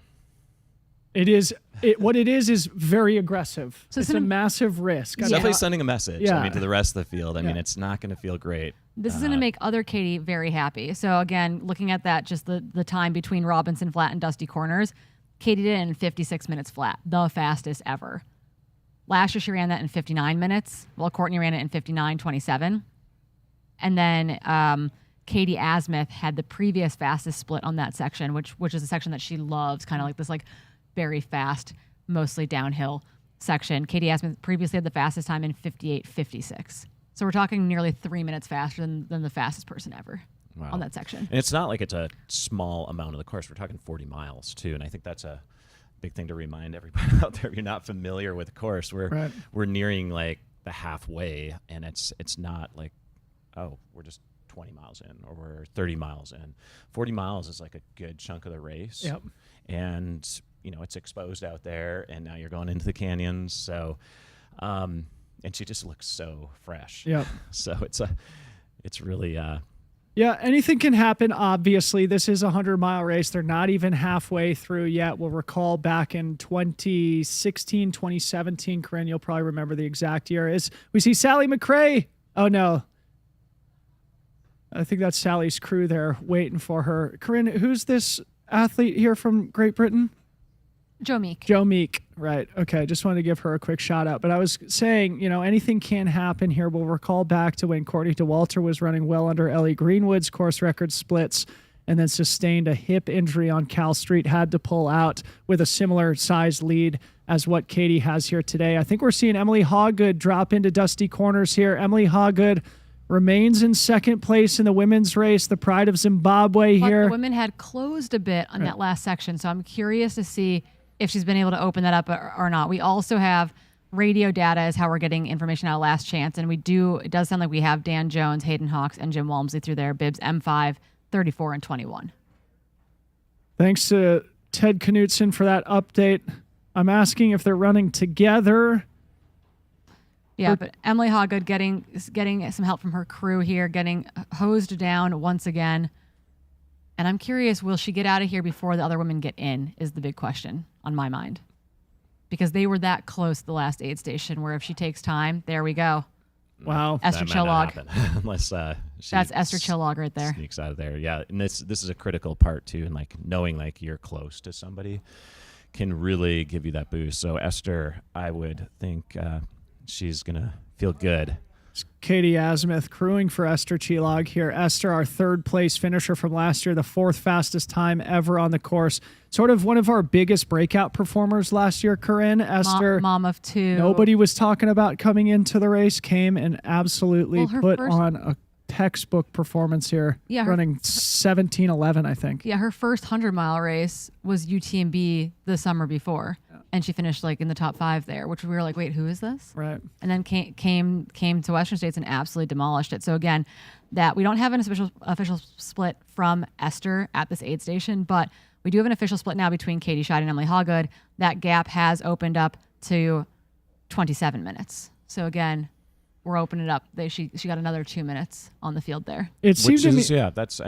[SPEAKER 3] What it is very aggressive.
[SPEAKER 2] So
[SPEAKER 3] it's a massive risk.
[SPEAKER 19] It's definitely sending a message.
[SPEAKER 3] Yeah.
[SPEAKER 19] I mean, to the rest of the field. I mean, it's not going to feel great.
[SPEAKER 2] This is going to make other Katie very happy. So again, looking at that, just the time between Robinson Flat and Dusty Corners, Katie did it in 56 minutes flat, the fastest ever. Last year she ran that in 59 minutes, while Courtney ran it in 59:27. And then Katie Asmuth had the previous fastest split on that section, which is a section that she loves, kind of like this very fast, mostly downhill section. Katie Asmuth previously had the fastest time in 58:56. So we're talking nearly 3 minutes faster than the fastest person ever on that section.
[SPEAKER 19] And it's not like it's a small amount of the course. We're talking 40 miles too, and I think that's a big thing to remind everybody out there. If you're not familiar with the course, we're nearing like the halfway, and it's not like, oh, we're just 20 miles in or we're 30 miles in. 40 miles is like a good chunk of the race.
[SPEAKER 3] Yep.
[SPEAKER 19] And it's exposed out there, and now you're going into the canyons. So, and she just looks so fresh.
[SPEAKER 3] Yep.
[SPEAKER 19] So it's really,
[SPEAKER 3] yeah, anything can happen. Obviously, this is a 100-mile race. They're not even halfway through yet. We'll recall back in 2016, 2017, Corinne, you'll probably remember the exact year, is we see Sally McRae. Oh, no. I think that's Sally's crew there waiting for her. Corinne, who's this athlete here from Great Britain?
[SPEAKER 2] Joe Meek.
[SPEAKER 3] Joe Meek, right. Okay, just wanted to give her a quick shout out. But I was saying, anything can happen here. We'll recall back to when Courtney DeWalter was running well under Ellie Greenwood's course record splits and then sustained a hip injury on Cal Street, had to pull out with a similar size lead as what Katie has here today. I think we're seeing Emily Hawgood drop into dusty corners here. Emily Hawgood remains in second place in the women's race, the pride of Zimbabwe here.
[SPEAKER 2] The women had closed a bit on that last section, so I'm curious to see if she's been able to open that up or not. We also have radio data is how we're getting information out of Last Chance, and it does sound like we have Dan Jones, Hayden Hawks, and Jim Walmsley through there, bibs M5, 34, and 21.
[SPEAKER 3] Thanks to Ted Knutson for that update. I'm asking if they're running together.
[SPEAKER 2] Yeah, but Emily Hawgood getting some help from her crew here, getting hosed down once again. And I'm curious, will she get out of here before the other women get in is the big question on my mind. Because they were that close to the last aid station where if she takes time, there we go.
[SPEAKER 3] Wow.
[SPEAKER 2] Esther
[SPEAKER 19] That might not
[SPEAKER 2] Chillog.
[SPEAKER 19] happen unless she
[SPEAKER 2] That's Esther Chillog right there.
[SPEAKER 19] sneaks out of there. Yeah, and this is a critical part too, and like knowing like you're close to somebody can really give you that boost. So Esther, I would think she's gonna feel good.
[SPEAKER 3] Katie Asmuth crewing for Esther Chillog here. Esther, our third place finisher from last year, the fourth fastest time ever on the course. Sort of one of our biggest breakout performers last year, Corinne. Esther,
[SPEAKER 2] Mom of two.
[SPEAKER 3] nobody was talking about coming into the race, came and absolutely
[SPEAKER 2] Well,
[SPEAKER 3] put on a textbook performance here.
[SPEAKER 2] Yeah,
[SPEAKER 3] running 17:11, I think.
[SPEAKER 2] Yeah, her first 100-mile race was UTMB the summer before, and she finished like in the top 5 there, which we were like, wait, who is this?
[SPEAKER 3] Right.
[SPEAKER 2] And then came to Western States and absolutely demolished it. So again, that we don't have an official split from Esther at this aid station, but we do have an official split now between Katie Scheid and Emily Hawgood. That gap has opened up to 27 minutes. So again, we're opening it up. She got another 2 minutes on the field there.
[SPEAKER 3] It seems to me,
[SPEAKER 19] that's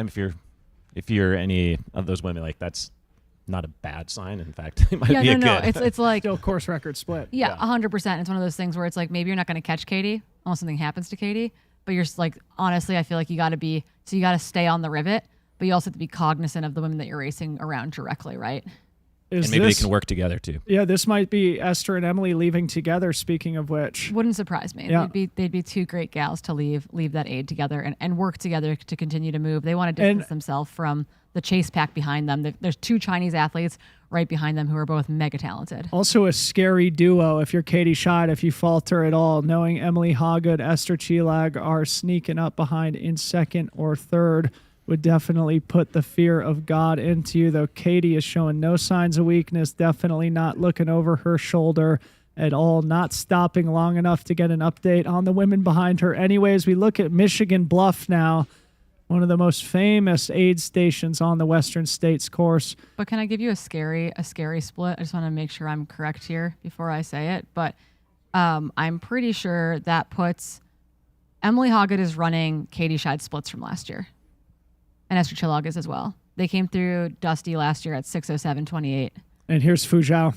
[SPEAKER 19] if you're any of those women, like that's not a bad sign. In fact, it might be a good.
[SPEAKER 2] It's like
[SPEAKER 3] still course record split.
[SPEAKER 2] Yeah, 100%. It's one of those things where it's like maybe you're not going to catch Katie unless something happens to Katie, but you're just like, honestly, I feel like you got to stay on the rivet, but you also have to be cognizant of the women that you're racing around directly, right?
[SPEAKER 19] And maybe they can work together too.
[SPEAKER 3] Yeah, this might be Esther and Emily leaving together, speaking of which.
[SPEAKER 2] Wouldn't surprise me.
[SPEAKER 3] Yeah.
[SPEAKER 2] They'd be two great gals to leave that aid together and work together to continue to move. They want to distance themselves from the chase pack behind them. There's 2 Chinese athletes right behind them who are both mega talented.
[SPEAKER 3] Also a scary duo if you're Katie Scheid, if you falter at all, knowing Emily Hawgood, Esther Chillog are sneaking up behind in second or third would definitely put the fear of God into you, though Katie is showing no signs of weakness, definitely not looking over her shoulder at all, not stopping long enough to get an update on the women behind her. Anyways, we look at Michigan Bluff now, one of the most famous aid stations on the Western States course.
[SPEAKER 2] But can I give you a scary split? I just want to make sure I'm correct here before I say it. But I'm pretty sure that puts Emily Hawgood is running Katie Scheid splits from last year. And Esther Chillog is as well. They came through Dusty last year at 6:07:28.
[SPEAKER 3] And here's Fu Zhao.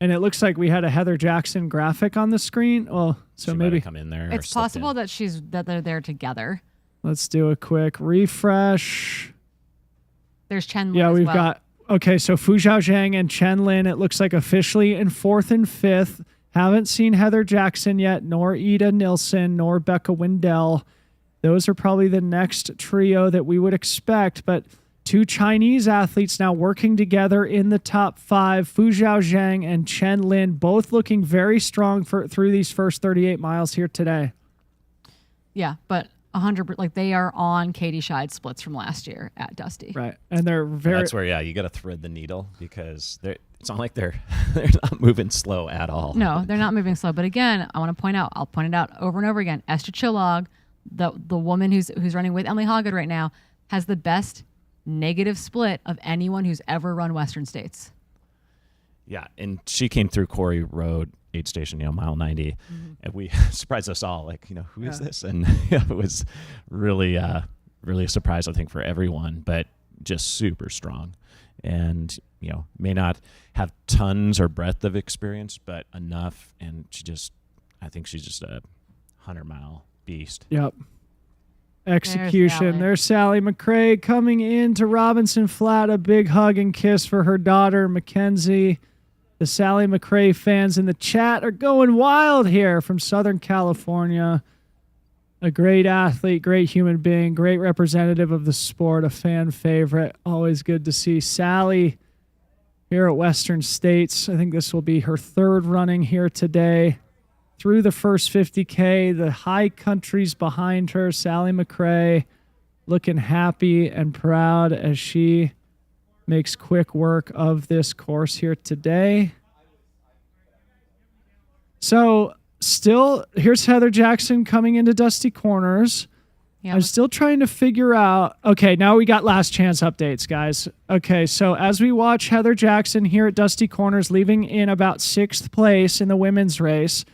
[SPEAKER 3] And it looks like we had a Heather Jackson graphic on the screen. Well, so
[SPEAKER 19] She might have
[SPEAKER 3] maybe
[SPEAKER 19] come in there.
[SPEAKER 2] It's possible that they're there together.
[SPEAKER 3] let's do a quick refresh.
[SPEAKER 2] There's Chen Lin
[SPEAKER 3] Yeah,
[SPEAKER 2] as
[SPEAKER 3] we've
[SPEAKER 2] well.
[SPEAKER 3] got, okay, so Fu Zhaozhang and Chen Lin, it looks like officially in 4th and 5th. Haven't seen Heather Jackson yet, nor Ida Nilsson, nor Becca Wendell. Those are probably the next trio that we would expect, but 2 Chinese athletes now working together in the top 5. Fu Zhaozhang and Chen Lin, both looking very strong through these first 38 miles here today.
[SPEAKER 2] Yeah, but 100%, like they are on Katie Scheid splits from last year at Dusty.
[SPEAKER 3] Right, and they're very...
[SPEAKER 19] That's where, you got to thread the needle because it's not like they're not moving slow at all.
[SPEAKER 2] No, they're not moving slow. But again, I'll point it out over and over again. Esther Chillog, the woman who's running with Emily Hawgood right now, has the best negative split of anyone who's ever run Western States.
[SPEAKER 19] Yeah, and she came through Quarry Road aid station, mile 90, and we surprised us all. Like, who is this? And it was really, really a surprise, I think, for everyone. But just super strong, and may not have tons or breadth of experience, but enough. And I think she's just a 100-mile beast.
[SPEAKER 3] Yep. execution. There's Sally McRae coming into Robinson Flat. A big hug and kiss for her daughter, Mackenzie. The Sally McRae fans in the chat are going wild here from Southern California. A great athlete, great human being, great representative of the sport, a fan favorite. Always good to see Sally here at Western States. I think this will be her third running here today. Through the first 50K, the high countries behind her. Sally McRae looking happy and proud as she makes quick work of this course here today. So still, here's Heather Jackson coming into Dusty Corners.
[SPEAKER 2] Yeah.
[SPEAKER 3] I'm still trying to figure out. Okay, now we got last chance updates, guys. Okay, so as we watch Heather Jackson here at Dusty Corners, leaving in about 6th place in the women's race.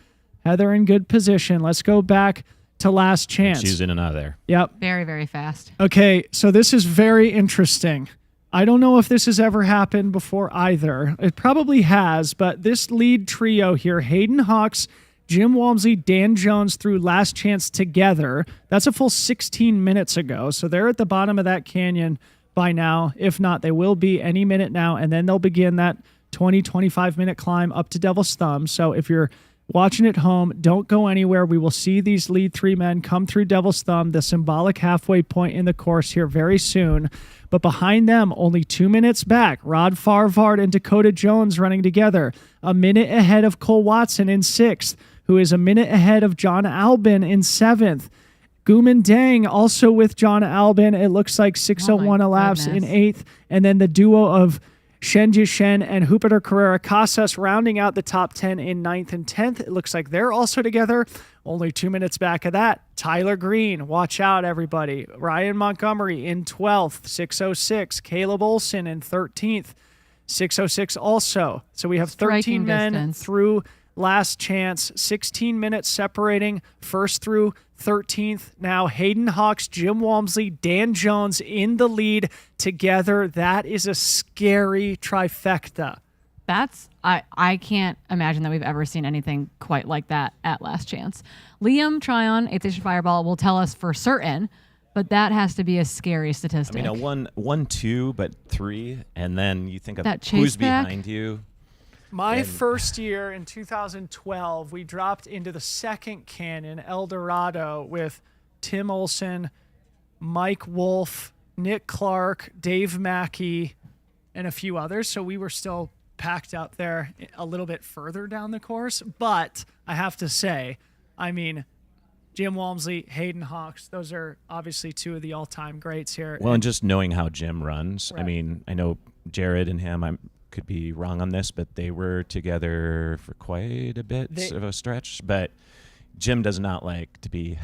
[SPEAKER 3] Heather in good position. Let's go back to last chance.
[SPEAKER 19] She's in and out of there.
[SPEAKER 3] Yep.
[SPEAKER 2] Very, very fast.
[SPEAKER 3] Okay, so this is very interesting. I don't know if this has ever happened before either. It probably has, but this lead trio here, Hayden Hawks, Jim Walmsley, Dan Jones through last chance together. That's a full 16 minutes ago. So they're at the bottom of that canyon by now. If not, they will be any minute now, and then they'll begin that 20, 25-minute climb up to Devil's Thumb. So if you're watching at home, don't go anywhere. We will see these lead 3 men come through Devil's Thumb, the symbolic halfway point in the course here very soon. But behind them, only 2 minutes back, Rod Farvard and Dakota Jones running together. A minute ahead of Cole Watson in 6th, who is a minute ahead of John Albin in 7th. Guman Dang also with John Albin. It looks like 6:01 elapsed in 8th. And then the duo of Shen Jishen and Jupiter Carrera Casas rounding out the top 10 in 9th and 10th. It looks like they're also together. Only 2 minutes back of that. Tyler Green, watch out, everybody. Ryan Montgomery in 12th, 6:06. Caleb Olson in 13th, 6:06 also. So we have 13
[SPEAKER 2] Striking
[SPEAKER 3] men
[SPEAKER 2] distance.
[SPEAKER 3] through last chance. 16 minutes separating first through 13th. Now Hayden Hawks, Jim Walmsley, Dan Jones in the lead together. That is a scary trifecta.
[SPEAKER 2] That's I can't imagine that we've ever seen anything quite like that at last chance. Liam Tryon, 8th Station Fireball, will tell us for certain, but that has to be a scary statistic.
[SPEAKER 19] I mean, a 1-2, but 3, and then you think of
[SPEAKER 2] That chase
[SPEAKER 19] who's
[SPEAKER 2] back?
[SPEAKER 19] behind you.
[SPEAKER 3] My
[SPEAKER 19] And-
[SPEAKER 3] first year in 2012, we dropped into the second canyon, El Dorado, with Tim Olson, Mike Wolf, Nick Clark, Dave Mackey, and a few others. So we were still packed up there a little bit further down the course. But I have to say, I mean, Jim Walmsley, Hayden Hawks, those are obviously two of the all-time greats here.
[SPEAKER 19] Well, and just knowing how Jim runs, I
[SPEAKER 3] Right.
[SPEAKER 19] mean, I know Jared and him, I could be wrong on this, but they were together for quite a bit of a stretch. But Jim does not like to be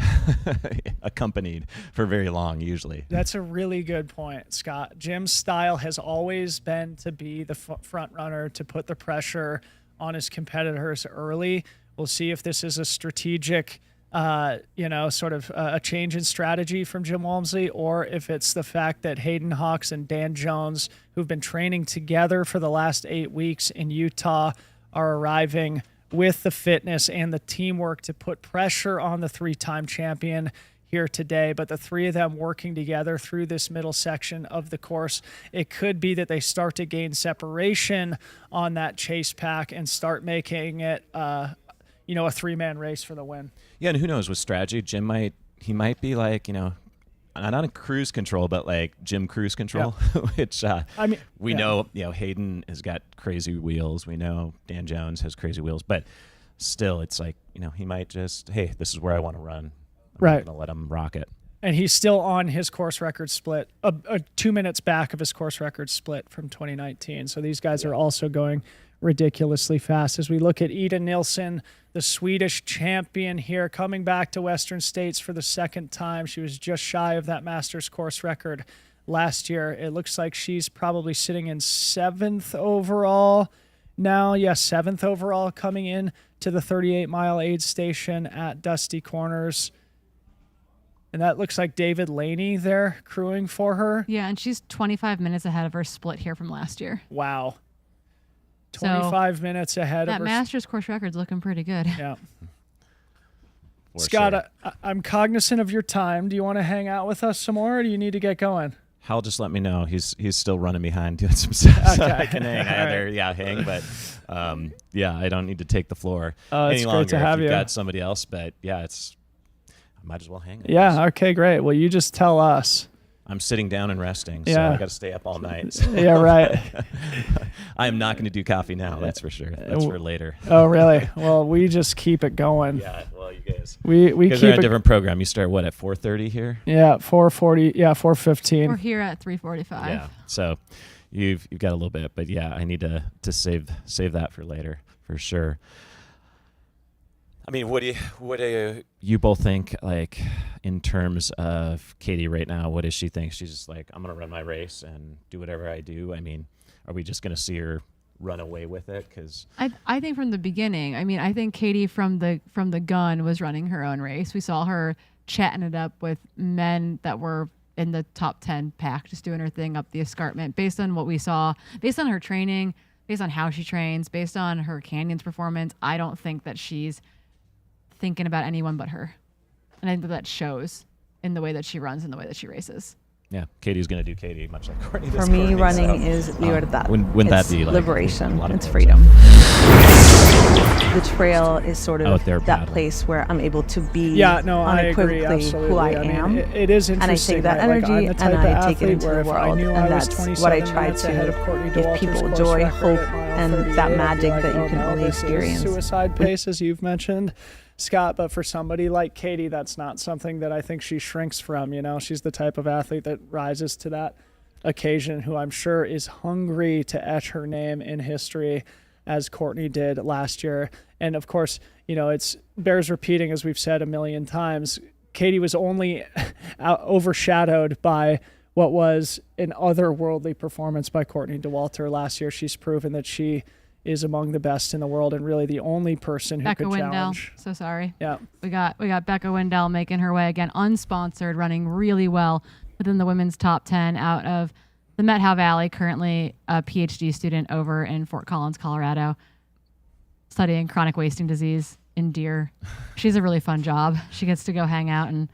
[SPEAKER 19] accompanied for very long, usually.
[SPEAKER 3] That's a really good point, Scott. Jim's style has always been to be the front runner, to put the pressure on his competitors early. We'll see if this is a strategic, sort of a change in strategy from Jim Walmsley, or if it's the fact that Hayden Hawks and Dan Jones, who've been training together for the last 8 weeks in Utah, are arriving with the fitness and the teamwork to put pressure on the 3-time champion here today. But the three of them working together through this middle section of the course, it could be that they start to gain separation on that chase pack and start making it, a 3-man race for the win.
[SPEAKER 19] Yeah, and who knows with strategy, Jim might be like, not on cruise control, but like Jim cruise control, which we know, Hayden has got crazy wheels. We know Dan Jones has crazy wheels, but still it's like, he might just, hey, this is where I want to run. I'm
[SPEAKER 3] Right.
[SPEAKER 19] going to let him rock it.
[SPEAKER 3] And he's still on his course record split, 2 minutes back of his course record split from 2019. So these guys are also going ridiculously fast. As we look at Ida Nilsson, the Swedish champion here, coming back to Western States for the second time. She was just shy of that Masters course record last year. It looks like she's probably sitting in 7th overall now. Yes, 7th overall coming in to the 38-mile aid station at Dusty Corners. And that looks like David Laney there crewing for her.
[SPEAKER 2] Yeah, and she's 25 minutes ahead of her split here from last year.
[SPEAKER 3] Wow. 25 minutes ahead of
[SPEAKER 2] that
[SPEAKER 3] her.
[SPEAKER 2] Masters course record's looking pretty good.
[SPEAKER 3] Yeah. Scott,
[SPEAKER 19] sure.
[SPEAKER 3] I'm cognizant of your time. Do you want to hang out with us some more, or do you need to get going?
[SPEAKER 19] Hal just let me know he's still running behind doing some stuff, so
[SPEAKER 3] Okay.
[SPEAKER 19] I can hang. I either hang, but I don't need to take the floor
[SPEAKER 3] It's
[SPEAKER 19] any
[SPEAKER 3] great
[SPEAKER 19] longer.
[SPEAKER 3] to have
[SPEAKER 19] if you've
[SPEAKER 3] you.
[SPEAKER 19] got somebody else, but I might as well hang. I guess.
[SPEAKER 3] Yeah. Okay. Great. Well, you just tell us.
[SPEAKER 19] I'm sitting down and resting, so
[SPEAKER 3] Yeah.
[SPEAKER 19] I got to stay up all night. So.
[SPEAKER 3] Yeah. Right.
[SPEAKER 19] I am not going to do coffee now. That's for sure. That's for later.
[SPEAKER 3] Oh, really? Well, we just keep it going.
[SPEAKER 19] Yeah. Well, you guys.
[SPEAKER 3] We
[SPEAKER 19] guys
[SPEAKER 3] keep
[SPEAKER 19] are on a
[SPEAKER 3] it.
[SPEAKER 19] different program. You start what at 4:30 here?
[SPEAKER 3] Yeah. 4:40. Yeah. 4:15.
[SPEAKER 2] We're here at 3:45.
[SPEAKER 19] Yeah. So you've got a little bit, but yeah, I need to save that for later for sure. I mean, what do you both think, like, in terms of Katie right now? What does she think? She's just like, I'm going to run my race and do whatever I do. I mean, are we just going to see her run away with it? Because
[SPEAKER 2] I think from the beginning, I think Katie from the gun was running her own race. We saw her chatting it up with men that were in the top 10 pack, just doing her thing up the escarpment based on what we saw, based on her training, based on how she trains, based on her canyons performance. I don't think that she's thinking about anyone but her. And I think that shows in the way that she runs and the way that she races.
[SPEAKER 19] yeah, Katie's going to do Katie, much like Courtney
[SPEAKER 20] For
[SPEAKER 19] does
[SPEAKER 20] me,
[SPEAKER 19] Courtney,
[SPEAKER 20] running
[SPEAKER 19] so,
[SPEAKER 20] is libertad.
[SPEAKER 19] Wouldn't that
[SPEAKER 20] It's
[SPEAKER 19] be like
[SPEAKER 20] liberation?
[SPEAKER 19] a lot of
[SPEAKER 20] It's
[SPEAKER 19] folks
[SPEAKER 20] freedom. The trail is sort
[SPEAKER 19] out
[SPEAKER 20] of
[SPEAKER 19] there
[SPEAKER 20] that
[SPEAKER 19] battling.
[SPEAKER 20] place where I'm able to be
[SPEAKER 3] Yeah, no, I agree,
[SPEAKER 20] unequivocally
[SPEAKER 3] absolutely.
[SPEAKER 20] who I
[SPEAKER 3] I mean,
[SPEAKER 20] am.
[SPEAKER 3] it is
[SPEAKER 20] and I
[SPEAKER 3] interesting,
[SPEAKER 20] take that
[SPEAKER 3] right? Like, I'm
[SPEAKER 20] energy
[SPEAKER 3] the type
[SPEAKER 20] and
[SPEAKER 3] of
[SPEAKER 20] I take it
[SPEAKER 3] athlete
[SPEAKER 20] into
[SPEAKER 3] where
[SPEAKER 20] the
[SPEAKER 3] if I
[SPEAKER 20] world.
[SPEAKER 3] knew I
[SPEAKER 20] And
[SPEAKER 3] was
[SPEAKER 20] that's
[SPEAKER 3] 27
[SPEAKER 20] what I try
[SPEAKER 3] minutes ahead of Courtney
[SPEAKER 20] to give
[SPEAKER 3] Dauwalter's
[SPEAKER 20] people
[SPEAKER 3] course
[SPEAKER 20] joy,
[SPEAKER 3] record
[SPEAKER 20] hope,
[SPEAKER 3] at mile
[SPEAKER 20] and
[SPEAKER 3] 38,
[SPEAKER 20] that
[SPEAKER 3] I'd be
[SPEAKER 20] magic
[SPEAKER 3] like,
[SPEAKER 20] that you
[SPEAKER 3] oh,
[SPEAKER 20] can
[SPEAKER 3] no,
[SPEAKER 20] only
[SPEAKER 3] this is
[SPEAKER 20] experience.
[SPEAKER 3] suicide pace, as you've mentioned, Scott. But for somebody like Katie, that's not something that I think she shrinks from. You know, she's the type of athlete that rises to that occasion, who I'm sure is hungry to etch her name in history as Courtney did last year. And of course, you know, it's bears repeating, as we've said a million times, Katie was only overshadowed by what was an otherworldly performance by Courtney Dauwalter last year. She's proven that she is among the best in the world and really the only person who
[SPEAKER 2] Becca
[SPEAKER 3] could
[SPEAKER 2] Wendell.
[SPEAKER 3] challenge.
[SPEAKER 2] So sorry.
[SPEAKER 3] Yeah.
[SPEAKER 2] We got Becca Wendell making her way again, unsponsored, running really well within the women's top 10 out of the Methow Valley, currently a PhD student over in Fort Collins, Colorado, studying chronic wasting disease in deer. She's a really fun job. She gets to go hang out and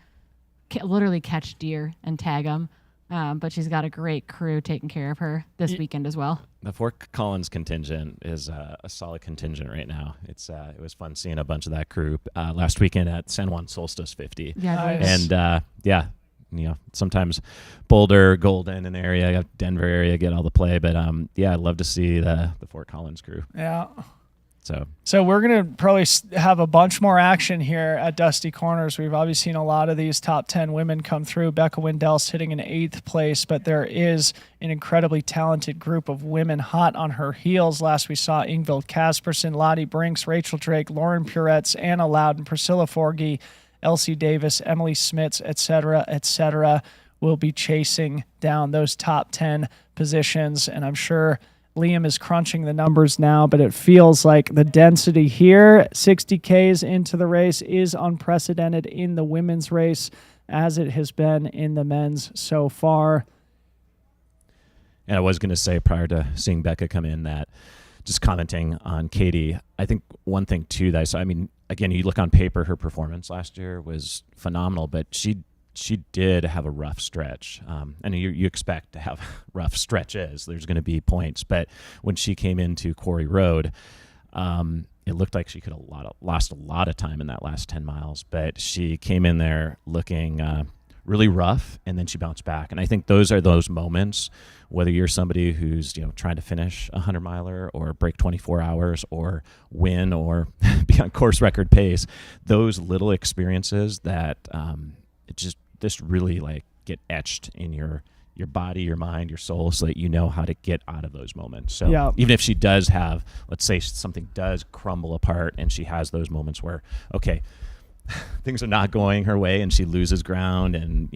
[SPEAKER 2] literally catch deer and tag them. But she's got a great crew taking care of her this weekend as well.
[SPEAKER 19] The Fort Collins contingent is a solid contingent right now. It was fun seeing a bunch of that crew last weekend at San Juan Solstice 50.
[SPEAKER 2] Yeah,
[SPEAKER 3] Nice.
[SPEAKER 19] And you know, sometimes Boulder, Golden, and area, Denver area get all the play. But I'd love to see the Fort Collins crew.
[SPEAKER 3] Yeah.
[SPEAKER 19] So
[SPEAKER 3] we're going to probably have a bunch more action here at Dusty Corners. We've obviously seen a lot of these top 10 women come through. Becca Wendell sitting in 8th place, but there is an incredibly talented group of women hot on her heels. Last we saw Ingvild Kaspersen, Lottie Brinks, Rachel Drake, Lauren Puretz, Anna Loudon, Priscilla Forgy, Elsie Davis, Emily Smits, et cetera, will be chasing down those top 10 positions. And I'm sure Liam is crunching the numbers now, but it feels like the density here, 60 Ks into the race, is unprecedented in the women's race as it has been in the men's so far.
[SPEAKER 19] And I was going to say, prior to seeing Becca come in, that just commenting on Katie, I think one thing too that I saw, I mean, again, you look on paper, her performance last year was phenomenal, but she did have a rough stretch. And you expect to have rough stretches. There's going to be points. But when she came into Quarry Road, it looked like she could have lost a lot of time in that last 10 miles. But she came in there looking really rough, and then she bounced back. And I think those are those moments, whether you're somebody who's trying to finish a 100-miler or break 24 hours or win or be on course record pace, those little experiences that just really like get etched in your body, your mind, your soul, so that you know how to get out of those moments. So
[SPEAKER 3] Yeah.
[SPEAKER 19] even if she does have, let's say something does crumble apart and she has those moments where, okay, things are not going her way and she loses ground and,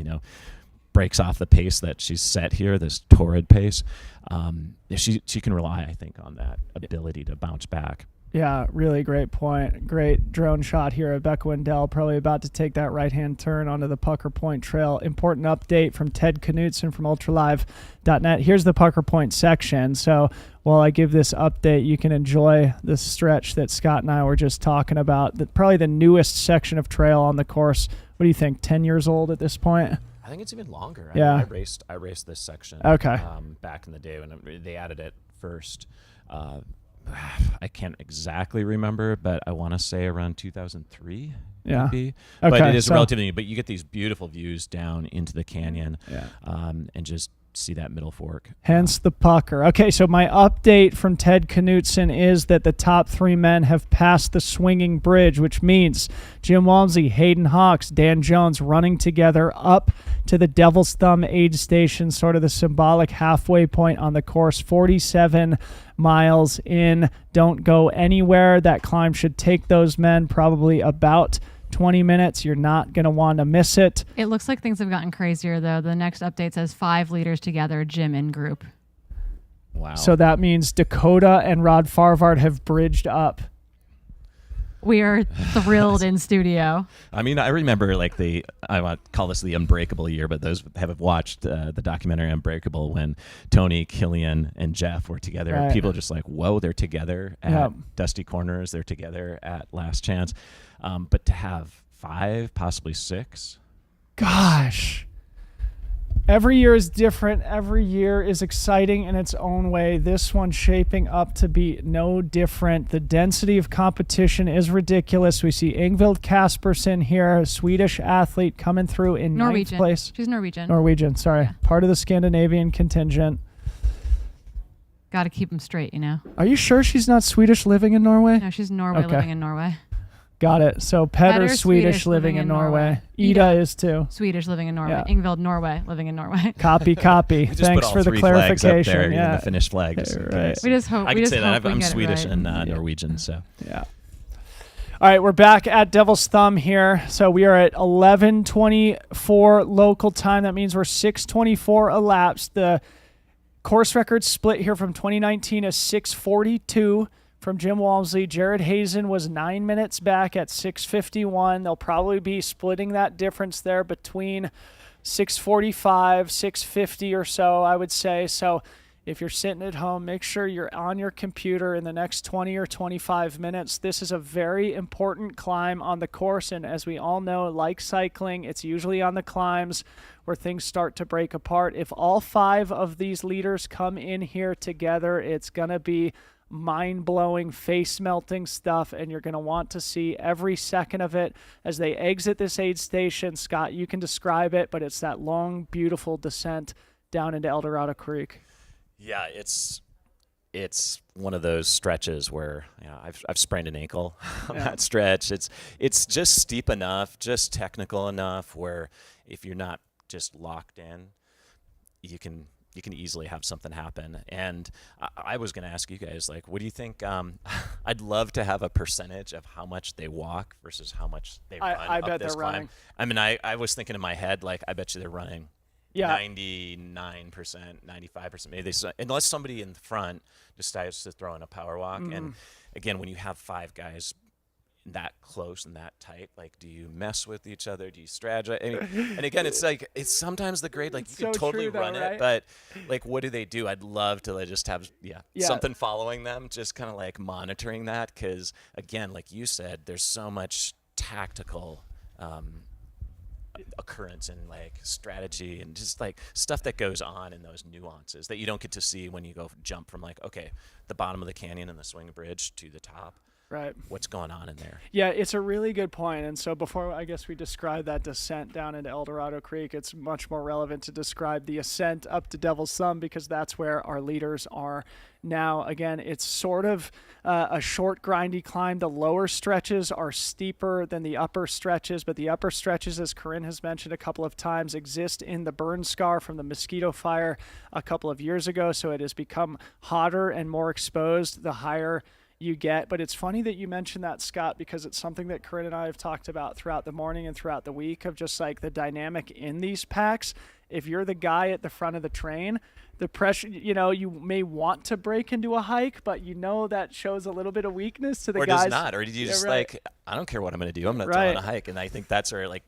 [SPEAKER 19] breaks off the pace that she's set here, this torrid pace, she can rely, I think, on that ability to bounce back.
[SPEAKER 3] Yeah, really great point. Great drone shot here of Becca Wendell, probably about to take that right-hand turn onto the Pucker Point Trail. Important update from Ted Knutson from ultralive.net. Here's the Pucker Point section. So while I give this update, you can enjoy the stretch that Scott and I were just talking about. Probably the newest section of trail on the course. What do you think? 10 years old at this point?
[SPEAKER 19] I think it's even longer.
[SPEAKER 3] Yeah.
[SPEAKER 19] I raced this section.
[SPEAKER 3] Okay.
[SPEAKER 19] Back in the day when they added it first. I can't exactly remember, but I want to say around 2003.
[SPEAKER 3] Yeah.
[SPEAKER 19] Maybe.
[SPEAKER 3] Okay,
[SPEAKER 19] But it is
[SPEAKER 3] so-
[SPEAKER 19] relatively new. But you get these beautiful views down into the canyon.
[SPEAKER 3] Yeah.
[SPEAKER 19] And just see that middle fork.
[SPEAKER 3] Hence the pucker. Okay, so my update from Ted Knutson is that the top 3 men have passed the swinging bridge, which means Jim Walmsley, Hayden Hawks, Dan Jones running together up to the Devil's Thumb aid station, sort of the symbolic halfway point on the course, 47 miles in. Don't go anywhere. That climb should take those men probably about 20 minutes. You're not going to want to miss it.
[SPEAKER 2] It looks like things have gotten crazier, though. The next update says 5 leaders together, Jim in group.
[SPEAKER 19] Wow.
[SPEAKER 3] So that means Dakota and Rod Farvard have bridged up.
[SPEAKER 2] We are thrilled in studio.
[SPEAKER 19] I mean, I remember like I want to call this the Unbreakable year, but those have watched the documentary Unbreakable when Tony, Killian, and Jeff were together.
[SPEAKER 3] Right.
[SPEAKER 19] People are just like, whoa, they're together at
[SPEAKER 3] Yep.
[SPEAKER 19] Dusty Corners. They're together at Last Chance. But to have 5, possibly 6.
[SPEAKER 3] Gosh. Every year is different. Every year is exciting in its own way. This one shaping up to be no different. The density of competition is ridiculous. We see Ingvild Kaspersen here, a Swedish athlete coming through in
[SPEAKER 2] Norwegian.
[SPEAKER 3] 9th place.
[SPEAKER 2] She's Norwegian.
[SPEAKER 3] Norwegian, sorry. Part of the Scandinavian contingent.
[SPEAKER 2] Got to keep them straight, you know.
[SPEAKER 3] Are you sure she's not Swedish living in Norway?
[SPEAKER 2] No, she's Norway
[SPEAKER 3] Okay.
[SPEAKER 2] living in Norway.
[SPEAKER 3] Got it. So Petter's
[SPEAKER 2] Petter's
[SPEAKER 3] Swedish living in Norway. Ida is too.
[SPEAKER 2] Swedish living in Norway.
[SPEAKER 3] Yeah.
[SPEAKER 2] Ingvild, Norway, living in Norway.
[SPEAKER 3] Copy.
[SPEAKER 19] We just
[SPEAKER 3] Thanks
[SPEAKER 19] put all
[SPEAKER 3] for the
[SPEAKER 19] 3 flags
[SPEAKER 3] clarification.
[SPEAKER 19] up there, even
[SPEAKER 3] yeah.
[SPEAKER 19] the Finnish flag. Just in
[SPEAKER 3] Right.
[SPEAKER 19] case.
[SPEAKER 2] We just hope-
[SPEAKER 19] I
[SPEAKER 2] we
[SPEAKER 19] can
[SPEAKER 2] just
[SPEAKER 19] say that.
[SPEAKER 2] hope we
[SPEAKER 19] I'm
[SPEAKER 2] get it
[SPEAKER 19] Swedish
[SPEAKER 2] right.
[SPEAKER 19] and Norwegian, so.
[SPEAKER 3] Yeah. All right, we're back at Devil's Thumb here. So we are at 11:24 local time. That means we're 6:24 elapsed. The course record split here from 2019 is 6:42 from Jim Walmsley. Jared Hazen was 9 minutes back at 6:51. They'll probably be splitting that difference there between 6:45, 6:50 or so, I would say. So if you're sitting at home, make sure you're on your computer in the next 20 or 25 minutes. This is a very important climb on the course, and as we all know, like cycling, it's usually on the climbs where things start to break apart. If all 5 of these leaders come in here together, it's going to be mind-blowing, face-melting stuff, and you're going to want to see every second of it as they exit this aid station. Scott, you can describe it, but it's that long, beautiful descent down into El Dorado Creek.
[SPEAKER 19] Yeah, it's one of those stretches where I've sprained an ankle on that stretch. It's just steep enough, just technical enough where if you're not just locked in, you can easily have something happen. And I was going to ask you guys, like, what do you think? I'd love to have a percentage of how much they walk versus how much they run
[SPEAKER 3] I
[SPEAKER 19] up
[SPEAKER 3] bet
[SPEAKER 19] this
[SPEAKER 3] they're
[SPEAKER 19] climb.
[SPEAKER 3] running.
[SPEAKER 19] I mean, I was thinking in my head, like, I bet you they're running.
[SPEAKER 3] Yeah.
[SPEAKER 19] 99%, 95%, maybe unless somebody in the front decides to throw in a power walk. And again, when you have 5 guys that close and that tight, like, do you mess with each other? Do you strategize? And again, it's like, it's sometimes the grade, like, you can
[SPEAKER 3] so
[SPEAKER 19] totally
[SPEAKER 3] true though,
[SPEAKER 19] run
[SPEAKER 3] right?
[SPEAKER 19] it, but like, what do they do? I'd love to just have something following them, just kind of like monitoring that, because again, like you said, there's so much tactical occurrence and like strategy and just like stuff that goes on in those nuances that you don't get to see when you go jump from like, okay, the bottom of the canyon and the swing bridge to the top.
[SPEAKER 3] Right.
[SPEAKER 19] What's going on in there?
[SPEAKER 3] Yeah, it's a really good point. And so before I guess we describe that descent down into El Dorado Creek, it's much more relevant to describe the ascent up to Devil's Thumb, because that's where our leaders are now. Again, it's sort of a short, grindy climb. The lower stretches are steeper than the upper stretches, but the upper stretches, as Corinne has mentioned a couple of times, exist in the burn scar from the mosquito fire a couple of years ago. So it has become hotter and more exposed the higher you get. But it's funny that you mentioned that, Scott, because it's something that Corinne and I have talked about throughout the morning and throughout the week of just like the dynamic in these packs. If you're the guy at the front of the train, the pressure, you may want to break into a hike, but that shows a little bit of weakness to the
[SPEAKER 19] or
[SPEAKER 3] guys.
[SPEAKER 19] Or does not, or do you just
[SPEAKER 3] right.
[SPEAKER 19] like, I don't care what I'm going to do, I'm going to throw in a hike. And I think that's where, like,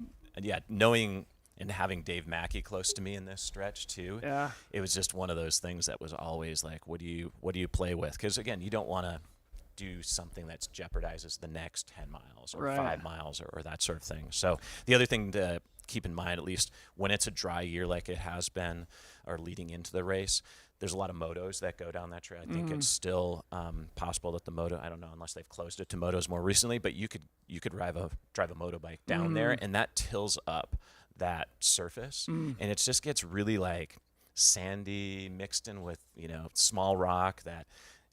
[SPEAKER 19] knowing And having Dave Mackey close to me in this stretch too,
[SPEAKER 3] Yeah.
[SPEAKER 19] it was just one of those things that was always like, what do you play with? Because again, you don't want to do something that jeopardizes the next 10 miles or
[SPEAKER 3] Right.
[SPEAKER 19] 5 miles or that sort of thing. So the other thing to keep in mind, at least when it's a dry year like it has been, or leading into the race, there's a lot of motos that go down that trail. I think it's still possible that the moto, I don't know, unless they've closed it to motos more recently, but you could drive a motorbike down there, and that tills up that surface, and it just gets really like sandy mixed in with, you know, small rock that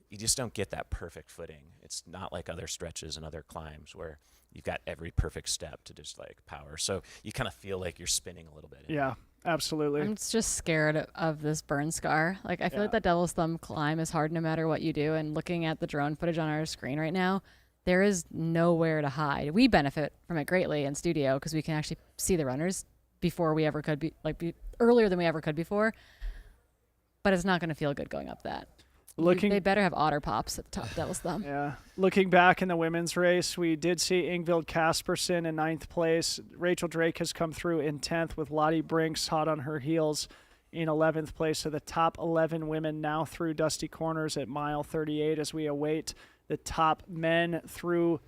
[SPEAKER 19] you just don't get that perfect footing. It's not like other stretches and other climbs where you've got every perfect step to just like power. So you kind of feel like you're spinning a little bit.
[SPEAKER 3] Yeah, absolutely.
[SPEAKER 2] I'm just scared of this burn scar. Like, I feel like that Devil's Thumb climb is hard no matter what you do. And looking at the drone footage on our screen right now, there is nowhere to hide. We benefit from it greatly in studio because we can actually see the runners before we ever could be, earlier than we ever could before. But it's not going to feel good going up that. They better have otter pops at the top of Devil's Thumb.
[SPEAKER 3] Yeah. Looking back in the women's race, we did see Ingvild Kaspersen in 9th place. Rachel Drake has come through in 10th with Lottie Brinks hot on her heels in 11th place. So the top 11 women now through Dusty Corners at mile 38 as we await the top men through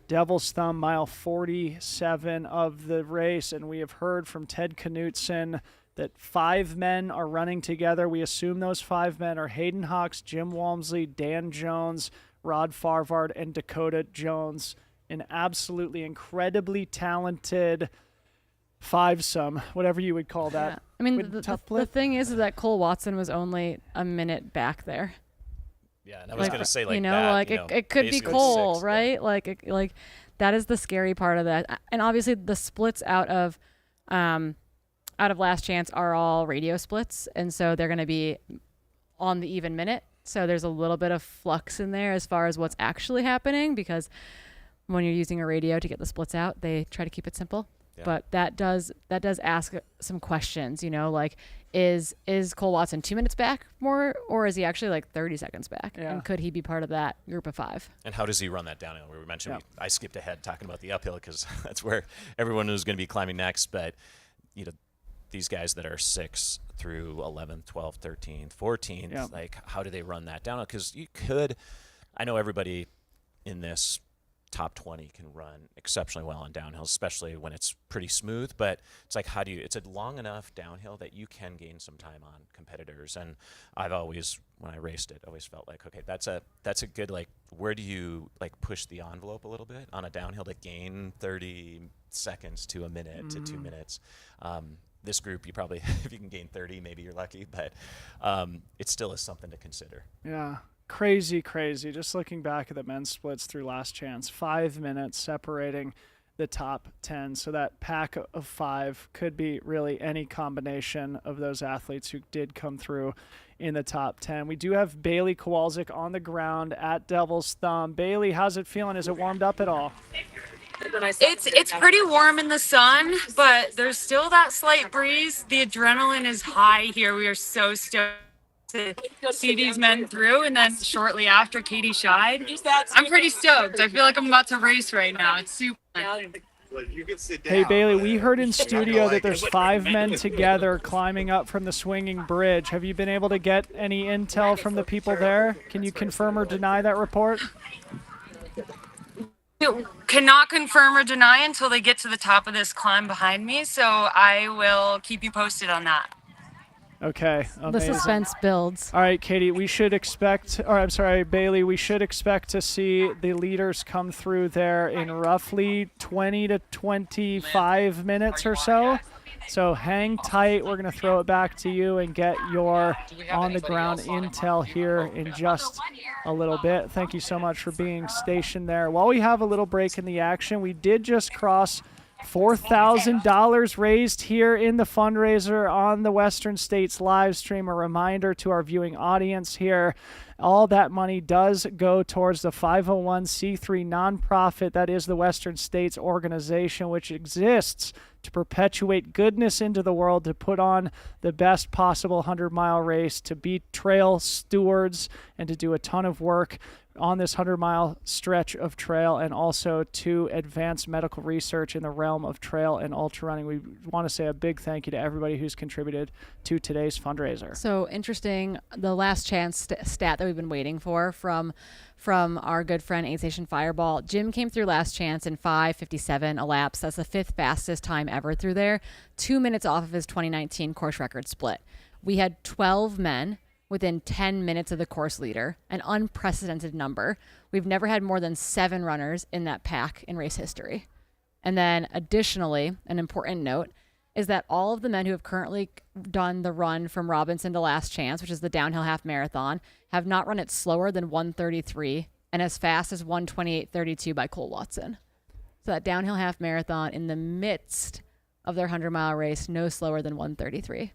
[SPEAKER 3] Devil's Thumb, mile 47 of the race. And we have heard from Ted Knutson that 5 men are running together. We assume those 5 men are Hayden Hawks, Jim Walmsley, Dan Jones, Rod Farvard, and Dakota Jones. An absolutely incredibly talented fivesome, whatever you would call that.
[SPEAKER 2] Yeah. I mean, the thing is that Cole Watson was only a minute back there.
[SPEAKER 19] Yeah, and I was going to say, like,
[SPEAKER 2] you know,
[SPEAKER 19] that,
[SPEAKER 2] like
[SPEAKER 19] you know,
[SPEAKER 2] it could be
[SPEAKER 19] basically
[SPEAKER 2] Cole,
[SPEAKER 19] 6,
[SPEAKER 2] right? Like that is the scary part of that. And obviously the splits out of Last Chance are all radio splits, and so they're going to be on the even minute. So there's a little bit of flux in there as far as what's actually happening, because when you're using a radio to get the splits out, they try to keep it simple. Yeah. But that does ask some questions, you know, like is Cole Watson 2 minutes back more, or is he actually like 30 seconds back? Yeah. And could he be part of that group of 5?
[SPEAKER 19] And how does he run that downhill? We mentioned I skipped ahead talking about the uphill because that's where everyone was going to be climbing next. But, you know, these guys that are 6 through 11th, 12th, 13th, 14th, like how do they run that downhill? Because I know everybody in this top 20 can run exceptionally well on downhill, especially when it's pretty smooth, but it's like, it's a long enough downhill that you can gain some time on competitors. And I've always, when I raced it, always felt like, okay, that's a good, like, where do you like push the envelope a little bit on a downhill to gain 30 seconds to a minute to 2 minutes. This group, you probably, if you can gain 30, maybe you're lucky, but it still is something to consider.
[SPEAKER 3] Yeah. Crazy. Just looking back at the men's splits through Last Chance, 5 minutes separating the top 10. So that pack of 5 could be really any combination of those athletes who did come through in the top 10. We do have Bailey Kowalczyk on the ground at Devil's Thumb. Bailey, how's it feeling? Is it warmed up at all?
[SPEAKER 21] It's pretty warm in the sun, but there's still that slight breeze. The adrenaline is high here. We are so stoked to see these men through, and then shortly after Katie shied. I'm pretty stoked. I feel like I'm about to race right now. It's super fun.
[SPEAKER 3] Hey Bailey, we heard in studio that there's 5 men together climbing up from the swinging bridge. Have you been able to get any intel from the people there? Can you confirm or deny that report?
[SPEAKER 21] Cannot confirm or deny until they get to the top of this climb behind me, so I will keep you posted on that.
[SPEAKER 3] Okay. Amazing.
[SPEAKER 2] The suspense builds.
[SPEAKER 3] All right, Katie, Bailey, we should expect to see the leaders come through there in roughly 20 to 25 minutes or so. So hang tight. We're going to throw it back to you and get your on-the-ground intel here in just a little bit. Thank you so much for being stationed there. While we have a little break in the action, we did just cross $4,000 raised here in the fundraiser on the Western States live stream. A reminder to our viewing audience here, all that money does go towards the 501c3 nonprofit that is the Western States organization, which exists to perpetuate goodness into the world, to put on the best possible 100-mile race, to be trail stewards, and to do a ton of work on this 100-mile stretch of trail, and also to advance medical research in the realm of trail and ultra running. We want to say a big thank you to everybody who's contributed to today's fundraiser.
[SPEAKER 2] So interesting, the last chance stat that we've been waiting for from our good friend Aid Station Fireball. Jim came through last chance in 5:57 elapsed. That's the 5th fastest time ever through there, 2 minutes off of his 2019 course record split. We had 12 men within 10 minutes of the course leader, an unprecedented number. We've never had more than 7 runners in that pack in race history. And then additionally, an important note is that all of the men who have currently done the run from Robinson to Last Chance, which is the downhill half marathon, have not run it slower than 1:33 and as fast as 1:28:32 by Cole Watson. So that downhill half marathon in the midst of their 100-mile race, no slower than 1:33.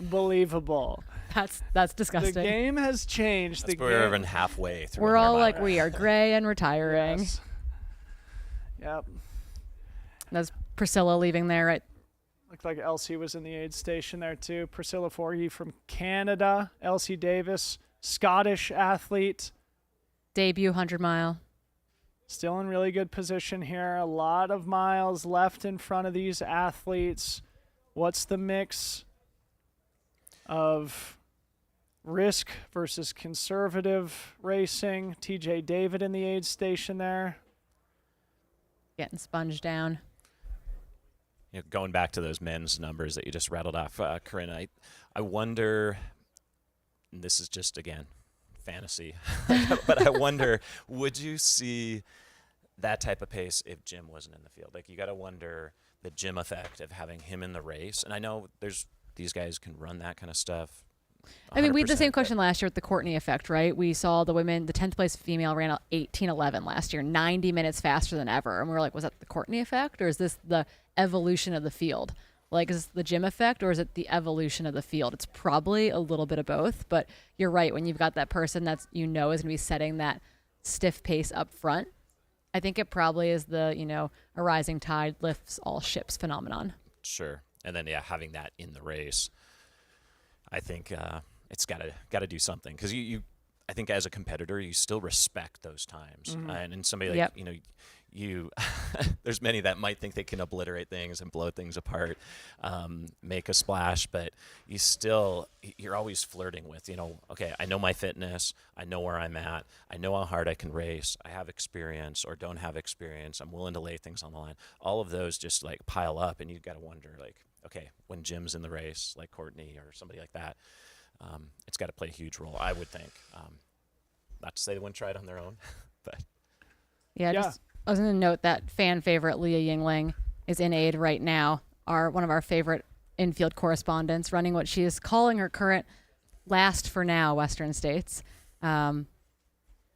[SPEAKER 3] Unbelievable.
[SPEAKER 2] That's disgusting.
[SPEAKER 3] The game has changed.
[SPEAKER 19] We're even halfway through.
[SPEAKER 2] We're all like, we are gray and retiring.
[SPEAKER 3] Yes. Yep.
[SPEAKER 2] That's Priscilla leaving there, right?
[SPEAKER 3] Looked like Elsie was in the aid station there too. Priscilla Forgy from Canada. Elsie Davis, Scottish athlete.
[SPEAKER 2] Debut 100-mile.
[SPEAKER 3] Still in really good position here. A lot of miles left in front of these athletes. What's the mix of risk versus conservative racing? TJ David in the aid station there.
[SPEAKER 2] Getting sponged down.
[SPEAKER 19] You know, going back to those men's numbers that you just rattled off, Corinne, I wonder, and this is just, again, fantasy, but I wonder, would you see that type of pace if Jim wasn't in the field? Like, you got to wonder the Jim effect of having him in the race. And I know these guys can run that kind of stuff.
[SPEAKER 2] I mean, we had the same question last year with the Courtney effect, right? We saw the women, the 10th place female ran 18:11 last year, 90 minutes faster than ever. And we were like, was that the Courtney effect, or is this the evolution of the field? Like, is this the Jim effect, or is it the evolution of the field? It's probably a little bit of both, but you're right. When you've got that person that's, is going to be setting that stiff pace up front, I think it probably is the, a rising tide lifts all ships phenomenon.
[SPEAKER 19] Sure. And then, having that in the race, I think it's got to do something, because I think as a competitor, you still respect those times.
[SPEAKER 3] Mm-hmm.
[SPEAKER 19] And somebody like, you there's many that might think they can obliterate things and blow things apart, make a splash, but you're always flirting with, okay, I know my fitness, I know where I'm at, I know how hard I can race, I have experience or don't have experience, I'm willing to lay things on the line. All of those just like pile up, and you've got to wonder, like, okay, when Jim's in the race, like Courtney or somebody like that, it's got to play a huge role, I would think. Not to say they wouldn't try it on their own, but
[SPEAKER 2] I was going to note that fan favorite Leah Yingling is in aid right now, one of our favorite infield correspondents, running what she is calling her current last for now Western States, running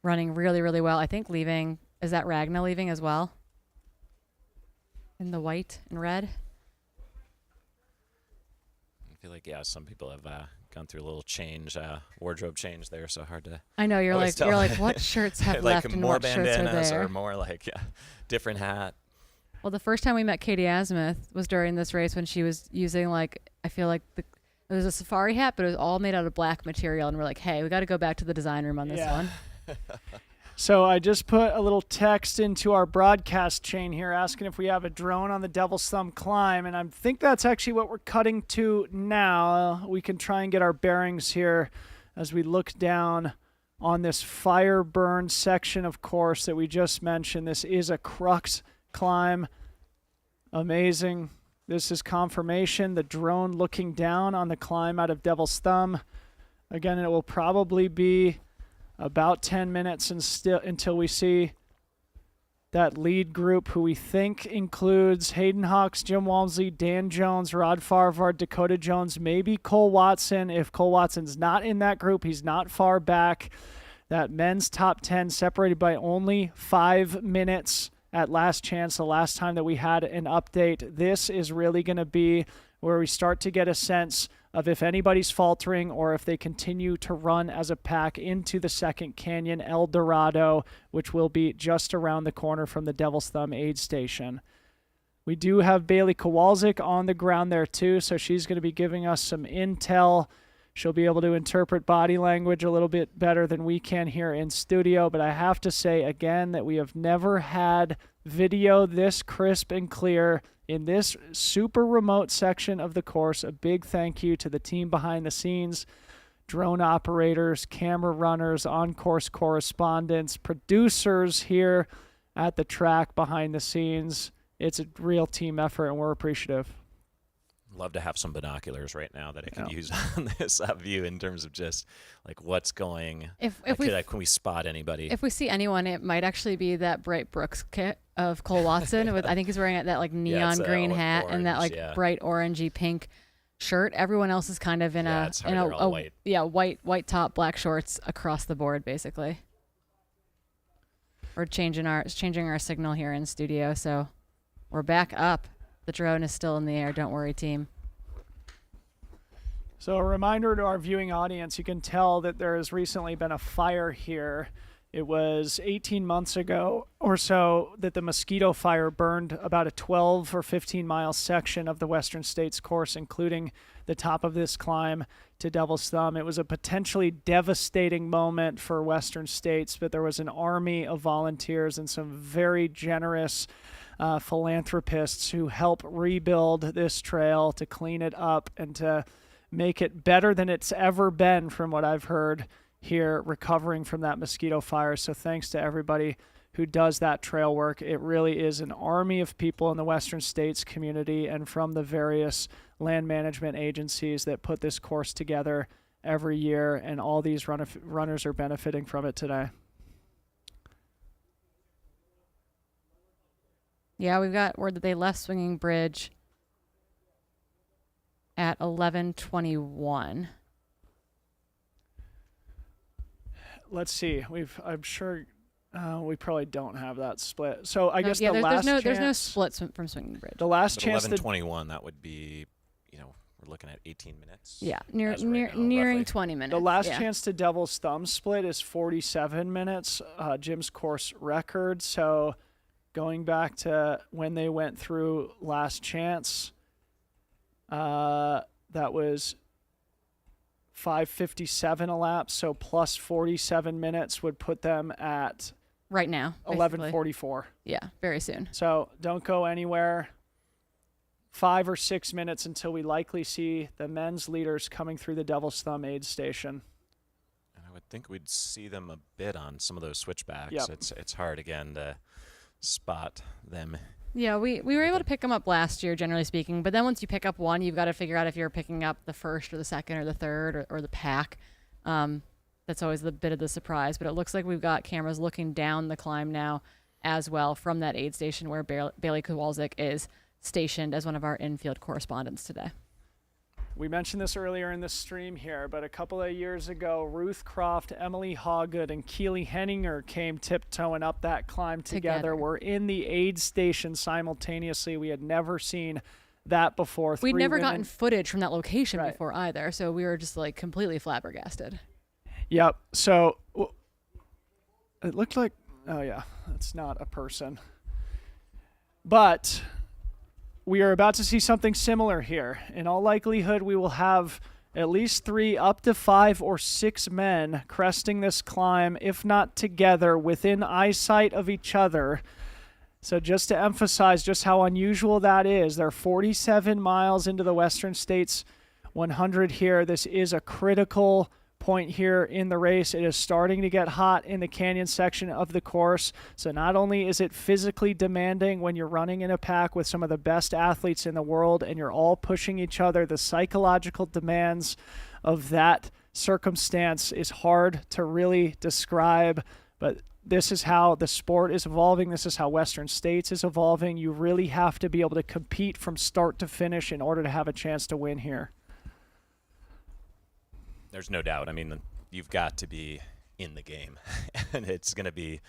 [SPEAKER 2] really, really well. I think leaving, is that Ragna leaving as well? In the white and red?
[SPEAKER 19] I feel like, some people have gone through a little change, wardrobe change there, so hard to.
[SPEAKER 2] I know, you're like, what shirts have
[SPEAKER 19] like
[SPEAKER 2] left and
[SPEAKER 19] more
[SPEAKER 2] what shirts are
[SPEAKER 19] bandanas
[SPEAKER 2] there?
[SPEAKER 19] or more like different hat.
[SPEAKER 2] Well, the first time we met Katie Asmuth was during this race when she was using it was a safari hat, but it was all made out of black material, and we're like, hey, we got to go back to the design room on this one.
[SPEAKER 3] So I just put a little text into our broadcast chain here asking if we have a drone on the Devil's Thumb climb, and I think that's actually what we're cutting to now. We can try and get our bearings here as we look down on this fire burn section of course that we just mentioned. This is a crux climb. Amazing. This is confirmation. The drone looking down on the climb out of Devil's Thumb. Again, it will probably be about 10 minutes until we see that lead group, who we think includes Hayden Hawks, Jim Walmsley, Dan Jones, Rod Farvard, Dakota Jones, maybe Cole Watson. If Cole Watson's not in that group, he's not far back. That men's top 10 separated by only 5 minutes at Last Chance, the last time that we had an update. This is really going to be where we start to get a sense of if anybody's faltering or if they continue to run as a pack into the second canyon, El Dorado, which will be just around the corner from the Devil's Thumb aid station. We do have Bailey Kowalczyk on the ground there too, so she's going to be giving us some intel. She'll be able to interpret body language a little bit better than we can here in studio. But I have to say again that we have never had video this crisp and clear in this super remote section of the course. A big thank you to the team behind the scenes, drone operators, camera runners, on-course correspondents, producers here at the track behind the scenes. It's a real team effort, and we're appreciative.
[SPEAKER 19] Love to have some binoculars right now that I could use on this view in terms of just like what's going. Can we spot anybody?
[SPEAKER 2] If we see anyone, it might actually be that Bright Brooks kit of Cole Watson. I think he's wearing that like neon green hat and that like bright orangey pink shirt. Everyone else is kind of in white top, black shorts across the board, basically. We're changing our signal here in studio, so we're back up. The drone is still in the air. Don't worry, team.
[SPEAKER 3] So a reminder to our viewing audience, you can tell that there has recently been a fire here. It was 18 months ago or so that the mosquito fire burned about a 12 or 15 mile section of the Western States course, including the top of this climb to Devil's Thumb. It was a potentially devastating moment for Western States, but there was an army of volunteers and some very generous philanthropists who help rebuild this trail, to clean it up and to make it better than it's ever been, from what I've heard here, recovering from that mosquito fire. So thanks to everybody who does that trail work. It really is an army of people in the Western States community and from the various land management agencies that put this course together every year, and all these runners are benefiting from it today.
[SPEAKER 2] Yeah, we've got word that they left Swinging Bridge at 11:21.
[SPEAKER 3] Let's see. I'm sure we probably don't have that split. So I guess
[SPEAKER 2] there's
[SPEAKER 3] last
[SPEAKER 2] no
[SPEAKER 3] chance,
[SPEAKER 2] split from Swinging Bridge.
[SPEAKER 3] The last
[SPEAKER 19] But
[SPEAKER 3] chance.
[SPEAKER 19] 11:21. That would be, we're looking at 18 minutes.
[SPEAKER 2] Yeah,
[SPEAKER 19] nearing
[SPEAKER 2] roughly 20 minutes.
[SPEAKER 3] The last chance to Devil's Thumb split is 47 minutes, Jim's course record. So going back to when they went through last chance, that was 5:57 a lap. So plus 47 minutes would put them at
[SPEAKER 2] right now
[SPEAKER 3] 11:44.
[SPEAKER 2] Yeah, very soon.
[SPEAKER 3] So don't go anywhere. 5 or 6 minutes until we likely see the men's leaders coming through the Devil's Thumb aid station.
[SPEAKER 19] And I would think we'd see them a bit on some of those switchbacks.
[SPEAKER 3] Yep.
[SPEAKER 19] It's hard again to spot them.
[SPEAKER 2] Yeah, we were able to pick them up last year, generally speaking. But then once you pick up one, you've got to figure out if you're picking up the first or the second or the third or the pack. That's always the bit of the surprise. But it looks like we've got cameras looking down the climb now as well from that aid station where Bailey Kowalczyk is stationed as one of our infield correspondents today.
[SPEAKER 3] We mentioned this earlier in the stream here, but a couple of years ago, Ruth Croft, Emily Hawgood, and Keely Henninger came tiptoeing up that climb together. We're in the aid station simultaneously. We had never seen that before.
[SPEAKER 2] We'd never gotten footage from that location before either, so we were just like completely flabbergasted.
[SPEAKER 3] Yep. So it looked like, oh yeah, that's not a person. But we are about to see something similar here. In all likelihood, we will have at least 3, up to 5 or 6 men cresting this climb, if not together, within eyesight of each other. So just to emphasize just how unusual that is, they're 47 miles into the Western States 100 here. This is a critical point here in the race. It is starting to get hot in the canyon section of the course. So not only is it physically demanding when you're running in a pack with some of the best athletes in the world and you're all pushing each other, the psychological demands of that circumstance is hard to really describe. But this is how the sport is evolving. This is how Western States is evolving. You really have to be able to compete from start to finish in order to have a chance to win here.
[SPEAKER 19] There's no doubt. I mean, you've got to be in the game, and it's going to be,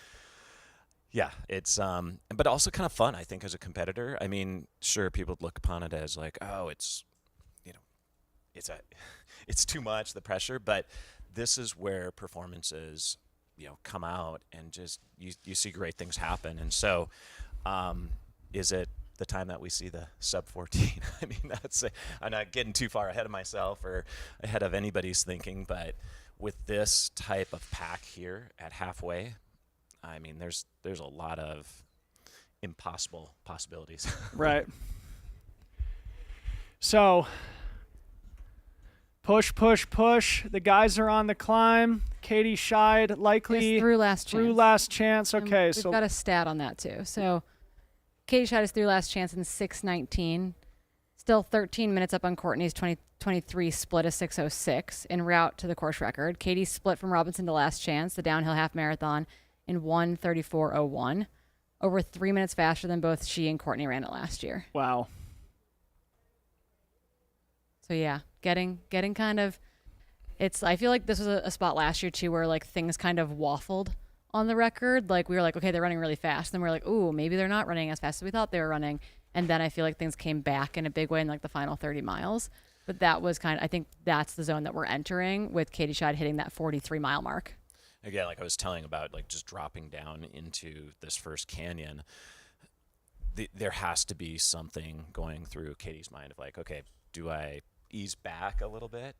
[SPEAKER 19] it's but also kind of fun, I think, as a competitor. I mean, sure, people look upon it as like, oh, it's too much, the pressure, but this is where performances, come out and just you see great things happen. And so, is it the time that we see the sub 14. I mean, I'm not getting too far ahead of myself or ahead of anybody's thinking, but with this type of pack here at halfway, I mean, there's a lot of impossible possibilities.
[SPEAKER 3] Right. So push. The guys are on the climb. Katie Scheid likely
[SPEAKER 2] It's through last chance.
[SPEAKER 3] Okay,
[SPEAKER 2] We've got a stat on that too. So Katie Scheid is through last chance in 6:19. Still 13 minutes up on Courtney's 2023 split of 6:06 en route to the course record. Katie split from Robinson to last chance, the downhill half marathon, in 1:34:01. Over 3 minutes faster than both she and Courtney ran it last year.
[SPEAKER 3] Wow.
[SPEAKER 2] So yeah, getting kind of, I feel like this was a spot last year too where like things kind of waffled on the record. Like we were like, okay, they're running really fast. Then we're like, ooh, maybe they're not running as fast as we thought they were running. And then I feel like things came back in a big way in like the final 30 miles. But that was I think that's the zone that we're entering with Katie Scheid hitting that 43-mile mark.
[SPEAKER 19] Again, like I was telling about, like just dropping down into this first canyon, there has to be something going through Katie's mind of like, okay, do I ease back a little bit?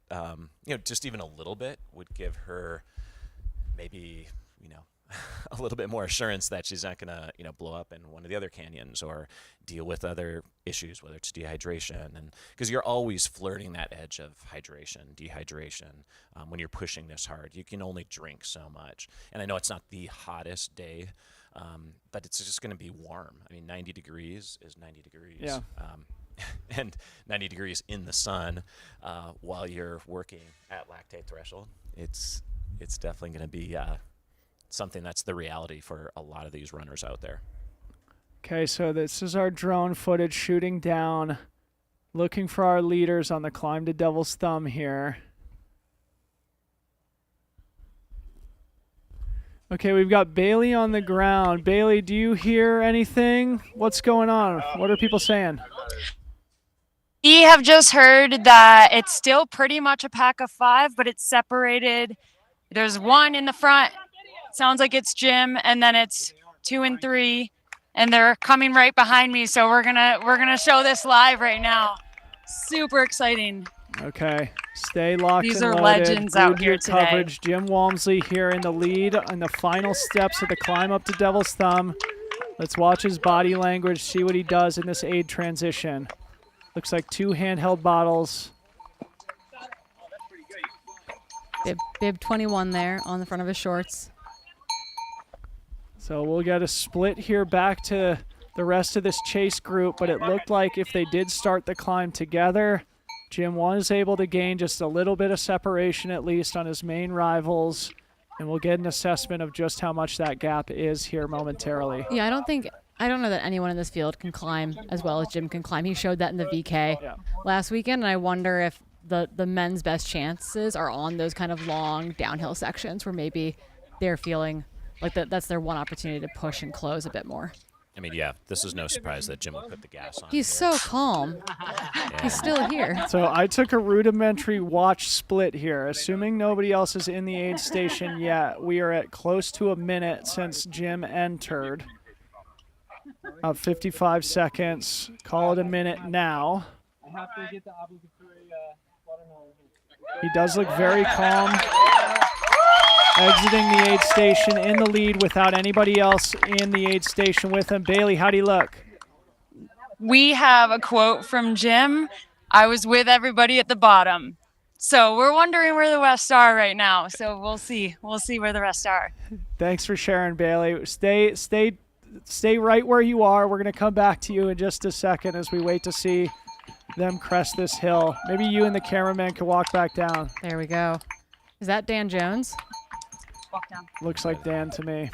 [SPEAKER 19] Just even a little bit would give her maybe, a little bit more assurance that she's not going to, blow up in one of the other canyons or deal with other issues, whether it's dehydration. And because you're always flirting that edge of hydration, dehydration. When you're pushing this hard, you can only drink so much. And I know it's not the hottest day, but it's just going to be warm. I mean, 90 degrees is 90 degrees.
[SPEAKER 3] Yeah.
[SPEAKER 19] And 90 degrees in the sun while you're working at lactate threshold, it's definitely going to be something that's the reality for a lot of these runners out there.
[SPEAKER 3] Okay, so this is our drone footage shooting down, looking for our leaders on the climb to Devil's Thumb here. Okay, we've got Bailey on the ground. Bailey, do you hear anything? What's going on? What are people saying?
[SPEAKER 21] We have just heard that it's still pretty much a pack of 5, but it's separated. There's one in the front. Sounds like it's Jim, and then it's 2 and 3, and they're coming right behind me. So we're gonna show this live right now. Super exciting.
[SPEAKER 3] Okay, stay locked.
[SPEAKER 21] These
[SPEAKER 3] and
[SPEAKER 21] are
[SPEAKER 3] loaded.
[SPEAKER 21] legends
[SPEAKER 3] Good
[SPEAKER 21] out here
[SPEAKER 3] your
[SPEAKER 21] today.
[SPEAKER 3] coverage. Jim Walmsley here in the lead on the final steps of the climb up to Devil's Thumb. Let's watch his body language, see what he does in this aid transition. Looks like 2 handheld bottles.
[SPEAKER 2] Bib 21 there on the front of his shorts.
[SPEAKER 3] So we'll get a split here back to the rest of this chase group, but it looked like if they did start the climb together, Jim was able to gain just a little bit of separation at least on his main rivals, and we'll get an assessment of just how much that gap is here momentarily.
[SPEAKER 2] Yeah, I don't know that anyone in this field can climb as well as Jim can climb. He showed that in the VK last weekend, and I wonder if the men's best chances are on those kind of long downhill sections where maybe they're feeling like that's their one opportunity to push and close a bit more.
[SPEAKER 19] I mean, yeah, this is no surprise that Jim will put the gas on.
[SPEAKER 2] He's so calm. He's still here.
[SPEAKER 3] So I took a rudimentary watch split here. Assuming nobody else is in the aid station yet, we are at close to a minute since Jim entered. 55 seconds. Call it a minute now. He does look very calm. Exiting the aid station in the lead without anybody else in the aid station with him. Bailey, how do you look?
[SPEAKER 21] We have a quote from Jim. I was with everybody at the bottom. So we're wondering where the rest are right now. So we'll see. We'll see where the rest are.
[SPEAKER 3] Thanks for sharing, Bailey. Stay right where you are. We're going to come back to you in just a second as we wait to see them crest this hill. Maybe you and the cameraman can walk back down.
[SPEAKER 2] There we go. Is that Dan Jones?
[SPEAKER 21] Walk down.
[SPEAKER 3] Looks like Dan to me.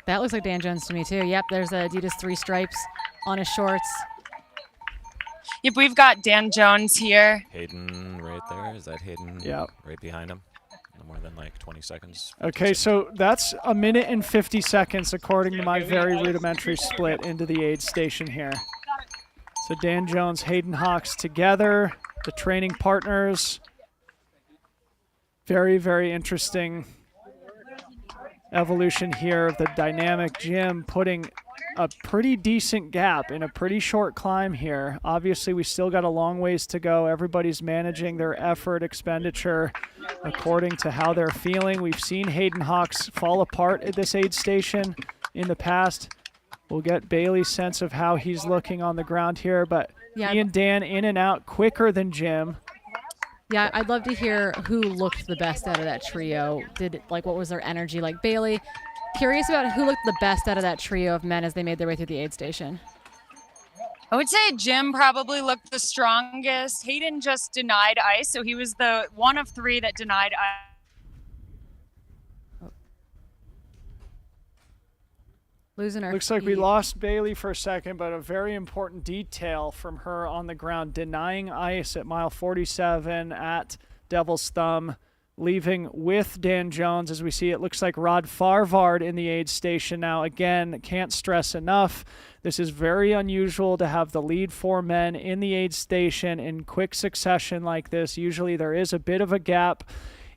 [SPEAKER 2] That looks like Dan Jones to me too. Yep, there's the Adidas 3 stripes on his shorts.
[SPEAKER 21] Yep, we've got Dan Jones here.
[SPEAKER 19] Hayden right there. Is that Hayden
[SPEAKER 3] Yep.
[SPEAKER 19] right behind him? No more than like 20 seconds.
[SPEAKER 3] Okay, so that's a minute and 50 seconds according to my very rudimentary split into the aid station here. So Dan Jones, Hayden Hawks together, the training partners. Very, very interesting evolution here of the dynamic Jim putting a pretty decent gap in a pretty short climb here. Obviously, we still got a long ways to go. Everybody's managing their effort expenditure according to how they're feeling. We've seen Hayden Hawks fall apart at this aid station in the past. We'll get Bailey's sense of how he's looking on the ground here, but
[SPEAKER 2] Yeah.
[SPEAKER 3] he and Dan in and out quicker than Jim.
[SPEAKER 2] Yeah, I'd love to hear who looked the best out of that trio. What was their energy like? Bailey, curious about who looked the best out of that trio of men as they made their way through the aid station.
[SPEAKER 21] I would say Jim probably looked the strongest. Hayden just denied ice, so he was the one of three that denied ice.
[SPEAKER 2] Losing our
[SPEAKER 3] Looks like we
[SPEAKER 2] feed.
[SPEAKER 3] lost Bailey for a second, but a very important detail from her on the ground, denying ice at mile 47 at Devil's Thumb, leaving with Dan Jones. As we see, it looks like Rod Farvard in the aid station now. Again, can't stress enough, this is very unusual to have the lead four men in the aid station in quick succession like this. Usually there is a bit of a gap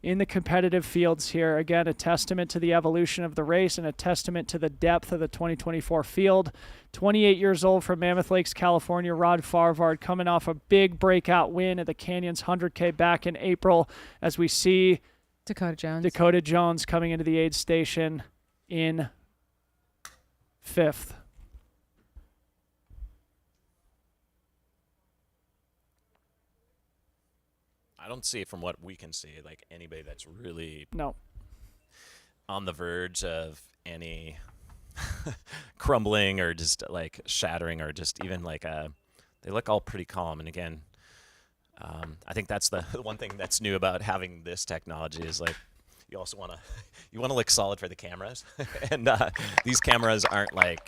[SPEAKER 3] in the competitive fields here. Again, a testament to the evolution of the race and a testament to the depth of the 2024 field. 28 years old from Mammoth Lakes, California, Rod Farvard coming off a big breakout win at the Canyons 100K back in April, as we see Dakota Jones coming into the aid station in 5th.
[SPEAKER 19] I don't see from what we can see like anybody that's really
[SPEAKER 3] on
[SPEAKER 19] the verge of any crumbling or just like shattering or just even like they look all pretty calm. And again, I think that's the one thing that's new about having this technology is like you also want to look solid for the cameras. And these cameras aren't like,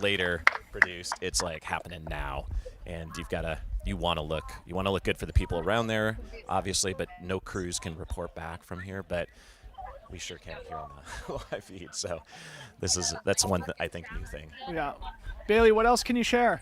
[SPEAKER 19] later produced. It's like happening now. And you want to look good for the people around there, obviously, but no crews can report back from here, but we sure can't hear on the live feed. So that's one, I think, new thing.
[SPEAKER 3] Yeah. Bailey, what else can you share?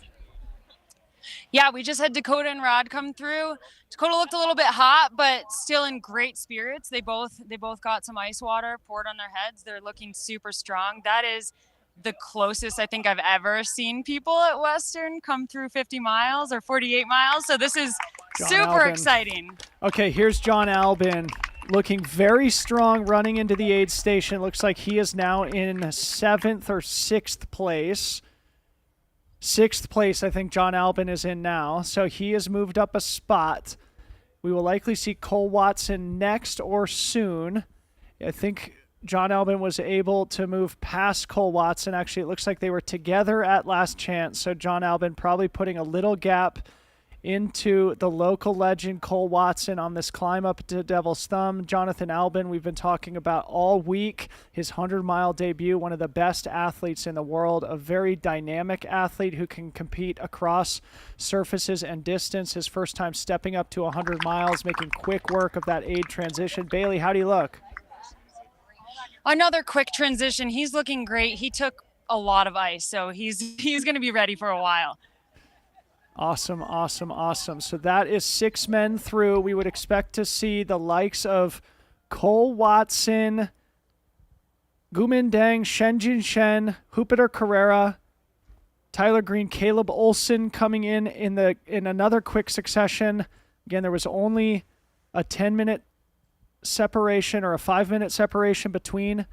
[SPEAKER 21] Yeah, we just had Dakota and Rod come through. Dakota looked a little bit hot, but still in great spirits. They both got some ice water poured on their heads. They're looking super strong. That is the closest I think I've ever seen people at Western come through 50 miles or 48 miles. So this is super exciting.
[SPEAKER 3] Okay, here's John Albin looking very strong running into the aid station. Looks like he is now in 7th or 6th place. 6th place, I think John Albin is in now. So he has moved up a spot. We will likely see Cole Watson next or soon. I think John Albin was able to move past Cole Watson. Actually, it looks like they were together at last chance. So John Albin probably putting a little gap into the local legend Cole Watson on this climb up to Devil's Thumb. Jonathan Albin, we've been talking about all week, his 100-mile debut, one of the best athletes in the world, a very dynamic athlete who can compete across surfaces and distance. His first time stepping up to 100 miles, making quick work of that aid transition. Bailey, how do you look?
[SPEAKER 21] Another quick transition. He's looking great. He took a lot of ice, so he's going to be ready for a while.
[SPEAKER 3] Awesome, awesome, awesome. So that is 6 men through. We would expect to see the likes of Cole Watson, Gumin Deng, Shenjin Shen, Jupiter Carrera, Tyler Green, Caleb Olson coming in another quick succession. Again, there was only a 10-minute separation or a 5-minute separation between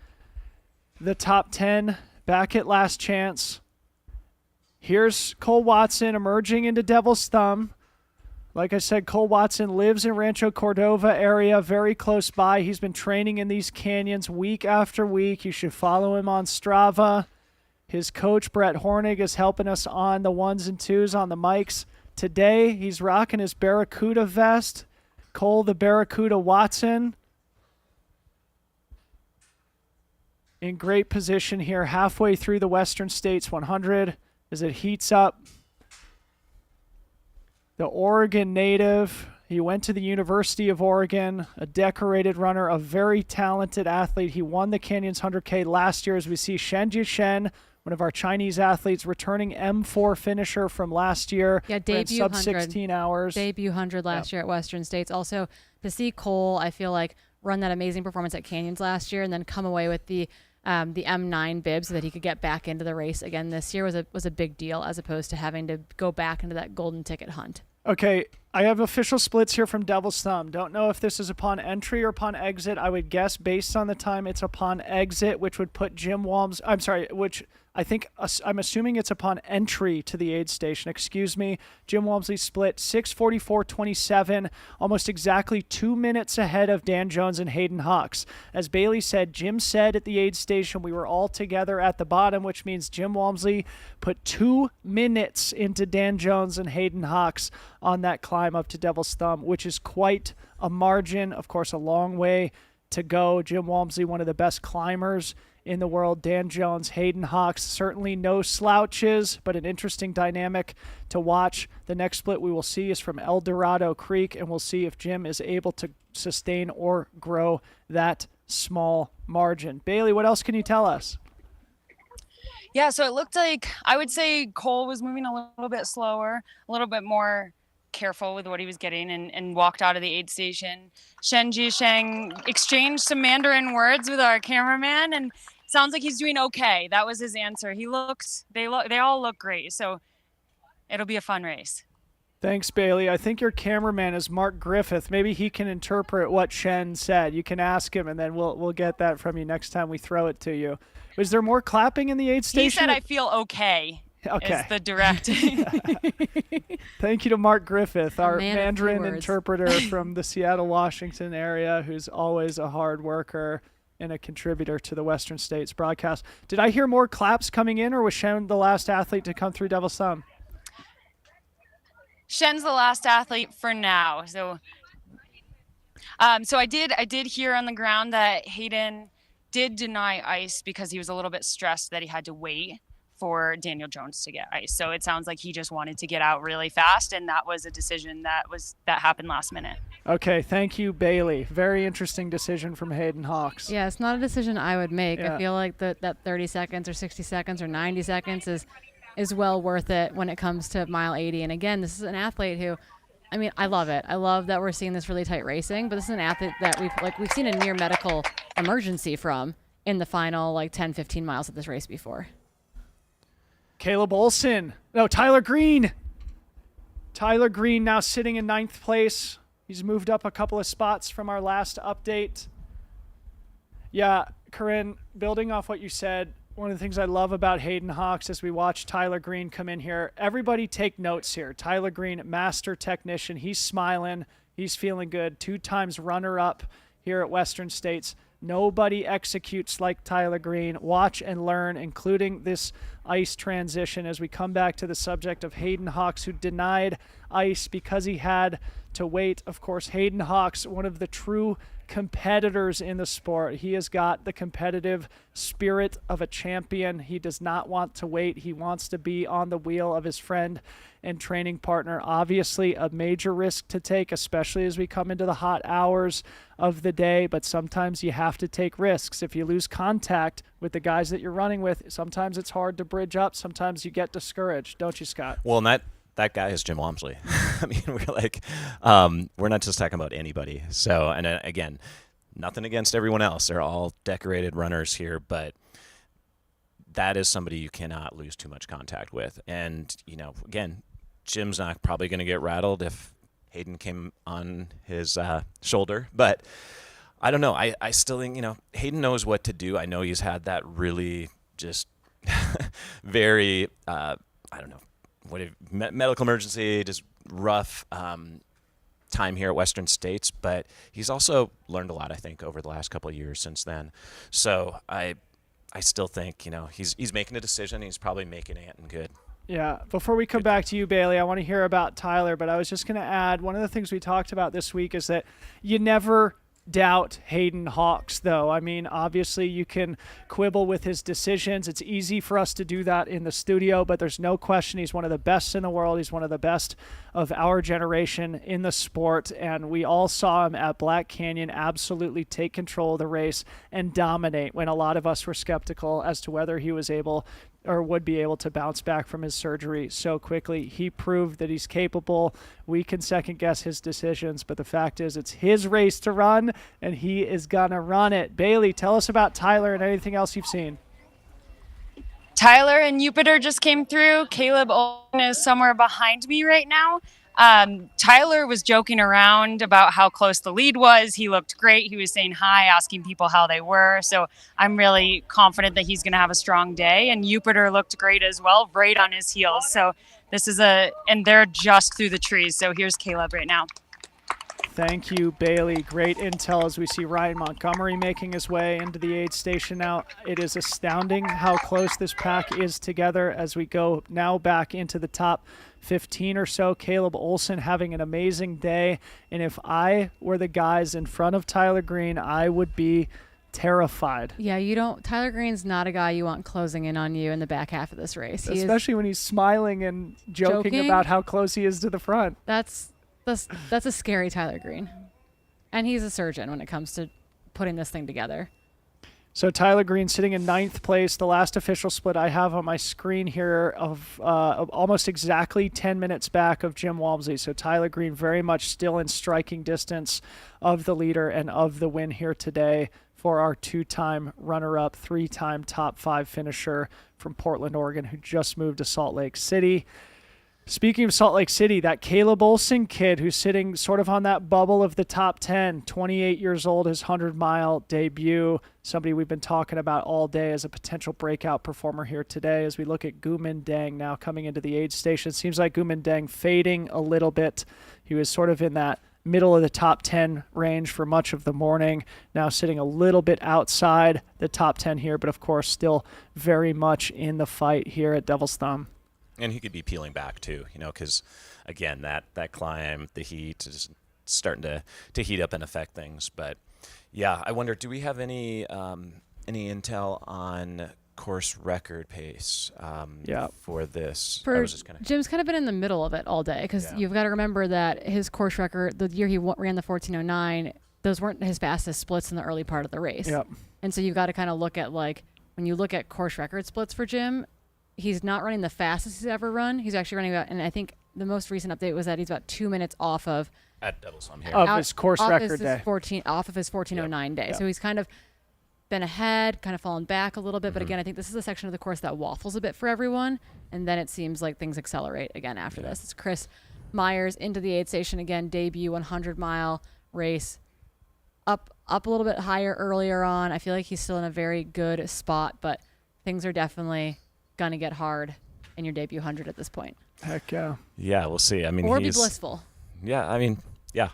[SPEAKER 3] the top 10 back at last chance. Here's Cole Watson emerging into Devil's Thumb. Like I said, Cole Watson lives in Rancho Cordova area, very close by. He's been training in these canyons week after week. You should follow him on Strava. His coach, Brett Hornig, is helping us on the 1s and 2s on the mics. Today, he's rocking his Barracuda vest. Cole the Barracuda Watson in great position here halfway through the Western States 100 as it heats up. The Oregon native, he went to the University of Oregon, a decorated runner, a very talented athlete. He won the Canyons 100K last year, as we see Shenji Shen, one of our Chinese athletes, returning M4 finisher from last year.
[SPEAKER 2] Yeah, debut
[SPEAKER 3] sub
[SPEAKER 2] 100.
[SPEAKER 3] 16 hours.
[SPEAKER 2] Debut 100 last year at Western States. Also, to see Cole, I feel like, run that amazing performance at Canyons last year and then come away with the the M9 bib so that he could get back into the race again this year was a big deal, as opposed to having to go back into that golden ticket hunt.
[SPEAKER 3] Okay, I have official splits here from Devil's Thumb. Don't know if this is upon entry or upon exit. I would guess based on the time it's upon exit, which would put Jim Walmsley, which I think I'm assuming it's upon entry to the aid station. Excuse me. Jim Walmsley split 6:44.27, almost exactly 2 minutes ahead of Dan Jones and Hayden Hawks. As Bailey said, Jim said at the aid station we were all together at the bottom, which means Jim Walmsley put 2 minutes into Dan Jones and Hayden Hawks on that climb up to Devil's Thumb, which is quite a margin. Of course, a long way to go. Jim Walmsley, one of the best climbers in the world. Dan Jones, Hayden Hawks, certainly no slouches, but an interesting dynamic to watch. The next split we will see is from El Dorado Creek, and we'll see if Jim is able to sustain or grow that small margin. Bailey, what else can you tell us?
[SPEAKER 21] Yeah, so it looked like, I would say Cole was moving a little bit slower, a little bit more careful with what he was getting, and walked out of the aid station. Shen Jisheng exchanged some Mandarin words with our cameraman, and sounds like he's doing okay. That was his answer. They all look great. So it'll be a fun race.
[SPEAKER 3] Thanks, Bailey. I think your cameraman is Mark Griffith. Maybe he can interpret what Shen said. You can ask him, and then we'll get that from you next time we throw it to you. Is there more clapping in the aid station?
[SPEAKER 21] He said, "I feel okay."
[SPEAKER 3] Okay.
[SPEAKER 21] Is the direct.
[SPEAKER 3] Thank you to Mark Griffith, our
[SPEAKER 2] Man of
[SPEAKER 3] Mandarin
[SPEAKER 2] few words.
[SPEAKER 3] interpreter from the Seattle, Washington area, who's always a hard worker and a contributor to the Western States broadcast. Did I hear more claps coming in, or was Shen the last athlete to come through Devil's Thumb?
[SPEAKER 21] Shen's the last athlete for now. So I did hear on the ground that Hayden did deny ice because he was a little bit stressed that he had to wait for Daniel Jones to get ice. So it sounds like he just wanted to get out really fast, and that was a decision that happened last minute.
[SPEAKER 3] Okay, thank you, Bailey. Very interesting decision from Hayden Hawks.
[SPEAKER 2] Yeah, it's not a decision I would make.
[SPEAKER 3] Yeah.
[SPEAKER 2] I feel like that 30 seconds or 60 seconds or 90 seconds is well worth it when it comes to mile 80. And again, this is an athlete who, I mean, I love it. I love that we're seeing this really tight racing, but this is an athlete that we've seen a near medical emergency from in the final 10, 15 miles of this race before.
[SPEAKER 3] Caleb Olson. No, Tyler Green. Tyler Green now sitting in 9th place. He's moved up a couple of spots from our last update. Yeah, Corinne, building off what you said, one of the things I love about Hayden Hawks as we watch Tyler Green come in here, everybody take notes here. Tyler Green, master technician. He's smiling. He's feeling good. 2 times runner-up here at Western States. Nobody executes like Tyler Green. Watch and learn, including this ice transition as we come back to the subject of Hayden Hawks, who denied ice because he had to wait. Of course, Hayden Hawks, one of the true competitors in the sport. He has got the competitive spirit of a champion. He does not want to wait. He wants to be on the wheel of his friend and training partner. Obviously a major risk to take, especially as we come into the hot hours of the day, but sometimes you have to take risks. If you lose contact with the guys that you're running with, sometimes it's hard to bridge up. Sometimes you get discouraged, don't you, Scott?
[SPEAKER 19] Well, and that guy is Jim Walmsley. I mean, we're not just talking about anybody. So, and again, nothing against everyone else. They're all decorated runners here, but that is somebody you cannot lose too much contact with. And, again, Jim's not probably going to get rattled if Hayden came on his shoulder, but I don't know. I still think, Hayden knows what to do. I know he's had that really just very, medical emergency, just rough time here at Western States, but he's also learned a lot, I think, over the last couple of years since then. So I still think, he's making a decision. He's probably making it and good.
[SPEAKER 3] Yeah. Before we come back to you, Bailey, I want to hear about Tyler, but I was just going to add, one of the things we talked about this week is that you never doubt Hayden Hawks, though. I mean, obviously you can quibble with his decisions. It's easy for us to do that in the studio, but there's no question he's one of the best in the world. He's one of the best of our generation in the sport, and we all saw him at Black Canyon absolutely take control of the race and dominate when a lot of us were skeptical as to whether he was able or would be able to bounce back from his surgery so quickly. He proved that he's capable. We can second guess his decisions, but the fact is it's his race to run, and he is going to run it. Bailey, tell us about Tyler and anything else you've seen.
[SPEAKER 21] Tyler and Jupiter just came through. Caleb Olsen is somewhere behind me right now. Tyler was joking around about how close the lead was. He looked great. He was saying hi, asking people how they were. So I'm really confident that he's going to have a strong day. And Jupiter looked great as well, right on his heels. So this is and they're just through the trees. So here's Caleb right now.
[SPEAKER 3] Thank you, Bailey. Great intel as we see Ryan Montgomery making his way into the aid station now. It is astounding how close this pack is together as we go now back into the top 15 or so. Caleb Olsen having an amazing day. And if I were the guys in front of Tyler Green, I would be terrified.
[SPEAKER 2] Yeah, Tyler Green's not a guy you want closing in on you in the back half of this race.
[SPEAKER 3] Especially when he's smiling and joking about how close he is to the front.
[SPEAKER 2] That's a scary Tyler Green. And he's a surgeon when it comes to putting this thing together.
[SPEAKER 3] So Tyler Green sitting in 9th place, the last official split I have on my screen here of almost exactly 10 minutes back of Jim Walmsley. So Tyler Green very much still in striking distance of the leader and of the win here today for our 2-time runner-up, 3-time top 5 finisher from Portland, Oregon, who just moved to Salt Lake City. Speaking of Salt Lake City, that Caleb Olsen kid who's sitting sort of on that bubble of the top 10, 28 years old, his 100-mile debut, somebody we've been talking about all day as a potential breakout performer here today as we look at Gumin Deng now coming into the aid station. Seems like Gumin Deng fading a little bit. He was sort of in that middle of the top 10 range for much of the morning, now sitting a little bit outside the top 10 here, but of course still very much in the fight here at Devil's Thumb.
[SPEAKER 19] And he could be peeling back too, because again, that climb, the heat is starting to heat up and affect things. But yeah, I wonder, do we have any intel on course record pace for this?
[SPEAKER 2] Jim's kind of been in the middle of it all day because you've got to remember that his course record, the year he ran the 14:09, those weren't his fastest splits in the early part of the race.
[SPEAKER 3] Yep.
[SPEAKER 2] And so you've got to kind of look at when you look at course record splits for Jim, he's not running the fastest he's ever run. He's actually running about, and I think the most recent update was that he's about 2 minutes off of
[SPEAKER 19] at Devil's Thumb here
[SPEAKER 3] of his course record day.
[SPEAKER 2] Off of his 14:09 day. So he's kind of been ahead, kind of fallen back a little bit. But again, I think this is a section of the course that waffles a bit for everyone, and then it seems like things accelerate again after this. It's Chris Myers into the aid station again, debut 100-mile race. Up a little bit higher earlier on. I feel like he's still in a very good spot, but things are definitely going to get hard in your debut 100 at this point.
[SPEAKER 3] Heck yeah.
[SPEAKER 19] Yeah, we'll see. I mean,
[SPEAKER 2] or be blissful.
[SPEAKER 19] Yeah, I mean, yeah,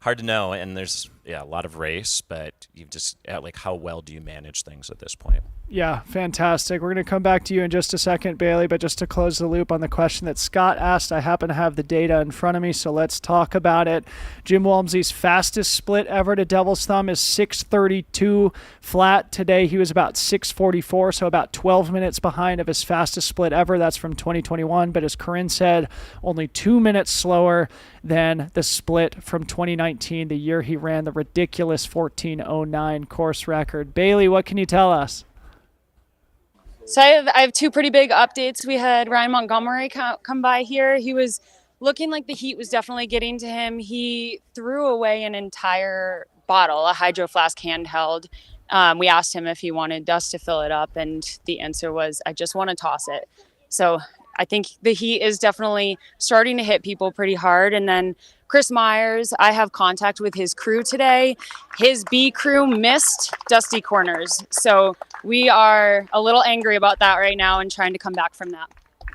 [SPEAKER 19] hard to know. And there's a lot of race, but you've just how well do you manage things at this point?
[SPEAKER 3] Yeah, fantastic. We're going to come back to you in just a second, Bailey, but just to close the loop on the question that Scott asked, I happen to have the data in front of me, so let's talk about it. Jim Walmsley's fastest split ever to Devil's Thumb is 6:32 flat. Today he was about 6:44, so about 12 minutes behind of his fastest split ever. That's from 2021, but as Corinne said, only 2 minutes slower than the split from 2019, the year he ran the ridiculous 14:09 course record. Bailey, what can you tell us?
[SPEAKER 21] So I have two pretty big updates. We had Ryan Montgomery come by here. He was looking like the heat was definitely getting to him. He threw away an entire bottle, a hydro flask handheld. We asked him if he wanted us to fill it up, and the answer was, I just want to toss it. So I think the heat is definitely starting to hit people pretty hard. And then Chris Myers, I have contact with his crew today. His B crew missed Dusty Corners. So we are a little angry about that right now and trying to come back from that.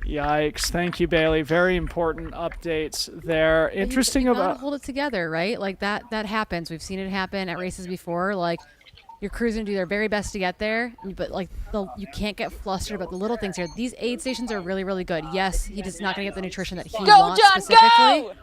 [SPEAKER 3] Yikes. Thank you, Bailey. Very important updates there. Interesting
[SPEAKER 2] you
[SPEAKER 3] about
[SPEAKER 2] gotta hold it together, right? Like that happens. We've seen it happen at races before. Like your crew's gonna do their very best to get there, but you can't get flustered about the little things here. These aid stations are really, really good. Yes, he is not gonna get the nutrition that he wants
[SPEAKER 21] John,
[SPEAKER 2] specifically.
[SPEAKER 21] go!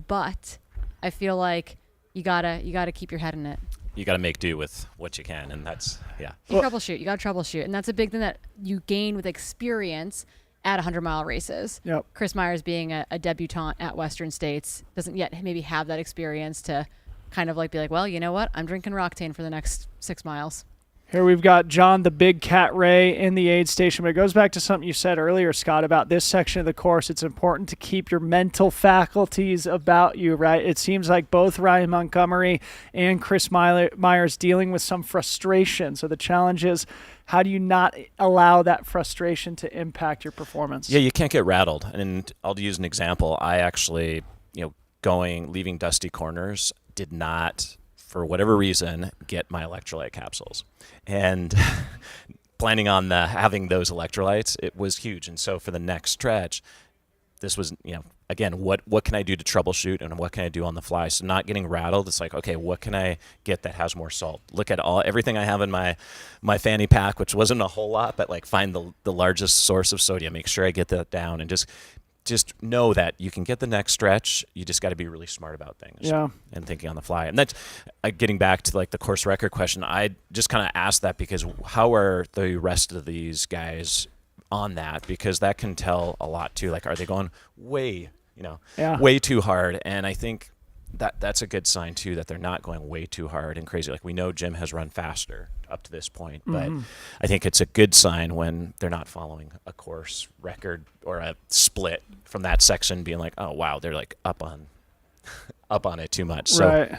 [SPEAKER 2] But I feel like you gotta keep your head in it.
[SPEAKER 19] You gotta make do with what you can, and that's
[SPEAKER 2] You troubleshoot. You gotta troubleshoot, and that's a big thing that you gain with experience at 100-mile races.
[SPEAKER 3] Yep.
[SPEAKER 2] Chris Myers being a debutante at Western States doesn't yet maybe have that experience to kind of be like, well, you know what? I'm drinking Roctane for the next 6 miles.
[SPEAKER 3] Here we've got John the Big Cat Ray in the aid station, but it goes back to something you said earlier, Scott, about this section of the course. It's important to keep your mental faculties about you, right? It seems like both Ryan Montgomery and Chris Myers dealing with some frustration. So the challenge is, how do you not allow that frustration to impact your performance?
[SPEAKER 19] Yeah, you can't get rattled. And I'll use an example. I actually, leaving Dusty Corners, did not, for whatever reason, get my electrolyte capsules. And planning on having those electrolytes, it was huge. And so for the next stretch, this was, again, what can I do to troubleshoot and what can I do on the fly? So not getting rattled. It's like, okay, what can I get that has more salt? Look at everything I have in my fanny pack, which wasn't a whole lot, but like find the largest source of sodium, make sure I get that down, and just know that you can get the next stretch. You just got to be really smart about things and thinking on the fly. And that's getting back to like the course record question. I just kind of asked that because how are the rest of these guys on that? Because that can tell a lot too. Like, are they going way too hard? And I think that's a good sign too, that they're not going way too hard and crazy. Like, we know Jim has run faster up to this point, but I think it's a good sign when they're not following a course record or a split from that section, being like, oh wow, they're like up on it too much. So
[SPEAKER 3] right.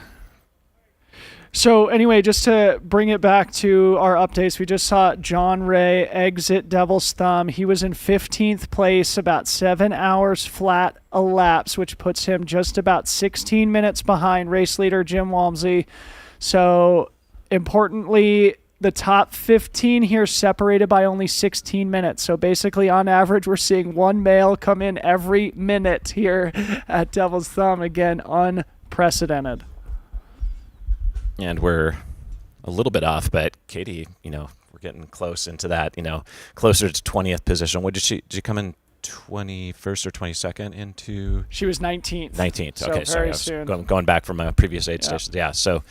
[SPEAKER 3] So anyway, just to bring it back to our updates, we just saw John Ray exit Devil's Thumb. He was in 15th place, about 7 hours flat elapsed, which puts him just about 16 minutes behind race leader Jim Walmsley. So importantly, the top 15 here separated by only 16 minutes. So basically, on average, we're seeing one male come in every minute here at Devil's Thumb. Again, unprecedented.
[SPEAKER 19] And we're a little bit off, but Katie, we're getting close into that, closer to 20th position. Did she come in 21st or 22nd into?
[SPEAKER 3] She was 19th.
[SPEAKER 19] 19th.
[SPEAKER 3] So
[SPEAKER 19] okay, sorry. I was
[SPEAKER 3] soon.
[SPEAKER 19] going back from a previous aid station. Yeah, so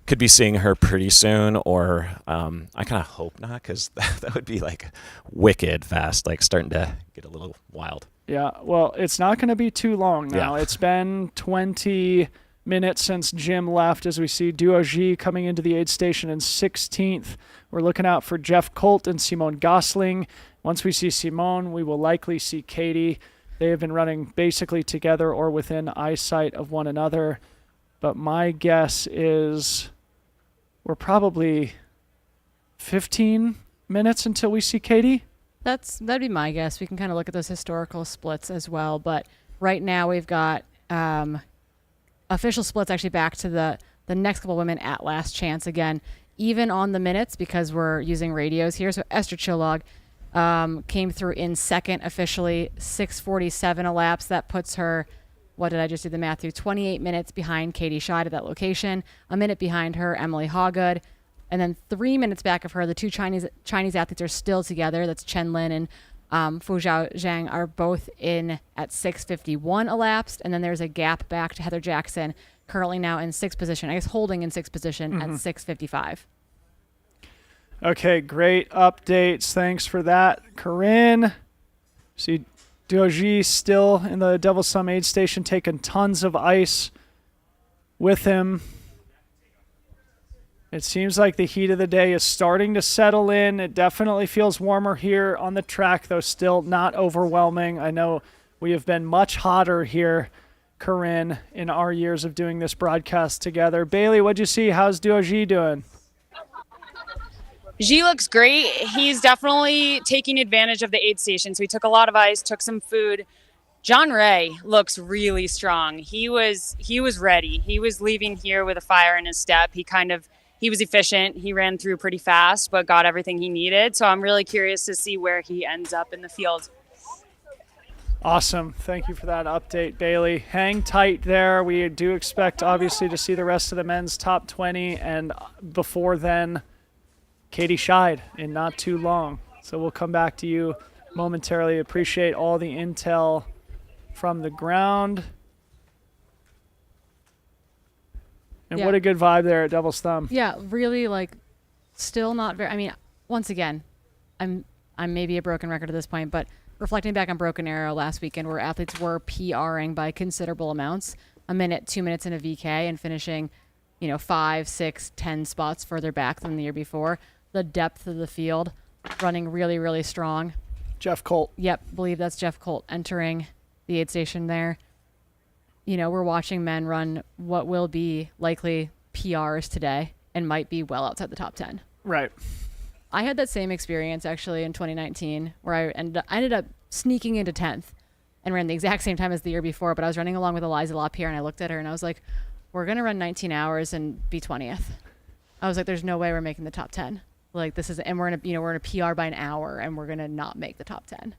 [SPEAKER 19] could be seeing her pretty soon, or I kind of hope not, because that would be like wicked fast, like starting to get a little wild.
[SPEAKER 3] Yeah, well, it's not going to be too long now.
[SPEAKER 19] Yeah.
[SPEAKER 3] It's been 20 minutes since Jim left, as we see Duo G coming into the aid station in 16th. We're looking out for Jeff Colt and Simone Gosling. Once we see Simone, we will likely see Katie. They have been running basically together or within eyesight of one another. But my guess is we're probably 15 minutes until we see Katie.
[SPEAKER 2] That'd be my guess. We can kind of look at those historical splits as well. But right now we've got official splits actually back to the next couple women at last chance again, even on the minutes, because we're using radios here. So Esther Chillog came through in second officially, 6:47 elapsed. That puts her, what did I just do the math through? 28 minutes behind Katie Scheid at that location. A minute behind her, Emily Hawgood. And then 3 minutes back of her, the two Chinese athletes are still together. That's Chen Lin and Fuzhao Zhang are both in at 6:51 elapsed. And then there's a gap back to Heather Jackson, currently now in sixth position. I guess holding in sixth position at 6:55.
[SPEAKER 3] Okay, great updates. Thanks for that, Corinne. See Duoji still in the Devil's Thumb aid station, taking tons of ice with him. It seems like the heat of the day is starting to settle in. It definitely feels warmer here on the track, though still not overwhelming. I know we have been much hotter here, Corinne, in our years of doing this broadcast together. Bailey, what'd you see? How's Duoji doing?
[SPEAKER 21] G looks great. He's definitely taking advantage of the aid station. So he took a lot of ice, took some food. John Ray looks really strong. He was ready. He was leaving here with a fire in his step. He was efficient. He ran through pretty fast, but got everything he needed. So I'm really curious to see where he ends up in the field.
[SPEAKER 3] Awesome. Thank you for that update, Bailey. Hang tight there. We do expect, obviously, to see the rest of the men's top 20. And before then, Katie Scheid in not too long. So we'll come back to you momentarily. Appreciate all the intel from the ground. And what a good vibe there at Devil's Thumb.
[SPEAKER 2] Yeah, really, still not very. I mean, once again, I'm maybe a broken record at this point, but reflecting back on Broken Arrow last weekend, where athletes were PRing by considerable amounts, a minute, 2 minutes in a VK, and finishing, 5, 6, 10 spots further back than the year before. the depth of the field, running really, really strong.
[SPEAKER 3] Jeff Colt.
[SPEAKER 2] Yep, believe that's Jeff Colt entering the aid station there. You know, we're watching men run what will be likely PRs today and might be well outside the top 10.
[SPEAKER 3] Right.
[SPEAKER 2] I had that same experience actually in 2019 where I ended up sneaking into 10th and ran the exact same time as the year before, but I was running along with Eliza LaPierre and I looked at her and I was like, we're going to run 19 hours and be 20th. I was like, there's no way we're making the top 10. Like this is, and we're in a PR by an hour and we're going to not make the top 10.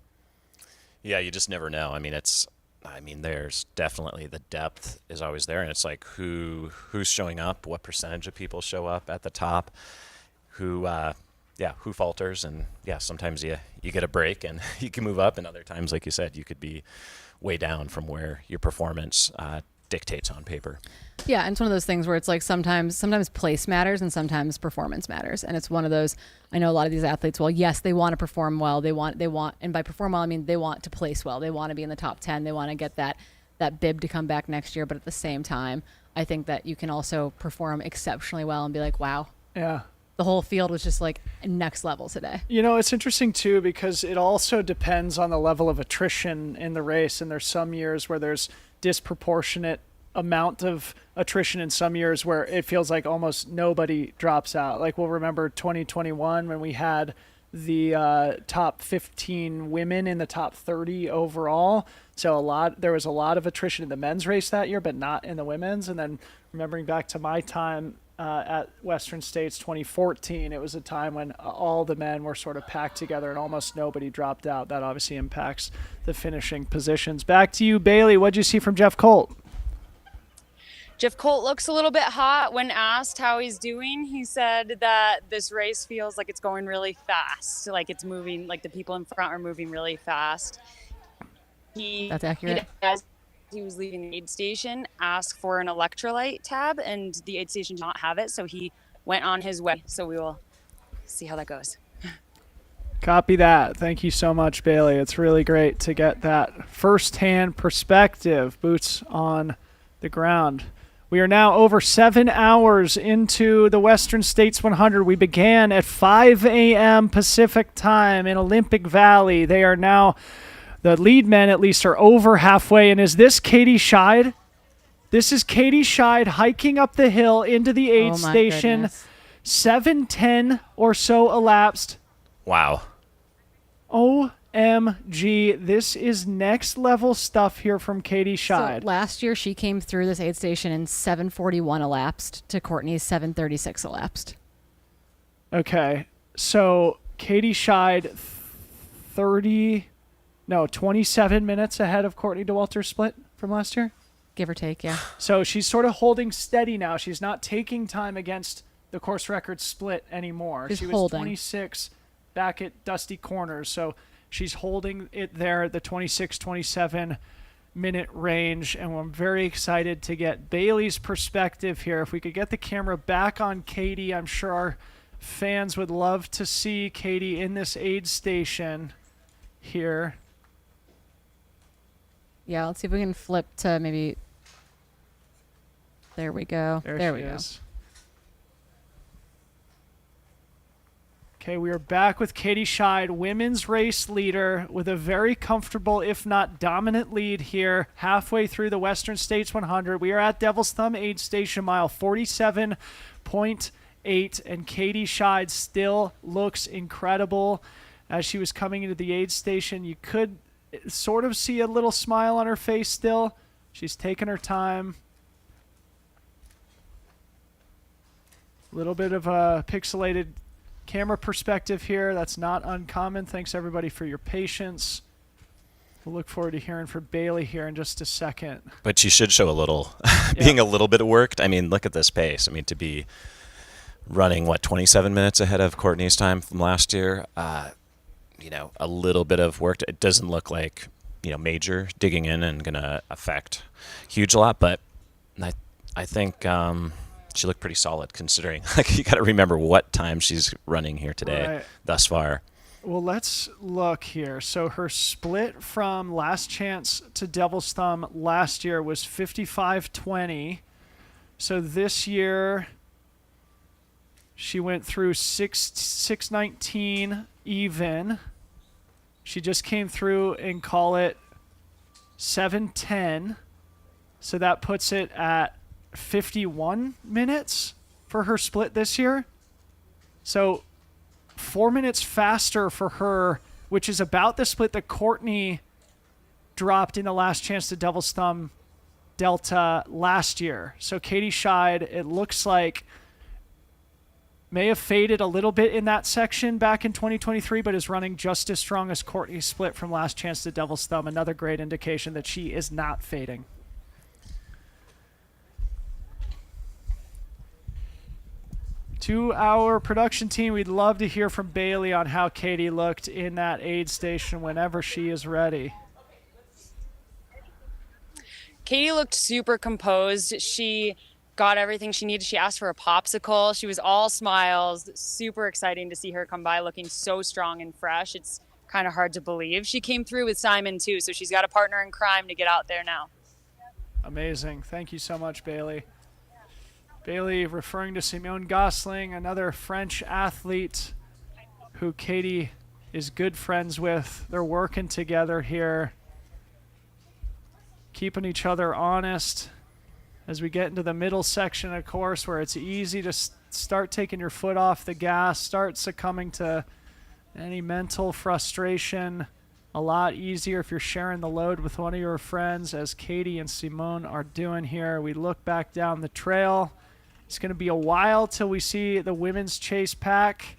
[SPEAKER 19] Yeah, you just never know. I mean, there's definitely the depth is always there, and it's like who's showing up, what percentage of people show up at the top, who falters, and sometimes you get a break and you can move up, and other times, like you said, you could be way down from where your performance dictates on paper.
[SPEAKER 2] Yeah, and it's one of those things where it's like sometimes place matters and sometimes performance matters. And it's one of those, I know a lot of these athletes, well, yes, they want to perform well. They want, and by perform well, I mean they want to place well. They want to be in the top 10. They want to get that bib to come back next year. But at the same time, I think that you can also perform exceptionally well and be like, wow.
[SPEAKER 3] Yeah.
[SPEAKER 2] The whole field was just like next level today.
[SPEAKER 3] You know, it's interesting too, because it also depends on the level of attrition in the race. And there's some years where there's disproportionate amount of attrition in some years where it feels like almost nobody drops out. Like we'll remember 2021 when we had the top 15 women in the top 30 overall. So there was a lot of attrition in the men's race that year, but not in the women's. And then remembering back to my time at Western States 2014, it was a time when all the men were sort of packed together and almost nobody dropped out. That obviously impacts the finishing positions. Back to you, Bailey. What'd you see from Jeff Colt?
[SPEAKER 21] Jeff Colt looks a little bit hot. When asked how he's doing, he said that this race feels like it's going really fast. Like it's moving, like the people in front are moving really fast.
[SPEAKER 2] That's accurate.
[SPEAKER 21] As he was leaving the aid station, asked for an electrolyte tab, and the aid station did not have it, so he went on his way. So we will see how that goes.
[SPEAKER 3] Copy that. Thank you so much, Bailey. It's really great to get that firsthand perspective, boots on the ground. We are now over 7 hours into the Western States 100. We began at 5 a.m. Pacific time in Olympic Valley. They are now, the lead men at least, are over halfway. And is this Katie Scheid? This is Katie Scheid hiking up the hill into the aid station.
[SPEAKER 2] Goodness.
[SPEAKER 3] 7:10 or so elapsed.
[SPEAKER 19] Wow.
[SPEAKER 3] OMG, this is next level stuff here from Katie Scheid.
[SPEAKER 2] So last year she came through this aid station in 7:41 elapsed to Courtney's 7:36 elapsed.
[SPEAKER 3] Okay, so Katie Scheid 27 minutes ahead of Courtney Dauwalter's split from last year?
[SPEAKER 2] Give or take, yeah.
[SPEAKER 3] So she's sort of holding steady now. She's not taking time against the course record split anymore.
[SPEAKER 2] She's
[SPEAKER 3] she was
[SPEAKER 2] holding.
[SPEAKER 3] 26 back at Dusty Corners, so she's holding it there at the 26-27 minute range, and I'm very excited to get Bailey's perspective here. If we could get the camera back on Katie, I'm sure our fans would love to see Katie in this aid station here.
[SPEAKER 2] Yeah, let's see if we can flip to maybe. There we go. There we go.
[SPEAKER 3] Okay, we are back with Katie Scheid, women's race leader, with a very comfortable, if not dominant lead here, halfway through the Western States 100. We are at Devil's Thumb aid station, mile 47.8, and Katie Scheid still looks incredible. As she was coming into the aid station, you could sort of see a little smile on her face still. She's taking her time. A little bit of a pixelated camera perspective here. That's not uncommon. Thanks everybody for your patience. We'll look forward to hearing from Bailey here in just a second.
[SPEAKER 19] But she should show a little, being a little bit worked. I mean, look at this pace. I mean, to be running, 27 minutes ahead of Courtney's time from last year, a little bit of work. It doesn't look like, major digging in and going to affect huge a lot, but I think she looked pretty solid considering. Like, you got to remember what time she's running here today thus far.
[SPEAKER 3] Well, let's look here. So her split from Last Chance to Devil's Thumb last year was 55:20. So this year She went through 619 even. She just came through and call it 710. So that puts it at 51 minutes for her split this year. So 4 minutes faster for her, which is about the split that Courtney dropped in the last chance to Devil's Thumb Delta last year. So Katie Scheid, it looks like, may have faded a little bit in that section back in 2023, but is running just as strong as Courtney's split from last chance to Devil's Thumb. Another great indication that she is not fading. To our production team, we'd love to hear from Bailey on how Katie looked in that aid station whenever she is ready.
[SPEAKER 21] Katie looked super composed. She got everything she needed. She asked for a popsicle. She was all smiles. Super exciting to see her come by looking so strong and fresh. It's kind of hard to believe. She came through with Simon too, so she's got a partner in crime to get out there now.
[SPEAKER 3] Amazing. Thank you so much, Bailey. Bailey referring to Simone Gosling, another French athlete who Katie is good friends with. They're working together here, keeping each other honest. As we get into the middle section, of course, where it's easy to start taking your foot off the gas, start succumbing to any mental frustration. A lot easier if you're sharing the load with one of your friends, as Katie and Simone are doing here. We look back down the trail. It's going to be a while till we see the women's chase pack.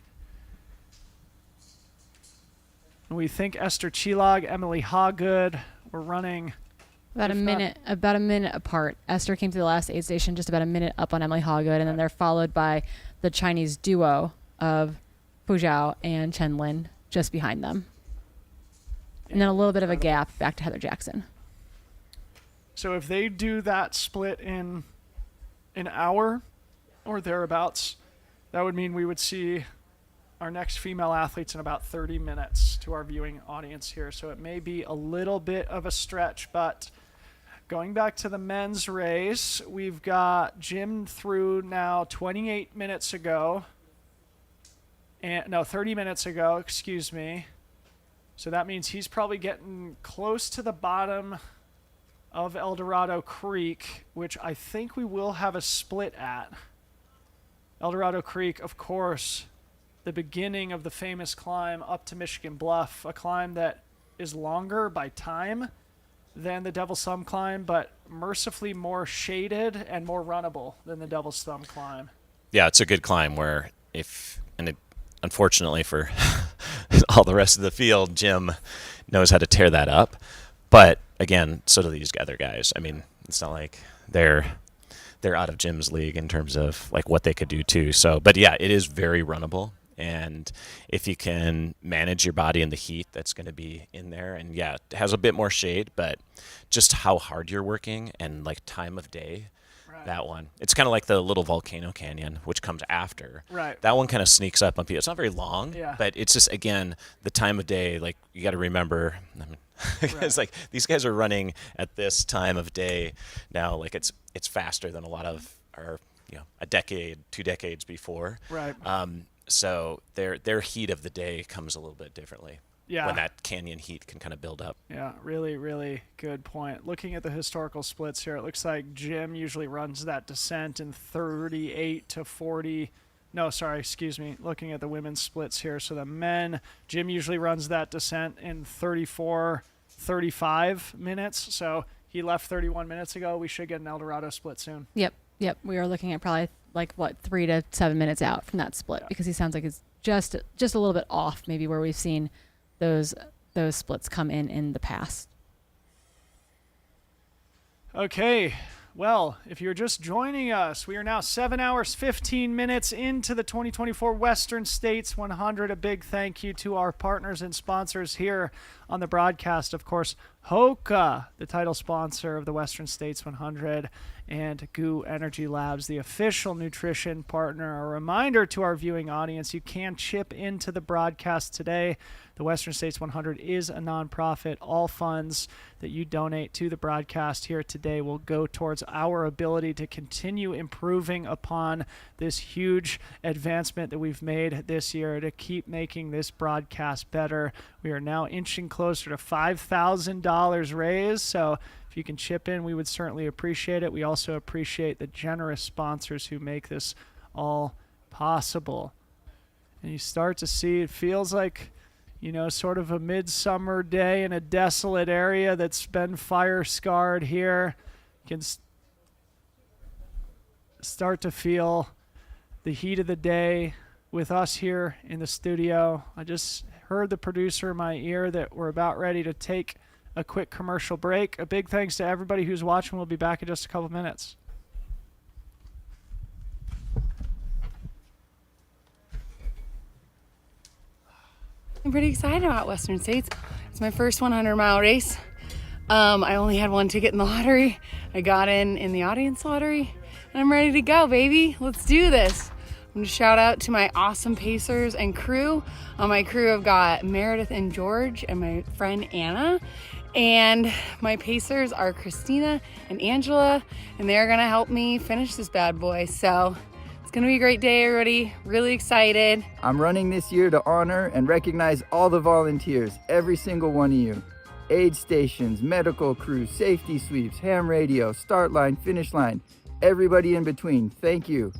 [SPEAKER 3] And we think Esther Chilog, Emily Hawgood were running
[SPEAKER 2] about a minute apart. Esther came to the last aid station just about a minute up on Emily Hawgood, and then they're followed by the Chinese duo of Fu Zhao and Chen Lin just behind them. And then a little bit of a gap back to Heather Jackson.
[SPEAKER 3] So if they do that split in an hour or thereabouts, that would mean we would see our next female athletes in about 30 minutes to our viewing audience here. So it may be a little bit of a stretch, but going back to the men's race, we've got Jim through now 28 minutes ago. And no, 30 minutes ago, excuse me. So that means he's probably getting close to the bottom of El Dorado Creek, which I think we will have a split at. El Dorado Creek, of course, the beginning of the famous climb up to Michigan Bluff, a climb that is longer by time than the Devil's Thumb climb, but mercifully more shaded and more runnable than the Devil's Thumb climb.
[SPEAKER 19] Yeah, it's a good climb where unfortunately for all the rest of the field, Jim knows how to tear that up. But again, so do these other guys. I mean, it's not like they're out of Jim's league in terms of like what they could do too. So, but yeah, it is very runnable. And if you can manage your body in the heat that's going to be in there, and yeah, it has a bit more shade, but just how hard you're working and like time of day, that one. It's kind of like the little Volcano Canyon, which comes after.
[SPEAKER 3] Right.
[SPEAKER 19] That one kind of sneaks up on people. It's not very long,
[SPEAKER 3] yeah,
[SPEAKER 19] but it's just, again, the time of day, like you got to remember, I mean, it's like these guys are running at this time of day now, like it's faster than a lot of our, a decade, 2 decades before.
[SPEAKER 3] Right.
[SPEAKER 19] So their heat of the day comes a little bit differently.
[SPEAKER 3] Yeah.
[SPEAKER 19] When that canyon heat can kind of build up.
[SPEAKER 3] Yeah, really, really good point. Looking at the historical splits here, it looks like Jim usually runs that descent in 38 to 40. No, sorry, excuse me. Looking at the women's splits here. So the men, Jim usually runs that descent in 34, 35 minutes. So he left 31 minutes ago. We should get an El Dorado split soon.
[SPEAKER 2] Yep. We are looking at probably 3 to 7 minutes out from that split, because he sounds like it's just a little bit off, maybe where we've seen those splits come in the past.
[SPEAKER 3] Okay, well, if you're just joining us, we are now 7 hours, 15 minutes into the 2024 Western States 100. A big thank you to our partners and sponsors here on the broadcast. Of course, Hoka, the title sponsor of the Western States 100, and GOO Energy Labs, the official nutrition partner. A reminder to our viewing audience, you can chip into the broadcast today. The Western States 100 is a nonprofit. All funds that you donate to the broadcast here today will go towards our ability to continue improving upon this huge advancement that we've made this year, to keep making this broadcast better. We are now inching closer to $5,000 raised, so if you can chip in, we would certainly appreciate it. We also appreciate the generous sponsors who make this all possible. And you start to see, it feels like, you know, sort of a midsummer day in a desolate area that's been fire scarred here. You can start to feel the heat of the day with us here in the studio. I just heard the producer in my ear that we're about ready to take a quick commercial break. A big thanks to everybody who's watching. We'll be back in just a couple minutes.
[SPEAKER 21] I'm pretty excited about Western States. It's my first 100-mile race. I only had one ticket in the lottery. I got in the audience lottery, and I'm ready to go, baby. Let's do this. I'm gonna shout out to my awesome pacers and crew. On my crew, I've got Meredith and George and my friend Anna. And my pacers are Christina and Angela, and they're gonna help me finish this bad boy. So it's gonna be a great day, everybody. Really excited.
[SPEAKER 5] I'm running this year to honor and recognize all the volunteers, every single one of you. Aid stations, medical crew, safety sweeps, ham radio, start line, finish line, everybody in between, thank you.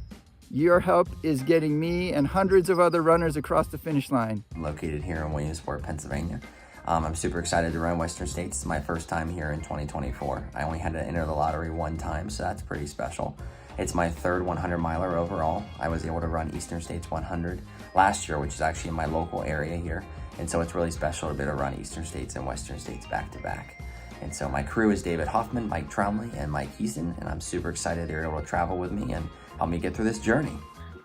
[SPEAKER 5] Your help is getting me and hundreds of other runners across the finish line.
[SPEAKER 6] I'm located here in Williamsport, Pennsylvania. I'm super excited to run Western States. It's my first time here in 2024. I only had to enter the lottery one time, so that's pretty special. It's my third 100-miler overall. I was able to run Eastern States 100 last year, which is actually in my local area here. And so it's really special to be able to run Eastern States and Western States back to back. And so my crew is David Hoffman, Mike Traumley, and Mike Heason, and I'm super excited they're able to travel with me and help me get through this journey.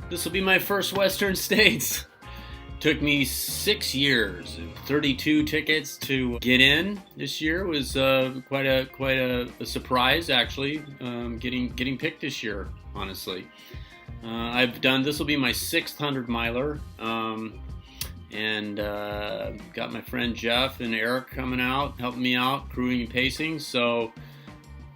[SPEAKER 23] This will be my first Western States. Took me 6 years, 32 tickets to get in. This year was quite a surprise, actually. Getting picked this year, honestly. This will be my 6th 100-miler, and got my friend Jeff and Eric coming out, helping me out, crewing and pacing. So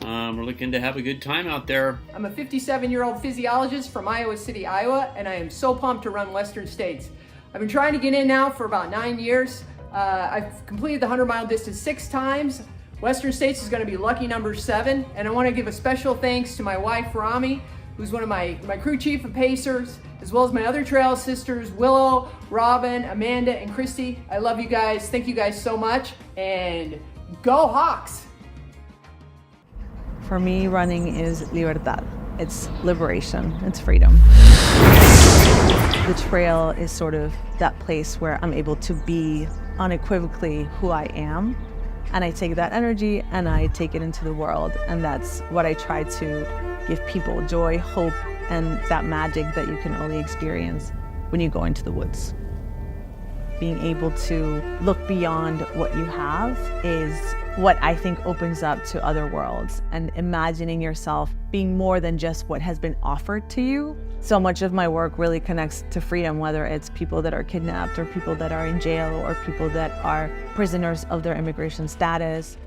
[SPEAKER 23] we're looking to have a good time out there.
[SPEAKER 24] I'm a 57-year-old physiologist from Iowa City, Iowa, and I am so pumped to run Western States. I've been trying to get in now for about 9 years. I've completed the 100-mile distance 6 times. Western States is going to be lucky number 7, and I want to give a special thanks to my wife, Rami, who's one of my crew chief and pacers, as well as my other trail sisters, Willow, Robin, Amanda, and Christy. I love you guys. Thank you guys so much, and go Hawks!
[SPEAKER 20] For me, running is libertad. It's liberation, it's freedom. The trail is sort of that place where I'm able to be unequivocally who I am, and I take that energy and I take it into the world, and that's what I try to give people: joy, hope, and that magic that you can only experience when you go into the woods. Being able to look beyond what you have is what I think opens up to other worlds, and imagining yourself being more than just what has been offered to you. So much of my work really connects to freedom, whether it's people that are kidnapped or people that are in jail or people that are prisoners of their immigration status.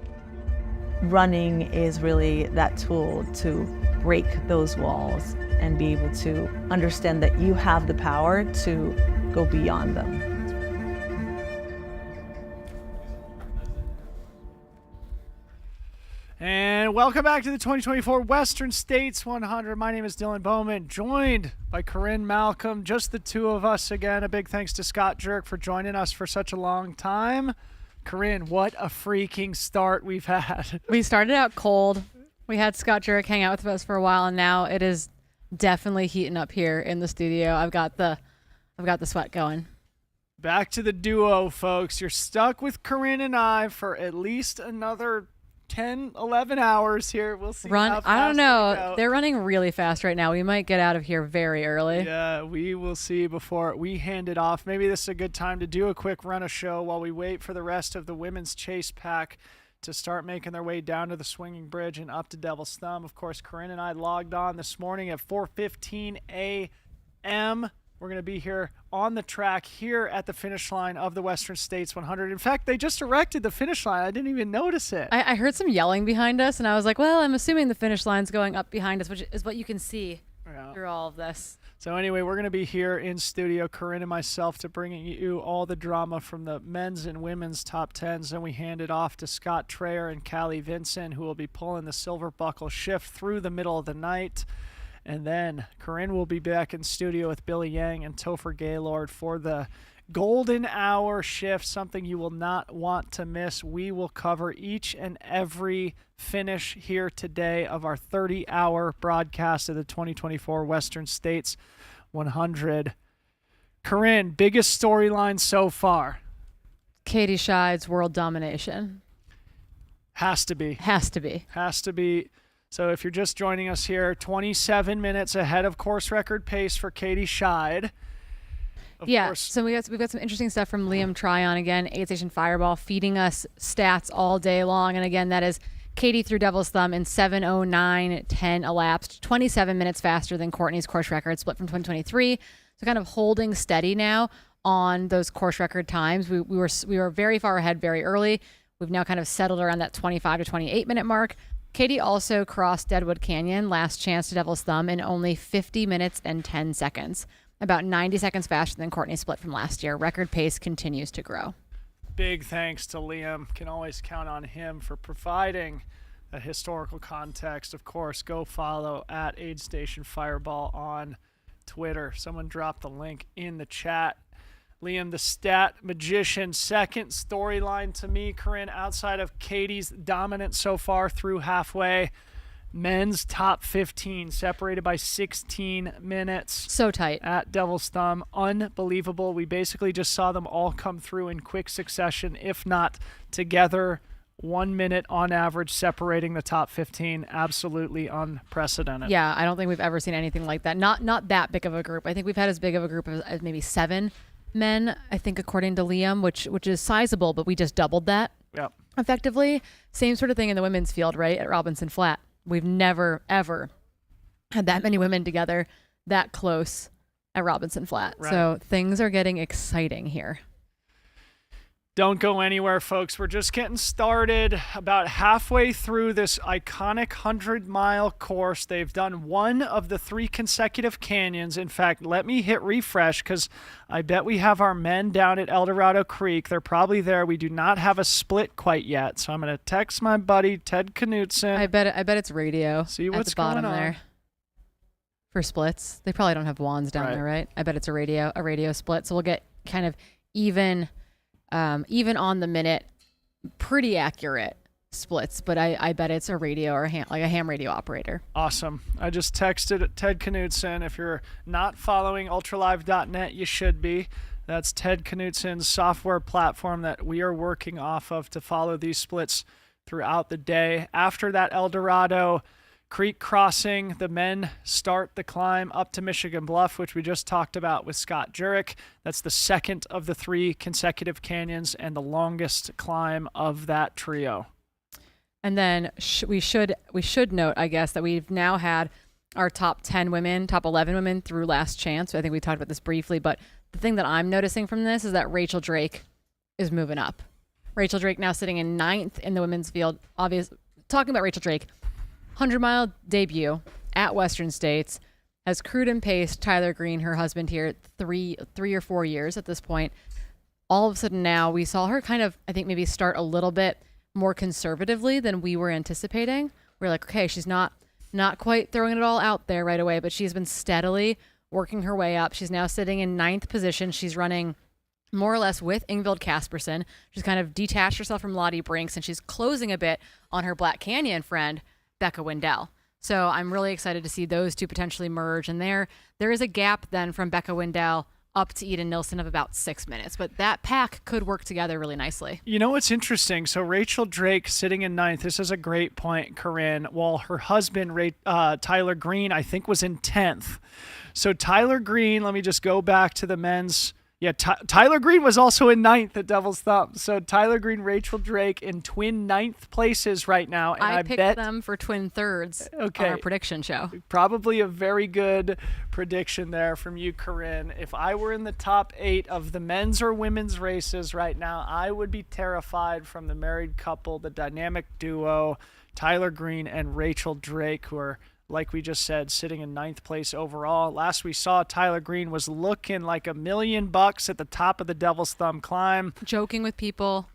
[SPEAKER 20] Running is really that tool to break those walls and be able to understand that you have the power to go beyond them.
[SPEAKER 3] And welcome back to the 2024 Western States 100. My name is Dylan Bowman, joined by Corinne Malcolm, just the two of us again. A big thanks to Scott Jerk for joining us for such a long time. Corinne, what a freaking start we've had.
[SPEAKER 25] We started out cold. We had Scott Jerk hang out with us for a while, and now it is definitely heating up here in the studio. I've got the sweat going.
[SPEAKER 3] Back to the duo, folks. You're stuck with Corinne and I for at least another 10, 11 hours here. We'll see.
[SPEAKER 25] I don't know. They're running really fast right now. We might get out of here very early.
[SPEAKER 3] Yeah, we will see before we hand it off. Maybe this is a good time to do a quick run of show while we wait for the rest of the women's chase pack to start making their way down to the Swinging Bridge and up to Devil's Thumb. Of course, Corinne and I logged on this morning at 4:15 a.m. We're going to be here on the track here at the finish line of the Western States 100. In fact, they just erected the finish line. I didn't even notice it.
[SPEAKER 25] I heard some yelling behind us, and I was like, well, I'm assuming the finish line's going up behind us, which is what you can see through all of this.
[SPEAKER 3] So anyway, we're going to be here in studio, Corinne and myself, to bringing you all the drama from the men's and women's top 10s. And we hand it off to Scott Traer and Callie Vinson, who will be pulling the silver buckle shift through the middle of the night. And then Corinne will be back in studio with Billy Yang and Topher Gaylord for the golden hour shift, something you will not want to miss. We will cover each and every finish here today of our 30-hour broadcast of the 2024 Western States 100. Corinne, biggest storyline so far?
[SPEAKER 25] Katie Scheide's world domination.
[SPEAKER 3] Has to be.
[SPEAKER 25] Has to be.
[SPEAKER 3] Has to be. So if you're just joining us here, 27 minutes ahead of course record pace for Katie Scheide. Of course.
[SPEAKER 25] So we've got some interesting stuff from Liam Tryon again, Aid Station Fireball, feeding us stats all day long. And again, that is Katie through Devil's Thumb in 7:09:10 elapsed, 27 minutes faster than Courtney's course record, split from 2023. So kind of holding steady now on those course record times. We were very far ahead very early. We've now kind of settled around that 25 to 28 minute mark. Katie also crossed Deadwood Canyon, last chance to Devil's Thumb, in only 50 minutes and 10 seconds. About 90 seconds faster than Courtney's split from last year. Record pace continues to grow.
[SPEAKER 3] Big thanks to Liam. Can always count on him for providing a historical context. Of course, go follow at Aid Station Fireball on Twitter. Someone dropped the link in the chat. Liam, the stat magician, second storyline to me, Corinne, outside of Katie's dominance so far through halfway. Men's top 15, separated by 16 minutes.
[SPEAKER 25] So tight.
[SPEAKER 3] At Devil's Thumb. Unbelievable. We basically just saw them all come through in quick succession, if not together. 1 minute on average separating the top 15. Absolutely unprecedented.
[SPEAKER 25] Yeah, I don't think we've ever seen anything like that. Not that big of a group. I think we've had as big of a group as maybe 7 men, I think, according to Liam, which is sizable, but we just doubled that.
[SPEAKER 3] Yep.
[SPEAKER 25] Effectively. Same sort of thing in the women's field, right? At Robinson Flat. We've never, ever had that many women together that close at Robinson Flat.
[SPEAKER 3] Right.
[SPEAKER 25] So things are getting exciting here.
[SPEAKER 3] Don't go anywhere, folks. We're just getting started. About halfway through this iconic 100-mile course. They've done one of the 3 consecutive canyons. In fact, let me hit refresh because I bet we have our men down at El Dorado Creek. They're probably there. We do not have a split quite yet. So I'm going to text my buddy, Ted Knutson.
[SPEAKER 25] I bet it's radio.
[SPEAKER 3] See what's
[SPEAKER 25] at the bottom
[SPEAKER 3] going on
[SPEAKER 25] there. For splits. They probably don't have wands down there, right? I bet it's a radio split. So we'll get kind of even on the minute, pretty accurate splits, but I bet it's a radio or a ham radio operator.
[SPEAKER 3] Awesome. I just texted Ted Knutson. If you're not following ultralive.net, you should be. That's Ted Knutson's software platform that we are working off of to follow these splits throughout the day. After that El Dorado Creek crossing, the men start the climb up to Michigan Bluff, which we just talked about with Scott Jurek. That's the second of the 3 consecutive canyons and the longest climb of that trio.
[SPEAKER 25] And then we should note, I guess, that we've now had our top 10 women, top 11 women through last chance. I think we talked about this briefly, but the thing that I'm noticing from this is that Rachel Drake is moving up. Rachel Drake now sitting in 9th in the women's field. Talking about Rachel Drake, 100-mile debut at Western States, has crewed and paced Tyler Green, her husband, here 3 or 4 years at this point. All of a sudden now we saw her kind of, I think, maybe start a little bit more conservatively than we were anticipating. We're like, okay, she's not quite throwing it all out there right away, but she's been steadily working her way up. She's now sitting in 9th position. She's running more or less with Ingvild Kaspersen. She's kind of detached herself from Lottie Brinks, and she's closing a bit on her Black Canyon friend, Becca Wendell. So I'm really excited to see those two potentially merge. And there is a gap then from Becca Wendell up to Eden Nilsson of about 6 minutes. But that pack could work together really nicely.
[SPEAKER 3] You know what's interesting? So Rachel Drake sitting in 9th. This is a great point, Corinne. While her husband, Tyler Green, I think was in 10th. So Tyler Green, let me just go back to the men's Yeah, Tyler Green was also in 9th at Devil's Thumb. So Tyler Green, Rachel Drake in twin 9th places right now. And I
[SPEAKER 25] picked
[SPEAKER 3] bet
[SPEAKER 25] them for twin thirds on our prediction show.
[SPEAKER 3] Probably a very good prediction there from you, Corinne. If I were in the top 8 of the men's or women's races right now, I would be terrified from the married couple, the dynamic duo, Tyler Green and Rachel Drake, who are, like we just said, sitting in 9th place overall. Last we saw, Tyler Green was looking like $1 million at the top of the Devil's Thumb climb.
[SPEAKER 25] Joking with people,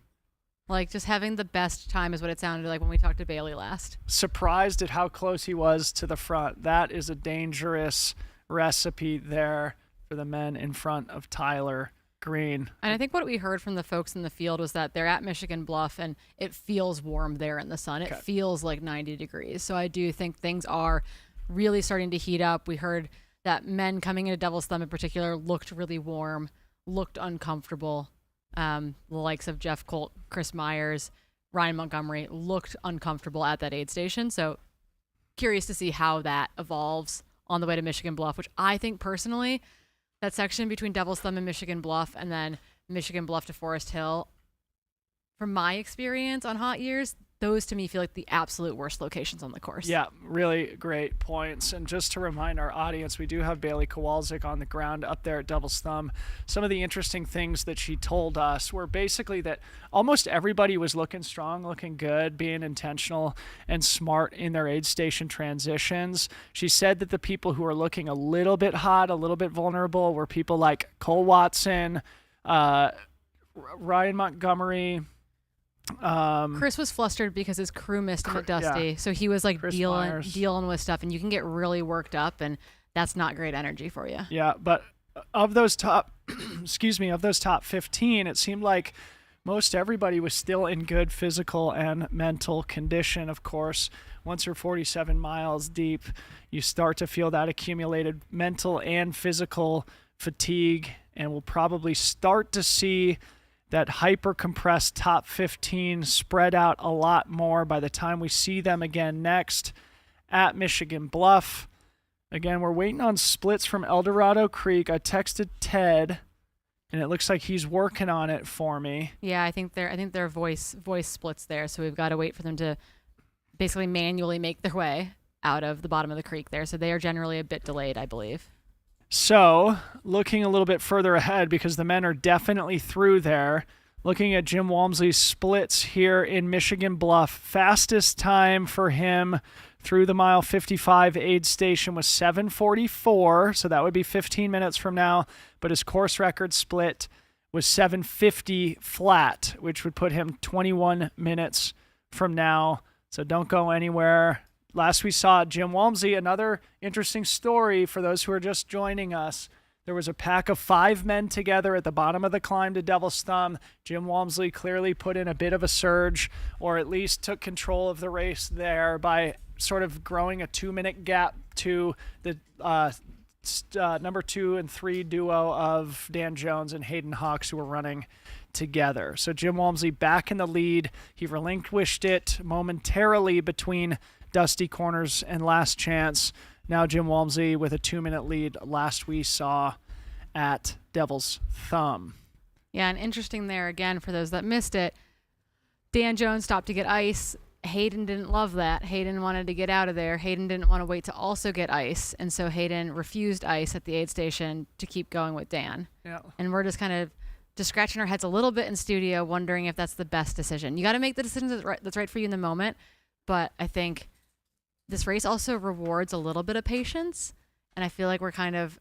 [SPEAKER 25] like just having the best time is what it sounded like when we talked to Bailey last.
[SPEAKER 3] Surprised at how close he was to the front. That is a dangerous recipe there for the men in front of Tyler Green.
[SPEAKER 25] And I think what we heard from the folks in the field was that they're at Michigan Bluff and it feels warm there in the sun. It feels like 90 degrees. So I do think things are really starting to heat up. We heard that men coming into Devil's Thumb in particular looked really warm, looked uncomfortable. The likes of Jeff Colt, Chris Myers, Ryan Montgomery looked uncomfortable at that aid station. So curious to see how that evolves on the way to Michigan Bluff, which I think personally, that section between Devil's Thumb and Michigan Bluff and then Michigan Bluff to Forest Hill, from my experience on hot years, those to me feel like the absolute worst locations on the course.
[SPEAKER 3] Yeah, really great points. And just to remind our audience, we do have Bailey Kowalczyk on the ground up there at Devil's Thumb. Some of the interesting things that she told us were basically that almost everybody was looking strong, looking good, being intentional and smart in their aid station transitions. She said that the people who are looking a little bit hot, a little bit vulnerable were people like Cole Watson, Ryan Montgomery.
[SPEAKER 25] Chris was flustered because his crew missed him at Dusty. So he was like dealing with stuff, and you can get really worked up, and that's not great energy for you.
[SPEAKER 3] Yeah, but of those top, of those top 15, it seemed like most everybody was still in good physical and mental condition. Of course, once you're 47 miles deep, you start to feel that accumulated mental and physical fatigue, and we'll probably start to see that hyper-compressed top 15 spread out a lot more by the time we see them again next at Michigan Bluff. Again, we're waiting on splits from El Dorado Creek. I texted Ted, and it looks like he's working on it for me.
[SPEAKER 25] Yeah, I think their voice splits there, so we've got to wait for them to basically manually make their way out of the bottom of the creek there. So they are generally a bit delayed, I believe.
[SPEAKER 3] So, looking a little bit further ahead, because the men are definitely through there, looking at Jim Walmsley's splits here in Michigan Bluff, fastest time for him through the mile 55 aid station was 7:44, so that would be 15 minutes from now, but his course record split was 7:50 flat, which would put him 21 minutes from now, so don't go anywhere. Last we saw Jim Walmsley, another interesting story for those who are just joining us. There was a pack of 5 men together at the bottom of the climb to Devil's Thumb. Jim Walmsley clearly put in a bit of a surge, or at least took control of the race there by sort of growing a 2-minute gap to the number 2 and 3 duo of Dan Jones and Hayden Hawks, who were running together. So Jim Walmsley back in the lead. He relinquished it momentarily between Dusty Corners and Last Chance. Now Jim Walmsley with a 2-minute lead last we saw at Devil's Thumb.
[SPEAKER 25] Yeah, and interesting there again for those that missed it. Dan Jones stopped to get ice. Hayden didn't love that. Hayden wanted to get out of there. Hayden didn't want to wait to also get ice, and so Hayden refused ice at the aid station to keep going with Dan.
[SPEAKER 3] Yeah.
[SPEAKER 25] And we're just kind of scratching our heads a little bit in studio, wondering if that's the best decision. You got to make the decision that's right for you in the moment, but I think this race also rewards a little bit of patience, and I feel like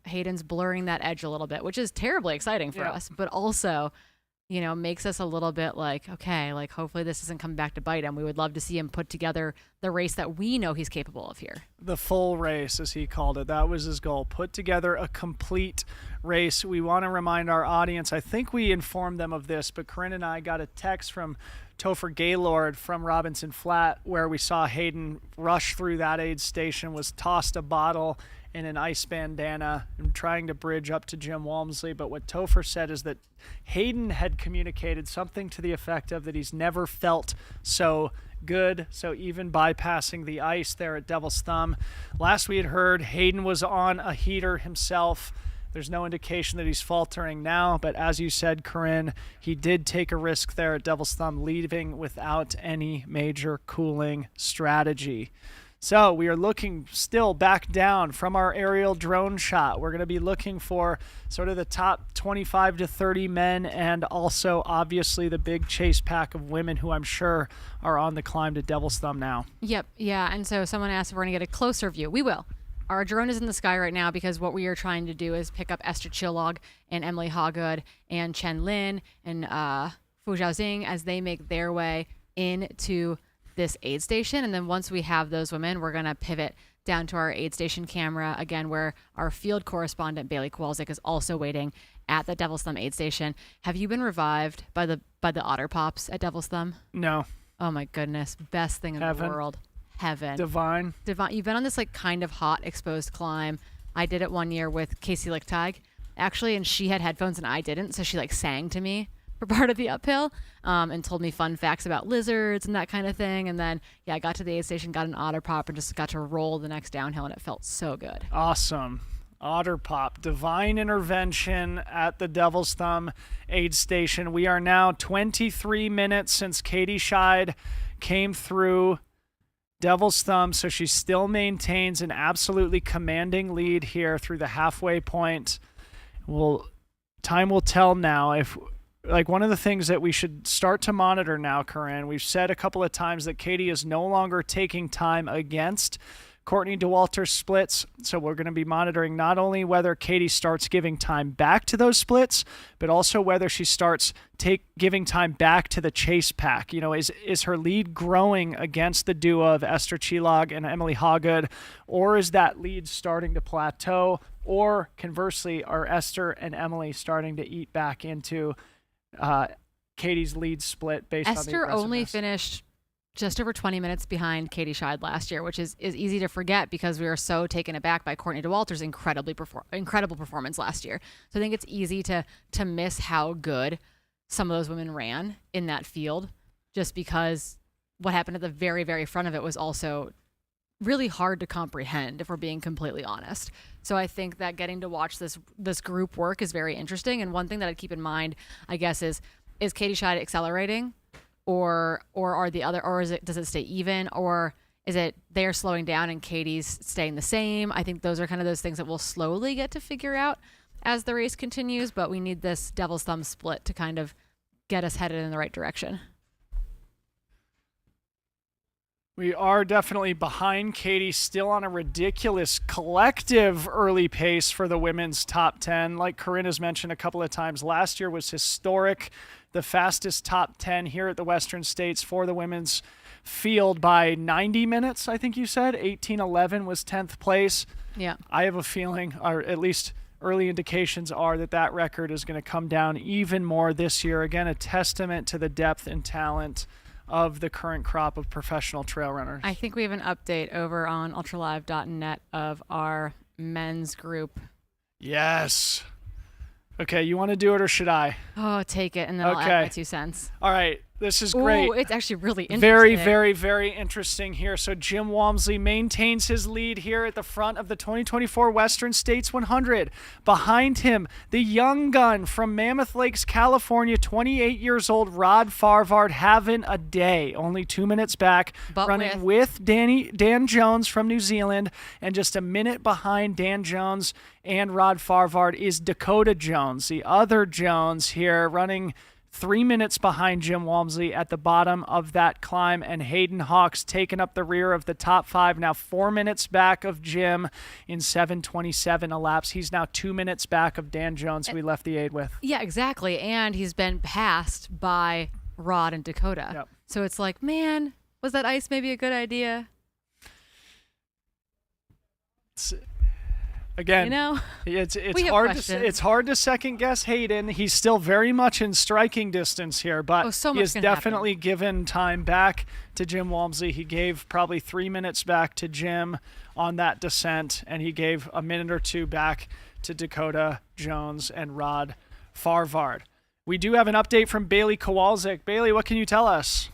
[SPEAKER 25] Hayden's blurring that edge a little bit, which is terribly exciting for us, but also, makes us a little bit like, okay, like hopefully this doesn't come back to bite him. We would love to see him put together the race that we know he's capable of here.
[SPEAKER 3] The full race, as he called it. That was his goal. Put together a complete race. We want to remind our audience, I think we informed them of this, but Corinne and I got a text from Topher Gaylord from Robinson Flat where we saw Hayden rush through that aid station, was tossed a bottle in an ice bandana and trying to bridge up to Jim Walmsley. But what Topher said is that Hayden had communicated something to the effect of that he's never felt so good, so even bypassing the ice there at Devil's Thumb. Last we had heard Hayden was on a heater himself. There's no indication that he's faltering now, but as you said, Corinne, he did take a risk there at Devil's Thumb, leaving without any major cooling strategy. So we are looking still back down from our aerial drone shot. We're going to be looking for sort of the top 25 to 30 men and also obviously the big chase pack of women who I'm sure are on the climb to Devil's Thumb now.
[SPEAKER 25] Yep. Yeah. And so someone asked if we're going to get a closer view. We will. Our drone is in the sky right now because what we are trying to do is pick up Esther Chillog and Emily Hawgood and Chen Lin and Fu Xiaoxing as they make their way into this aid station. And then once we have those women, we're going to pivot down to our aid station camera again, where our field correspondent Bailey Kowalczyk is also waiting at the Devil's Thumb aid station. Have you been revived by the otter pops at Devil's Thumb?
[SPEAKER 3] No.
[SPEAKER 25] Oh my goodness. Best thing in the world. Heaven.
[SPEAKER 3] Divine.
[SPEAKER 25] You've been on this like kind of hot exposed climb. I did it one year with Casey Lichtig actually, and she had headphones and I didn't. So she like sang to me for part of the uphill and told me fun facts about lizards and that kind of thing. And then, yeah, I got to the aid station, got an otter pop, and just got to roll the next downhill, and it felt so good.
[SPEAKER 3] Awesome. Otter pop. Divine intervention at the Devil's Thumb aid station. We are now 23 minutes since Katie Scheid came through Devil's Thumb, so she still maintains an absolutely commanding lead here through the halfway point. Time will tell now if... Like one of the things that we should start to monitor now, Corinne, we've said a couple of times that Katie is no longer taking time against Courtney Dauwalter's splits. So we're going to be monitoring not only whether Katie starts giving time back to those splits, but also whether she starts giving time back to the chase pack. You know, is her lead growing against the duo of Esther Chillog and Emily Hawgood, or is that lead starting to plateau? Or conversely, are Esther and Emily starting to eat back into Katie's lead split based on the
[SPEAKER 25] Esther only finished just over 20 minutes behind Katie Scheid last year, which is easy to forget because we were so taken aback by Courtney Dauwalter's incredible performance last year. So I think it's easy to miss how good some of those women ran in that field, just because what happened at the very, very front of it was also really hard to comprehend, if we're being completely honest. So I think that getting to watch this group work is very interesting. And one thing that I'd keep in mind, I guess, is Katie Scheid accelerating, or are the other, or does it stay even, or is it they're slowing down and Katie's staying the same? I think those are kind of those things that we'll slowly get to figure out as the race continues, but we need this Devil's Thumb split to kind of get us headed in the right direction.
[SPEAKER 3] We are definitely behind Katie, still on a ridiculous collective early pace for the women's top 10. Like Corinne has mentioned a couple of times, last year was historic. The fastest top 10 here at the Western States for the women's field by 90 minutes, I think you said. 18:11 was 10th place.
[SPEAKER 25] Yeah.
[SPEAKER 3] I have a feeling, or at least early indications are, that record is going to come down even more this year. Again, a testament to the depth and talent of the current crop of professional trail runners.
[SPEAKER 25] I think we have an update over on ultralive.net of our men's group.
[SPEAKER 3] Yes. Okay, you want to do it or should I?
[SPEAKER 25] Oh, take it, and then I'll add my 2 cents.
[SPEAKER 3] All right, this is great.
[SPEAKER 25] Ooh, it's actually really interesting.
[SPEAKER 3] Very, very, very interesting here. So Jim Walmsley maintains his lead here at the front of the 2024 Western States 100. Behind him, the young gun from Mammoth Lakes, California, 28 years old, Rod Farvard, having a day. Only 2 minutes back, running with Dan Jones from New Zealand, and just a minute behind Dan Jones and Rod Farvard is Dakota Jones, the other Jones here, running 3 minutes behind Jim Walmsley at the bottom of that climb, and Hayden Hawks taking up the rear of the top 5, now 4 minutes back of Jim in 7:27 elapsed. He's now 2 minutes back of Dan Jones, who we left the aid with.
[SPEAKER 25] Yeah, exactly, and he's been passed by Rod and Dakota.
[SPEAKER 3] Yep.
[SPEAKER 25] So it's like, man, was that ice maybe a good idea?
[SPEAKER 3] Again,
[SPEAKER 25] you know,
[SPEAKER 3] it's hard to second guess Hayden. He's still very much in striking distance here, but he has definitely given time back to Jim Walmsley. He gave probably 3 minutes back to Jim on that descent, and he gave a minute or two back to Dakota Jones and Rod Farvard. We do have an update from Bailey Kowalczyk. Bailey, what can you tell us?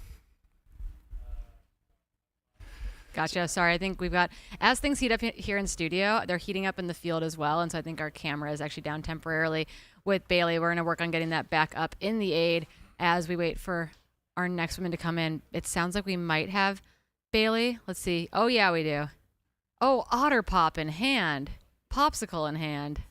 [SPEAKER 25] Gotcha. Sorry. I think we've got, as things heat up here in studio, they're heating up in the field as well. And so I think our camera is actually down temporarily with Bailey. We're going to work on getting that back up in the aid as we wait for our next woman to come in. It sounds like we might have Bailey. Let's see. Oh, yeah, we do. Oh, otter pop in hand. Popsicle in hand.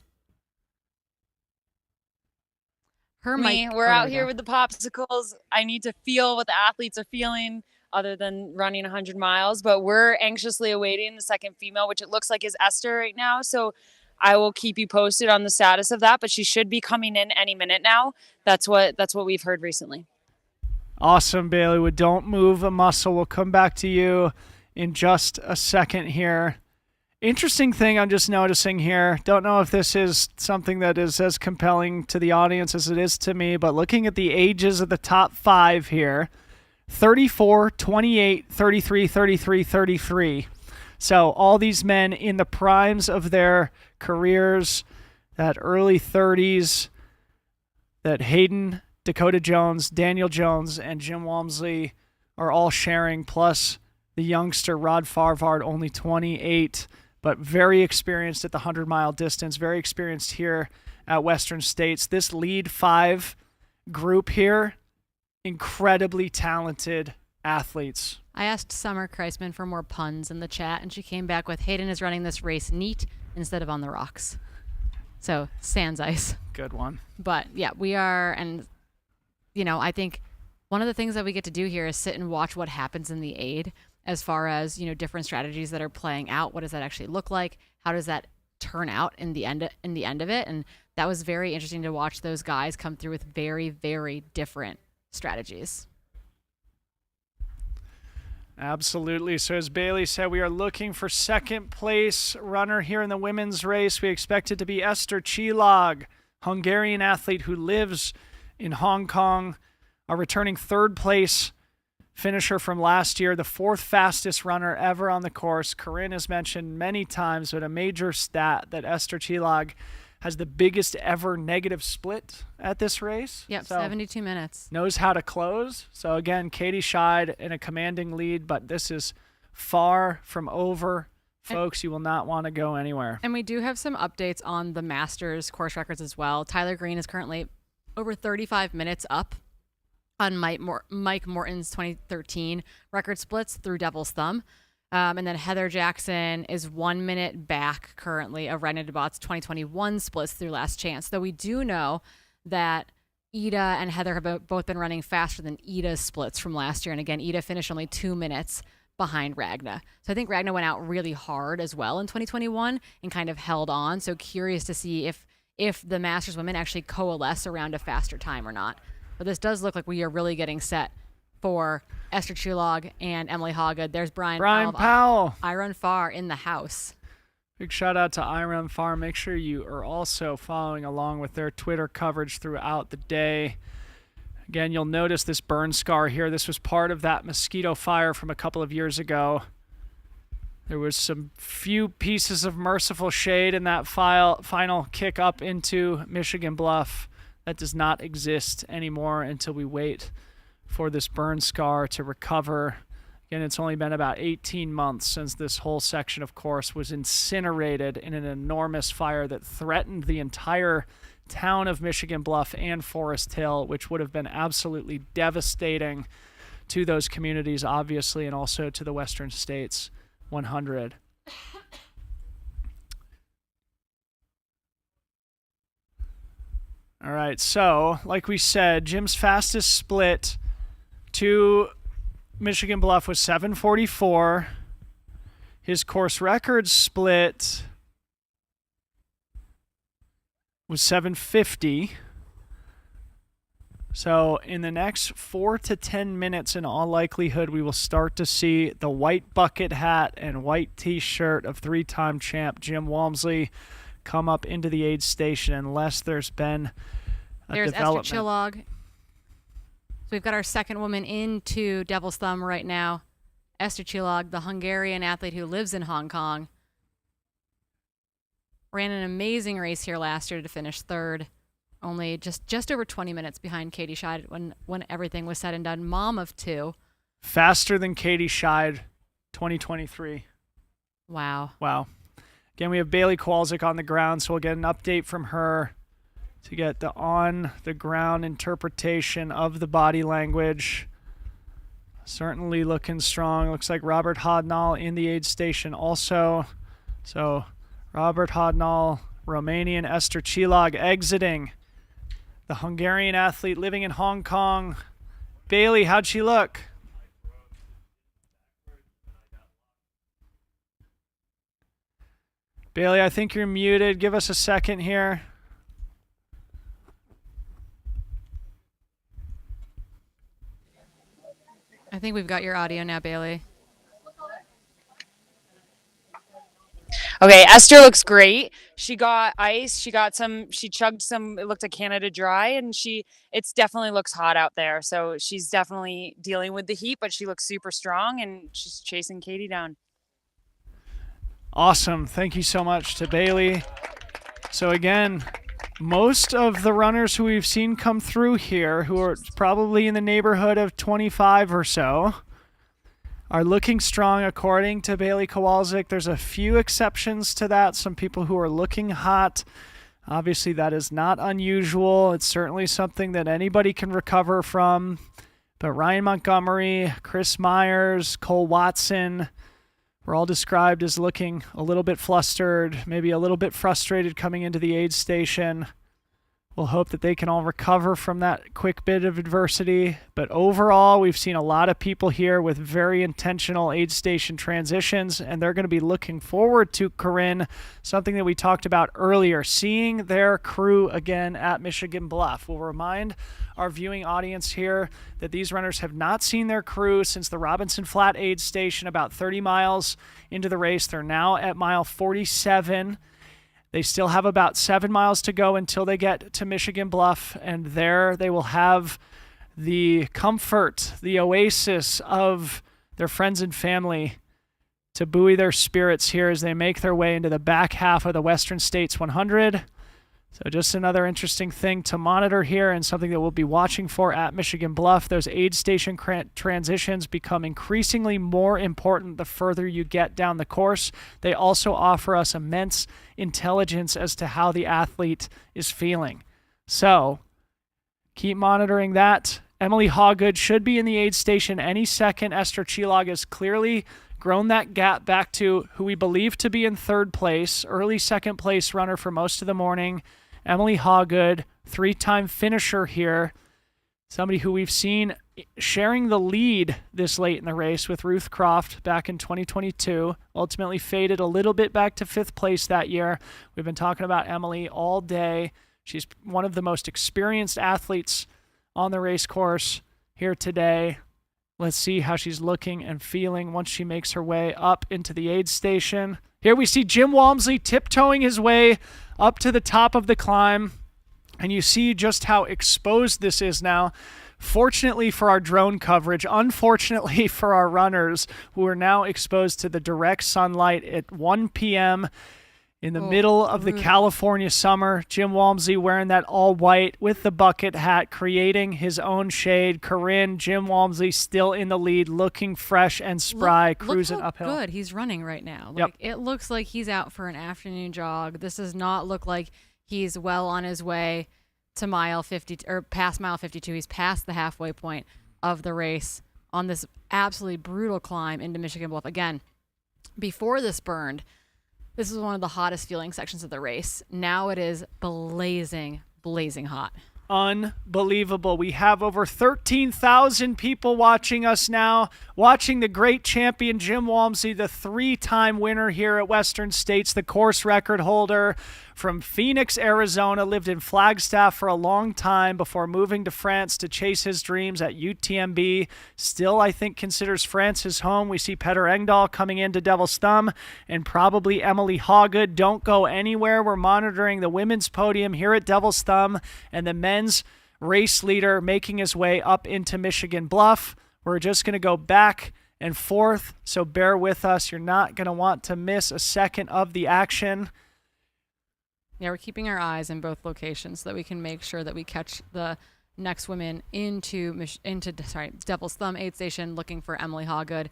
[SPEAKER 21] We're out here with the popsicles. I need to feel what the athletes are feeling other than running 100 miles, but we're anxiously awaiting the second female, which it looks like is Esther right now. So I will keep you posted on the status of that, but she should be coming in any minute now. That's what we've heard recently.
[SPEAKER 3] Awesome, Bailey. We don't move a muscle. We'll come back to you in just a second here. Interesting thing I'm just noticing here. Don't know if this is something that is as compelling to the audience as it is to me, but looking at the ages of the top 5 here, 34, 28, 33, 33, 33. So all these men in the primes of their careers, that early 30s, that Hayden, Dakota Jones, Daniel Jones, and Jim Walmsley are all sharing, plus the youngster Rod Farvard, only 28, but very experienced at the 100-mile distance, very experienced here at Western States. This lead 5 group here, incredibly talented athletes.
[SPEAKER 25] I asked Summer Kreisman for more puns in the chat, and she came back with Hayden is running this race neat instead of on the rocks. So, sans ice.
[SPEAKER 3] Good one.
[SPEAKER 25] But, yeah, we are, and, I think one of the things that we get to do here is sit and watch what happens in the aid as far as, different strategies that are playing out. What does that actually look like? How does that turn out in the end of it? And that was very interesting to watch those guys come through with very, very different strategies.
[SPEAKER 3] Absolutely. So as Bailey said, we are looking for second place runner here in the women's race. We expect it to be Esther Csillag, Hungarian athlete who lives in Hong Kong, a returning third place finisher from last year, the 4th fastest runner ever on the course. Corinne has mentioned many times, but a major stat that Esther Csillag has the biggest ever negative split at this race.
[SPEAKER 25] Yep,
[SPEAKER 3] so
[SPEAKER 25] 72 minutes.
[SPEAKER 3] Knows how to close. So again, Katie Scheid in a commanding lead, but this is far from over. Folks, you will not want to go anywhere.
[SPEAKER 25] And we do have some updates on the Masters course records as well. Tyler Green is currently over 35 minutes up on Mike Morton's 2013 record splits through Devil's Thumb. And then Heather Jackson is 1 minute back currently of Ragnar DeBot's 2021 splits through Last Chance. Though we do know that Ida and Heather have both been running faster than Ida's splits from last year. And again, Ida finished only 2 minutes behind Ragnar. So I think Ragnar went out really hard as well in 2021 and kind of held on. So curious to see if the Masters women actually coalesce around a faster time or not. But this does look like we are really getting set for Esther Csillag and Emily Hoggood. There's Brian
[SPEAKER 3] Powell.
[SPEAKER 25] I Run Far in the house.
[SPEAKER 3] Big shout out to I Run Far. Make sure you are also following along with their Twitter coverage throughout the day. Again, you'll notice this burn scar here. This was part of that mosquito fire from a couple of years ago. There was some few pieces of merciful shade in that final kick up into Michigan Bluff. That does not exist anymore until we wait for this burn scar to recover. Again, it's only been about 18 months since this whole section of course was incinerated in an enormous fire that threatened the entire town of Michigan Bluff and Forest Hill, which would have been absolutely devastating to those communities, obviously, and also to the Western States 100. All right, so like we said, Jim's fastest split to Michigan Bluff was 7:44. His course record split was 7:50. So in the next 4 to 10 minutes, in all likelihood, we will start to see the white bucket hat and white T-shirt of 3-time champ Jim Walmsley come up into the aid station unless there's been a development.
[SPEAKER 25] Esther Csillag. So we've got our second woman into Devil's Thumb right now. Esther Csillag, the Hungarian athlete who lives in Hong Kong. Ran an amazing race here last year to finish third. Only just over 20 minutes behind Katie Scheid when everything was said and done. Mom of 2.
[SPEAKER 3] Faster than Katie Scheid, 2023.
[SPEAKER 25] Wow.
[SPEAKER 3] Wow. Again, we have Bailey Kowalczyk on the ground, so we'll get an update from her to get the on-the-ground interpretation of the body language. Certainly looking strong. Looks like Robert Hodnall in the aid station also. So Robert Hodnall, Romanian, Esther Chilog exiting. The Hungarian athlete living in Hong Kong. Bailey, how'd she look? Bailey, I think you're muted. Give us a second here.
[SPEAKER 25] I think we've got your audio now, Bailey.
[SPEAKER 21] Okay, Esther looks great. She got ice. She chugged some, it looked like Canada Dry, and it definitely looks hot out there. So she's definitely dealing with the heat, but she looks super strong, and she's chasing Katie down.
[SPEAKER 3] Awesome. Thank you so much to Bailey. So again, most of the runners who we've seen come through here, who are probably in the neighborhood of 25 or so, are looking strong according to Bailey Kowalczyk. There's a few exceptions to that. Some people who are looking hot. Obviously, that is not unusual. It's certainly something that anybody can recover from. But Ryan Montgomery, Chris Myers, Cole Watson were all described as looking a little bit flustered, maybe a little bit frustrated coming into the aid station. We'll hope that they can all recover from that quick bit of adversity. But overall, we've seen a lot of people here with very intentional aid station transitions, and they're going to be looking forward to, Corinne, something that we talked about earlier, seeing their crew again at Michigan Bluff. We'll remind our viewing audience here that these runners have not seen their crew since the Robinson Flat aid station about 30 miles into the race. They're now at mile 47. They still have about 7 miles to go until they get to Michigan Bluff, and there they will have the comfort, the oasis of their friends and family to buoy their spirits here as they make their way into the back half of the Western States 100. So just another interesting thing to monitor here, and something that we'll be watching for at Michigan Bluff. Those aid station transitions become increasingly more important the further you get down the course. They also offer us immense intelligence as to how the athlete is feeling. So keep monitoring that. Emily Hawgood should be in the aid station any second. Esther Chilog has clearly grown that gap back to who we believe to be in third place, early second place runner for most of the morning. Emily Hawgood, 3-time finisher here, somebody who we've seen sharing the lead this late in the race with Ruth Croft back in 2022, ultimately faded a little bit back to 5th place that year. We've been talking about Emily all day. She's one of the most experienced athletes on the race course here today. Let's see how she's looking and feeling once she makes her way up into the aid station. Here we see Jim Walmsley tiptoeing his way up to the top of the climb, and you see just how exposed this is now. Fortunately for our drone coverage, unfortunately for our runners who are now exposed to the direct sunlight at 1 p.m. in the middle of the California summer. Jim Walmsley wearing that all white with the bucket hat, creating his own shade. Corinne, Jim Walmsley still in the lead, looking fresh and spry, cruising
[SPEAKER 25] look how
[SPEAKER 3] uphill.
[SPEAKER 25] Good, he's running right now.
[SPEAKER 3] Yep.
[SPEAKER 25] It looks like he's out for an afternoon jog. This does not look like he's well on his way to mile 50 or past mile 52. He's past the halfway point of the race on this absolutely brutal climb into Michigan Bluff. Again, before this burned, this is one of the hottest feeling sections of the race. Now it is blazing, blazing hot.
[SPEAKER 3] Unbelievable. We have over 13,000 people watching us now, watching the great champion Jim Walmsley, the 3-time winner here at Western States, the course record holder from Phoenix, Arizona, lived in Flagstaff for a long time before moving to France to chase his dreams at UTMB. Still, I think, considers France his home. We see Petter Engdahl coming into Devil's Thumb, and probably Emily Hawgood. Don't go anywhere. We're monitoring the women's podium here at Devil's Thumb, and the men's race leader making his way up into Michigan Bluff. We're just going to go back and forth, so bear with us. You're not going to want to miss a second of the action.
[SPEAKER 25] Yeah, we're keeping our eyes in both locations so that we can make sure that we catch the next women into Devil's Thumb aid station, looking for Emily Hawgood.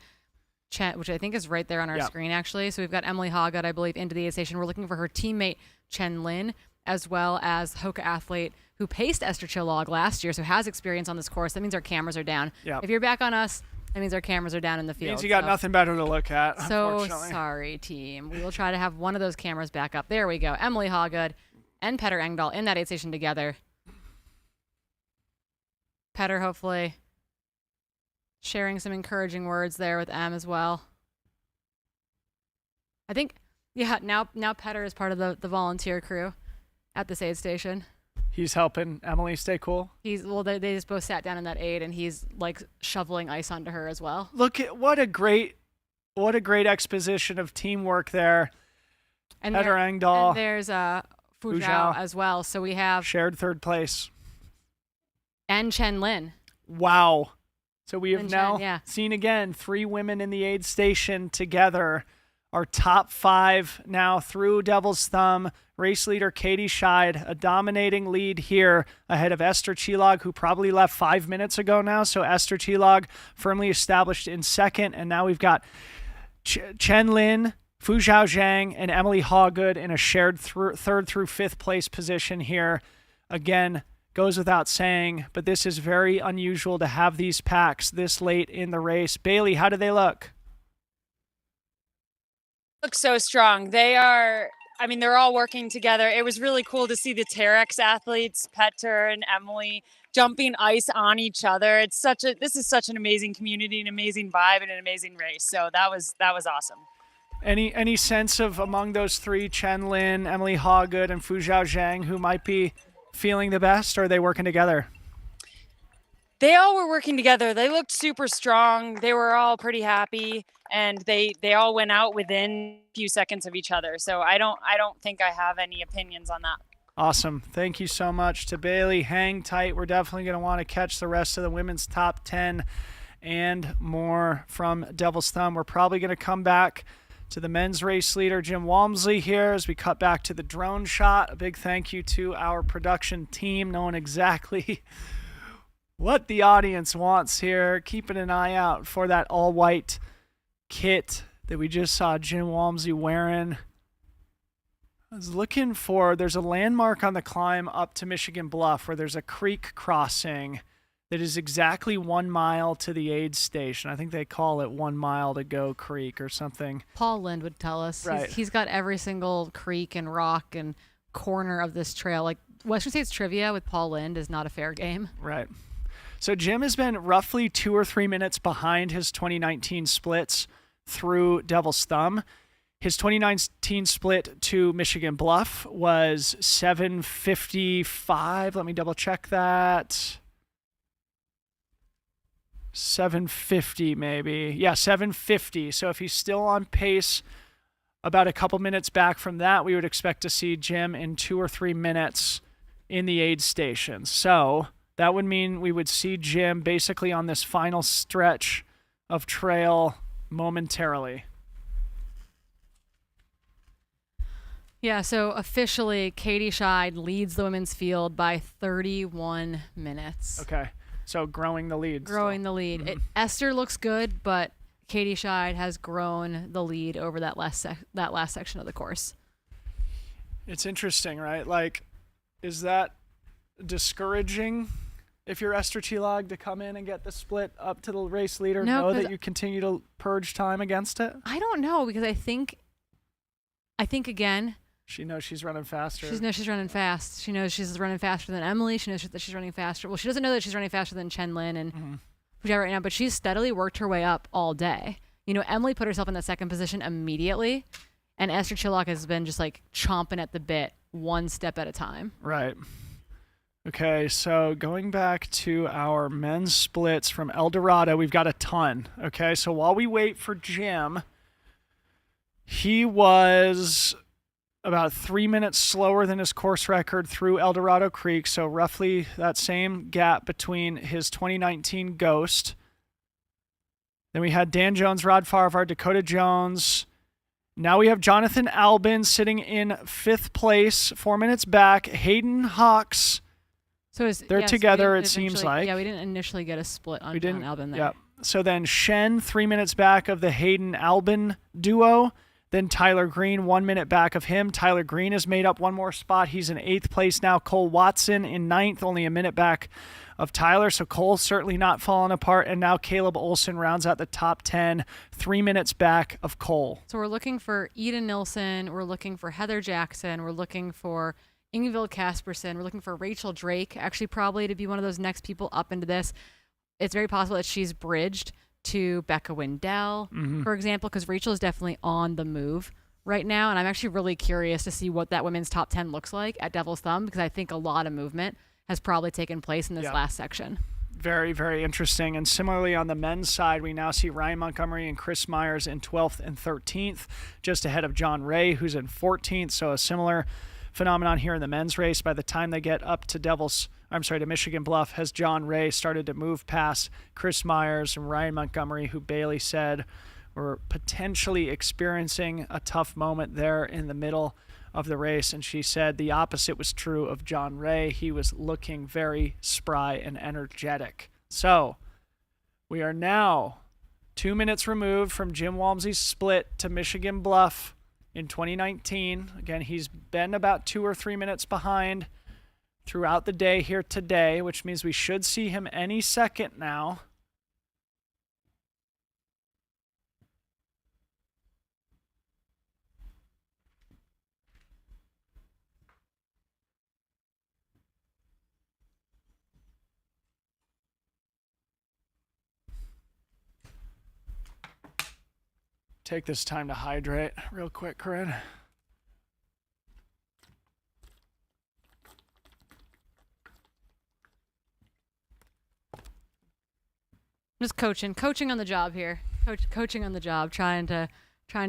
[SPEAKER 25] Chen, which I think is right there on our screen, actually. So we've got Emily Hoggood, I believe, into the aid station. We're looking for her teammate, Chen Lin, as well as Hoka athlete who paced Esther Chilog last year, so has experience on this course. That means our cameras are down.
[SPEAKER 3] Yep.
[SPEAKER 25] If you're back on us, that means our cameras are down in the field.
[SPEAKER 3] Means you got nothing better to look at,
[SPEAKER 25] So
[SPEAKER 3] unfortunately.
[SPEAKER 25] sorry, team. We will try to have one of those cameras back up. There we go. Emily Hoggood and Petter Engdahl in that aid station together. Petter hopefully sharing some encouraging words there with Em as well. I think, now Petter is part of the volunteer crew at this aid station.
[SPEAKER 3] He's helping Emily stay cool.
[SPEAKER 25] They just both sat down in that aid, and he's like shoveling ice onto her as well.
[SPEAKER 3] Look at what a great exposition of teamwork there.
[SPEAKER 25] And
[SPEAKER 3] Petter Engdahl.
[SPEAKER 25] And there's Fu Zhao as well. So we have
[SPEAKER 3] shared third place.
[SPEAKER 25] And Chen Lin.
[SPEAKER 3] Wow. So we have
[SPEAKER 25] And
[SPEAKER 3] now
[SPEAKER 25] Chen,
[SPEAKER 3] seen again 3 women in the aid station together. Our top 5 now through Devil's Thumb. Race leader Katie Scheid, a dominating lead here ahead of Esther Chilog, who probably left 5 minutes ago now. So Esther Chilog firmly established in second. And now we've got Chen Lin, Fu Zhao Zhang, and Emily Hoggood in a shared third through 5th place position here. Again, goes without saying, but this is very unusual to have these packs this late in the race. Bailey, how do they look?
[SPEAKER 21] Look so strong. They're all working together. It was really cool to see the Terex athletes, Petter and Emily, jumping ice on each other. This is such an amazing community, an amazing vibe, and an amazing race. So that was awesome.
[SPEAKER 3] Any sense of among those 3, Chen Lin, Emily Hoggood, and Fu Zhao Zhang, who might be feeling the best, or are they working together?
[SPEAKER 21] They all were working together. They looked super strong. They were all pretty happy, and they all went out within a few seconds of each other. So I don't think I have any opinions on that.
[SPEAKER 3] Awesome. Thank you so much to Bailey. Hang tight. We're definitely going to want to catch the rest of the women's top 10 and more from Devil's Thumb. We're probably going to come back to the men's race leader, Jim Walmsley, here as we cut back to the drone shot. A big thank you to our production team, knowing exactly what the audience wants here, keeping an eye out for that all-white kit that we just saw Jim Walmsley wearing. I was looking for, there's a landmark on the climb up to Michigan Bluff where there's a creek crossing that is exactly 1 mile to the aid station. I think they call it 1 mile to go creek or something.
[SPEAKER 25] Paul Lind would tell us.
[SPEAKER 3] Right.
[SPEAKER 25] He's got every single creek and rock and corner of this trail. Like Western States trivia with Paul Lind is not a fair game.
[SPEAKER 3] Right. So Jim has been roughly 2 or 3 minutes behind his 2019 splits through Devil's Thumb. His 2019 split to Michigan Bluff was 7:55. Let me double check that. 7:50 maybe. Yeah, 7:50. So if he's still on pace about a couple minutes back from that, we would expect to see Jim in 2 or 3 minutes in the aid station. So that would mean we would see Jim basically on this final stretch of trail momentarily.
[SPEAKER 25] Yeah, so officially, Katie Scheid leads the women's field by 31 minutes.
[SPEAKER 3] Okay, so growing the lead.
[SPEAKER 25] Growing the lead.
[SPEAKER 3] Mm-hmm.
[SPEAKER 25] Esther looks good, but Katie Scheid has grown the lead over that last section of the course.
[SPEAKER 3] It's interesting, right? Like, is that discouraging if you're Esther Chilog to come in and get the split up to the race leader,
[SPEAKER 25] No,
[SPEAKER 3] know
[SPEAKER 25] 'cause
[SPEAKER 3] that you continue to purge time against it?
[SPEAKER 25] I don't know, because I think again,
[SPEAKER 3] she knows she's running faster.
[SPEAKER 25] She knows she's running fast. She knows she's running faster than Emily. She knows that she's running faster. Well, she doesn't know that she's running faster than Chen Lin and Fu Zhao right now, but she's steadily worked her way up all day. You know, Emily put herself in that second position immediately, and Esther Chilog has been just like chomping at the bit, one step at a time.
[SPEAKER 3] Right. Okay, so going back to our men's splits from El Dorado, we've got a ton. Okay, so while we wait for Jim, he was about 3 minutes slower than his course record through El Dorado Creek, so roughly that same gap between his 2019 Ghost. Then we had Dan Jones, Rod Farvar, Dakota Jones. Now we have Jonathan Albin sitting in 5th place, 4 minutes back. Hayden Hawks.
[SPEAKER 25] So
[SPEAKER 3] they're together, it seems like.
[SPEAKER 25] Yeah, we didn't initially get a split on John Albin there.
[SPEAKER 3] Yeah. So then Shen, 3 minutes back of the Hayden Albin duo. Then Tyler Green, 1 minute back of him. Tyler Green has made up one more spot. He's in 8th place now. Cole Watson in 9th, only a minute back of Tyler. So Cole's certainly not falling apart. And now Caleb Olson rounds out the top 10, 3 minutes back of Cole.
[SPEAKER 25] So we're looking for Eden Nilsson. We're looking for Heather Jackson. We're looking for Ingvild Kaspersen. We're looking for Rachel Drake, actually probably to be one of those next people up into this. It's very possible that she's bridged to Becca Wendell, for example, because Rachel is definitely on the move right now. And I'm actually really curious to see what that women's top 10 looks like at Devil's Thumb, because I think a lot of movement has probably taken place in this last section.
[SPEAKER 3] Very, very interesting. And similarly on the men's side, we now see Ryan Montgomery and Chris Myers in 12th and 13th, just ahead of John Ray, who's in 14th. So a similar phenomenon here in the men's race. By the time they get up to Michigan Bluff, has John Ray started to move past Chris Myers and Ryan Montgomery, who Bailey said were potentially experiencing a tough moment there in the middle of the race. And she said the opposite was true of John Ray. He was looking very spry and energetic. So we are now 2 minutes removed from Jim Walmsley's split to Michigan Bluff in 2019. Again, he's been about 2 or 3 minutes behind throughout the day here today, which means we should see him any second now. Take this time to hydrate real quick, Corinne.
[SPEAKER 25] Just coaching on the job here. Coaching on the job, trying to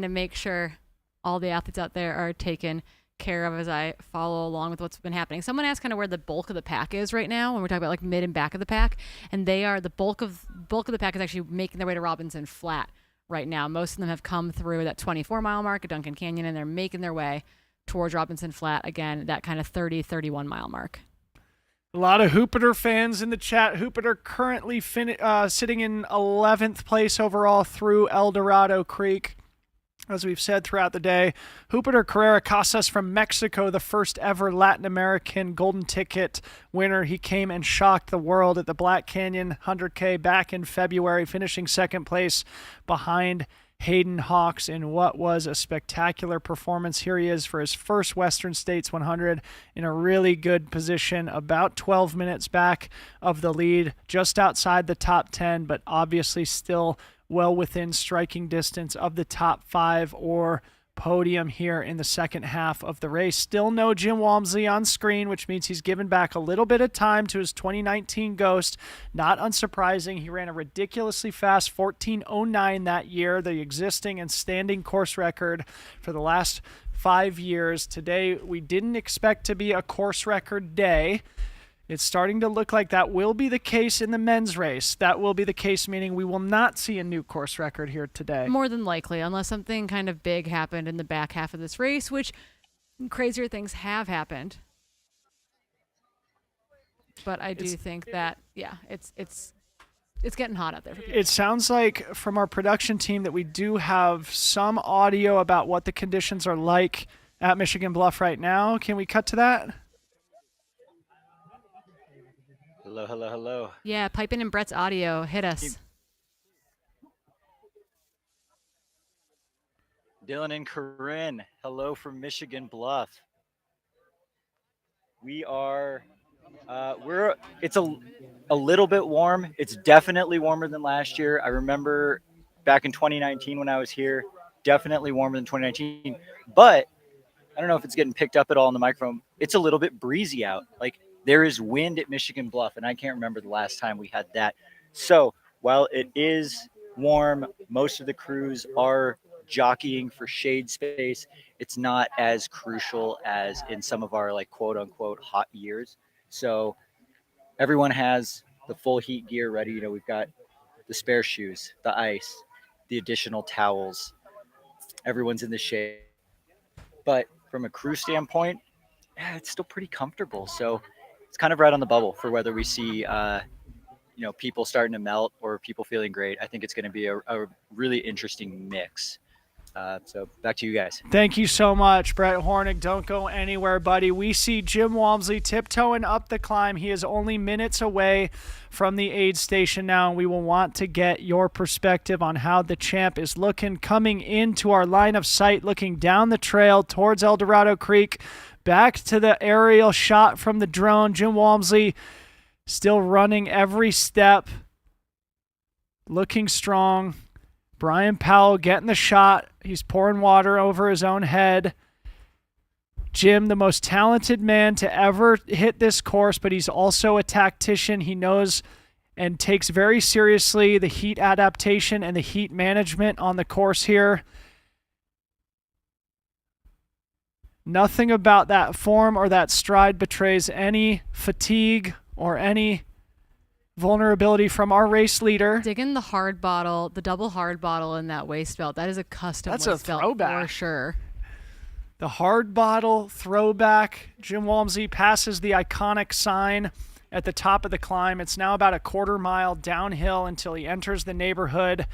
[SPEAKER 25] make sure all the athletes out there are taken care of as I follow along with what's been happening. Someone asked kind of where the bulk of the pack is right now when we're talking about like mid and back of the pack, and they are the bulk of the pack is actually making their way to Robinson Flat right now. Most of them have come through that 24-mile mark at Duncan Canyon, and they're making their way towards Robinson Flat again, that kind of 31-mile mark.
[SPEAKER 3] A lot of Hoopiter fans in the chat. Hoopiter currently sitting in 11th place overall through El Dorado Creek. As we've said throughout the day, Jupiter Carrera Casas from Mexico, the first ever Latin American golden ticket winner. He came and shocked the world at the Black Canyon 100K back in February, finishing second place behind Hayden Hawks in what was a spectacular performance. Here he is for his first Western States 100 in a really good position, about 12 minutes back of the lead, just outside the top 10, but obviously still well within striking distance of the top 5 or podium here in the second half of the race. Still no Jim Walmsley on screen, which means he's given back a little bit of time to his 2019 Ghost. Not unsurprising. He ran a ridiculously fast 14:09 that year, the existing and standing course record for the last 5 years. Today, we didn't expect to be a course record day. It's starting to look like that will be the case in the men's race. That will be the case, meaning we will not see a new course record here today.
[SPEAKER 25] More than likely, unless something kind of big happened in the back half of this race, which crazier things have happened. But I do think that, yeah, it's getting hot out there for people.
[SPEAKER 3] It sounds like from our production team that we do have some audio about what the conditions are like at Michigan Bluff right now. Can we cut to that?
[SPEAKER 17] Hello, hello, hello.
[SPEAKER 25] Yeah, pipe in Brett's audio. Hit us.
[SPEAKER 17] Dylan and Corinne, hello from Michigan Bluff. We are, it's a little bit warm. It's definitely warmer than last year. I remember back in 2019 when I was here, definitely warmer than 2019. But I don't know if it's getting picked up at all in the microphone. It's a little bit breezy out. Like, there is wind at Michigan Bluff, and I can't remember the last time we had that. So while it is warm, most of the crews are jockeying for shade space. It's not as crucial as in some of our, like, quote unquote hot years. So everyone has the full heat gear ready. You know, we've got the spare shoes, the ice, the additional towels. Everyone's in the shade. But from a crew standpoint, it's still pretty comfortable. So it's kind of right on the bubble for whether we see, people starting to melt or people feeling great. I think it's going to be a really interesting mix. So back to you guys.
[SPEAKER 3] Thank you so much, Brett Hornig. Don't go anywhere, buddy. We see Jim Walmsley tiptoeing up the climb. He is only minutes away from the aid station now, and we will want to get your perspective on how the champ is looking, coming into our line of sight, looking down the trail towards El Dorado Creek, back to the aerial shot from the drone. Jim Walmsley still running every step, looking strong. Brian Powell getting the shot. He's pouring water over his own head. Jim, the most talented man to ever hit this course, but he's also a tactician. He knows and takes very seriously the heat adaptation and the heat management on the course here. Nothing about that form or that stride betrays any fatigue or any vulnerability from our race leader.
[SPEAKER 25] Digging the hard bottle, the double hard bottle in that waist belt. That is a custom
[SPEAKER 3] That's
[SPEAKER 25] waist
[SPEAKER 3] a
[SPEAKER 25] belt
[SPEAKER 3] throwback.
[SPEAKER 25] for sure.
[SPEAKER 3] The hard bottle throwback. Jim Walmsley passes the iconic sign at the top of the climb. It's now about a quarter mile downhill until he enters the neighborhood.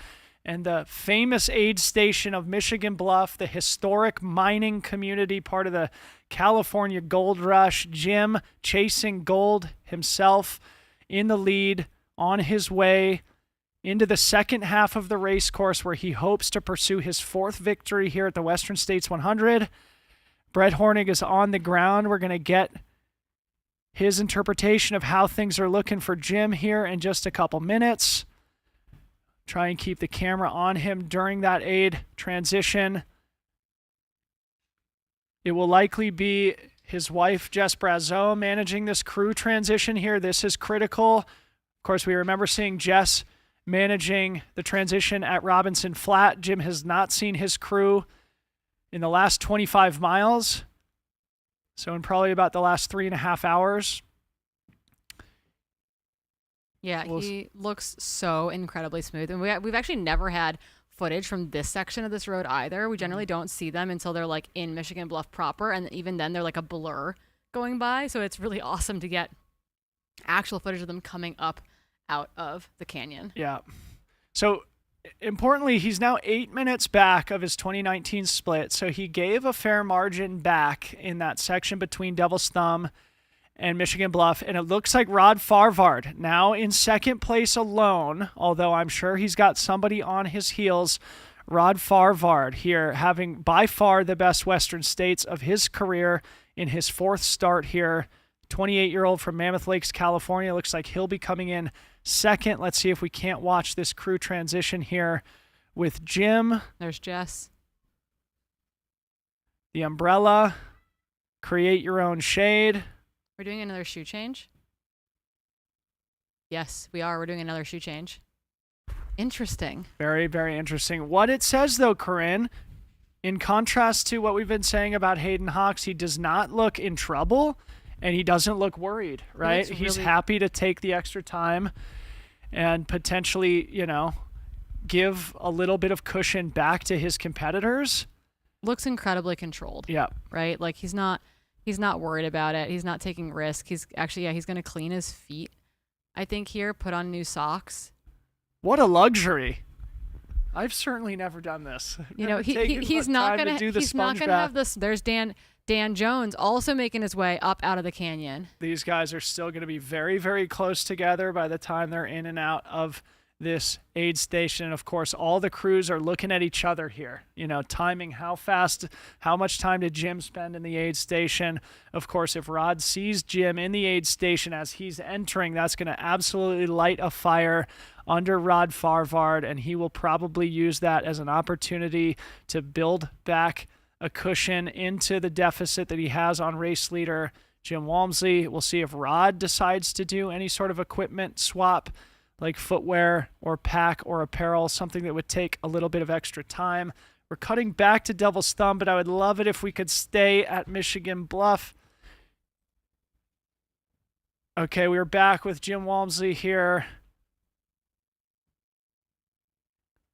[SPEAKER 3] And the famous aid station of Michigan Bluff, the historic mining community, part of the California Gold Rush. Jim chasing gold himself in the lead on his way into the second half of the race course, where he hopes to pursue his fourth victory here at the Western States 100. Brett Hornig is on the ground. We're going to get his interpretation of how things are looking for Jim here in just a couple minutes. Try and keep the camera on him during that aid transition. It will likely be his wife, Jess Brazeau, managing this crew transition here. This is critical. Of course, we remember seeing Jess managing the transition at Robinson Flat. Jim has not seen his crew in the last 25 miles, so in probably about the last 3.5 hours.
[SPEAKER 25] Yeah, he looks so incredibly smooth. And we've actually never had footage from this section of this road either. We generally don't see them until they're like in Michigan Bluff proper, and even then they're like a blur going by. So it's really awesome to get actual footage of them coming up out of the canyon.
[SPEAKER 3] Yeah. So importantly, he's now 8 minutes back of his 2019 split. So he gave a fair margin back in that section between Devil's Thumb and Michigan Bluff. And it looks like Rod Farvard now in second place alone, although I'm sure he's got somebody on his heels. Rod Farvard here having by far the best Western States of his career in his fourth start here. 28-year-old from Mammoth Lakes, California. Looks like he'll be coming in second. Let's see if we can't watch this crew transition here with Jim.
[SPEAKER 25] There's Jess.
[SPEAKER 3] The umbrella. Create your own shade.
[SPEAKER 25] We're doing another shoe change? Yes, we are. We're doing another shoe change. Interesting.
[SPEAKER 3] Very, very interesting. What it says, though, Corinne, in contrast to what we've been saying about Hayden Hawks, he does not look in trouble, and he doesn't look worried, right? He's happy to take the extra time and potentially, give a little bit of cushion back to his competitors.
[SPEAKER 25] Looks incredibly controlled.
[SPEAKER 3] Yeah.
[SPEAKER 25] Right? Like he's not worried about it. He's not taking risk. He's actually, he's going to clean his feet, I think, here, put on new socks.
[SPEAKER 3] What a luxury. I've certainly never done this.
[SPEAKER 25] He's not going to have this. There's Dan Jones also making his way up out of the canyon.
[SPEAKER 3] These guys are still going to be very, very close together by the time they're in and out of this aid station. Of course, all the crews are looking at each other here, timing how much time did Jim spend in the aid station. Of course, if Rod sees Jim in the aid station as he's entering, that's going to absolutely light a fire under Rod Farvard, and he will probably use that as an opportunity to build back a cushion into the deficit that he has on race leader Jim Walmsley. We'll see if Rod decides to do any sort of equipment swap, like footwear or pack or apparel, something that would take a little bit of extra time. We're cutting back to Devil's Thumb, but I would love it if we could stay at Michigan Bluff. Okay, we're back with Jim Walmsley here.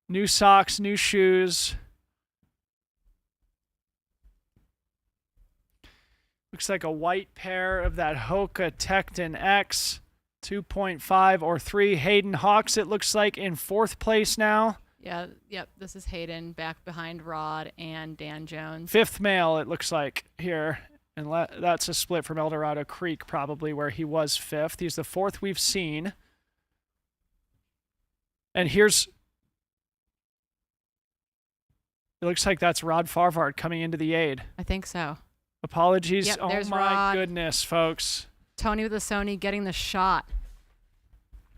[SPEAKER 3] New socks, new shoes. Looks like a white pair of that Hoka Tecton X. 2.5 or 3. Hayden Hawks, it looks like, in 4th place now.
[SPEAKER 25] Yeah, yep. This is Hayden back behind Rod and Dan Jones.
[SPEAKER 3] 5th male, it looks like, here. And that's a split from El Dorado Creek, probably, where he was 5th. He's the 4th we've seen. And here's... It looks like that's Rod Farvard coming into the aid.
[SPEAKER 25] I think so.
[SPEAKER 3] Apologies.
[SPEAKER 25] Yep,
[SPEAKER 3] oh
[SPEAKER 25] there's
[SPEAKER 3] my
[SPEAKER 25] Rod.
[SPEAKER 3] goodness, folks.
[SPEAKER 25] Tony with the Sony getting the shot.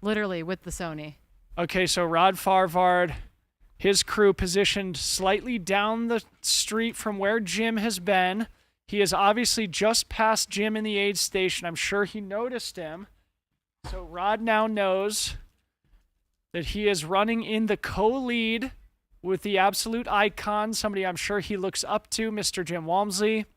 [SPEAKER 25] Literally with the Sony.
[SPEAKER 3] Okay, so Rod Farvard, his crew positioned slightly down the street from where Jim has been. He is obviously just past Jim in the aid station. I'm sure he noticed him. So Rod now knows that he is running in the co-lead with the absolute icon, somebody I'm sure he looks up to, Mr. Jim Walmsley.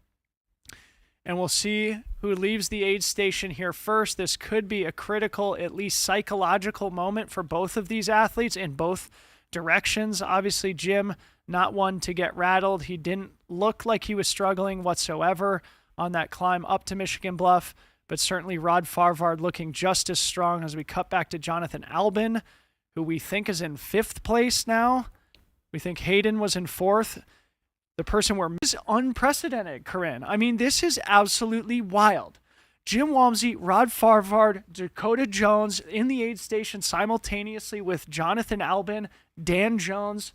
[SPEAKER 3] And we'll see who leaves the aid station here first. This could be a critical, at least psychological moment for both of these athletes in both directions. Obviously, Jim, not one to get rattled. He didn't look like he was struggling whatsoever on that climb up to Michigan Bluff, but certainly Rod Farvard looking just as strong as we cut back to Jonathan Albin, who we think is in 5th place now. We think Hayden was in 4th. The person where is unprecedented, Corinne. I mean, this is absolutely wild. Jim Walmsley, Rod Farvard, Dakota Jones in the aid station simultaneously with Jonathan Albin, Dan Jones.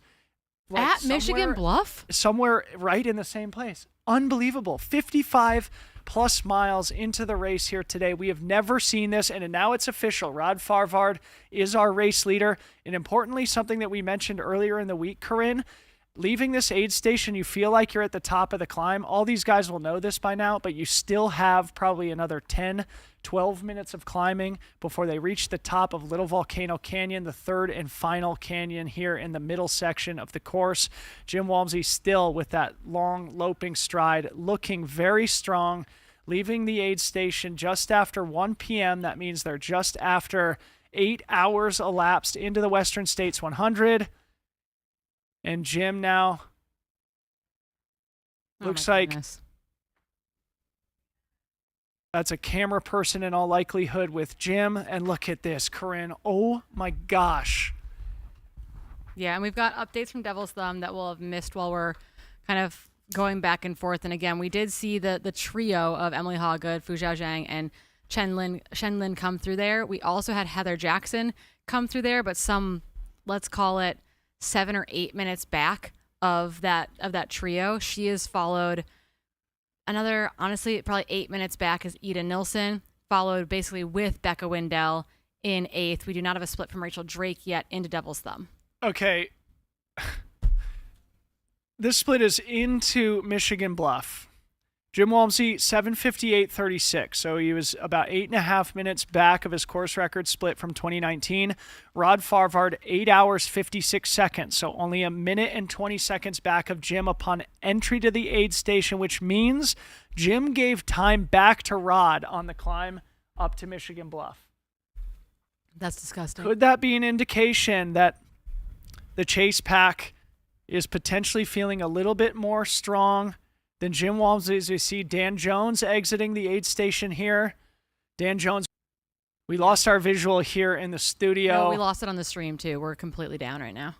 [SPEAKER 25] At Michigan Bluff?
[SPEAKER 3] Somewhere right in the same place. Unbelievable. 55 plus miles into the race here today. We have never seen this, and now it's official. Rod Farvard is our race leader. And importantly, something that we mentioned earlier in the week, Corinne, leaving this aid station, you feel like you're at the top of the climb. All these guys will know this by now, but you still have probably another 10, 12 minutes of climbing before they reach the top of Little Volcano Canyon, the 3rd and final canyon here in the middle section of the course. Jim Walmsley still with that long loping stride, looking very strong, leaving the aid station just after 1 p.m. That means they're just after 8 hours elapsed into the Western States 100. And Jim now looks like that's a camera person in all likelihood with Jim. And look at this, Corinne. Oh my gosh.
[SPEAKER 25] Yeah, and we've got updates from Devil's Thumb that we'll have missed while we're kind of going back and forth. And again, we did see the trio of Emily Hawgood, Fu Zhaozhang, and Shen Lin come through there. We also had Heather Jackson come through there, but some, let's call it, 7 or 8 minutes back of that trio. She is followed another, honestly, probably 8 minutes back is Ida Nilsson, followed basically with Becca Wendell in 8th. We do not have a split from Rachel Drake yet into Devil's Thumb.
[SPEAKER 3] Okay. This split is into Michigan Bluff. Jim Walmsley, 7:58.36. So he was about 8.5 minutes back of his course record split from 2019. Rod Farvard, 8 hours, 56 seconds. So only a minute and 20 seconds back of Jim upon entry to the aid station, which means Jim gave time back to Rod on the climb up to Michigan Bluff.
[SPEAKER 25] That's disgusting.
[SPEAKER 3] Could that be an indication that the chase pack is potentially feeling a little bit more strong than Jim Walmsley, as we see Dan Jones exiting the aid station here? Dan Jones, we lost our visual here in the studio.
[SPEAKER 25] No, we lost it on the stream too. We're completely down right now.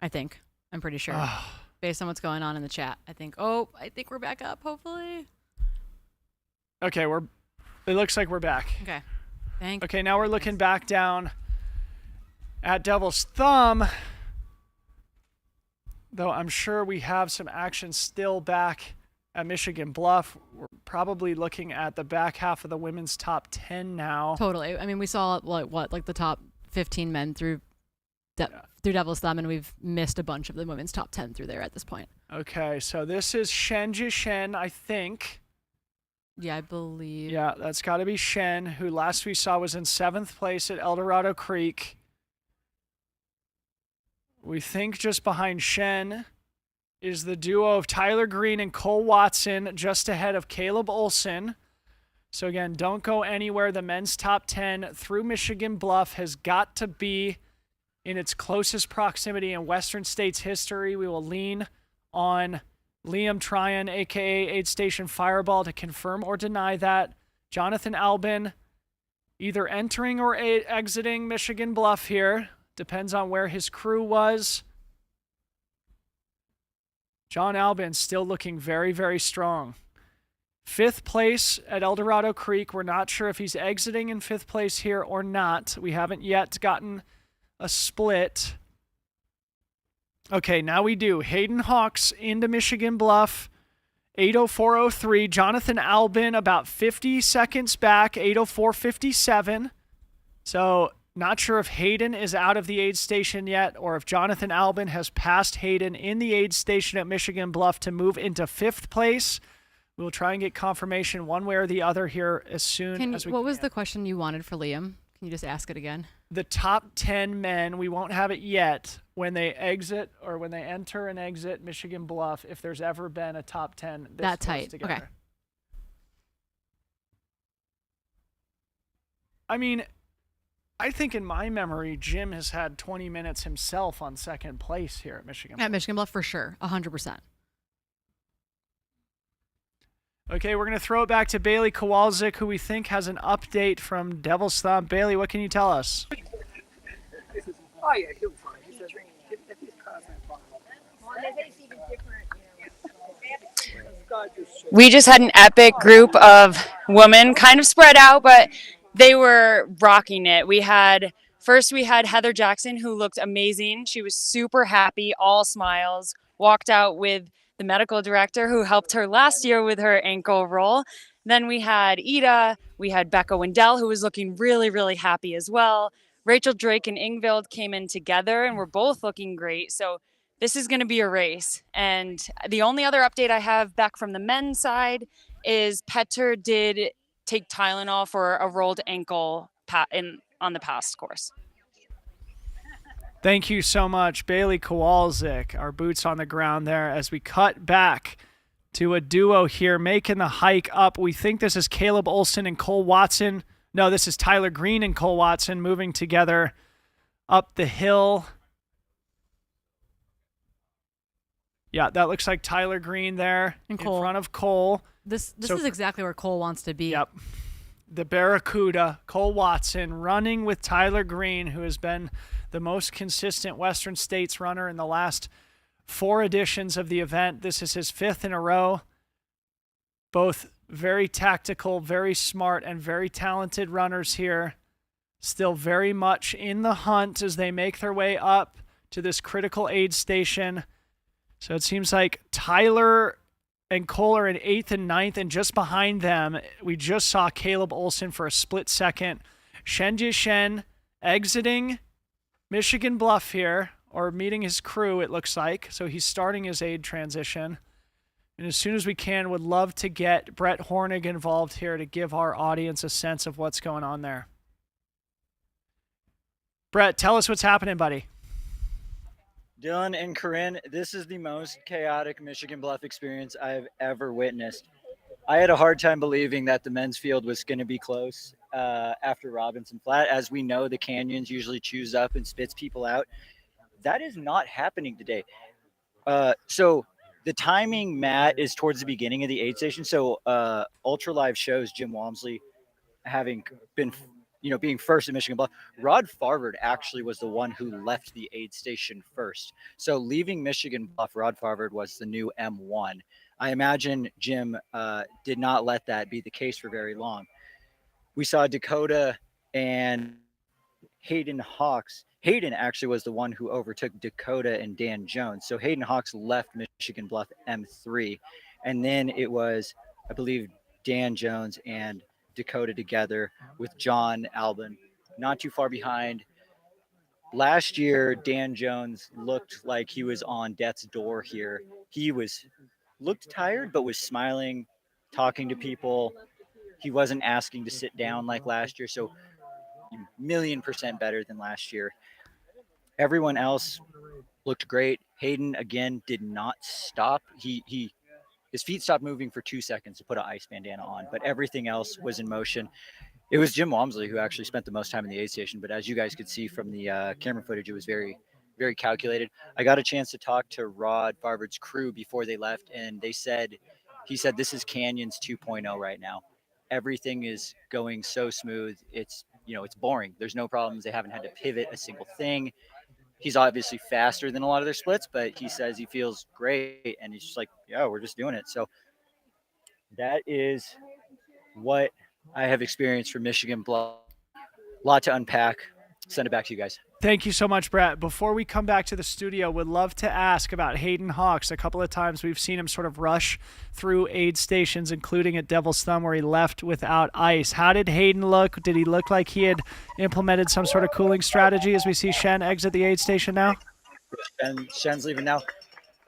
[SPEAKER 25] I think. I'm pretty sure. Based on what's going on in the chat. I think we're back up, hopefully.
[SPEAKER 3] Okay, it looks like we're back.
[SPEAKER 25] Okay.
[SPEAKER 3] Okay, now we're looking back down at Devil's Thumb. Though I'm sure we have some action still back at Michigan Bluff. We're probably looking at the back half of the women's top 10 now.
[SPEAKER 25] Totally. I mean, we saw like the top 15 men through Devil's Thumb, and we've missed a bunch of the women's top 10 through there at this point.
[SPEAKER 3] Okay, so this is Shen Jishen, I think.
[SPEAKER 25] Yeah, I believe.
[SPEAKER 3] Yeah, that's got to be Shen, who last we saw was in 7th place at El Dorado Creek. We think just behind Shen is the duo of Tyler Green and Cole Watson, just ahead of Caleb Olson. So again, don't go anywhere. The men's top 10 through Michigan Bluff has got to be in its closest proximity in Western States history. We will lean on Liam Tryon, a.k.a. Aid Station Fireball, to confirm or deny that. Jonathan Albin either entering or exiting Michigan Bluff here. Depends on where his crew was. John Albin still looking very, very strong. 5th place at El Dorado Creek. We're not sure if he's exiting in 5th place here or not. We haven't yet gotten a split. Okay, now we do. Hayden Hawks into Michigan Bluff, 8:04:03. Jonathan Albin about 50 seconds back, 8:04:57. So not sure if Hayden is out of the aid station yet or if Jonathan Albin has passed Hayden in the aid station at Michigan Bluff to move into 5th place. We'll try and get confirmation one way or the other here as soon as we can.
[SPEAKER 25] What was the question you wanted for Liam? Can you just ask it again?
[SPEAKER 3] The top 10 men, we won't have it yet, when they exit or when they enter and exit Michigan Bluff, if there's ever been a top 10 this
[SPEAKER 25] that
[SPEAKER 3] close
[SPEAKER 25] tight.
[SPEAKER 3] together.
[SPEAKER 25] Okay.
[SPEAKER 3] I mean, I think in my memory, Jim has had 20 minutes himself on 2nd place here at Michigan Bluff.
[SPEAKER 25] At Michigan Bluff, for sure. 100%.
[SPEAKER 3] Okay, we're going to throw it back to Bailey Kowalczyk, who we think has an update from Devil's Thumb. Bailey, what can you tell us?
[SPEAKER 1] Oh, yeah, he'll be fine. He said if his car's not fine. Well, they say it's even different,
[SPEAKER 21] We just had an epic group of women, kind of spread out, but they were rocking it. We had Heather Jackson, who looked amazing. She was super happy, all smiles, walked out with the medical director who helped her last year with her ankle roll. Then we had Ida, we had Becca Wendell, who was looking really, really happy as well. Rachel Drake and Ingvild came in together and were both looking great. So this is going to be a race. And the only other update I have back from the men's side is Petter did take Tylenol for a rolled ankle on the past course.
[SPEAKER 3] Thank you so much, Bailey Kowalczyk, our boots on the ground there, as we cut back to a duo here making the hike up. We think this is Caleb Olson and Cole Watson. No, this is Tyler Green and Cole Watson moving together up the hill. Yeah, that looks like Tyler Green there in front of Cole.
[SPEAKER 25] This is exactly where Cole wants to be.
[SPEAKER 3] Yep. The Barracuda, Cole Watson, running with Tyler Green, who has been the most consistent Western States runner in the last 4 editions of the event. This is his 5th in a row. Both very tactical, very smart, and very talented runners here. Still very much in the hunt as they make their way up to this critical aid station. So it seems like Tyler and Cole are in 8th and 9th, and just behind them, we just saw Caleb Olson for a split second. Shen Jishen exiting Michigan Bluff here, or meeting his crew, it looks like. So he's starting his aid transition. And as soon as we can, would love to get Brett Hornig involved here to give our audience a sense of what's going on there. Brett, tell us what's happening, buddy.
[SPEAKER 17] Dylan and Corinne, this is the most chaotic Michigan Bluff experience I've ever witnessed. I had a hard time believing that the men's field was going to be close after Robinson Flat. As we know, the canyons usually chews up and spits people out. That is not happening today. So the timing, Matt, is towards the beginning of the aid station. So Ultra Live shows Jim Walmsley having been being first in Michigan Bluff. Rod Farvard actually was the one who left the aid station first. So leaving Michigan Bluff, Rod Farvard was the new M1. I imagine Jim did not let that be the case for very long. We saw Dakota and Hayden Hawks. Hayden actually was the one who overtook Dakota and Dan Jones. So Hayden Hawks left Michigan Bluff M3. And then it was, I believe, Dan Jones and Dakota together with John Albin, not too far behind. Last year, Dan Jones looked like he was on death's door here. He looked tired, but was smiling, talking to people. He wasn't asking to sit down like last year. So 1,000,000% better than last year. Everyone else looked great. Hayden, again, did not stop. His feet stopped moving for 2 seconds to put an ice bandana on, but everything else was in motion. It was Jim Walmsley who actually spent the most time in the aid station, but as you guys could see from the camera footage, it was very, very calculated. I got a chance to talk to Rod Farvard's crew before they left, and he said this is Canyons 2.0 right now. Everything is going so smooth. It's it's boring. There's no problems. They haven't had to pivot a single thing. He's obviously faster than a lot of their splits, but he says he feels great, and he's just like, yeah, we're just doing it. So that is what I have experienced from Michigan Bluff. A lot to unpack. Send it back to you guys.
[SPEAKER 3] Thank you so much, Brett. Before we come back to the studio, would love to ask about Hayden Hawks. A couple of times we've seen him sort of rush through aid stations, including at Devil's Thumb where he left without ice. How did Hayden look? Did he look like he had implemented some sort of cooling strategy as we see Shen exit the aid station now?
[SPEAKER 17] Shen's leaving now.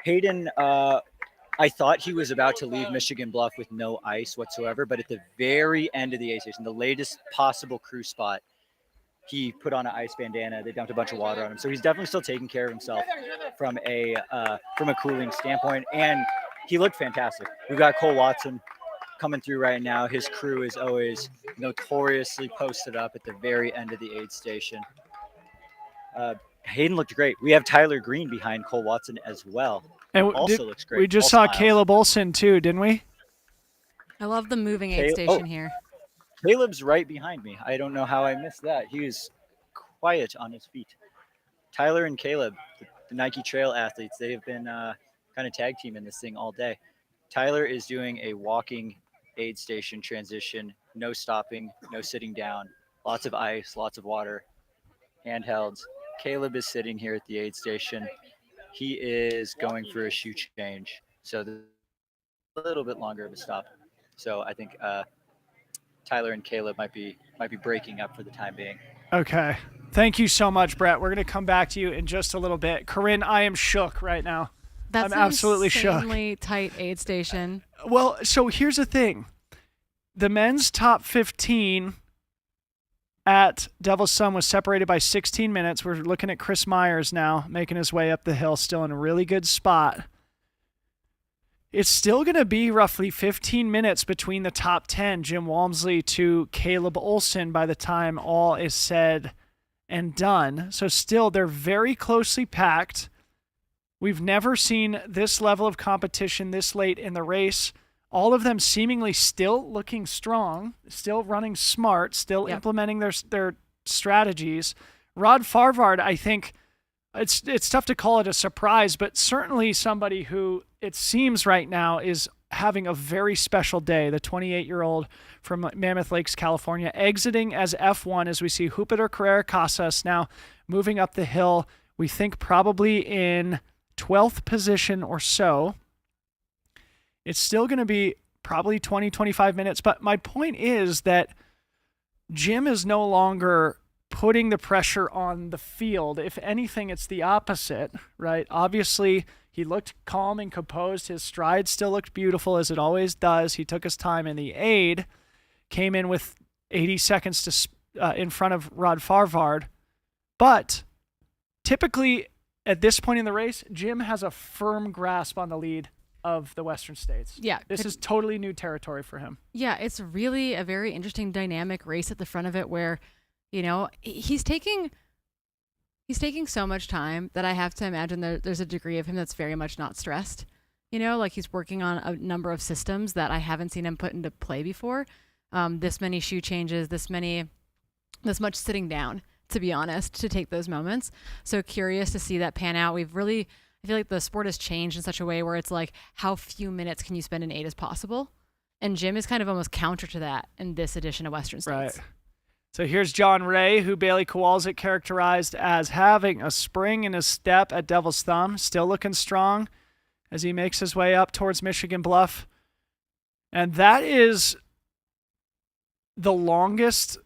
[SPEAKER 17] Hayden, I thought he was about to leave Michigan Bluff with no ice whatsoever, but at the very end of the aid station, the latest possible crew spot, he put on an ice bandana. They dumped a bunch of water on him. So he's definitely still taking care of himself from a cooling standpoint. And he looked fantastic. We've got Cole Watson coming through right now. His crew is always notoriously posted up at the very end of the aid station. Hayden looked great. We have Tyler Green behind Cole Watson as well.
[SPEAKER 3] And
[SPEAKER 17] also looks great.
[SPEAKER 3] We just saw Caleb Olson too, didn't we?
[SPEAKER 25] I love the moving aid station here.
[SPEAKER 17] Caleb's right behind me. I don't know how I missed that. He was quiet on his feet. Tyler and Caleb, the Nike Trail athletes, they have been kind of tag teaming this thing all day. Tyler is doing a walking aid station transition, no stopping, no sitting down, lots of ice, lots of water, handhelds. Caleb is sitting here at the aid station. He is going for a shoe change, so a little bit longer of a stop. So I think Tyler and Caleb might be breaking up for the time being.
[SPEAKER 3] Okay. Thank you so much, Brett. We're going to come back to you in just a little bit. Corinne, I am shook right now.
[SPEAKER 25] That's
[SPEAKER 3] I'm absolutely shook.
[SPEAKER 25] Insanely tight aid station.
[SPEAKER 3] Well, so here's the thing. The men's top 15 at Devil's Thumb was separated by 16 minutes. We're looking at Chris Myers now, making his way up the hill, still in a really good spot. It's still going to be roughly 15 minutes between the top 10, Jim Walmsley to Caleb Olson, by the time all is said and done. So still, they're very closely packed. We've never seen this level of competition this late in the race. All of them seemingly still looking strong, still running smart, still implementing their strategies. Rod Farvard, I think, it's tough to call it a surprise, but certainly somebody who it seems right now is having a very special day. The 28-year-old from Mammoth Lakes, California, exiting as F1 as we see Jupiter Carrera Casas now moving up the hill. We think probably in 12th position or so. It's still going to be probably 20, 25 minutes. But my point is that Jim is no longer putting the pressure on the field. If anything, it's the opposite, right? Obviously, he looked calm and composed. His stride still looked beautiful, as it always does. He took his time in the aid, came in with 80 seconds in front of Rod Farvard. But typically, at this point in the race, Jim has a firm grasp on the lead of the Western States.
[SPEAKER 25] Yeah.
[SPEAKER 3] This is totally new territory for him.
[SPEAKER 25] Yeah, it's really a very interesting dynamic race at the front of it where, he's taking so much time that I have to imagine there's a degree of him that's very much not stressed. Like he's working on a number of systems that I haven't seen him put into play before. This many shoe changes, this much sitting down, to be honest, to take those moments. So curious to see that pan out. I feel like the sport has changed in such a way where it's like, how few minutes can you spend in aid as possible? And Jim is kind of almost counter to that in this edition of Western States.
[SPEAKER 3] Right. So here's John Ray, who Bailey Kowalczyk characterized as having a spring in his step at Devil's Thumb, still looking strong as he makes his way up towards Michigan Bluff. And that is the longest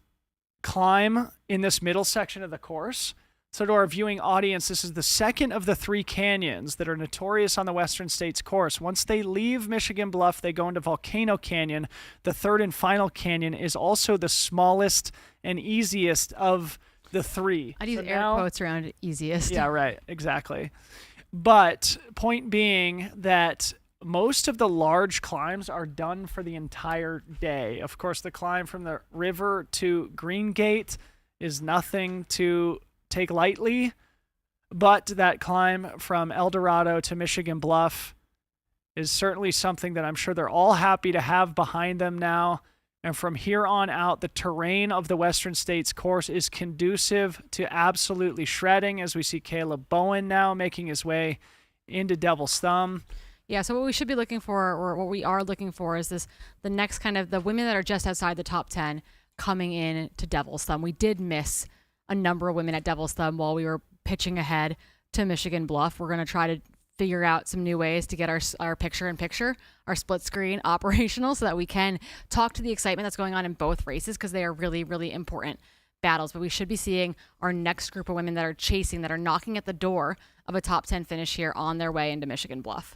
[SPEAKER 3] climb in this middle section of the course. So to our viewing audience, this is the second of the three canyons that are notorious on the Western States course. Once they leave Michigan Bluff, they go into Volcano Canyon. The third and final canyon is also the smallest and easiest of the three.
[SPEAKER 25] I'd use air quotes around easiest.
[SPEAKER 3] Yeah, right. Exactly. But point being that most of the large climbs are done for the entire day. Of course, the climb from the river to Green Gate is nothing to take lightly, but that climb from El Dorado to Michigan Bluff is certainly something that I'm sure they're all happy to have behind them now. And from here on out, the terrain of the Western States course is conducive to absolutely shredding, as we see Caleb Bowen now making his way into Devil's Thumb.
[SPEAKER 25] Yeah, so what we should be looking for, or what we are looking for, is the next kind of the women that are just outside the top 10 coming in to Devil's Thumb. We did miss a number of women at Devil's Thumb while we were pitching ahead to Michigan Bluff. We're going to try to figure out some new ways to get our picture-in-picture, our split screen operational, so that we can talk to the excitement that's going on in both races, because they are really, really important battles. But we should be seeing our next group of women that are chasing, that are knocking at the door of a top 10 finish here on their way into Michigan Bluff.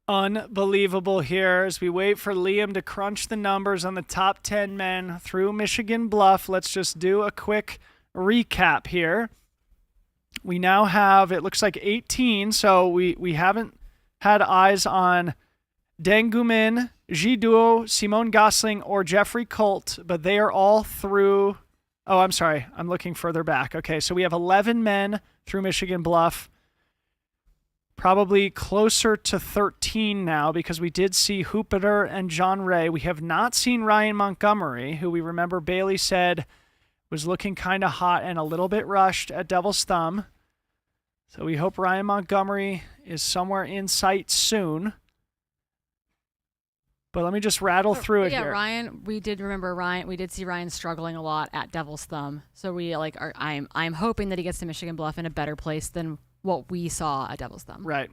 [SPEAKER 3] Unbelievable here as we wait for Liam to crunch the numbers on the top 10 men through Michigan Bluff. Let's just do a quick recap here. We now have, it looks like 18, so we haven't had eyes on Deng Gumin, Ji Duo, Simone Gosling, or Jeffrey Colt, but they are all through. Oh, I'm sorry. I'm looking further back. Okay, so we have 11 men through Michigan Bluff. Probably closer to 13 now, because we did see Jupiter and John Ray. We have not seen Ryan Montgomery, who we remember Bailey said was looking kind of hot and a little bit rushed at Devil's Thumb. So we hope Ryan Montgomery is somewhere in sight soon. But let me just rattle through it here.
[SPEAKER 25] Ryan, we did see Ryan struggling a lot at Devil's Thumb. So I'm hoping that he gets to Michigan Bluff in a better place than what we saw at Devil's Thumb.
[SPEAKER 3] Right.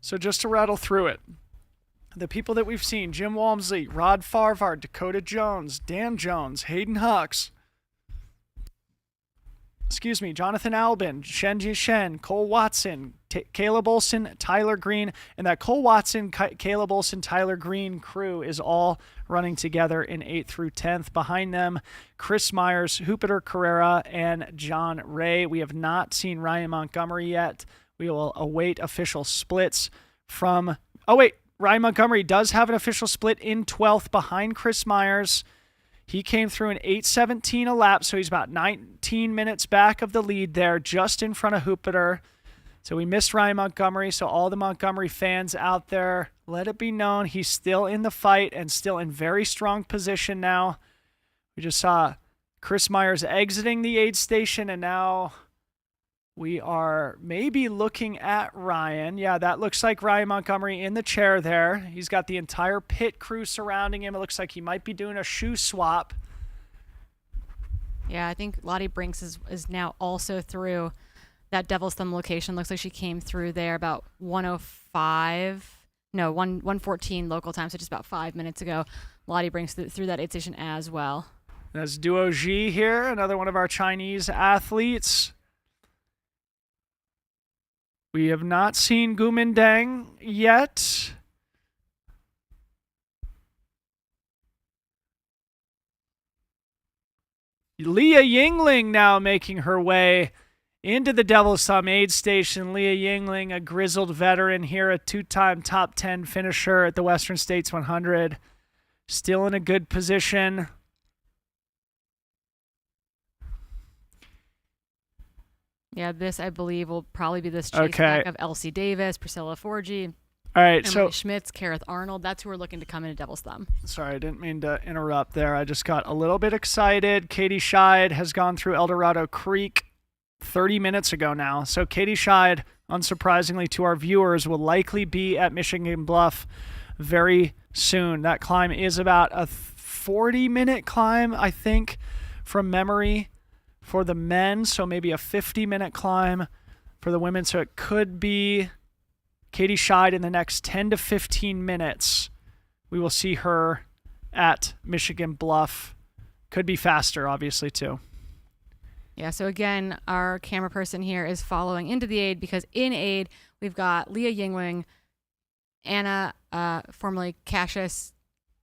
[SPEAKER 3] So just to rattle through it. The people that we've seen: Jim Walmsley, Rod Farvard, Dakota Jones, Dan Jones, Hayden Hux, Jonathan Albin, Shenji Shen, Cole Watson, Caleb Olson, Tyler Green, and that Cole Watson, Caleb Olson, Tyler Green crew is all running together in 8th through 10th. Behind them, Chris Myers, Jupiter Carrera, and John Ray. We have not seen Ryan Montgomery yet. We will await official splits from... Oh, wait. Ryan Montgomery does have an official split in 12th behind Chris Myers. He came through an 8:17 a lap, so he's about 19 minutes back of the lead there, just in front of Jupiter. So we missed Ryan Montgomery, so all the Montgomery fans out there, let it be known he's still in the fight and still in very strong position now. We just saw Chris Myers exiting the aid station, and now we are maybe looking at Ryan. Yeah, that looks like Ryan Montgomery in the chair there. He's got the entire pit crew surrounding him. It looks like he might be doing a shoe swap.
[SPEAKER 25] Yeah, I think Lottie Brinks is now also through that Devil's Thumb location. Looks like she came through there about 114 local time, so just about 5 minutes ago. Lottie Brinks through that aid station as well.
[SPEAKER 3] That's Duo Ji here, another one of our Chinese athletes. We have not seen Gumin Deng yet. Leah Yingling now making her way into the Devil's Thumb aid station. Leah Yingling, a grizzled veteran here, a 2-time top 10 finisher at the Western States 100. Still in a good position.
[SPEAKER 25] Yeah, this, I believe, will probably be this chase back of Elsie Davis, Priscilla Forgy,
[SPEAKER 3] all right,
[SPEAKER 25] Emily Schmitz, Kareth Arnold. That's who we're looking to come into Devil's Thumb.
[SPEAKER 3] Sorry, I didn't mean to interrupt there. I just got a little bit excited. Katie Scheid has gone through El Dorado Creek 30 minutes ago now. So Katie Scheid, unsurprisingly to our viewers, will likely be at Michigan Bluff very soon. That climb is about a 40-minute climb, I think, from memory, for the men, so maybe a 50-minute climb for the women. So it could be Katie Scheid in the next 10 to 15 minutes. We will see her at Michigan Bluff. Could be faster, obviously, too.
[SPEAKER 25] Yeah, so again, our camera person here is following into the aid, because in aid, we've got Leah Yingling, Anna, formerly Cassius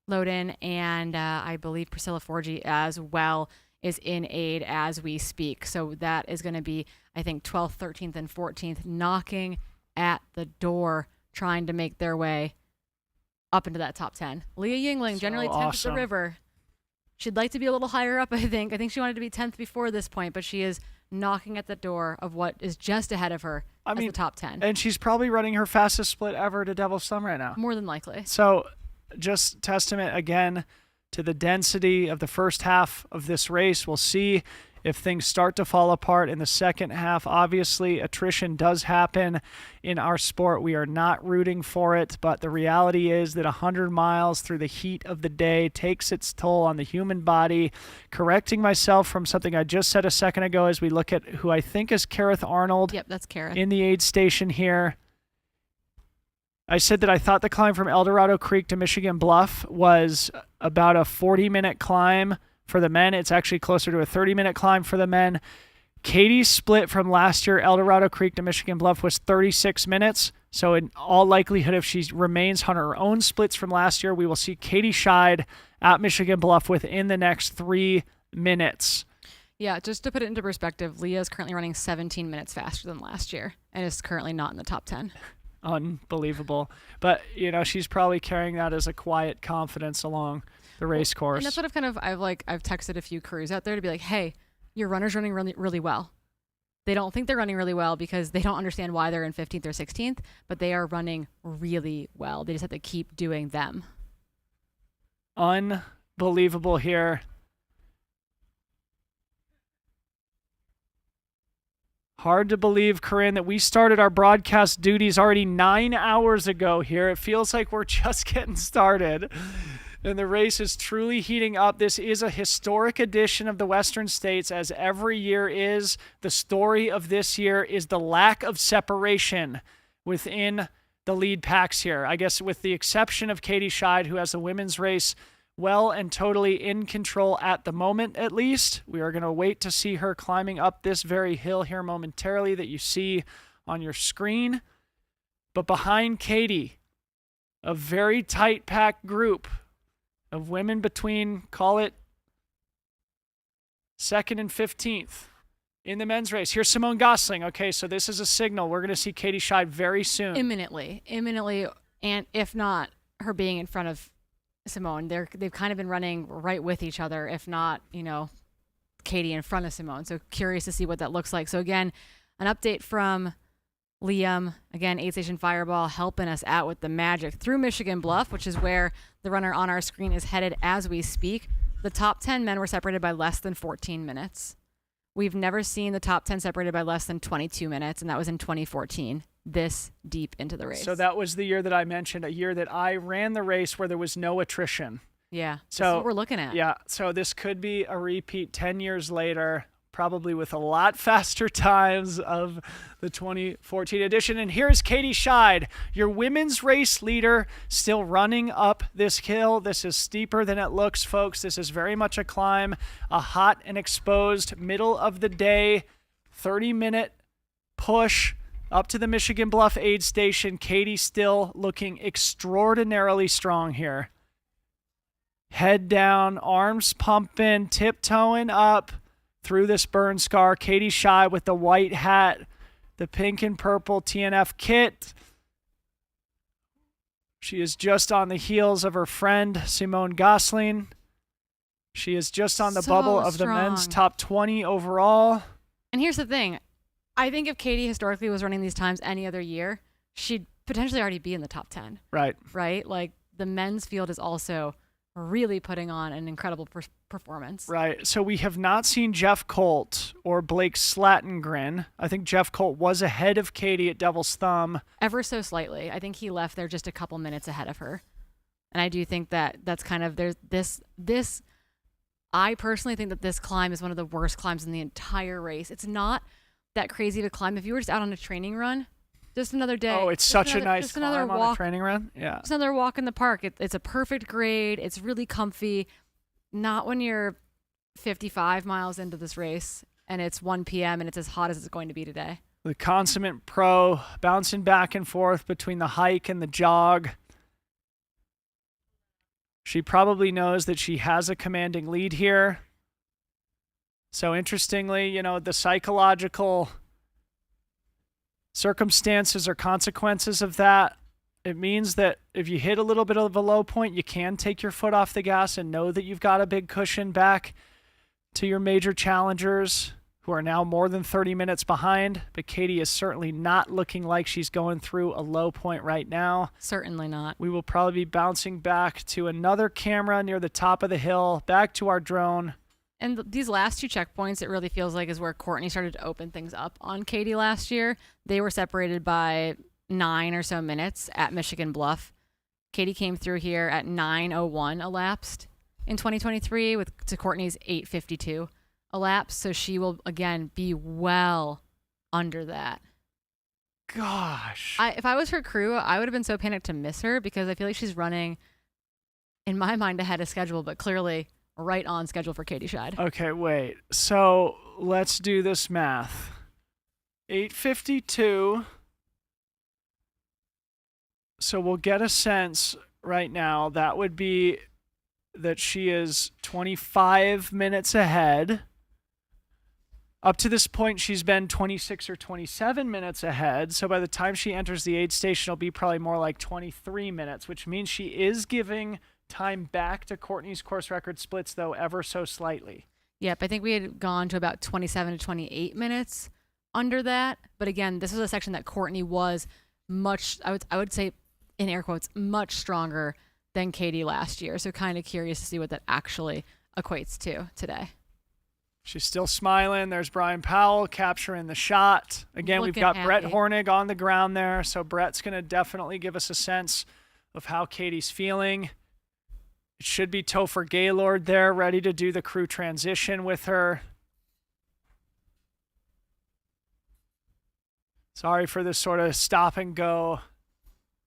[SPEAKER 25] Loden, and I believe Priscilla Forgy as well is in aid as we speak. So that is going to be, I think, 12th, 13th, and 14th knocking at the door, trying to make their way up into that top 10. Leah Yingling, generally 10th at the river. She'd like to be a little higher up, I think. I think she wanted to be 10th before this point, but she is knocking at the door of what is just ahead of her the top 10.
[SPEAKER 3] And she's probably running her fastest split ever to Devil's Thumb right now.
[SPEAKER 25] More than likely.
[SPEAKER 3] So just testament again to the density of the first half of this race. We'll see if things start to fall apart in the second half. Obviously, attrition does happen in our sport. We are not rooting for it, but the reality is that 100 miles through the heat of the day takes its toll on the human body. Correcting myself from something I just said a second ago as we look at who I think is Kareth Arnold.
[SPEAKER 25] Yep, that's Kareth.
[SPEAKER 3] In the aid station here. I said that I thought the climb from El Dorado Creek to Michigan Bluff was about a 40-minute climb for the men. It's actually closer to a 30-minute climb for the men. Katie's split from last year, El Dorado Creek to Michigan Bluff, was 36 minutes. So in all likelihood, if she remains on her own splits from last year, we will see Katie Scheid at Michigan Bluff within the next 3 minutes.
[SPEAKER 25] Yeah, just to put it into perspective, Leah is currently running 17 minutes faster than last year and is currently not in the top 10.
[SPEAKER 3] Unbelievable. But, she's probably carrying that as a quiet confidence along the race course.
[SPEAKER 25] And that's what I've texted a few crews out there to be like, hey, your runner's running really, really well. They don't think they're running really well because they don't understand why they're in 15th or 16th, but they are running really well. They just have to keep doing them.
[SPEAKER 3] Unbelievable here. Hard to believe, Corinne, that we started our broadcast duties already 9 hours ago here. It feels like we're just getting started. And the race is truly heating up. This is a historic edition of the Western States, as every year is. The story of this year is the lack of separation within the lead packs here. I guess with the exception of Katie Scheid, who has the women's race well and totally in control at the moment, at least. We are going to wait to see her climbing up this very hill here momentarily that you see on your screen. But behind Katie, a very tight packed group of women between, call it, 2nd and 15th in the men's race. Here's Simone Gosling. Okay, so this is a signal. We're going to see Katie Scheid very soon.
[SPEAKER 25] Imminently. And if not her being in front of Simone, they've kind of been running right with each other, if not, Katie in front of Simone. So curious to see what that looks like. So again, an update from Liam, again, aid station Fireball, helping us out with the magic through Michigan Bluff, which is where the runner on our screen is headed as we speak. The top 10 men were separated by less than 14 minutes. We've never seen the top 10 separated by less than 22 minutes, and that was in 2014, this deep into the race.
[SPEAKER 3] So that was the year that I mentioned, a year that I ran the race where there was no attrition.
[SPEAKER 25] Yeah,
[SPEAKER 3] so
[SPEAKER 25] that's what we're looking at.
[SPEAKER 3] Yeah, so this could be a repeat 10 years later, probably with a lot faster times of the 2014 edition. And here's Katie Scheid, your women's race leader, still running up this hill. This is steeper than it looks, folks. This is very much a climb, a hot and exposed middle of the day, 30-minute push up to the Michigan Bluff aid station. Katie still looking extraordinarily strong here. Head down, arms pumping, tiptoeing up through this burn scar. Katie Scheid with the white hat, the pink and purple TNF kit. She is just on the heels of her friend Simone Gosling. She is just on the bubble of the men's top 20 overall.
[SPEAKER 25] And here's the thing. I think if Katie historically was running these times any other year, she'd potentially already be in the top 10.
[SPEAKER 3] Right.
[SPEAKER 25] Right? Like the men's field is also really putting on an incredible performance.
[SPEAKER 3] Right. So we have not seen Jeff Colt or Blake Slatengren. I think Jeff Colt was ahead of Katie at Devil's Thumb.
[SPEAKER 25] Ever so slightly. I think he left there just a couple minutes ahead of her. And I do think that that's kind of, there's this, I personally think that this climb is one of the worst climbs in the entire race. It's not that crazy of a climb. If you were just out on a training run, just another day.
[SPEAKER 3] Oh, it's such a nice climb on a training run. Yeah.
[SPEAKER 25] Just another walk in the park. It's a perfect grade. It's really comfy. Not when you're 55 miles into this race and it's 1 p.m. and it's as hot as it's going to be today.
[SPEAKER 3] The consummate pro bouncing back and forth between the hike and the jog. She probably knows that she has a commanding lead here. So interestingly, the psychological circumstances or consequences of that, it means that if you hit a little bit of a low point, you can take your foot off the gas and know that you've got a big cushion back to your major challengers. who are now more than 30 minutes behind, but Katie is certainly not looking like she's going through a low point right now.
[SPEAKER 25] Certainly not.
[SPEAKER 3] We will probably be bouncing back to another camera near the top of the hill, back to our drone.
[SPEAKER 25] And these last two checkpoints, it really feels like is where Courtney started to open things up on Katie last year. They were separated by 9 or so minutes at Michigan Bluff. Katie came through here at 9:01 elapsed in 2023 to Courtney's 8:52 elapsed. So she will, again, be well under that.
[SPEAKER 3] Gosh.
[SPEAKER 25] If I was her crew, I would have been so panicked to miss her because I feel like she's running, in my mind, ahead of schedule, but clearly right on schedule for Katie Scheid.
[SPEAKER 3] Okay, wait. So let's do this math. 8:52. So we'll get a sense right now. That would be that she is 25 minutes ahead. Up to this point, she's been 26 or 27 minutes ahead. So by the time she enters the aid station, it'll be probably more like 23 minutes, which means she is giving time back to Courtney's course record splits, though, ever so slightly.
[SPEAKER 25] Yep, I think we had gone to about 27 to 28 minutes under that. But again, this was a section that Courtney was much, I would say, in air quotes, much stronger than Katie last year. So kind of curious to see what that actually equates to today.
[SPEAKER 3] She's still smiling. There's Brian Powell capturing the shot. Again, we've got Brett Hornig on the ground there. So Brett's going to definitely give us a sense of how Katie's feeling. It should be Topher Gaylord there, ready to do the crew transition with her. Sorry for this sort of stop and go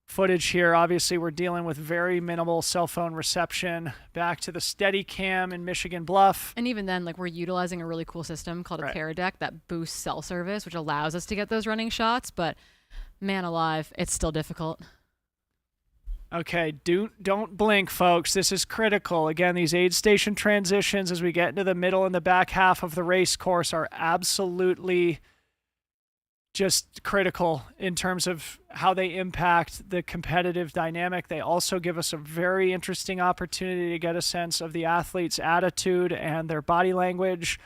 [SPEAKER 3] footage here. Obviously, we're dealing with very minimal cell phone reception. Back to the Steadicam in Michigan Bluff.
[SPEAKER 25] And even then, like, we're utilizing a really cool system called a Paradeck that boosts cell service, which allows us to get those running shots. But man alive, it's still difficult.
[SPEAKER 3] Okay, don't blink, folks. This is critical. Again, these aid station transitions as we get into the middle and the back half of the race course are absolutely just critical in terms of how they impact the competitive dynamic. They also give us a very interesting opportunity to get a sense of the athlete's attitude and their body language.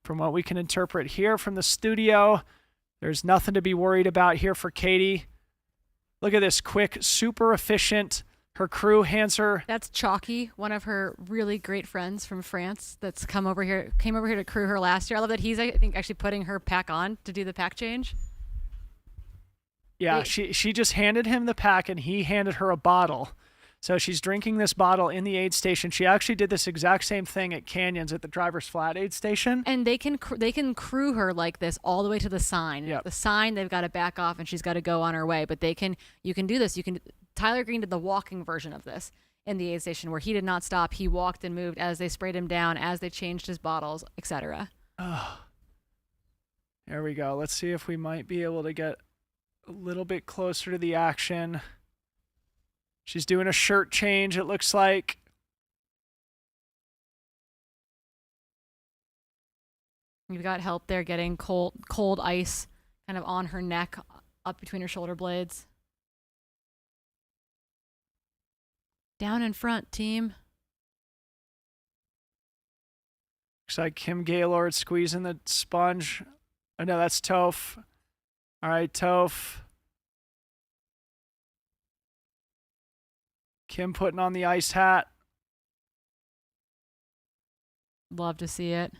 [SPEAKER 3] From what we can interpret here from the studio, there's nothing to be worried about here for Katie. Look at this quick, super efficient. Her crew hands her.
[SPEAKER 25] That's Chalky, one of her really great friends from France that's came over here to crew her last year. I love that he's, I think, actually putting her pack on to do the pack change.
[SPEAKER 3] Yeah, she just handed him the pack and he handed her a bottle. So she's drinking this bottle in the aid station. She actually did this exact same thing at Canyons at the Driver's Flat aid station.
[SPEAKER 25] And they can crew her like this all the way to the sign.
[SPEAKER 3] Yep.
[SPEAKER 25] The sign, they've got to back off and she's got to go on her way. But you can do this. Tyler Green did the walking version of this in the aid station where he did not stop. He walked and moved as they sprayed him down, as they changed his bottles, etc.
[SPEAKER 3] Oh. There we go. Let's see if we might be able to get a little bit closer to the action. She's doing a shirt change, it looks like.
[SPEAKER 25] You've got help there getting cold ice kind of on her neck, up between her shoulder blades. Down in front, team.
[SPEAKER 3] Looks like Kim Gaylord squeezing the sponge. Oh, no, that's Toph. All right, Toph. Kim putting on the ice hat.
[SPEAKER 25] Love to see it.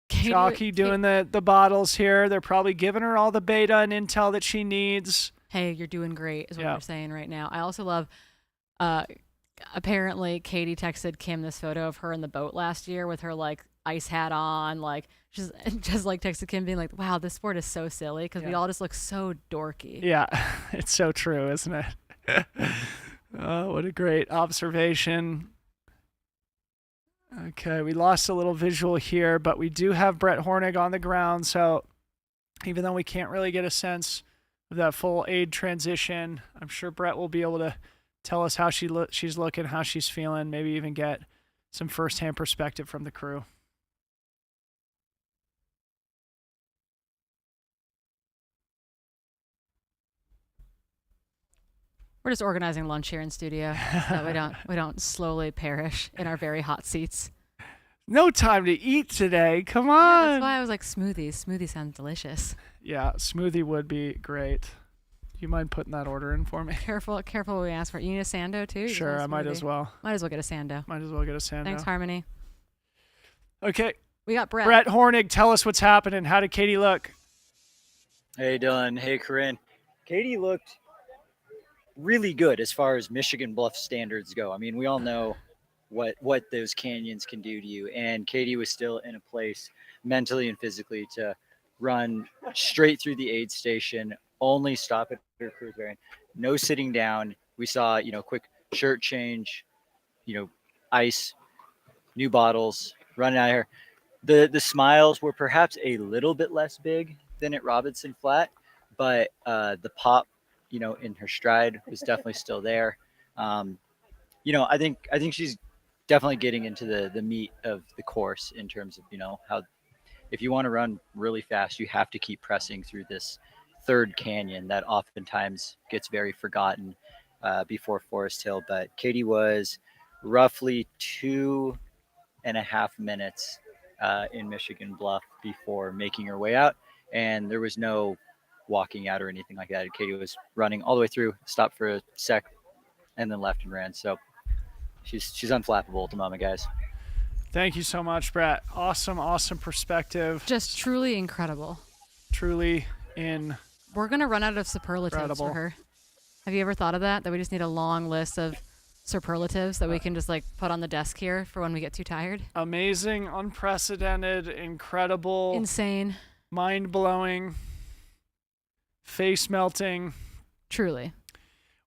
[SPEAKER 3] Chalky doing the bottles here. They're probably giving her all the beta and intel that she needs.
[SPEAKER 25] Hey, you're doing great, is what we're saying right now. I also love, apparently Katie texted Kim this photo of her in the boat last year with her like ice hat on, like just like texted Kim being like, wow, this sport is so silly because we all just look so dorky.
[SPEAKER 3] Yeah, it's so true, isn't it? Oh, what a great observation. Okay, we lost a little visual here, but we do have Brett Hornig on the ground, so even though we can't really get a sense of that full aid transition, I'm sure Brett will be able to tell us how she's looking, how she's feeling, maybe even get some firsthand perspective from the crew.
[SPEAKER 25] We're just organizing lunch here in studio so that we don't slowly perish in our very hot seats.
[SPEAKER 3] No time to eat today. Come
[SPEAKER 25] Yeah,
[SPEAKER 3] on.
[SPEAKER 25] that's why I was like smoothies. Smoothie sounds delicious.
[SPEAKER 3] Yeah, smoothie would be great. You mind putting that order in for me?
[SPEAKER 25] Careful what we ask for. You need a Sando too? You just
[SPEAKER 3] Sure,
[SPEAKER 25] want a
[SPEAKER 3] I might
[SPEAKER 25] smoothie?
[SPEAKER 3] as well.
[SPEAKER 25] Might as well get a Sando.
[SPEAKER 3] Might as well get a Sando.
[SPEAKER 25] Thanks, Harmony.
[SPEAKER 3] Okay.
[SPEAKER 25] We got Brett.
[SPEAKER 3] Brett Hornig, tell us what's happening. How did Katie look?
[SPEAKER 17] Hey, Dylan. Hey, Corinne. Katie looked really good as far as Michigan Bluff standards go. I mean, we all know what those canyons can do to you, and Katie was still in a place mentally and physically to run straight through the aid station, only stop at her cruise bearing, no sitting down. We saw, quick shirt change, ice, new bottles, running out of here. The smiles were perhaps a little bit less big than at Robinson Flat, but the pop, in her stride was definitely still there. I think she's definitely getting into the meat of the course in terms of, how if you want to run really fast, you have to keep pressing through this third canyon that oftentimes gets very forgotten before Forest Hill. But Katie was roughly 2.5 minutes in Michigan Bluff before making her way out, and there was no walking out or anything like that. Katie was running all the way through, stopped for a sec, and then left and ran. So she's unflappable at the moment, guys.
[SPEAKER 3] Thank you so much, Brett. Awesome perspective.
[SPEAKER 25] Just truly incredible.
[SPEAKER 3] Truly
[SPEAKER 25] We're going to run out of superlatives
[SPEAKER 3] incredible.
[SPEAKER 25] for her. Have you ever thought of that? That we just need a long list of superlatives that we can just put on the desk here for when we get too tired?
[SPEAKER 3] Amazing, unprecedented, incredible.
[SPEAKER 25] Insane.
[SPEAKER 3] Mind-blowing. Face-melting.
[SPEAKER 25] Truly.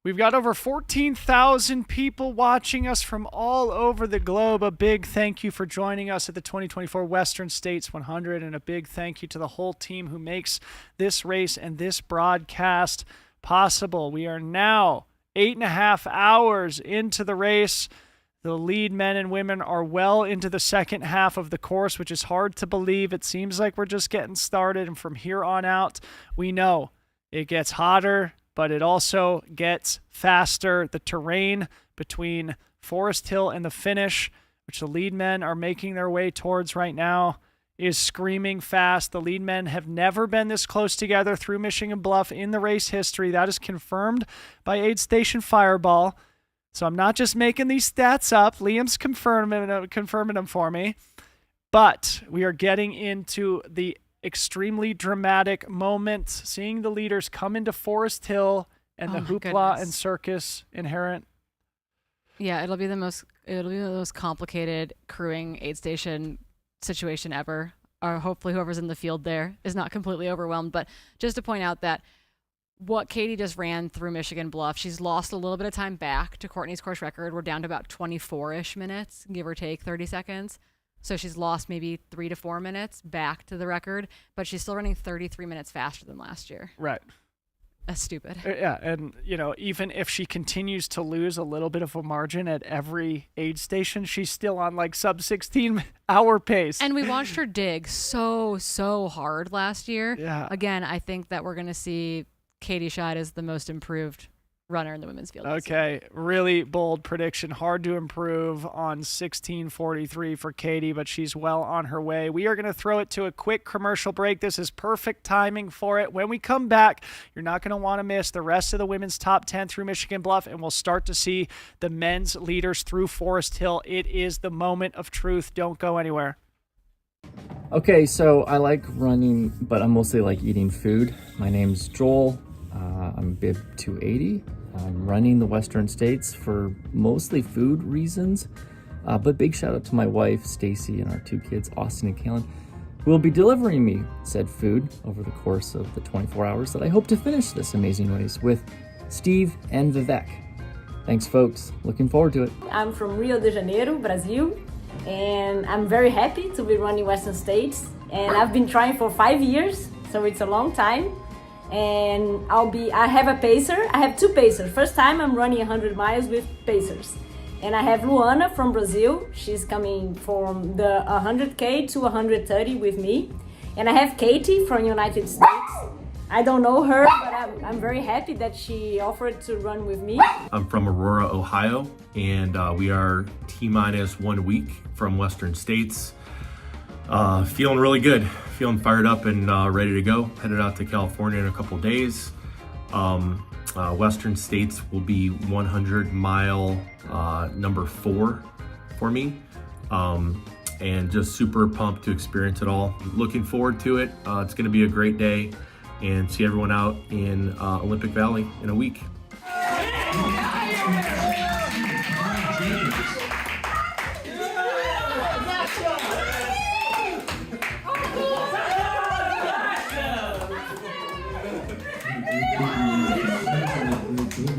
[SPEAKER 3] We've got over 14,000 people watching us from all over the globe. A big thank you for joining us at the 2024 Western States 100, and a big thank you to the whole team who makes this race and this broadcast possible. We are now 8.5 hours into the race. The lead men and women are well into the second half of the course, which is hard to believe. It seems like we're just getting started, and from here on out, we know it gets hotter, but it also gets faster. The terrain between Forest Hill and the finish, which the lead men are making their way towards right now, is screaming fast. The lead men have never been this close together through Michigan Bluff in the race history. That is confirmed by Aid Station Fireball. So I'm not just making these stats up. Liam's confirming them for me. But we are getting into the extremely dramatic moment, seeing the leaders come into Forest Hill and the hoopla and circus inherent.
[SPEAKER 25] Yeah, it'll be the most complicated crewing aid station situation ever. Or hopefully whoever's in the field there is not completely overwhelmed. But just to point out that what Katie just ran through Michigan Bluff, she's lost a little bit of time back to Courtney's course record. We're down to about 24-ish minutes, give or take 30 seconds. So she's lost maybe 3 to 4 minutes back to the record, but she's still running 33 minutes faster than last year.
[SPEAKER 3] Right.
[SPEAKER 25] That's stupid.
[SPEAKER 3] Yeah, and even if she continues to lose a little bit of a margin at every aid station, she's still on sub 16 hour pace.
[SPEAKER 25] And we watched her dig so hard last year.
[SPEAKER 3] Yeah.
[SPEAKER 25] Again, I think that we're going to see Katie Scheidt as the most improved runner in the women's field.
[SPEAKER 3] Okay, really bold prediction. Hard to improve on 16:43 for Katie, but she's well on her way. We are going to throw it to a quick commercial break. This is perfect timing for it. When we come back, you're not going to want to miss the rest of the women's top 10 through Michigan Bluff, and we'll start to see the men's leaders through Forest Hill. It is the moment of truth. Don't go anywhere.
[SPEAKER 7] Okay, so I like running, but I mostly like eating food. My name's Joel. I'm bib 280. I'm running the Western States for mostly food reasons, but big shout out to my wife, Stacy, and our 2 kids, Austin and Kalen, who will be delivering me said food over the course of the 24 hours that I hope to finish this amazing race with Steve and Vivek. Thanks, folks. Looking forward to it.
[SPEAKER 8] I'm from Rio de Janeiro, Brazil, and I'm very happy to be running Western States. And I've been trying for 5 years, so it's a long time. And I have a pacer. I have 2 pacers. First time I'm running 100 miles with pacers. And I have Luana from Brazil. She's coming from the 100K to 130 with me. And I have Katie from United States. I don't know her, but I'm very happy that she offered to run with me.
[SPEAKER 9] I'm from Aurora, Ohio, and we are T-minus 1 week from Western States. Feeling really good, feeling fired up and ready to go. Headed out to California in a couple days. Western States will be 100-mile number 4 for me. And just super pumped to experience it all. Looking forward to it. It's gonna be a great day, and see everyone out in Olympic Valley in a week.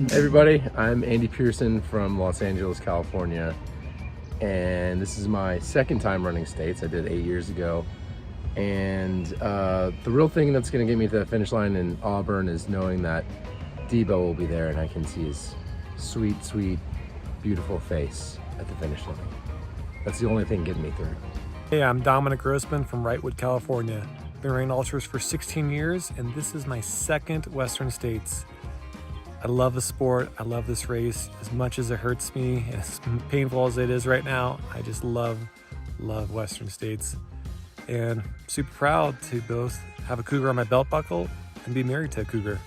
[SPEAKER 10] Hey everybody, I'm Andy Pearson from Los Angeles, California, and this is my second time running states. I did 8 years ago, and the real thing that's going to get me to the finish line in Auburn is knowing that Debo will be there and I can see his sweet, sweet, beautiful face at the finish line. That's the only thing getting me through.
[SPEAKER 12] Hey, I'm Dominic Grossman from Wrightwood, California. Been running ultras for 16 years, and this is my second Western States. I love the sport. I love this race as much as it hurts me, and as painful as it is right now. I just love Western States, and super proud to both have a cougar on my belt buckle and be married to a cougar.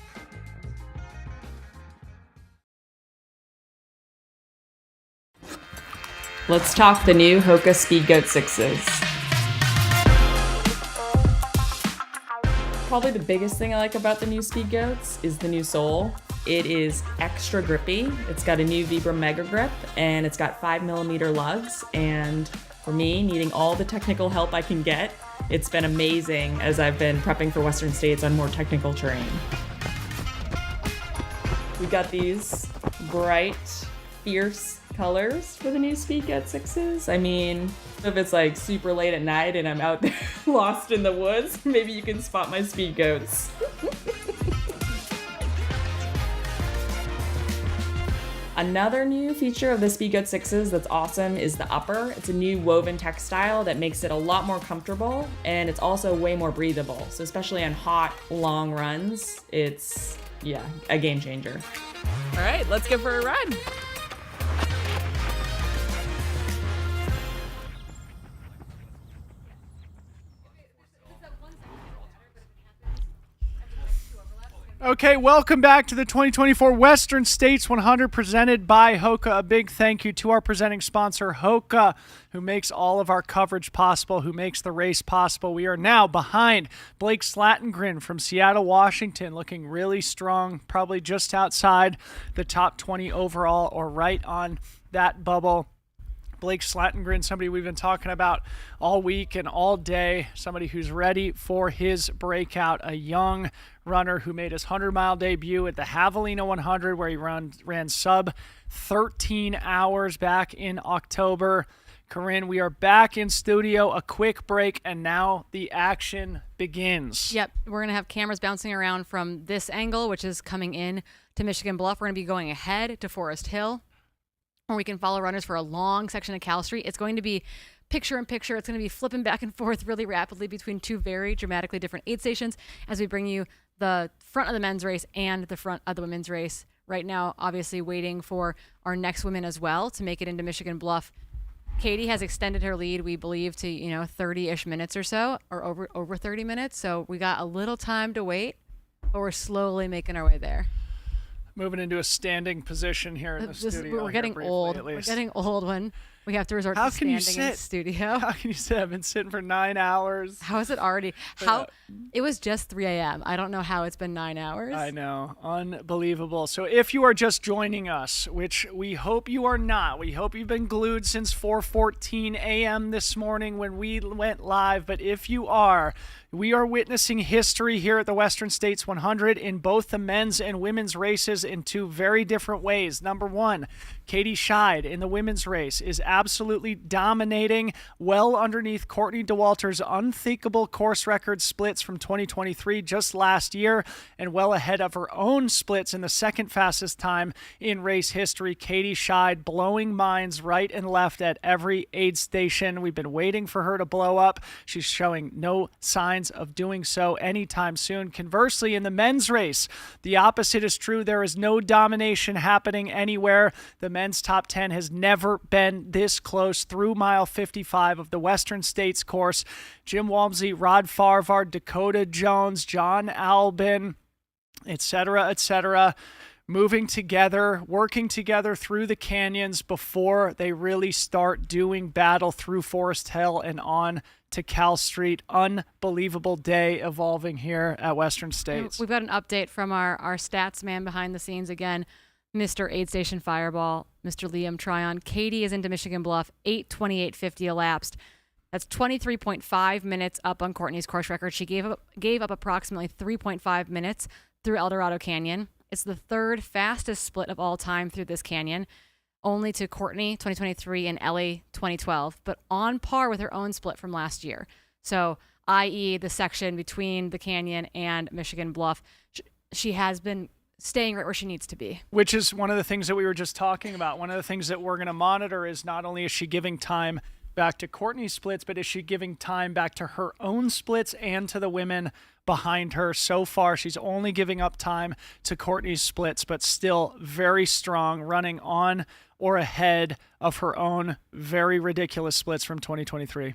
[SPEAKER 13] Let's talk the new Hoka Speed Goat 6s. Probably the biggest thing I like about the new Speed Goats is the new sole. It is extra grippy. It's got a new Vibram Mega Grip, and it's got 5mm lugs. And for me, needing all the technical help I can get, it's been amazing as I've been prepping for Western States on more technical terrain. We got these bright, fierce colors for the new Speed Goat 6s. I mean, if it's like super late at night and I'm out there lost in the woods, maybe you can spot my Speed Goats. Another new feature of the Speed Goat 6s that's awesome is the upper. It's a new woven textile that makes it a lot more comfortable, and it's also way more breathable. So especially on hot, long runs, it's, yeah, a game changer. All right, let's go for a run.
[SPEAKER 3] Okay, welcome back to the 2024 Western States 100 presented by Hoka. A big thank you to our presenting sponsor, Hoka, who makes all of our coverage possible, who makes the race possible. We are now behind Blake Slatengren from Seattle, Washington, looking really strong, probably just outside the top 20 overall or right on that bubble. Blake Slatengren, somebody we've been talking about all week and all day, somebody who's ready for his breakout, a young runner who made his 100-mile debut at the Javelina 100, where he ran sub 13 hours back in October. Corinne, we are back in studio, a quick break, and now the action begins.
[SPEAKER 25] Yep, we're going to have cameras bouncing around from this angle, which is coming in to Michigan Bluff. We're going to be going ahead to Forest Hill, where we can follow runners for a long section of Cal Street. It's going to be picture-in-picture. It's going to be flipping back and forth really rapidly between two very dramatically different aid stations as we bring you the front of the men's race and the front of the women's race. Right now, obviously waiting for our next women as well to make it into Michigan Bluff. Katie has extended her lead, we believe, to 30-ish minutes or so, or over 30 minutes. So we got a little time to wait, but we're slowly making our way there.
[SPEAKER 3] Moving into a standing position here in the studio.
[SPEAKER 25] We're getting old. We're getting old when we have to resort to standing in the studio.
[SPEAKER 3] How can you sit? I've been sitting for 9 hours.
[SPEAKER 25] How is it already? It was just 3 a.m. I don't know how it's been 9 hours.
[SPEAKER 3] I know. Unbelievable. So if you are just joining us, which we hope you are not, we hope you've been glued since 4:14 a.m. this morning when we went live. But if you are, we are witnessing history here at the Western States 100 in both the men's and women's races in two very different ways. Number one, Katie Scheid in the women's race is absolutely dominating, well underneath Courtney Dauwalter's unthinkable course record splits from 2023 just last year, and well ahead of her own splits in the second fastest time in race history. Katie Scheid blowing minds right and left at every aid station. We've been waiting for her to blow up. She's showing no signs signs of doing so anytime soon. Conversely, in the men's race, the opposite is true. There is no domination happening anywhere. The men's top 10 has never been this close through mile 55 of the Western States course. Jim Walmsley, Rod Farvard, Dakota Jones, John Albin, etc., moving together, working together through the canyons before they really start doing battle through Forest Hill and on to Cal Street. Unbelievable day evolving here at Western States.
[SPEAKER 25] We've got an update from our stats man behind the scenes again, Mr. Aid Station Fireball, Mr. Liam Tryon. Katie is into Michigan Bluff, 8:28:50 elapsed. That's 23.5 minutes up on Courtney's course record. She gave up approximately 3.5 minutes through El Dorado Canyon. It's the third fastest split of all time through this canyon, only to Courtney 2023 and Ellie 2012, but on par with her own split from last year. So, i.e. the section between the canyon and Michigan Bluff, she has been staying right where she needs to be.
[SPEAKER 3] Which is one of the things that we were just talking about. One of the things that we're going to monitor is not only is she giving time back to Courtney's splits, but is she giving time back to her own splits and to the women behind her? So far, she's only giving up time to Courtney's splits, but still very strong, running on or ahead of her own very ridiculous splits from 2023.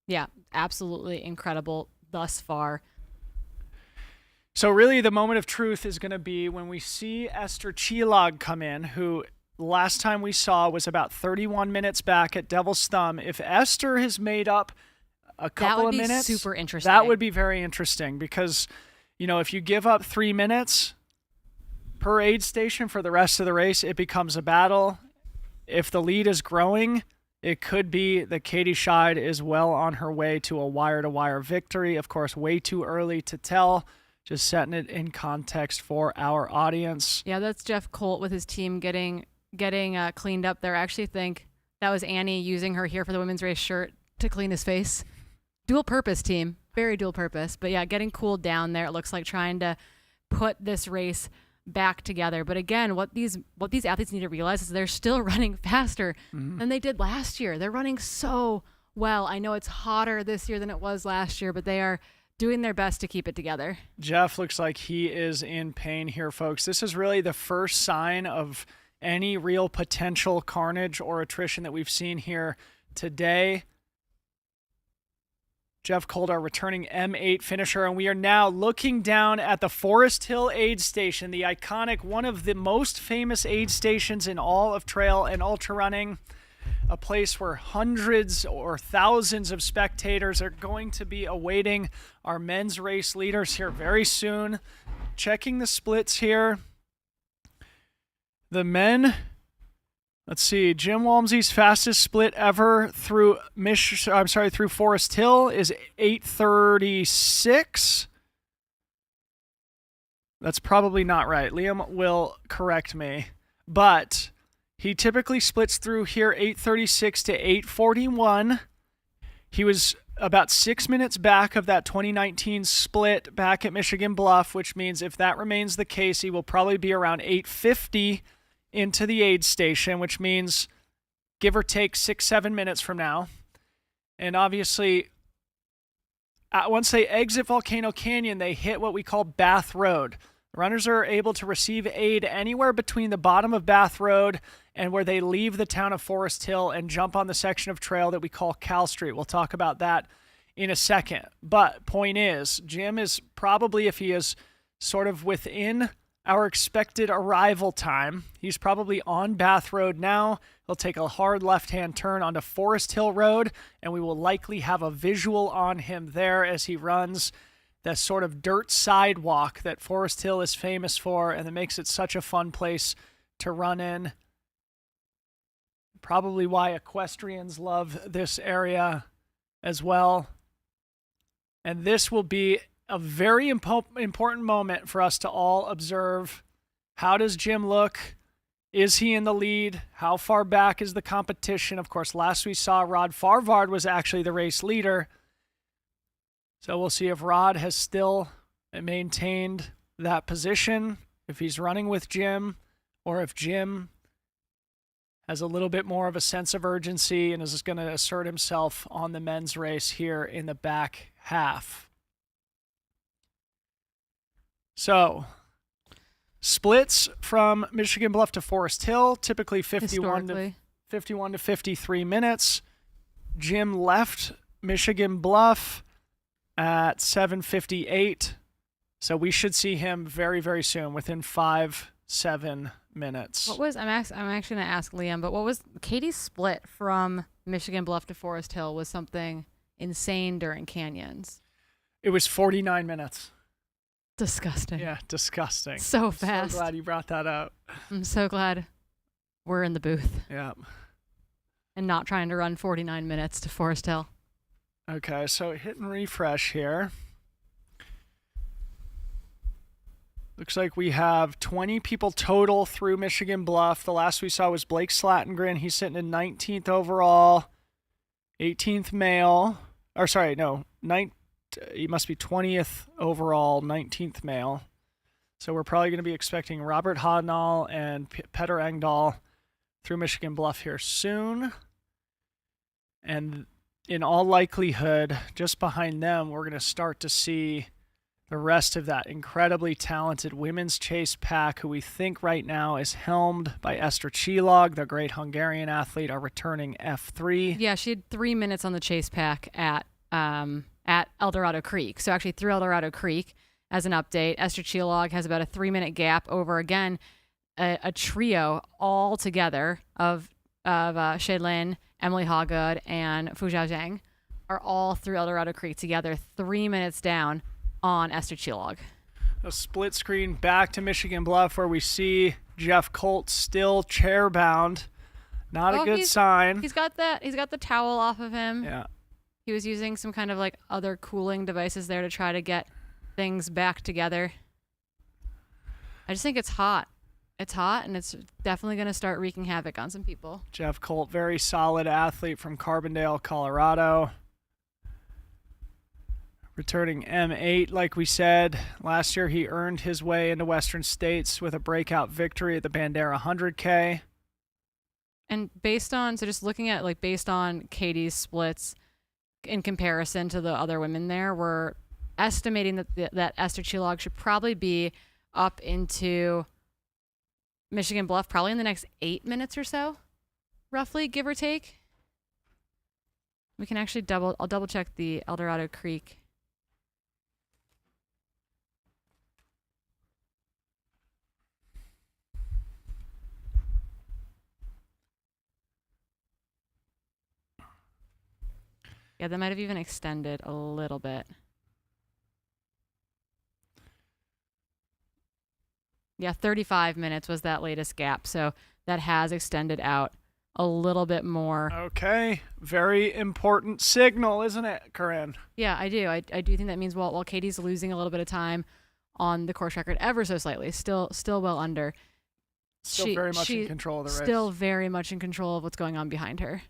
[SPEAKER 25] Yeah, absolutely incredible thus far.
[SPEAKER 3] So really the moment of truth is going to be when we see Esther Chilog come in, who last time we saw was about 31 minutes back at Devil's Thumb. If Esther has made up a couple of minutes,
[SPEAKER 25] that would be super interesting.
[SPEAKER 3] That would be very interesting because, you know, if you give up 3 minutes per aid station for the rest of the race, it becomes a battle. If the lead is growing, it could be that Katie Scheid is well on her way to a wire-to-wire victory. Of course, way too early to tell. Just setting it in context for our audience.
[SPEAKER 25] Yeah, that's Jeff Colt with his team getting cleaned up there. I actually think that was Annie using her Here for the Women's Race shirt to clean his face. Dual purpose team, very dual purpose. But yeah, getting cooled down there. It looks like trying to put this race back together. But again, what these athletes need to realize is they're still running faster than they did last year. They're running so well. I know it's hotter this year than it was last year, but they are doing their best to keep it together.
[SPEAKER 3] Jeff looks like he is in pain here, folks. This is really the first sign of any real potential carnage or attrition that we've seen here today. Jeff Colt, our returning M8 finisher, and we are now looking down at the Forest Hill Aid Station, the iconic, one of the most famous aid stations in all of trail and ultra running, a place where hundreds or thousands of spectators are going to be awaiting our men's race leaders here very soon. Checking the splits here. The men, let's see, Jim Walmsley's fastest split ever through through Forest Hill is 8:36. That's probably not right. Liam will correct me. But he typically splits through here 8:36 to 8:41. He was about 6 minutes back of that 2019 split back at Michigan Bluff, which means if that remains the case, he will probably be around 8:50 into the aid station, which means give or take 6-7 minutes from now. And obviously, once they exit Volcano Canyon, they hit what we call Bath Road. Runners are able to receive aid anywhere between the bottom of Bath Road and where they leave the town of Forest Hill and jump on the section of trail that we call Cal Street. We'll talk about that in a second. But point is, Jim is probably, if he is sort of within our expected arrival time, he's probably on Bath Road now. He'll take a hard left-hand turn onto Forest Hill Road, and we will likely have a visual on him there as he runs that sort of dirt sidewalk that Forest Hill is famous for, and that makes it such a fun place to run in. Probably why equestrians love this area as well. And this will be a very important moment for us to all observe. How does Jim look? Is he in the lead? How far back is the competition? Of course, last we saw Rod Farvard was actually the race leader. So we'll see if Rod has still maintained that position, if he's running with Jim, or if Jim has a little bit more of a sense of urgency and is going to assert himself on the men's race here in the back half. So, splits from Michigan Bluff to Forest Hill, typically 51 to 53 minutes. Jim left Michigan Bluff at 7:58. So we should see him very, very soon, within 5-7 minutes.
[SPEAKER 25] I'm actually going to ask Liam, but what was Katie's split from Michigan Bluff to Forest Hill was something insane during canyons.
[SPEAKER 3] It was 49 minutes.
[SPEAKER 25] Disgusting.
[SPEAKER 3] Yeah, disgusting.
[SPEAKER 25] So fast.
[SPEAKER 3] So glad you brought that up.
[SPEAKER 25] I'm so glad we're in the booth.
[SPEAKER 3] Yeah.
[SPEAKER 25] And not trying to run 49 minutes to Forest Hill.
[SPEAKER 3] Okay, so hit and refresh here. Looks like we have 20 people total through Michigan Bluff. The last we saw was Blake Slattengren. He's sitting in 19th overall, 18th male. Or sorry, no, he must be 20th overall, 19th male. So we're probably going to be expecting Robert Hodnall and Petter Engdahl through Michigan Bluff here soon. And in all likelihood, just behind them, we're going to start to see the rest of that incredibly talented women's chase pack, who we think right now is helmed by Esther Csillag, the great Hungarian athlete, our returning F3.
[SPEAKER 25] Yeah, she had 3 minutes on the chase pack at El Dorado Creek. So actually through El Dorado Creek, as an update, Esther Csillag has about a 3-minute gap over, again, a trio all together of Shailin, Emily Hawgood, and Fu Zhaozhang are all through El Dorado Creek together, 3 minutes down on Esther Csillag.
[SPEAKER 3] A split screen back to Michigan Bluff, where we see Jeff Colt still chair bound. Not a good sign.
[SPEAKER 25] He's got the towel off of him.
[SPEAKER 3] Yeah.
[SPEAKER 25] He was using some kind of like other cooling devices there to try to get things back together. I just think it's hot. It's hot, and it's definitely going to start wreaking havoc on some people.
[SPEAKER 3] Jeff Colt, very solid athlete from Carbondale, Colorado. Returning M8, like we said. Last year, he earned his way into Western States with a breakout victory at the Bandera 100K.
[SPEAKER 25] And based on Katie's splits in comparison to the other women there, we're estimating that Esther Csillag should probably be up into Michigan Bluff probably in the next 8 minutes or so, roughly, give or take. We can actually I'll double check the El Dorado Creek. Yeah, that might have even extended a little bit. Yeah, 35 minutes was that latest gap, so that has extended out a little bit more.
[SPEAKER 3] Okay, very important signal, isn't it, Corinne?
[SPEAKER 25] Yeah, I do. I do think that means while Katie's losing a little bit of time on the course record ever so slightly, still well under.
[SPEAKER 3] Still very much in control of the race.
[SPEAKER 25] Still very much in control of what's going on behind her.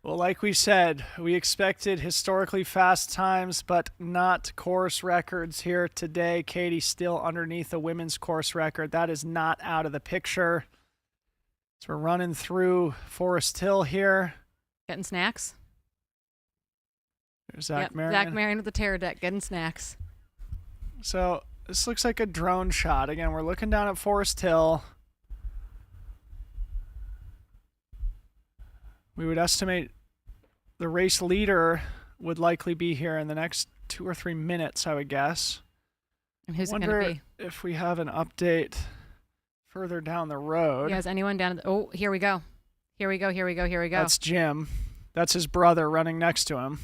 [SPEAKER 3] Well, like we said, we expected historically fast times, but not course records here today. Katie still underneath the women's course record. That is not out of the picture. So we're running through Forest Hill here.
[SPEAKER 25] Getting snacks.
[SPEAKER 3] There's Zach Marion.
[SPEAKER 25] Zach Marion with the terror deck, getting snacks.
[SPEAKER 3] So this looks like a drone shot. Again, we're looking down at Forest Hill. We would estimate the race leader would likely be here in the next 2 or 3 minutes, I would guess.
[SPEAKER 25] And who's it going to be?
[SPEAKER 3] If we have an update further down the road.
[SPEAKER 25] Yeah, is anyone down? Oh, here we go. Here we go.
[SPEAKER 3] That's Jim. That's his brother running next to him.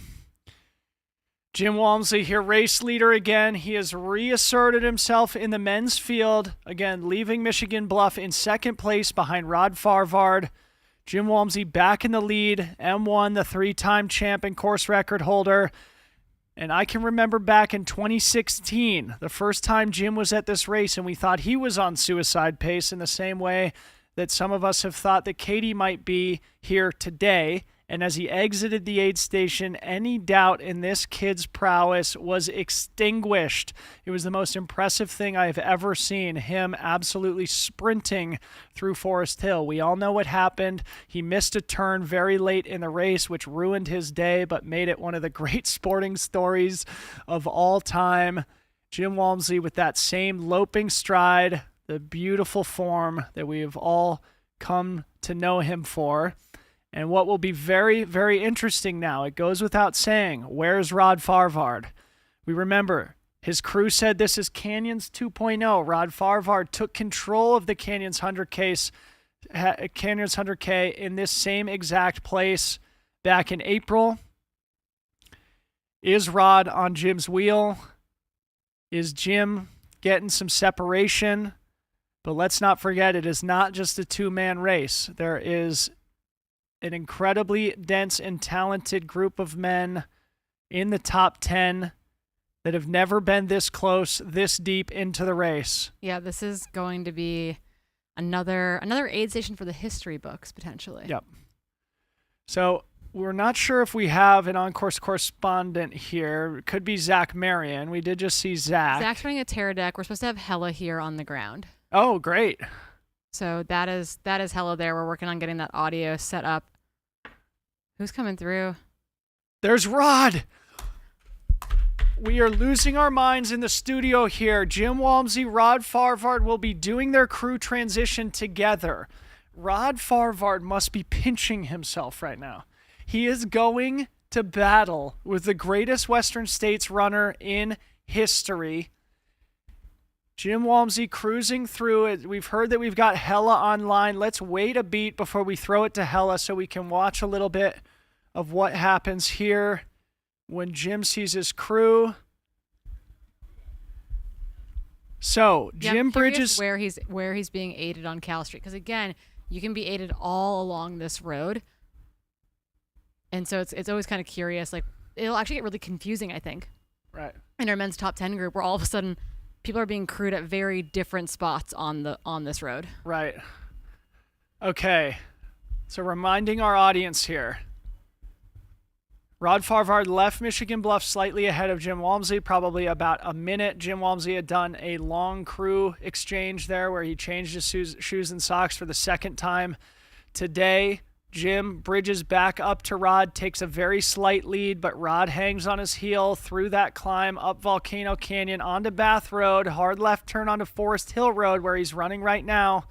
[SPEAKER 3] Jim Walmsley here, race leader again. He has reasserted himself in the men's field. Again, leaving Michigan Bluff in second place behind Rod Farvard. Jim Walmsley back in the lead. M1, the 3-time champ and course record holder. And I can remember back in 2016, the first time Jim was at this race, and we thought he was on suicide pace in the same way that some of us have thought that Katie might be here today. And as he exited the aid station, any doubt in this kid's prowess was extinguished. It was the most impressive thing I have ever seen, him absolutely sprinting through Forest Hill. We all know what happened. He missed a turn very late in the race, which ruined his day, but made it one of the great sporting stories of all time. Jim Walmsley with that same loping stride, the beautiful form that we have all come to know him for. And what will be very, very interesting now, it goes without saying, where's Rod Farvard? We remember his crew said this is Canyons 2.0. Rod Farvard took control of the Canyons 100K in this same exact place back in April. Is Rod on Jim's wheel? Is Jim getting some separation? But let's not forget, it is not just a two-man race. There is an incredibly dense and talented group of men in the top 10 that have never been this close, this deep into the race.
[SPEAKER 25] Yeah, this is going to be another aid station for the history books, potentially.
[SPEAKER 3] Yep. So we're not sure if we have an on-course correspondent here. It could be Zach Marion. We did just see Zach.
[SPEAKER 25] Zach's running a terra deck. We're supposed to have Hella here on the ground.
[SPEAKER 3] Oh, great.
[SPEAKER 25] So that is Hella there. We're working on getting that audio set up. Who's coming through?
[SPEAKER 3] There's Rod. We are losing our minds in the studio here. Jim Walmsley, Rod Farvard will be doing their crew transition together. Rod Farvard must be pinching himself right now. He is going to battle with the greatest Western States runner in history. Jim Walmsley cruising through it. We've heard that we've got Hella online. Let's wait a beat before we throw it to Hella so we can watch a little bit of what happens here when Jim sees his crew. So Jim Bridges,
[SPEAKER 25] where he's being aided on Cal Street, because again, you can be aided all along this road, and so it's always kind of curious. Like, it'll actually get really confusing, I think.
[SPEAKER 3] Right.
[SPEAKER 25] In our men's top 10 group, where all of a sudden people are being crewed at very different spots on this road.
[SPEAKER 3] Right. Okay. So reminding our audience here. Rod Farvard left Michigan Bluff slightly ahead of Jim Walmsley, probably about a minute. Jim Walmsley had done a long crew exchange there where he changed his shoes and socks for the second time today. Jim bridges back up to Rod, takes a very slight lead, but Rod hangs on his heel through that climb up Volcano Canyon onto Bath Road, hard left turn onto Forest Hill Road where he's running right now.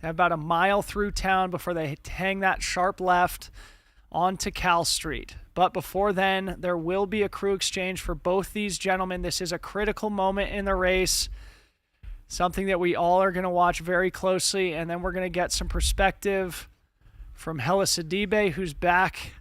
[SPEAKER 3] They have about a mile through town before they hang that sharp left onto Cal Street. But before then, there will be a crew exchange for both these gentlemen. This is a critical moment in the race, something that we all are going to watch very closely, and then we're going to get some perspective from Hella Sidibe, who's back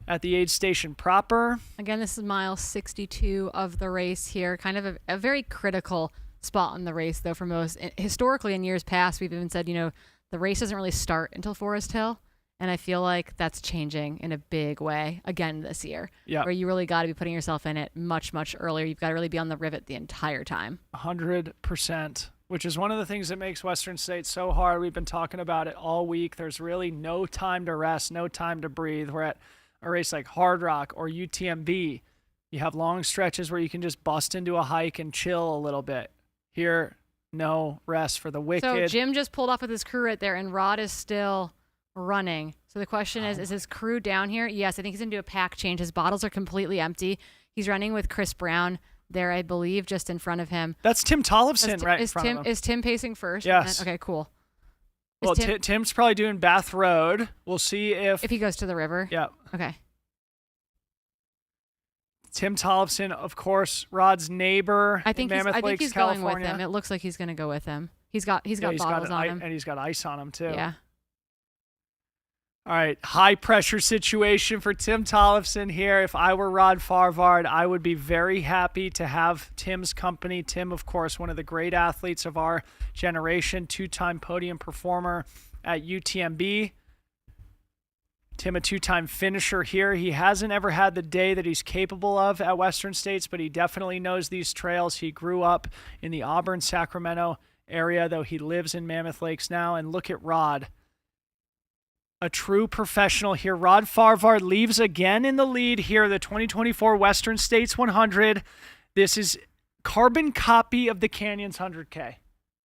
[SPEAKER 3] at the aid station proper.
[SPEAKER 25] Again, this is mile 62 of the race here. Kind of a very critical spot in the race, though, for most. Historically, in years past, we've even said, the race doesn't really start until Forest Hill. And I feel like that's changing in a big way again this year, where you really got to be putting yourself in it much, much earlier. You've got to really be on the rivet the entire time.
[SPEAKER 3] 100%, which is one of the things that makes Western States so hard. We've been talking about it all week. There's really no time to rest, no time to breathe. We're at a race like Hard Rock or UTMB. You have long stretches where you can just bust into a hike and chill a little bit. Here, no rest for the wicked.
[SPEAKER 25] So Jim just pulled off with his crew right there, and Rod is still running. So the question is his crew down here? Yes, I think he's going to do a pack change. His bottles are completely empty. He's running with Chris Brown there, I believe, just in front of him.
[SPEAKER 3] That's Tim Tollefson right in front of him.
[SPEAKER 25] Is Tim pacing first?
[SPEAKER 3] Yes.
[SPEAKER 25] Okay, cool.
[SPEAKER 3] Well, Tim's probably doing Bath Road. We'll see if
[SPEAKER 25] he goes to the river.
[SPEAKER 3] Yeah.
[SPEAKER 25] Okay.
[SPEAKER 3] Tim Tollefson, of course, Rod's neighbor.
[SPEAKER 25] I think he's
[SPEAKER 3] California.
[SPEAKER 25] going with him. It looks like he's going to go with him. He's got bottles on him,
[SPEAKER 3] and he's got ice on him too.
[SPEAKER 25] Yeah.
[SPEAKER 3] All right, high pressure situation for Tim Tollefson here. If I were Rod Farvard, I would be very happy to have Tim's company. Tim, of course, one of the great athletes of our generation, two-time podium performer at UTMB. Tim, a two-time finisher here. He hasn't ever had the day that he's capable of at Western States, but he definitely knows these trails. He grew up in the Auburn, Sacramento area, though he lives in Mammoth Lakes now. And look at Rod. A true professional here. Rod Farvard leaves again in the lead here, the 2024 Western States 100. This is carbon copy of the Canyons 100K.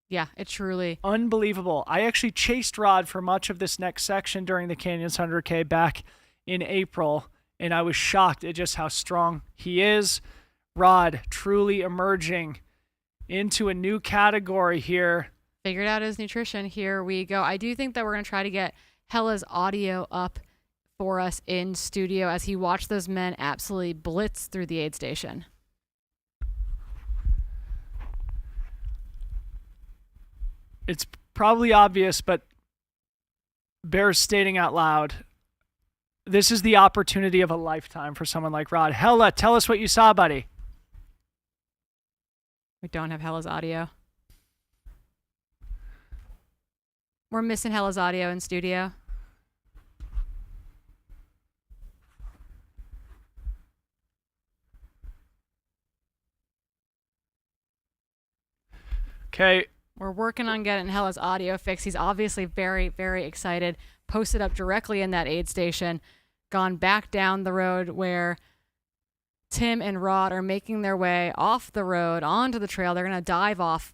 [SPEAKER 25] Yeah, it truly.
[SPEAKER 3] Unbelievable. I actually chased Rod for much of this next section during the Canyons 100K back in April, and I was shocked at just how strong he is. Rod truly emerging into a new category here.
[SPEAKER 25] Figured out his nutrition. Here we go. I do think that we're going to try to get Hella's audio up for us in studio as he watched those men absolutely blitz through the aid station.
[SPEAKER 3] It's probably obvious, but bears stating out loud, this is the opportunity of a lifetime for someone like Rod. Hella, tell us what you saw, buddy.
[SPEAKER 25] We don't have Hella's audio. We're missing Hella's audio in studio.
[SPEAKER 3] Okay.
[SPEAKER 25] We're working on getting Hella's audio fixed. He's obviously very, very excited. Posted up directly in that aid station. Gone back down the road where Tim and Rod are making their way off the road onto the trail. They're going to dive off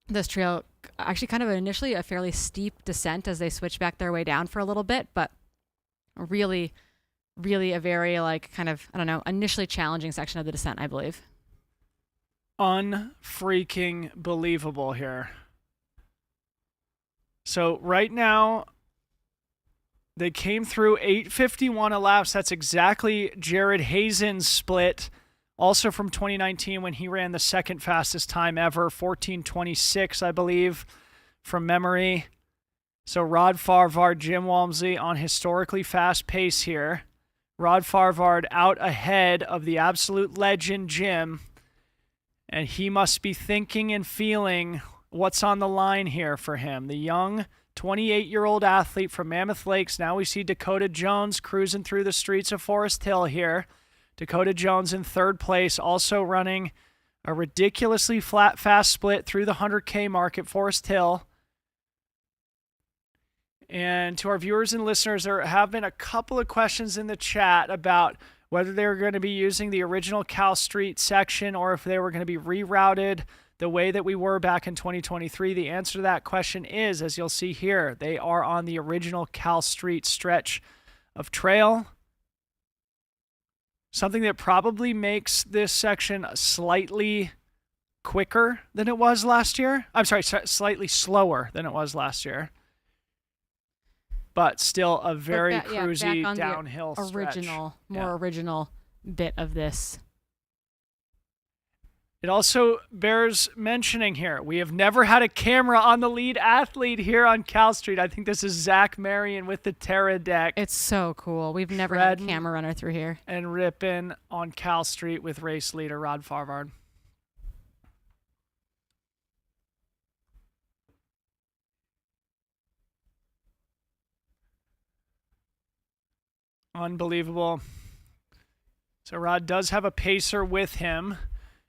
[SPEAKER 25] this trail. Actually, kind of initially a fairly steep descent as they switch back their way down for a little bit, but really, really a very initially challenging section of the descent, I believe.
[SPEAKER 3] Unfreaking believable here. So right now, they came through 8:51 elapsed. That's exactly Jared Hazen's split. Also from 2019 when he ran the second fastest time ever, 14:26, I believe, from memory. So Rod Farvard, Jim Walmsley on historically fast pace here. Rod Farvard out ahead of the absolute legend, Jim. And he must be thinking and feeling what's on the line here for him. The young 28-year-old athlete from Mammoth Lakes. Now we see Dakota Jones cruising through the streets of Forest Hill here. Dakota Jones in third place, also running a ridiculously fast split through the 100K mark at Forest Hill. And to our viewers and listeners, there have been a couple of questions in the chat about whether they were going to be using the original Cal Street section or if they were going to be rerouted the way that we were back in 2023. The answer to that question is, as you'll see here, they are on the original Cal Street stretch of trail. Something that probably makes this section slightly quicker than it was last year. I'm sorry, slightly slower than it was last year. But still a very cruisy downhill stretch.
[SPEAKER 25] Original bit of this.
[SPEAKER 3] It also bears mentioning here, we have never had a camera on the lead athlete here on Cal Street. I think this is Zach Marion with the Terra deck.
[SPEAKER 25] It's so cool. We've never had a camera runner through here.
[SPEAKER 3] And ripping on Cal Street with race leader Rod Farvard. Unbelievable. So Rod does have a pacer with him.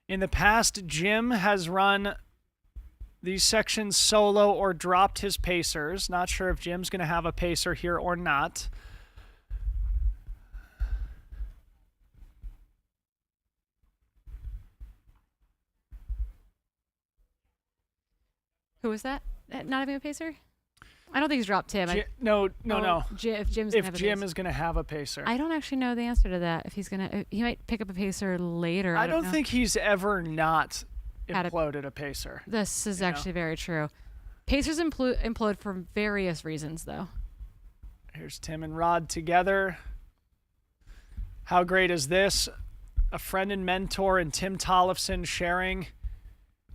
[SPEAKER 3] In the past, Jim has run these sections solo or dropped his pacers. Not sure if Jim's going to have a pacer here or not.
[SPEAKER 25] Who was that? Not having a pacer? I don't think he's dropped Tim.
[SPEAKER 3] No.
[SPEAKER 25] If
[SPEAKER 3] Jim is going to have a pacer.
[SPEAKER 25] I don't actually know the answer to that. If he's going to, he might pick up a pacer later.
[SPEAKER 3] I don't think he's ever not imploded a pacer.
[SPEAKER 25] This is actually very true. Pacers implode for various reasons, though.
[SPEAKER 3] Here's Tim and Rod together. How great is this? A friend and mentor in Tim Tollefson sharing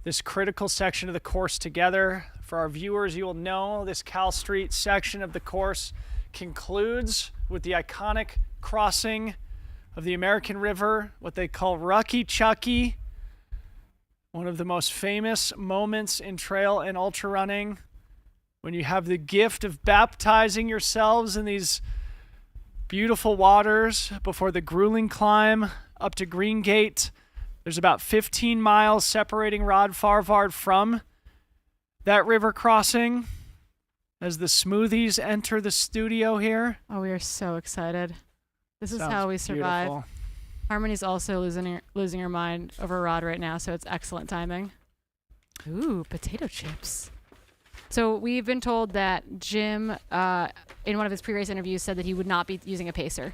[SPEAKER 3] this critical section of the course together. For our viewers, you will know this Cal Street section of the course concludes with the iconic crossing of the American River, what they call Rucky Chucky, one of the most famous moments in trail and ultra running, when you have the gift of baptizing yourselves in these beautiful waters before the grueling climb up to Green Gate. There's about 15 miles separating Rod Farvard from that river crossing as the smoothies enter the studio here.
[SPEAKER 25] Oh, we are so excited. This is
[SPEAKER 3] Sounds
[SPEAKER 25] how we survive.
[SPEAKER 3] beautiful.
[SPEAKER 25] Harmony's also losing her mind over Rod right now, so it's excellent timing. Ooh, potato chips. So we've been told that Jim, in one of his pre-race interviews, said that he would not be using a pacer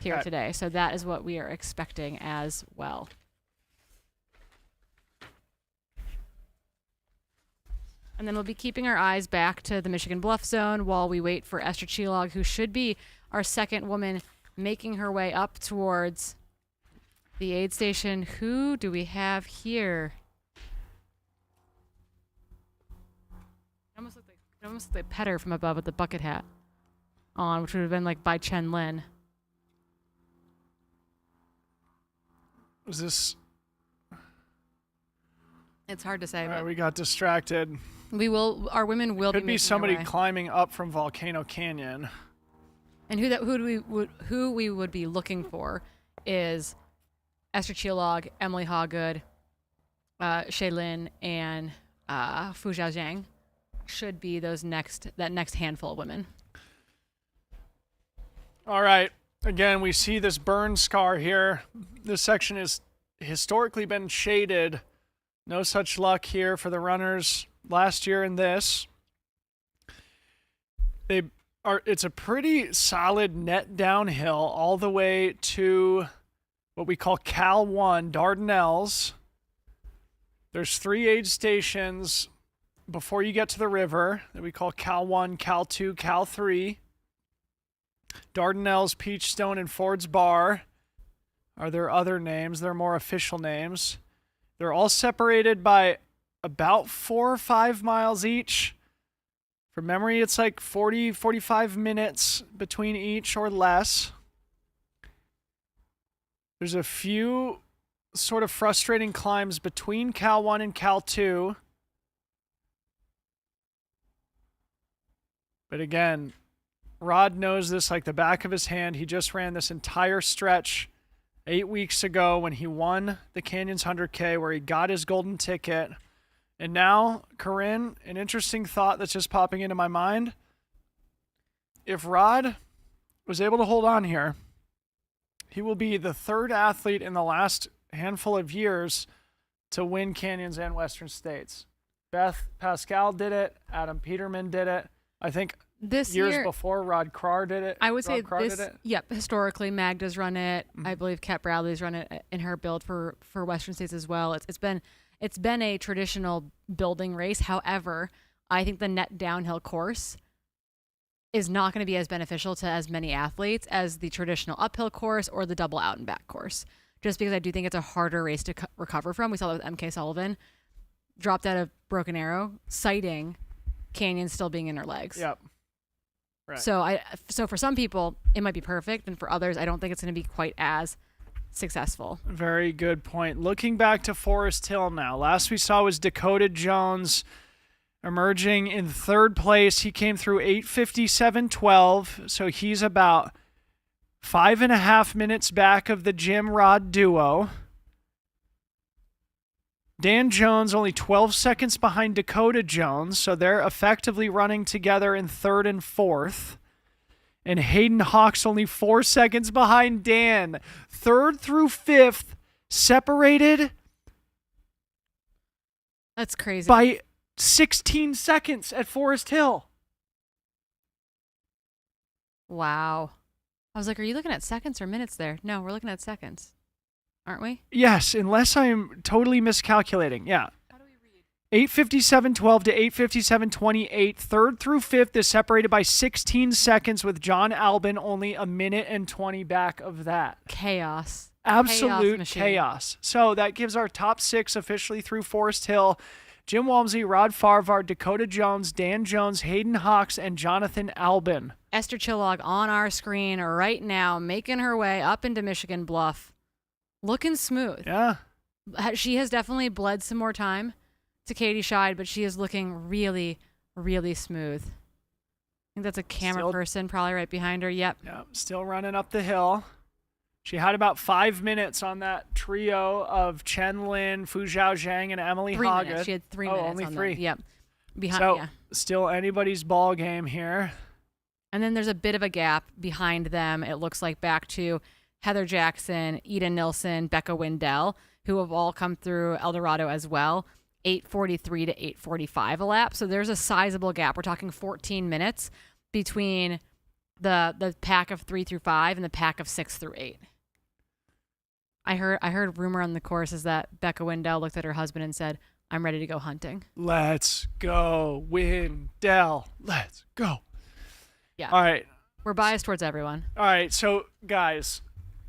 [SPEAKER 25] here today. So that is what we are expecting as well. And then we'll be keeping our eyes back to the Michigan Bluff zone while we wait for Esther Chilog, who should be our second woman making her way up towards the aid station. Who do we have here? It almost looked like Petter from above with the bucket hat on, which would have been like by Chen Lin.
[SPEAKER 3] Was this?
[SPEAKER 25] It's hard to say.
[SPEAKER 3] All right,
[SPEAKER 25] But
[SPEAKER 3] we got distracted.
[SPEAKER 25] our women will
[SPEAKER 3] Could
[SPEAKER 25] be
[SPEAKER 3] be
[SPEAKER 25] making
[SPEAKER 3] somebody
[SPEAKER 25] their way.
[SPEAKER 3] climbing up from Volcano Canyon.
[SPEAKER 25] And who we would be looking for is Esther Chilog, Emily Hawgood, Shaylin, and Fu Zhaojiang should be that next handful of women.
[SPEAKER 3] All right. Again, we see this burn scar here. This section has historically been shaded. No such luck here for the runners last year in this. It's a pretty solid net downhill all the way to what we call Cal 1, Dardanelles. There's 3 aid stations before you get to the river that we call Cal 1, Cal 2, Cal 3. Dardanelles, Peachstone, and Ford's Bar are their other names. They're more official names. They're all separated by about 4 or 5 miles each. From memory, it's like 40, 45 minutes between each or less. There's a few sort of frustrating climbs between Cal 1 and Cal 2. But again, Rod knows this like the back of his hand. He just ran this entire stretch 8 weeks ago when he won the Canyons 100K, where he got his golden ticket. And now, Corinne, an interesting thought that's just popping into my mind. If Rod was able to hold on here, he will be the 3rd athlete in the last handful of years to win Canyons and Western States. Beth Pascal did it. Adam Peterman did it. I think
[SPEAKER 25] This
[SPEAKER 3] years
[SPEAKER 25] year,
[SPEAKER 3] before, Rod Carr did it.
[SPEAKER 25] I would say
[SPEAKER 3] Rod Carr
[SPEAKER 25] this.
[SPEAKER 3] did it.
[SPEAKER 25] Yep, historically, Magda's run it. I believe Kat Bradley's run it in her build for Western States as well. It's been a traditional building race. However, I think the net downhill course is not going to be as beneficial to as many athletes as the traditional uphill course or the double out and back course. Just because I do think it's a harder race to recover from. We saw that with MK Sullivan, dropped out of Broken Arrow, citing Canyon still being in her legs.
[SPEAKER 3] Yep. Right.
[SPEAKER 25] So for some people, it might be perfect, and for others, I don't think it's going to be quite as successful.
[SPEAKER 3] Very good point. Looking back to Forest Hill now. Last we saw was Dakota Jones emerging in 3rd place. He came through 8:57.12, so he's about 5.5 minutes back of the Jim Rod duo. Dan Jones only 12 seconds behind Dakota Jones, so they're effectively running together in 3rd and 4th. And Hayden Hawks only 4 seconds behind Dan. 3rd through 5th, separated.
[SPEAKER 25] That's crazy.
[SPEAKER 3] By 16 seconds at Forest Hill.
[SPEAKER 25] Wow. I was like, are you looking at seconds or minutes there? No, we're looking at seconds. Aren't we?
[SPEAKER 3] Yes, unless I'm totally miscalculating. Yeah. 8:57.12 to 8:57.28. 3rd through 5th is separated by 16 seconds, with John Albin only a minute and 20 back of that.
[SPEAKER 25] Chaos.
[SPEAKER 3] Absolute chaos. So that gives our top 6 officially through Forest Hill. Jim Walmsley, Rod Farvar, Dakota Jones, Dan Jones, Hayden Hawks, and Jonathan Albin.
[SPEAKER 25] Esther Chilog on our screen right now, making her way up into Michigan Bluff. Looking smooth.
[SPEAKER 3] Yeah.
[SPEAKER 25] She has definitely bled some more time to Katie Scheid, but she is looking really, really smooth. I think that's a camera person probably right behind her. Yep.
[SPEAKER 3] Still running up the hill. She had about 5 minutes on that trio of Chen Lin, Fu Zhaojiang, and Emily
[SPEAKER 25] 3
[SPEAKER 3] Hoggood.
[SPEAKER 25] minutes. She had 3 minutes.
[SPEAKER 3] Only
[SPEAKER 25] on
[SPEAKER 3] 3.
[SPEAKER 25] That. Yep. Behind.
[SPEAKER 3] So
[SPEAKER 25] yeah.
[SPEAKER 3] still anybody's ball game here.
[SPEAKER 25] And then there's a bit of a gap behind them. It looks like back to Heather Jackson, Ida Nilsson, Becca Wendell, who have all come through El Dorado as well. 8:43 to 8:45 a lap. So there's a sizable gap. We're talking 14 minutes between the pack of 3 through 5 and the pack of 6 through 8. I heard rumor on the course is that Becca Wendell looked at her husband and said, I'm ready to go hunting.
[SPEAKER 3] Let's go, Windell. Let's go.
[SPEAKER 25] Yeah.
[SPEAKER 3] All right.
[SPEAKER 25] We're biased towards everyone.
[SPEAKER 3] All right. So, guys,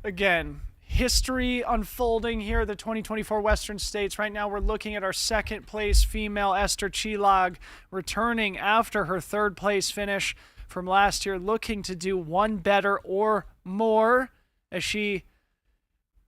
[SPEAKER 3] again, history unfolding here, the 2024 Western States. Right now, we're looking at our second place female, Esther Chilag, returning after her third place finish from last year, looking to do one better or more as she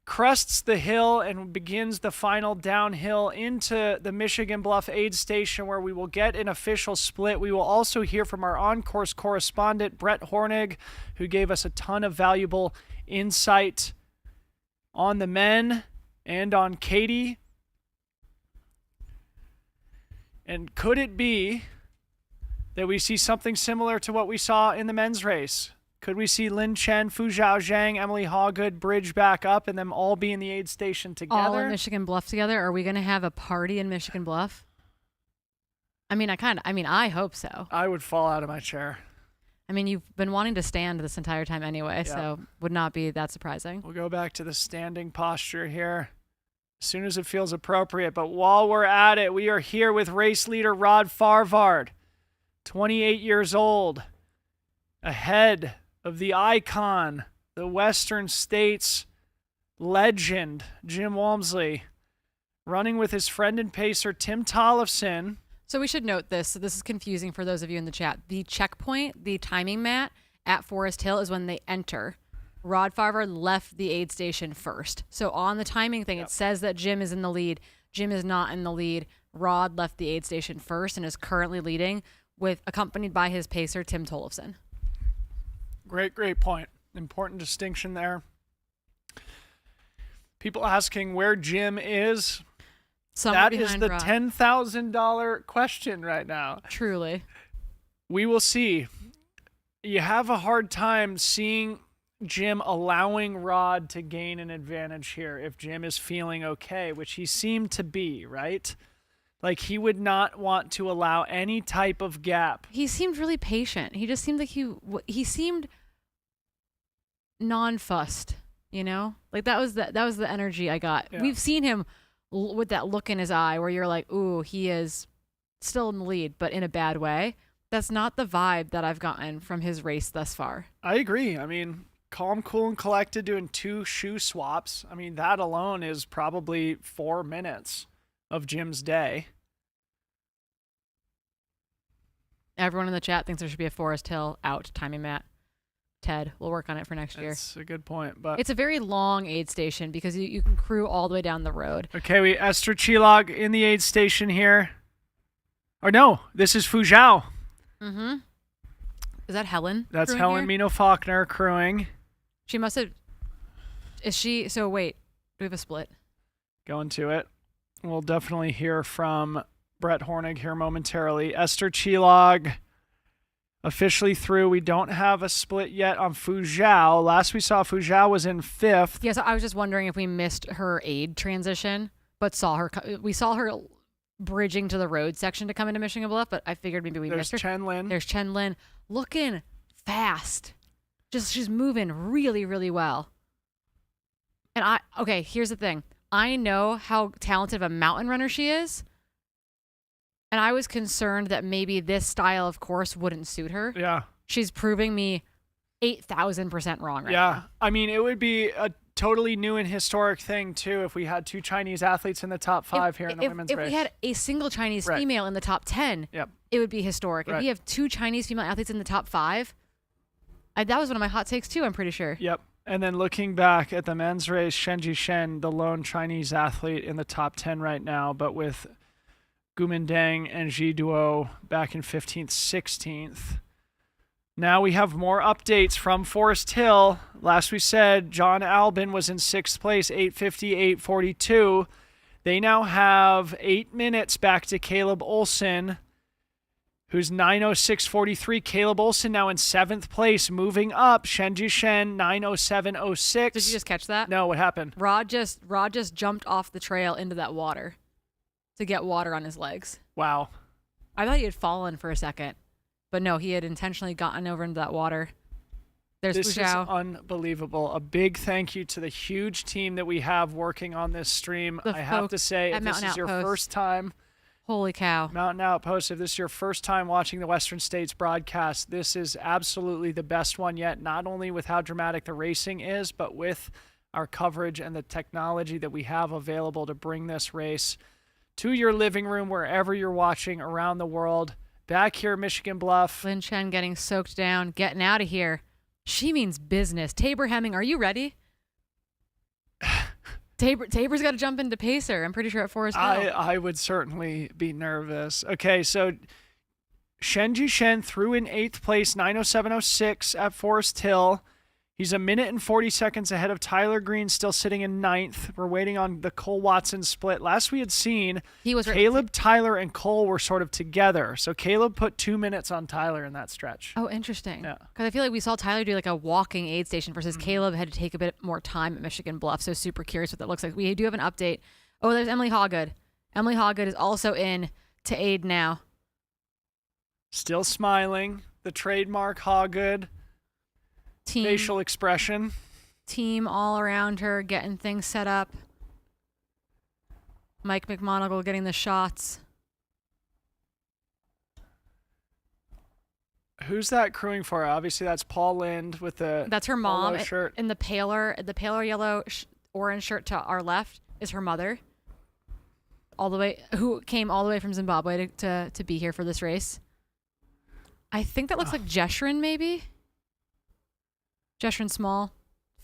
[SPEAKER 3] crests the hill and begins the final downhill into the Michigan Bluff aid station, where we will get an official split. We will also hear from our on-course correspondent, Brett Hornig, who gave us a ton of valuable insight on the men and on Katie. And could it be that we see something similar to what we saw in the men's race? Could we see Lin Chen, Fu Zhao Zhang, Emily Hawgood bridge back up and them all be in the aid station together?
[SPEAKER 25] All in Michigan Bluff together? Are we going to have a party in Michigan Bluff? I hope so.
[SPEAKER 3] I would fall out of my chair.
[SPEAKER 25] I mean, you've been wanting to stand this entire time anyway,
[SPEAKER 3] Yeah.
[SPEAKER 25] so would not be that surprising.
[SPEAKER 3] We'll go back to the standing posture here as soon as it feels appropriate. But while we're at it, we are here with race leader Rod Farvard, 28 years old, ahead of the icon, the Western States legend, Jim Walmsley, running with his friend and pacer, Tim Tollefson.
[SPEAKER 25] So we should note this. So this is confusing for those of you in the chat. The checkpoint, the timing mat at Forest Hill is when they enter. Rod Farvard left the aid station first. So on the timing thing, It says that Jim is in the lead. Jim is not in the lead. Rod left the aid station first and is currently leading, accompanied by his pacer, Tim Tollefson.
[SPEAKER 3] Great point. Important distinction there. People asking where Jim is.
[SPEAKER 25] Somewhere
[SPEAKER 3] that is
[SPEAKER 25] behind
[SPEAKER 3] the
[SPEAKER 25] Rod.
[SPEAKER 3] $10,000 question right now.
[SPEAKER 25] Truly.
[SPEAKER 3] We will see. You have a hard time seeing Jim allowing Rod to gain an advantage here if Jim is feeling okay, which he seemed to be, right? Like he would not want to allow any type of gap.
[SPEAKER 25] He seemed really patient. He just seemed like he seemed non-fussed, you know? Like that was the energy I got.
[SPEAKER 3] Yeah.
[SPEAKER 25] We've seen him with that look in his eye where you're like, ooh, he is still in the lead, but in a bad way. That's not the vibe that I've gotten from his race thus far.
[SPEAKER 3] I agree. I mean, calm, cool, and collected, doing 2 shoe swaps. I mean, that alone is probably 4 minutes of Jim's day.
[SPEAKER 25] Everyone in the chat thinks there should be a Forest Hill out timing mat. Ted, we'll work on it for next year.
[SPEAKER 3] That's a good point, but
[SPEAKER 25] It's a very long aid station because you can crew all the way down the road.
[SPEAKER 3] okay, we Esther Chilag in the aid station here. Or no, this is Fu Zhao.
[SPEAKER 25] Mm-hmm. Is that Helen?
[SPEAKER 3] That's
[SPEAKER 25] crewing
[SPEAKER 3] Helen
[SPEAKER 25] here?
[SPEAKER 3] Mino Faulkner crewing.
[SPEAKER 25] She must have. Is she? So wait, do we have a split?
[SPEAKER 3] Going to it. We'll definitely hear from Brett Hornig here momentarily. Esther Chilag officially through. We don't have a split yet on Fu Zhao. Last we saw, Fu Zhao was in 5th.
[SPEAKER 25] Yeah, so I was just wondering if we missed her aid transition, but saw her. We saw her bridging to the road section to come into Michigan Bluff, but I figured maybe we missed her.
[SPEAKER 3] Chen Lin.
[SPEAKER 25] There's Chen Lin, looking fast. She's moving really, really well. And here's the thing. I know how talented of a mountain runner she is. And I was concerned that maybe this style of course wouldn't suit her.
[SPEAKER 3] Yeah.
[SPEAKER 25] She's proving me 8,000% wrong right
[SPEAKER 3] Yeah.
[SPEAKER 25] now.
[SPEAKER 3] I mean, it would be a totally new and historic thing, too, if we had 2 Chinese athletes in the top 5 here in the women's race.
[SPEAKER 25] If we had a single Chinese female in the top 10, it would be historic. If
[SPEAKER 3] Right.
[SPEAKER 25] we have 2 Chinese female athletes in the top 5, that was one of my hot takes too, I'm pretty sure.
[SPEAKER 3] Yep. And then looking back at the men's race, Shenji Shen, the lone Chinese athlete in the top 10 right now, but with Gumindang and Ji Duo back in 15th, 16th. Now we have more updates from Forest Hill. Last we said, John Albin was in 6th place, 8:50, 8:42. They now have 8 minutes back to Caleb Olson, who's 9:06.43. Caleb Olson now in 7th place, moving up. Shenji Shen, 9:07.06.
[SPEAKER 25] Did you just catch that?
[SPEAKER 3] No, what happened?
[SPEAKER 25] Rod just jumped off the trail into that water to get water on his legs.
[SPEAKER 3] Wow.
[SPEAKER 25] I thought he had fallen for a second, but no, he had intentionally gotten over into that water. There's
[SPEAKER 3] This is
[SPEAKER 25] Fuzhou.
[SPEAKER 3] unbelievable. A big thank you to the huge team that we have working on this stream.
[SPEAKER 25] The
[SPEAKER 3] I have to
[SPEAKER 25] folks
[SPEAKER 3] say,
[SPEAKER 25] at
[SPEAKER 3] if this
[SPEAKER 25] Mountain
[SPEAKER 3] is your
[SPEAKER 25] Outpost.
[SPEAKER 3] first time,
[SPEAKER 25] Holy cow.
[SPEAKER 3] Mountain Outpost, if this is your first time watching the Western States broadcast, this is absolutely the best one yet, not only with how dramatic the racing is, but with our coverage and the technology that we have available to bring this race to your living room, wherever you're watching around the world. Back here, Michigan Bluff.
[SPEAKER 25] Lin Chen getting soaked down, getting out of here. She means business. Tabor Hemming, are you ready? Tabor's got to jump into Pacer. I'm pretty sure at Forest Hill.
[SPEAKER 3] I would certainly be nervous. Okay, so Shen Jishen threw in 8th place, 9:07.06 at Forest Hill. He's 1 minute and 40 seconds ahead of Tyler Green, still sitting in 9th. We're waiting on the Cole Watson split. Last we had seen, Caleb, Tyler, and Cole were sort of together. So Caleb put 2 minutes on Tyler in that stretch.
[SPEAKER 25] Oh, interesting.
[SPEAKER 3] Yeah.
[SPEAKER 25] Because I feel like we saw Tyler do like a walking aid station versus Caleb had to take a bit more time at Michigan Bluff. So super curious what that looks like. We do have an update. Oh, there's Emily Hawgood. Emily Hawgood is also in to aid now.
[SPEAKER 3] Still smiling. The trademark Hawgood. Facial expression.
[SPEAKER 25] Team all around her getting things set up. Mike McMonagle getting the shots.
[SPEAKER 3] Who's that crewing for? Obviously, that's Paul Lind with the
[SPEAKER 25] That's her mom.
[SPEAKER 3] polo shirt.
[SPEAKER 25] In the paler yellow orange shirt to our left is her mother. Who came all the way from Zimbabwe to be here for this race. I think that looks like Jeshrin, maybe. Jeshrin Small,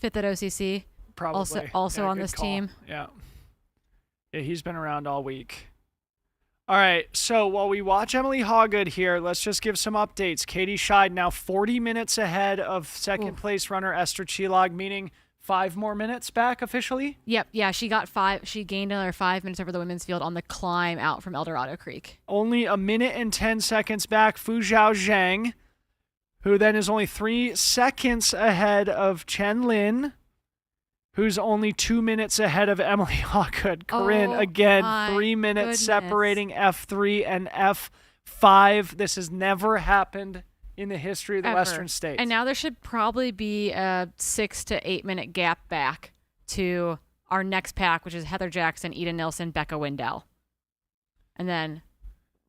[SPEAKER 25] 5th at OCC.
[SPEAKER 3] Probably.
[SPEAKER 25] Also
[SPEAKER 3] Yeah,
[SPEAKER 25] on
[SPEAKER 3] good
[SPEAKER 25] this
[SPEAKER 3] call.
[SPEAKER 25] team.
[SPEAKER 3] Yeah, he's been around all week. All right, so while we watch Emily Hawgood here, let's just give some updates. Katie Scheid now 40 minutes ahead of second place runner Esther Chilog, meaning 5 more minutes back officially.
[SPEAKER 25] Yep. Yeah, she got 5. She gained another 5 minutes over the women's field on the climb out from El Dorado Creek.
[SPEAKER 3] Only 1 minute and 10 seconds back, Fuzhou Zhang, who then is only 3 seconds ahead of Chen Lin, who's only 2 minutes ahead of Emily Hawgood. Corinne, again, 3 minutes separating F3 and F5. This has never happened in the history of the Western States.
[SPEAKER 25] And now there should probably be a 6 to 8 minute gap back to our next pack, which is Heather Jackson, Eda Nilsson, Becca Wendell. And then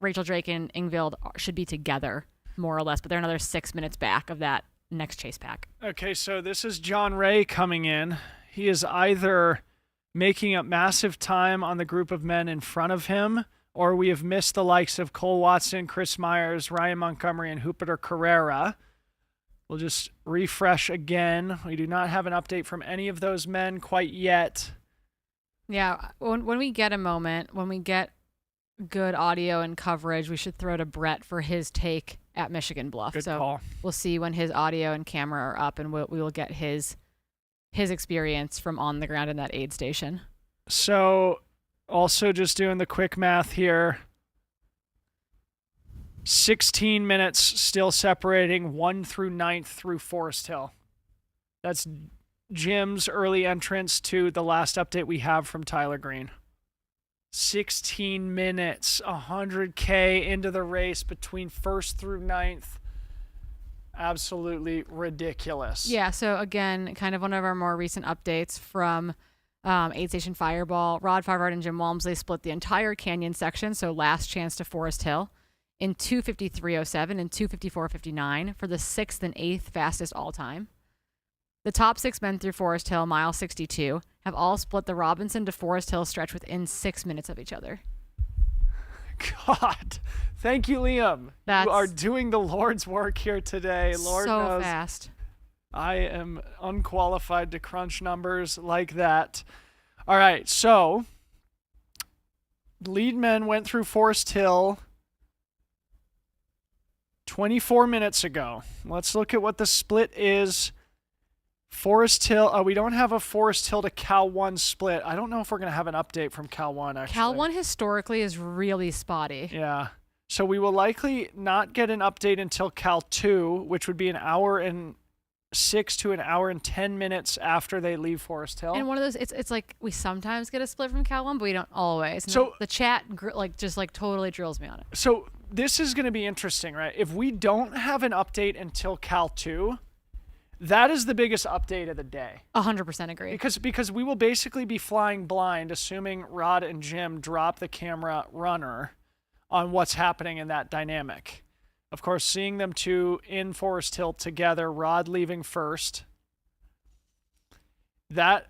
[SPEAKER 25] Rachel Drake and Ingvild should be together, more or less, but they're another 6 minutes back of that next chase pack.
[SPEAKER 3] Okay, so this is John Ray coming in. He is either making up massive time on the group of men in front of him, or we have missed the likes of Cole Watson, Chris Myers, Ryan Montgomery, and Jupiter Carrera. We'll just refresh again. We do not have an update from any of those men quite yet.
[SPEAKER 25] Yeah, when we get a moment, when we get good audio and coverage, we should throw to Brett for his take at Michigan Bluff.
[SPEAKER 3] Good
[SPEAKER 25] so
[SPEAKER 3] call.
[SPEAKER 25] We'll see when his audio and camera are up, and we will get his experience from on the ground in that aid station.
[SPEAKER 3] So also just doing the quick math here. 16 minutes still separating 1 through 9th through Forest Hill. That's Jim's early entrance to the last update we have from Tyler Green. 16 minutes, 100K into the race between 1st through 9th. Absolutely ridiculous.
[SPEAKER 25] Yeah, so again, kind of one of our more recent updates from Aid Station Fireball. Rod Farvard and Jim Walmsley split the entire canyon section, so last chance to Forest Hill, in 2:53.07 and 2:54.59 for the 6th and 8th fastest all time. The top 6 men through Forest Hill, mile 62, have all split the Robinson to Forest Hill stretch within 6 minutes of each other.
[SPEAKER 3] God, thank you, Liam. You are doing the Lord's work here today. Lord
[SPEAKER 25] so
[SPEAKER 3] knows
[SPEAKER 25] fast.
[SPEAKER 3] I am unqualified to crunch numbers like that. All right, so lead men went through Forest Hill 24 minutes ago. Let's look at what the split is. Forest Hill. We don't have a Forest Hill to Cal 1 split. I don't know if we're going to have an update from Cal 1, actually.
[SPEAKER 25] Cal 1 historically is really spotty.
[SPEAKER 3] Yeah. So we will likely not get an update until Cal 2, which would be an hour and 6 to an hour and 10 minutes after they leave Forest Hill.
[SPEAKER 25] And one of those, it's like we sometimes get a split from Cal 1, but we don't always. And
[SPEAKER 3] So
[SPEAKER 25] the chat just totally drills me on it.
[SPEAKER 3] So this is going to be interesting, right? If we don't have an update until Cal 2, That is the biggest update of the day.
[SPEAKER 25] 100% agree.
[SPEAKER 3] Because we will basically be flying blind, assuming Rod and Jim drop the camera runner on what's happening in that dynamic. Of course, seeing them two in Forest Hill together, Rod leaving first, that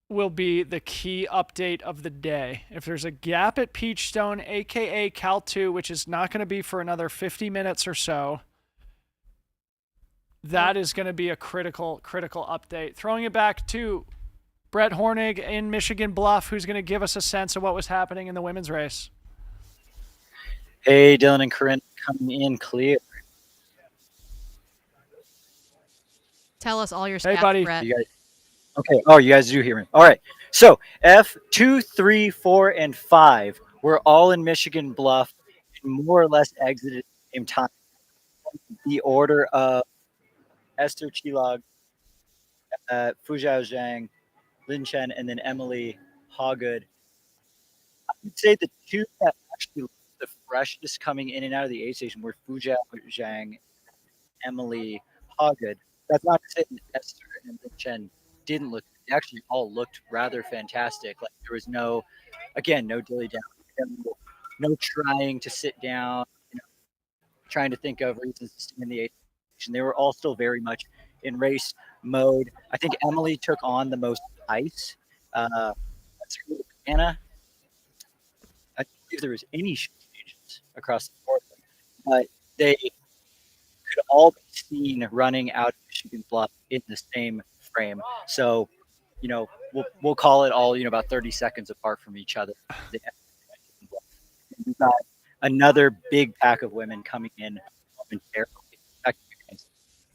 [SPEAKER 3] will be the key update of the day. If there's a gap at Peachstone, aka Cal 2, which is not going to be for another 50 minutes or so, that is going to be a critical update. Throwing it back to Brett Hornig in Michigan Bluff, who's going to give us a sense of what was happening in the women's race.
[SPEAKER 17] Hey, Dylan and Corinne coming in clear.
[SPEAKER 25] Tell us all your stats,
[SPEAKER 3] Hey, buddy.
[SPEAKER 25] Brett.
[SPEAKER 17] You guys, okay. Oh, you guys do hear me. All right. So F2, 3, 4, and 5 were all in Michigan Bluff and more or less exited at the same time. The order of Esther Chilog, Fujiao Zhang, Lin Chen, and then Emily Hawgood. I would say the two that actually looked the freshest coming in and out of the aid station were Fujiao Zhang, Emily Hawgood. That's not to say that Esther and Lin Chen didn't look. They actually all looked rather fantastic. Like there was no dilly down, no trying to sit down, trying to think of reasons to stay in the aid station. They were all still very much in race mode. I think Emily took on the most ice. Anna, I don't believe there was any changes across the board, but they could all be seen running out of Michigan Bluff in the same frame. So, we'll call it all, about 30 seconds apart from each other. We've got another big pack of women coming in momentarily.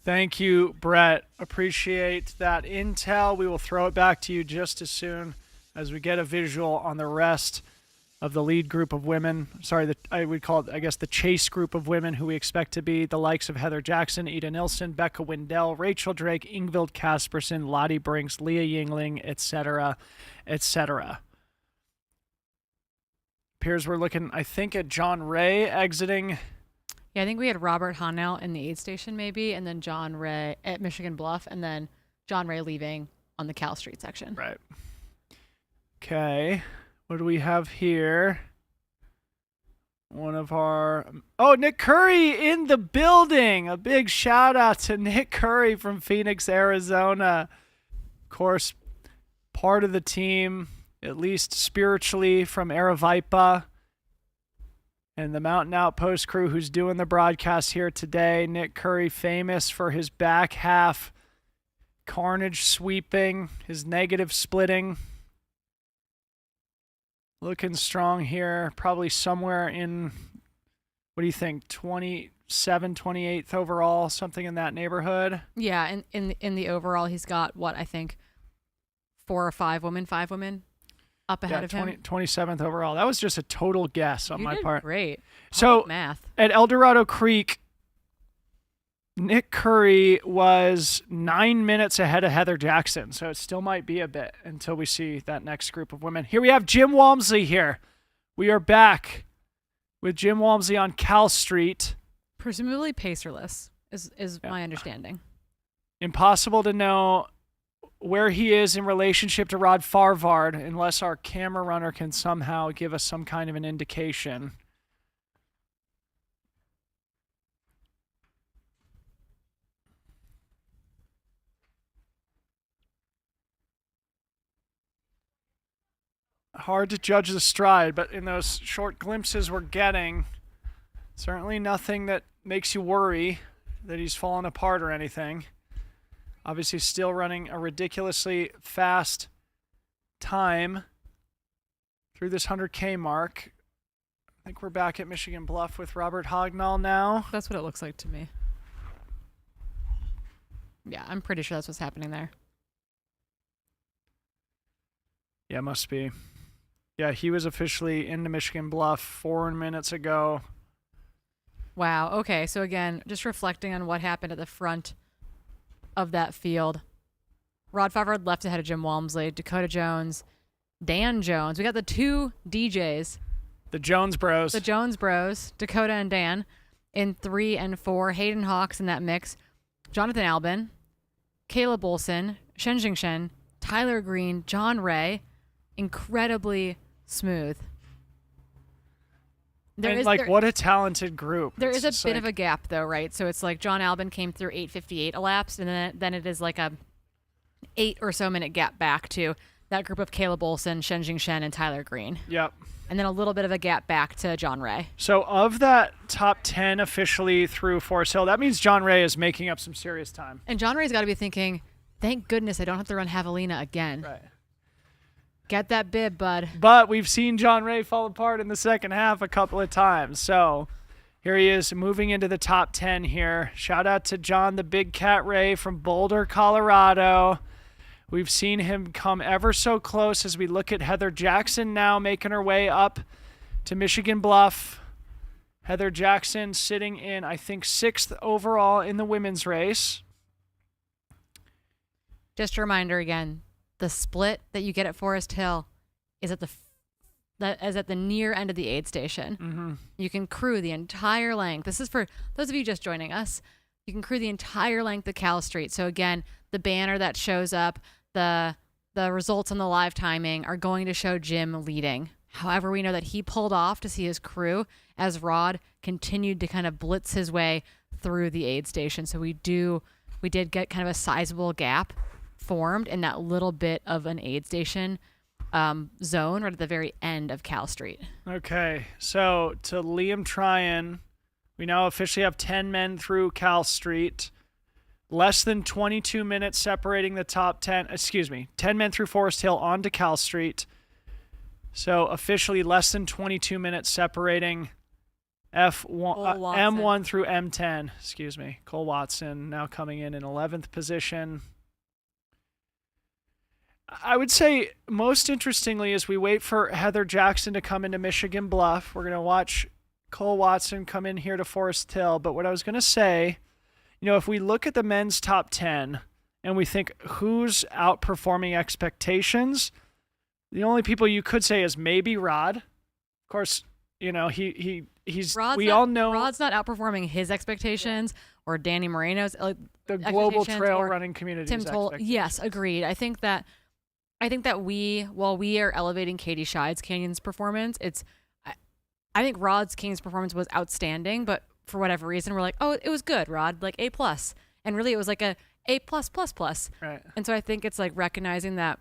[SPEAKER 3] Thank you, Brett. Appreciate that intel. We will throw it back to you just as soon as we get a visual on the rest of the lead group of women. Sorry, I would call it, I guess, the chase group of women who we expect to be the likes of Heather Jackson, Ida Nilsson, Becca Wendell, Rachel Drake, Ingvild Kaspersen, Lottie Brinks, Leah Yingling, etc., etc. Appears we're looking, I think, at John Ray exiting.
[SPEAKER 25] Yeah, I think we had Robert Hanel in the aid station maybe, and then John Ray at Michigan Bluff, and then John Ray leaving on the Cal Street section.
[SPEAKER 3] Right. Okay. What do we have here? Nick Curry in the building. A big shout out to Nick Curry from Phoenix, Arizona. Of course, part of the team, at least spiritually, from Aravaipa and the Mountain Outpost crew who's doing the broadcast here today. Nick Curry, famous for his back half carnage sweeping, his negative splitting. Looking strong here, probably somewhere in, what do you think, 27, 28th overall, something in that neighborhood?
[SPEAKER 25] Yeah, in the overall, he's got, what, I think, 4 or 5 women up ahead of him.
[SPEAKER 3] 27th overall. That was just a total guess on my part.
[SPEAKER 25] Great.
[SPEAKER 3] So
[SPEAKER 25] math.
[SPEAKER 3] At El Dorado Creek, Nick Curry was 9 minutes ahead of Heather Jackson, so it still might be a bit until we see that next group of women. Here we have Jim Walmsley here. We are back with Jim Walmsley on Cal Street.
[SPEAKER 25] Presumably pacerless is my understanding.
[SPEAKER 3] Impossible to know where he is in relationship to Rod Farvard unless our camera runner can somehow give us some kind of an indication. Hard to judge the stride, but in those short glimpses we're getting, certainly nothing that makes you worry that he's fallen apart or anything. Obviously still running a ridiculously fast time through this 100K mark. I think we're back at Michigan Bluff with Robert Hognall now.
[SPEAKER 25] That's what it looks like to me. Yeah, I'm pretty sure that's what's happening there.
[SPEAKER 3] Yeah, must be. Yeah, he was officially into Michigan Bluff 4 minutes ago.
[SPEAKER 25] Wow. Okay. So again, just reflecting on what happened at the front of that field. Rod Favard left ahead of Jim Walmsley, Dakota Jones, Dan Jones. We got the 2 DJs.
[SPEAKER 3] The Jones Bros.
[SPEAKER 25] The Jones Bros, Dakota and Dan, in 3 and 4. Hayden Hawks in that mix. Jonathan Albin, Caleb Olson, Shen Jingshen, Tyler Green, John Ray, incredibly smooth.
[SPEAKER 3] What a talented group.
[SPEAKER 25] There
[SPEAKER 3] It's
[SPEAKER 25] is a
[SPEAKER 3] just
[SPEAKER 25] bit of a gap though, right? So it's like John Albin came through 8:58 elapsed, and then it is like a 8 or so minute gap back to that group of Caleb Olson, Shen Jingshen, and Tyler Green.
[SPEAKER 3] Yep.
[SPEAKER 25] And then a little bit of a gap back to John Ray.
[SPEAKER 3] So of that top 10 officially through Forest Hill, that means John Ray is making up some serious time.
[SPEAKER 25] And John Ray's got to be thinking, thank goodness I don't have to run Javelina again.
[SPEAKER 3] Right.
[SPEAKER 25] Get that bib, bud.
[SPEAKER 3] But we've seen John Ray fall apart in the second half a couple of times. So here he is moving into the top 10 here. Shout out to John the Big Cat Ray from Boulder, Colorado. We've seen him come ever so close as we look at Heather Jackson now making her way up to Michigan Bluff. Heather Jackson sitting in, I think, 6th overall in the women's race.
[SPEAKER 25] Just a reminder again, the split that you get at Forest Hill is at the near end of the aid station.
[SPEAKER 3] Mm-hmm.
[SPEAKER 25] You can crew the entire length. This is for those of you just joining us. You can crew the entire length of Cal Street. So again, the banner that shows up, the results on the live timing are going to show Jim leading. However, we know that he pulled off to see his crew as Rod continued to kind of blitz his way through the aid station. So we did get kind of a sizable gap formed in that little bit of an aid station zone right at the very end of Cal Street.
[SPEAKER 3] Okay, so to Liam Tryon, we now officially have 10 men through Cal Street. Less than 22 minutes separating the top 10. 10 men through Forest Hill onto Cal Street. So officially less than 22 minutes separating M1 through M10. Cole Watson now coming in 11th position. I would say most interestingly as we wait for Heather Jackson to come into Michigan Bluff, we're going to watch Cole Watson come in here to Forest Hill. But what I was going to say, if we look at the men's top 10 and we think who's outperforming expectations, the only people you could say is maybe Rod. Of course, he's all know
[SPEAKER 25] Rod's not outperforming his expectations or Danny Moreno's
[SPEAKER 3] the global trail running community's expectations.
[SPEAKER 25] Yes, agreed. I think that while we are elevating Katie Scheid's Canyon's performance, I think Rod's Canyon's performance was outstanding, but for whatever reason, we're like, oh, it was good, Rod, like A+. And really it was like a A+++.
[SPEAKER 3] Right.
[SPEAKER 25] And so I think it's like recognizing that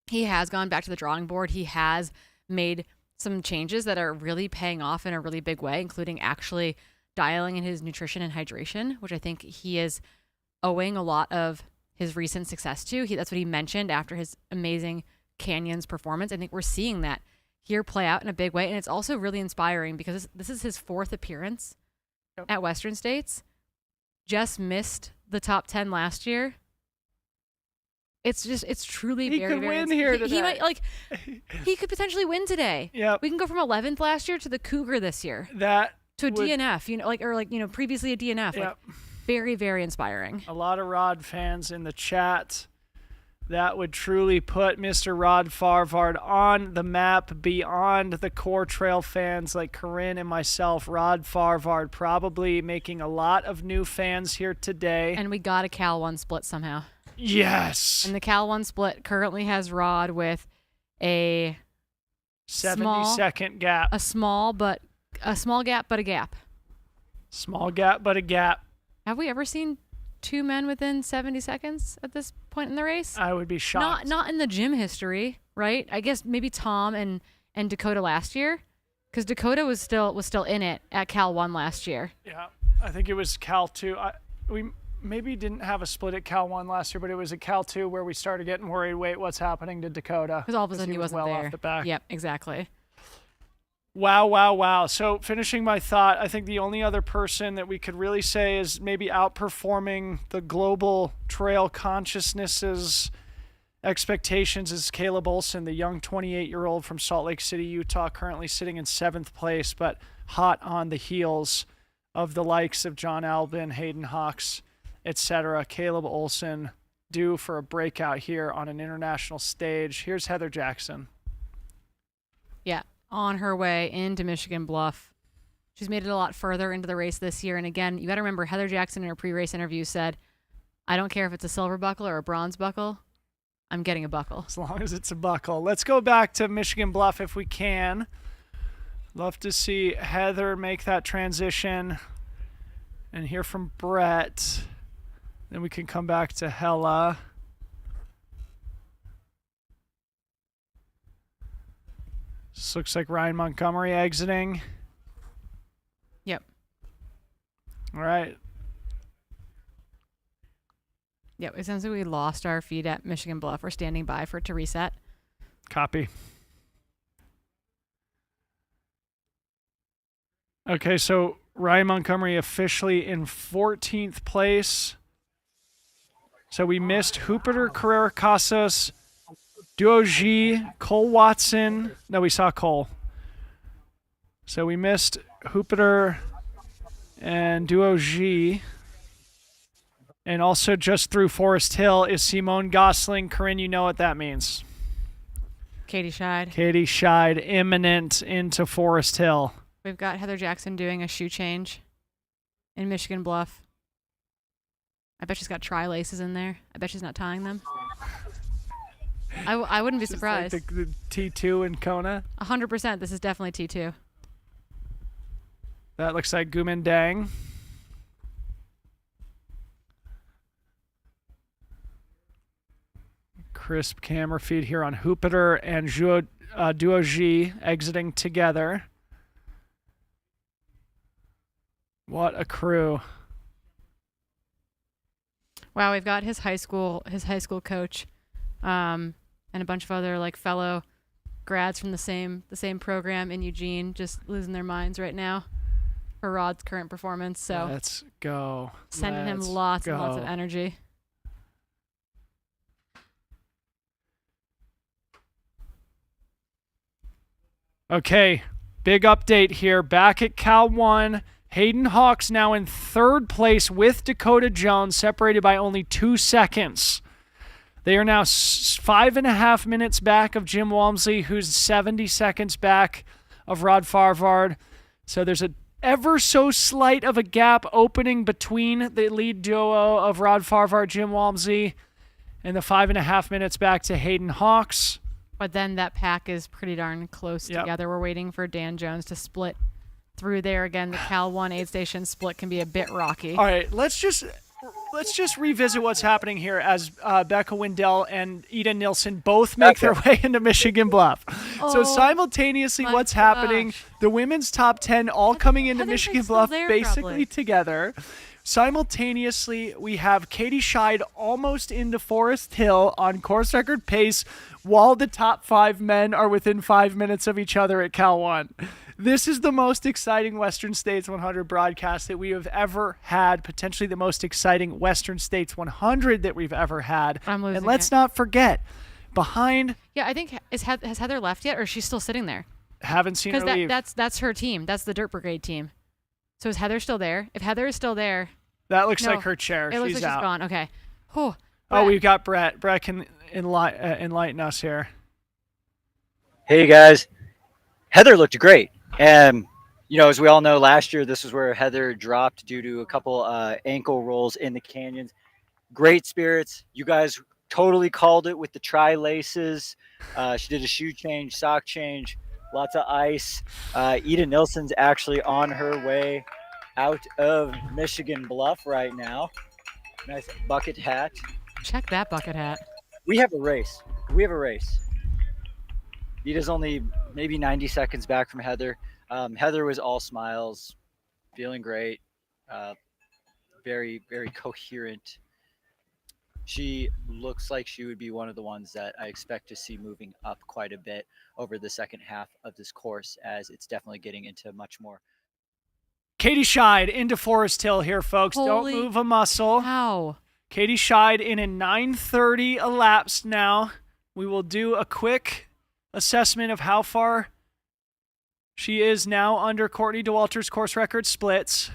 [SPEAKER 25] he has gone back to the drawing board. He has made some changes that are really paying off in a really big way, including actually dialing in his nutrition and hydration, which I think he is owing a lot of his recent success to. That's what he mentioned after his amazing Canyons performance. I think we're seeing that here play out in a big way. And it's also really inspiring because this is his 4th appearance at Western States. Just missed the top 10 last year. It's truly
[SPEAKER 3] he
[SPEAKER 25] very,
[SPEAKER 3] could
[SPEAKER 25] very
[SPEAKER 3] win here today.
[SPEAKER 25] He might he could potentially win today.
[SPEAKER 3] Yeah.
[SPEAKER 25] We can go from 11th last year to the Cougar this year.
[SPEAKER 3] That
[SPEAKER 25] to a DNF, previously a DNF.
[SPEAKER 3] Yep.
[SPEAKER 25] Very, very inspiring.
[SPEAKER 3] A lot of Rod fans in the chat. That would truly put Mr. Rod Farvard on the map beyond the core trail fans like Corinne and myself. Rod Farvard probably making a lot of new fans here today.
[SPEAKER 25] And we got a Cal 1 split somehow.
[SPEAKER 3] Yes.
[SPEAKER 25] And the Cal 1 split currently has Rod with a
[SPEAKER 3] 70-second gap.
[SPEAKER 25] A small gap, but a gap.
[SPEAKER 3] Small gap, but a gap.
[SPEAKER 25] Have we ever seen 2 men within 70 seconds at this point in the race?
[SPEAKER 3] I would be shocked.
[SPEAKER 25] Not in the gym history, right? I guess maybe Tom and Dakota last year, because Dakota was still in it at Cal 1 last year.
[SPEAKER 3] Yeah, I think it was Cal 2. We maybe didn't have a split at Cal 1 last year, but it was at Cal 2 where we started getting worried. Wait, what's happening to Dakota?
[SPEAKER 25] Because all of a sudden he wasn't
[SPEAKER 3] well
[SPEAKER 25] there.
[SPEAKER 3] Off the back.
[SPEAKER 25] Yep, exactly.
[SPEAKER 3] Wow. So finishing my thought, I think the only other person that we could really say is maybe outperforming the global trail consciousness's expectations is Caleb Olson, the young 28-year-old from Salt Lake City, Utah, currently sitting in 7th place, but hot on the heels of the likes of John Albin, Hayden Hawks, etc. Caleb Olson due for a breakout here on an international stage. Here's Heather Jackson.
[SPEAKER 25] Yeah. On her way into Michigan Bluff. She's made it a lot further into the race this year. And again, you got to remember Heather Jackson in her pre-race interview said, I don't care if it's a silver buckle or a bronze buckle. I'm getting a buckle.
[SPEAKER 3] As long as it's a buckle. Let's go back to Michigan Bluff if we can. Love to see Heather make that transition and hear from Brett. Then we can come back to Hella. This looks like Ryan Montgomery exiting.
[SPEAKER 25] Yep.
[SPEAKER 3] All right.
[SPEAKER 25] Yep. It sounds like we lost our feed at Michigan Bluff. We're standing by for it to reset.
[SPEAKER 3] Copy. Okay, so Ryan Montgomery officially in 14th place. So we missed Jupiter Carrera Casas, Duo G, Cole Watson. No, we saw Cole. So we missed Jupiter and Duo G. And also just through Forest Hill is Simone Gosling. Corinne, you know what that means.
[SPEAKER 25] Katie Scheid.
[SPEAKER 3] Katie Scheid imminent into Forest Hill.
[SPEAKER 25] We've got Heather Jackson doing a shoe change in Michigan Bluff. I bet she's got tri-laces in there. I bet she's not tying them. I wouldn't be surprised.
[SPEAKER 3] Like the T2 in Kona.
[SPEAKER 25] 100%. This is definitely T2.
[SPEAKER 3] That looks like Gumendang. Crisp camera feed here on Jupiter and Duo G exiting together. What a crew.
[SPEAKER 25] Wow, we've got his high school coach, and a bunch of other like fellow grads from the same program in Eugene just losing their minds right now for Rod's current performance. So
[SPEAKER 3] let's go.
[SPEAKER 25] Sending him lots and lots of energy.
[SPEAKER 3] Okay, big update here. Back at Cal 1, Hayden Hawks now in 3rd place with Dakota Jones, separated by only 2 seconds. They are now 5.5 minutes back of Jim Walmsley, who's 70 seconds back of Rod Farvard. So there's a ever so slight of a gap opening between the lead duo of Rod Farvard, Jim Walmsley, and the 5.5 minutes back to Hayden Hawks.
[SPEAKER 25] But then that pack is pretty darn close together. We're waiting for Dan Jones to split through there again. The Cal 1 aid station split can be a bit rocky.
[SPEAKER 3] All right, let's just revisit what's happening here as Becca Wendell and Ida Nilsson both make their way into Michigan Bluff. So simultaneously, what's happening? The women's top 10 all coming into Michigan Bluff basically together. Simultaneously, we have Katie Scheid almost into Forest Hill on course record pace, while the top 5 men are within 5 minutes of each other at Cal 1. This is the most exciting Western States 100 broadcast that we have ever had, potentially the most exciting Western States 100 that we've ever had. And let's not forget, behind...
[SPEAKER 25] Yeah, I think, has Heather left yet, or is she still sitting there?
[SPEAKER 3] Haven't seen her leave.
[SPEAKER 25] That's her team. That's the Dirt Brigade team. So is Heather still there? If Heather is still there...
[SPEAKER 3] That looks like her chair.
[SPEAKER 25] It looks
[SPEAKER 3] she's
[SPEAKER 25] like
[SPEAKER 3] out.
[SPEAKER 25] She's gone. Okay.
[SPEAKER 3] Oh, we've got Brett. Brett can enlighten us here.
[SPEAKER 17] Hey, guys. Heather looked great. And, as we all know, last year, this is where Heather dropped due to a couple ankle rolls in the canyons. Great spirits. You guys totally called it with the tri-laces. She did a shoe change, sock change, lots of ice. Ida Nilsson's actually on her way out of Michigan Bluff right now. Nice bucket hat.
[SPEAKER 25] Check that bucket hat.
[SPEAKER 17] We have a race. Ida's only maybe 90 seconds back from Heather. Heather was all smiles, feeling great, very, very coherent. She looks like she would be one of the ones that I expect to see moving up quite a bit over the second half of this course, as it's definitely getting into much more.
[SPEAKER 3] Katie Scheid into Forest Hill here, folks. Don't move a muscle.
[SPEAKER 25] How?
[SPEAKER 3] Katie Scheid in a 9:30 elapsed now. We will do a quick assessment of how far she is now under Courtney DeWalter's course record splits.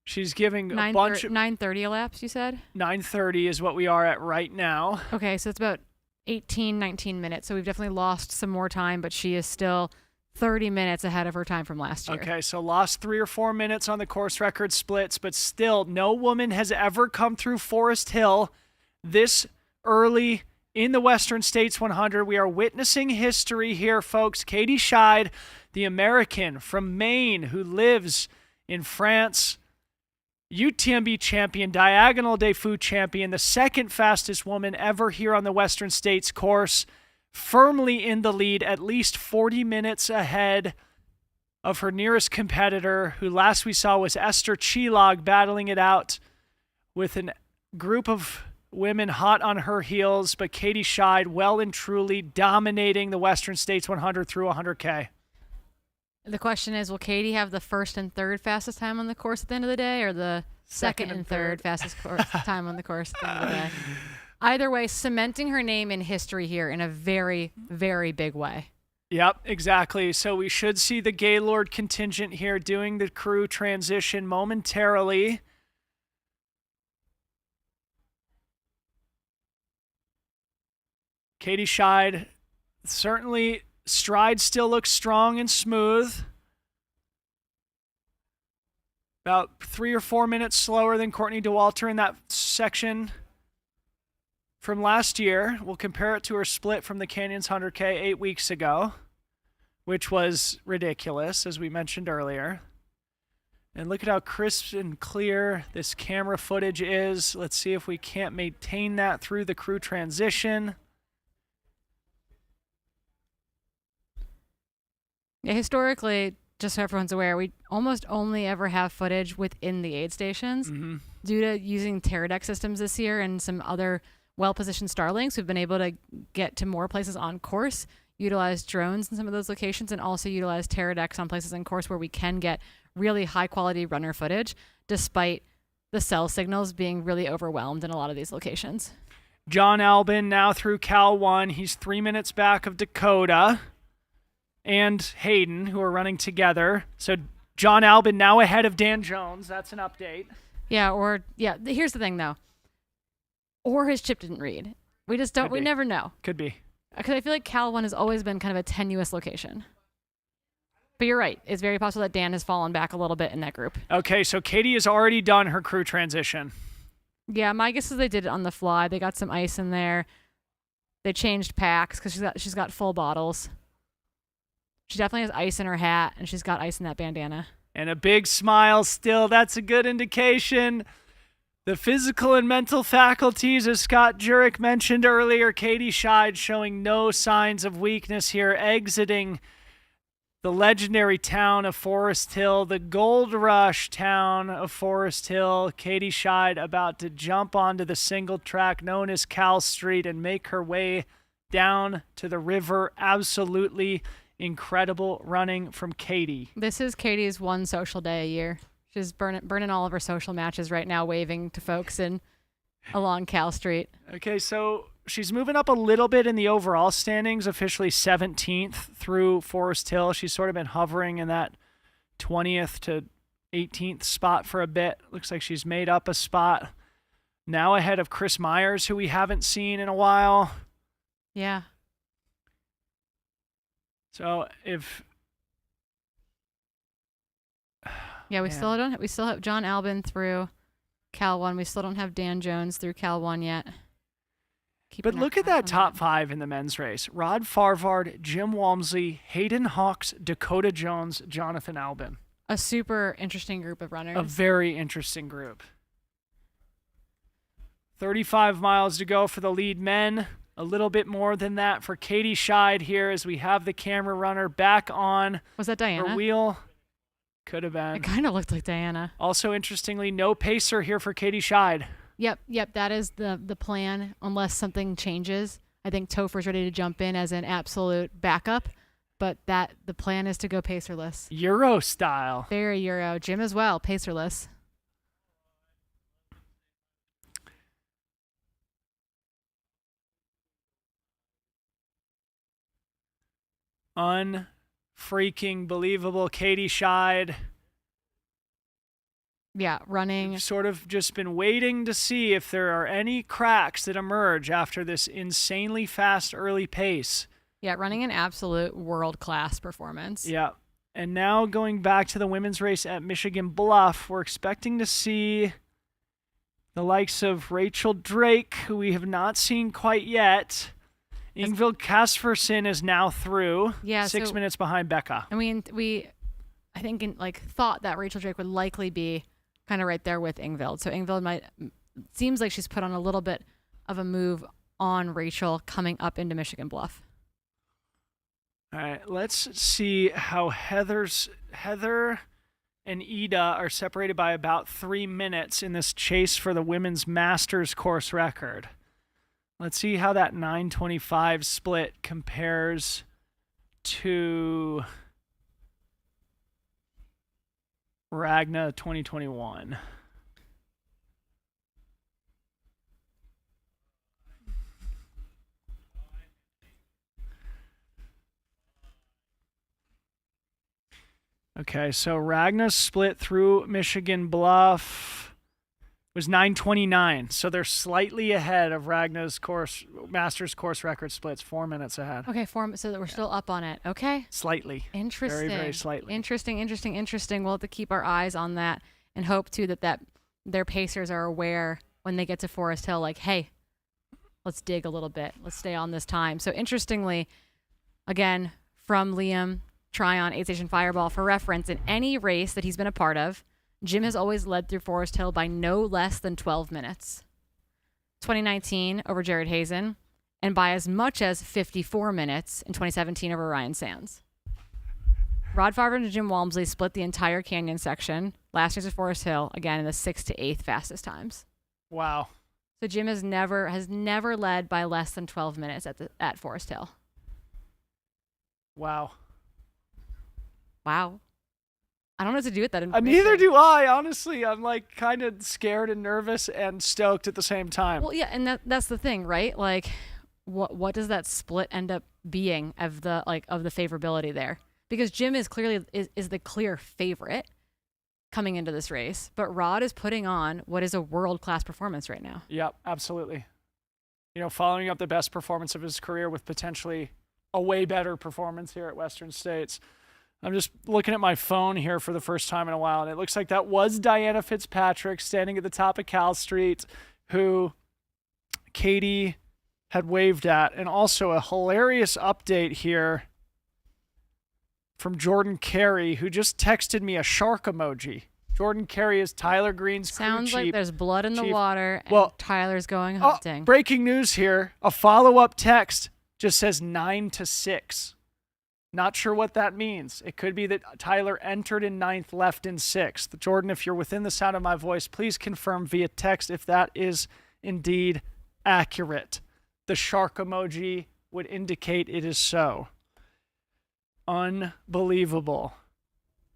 [SPEAKER 3] She's giving a bunch of...
[SPEAKER 25] 9:30 elapsed, you said?
[SPEAKER 3] 9:30 is what we are at right now.
[SPEAKER 20] Okay, so it's about 18, 19 minutes. So we've definitely lost some more time, but she is still
[SPEAKER 25] 30 minutes ahead of her time from last year.
[SPEAKER 3] Okay, so lost 3 or 4 minutes on the course record splits, but still no woman has ever come through Forest Hill this early in the Western States 100. We are witnessing history here, folks. Katie Scheid, the American from Maine who lives in France, UTMB champion, Diagonal des Fous champion, the second fastest woman ever here on the Western States course, firmly in the lead, at least 40 minutes ahead of her nearest competitor, who last we saw was Esther Chilog battling it out with a group of women hot on her heels, but Katie Scheid well and truly dominating the Western States 100 through 100K.
[SPEAKER 25] The question is, will Katie have the first and third fastest time on the course at the end of the day, or the second and third fastest time on the course at the end of the day? Either way, cementing her name in history here in a very, very big way.
[SPEAKER 3] Yep, exactly. So we should see the Gaylord contingent here doing the crew transition momentarily. Katie Scheid, certainly stride still looks strong and smooth. About 3 or 4 minutes slower than Courtney Dauwalter in that section from last year. We'll compare it to her split from the Canyons 100K 8 weeks ago, which was ridiculous, as we mentioned earlier. And look at how crisp and clear this camera footage is. Let's see if we can't maintain that through the crew transition.
[SPEAKER 25] Yeah, historically, just so everyone's aware, we almost only ever have footage within the aid stations. Due to using Teradek systems this year and some other well-positioned Starlinks, we've been able to get to more places on course, utilize drones in some of those locations, and also utilize Teradeks on places on course where we can get really high-quality runner footage, despite the cell signals being really overwhelmed in a lot of these locations.
[SPEAKER 3] John Albin now through Cal 1. He's 3 minutes back of Dakota and Hayden, who are running together. So John Albin now ahead of Dan Jones. That's an update.
[SPEAKER 25] Yeah, here's the thing, though. Or his chip didn't read. We just don't, we never know.
[SPEAKER 3] Could be.
[SPEAKER 25] Because I feel like Cal 1 has always been kind of a tenuous location. But you're right. It's very possible that Dan has fallen back a little bit in that group.
[SPEAKER 3] Okay, so Katie has already done her crew transition.
[SPEAKER 25] Yeah, my guess is they did it on the fly. They got some ice in there. They changed packs because she's got full bottles. She definitely has ice in her hat, and she's got ice in that bandana.
[SPEAKER 3] And a big smile still. That's a good indication. The physical and mental faculties, as Scott Jurek mentioned earlier, Katie Scheid showing no signs of weakness here, exiting the legendary town of Forest Hill, the gold rush town of Forest Hill. Katie Scheid about to jump onto the single track known as Cal Street and make her way down to the river. Absolutely incredible running from Katie.
[SPEAKER 25] This is Katie's one social day a year. She's burning all of her social matches right now, waving to folks along Cal Street.
[SPEAKER 3] Okay, so she's moving up a little bit in the overall standings, officially 17th through Forest Hill. She's sort of been hovering in that 20th to 18th spot for a bit. Looks like she's made up a spot. Now ahead of Chris Myers, who we haven't seen in a while.
[SPEAKER 25] Yeah.
[SPEAKER 3] So if...
[SPEAKER 25] Yeah, we still have John Albin through Cal 1. We still don't have Dan Jones through Cal 1 yet.
[SPEAKER 3] But look at that top 5 in the men's race. Rod Farvard, Jim Walmsley, Hayden Hawks, Dakota Jones, Jonathan Albin.
[SPEAKER 25] A super interesting group of runners.
[SPEAKER 3] A very interesting group. 35 miles to go for the lead men. A little bit more than that for Katie Scheid here as we have the camera runner back on.
[SPEAKER 25] Was that Diana?
[SPEAKER 3] Her wheel. Could have been.
[SPEAKER 25] It kind of looked like Diana.
[SPEAKER 3] Also, interestingly, no pacer here for Katie Scheid.
[SPEAKER 25] Yep. That is the plan, unless something changes. I think Topher's ready to jump in as an absolute backup, but the plan is to go pacerless.
[SPEAKER 3] Euro style.
[SPEAKER 25] Very Euro. Jim as well, pacerless.
[SPEAKER 3] Unfreaking believable Katie Scheid.
[SPEAKER 25] Yeah, running.
[SPEAKER 3] We've sort of just been waiting to see if there are any cracks that emerge after this insanely fast early pace.
[SPEAKER 25] Yeah, running an absolute world-class performance.
[SPEAKER 3] Yeah. And now going back to the women's race at Michigan Bluff, we're expecting to see the likes of Rachel Drake, who we have not seen quite yet. Ingvild Kaspersen is now through,
[SPEAKER 25] Yeah,
[SPEAKER 3] 6 minutes behind Becca.
[SPEAKER 25] I mean, I think, thought that Rachel Drake would likely be kind of right there with Ingvild. So Ingvild seems like she's put on a little bit of a move on Rachel coming up into Michigan Bluff.
[SPEAKER 3] All right, let's see how Heather and Ida are separated by about 3 minutes in this chase for the women's Masters course record. Let's see how that 9:25 split compares to Ragna 2021. Okay, so Ragna's split through Michigan Bluff was 9:29, so they're slightly ahead of Ragna's Masters course record splits, 4 minutes ahead.
[SPEAKER 25] Okay, so that we're still up on it. Okay.
[SPEAKER 3] Slightly.
[SPEAKER 25] Interesting.
[SPEAKER 3] Very, very slightly.
[SPEAKER 25] Interesting. We'll have to keep our eyes on that and hope too that their pacers are aware when they get to Forest Hill, like, hey, let's dig a little bit. Let's stay on this time. So interestingly, again, from Liam Tryon, 8 Station Fireball, for reference, in any race that he's been a part of, Jim has always led through Forest Hill by no less than 12 minutes. 2019 over Jared Hazen, and by as much as 54 minutes in 2017 over Ryan Sands. Rod Farber and Jim Walmsley split the entire canyon section last year's at Forest Hill, again in the 6th to 8th fastest times.
[SPEAKER 3] Wow.
[SPEAKER 25] So Jim has never led by less than 12 minutes at Forest Hill.
[SPEAKER 3] Wow.
[SPEAKER 25] Wow. I don't know what to do with that.
[SPEAKER 3] Neither do I, honestly. I'm like kind of scared and nervous and stoked at the same time.
[SPEAKER 25] Well, yeah, and that's the thing, right? Like, what does that split end up being of the favorability there? Because Jim is clearly is the clear favorite coming into this race, but Rod is putting on what is a world-class performance right now.
[SPEAKER 3] Yep, absolutely. Following up the best performance of his career with potentially a way better performance here at Western States. I'm just looking at my phone here for the first time in a while, and it looks like that was Diana Fitzpatrick standing at the top of Cal Street, who Katie had waved at. And also a hilarious update here from Jordan Carey, who just texted me a shark emoji. Jordan Carey is Tyler Green's crew
[SPEAKER 25] Sounds like there's blood in the water, and
[SPEAKER 3] well,
[SPEAKER 25] Tyler's going hunting.
[SPEAKER 3] Breaking news here. A follow-up text just says 9-6. Not sure what that means. It could be that Tyler entered in 9th, left in 6th. Jordan, if you're within the sound of my voice, please confirm via text if that is indeed accurate. The shark emoji would indicate it is so. Unbelievable.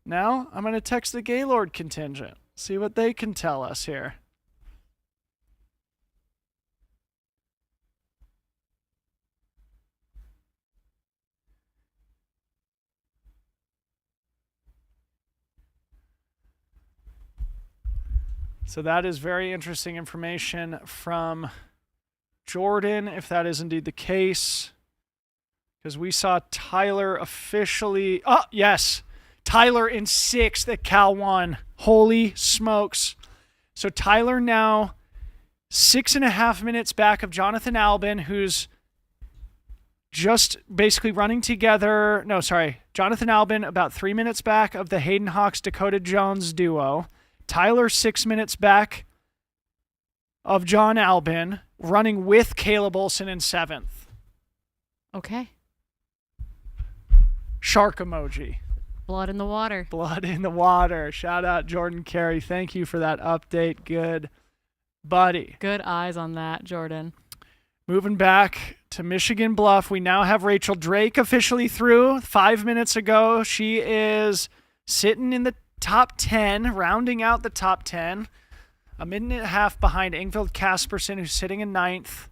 [SPEAKER 3] Now, I'm going to text the Gaylord contingent. See what they can tell us here. So that is very interesting information from Jordan, if that is indeed the case. Because we saw Tyler officially... Oh, yes. Tyler in 6th at Cal 1. Holy smokes. So Tyler now 6.5 minutes back of Jonathan Albin, who's just basically running together... No, sorry. Jonathan Albin about 3 minutes back of the Hayden Hawks, Dakota Jones duo. Tyler 6 minutes back of John Albin, running with Caleb Olson in 7th.
[SPEAKER 25] Okay.
[SPEAKER 3] Shark emoji.
[SPEAKER 25] Blood in the water.
[SPEAKER 3] Blood in the water. Shout out Jordan Carey. Thank you for that update. Good buddy.
[SPEAKER 25] Good eyes on that, Jordan.
[SPEAKER 3] Moving back to Michigan Bluff, we now have Rachel Drake officially through. 5 minutes ago, she is sitting in the top 10, rounding out the top 10. A minute and a half behind Ingvild Kaspersen, who's sitting in 9th.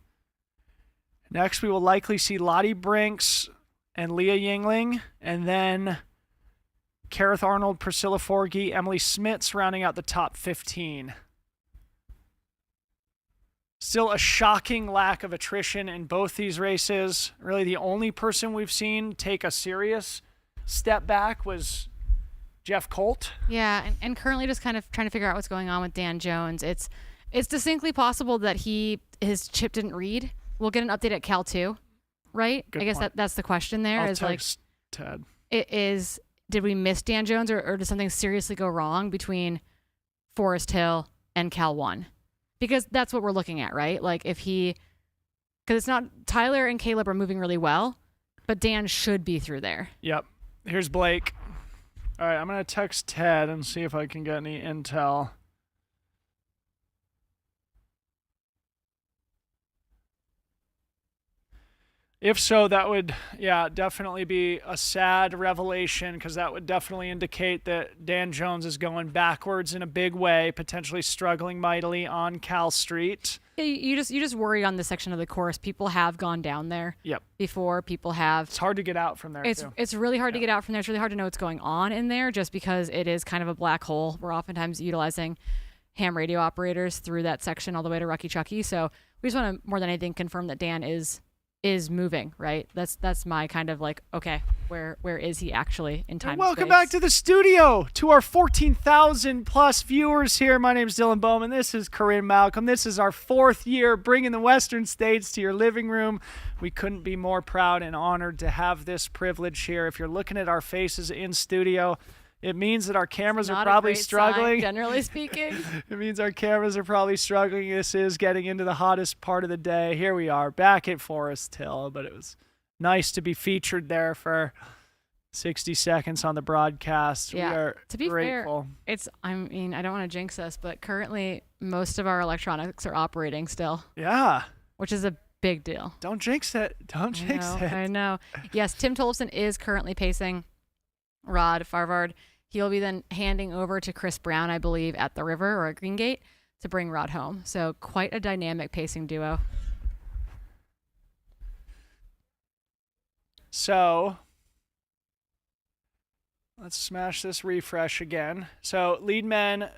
[SPEAKER 3] Next, we will likely see Lottie Brinks and Leah Yingling, and then Kareth Arnold, Priscilla Forgy, Emily Smits rounding out the top 15. Still a shocking lack of attrition in both these races. Really, the only person we've seen take a serious step back was Jeff Colt.
[SPEAKER 25] Yeah, and currently just kind of trying to figure out what's going on with Dan Jones. It's distinctly possible that his chip didn't read. We'll get an update at Cal 2, right?
[SPEAKER 3] Good
[SPEAKER 25] I guess
[SPEAKER 3] point.
[SPEAKER 25] that's the question there.
[SPEAKER 3] I'll
[SPEAKER 25] is like,
[SPEAKER 3] text Ted.
[SPEAKER 25] Did we miss Dan Jones or did something seriously go wrong between Forest Hill and Cal 1? Because that's what we're looking at, right? Like because it's not, Tyler and Caleb are moving really well, but Dan should be through there.
[SPEAKER 3] Yep. Here's Blake. All right, I'm going to text Ted and see if I can get any intel. If so, that would, definitely be a sad revelation, because that would definitely indicate that Dan Jones is going backwards in a big way, potentially struggling mightily on Cal Street.
[SPEAKER 25] Yeah, you just worry on this section of the course. People have gone down there before. People have.
[SPEAKER 3] It's hard to get out from there, too.
[SPEAKER 25] It's really hard to get out from there. It's really hard to know what's going on in there, just because it is kind of a black hole. We're oftentimes utilizing ham radio operators through that section all the way to Rucky Chucky. So we just want to, more than anything, confirm that Dan is moving, right? That's my kind of like, okay, where is he actually in time?
[SPEAKER 3] And welcome back to the studio, to our 14,000 plus viewers here. My name is Dylan Bowman. This is Corinne Malcolm. This is our 4th year bringing the Western States to your living room. We couldn't be more proud and honored to have this privilege here. If you're looking at our faces in studio, it means that our cameras are probably struggling.
[SPEAKER 25] Sign, generally speaking.
[SPEAKER 3] It means our cameras are probably struggling. This is getting into the hottest part of the day. Here we are back at Forest Hill, but it was nice to be featured there for 60 seconds on the broadcast.
[SPEAKER 25] Yeah.
[SPEAKER 3] We are
[SPEAKER 25] to be
[SPEAKER 3] grateful.
[SPEAKER 25] fair, I don't want to jinx us, but currently most of our electronics are operating still.
[SPEAKER 3] Yeah.
[SPEAKER 25] Which is a big deal.
[SPEAKER 3] Don't jinx it. Don't jinx it.
[SPEAKER 25] I know. Yes, Tim Tollefson is currently pacing Rod Farvard. He'll be then handing over to Chris Brown, I believe, at the river or at Green Gate to bring Rod home. So quite a dynamic pacing duo.
[SPEAKER 3] So let's smash this refresh again. So lead men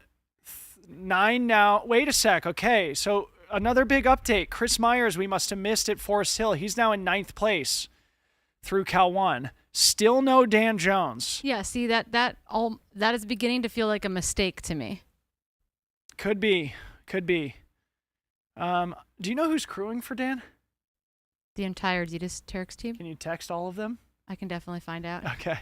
[SPEAKER 3] 9 now. Wait a sec. Okay, so another big update. Chris Myers, we must have missed at Forest Hill. He's now in 9th place through Cal 1. Still no Dan Jones.
[SPEAKER 25] Yeah, see that is beginning to feel like a mistake to me.
[SPEAKER 3] Could be. Do you know who's crewing for Dan?
[SPEAKER 25] The entire Adidas Terex team.
[SPEAKER 3] Can you text all of them?
[SPEAKER 25] I can definitely find out.
[SPEAKER 3] Okay.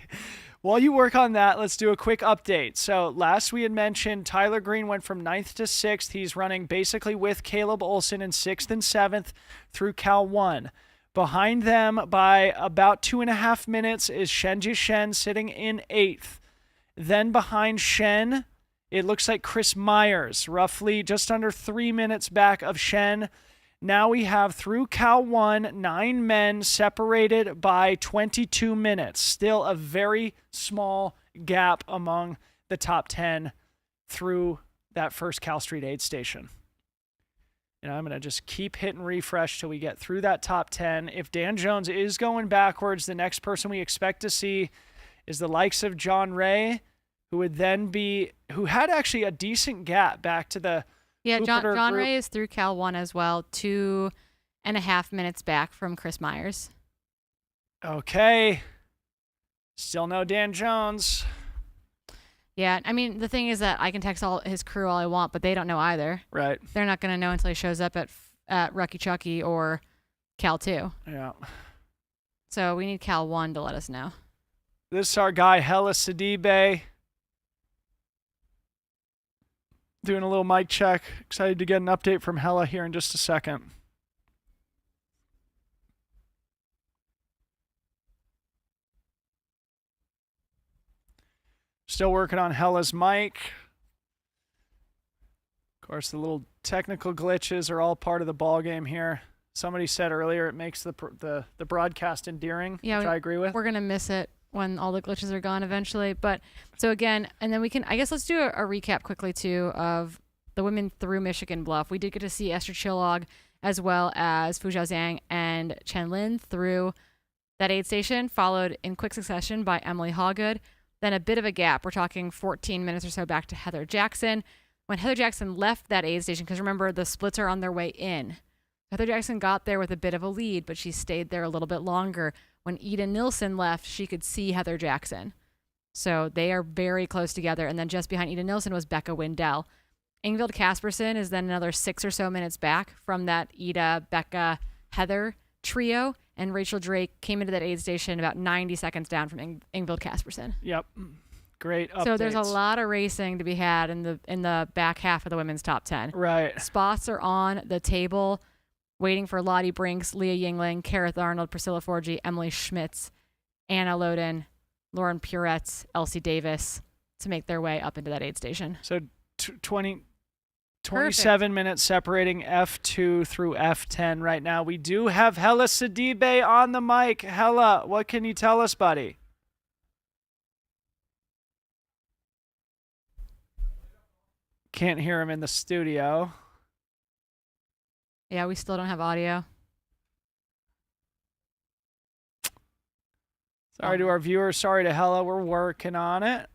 [SPEAKER 3] While you work on that, let's do a quick update. So last we had mentioned Tyler Green went from 9th to 6th. He's running basically with Caleb Olson in 6th and 7th through Cal 1. Behind them by about 2.5 minutes is Shenji Shen sitting in 8th. Then behind Shen, it looks like Chris Myers, roughly just under 3 minutes back of Shen. Now we have through Cal 1, 9 men separated by 22 minutes. Still a very small gap among the top 10 through that first Cal Street aid station. And I'm going to just keep hitting refresh till we get through that top 10. If Dan Jones is going backwards, the next person we expect to see is the likes of John Ray, who had actually a decent gap back to the
[SPEAKER 25] John
[SPEAKER 3] group.
[SPEAKER 25] Ray is through Cal 1 as well, 2.5 minutes back from Chris Myers.
[SPEAKER 3] Okay. Still no Dan Jones.
[SPEAKER 25] Yeah, I mean, the thing is that I can text all his crew all I want, but they don't know either.
[SPEAKER 3] Right.
[SPEAKER 25] They're not going to know until he shows up at Rucky Chucky or Cal 2.
[SPEAKER 3] Yeah.
[SPEAKER 25] So we need Cal 1 to let us know.
[SPEAKER 3] This is our guy, Hella Sidibe. Doing a little mic check. Excited to get an update from Hella here in just a second. Still working on Hella's mic. Of course, the little technical glitches are all part of the ball game here. Somebody said earlier it makes the broadcast endearing, which I agree with.
[SPEAKER 25] We're going to miss it when all the glitches are gone eventually. But so again, and then let's do a recap quickly too of the women through Michigan Bluff. We did get to see Esther Chillog as well as Fu Zhaoziang and Chen Lin through that aid station, followed in quick succession by Emily Hawgood. Then a bit of a gap. We're talking 14 minutes or so back to Heather Jackson. when Heather Jackson left that aid station, because remember, the splits are on their way in. Heather Jackson got there with a bit of a lead, but she stayed there a little bit longer. When Ida Nilsson left, she could see Heather Jackson. So they are very close together. And then just behind Ida Nilsson was Becca Wendell. Ingvild Kaspersen is then another 6 or so minutes back from that Ida, Becca, Heather trio. And Rachel Drake came into that aid station about 90 seconds down from Ingvild Kaspersen.
[SPEAKER 3] Yep. Great updates.
[SPEAKER 25] So there's a lot of racing to be had in the back half of the women's top 10.
[SPEAKER 3] Right.
[SPEAKER 25] Spots are on the table, waiting for Lottie Brinks, Leah Yingling, Kareth Arnold, Priscilla Forgy, Emily Schmitz, Anna Loden, Lauren Puretz, Elsie Davis to make their way up into that aid station.
[SPEAKER 3] So 27 minutes separating F2 through F10 right now. We do have Hella Sidibe on the mic. Hella, what can you tell us, buddy? Can't hear him in the studio.
[SPEAKER 25] Yeah, we still don't have audio.
[SPEAKER 3] Sorry to our viewers. Sorry to Hella. We're working on it.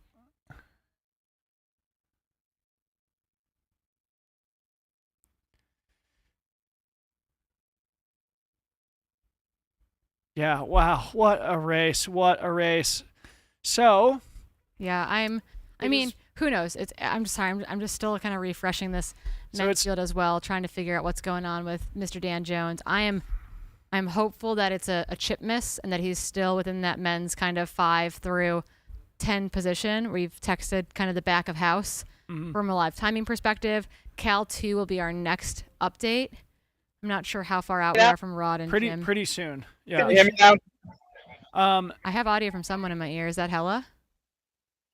[SPEAKER 3] Yeah, wow. What a race. What a race. So,
[SPEAKER 25] yeah, I mean, who knows? I'm sorry. I'm just still kind of refreshing this men's field as well, trying to figure out what's going on with Mr. Dan Jones. I'm hopeful that it's a chip miss and that he's still within that men's kind of 5 through 10 position. We've texted kind of the back of house from a live timing perspective. Cal 2 will be our next update. I'm not sure how far out we are from Rod and Jim.
[SPEAKER 3] Pretty soon. Yeah.
[SPEAKER 4] Can you hear me now?
[SPEAKER 25] I have audio from someone in my ear. Is that Hella?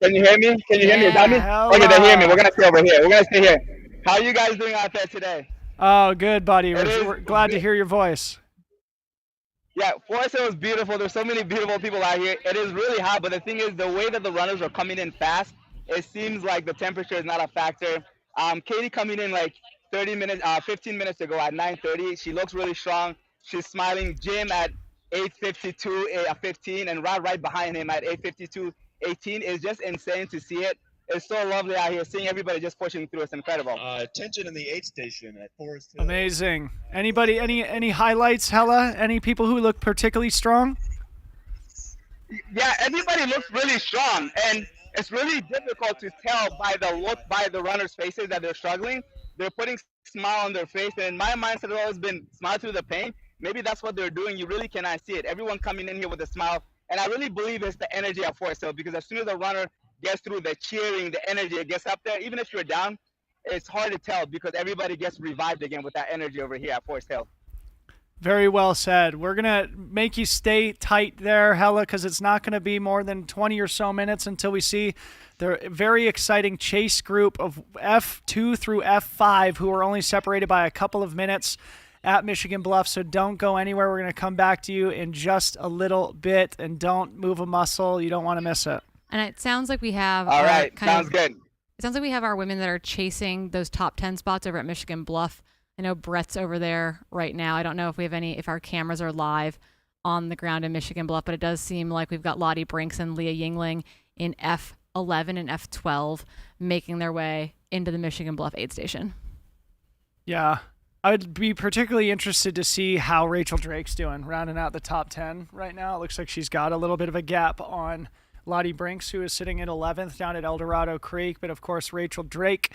[SPEAKER 4] Can you hear me? Can you hear me? Is that me? Okay, then hear me. We're gonna stay over here. We're gonna stay here. How are you guys doing out there today?
[SPEAKER 3] Oh, good, buddy. We're glad to hear your voice.
[SPEAKER 4] Yeah, Forest Hill is beautiful. There's so many beautiful people out here. It is really hot, but the thing is, the way that the runners are coming in fast, it seems like the temperature is not a factor. Katie coming in like 15 minutes ago at 9:30. She looks really strong. She's smiling. Jim at 8:52:15, and Rod right behind him at 8:52:18 is just insane to see it. It's so lovely out here. Seeing everybody just pushing through, it's incredible.
[SPEAKER 11] Attention in the aid station at Forest Hill.
[SPEAKER 3] Amazing. Anybody, any highlights, Hella? Any people who look particularly strong?
[SPEAKER 4] Yeah, everybody looks really strong, and it's really difficult to tell by the runners' faces that they're struggling. They're putting smile on their face, and in my mindset has always been smile through the pain. Maybe that's what they're doing. You really cannot see it. Everyone coming in here with a smile, and I really believe it's the energy at Forest Hill, because as soon as the runner gets through, the cheering, the energy, it gets up there. Even if you're down, it's hard to tell because everybody gets revived again with that energy over here at Forest Hill.
[SPEAKER 3] Very well said. We're going to make you stay tight there, Hella, because it's not going to be more than 20 or so minutes until we see the very exciting chase group of F2 through F5, who are only separated by a couple of minutes at Michigan Bluff. So don't go anywhere. We're going to come back to you in just a little bit, and don't move a muscle. You don't want to miss it.
[SPEAKER 25] And it sounds like we have
[SPEAKER 4] All right, sounds good.
[SPEAKER 25] It sounds like we have our women that are chasing those top 10 spots over at Michigan Bluff. I know Brett's over there right now. I don't know if we have if our cameras are live on the ground in Michigan Bluff, but it does seem like we've got Lottie Brinks and Leah Yingling in F11 and F12 making their way into the Michigan Bluff aid station.
[SPEAKER 3] Yeah. I'd be particularly interested to see how Rachel Drake's doing, rounding out the top 10 right now. It looks like she's got a little bit of a gap on Lottie Brinks, who is sitting at 11th down at El Dorado Creek. But, of course, Rachel Drake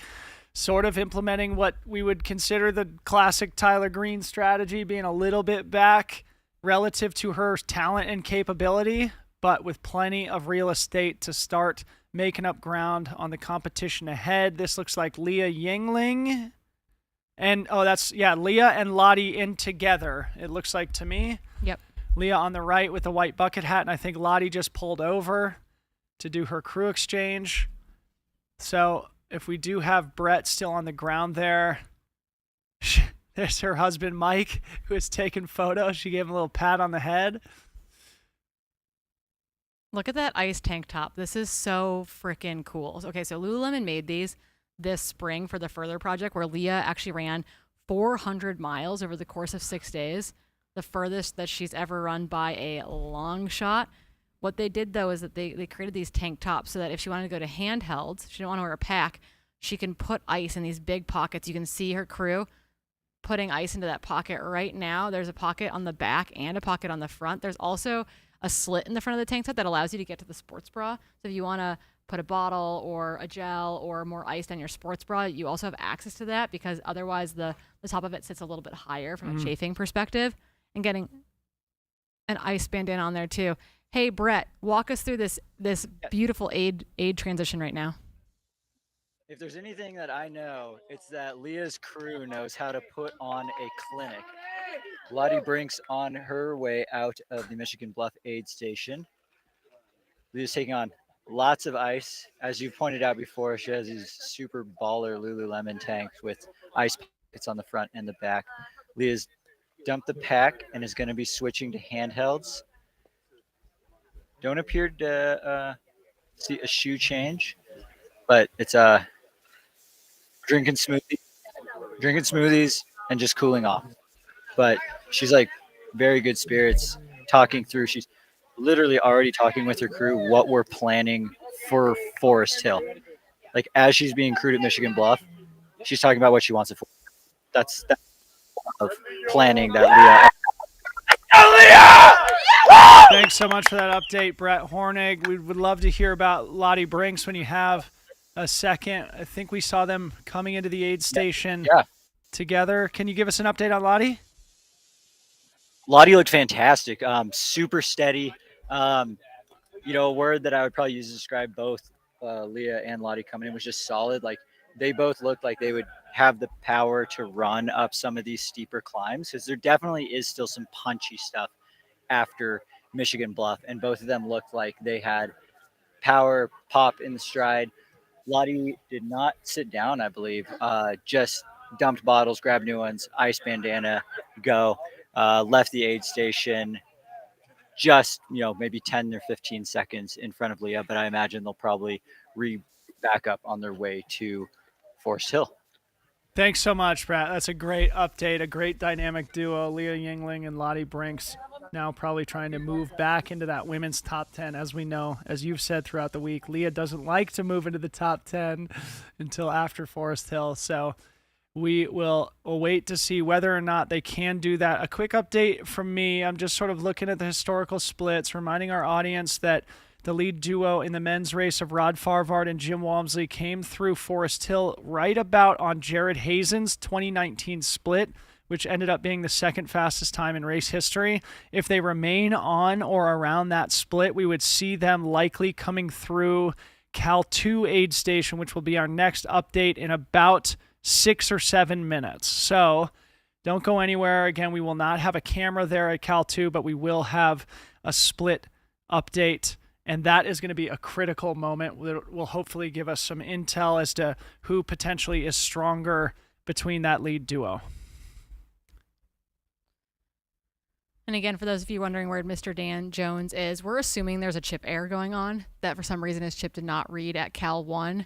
[SPEAKER 3] sort of implementing what we would consider the classic Tyler Green strategy, being a little bit back relative to her talent and capability, but with plenty of real estate to start making up ground on the competition ahead. This looks like Leah Yingling. And, Leah and Lottie in together, it looks like to me.
[SPEAKER 25] Yep.
[SPEAKER 3] Leah on the right with the white bucket hat, and I think Lottie just pulled over to do her crew exchange. So if we do have Brett still on the ground there, there's her husband, Mike, who is taking photos. She gave him a little pat on the head.
[SPEAKER 25] Look at that ice tank top. This is so freaking cool. Okay, so Lululemon made these this spring for the Further Project, where Leah actually ran 400 miles over the course of 6 days, the furthest that she's ever run by a long shot. What they did, though, is that they created these tank tops so that if she wanted to go to handheld, she didn't want to wear a pack, she can put ice in these big pockets. You can see her crew putting ice into that pocket right now. There's a pocket on the back and a pocket on the front. There's also a slit in the front of the tank top that allows you to get to the sports bra. So if you want to put a bottle or a gel or more ice down your sports bra, you also have access to that, because otherwise the top of it sits a little bit higher from a chafing perspective. And getting an ice bandana on there too. Hey, Brett, walk us through this beautiful aid transition right now.
[SPEAKER 17] If there's anything that I know, it's that Leah's crew knows how to put on a clinic. Lottie Brink's on her way out of the Michigan Bluff aid station. Leah's taking on lots of ice. As you pointed out before, she has these super baller Lululemon tanks with ice pockets on the front and the back. Leah's dumped the pack and is going to be switching to handhelds. Don't appear to see a shoe change, but it's drinking smoothies and just cooling off. But she's like very good spirits, talking through. She's literally already talking with her crew what we're planning for Forest Hill. Like, as she's being crewed at Michigan Bluff, she's talking about what she wants it for. That's of planning that Leah.
[SPEAKER 3] Thanks so much for that update, Brett Hornig. We would love to hear about Lottie Brinks when you have a second. I think we saw them coming into the aid station together. Can you give us an update on Lottie?
[SPEAKER 17] Lottie looked fantastic. Super steady. A word that I would probably use to describe both Leah and Lottie coming in was just solid. Like, they both looked like they would have the power to run up some of these steeper climbs, because there definitely is still some punchy stuff after Michigan Bluff, and both of them looked like they had power, pop in the stride. Lottie did not sit down, I believe, just dumped bottles, grabbed new ones, ice bandana, go, left the aid station just, maybe 10 or 15 seconds in front of Leah, but I imagine they'll probably back up on their way to Forest Hill.
[SPEAKER 3] Thanks so much, Brett. That's a great update, a great dynamic duo, Leah Yingling and Lottie Brinks, now probably trying to move back into that women's top 10. As we know, as you've said throughout the week, Leah doesn't like to move into the top 10 until after Forest Hill. So we will wait to see whether or not they can do that. A quick update from me. I'm just sort of looking at the historical splits, reminding our audience that the lead duo in the men's race of Rod Farvard and Jim Walmsley came through Forest Hill right about on Jared Hazen's 2019 split, which ended up being the second fastest time in race history. If they remain on or around that split, we would see them likely coming through Cal 2 aid station, which will be our next update in about 6 or 7 minutes. So don't go anywhere. Again, we will not have a camera there at Cal 2, but we will have a split update. And that is going to be a critical moment that will hopefully give us some intel as to who potentially is stronger between that lead duo.
[SPEAKER 25] And again, for those of you wondering where Mr. Dan Jones is, we're assuming there's a chip error going on, that for some reason his chip did not read at Cal 1,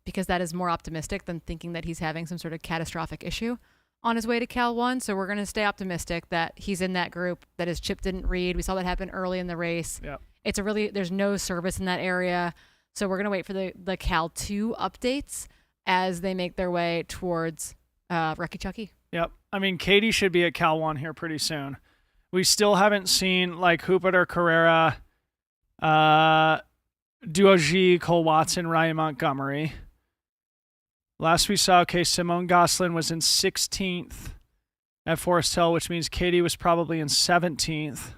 [SPEAKER 25] because that is more optimistic than thinking that he's having some sort of catastrophic issue on his way to Cal 1. So we're going to stay optimistic that he's in that group, that his chip didn't read. We saw that happen early in the race.
[SPEAKER 3] Yep.
[SPEAKER 25] There's no service in that area. So we're going to wait for the Cal 2 updates as they make their way towards Rucky Chucky.
[SPEAKER 3] Yep. I mean, Katie should be at Cal 1 here pretty soon. We still haven't seen like Jupiter Carrera, Duoji, Cole Watson, Ryan Montgomery. Last we saw, Simone Gosselin was in 16th at Forest Hill, which means Katie was probably in 17th.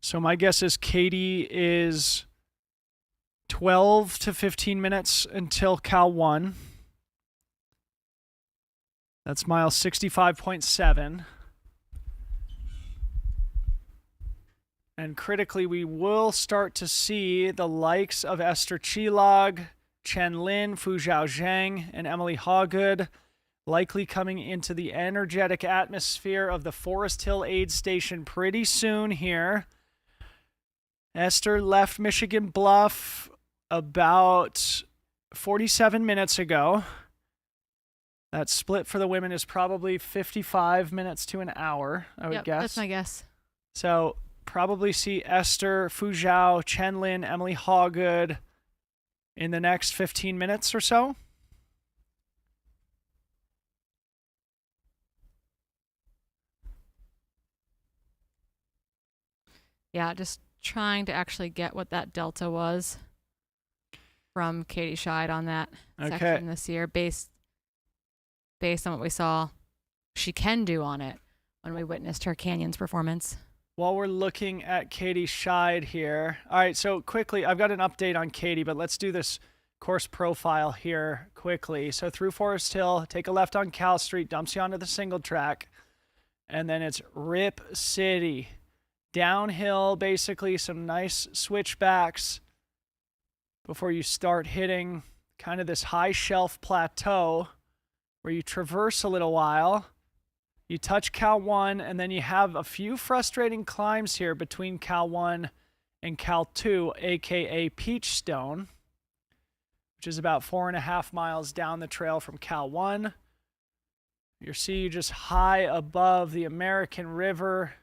[SPEAKER 3] So my guess is Katie is 12 to 15 minutes until Cal 1. That's mile 65.7. And critically, we will start to see the likes of Esther Chilog, Chen Lin, Fu Zhao Zhang, and Emily Hawgood likely coming into the energetic atmosphere of the Forest Hill aid station pretty soon here. Esther left Michigan Bluff about 47 minutes ago. That split for the women is probably 55 minutes to an hour, I would guess.
[SPEAKER 25] That's my guess.
[SPEAKER 3] So probably see Esther, Fu Zhao, Chen Lin, Emily Hawgood in the next 15 minutes or so.
[SPEAKER 25] Yeah, just trying to actually get what that delta was from Katie Scheid on that section this year, based on what we saw she can do on it when we witnessed her Canyons performance.
[SPEAKER 3] While we're looking at Katie Scheid here. All right, so quickly, I've got an update on Katie, but let's do this course profile here quickly. So through Forest Hill, take a left on Cal Street, dumps you onto the single track, and then it's Rip City. Downhill, basically some nice switchbacks before you start hitting kind of this high shelf plateau where you traverse a little while. You touch Cal 1, and then you have a few frustrating climbs here between Cal 1 and Cal 2, aka Peachstone, which is about 4.5 miles down the trail from Cal 1. You're just high above the American River,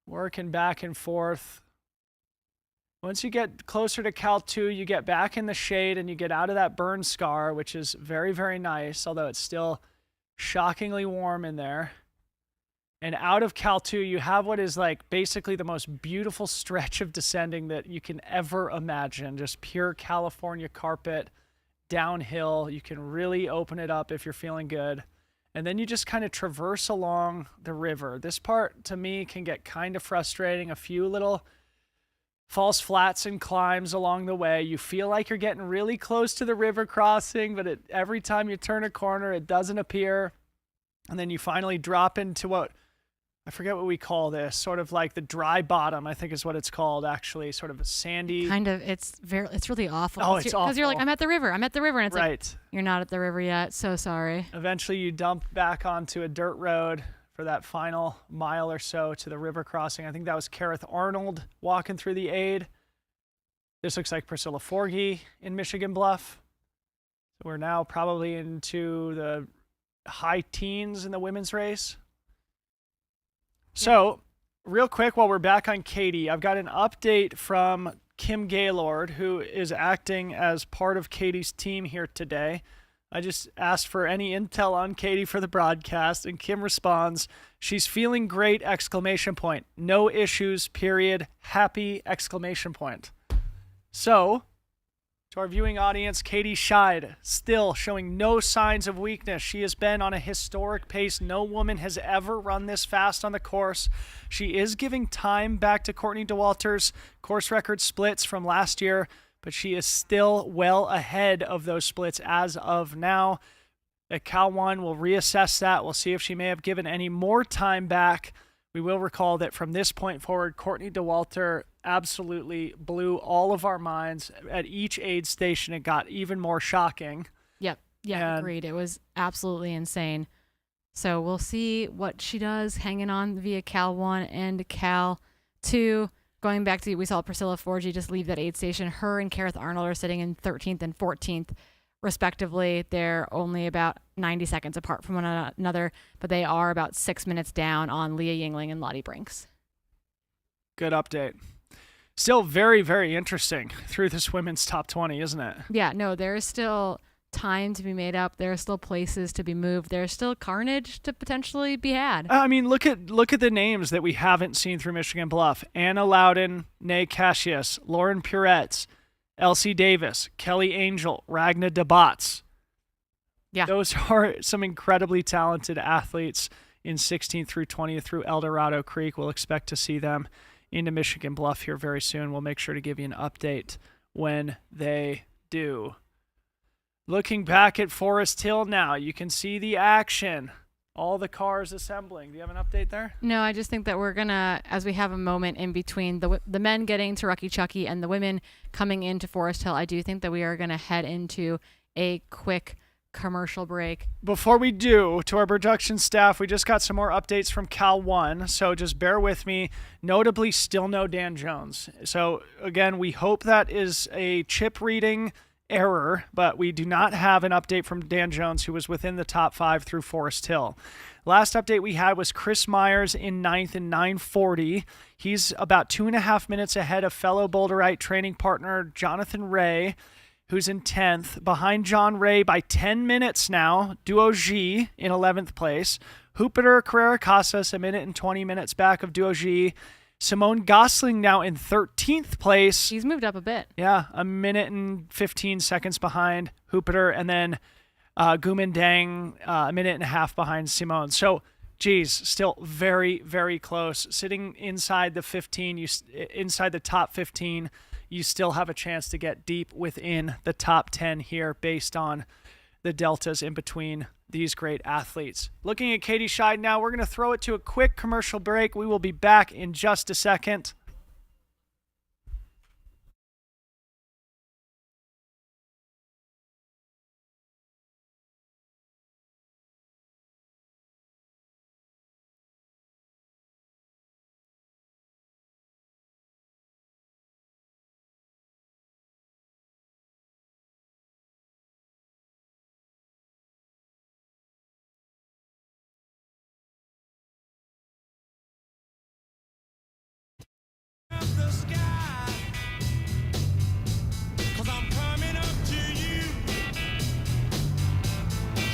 [SPEAKER 3] working back and forth. Once you get closer to Cal 2, you get back in the shade and you get out of that burn scar, which is very, very nice, although it's still shockingly warm in there. And out of Cal 2, you have what is like basically the most beautiful stretch of descending that you can ever imagine. Just pure California carpet downhill. You can really open it up if you're feeling good. And then you just kind of traverse along the river. This part, to me, can get kind of frustrating. A few little false flats and climbs along the way. You feel like you're getting really close to the river crossing, but every time you turn a corner, it doesn't appear. And then you finally drop into what, I forget what we call this, sort of like the dry bottom, I think is what it's called, actually, sort of a sandy.
[SPEAKER 25] Kind of, it's really awful.
[SPEAKER 3] Oh, it's awful.
[SPEAKER 25] Because you're like, I'm at the river, and it's
[SPEAKER 3] right.
[SPEAKER 25] like, you're not at the river yet, so sorry.
[SPEAKER 3] Eventually you dump back onto a dirt road for that final mile or so to the river crossing. I think that was Kareth Arnold walking through the aid. This looks like Priscilla Forgey in Michigan Bluff. So we're now probably into the high teens in the women's race. So, real quick, while we're back on Katie, I've got an update from Kim Gaylord, who is acting as part of Katie's team here today. I just asked for any intel on Katie for the broadcast, and Kim responds, "She's feeling great, exclamation point. No issues, period. Happy, exclamation point." So, to our viewing audience, Katie Scheid still showing no signs of weakness. She has been on a historic pace. No woman has ever run this fast on the course. She is giving time back to Courtney Dauwalter's course record splits from last year, but she is still well ahead of those splits as of now. At Cal 1, we'll reassess that. We'll see if she may have given any more time back. We will recall that from this point forward, Courtney Dauwalter absolutely blew all of our minds. At each aid station, it got even more shocking.
[SPEAKER 25] Yep. Yeah, agreed. It was absolutely insane. So we'll see what she does hanging on via Cal 1 and Cal 2. Going back to, we saw Priscilla Forgey just leave that aid station. Her and Kareth Arnold are sitting in 13th and 14th, respectively. They're only about 90 seconds apart from one another, but they are about 6 minutes down on Leah Yingling and Lottie Brinks.
[SPEAKER 3] Good update. Still very, very interesting through this women's top 20, isn't it?
[SPEAKER 25] Yeah, no, there's still time to be made up. There are still places to be moved. There's still carnage to potentially be had.
[SPEAKER 3] I mean, look at the names that we haven't seen through Michigan Bluff. Anna Loudon, Nay Cassius, Lauren Puretz, Elsie Davis, Kelly Angel, Ragna DeBotts.
[SPEAKER 25] Yeah.
[SPEAKER 3] Those are some incredibly talented athletes in 16th through 20th through El Dorado Creek. We'll expect to see them into Michigan Bluff here very soon. We'll make sure to give you an update when they do. Looking back at Forest Hill now, you can see the action. All the cars assembling. Do you have an update there?
[SPEAKER 25] No, I just think that we're going to, as we have a moment in between the men getting to Rucky Chucky and the women coming into Forest Hill, I do think that we are going to head into a quick commercial break.
[SPEAKER 3] Before we do, to our production staff, we just got some more updates from Cal 1, so just bear with me. Notably, still no Dan Jones. So again, we hope that is a chip reading error, but we do not have an update from Dan Jones, who was within the top 5 through Forest Hill. Last update we had was Chris Myers in 9th in 9:40. He's about 2.5 minutes ahead of fellow Boulderite training partner Jonathan Ray, who's in 10th. Behind John Ray by 10 minutes now, Duo G in 11th place. Jupiter Carrera Casas, 1 minute and 20 minutes back of Duo G. Simone Gosling now in 13th place.
[SPEAKER 25] He's moved up a bit.
[SPEAKER 3] Yeah, 1 minute and 15 seconds behind Jupiter, and then Gumin Dang 1.5 minutes behind Simone. So, geez, still very, very close. Sitting inside the 15, inside the top 15, you still have a chance to get deep within the top 10 here based on the deltas in between these great athletes. Looking at Katie Scheid now, we're going to throw it to a quick commercial break. We will be back in just a second.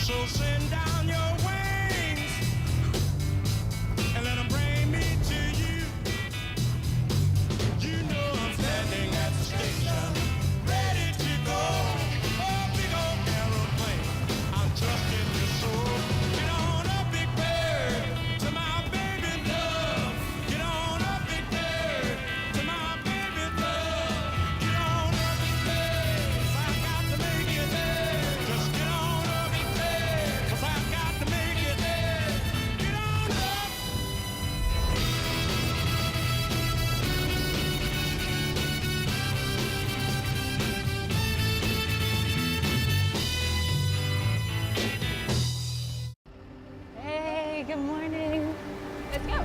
[SPEAKER 14] So send down your wings and let them bring me to you. You know I'm standing at the station, ready to go. Oh, big old aeroplane, I'm trusting your soul. Get on up, big bird, to my baby love. Get on up, big bird, to my baby love. Get on up, big bird, 'cause I got to make it there. Just get on up, big bird, 'cause I got to make it there. Get on up.
[SPEAKER 15] Hey, good morning. Let's go.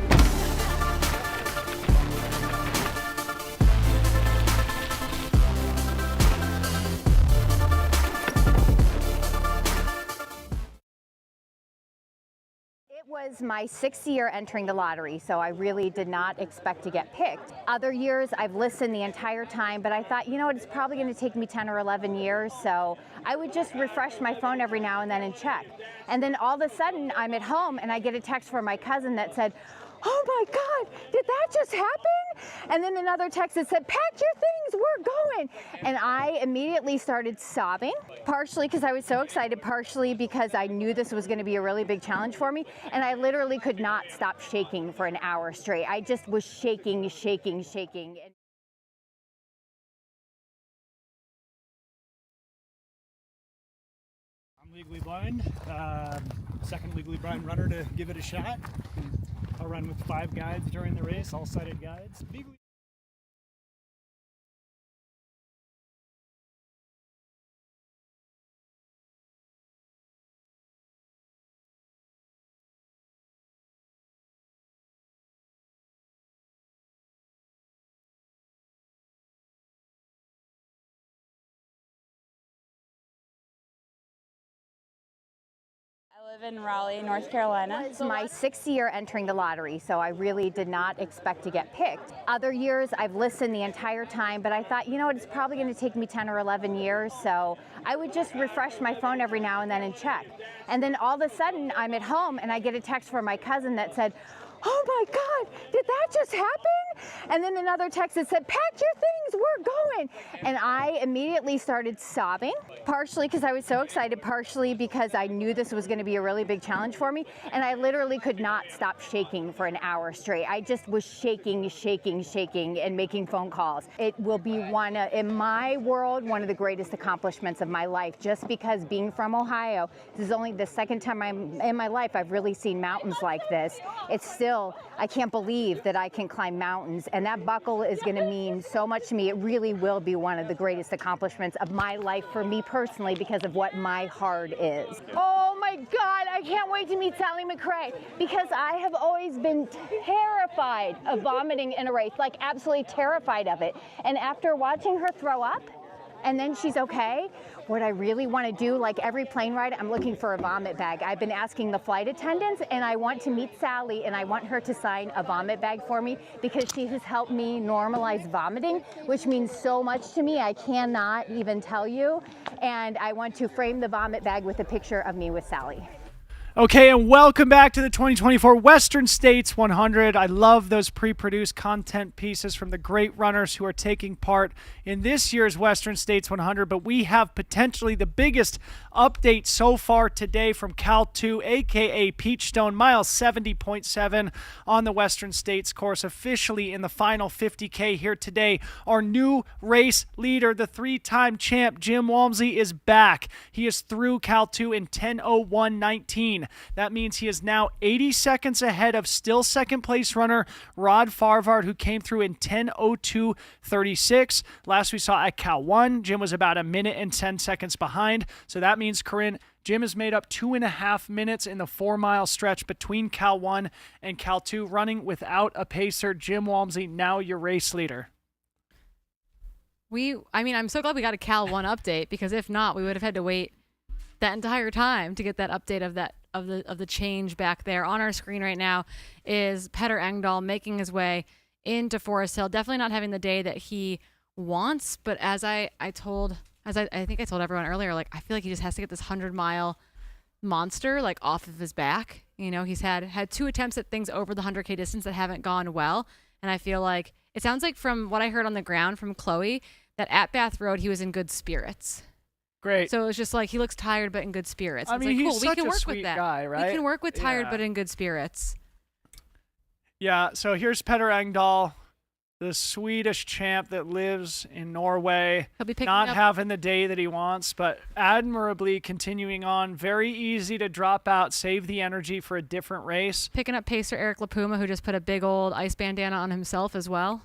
[SPEAKER 16] It was my 6th year entering the lottery, so I really did not expect to get picked. Other years, I've listened the entire time, but I thought, you know what, it's probably going to take me 10 or 11 years, so I would just refresh my phone every now and then and check. And then all of a sudden, I'm at home, and I get a text from my cousin that said, "Oh my God, did that just happen?" And then another text that said, "Pack your things, we're going." And I immediately started sobbing, partially because I was so excited, partially because I knew this was going to be a really big challenge for me. And I literally could not stop shaking for an hour straight. I just was shaking, shaking, shaking.
[SPEAKER 18] I'm legally blind, second legally blind runner to give it a shot. I'll run with 5 guides during the race, all sighted guides.
[SPEAKER 16] I live in Raleigh, North Carolina. It was my 6th year entering the lottery, so I really did not expect to get picked. Other years, I've listened the entire time, but I thought, you know what, it's probably going to take me 10 or 11 years, so I would just refresh my phone every now and then and check. And then all of a sudden, I'm at home, and I get a text from my cousin that said, "Oh my God, did that just happen?" And then another text that said, "Pack your things, we're going." And I immediately started sobbing, partially because I was so excited, partially because I knew this was going to be a really big challenge for me. And I literally could not stop shaking for an hour straight. I just was shaking, shaking, shaking, and making phone calls. It will be in my world, one of the greatest accomplishments of my life, just because being from Ohio, this is only the second time in my life I've really seen mountains like this. It's still, I can't believe that I can climb mountains, and that buckle is going to mean so much to me. It really will be one of the greatest accomplishments of my life for me personally because of what my heart is. Oh my God, I can't wait to meet Sally McRae because I have always been terrified of vomiting in a race, like absolutely terrified of it. And after watching her throw up, and then she's okay. What I really want to do, like every plane ride, I'm looking for a vomit bag. I've been asking the flight attendants, and I want to meet Sally, and I want her to sign a vomit bag for me because she has helped me normalize vomiting, which means so much to me. I cannot even tell you. And I want to frame the vomit bag with a picture of me with Sally.
[SPEAKER 3] Okay, and welcome back to the 2024 Western States 100. I love those pre-produced content pieces from the great runners who are taking part in this year's Western States 100, but we have potentially the biggest update so far today from Cal 2, aka Peachstone, mile 70.7 on the Western States course, officially in the final 50K here today. Our new race leader, the three-time champ, Jim Walmsley, is back. He is through Cal 2 in 10:01:19. That means he is now 80 seconds ahead of still second place runner Rod Farvard, who came through in 10:02:36. Last we saw at Cal 1, Jim was about a minute and 10 seconds behind. So that means, Corinne, Jim has made up 2.5 minutes in the 4-mile stretch between Cal 1 and Cal 2, running without a pacer. Jim Walmsley, now your race leader.
[SPEAKER 25] I'm so glad we got a Cal 1 update, because if not, we would have had to wait that entire time to get that update of the change back there. On our screen right now is Petter Engdahl making his way into Forest Hill. Definitely not having the day that he wants, but as I think I told everyone earlier, like, I feel like he just has to get this 100-mile monster like off of his back. You know, he's had 2 attempts at things over the 100K distance that haven't gone well, and I feel like it sounds like, from what I heard on the ground from Chloe, that at Bath Road he was in good spirits.
[SPEAKER 3] Great.
[SPEAKER 25] So it's just like he looks tired but in good spirits.
[SPEAKER 3] I
[SPEAKER 25] It's
[SPEAKER 3] mean,
[SPEAKER 25] like,
[SPEAKER 3] he's
[SPEAKER 25] cool, we
[SPEAKER 3] such
[SPEAKER 25] can
[SPEAKER 3] a
[SPEAKER 25] work
[SPEAKER 3] sweet
[SPEAKER 25] with that.
[SPEAKER 3] guy, right?
[SPEAKER 25] We can work with tired
[SPEAKER 3] Yeah.
[SPEAKER 25] but in good spirits.
[SPEAKER 3] Yeah, so here's Petter Engdahl, the Swedish champ that lives in Norway,
[SPEAKER 25] He'll be picking
[SPEAKER 3] not
[SPEAKER 25] up-
[SPEAKER 3] having the day that he wants, but admirably continuing on. Very easy to drop out, save the energy for a different race.
[SPEAKER 25] Picking up pacer Eric Lapuma, who just put a big old ice bandana on himself as well.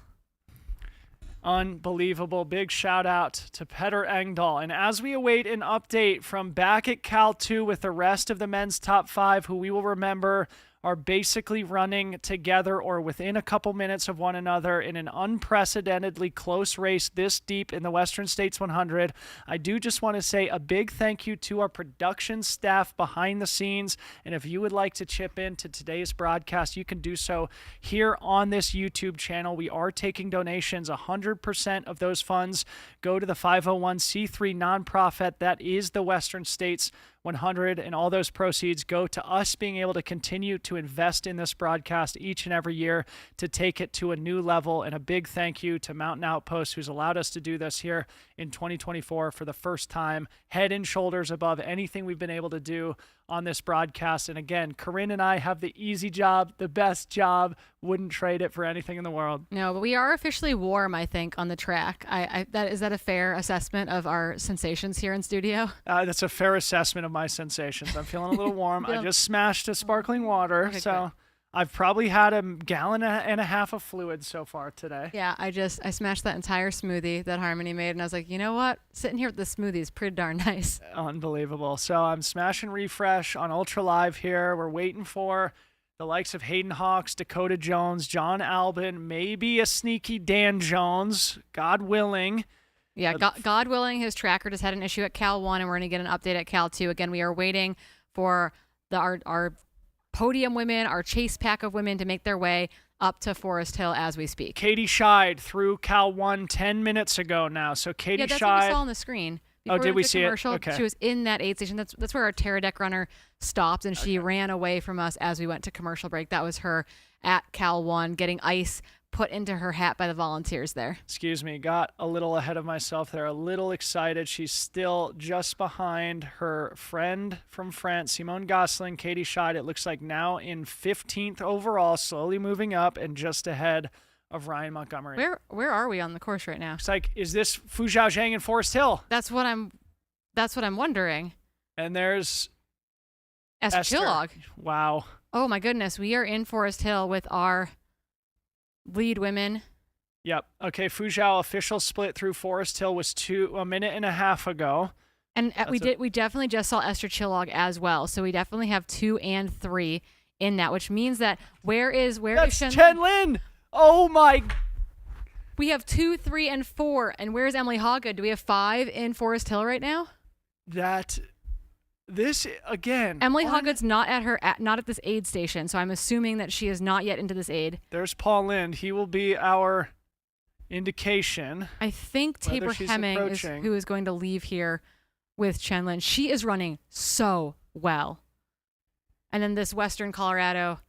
[SPEAKER 3] Unbelievable. Big shout out to Petter Engdahl. And as we await an update from back at Cal 2 with the rest of the men's top 5, who we will remember are basically running together or within a couple minutes of one another in an unprecedentedly close race this deep in the Western States 100. I do just want to say a big thank you to our production staff behind the scenes. And if you would like to chip in to today's broadcast, you can do so here on this YouTube channel. We are taking donations. 100% of those funds go to the 501c3 nonprofit that is the Western States 100, and all those proceeds go to us being able to continue to invest in this broadcast each and every year to take it to a new level. And a big thank you to Mountain Outpost, who's allowed us to do this here in 2024 for the first time, head and shoulders above anything we've been able to do on this broadcast. And again, Corinne and I have the easy job, the best job, wouldn't trade it for anything in the world.
[SPEAKER 25] No, but we are officially warm, I think, on the track. Is that a fair assessment of our sensations here in studio?
[SPEAKER 3] That's a fair assessment of my sensations. I'm feeling a little warm. I just smashed a sparkling water,
[SPEAKER 25] Okay,
[SPEAKER 3] so
[SPEAKER 25] good.
[SPEAKER 3] I've probably had a gallon and a half of fluid so far today.
[SPEAKER 25] Yeah, I smashed that entire smoothie that Harmony made, and I was like, you know what? Sitting here with the smoothie is pretty darn nice.
[SPEAKER 3] Unbelievable. So I'm smashing refresh on Ultra Live here. We're waiting for the likes of Hayden Hawks, Dakota Jones, John Albin, maybe a sneaky Dan Jones, God willing.
[SPEAKER 25] Yeah, God willing, his tracker just had an issue at Cal 1, and we're going to get an update at Cal 2. Again, we are waiting for our podium women, our chase pack of women to make their way up to Forest Hill as we speak.
[SPEAKER 3] Katie Scheid through Cal 1 10 minutes ago now. So Katie
[SPEAKER 25] Yeah, that's
[SPEAKER 3] Scheid.
[SPEAKER 25] what we saw on the screen.
[SPEAKER 3] Oh, did
[SPEAKER 25] Before
[SPEAKER 3] we
[SPEAKER 25] the
[SPEAKER 3] see it?
[SPEAKER 25] commercial,
[SPEAKER 3] Okay.
[SPEAKER 25] She was in that aid station. That's where our Terradeck runner stopped, and she ran away from us as we went to commercial break. That was her at Cal 1 getting ice put into her hat by the volunteers there.
[SPEAKER 3] Excuse me, got a little ahead of myself there, a little excited. She's still just behind her friend from France, Simone Gosselin, Katie Scheid. It looks like now in 15th overall, slowly moving up and just ahead of Ryan Montgomery.
[SPEAKER 25] Where are we on the course right now?
[SPEAKER 3] It's like, is this Fu Zhao Zhang in Forest Hill?
[SPEAKER 25] That's what I'm wondering.
[SPEAKER 3] And there's
[SPEAKER 25] Esther Chillog.
[SPEAKER 3] Wow.
[SPEAKER 25] Oh my goodness, we are in Forest Hill with our lead women.
[SPEAKER 3] Yep. Okay, Fu Zhao official split through Forest Hill was a minute and a half ago.
[SPEAKER 25] And we definitely just saw Esther Chillog as well. So we definitely have 2 and 3 in that, which means that where is
[SPEAKER 3] That's Chen Lin. Oh my.
[SPEAKER 25] We have 2, 3, and 4. And where's Emily Hoggood? Do we have 5 in Forest Hill right now?
[SPEAKER 3] This again.
[SPEAKER 25] Emily Hoggood's not at this aid station, so I'm assuming that she is not yet into this aid.
[SPEAKER 3] There's Paul Lind. He will be our indication.
[SPEAKER 25] I think Tabor Hemming is who is going to leave here with Chen Lin. She is running so well. And then this Western Colorado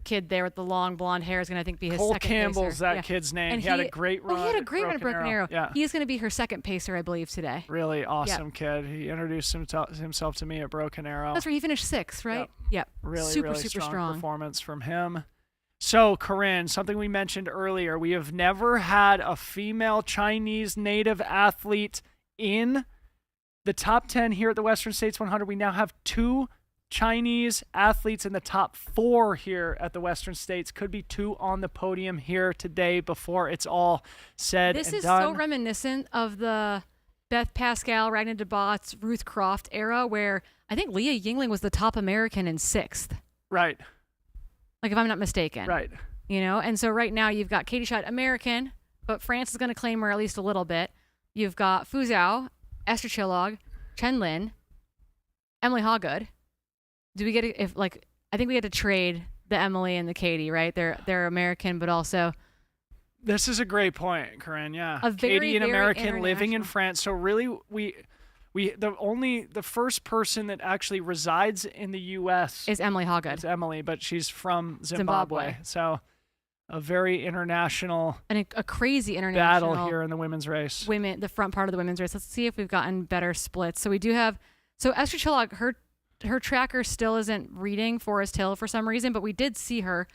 [SPEAKER 25] kid there with the long blonde hair is going to, I think, be his
[SPEAKER 3] Cole
[SPEAKER 25] second
[SPEAKER 3] Campbell's
[SPEAKER 25] pacer.
[SPEAKER 3] that kid's name.
[SPEAKER 25] And
[SPEAKER 3] he had a great run.
[SPEAKER 25] Oh, he had a great run at Broken Arrow.
[SPEAKER 3] Yeah.
[SPEAKER 25] He's going to be her second pacer, I believe, today.
[SPEAKER 3] Really awesome kid. He introduced himself to me at Broken Arrow.
[SPEAKER 25] That's where he finished 6th, right? Yep.
[SPEAKER 3] Really,
[SPEAKER 25] super
[SPEAKER 3] really
[SPEAKER 25] strong
[SPEAKER 3] performance from him. So, Corinne, something we mentioned earlier, we have never had a female Chinese native athlete in the top 10 here at the Western States 100. We now have 2 Chinese athletes in the top 4 here at the Western States. Could be 2 on the podium here today before it's all said and done.
[SPEAKER 25] This is so reminiscent of the Beth Pascal, Ragnar DeBots, Ruth Croft era, where I think Leah Yingling was the top American in 6th.
[SPEAKER 3] Right.
[SPEAKER 25] Like, if I'm not mistaken.
[SPEAKER 3] Right.
[SPEAKER 25] You know, and so right now you've got Katie Schott, American, but France is going to claim her at least a little bit. You've got Fu Zhao, Esther Chilog, Chen Lin, Emily Hoggood. Do we get I think we had to trade the Emily and the Katie, right? They're American, but also.
[SPEAKER 3] This is a great point, Corinne. Yeah.
[SPEAKER 25] A very,
[SPEAKER 3] Katie, an
[SPEAKER 25] very
[SPEAKER 3] American living in France. So really, the first person that actually resides in the U.S.
[SPEAKER 25] is Emily Hoggood.
[SPEAKER 3] It's Emily, but she's from Zimbabwe. So a very international
[SPEAKER 25] and a crazy international
[SPEAKER 3] battle here in the women's race.
[SPEAKER 25] The front part of the women's race. Let's see if we've gotten better splits. So we do have. So Esther Chilog, her tracker still isn't reading Forest Hill for some reason, but we did see her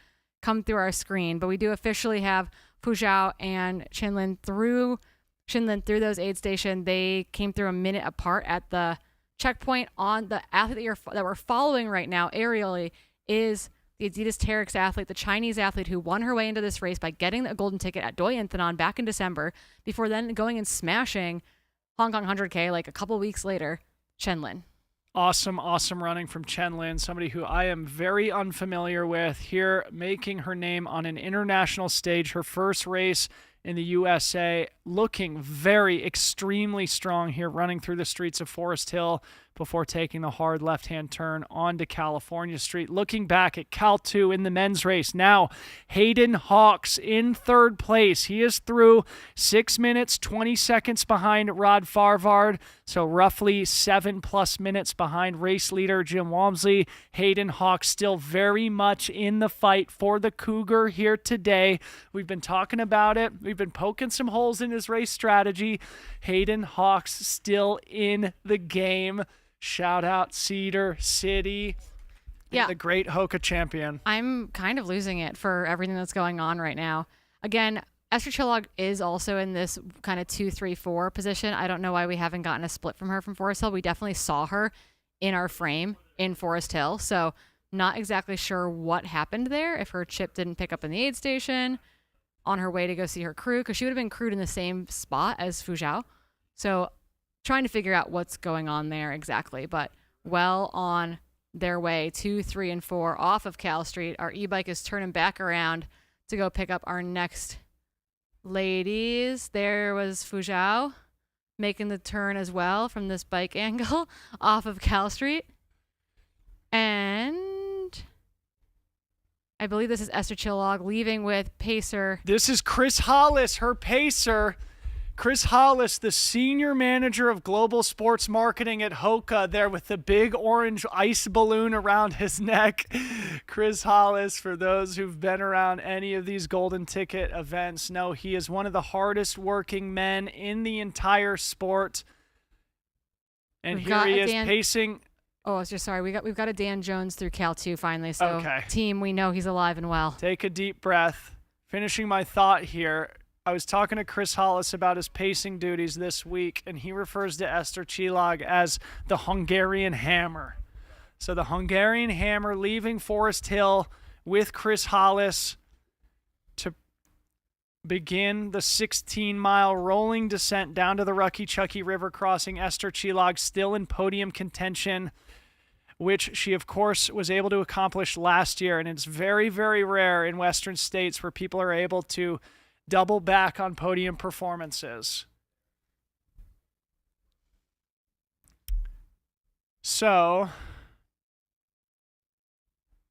[SPEAKER 25] come through our screen. But we do officially have Fu Zhao and Chen Lin through those aid stations. They came through a minute apart at the checkpoint. On the athlete that we're following right now aerially is the Adidas Terex athlete, the Chinese athlete who won her way into this race by getting a golden ticket at Doi Inthanon back in December, before then going and smashing Hong Kong 100K like a couple weeks later, Chen Lin.
[SPEAKER 3] Awesome running from Chen Lin, somebody who I am very unfamiliar with, here making her name on an international stage, her first race in the USA, looking extremely strong here, running through the streets of Forest Hill before taking the hard left-hand turn onto California Street. Looking back at Cal 2 in the men's race, now Hayden Hawks in 3rd place. He is through 6 minutes, 20 seconds behind Rod Farvard, so roughly 7+ minutes behind race leader Jim Walmsley. Hayden Hawks still very much in the fight for the Cougar here today. We've been talking about it. We've been poking some holes in his race strategy. Hayden Hawks still in the game. Shout out Cedar City.
[SPEAKER 25] Yeah.
[SPEAKER 3] The great Hoka champion.
[SPEAKER 25] I'm kind of losing it for everything that's going on right now. Again, Esther Chilog is also in this kind of 2, 3, 4 position. I don't know why we haven't gotten a split from her from Forest Hill. We definitely saw her in our frame in Forest Hill. So not exactly sure what happened there. If her chip didn't pick up in the aid station on her way to go see her crew, because she would have been crewed in the same spot as Fu Zhao. So trying to figure out what's going on there exactly, but well on their way, 2, 3, and 4 off of Cal Street. Our e-bike is turning back around to go pick up our next ladies. There was Fu Zhao making the turn as well from this bike angle off of Cal Street. And I believe this is Esther Chilog leaving with pacer.
[SPEAKER 3] This is Chris Hollis, her pacer. Chris Hollis, the senior manager of global sports marketing at Hoka, there with the big orange ice balloon around his neck. Chris Hollis, for those who've been around any of these golden ticket events, know he is one of the hardest working men in the entire sport. And here he is pacing.
[SPEAKER 25] Oh, I was just sorry. We've got a Dan Jones through Cal 2 finally. So team, we know he's alive and well.
[SPEAKER 3] Take a deep breath. Finishing my thought here. I was talking to Chris Hollis about his pacing duties this week, and he refers to Esther Chilog as the Hungarian Hammer. So the Hungarian Hammer leaving Forest Hill with Chris Hollis to begin the 16-mile rolling descent down to the Rucky Chucky River crossing. Esther Chilog still in podium contention, which she, of course, was able to accomplish last year. And it's very, very rare in Western states where people are able to double back on podium performances. So,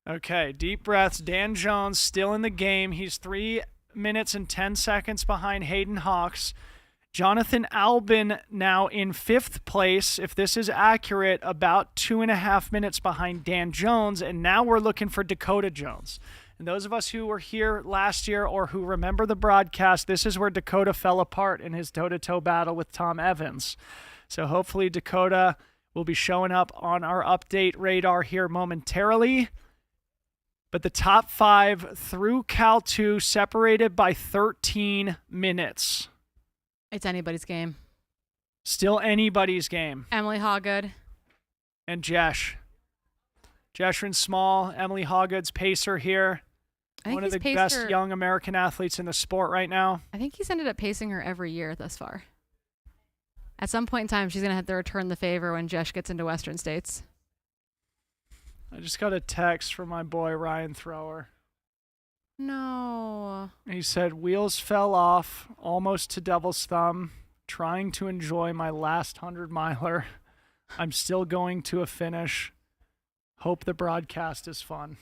[SPEAKER 3] okay, deep breaths. Dan Jones still in the game. He's 3 minutes and 10 seconds behind Hayden Hawks. Jonathan Albin now in 5th place, if this is accurate, about 2.5 minutes behind Dan Jones. And now we're looking for Dakota Jones. And those of us who were here last year or who remember the broadcast, this is where Dakota fell apart in his toe-to-toe battle with Tom Evans. So hopefully Dakota will be showing up on our update radar here momentarily. But the top 5 through Cal 2 separated by 13 minutes.
[SPEAKER 25] It's anybody's game.
[SPEAKER 3] Still anybody's game.
[SPEAKER 25] Emily Hawgood.
[SPEAKER 3] And Jesh. Jeshrin Small, Emily Hawgood's pacer here. One of the best young American athletes in the sport right now.
[SPEAKER 25] I think he's ended up pacing her every year thus far. At some point in time, she's going to have to return the favor when Jesh gets into Western States.
[SPEAKER 3] I just got a text from my boy Ryan Thrower.
[SPEAKER 25] No.
[SPEAKER 3] He said, wheels fell off, almost to Devil's Thumb, trying to enjoy my last 100-miler. I'm still going to a finish. Hope the broadcast is fun.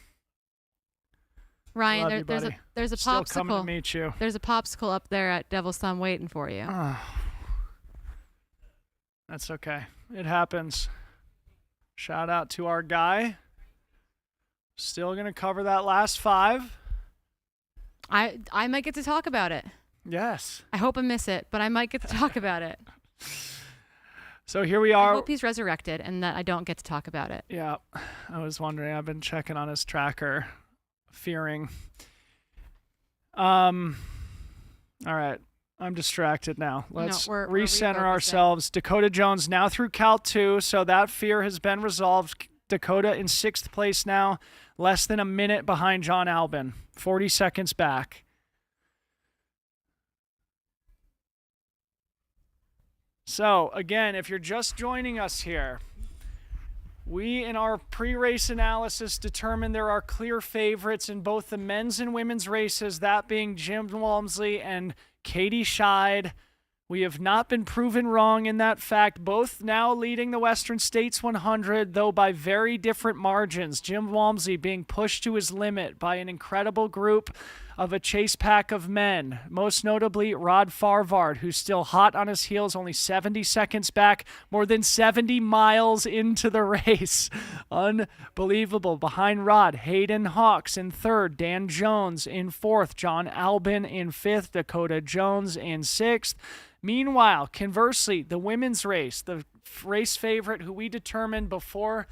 [SPEAKER 25] Ryan, there's a
[SPEAKER 3] Still
[SPEAKER 25] popsicle.
[SPEAKER 3] coming to meet you.
[SPEAKER 25] There's a popsicle up there at Devil's Thumb waiting for you.
[SPEAKER 3] That's okay. It happens. Shout out to our guy. Still going to cover that last 5.
[SPEAKER 25] I might get to talk about it.
[SPEAKER 3] Yes.
[SPEAKER 25] I hope I miss it, but I might get to talk about it.
[SPEAKER 3] So here we are.
[SPEAKER 25] I hope he's resurrected and that I don't get to talk about it.
[SPEAKER 3] Yeah. I was wondering. I've been checking on his tracker, fearing. All right. I'm distracted now. Let's
[SPEAKER 25] we're
[SPEAKER 3] recenter
[SPEAKER 25] refocusing.
[SPEAKER 3] ourselves. Dakota Jones now through Cal 2, so that fear has been resolved. Dakota in 6th place now, less than a minute behind John Albin, 40 seconds back. So, again, if you're just joining us here, we, in our pre-race analysis, determined there are clear favorites in both the men's and women's races, that being Jim Walmsley and Katie Scheid. We have not been proven wrong in that fact, both now leading the Western States 100, though by very different margins. Jim Walmsley being pushed to his limit by an incredible group of a chase pack of men, most notably Rod Farvard, who's still hot on his heels, only 70 seconds back, more than 70 miles into the race. Unbelievable. Behind Rod, Hayden Hawks in 3rd, Dan Jones in 4th, John Albin in 5th, Dakota Jones in 6th. Meanwhile, conversely, the women's race, the race favorite who we determined before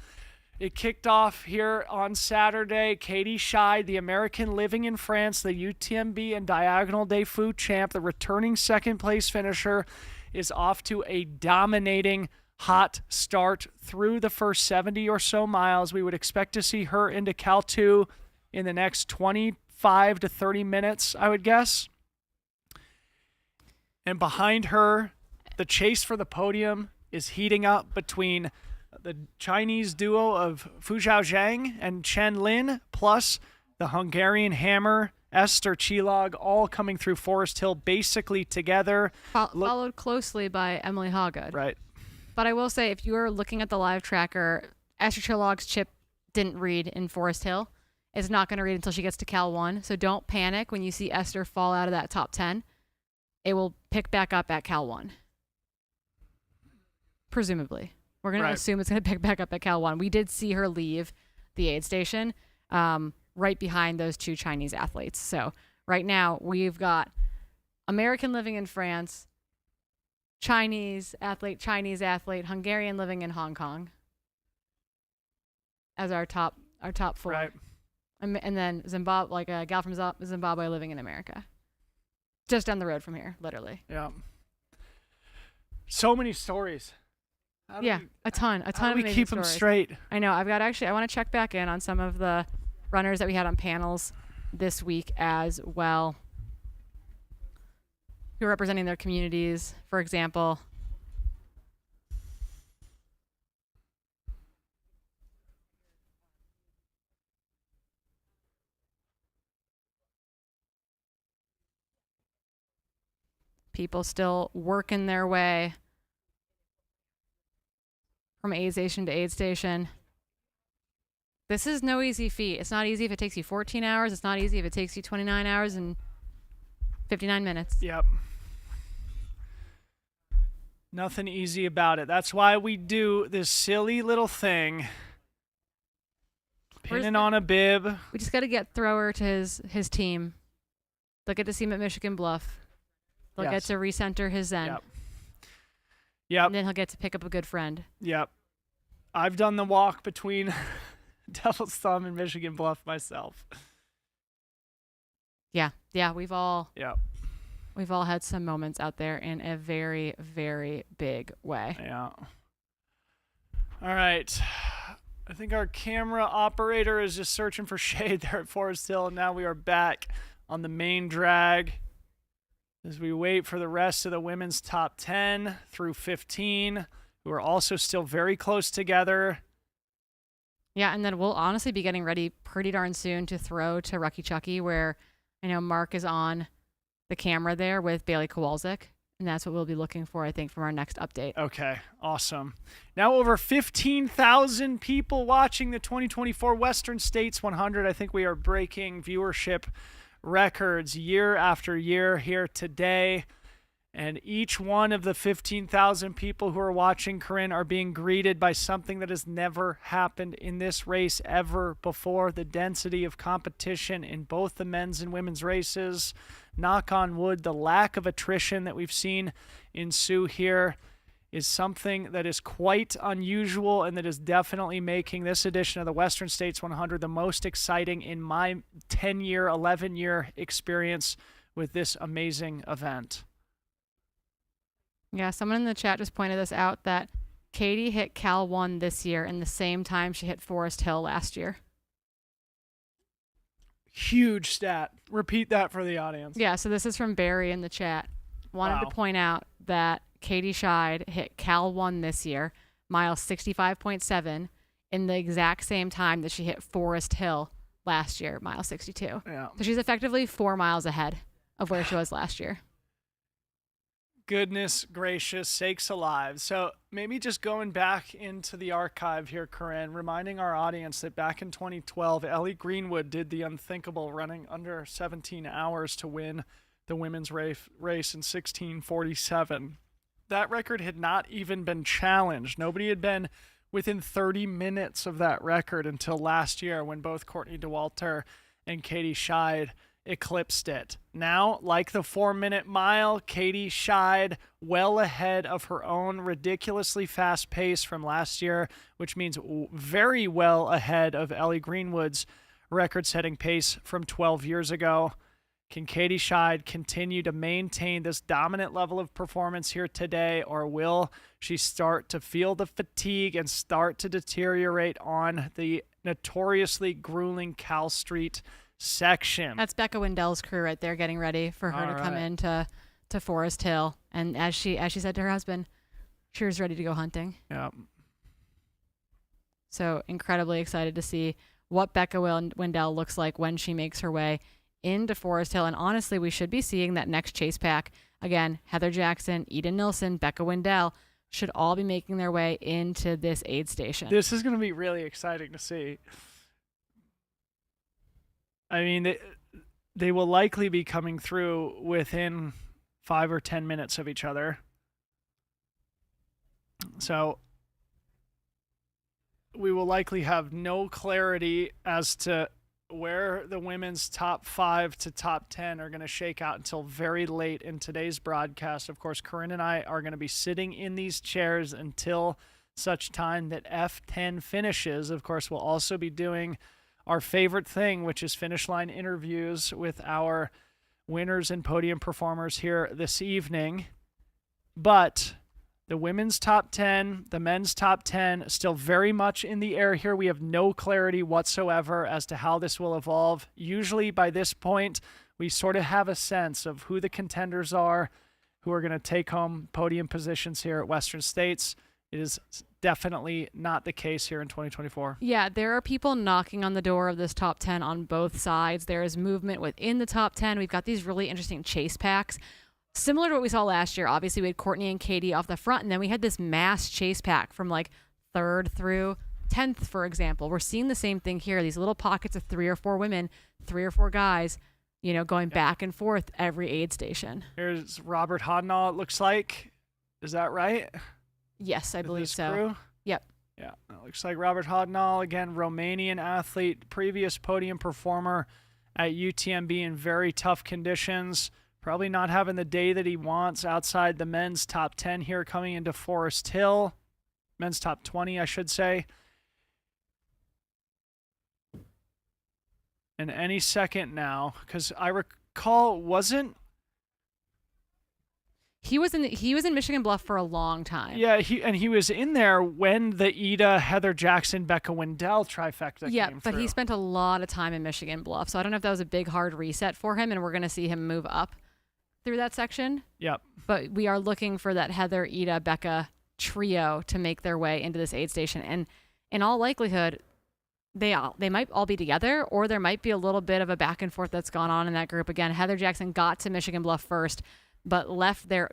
[SPEAKER 3] it kicked off here on Saturday, Katie Scheid, the American living in France, the UTMB and Diagonal Day Food champ, the returning 2nd place finisher, is off to a dominating hot start through the first 70 or so miles. We would expect to see her into Cal 2 in the next 25 to 30 minutes, I would guess. And behind her, the chase for the podium is heating up between the Chinese duo of Fu Zhaozhang and Chen Lin, plus the Hungarian hammer, Esther Chilog, all coming through Forest Hill basically together.
[SPEAKER 25] Followed closely by Emily Hawgood.
[SPEAKER 3] Right.
[SPEAKER 25] But I will say, if you're looking at the live tracker, Esther Chilog's chip didn't read in Forest Hill. It's not going to read until she gets to Cal 1. So don't panic when you see Esther fall out of that top 10. It will pick back up at Cal 1. Presumably. We're going to assume it's going to pick back up at Cal 1. We did see her leave the aid station right behind those 2 Chinese athletes. So right now we've got American living in France, Chinese athlete, Hungarian living in Hong Kong as our top 4.
[SPEAKER 3] Right.
[SPEAKER 25] And then Zimbabwe, like a gal from Zimbabwe living in America. Just down the road from here, literally.
[SPEAKER 3] Yeah. So many stories.
[SPEAKER 25] A ton
[SPEAKER 3] How
[SPEAKER 25] of
[SPEAKER 3] do we
[SPEAKER 25] amazing
[SPEAKER 3] keep them
[SPEAKER 25] stories.
[SPEAKER 3] straight?
[SPEAKER 25] I know. I want to check back in on some of the runners that we had on panels this week as well, who are representing their communities. For example, people still working their way from aid station to aid station. This is no easy feat. It's not easy if it takes you 14 hours. It's not easy if it takes you 29 hours and 59 minutes.
[SPEAKER 3] Yep. Nothing easy about it. That's why we do this silly little thing. Pinning on a bib.
[SPEAKER 25] We just got to get Thrower to his team. They'll get to see him at Michigan Bluff. They'll get to recenter his Zen.
[SPEAKER 3] Yep.
[SPEAKER 25] And then he'll get to pick up a good friend.
[SPEAKER 3] Yep. I've done the walk between Devil's Thumb and Michigan Bluff myself.
[SPEAKER 25] Yeah. We've all had some moments out there in a very, very big way.
[SPEAKER 3] Yeah. All right. I think our camera operator is just searching for shade there at Forest Hill, and now we are back on the main drag as we wait for the rest of the women's top 10 through 15, who are also still very close together.
[SPEAKER 25] Yeah, and then we'll honestly be getting ready pretty darn soon to throw to Rucky Chucky, where I know Mark is on the camera there with Bailey Kowalczyk, and that's what we'll be looking for, I think, from our next update.
[SPEAKER 3] Okay, awesome. Now over 15,000 people watching the 2024 Western States 100. I think we are breaking viewership records year after year here today. And each one of the 15,000 people who are watching, Corinne, are being greeted by something that has never happened in this race ever before. The density of competition in both the men's and women's races. Knock on wood, the lack of attrition that we've seen ensue here is something that is quite unusual and that is definitely making this edition of the Western States 100 the most exciting in my 10-year, 11-year experience with this amazing event.
[SPEAKER 25] Yeah, someone in the chat just pointed this out, that Katie hit Cal 1 this year in the same time she hit Forest Hill last year.
[SPEAKER 3] Huge stat. Repeat that for the audience.
[SPEAKER 25] Yeah, so this is from Barry in the chat. Wanted to point out that Katie Scheid hit Cal 1 this year, mile 65.7, in the exact same time that she hit Forest Hill last year, mile 62.
[SPEAKER 3] Yeah.
[SPEAKER 25] So she's effectively 4 miles ahead of where she was last year.
[SPEAKER 3] Goodness gracious sakes alive. So maybe just going back into the archive here, Corinne, reminding our audience that back in 2012, Ellie Greenwood did the unthinkable, running under 17 hours to win the women's race in 16:47. That record had not even been challenged. Nobody had been within 30 minutes of that record until last year, when both Courtney Dauwalter and Katie Scheid eclipsed it. Now, like the 4-minute mile, Katie Scheid well ahead of her own ridiculously fast pace from last year, which means very well ahead of Ellie Greenwood's record-setting pace from 12 years ago. Can Katie Scheid continue to maintain this dominant level of performance here today, or will she start to feel the fatigue and start to deteriorate on the notoriously grueling Cal Street section?
[SPEAKER 25] That's Becca Wendell's crew right there, getting ready for her to come into Forest Hill. And as she said to her husband, she was ready to go hunting.
[SPEAKER 3] Yeah.
[SPEAKER 25] So incredibly excited to see what Becca Wendell looks like when she makes her way into Forest Hill. And honestly, we should be seeing that next chase pack. Again, Heather Jackson, Eden Nilsson, Becca Wendell should all be making their way into this aid station.
[SPEAKER 3] This is going to be really exciting to see. I mean, they will likely be coming through within 5 or 10 minutes of each other. So we will likely have no clarity as to where the women's top 5 to top 10 are going to shake out until very late in today's broadcast. Of course, Corinne and I are going to be sitting in these chairs until such time that F10 finishes. Of course, we'll also be doing our favorite thing, which is finish line interviews with our winners and podium performers here this evening. But the women's top 10, the men's top 10, still very much in the air here. We have no clarity whatsoever as to how this will evolve. Usually by this point, we sort of have a sense of who the contenders are, who are going to take home podium positions here at Western States. It is definitely not the case here in 2024.
[SPEAKER 25] Yeah, there are people knocking on the door of this top 10 on both sides. There is movement within the top 10. We've got these really interesting chase packs. similar to what we saw last year. Obviously, we had Courtney and Katie off the front, and then we had this mass chase pack from like 3rd through 10th, for example. We're seeing the same thing here. These little pockets of 3 or 4 women, 3 or 4 guys, you know, going back and forth every aid station.
[SPEAKER 3] Here's Robert Hodnall, it looks like. Is that right?
[SPEAKER 25] Yes, I believe so.
[SPEAKER 3] Crew?
[SPEAKER 25] Yep.
[SPEAKER 3] Yeah, it looks like Robert Hodnall, again, Romanian athlete, previous podium performer at UTMB in very tough conditions. Probably not having the day that he wants outside the men's top 10 here coming into Forest Hill. Men's top 20, I should say. And any second now, because I recall,
[SPEAKER 25] he was in Michigan Bluff for a long time.
[SPEAKER 3] Yeah, he was in there when the Ida, Heather Jackson, Becca Wendell trifecta came
[SPEAKER 25] but
[SPEAKER 3] through.
[SPEAKER 25] he spent a lot of time in Michigan Bluff, so I don't know if that was a big hard reset for him, and we're going to see him move up through that section.
[SPEAKER 3] Yep.
[SPEAKER 25] But we are looking for that Heather, Ida, Becca trio to make their way into this aid station, and in all likelihood, they might all be together, or there might be a little bit of a back and forth that's gone on in that group. Again, Heather Jackson got to Michigan Bluff first, but left there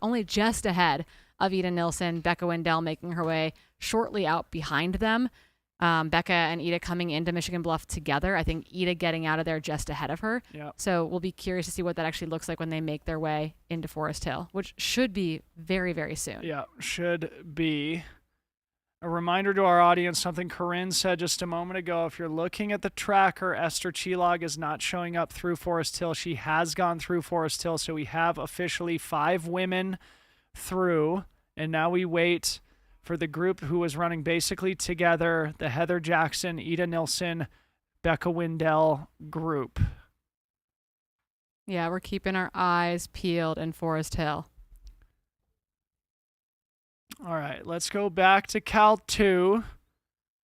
[SPEAKER 25] only just ahead of Ida Nilsson, Becca Wendell making her way shortly out behind them. Becca and Ida coming into Michigan Bluff together. I think Ida getting out of there just ahead of her.
[SPEAKER 3] Yep.
[SPEAKER 25] So we'll be curious to see what that actually looks like when they make their way into Forest Hill, which should be very, very soon.
[SPEAKER 3] Yeah, should be. A reminder to our audience, something Corinne said just a moment ago. If you're looking at the tracker, Esther Chilog is not showing up through Forest Hill. She has gone through Forest Hill, so we have officially 5 women through, and now we wait for the group who was running basically together, the Heather Jackson, Ida Nilsson, Becca Wendell group.
[SPEAKER 25] Yeah, we're keeping our eyes peeled in Forest Hill.
[SPEAKER 3] All right, let's go back to Cal 2.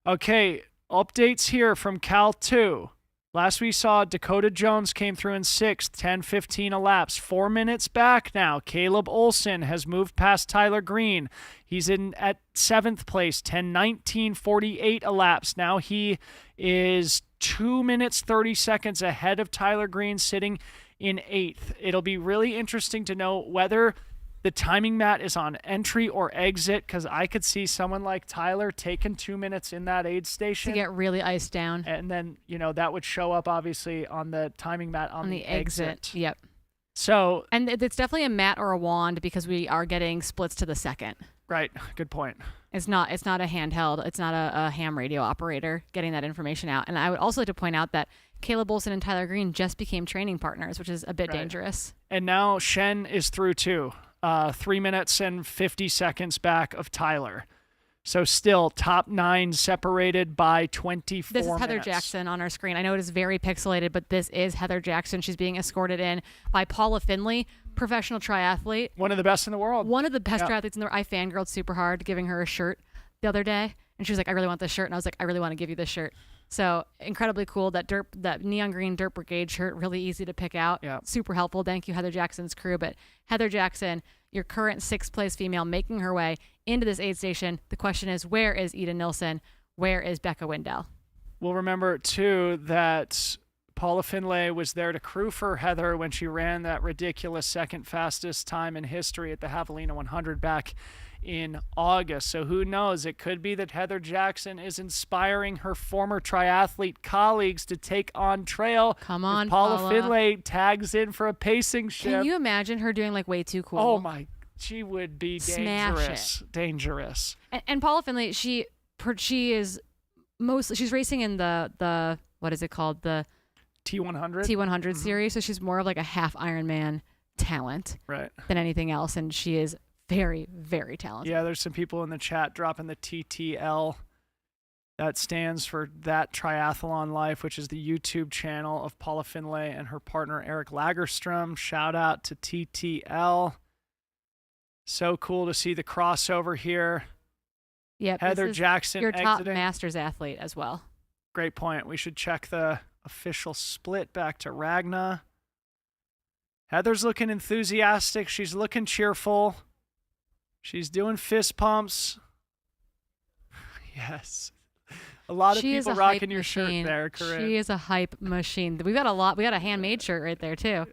[SPEAKER 3] Okay, updates here from Cal 2. Last we saw, Dakota Jones came through in 6th, 10:15 elapsed. 4 minutes back now, Caleb Olson has moved past Tyler Green. He's in at 7th place, 10:19:48 elapsed. Now he is 2 minutes 30 seconds ahead of Tyler Green, sitting in 8th. It'll be really interesting to know whether the timing mat is on entry or exit, because I could see someone like Tyler taking 2 minutes in that aid station.
[SPEAKER 25] To get really iced down.
[SPEAKER 3] And then, that would show up, obviously, on the timing mat on the exit.
[SPEAKER 25] Yep.
[SPEAKER 3] So.
[SPEAKER 25] And it's definitely a mat or a wand, because we are getting splits to the second.
[SPEAKER 3] Right. Good point.
[SPEAKER 25] It's not a handheld. It's not a ham radio operator getting that information out. And I would also like to point out that Caleb Olson and Tyler Green just became training partners, which is a bit dangerous.
[SPEAKER 3] And now Shen is through too. 3 minutes and 50 seconds back of Tyler. So still top 9 separated by 24
[SPEAKER 25] This is Heather
[SPEAKER 3] minutes.
[SPEAKER 25] Jackson on our screen. I know it is very pixelated, but this is Heather Jackson. She's being escorted in by Paula Finley, professional triathlete.
[SPEAKER 3] One of the best in the world.
[SPEAKER 25] One of the best triathletes in the world. I fangirled super hard giving her a shirt the other day. And she was like, I really want this shirt. And I was like, I really want to give you this shirt. So incredibly cool. That neon green Dirt Brigade shirt, really easy to pick out.
[SPEAKER 3] Yeah.
[SPEAKER 25] Super helpful. Thank you, Heather Jackson's crew. But Heather Jackson, your current 6th place female, making her way into this aid station. The question is, where is Ida Nilsson? Where is Becca Wendell?
[SPEAKER 3] We'll remember too that Paula Finlay was there to crew for Heather when she ran that ridiculous second fastest time in history at the Javelina 100 back in August. So who knows? It could be that Heather Jackson is inspiring her former triathlete colleagues to take on trail.
[SPEAKER 25] Come on,
[SPEAKER 3] Paula Finlay tags in for a pacing shift.
[SPEAKER 25] Can you imagine her doing like way too cool?
[SPEAKER 3] Oh my, she would be
[SPEAKER 25] Smash
[SPEAKER 3] dangerous. Dangerous.
[SPEAKER 25] And Paula Finlay, she is mostly, she's racing in the what is it called? The
[SPEAKER 3] T100?
[SPEAKER 25] T100 series. So she's more of like a half Ironman talent than anything else. And she is very, very talented.
[SPEAKER 3] Yeah, there's some people in the chat dropping the TTL. That stands for That Triathlon Life, which is the YouTube channel of Paula Finlay and her partner Eric Lagerstrom. Shout out to TTL. So cool to see the crossover here.
[SPEAKER 25] Yep,
[SPEAKER 3] Heather Jackson,
[SPEAKER 25] your top
[SPEAKER 3] exiting.
[SPEAKER 25] masters athlete as well.
[SPEAKER 3] Great point. We should check the official split back to Ragna. Heather's looking enthusiastic. She's looking cheerful. She's doing fist pumps. Yes. A lot of people rocking your shirt there, Corinne.
[SPEAKER 25] She is a hype machine. We got a handmade shirt right there too.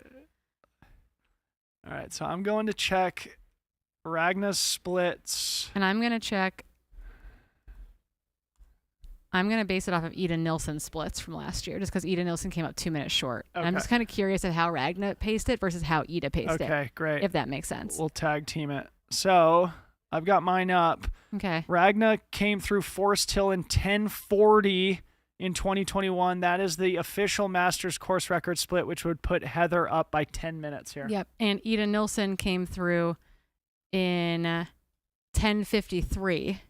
[SPEAKER 3] All right, so I'm going to check Ragna's splits.
[SPEAKER 25] And I'm going to check. I'm going to base it off of Ida Nilsson's splits from last year, just because Ida Nilsson came up 2 minutes short.
[SPEAKER 3] Okay.
[SPEAKER 25] I'm just kind of curious at how Ragna paced it versus how Ida paced it.
[SPEAKER 3] Okay, great.
[SPEAKER 25] If that makes sense.
[SPEAKER 3] We'll tag team it. So I've got mine up.
[SPEAKER 25] Okay.
[SPEAKER 3] Ragna came through Forest Hill in 10:40 in 2021. That is the official Masters course record split, which would put Heather up by 10 minutes here.
[SPEAKER 25] Yep. And Ida Nilsson came through in 10:53.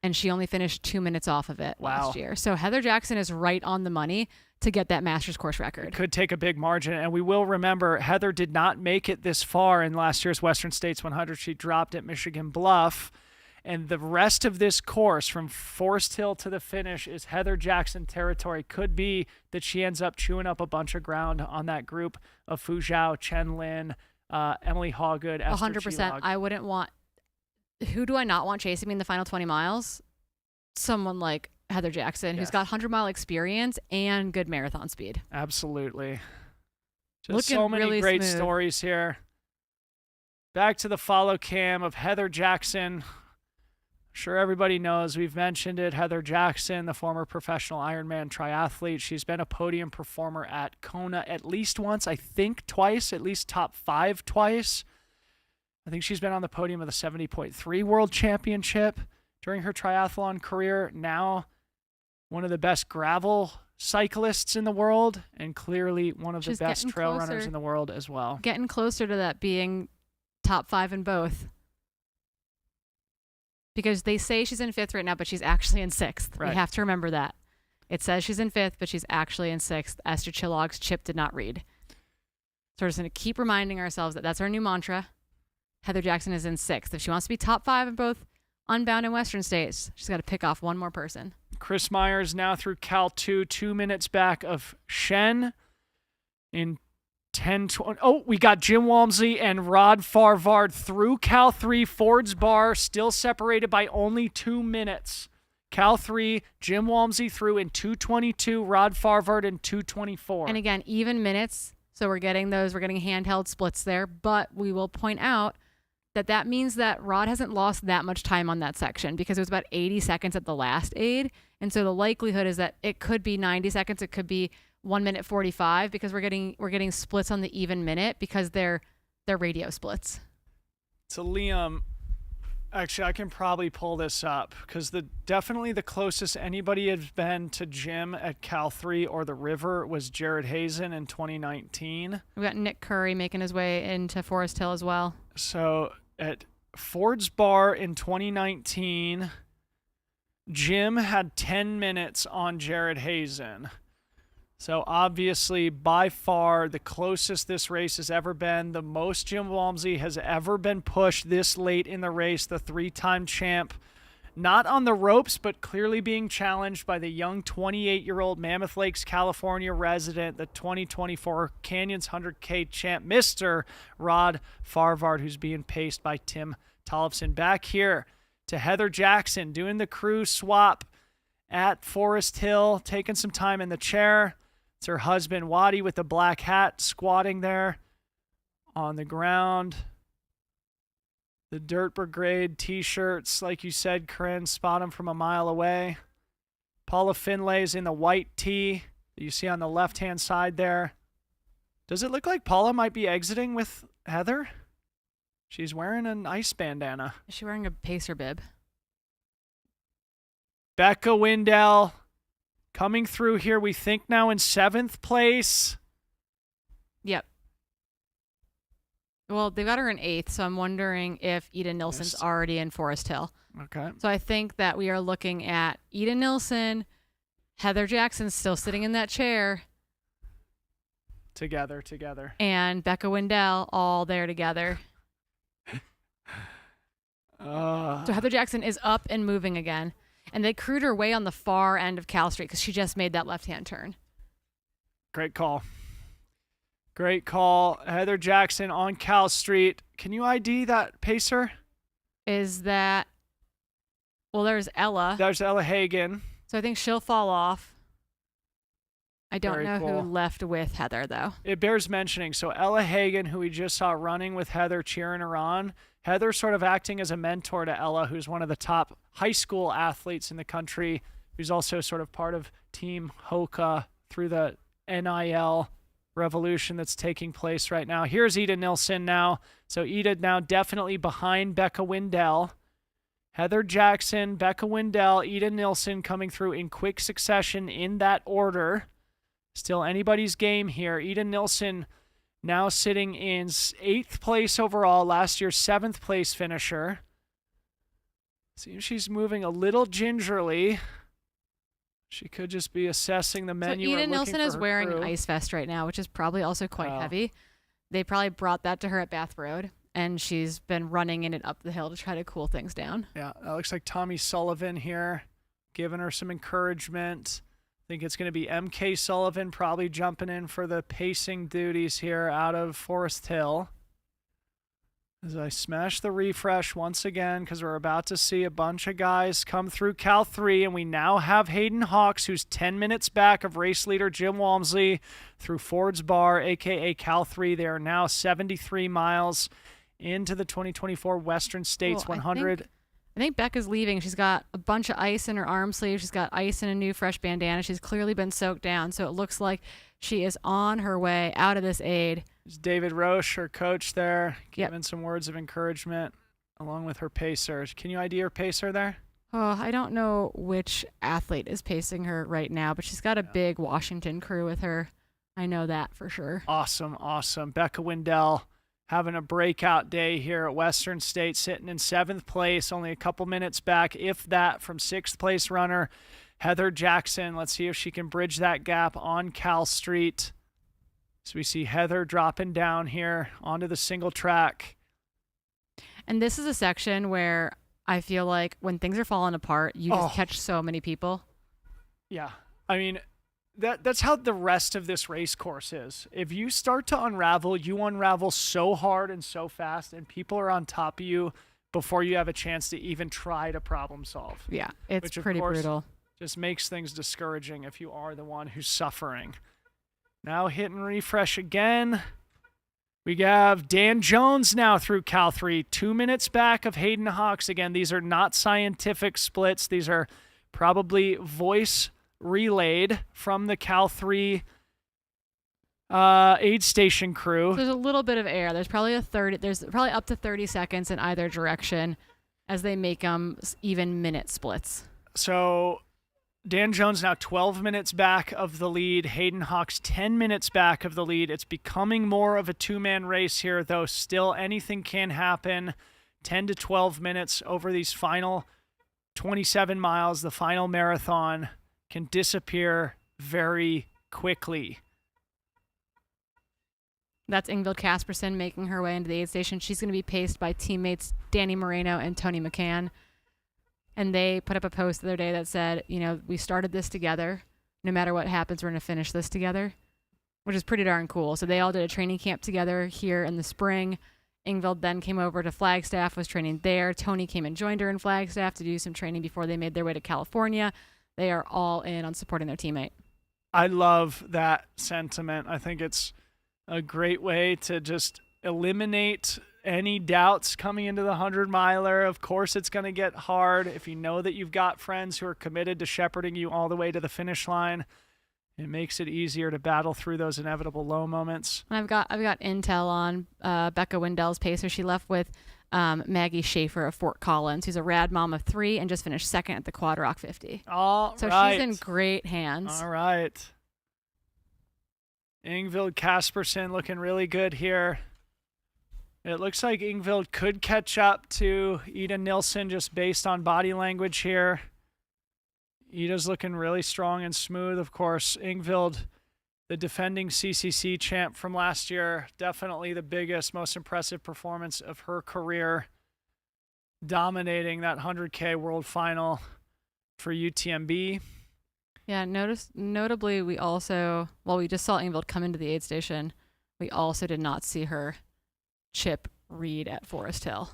[SPEAKER 25] And she only finished 2 minutes off of it last year. So Heather Jackson is right on the money to get that Masters course record.
[SPEAKER 3] It could take a big margin. And we will remember Heather did not make it this far in last year's Western States 100. She dropped at Michigan Bluff. And the rest of this course from Forest Hill to the finish is Heather Jackson territory. Could be that she ends up chewing up a bunch of ground on that group of Fu Zhao, Chen Lin, Emily Hawgood, Esther
[SPEAKER 25] 100%.
[SPEAKER 3] Chilog.
[SPEAKER 25] I wouldn't want. Who do I not want chasing me in the final 20 miles? Someone like Heather Jackson, who's got 100-mile experience and good marathon speed.
[SPEAKER 3] Absolutely. Just
[SPEAKER 25] Looking
[SPEAKER 3] so many
[SPEAKER 25] really
[SPEAKER 3] great
[SPEAKER 25] smooth.
[SPEAKER 3] stories here. Back to the follow cam of Heather Jackson. Sure, everybody knows we've mentioned it. Heather Jackson, the former professional Ironman triathlete. She's been a podium performer at Kona at least once, I think twice, at least top 5 twice. I think she's been on the podium of the 70.3 World Championship during her triathlon career. Now, one of the best gravel cyclists in the world, and clearly one of
[SPEAKER 25] She's
[SPEAKER 3] the best
[SPEAKER 25] getting
[SPEAKER 3] trail
[SPEAKER 25] closer.
[SPEAKER 3] runners in the world as well.
[SPEAKER 25] Getting closer to that being top 5 in both. Because they say she's in 5th right now, but she's actually in 6th.
[SPEAKER 3] Right.
[SPEAKER 25] We have to remember that. It says she's in 5th, but she's actually in 6th. Esther Chilog's chip did not read. So we're just going to keep reminding ourselves that that's our new mantra. Heather Jackson is in 6th. If she wants to be top 5 in both Unbound and Western States, she's got to pick off one more person.
[SPEAKER 3] Chris Myers now through Cal 2, 2 minutes back of Shen in 10:20. Oh, we got Jim Walmsley and Rod Farvard through Cal 3. Ford's Bar still separated by only 2 minutes. Cal 3, Jim Walmsley through in 2:22, Rod Farvard in 2:24.
[SPEAKER 25] And again, even minutes. So we're getting handheld splits there. But we will point out that means that Rod hasn't lost that much time on that section because it was about 80 seconds at the last aid. And so the likelihood is that it could be 90 seconds. It could be 1 minute 45 because we're getting splits on the even minute because they're radio splits.
[SPEAKER 3] So Liam, actually, I can probably pull this up because definitely the closest anybody has been to Jim at Cal 3 or the River was Jared Hazen in 2019.
[SPEAKER 25] We've got Nick Curry making his way into Forest Hill as well.
[SPEAKER 3] So at Ford's Bar in 2019, Jim had 10 minutes on Jared Hazen. So obviously, by far, the closest this race has ever been, the most Jim Walmsley has ever been pushed this late in the race, the 3-time champ. Not on the ropes, but clearly being challenged by the young 28-year-old Mammoth Lakes, California resident, the 2024 Canyons 100K champ, Mr. Rod Farvard, who's being paced by Tim Tollefson. Back here to Heather Jackson doing the crew swap at Forest Hill, taking some time in the chair. It's her husband, Waddy, with the black hat, squatting there on the ground. The Dirt Brigade t-shirts, like you said, Corinne, spot them from a mile away. Paula Finlay's in the white tee that you see on the left-hand side there. Does it look like Paula might be exiting with Heather? She's wearing an ice bandana.
[SPEAKER 25] Is she wearing a pacer bib?
[SPEAKER 3] Becca Wendell coming through here, we think now in 7th place.
[SPEAKER 25] Yep. Well, they got her in 8th, so I'm wondering if Ida Nilsson's already in Forest Hill.
[SPEAKER 3] Okay.
[SPEAKER 25] So I think that we are looking at Ida Nilsson, Heather Jackson still sitting in that chair.
[SPEAKER 3] Together.
[SPEAKER 25] And Becca Wendell all there together. So Heather Jackson is up and moving again. And they crewed her way on the far end of Cal Street because she just made that left-hand turn.
[SPEAKER 3] Great call. Heather Jackson on Cal Street. Can you ID that pacer?
[SPEAKER 25] Is that... Well, there's Ella.
[SPEAKER 3] There's Ella Hagen.
[SPEAKER 25] So I think she'll fall off. I don't know
[SPEAKER 3] cool.
[SPEAKER 25] who left with Heather, though.
[SPEAKER 3] It bears mentioning. So Ella Hagen, who we just saw running with Heather, cheering her on. Heather sort of acting as a mentor to Ella, who's one of the top high school athletes in the country, who's also sort of part of Team Hoka through the NIL revolution that's taking place right now. Here's Ida Nilsson now. So Ida now definitely behind Becca Wendell. Heather Jackson, Becca Wendell, Ida Nilsson coming through in quick succession in that order. Still anybody's game here. Ida Nilsson now sitting in 8th place overall, last year's 7th place finisher. Seems she's moving a little gingerly. She could just be assessing the menu.
[SPEAKER 25] So
[SPEAKER 3] or
[SPEAKER 25] Ida
[SPEAKER 3] looking
[SPEAKER 25] Nilsson
[SPEAKER 3] for
[SPEAKER 25] is
[SPEAKER 3] her
[SPEAKER 25] wearing
[SPEAKER 3] crew.
[SPEAKER 25] an ice vest right now, which is probably also quite heavy. They probably brought that to her at Bath Road, and she's been running in it up the hill to try to cool things down.
[SPEAKER 3] Yeah, that looks like Tommy Sullivan here, giving her some encouragement. I think it's going to be MK Sullivan probably jumping in for the pacing duties here out of Forest Hill. As I smash the refresh once again, because we're about to see a bunch of guys come through Cal 3, and we now have Hayden Hawks, who's 10 minutes back of race leader Jim Walmsley through Ford's Bar, a.k.a. Cal 3. They are now 73 miles into the 2024 Western States 100.
[SPEAKER 25] I think Becca's leaving. She's got a bunch of ice in her arm sleeve. She's got ice in a new fresh bandana. She's clearly been soaked down, so it looks like she is on her way out of this aid.
[SPEAKER 3] There's David Roche, her coach there, giving some words of encouragement along with her pacer. Can you ID her pacer there?
[SPEAKER 25] Oh, I don't know which athlete is pacing her right now, but she's got a big Washington crew with her. I know that for sure.
[SPEAKER 3] Awesome, awesome. Becca Wendell having a breakout day here at Western State, sitting in 7th place, only a couple minutes back, if that, from 6th place runner Heather Jackson. Let's see if she can bridge that gap on Cal Street. So we see Heather dropping down here onto the single track.
[SPEAKER 25] And this is a section where I feel like when things are falling apart, you just catch so many people.
[SPEAKER 3] Yeah. I mean, that's how the rest of this race course is. If you start to unravel, you unravel so hard and so fast, and people are on top of you before you have a chance to even try to problem solve.
[SPEAKER 25] Yeah, it's
[SPEAKER 3] which, of
[SPEAKER 25] pretty
[SPEAKER 3] course,
[SPEAKER 25] brutal.
[SPEAKER 3] Just makes things discouraging if you are the one who's suffering. Now hitting refresh again. We have Dan Jones now through Cal 3, 2 minutes back of Hayden Hawks. Again, these are not scientific splits. These are probably voice relayed from the Cal 3 aid station crew.
[SPEAKER 25] So there's a little bit of air. There's probably there's probably up to 30 seconds in either direction as they make them even minute splits.
[SPEAKER 3] So Dan Jones now 12 minutes back of the lead. Hayden Hawks 10 minutes back of the lead. It's becoming more of a two-man race here, though still anything can happen. 10 to 12 minutes over these final 27 miles. The final marathon can disappear very quickly.
[SPEAKER 25] That's Ingvild Casperson making her way into the aid station. She's going to be paced by teammates Danny Moreno and Tony McCann. And they put up a post the other day that said, you know, we started this together. No matter what happens, we're going to finish this together, which is pretty darn cool. So they all did a training camp together here in the spring. Ingvild then came over to Flagstaff, was training there. Tony came and joined her in Flagstaff to do some training before they made their way to California. They are all in on supporting their teammate.
[SPEAKER 3] I love that sentiment. I think it's a great way to just eliminate any doubts coming into the 100-miler. Of course, it's going to get hard. If you know that you've got friends who are committed to shepherding you all the way to the finish line, it makes it easier to battle through those inevitable low moments.
[SPEAKER 25] And I've got intel on Becca Wendell's pacer. She left with Maggie Schaefer of Fort Collins, who's a rad mom of 3 and just finished second at the Quad Rock 50. So she's in great hands.
[SPEAKER 3] All right. Ingvild Casperson looking really good here. It looks like Ingvild could catch up to Ida Nilsson just based on body language here. Ida's looking really strong and smooth. Of course, Ingvild, the defending CCC champ from last year, definitely the biggest, most impressive performance of her career, dominating that 100K World Final for UTMB.
[SPEAKER 25] Yeah, notably, we just saw Ingvild come into the aid station. We also did not see her chip Reed at Forest Hill.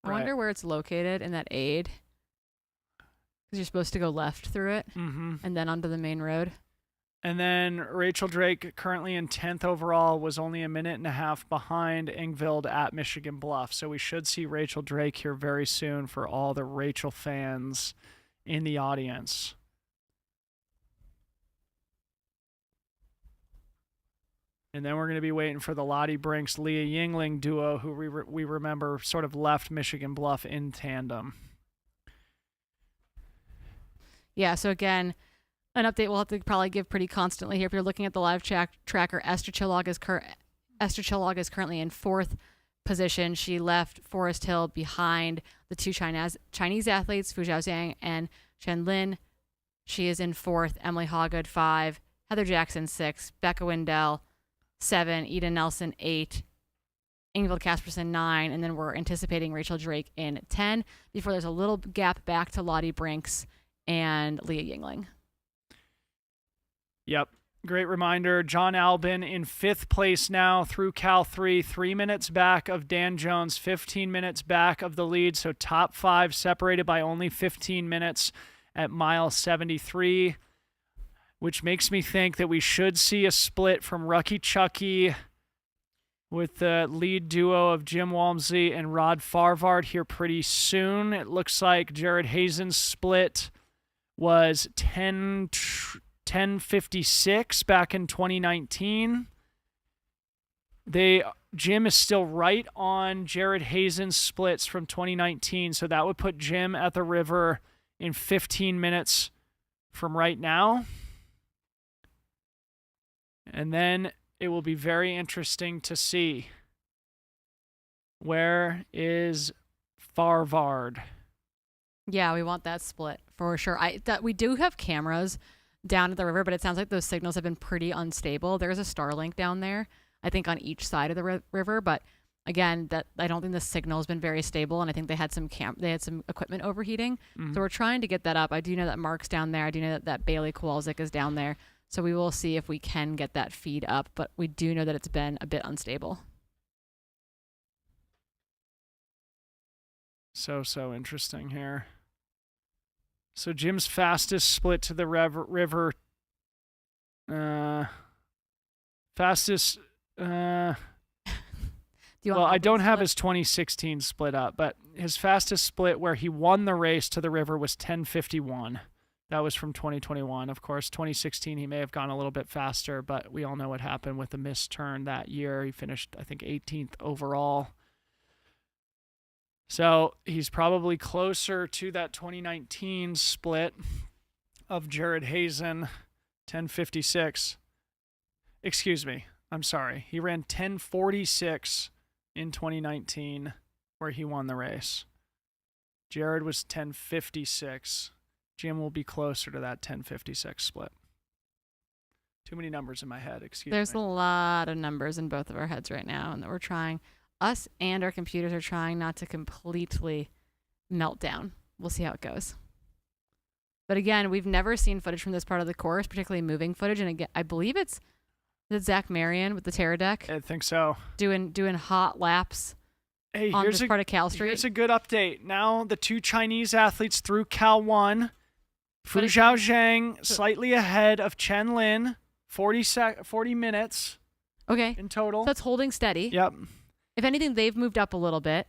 [SPEAKER 25] I wonder where it's located in that aid. Because you're supposed to go left through it and then onto the main road.
[SPEAKER 3] And then Rachel Drake, currently in 10th overall, was only a minute and a half behind Engveld at Michigan Bluff. So we should see Rachel Drake here very soon for all the Rachel fans in the audience. And then we're going to be waiting for the Lottie Brinks, Leah Yingling duo, who we remember sort of left Michigan Bluff in tandem.
[SPEAKER 25] Yeah, so again, an update we'll have to probably give pretty constantly here. If you're looking at the live tracker, Esther Chillag is currently in 4th position. She left Forest Hill behind the two Chinese athletes, Fu Zhaozhang and Chen Lin. She is in 4th. Emily Hawgood 5, Heather Jackson 6, Becca Wendell 7, Eden Nelson 8, Ingvild Casperson 9, and then we're anticipating Rachel Drake in 10 before there's a little gap back to Lottie Brinks and Leah Yingling.
[SPEAKER 3] Yep. Great reminder. John Albin in 5th place now through Cal 3, 3 minutes back of Dan Jones, 15 minutes back of the lead. So top 5 separated by only 15 minutes at mile 73, which makes me think that we should see a split from Rucky Chucky with the lead duo of Jim Walmsley and Rod Farvard here pretty soon. It looks like Jared Hazen's split was 10:56 back in 2019. Jim is still right on Jared Hazen's splits from 2019, so that would put Jim at the river in 15 minutes from right now. And then it will be very interesting to see, where is Farvard?
[SPEAKER 25] Yeah, we want that split for sure. We do have cameras down at the river, but it sounds like those signals have been pretty unstable. There's a Starlink down there, I think, on each side of the river, but again, that I don't think the signal has been very stable, and I think they had some equipment overheating. So we're trying to get that up. I do know that Mark's down there. I do know that Bailey Kowalczyk is down there. So we will see if we can get that feed up, but we do know that it's been a bit unstable.
[SPEAKER 3] So interesting here. So Jim's fastest split to the river. Fastest. Well, I don't have his 2016 split up, but his fastest split where he won the race to the river was 10:51. That was from 2021. Of course, 2016, he may have gone a little bit faster, but we all know what happened with the missed turn that year. He finished, I think, 18th overall. So he's probably closer to that 2019 split of Jared Hazen, 10:56. Excuse me. I'm sorry. He ran 10:46 in 2019 where he won the race. Jared was 10:56. Jim will be closer to that 10:56 split. Too many numbers in my head, excuse me.
[SPEAKER 25] There's a lot of numbers in both of our heads right now, and that we're trying, us and our computers are trying not to completely melt down. We'll see how it goes. But again, we've never seen footage from this part of the course, particularly moving footage. And again, I believe it's Zach Marion with the Terra Deck.
[SPEAKER 3] I think so.
[SPEAKER 25] Doing hot laps.
[SPEAKER 3] Hey,
[SPEAKER 25] on this part of Cal Street.
[SPEAKER 3] Here's a good update. Now the two Chinese athletes through Cal 1. Fu Zhaozhang slightly ahead of Chen Lin, 40 minutes.
[SPEAKER 25] Okay.
[SPEAKER 3] In total.
[SPEAKER 25] So that's holding steady.
[SPEAKER 3] Yep.
[SPEAKER 25] If anything, they've moved up a little bit.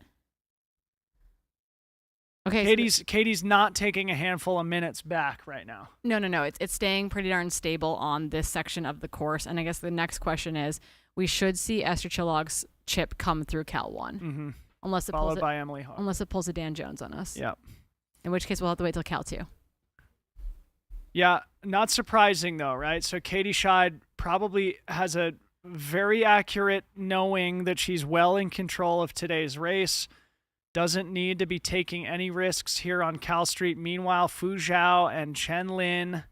[SPEAKER 25] Okay.
[SPEAKER 3] Katie's not taking a handful of minutes back right now.
[SPEAKER 25] No. It's staying pretty darn stable on this section of the course. And I guess the next question is, we should see Esther Chillag's chip come through Cal 1.
[SPEAKER 3] Mm-hmm.
[SPEAKER 25] Unless it
[SPEAKER 3] followed by Emily Hawk.
[SPEAKER 25] Unless it pulls a Dan Jones on us.
[SPEAKER 3] Yep.
[SPEAKER 25] In which case, we'll have to wait till Cal 2.
[SPEAKER 3] Yeah, not surprising though, right? So Katie Scheid probably has a very accurate knowing that she's well in control of today's race. Doesn't need to be taking any risks here on Cal Street. Meanwhile, Fu Zhao and Chen Lin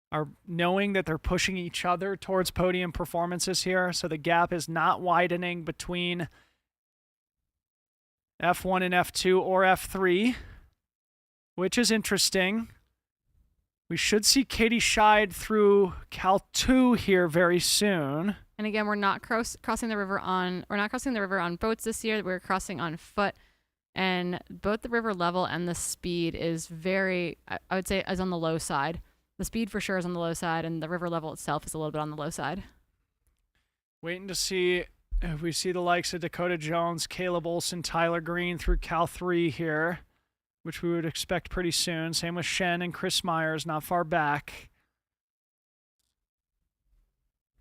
[SPEAKER 3] are knowing that they're pushing each other towards podium performances here. So the gap is not widening between F1 and F2 or F3, which is interesting. We should see Katie Scheid through Cal 2 here very soon.
[SPEAKER 25] And again, we're not crossing the river on boats this year. We're crossing on foot, and both the river level and the speed is very, I would say, is on the low side The speed for sure is on the low side, and the river level itself is a little bit on the low side.
[SPEAKER 3] Waiting to see if we see the likes of Dakota Jones, Caleb Olson, Tyler Green through Cal 3 here, which we would expect pretty soon. Same with Shen and Chris Myers, not far back.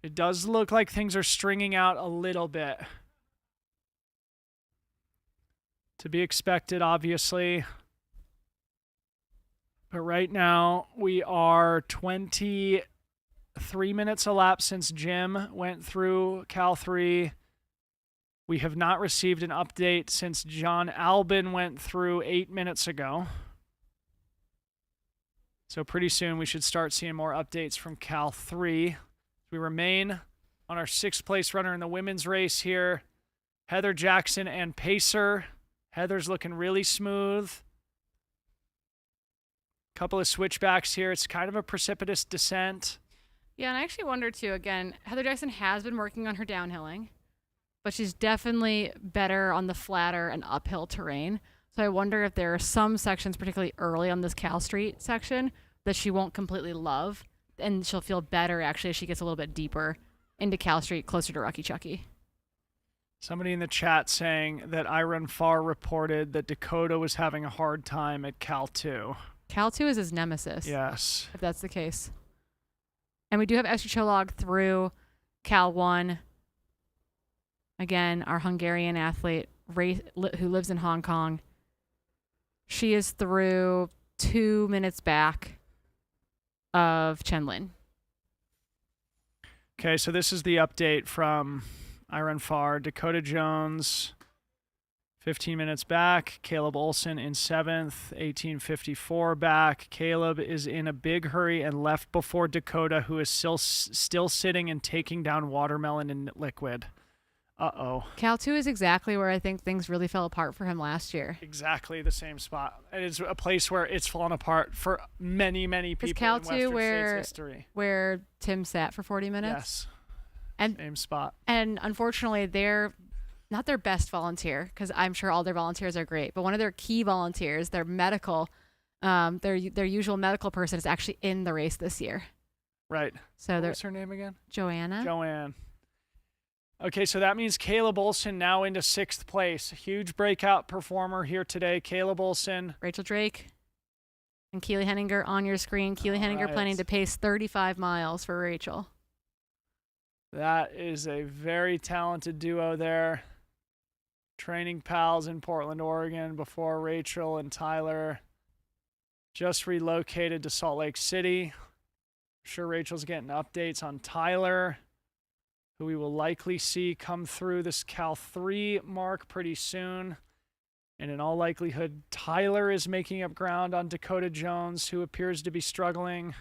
[SPEAKER 3] It does look like things are stringing out a little bit. To be expected, obviously. But right now, we are 23 minutes elapsed since Jim went through Cal 3. We have not received an update since John Albin went through 8 minutes ago. So pretty soon we should start seeing more updates from Cal 3. We remain on our 6th place runner in the women's race here, Heather Jackson and Pacer. Heather's looking really smooth. Couple of switchbacks here. It's kind of a precipitous descent.
[SPEAKER 25] Yeah, and I actually wonder too, again, Heather Jackson has been working on her downhilling, but she's definitely better on the flatter and uphill terrain. So I wonder if there are some sections, particularly early on this Cal Street section, that she won't completely love, and she'll feel better actually as she gets a little bit deeper into Cal Street, closer to Rocky Chucky.
[SPEAKER 3] Somebody in the chat saying that Iron Farr reported that Dakota was having a hard time at Cal 2.
[SPEAKER 25] Cal 2 is his nemesis.
[SPEAKER 3] Yes.
[SPEAKER 25] If that's the case. And we do have Esther Cholog through Cal 1. Again, our Hungarian athlete who lives in Hong Kong. She is through 2 minutes back of Chen Lin.
[SPEAKER 3] Okay, so this is the update from Iron Farr. Dakota Jones, 15 minutes back. Caleb Olson in 7th, 18:54 back. Caleb is in a big hurry and left before Dakota, who is still sitting and taking down Watermelon and Liquid. Uh-oh.
[SPEAKER 25] Cal 2 is exactly where I think things really fell apart for him last year.
[SPEAKER 3] Exactly the same spot. It is a place where it's fallen apart for many, many people
[SPEAKER 25] Cal
[SPEAKER 3] in
[SPEAKER 25] 2
[SPEAKER 3] Western States history.
[SPEAKER 25] Where Tim sat for 40 minutes?
[SPEAKER 3] Yes.
[SPEAKER 25] And,
[SPEAKER 3] same spot.
[SPEAKER 25] And unfortunately, they're not their best volunteer, because I'm sure all their volunteers are great, but one of their key volunteers, their medical, their usual medical person, is actually in the race this year.
[SPEAKER 3] Right.
[SPEAKER 25] So
[SPEAKER 3] what's her name again?
[SPEAKER 25] Joanna.
[SPEAKER 3] Joanne. Okay, so that means Caleb Olson now into 6th place. A huge breakout performer here today. Caleb Olson.
[SPEAKER 25] Rachel Drake and Keely Henninger on your screen. Keely Henninger planning to pace 35 miles for Rachel.
[SPEAKER 3] That is a very talented duo there. Training pals in Portland, Oregon before Rachel and Tyler just relocated to Salt Lake City. I'm sure Rachel's getting updates on Tyler, who we will likely see come through this Cal 3 mark pretty soon. And in all likelihood, Tyler is making up ground on Dakota Jones, who appears to be struggling.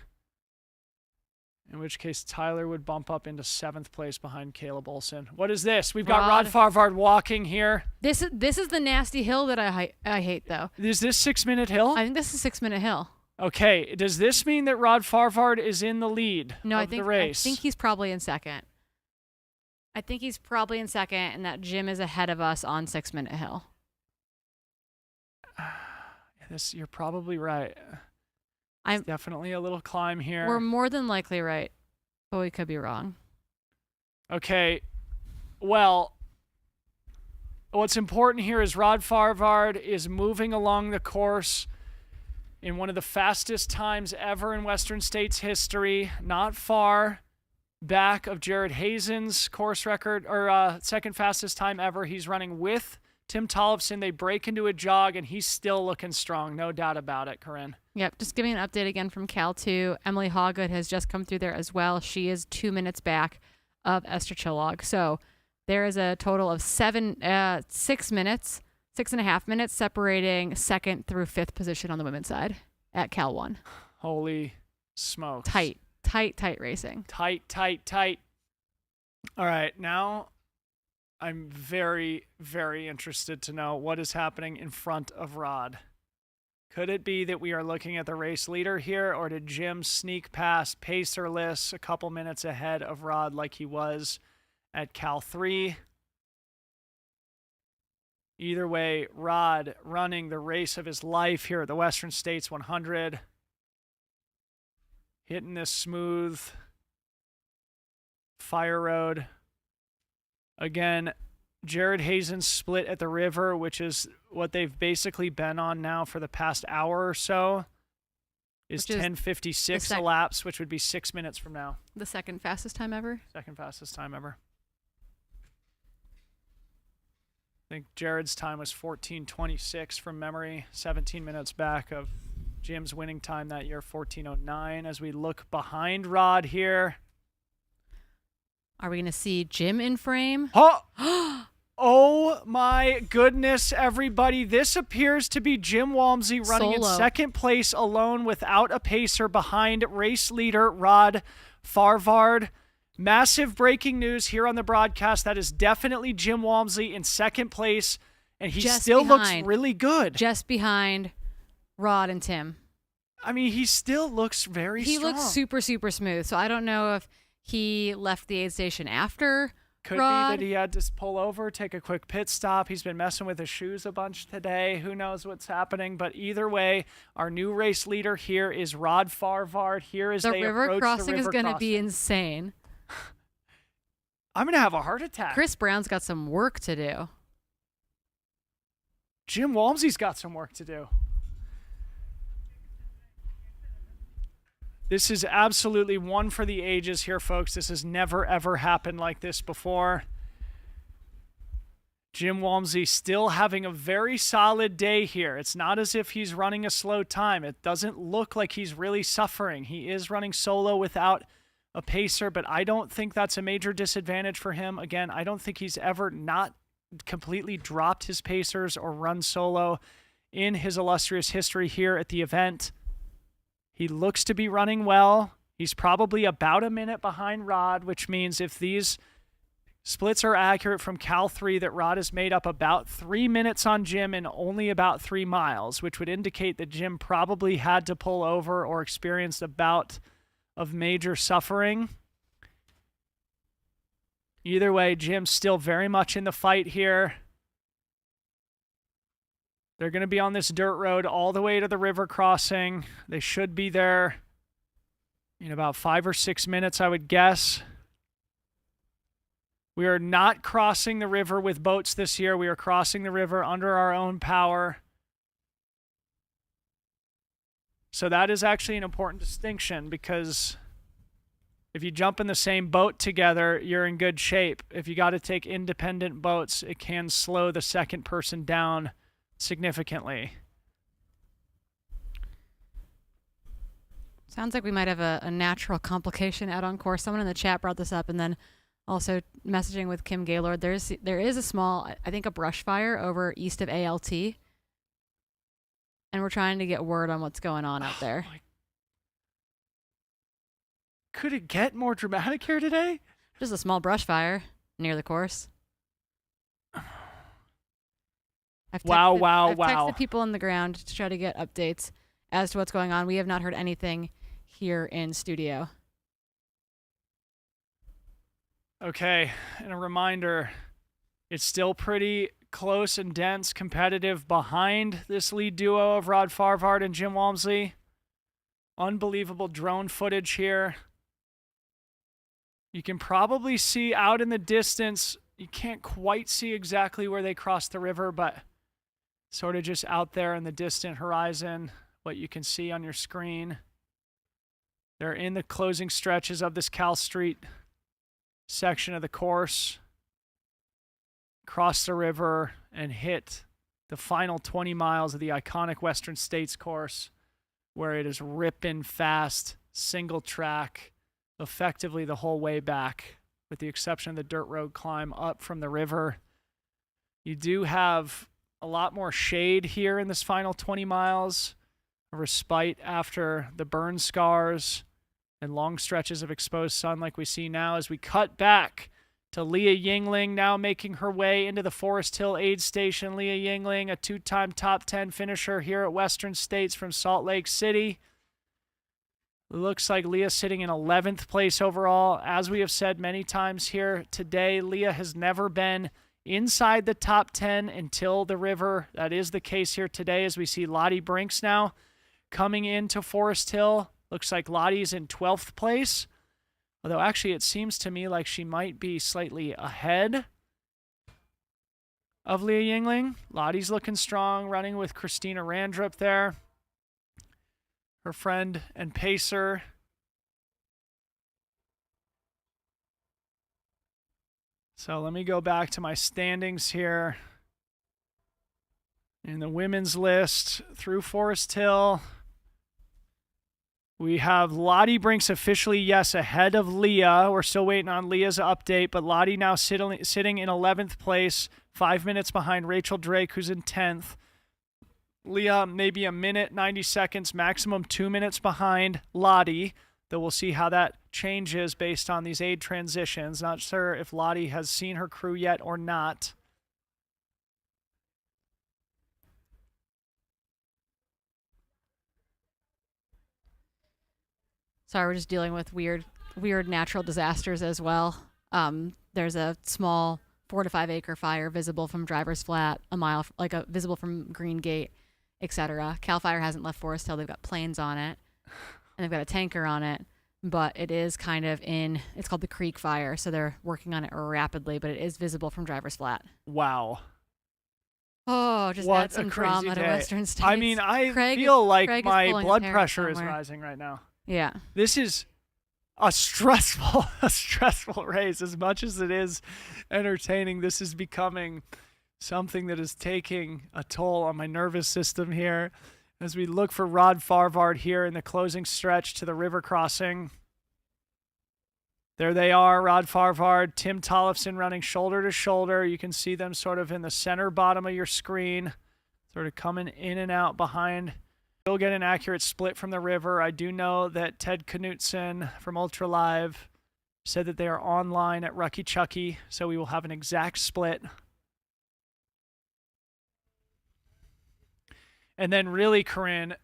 [SPEAKER 3] In which case, Tyler would bump up into 7th place behind Caleb Olson. What is this? We've got Rod Farvard walking here.
[SPEAKER 25] This is the nasty hill that I hate, though.
[SPEAKER 3] Is this 6 Minute Hill?
[SPEAKER 25] I think this is 6 Minute Hill.
[SPEAKER 3] Okay. Does this mean that Rod Farvard is in the lead of the race?
[SPEAKER 25] I think he's probably in second. And that Jim is ahead of us on 6 Minute Hill.
[SPEAKER 3] You're probably right. It's definitely a little climb here.
[SPEAKER 25] We're more than likely right, but we could be wrong.
[SPEAKER 3] Okay. Well, what's important here is Rod Farvard is moving along the course in one of the fastest times ever in Western States history, not far back of Jared Hazen's course record, or second fastest time ever. He's running with Tim Tollefson. They break into a jog, and he's still looking strong. No doubt about it, Corinne.
[SPEAKER 25] Yep, just giving an update again from Cal 2. Emily Hawgood has just come through there as well. She is 2 minutes back of Esther Cholog. So there is a total of 6 minutes, 6.5 minutes separating 2nd through 5th position on the women's side at Cal 1.
[SPEAKER 3] Holy smokes.
[SPEAKER 25] Tight racing.
[SPEAKER 3] Tight. All right, now I'm very, very interested to know what is happening in front of Rod. Could it be that we are looking at the race leader here, or did Jim sneak past pacerless a couple minutes ahead of Rod like he was at Cal 3? Either way, Rod running the race of his life here at the Western States 100. hitting this smooth fire road. Again, Jared Hazen's split at the river, which is what they've basically been on now for the past hour or so, is 10:56 elapsed, which would be 6 minutes from now.
[SPEAKER 25] The second fastest time ever?
[SPEAKER 3] Second fastest time ever. I think Jared's time was 14:26 from memory, 17 minutes back of Jim's winning time that year, 14:09. As we look behind Rod here.
[SPEAKER 25] Are we going to see Jim in frame?
[SPEAKER 3] Oh! Oh my goodness, everybody. This appears to be Jim Walmsley running in second place alone without a pacer behind race leader Rod Farvard. Massive breaking news here on the broadcast. That is definitely Jim Walmsley in second place, and he still looks really good.
[SPEAKER 25] Just behind Rod and Tim.
[SPEAKER 3] I mean, he still looks very strong.
[SPEAKER 25] He looks super, super smooth. So I don't know if he left the aid station after
[SPEAKER 3] Could
[SPEAKER 25] Rod.
[SPEAKER 3] be that he had to pull over, take a quick pit stop. He's been messing with his shoes a bunch today. Who knows what's happening? But either way, our new race leader here is Rod Farvard. Here as they
[SPEAKER 25] river
[SPEAKER 3] approach
[SPEAKER 25] crossing
[SPEAKER 3] the river
[SPEAKER 25] is going to
[SPEAKER 3] crossing.
[SPEAKER 25] be insane.
[SPEAKER 3] I'm going to have a heart attack.
[SPEAKER 25] Chris Brown's got some work to do.
[SPEAKER 3] Jim Walmsley's got some work to do. This is absolutely one for the ages here, folks. This has never, ever happened like this before. Jim Walmsley still having a very solid day here. It's not as if he's running a slow time. It doesn't look like he's really suffering. He is running solo without a pacer, but I don't think that's a major disadvantage for him. Again, I don't think he's ever not completely dropped his pacers or run solo in his illustrious history here at the event. He looks to be running well. He's probably about a minute behind Rod, which means if these splits are accurate from Cal 3, that Rod has made up about 3 minutes on Jim in only about 3 miles, which would indicate that Jim probably had to pull over or experienced a bout of major suffering. Either way, Jim's still very much in the fight here. They're going to be on this dirt road all the way to the river crossing. They should be there in about 5 or 6 minutes, I would guess. We are not crossing the river with boats this year. We are crossing the river under our own power. So that is actually an important distinction, because if you jump in the same boat together, you're in good shape. If you got to take independent boats, it can slow the second person down significantly.
[SPEAKER 25] Sounds like we might have a natural complication out on course. Someone in the chat brought this up, and then also messaging with Kim Gaylord. There is a small, I think, a brush fire over east of ALT, and we're trying to get word on what's going on out there.
[SPEAKER 3] Could it get more dramatic here today?
[SPEAKER 25] Just a small brush fire near the course. I've texted people on the ground to try to get updates as to what's going on. We have not heard anything here in studio.
[SPEAKER 3] Okay, and a reminder, it's still pretty close and dense, competitive behind this lead duo of Rod Farvard and Jim Walmsley. Unbelievable drone footage here. You can probably see out in the distance, you can't quite see exactly where they crossed the river, but sort of just out there in the distant horizon, what you can see on your screen. They're in the closing stretches of this Cal Street section of the course. Cross the river and hit the final 20 miles of the iconic Western States course, where it is ripping fast, single track, effectively the whole way back, with the exception of the dirt road climb up from the river. You do have a lot more shade here in this final 20 miles, a respite after the burn scars and long stretches of exposed sun like we see now, as we cut back to Leah Yingling, now making her way into the Forest Hill aid station. Leah Yingling, a 2-time top 10 finisher here at Western States from Salt Lake City. Looks like Leah sitting in 11th place overall. As we have said many times here today, Leah has never been inside the top 10 until the river. That is the case here today, as we see Lottie Brinks now coming into Forest Hill. Looks like Lottie's in 12th place. Although actually it seems to me like she might be slightly ahead of Leah Yingling. Lottie's looking strong, running with Christina Randrup there. Her friend and pacer. So let me go back to my standings here. In the women's list, through Forest Hill, we have Lottie Brinks officially, yes, ahead of Leah. We're still waiting on Leah's update, but Lottie now sitting in 11th place, 5 minutes behind Rachel Drake, who's in 10th. Leah maybe a minute, 90 seconds, maximum 2 minutes behind Lottie, though we'll see how that changes based on these aid transitions. Not sure if Lottie has seen her crew yet or not.
[SPEAKER 25] Sorry, we're just dealing with weird natural disasters as well. There's a small 4 to 5 acre fire visible from Driver's Flat, a mile, visible from Green Gate, etc. Cal Fire hasn't left Forest Hill. They've got planes on it, and they've got a tanker on it, but it is kind of it's called the Creek Fire, so they're working on it rapidly, but it is visible from Driver's Flat.
[SPEAKER 3] Wow.
[SPEAKER 25] Oh, just
[SPEAKER 3] what
[SPEAKER 25] add some
[SPEAKER 3] a crazy
[SPEAKER 25] drama
[SPEAKER 3] day.
[SPEAKER 25] to Western States.
[SPEAKER 3] I mean, I
[SPEAKER 25] Craig
[SPEAKER 3] feel like
[SPEAKER 25] is
[SPEAKER 3] my
[SPEAKER 25] pulling
[SPEAKER 3] blood
[SPEAKER 25] a parent
[SPEAKER 3] pressure is
[SPEAKER 25] somewhere.
[SPEAKER 3] rising right now.
[SPEAKER 25] Yeah.
[SPEAKER 3] This is a stressful race. As much as it is entertaining, this is becoming something that is taking a toll on my nervous system here as we look for Rod Farvard here in the closing stretch to the river crossing. There they are, Rod Farvard, Tim Tollefson running shoulder to shoulder. You can see them sort of in the center bottom of your screen, sort of coming in and out behind. We'll get an accurate split from the river. I do know that Ted Knutson from Ultra Live said that they are online at Rucky Chucky, so we will have an exact split. And then really, Corinne,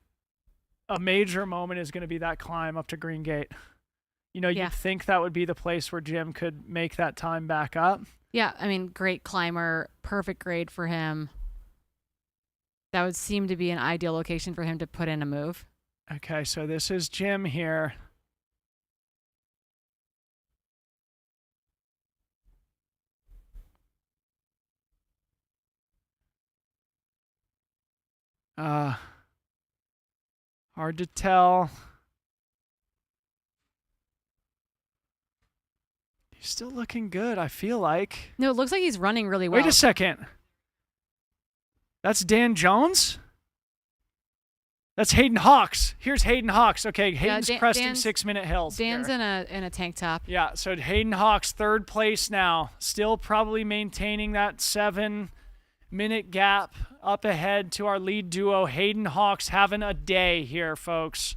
[SPEAKER 3] a major moment is going to be that climb up to Green Gate. You know, you'd think that would be the place where Jim could make that time back up.
[SPEAKER 25] Yeah, I mean, great climber, perfect grade for him. That would seem to be an ideal location for him to put in a move.
[SPEAKER 3] Okay, so this is Jim here. Hard to tell. He's still looking good, I feel like.
[SPEAKER 25] No, it looks like he's running really well.
[SPEAKER 3] Wait a second. That's Dan Jones? That's Hayden Hawks. Here's Hayden Hawks. Okay, Hayden's cresting 6 minute hills.
[SPEAKER 25] Dan's
[SPEAKER 3] here.
[SPEAKER 25] in a tank top.
[SPEAKER 3] Yeah, so Hayden Hawks, 3rd place now. Still probably maintaining that 7 minute gap up ahead to our lead duo. Hayden Hawks having a day here, folks.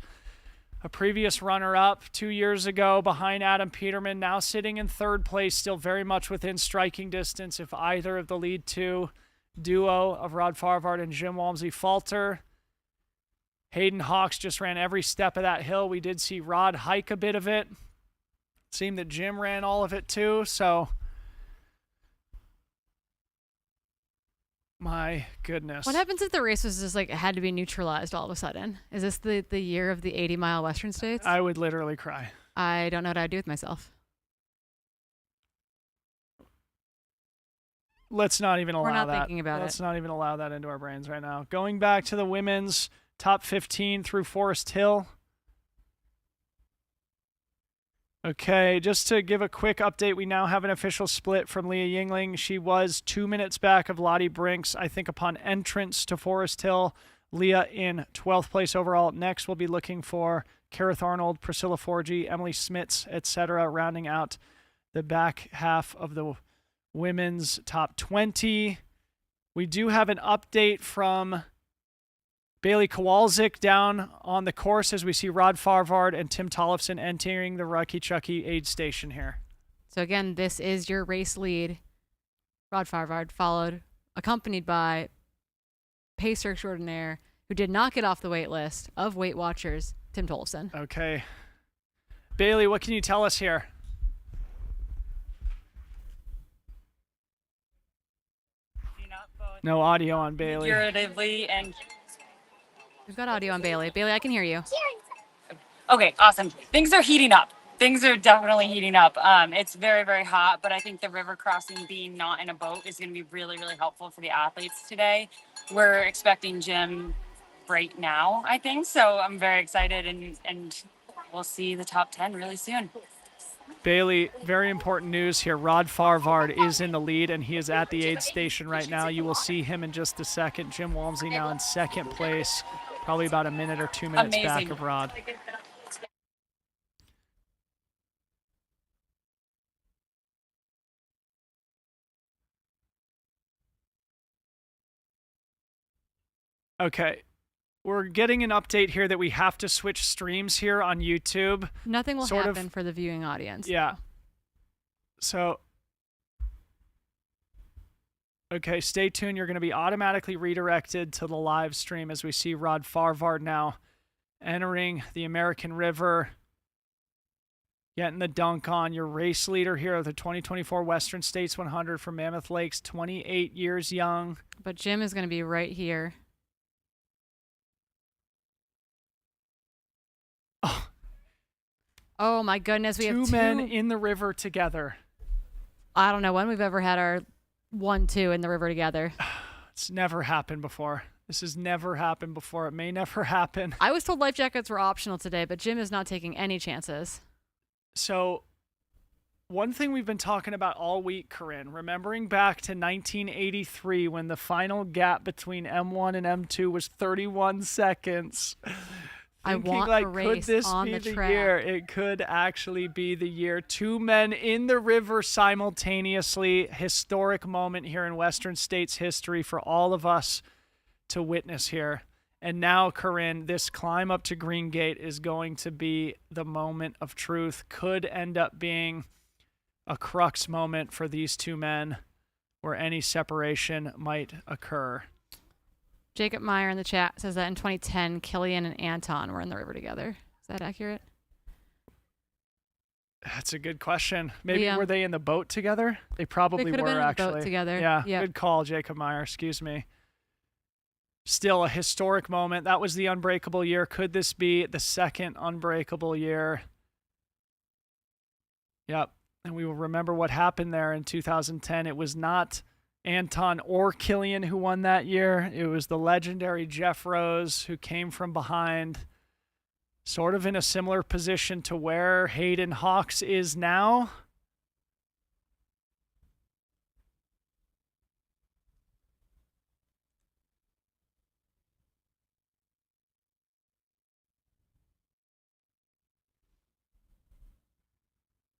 [SPEAKER 3] A previous runner-up 2 years ago behind Adam Peterman, now sitting in 3rd place, still very much within striking distance if either of the lead two duo of Rod Farvard and Jim Walmsley falter. Hayden Hawks just ran every step of that hill. We did see Rod hike a bit of it. It seemed that Jim ran all of it too, so my goodness.
[SPEAKER 25] What happens if the race was just had to be neutralized all of a sudden? Is this the year of the 80-mile Western States?
[SPEAKER 3] I would literally cry.
[SPEAKER 25] I don't know what I'd do with myself.
[SPEAKER 3] Let's not even allow that.
[SPEAKER 25] We're not thinking about it.
[SPEAKER 3] Let's not even allow that into our brains right now. Going back to the women's top 15 through Forest Hill. Okay, just to give a quick update, we now have an official split from Leah Yingling. She was 2 minutes back of Lottie Brinks, I think, upon entrance to Forest Hill. Leah in 12th place overall. Next, we'll be looking for Kareth Arnold, Priscilla Forgy, Emily Smits, etc., rounding out the back half of the women's top 20. We do have an update from Bailey Kowalczyk down on the course as we see Rod Farvard and Tim Tollefson entering the Rucky Chucky aid station here.
[SPEAKER 25] So again, this is your race lead. Rod Farvard accompanied by pacer extraordinaire who did not get off the wait list of Weight Watchers, Tim Tollefson.
[SPEAKER 3] Okay. Bailey, what can you tell us here? No audio on Bailey.
[SPEAKER 25] We've got audio on Bailey. Bailey, I can hear you.
[SPEAKER 21] Okay, awesome. Things are heating up. Things are definitely heating up. It's very, very hot, but I think the river crossing being not in a boat is going to be really, really helpful for the athletes today. We're expecting Jim right now, I think. So I'm very excited, and we'll see the top 10 really soon.
[SPEAKER 3] Bailey, very important news here. Rod Farvard is in the lead, and he is at the aid station right now. You will see him in just a second. Jim Walmsley now in second place, probably about a minute or 2 minutes back of Rod. Okay, we're getting an update here that we have to switch streams here on YouTube.
[SPEAKER 25] Nothing will happen for the viewing audience.
[SPEAKER 3] Yeah. So, okay, stay tuned. You're going to be automatically redirected to the live stream as we see Rod Farvard now entering the American River, getting the dunk on. Your race leader here of the 2024 Western States 100 from Mammoth Lakes, 28 years young.
[SPEAKER 25] But Jim is going to be right here. Oh my goodness, we have two
[SPEAKER 3] men in the river together.
[SPEAKER 25] I don't know when we've ever had our 1-2 in the river together.
[SPEAKER 3] It's never happened before. This has never happened before. It may never happen.
[SPEAKER 25] I was told life jackets were optional today, but Jim is not taking any chances.
[SPEAKER 3] So, one thing we've been talking about all week, Corinne, remembering back to 1983 when the final gap between M1 and M2 was 31 seconds.
[SPEAKER 25] I want a race
[SPEAKER 3] could this
[SPEAKER 25] on
[SPEAKER 3] be
[SPEAKER 25] the
[SPEAKER 3] the year? It could actually be the year. Two men in the river simultaneously. Historic moment here in Western States history for all of us to witness here. And now, Corinne, this climb up to Green Gate is going to be the moment of truth. Could end up being a crux moment for these two men where any separation might occur.
[SPEAKER 25] Jacob Meyer in the chat says that in 2010, Killian and Anton were in the river together. Is that accurate?
[SPEAKER 3] That's a good question. Maybe were they in the boat together? They probably
[SPEAKER 25] could have
[SPEAKER 3] were
[SPEAKER 25] been in the
[SPEAKER 3] actually.
[SPEAKER 25] boat together.
[SPEAKER 3] Yeah,
[SPEAKER 25] Yep.
[SPEAKER 3] Good call, Jacob Meyer. Excuse me. Still a historic moment. That was the unbreakable year. Could this be the second unbreakable year? Yep. And we will remember what happened there in 2010. It was not Anton or Killian who won that year. It was the legendary Jeff Rose who came from behind, sort of in a similar position to where Hayden Hawks is now.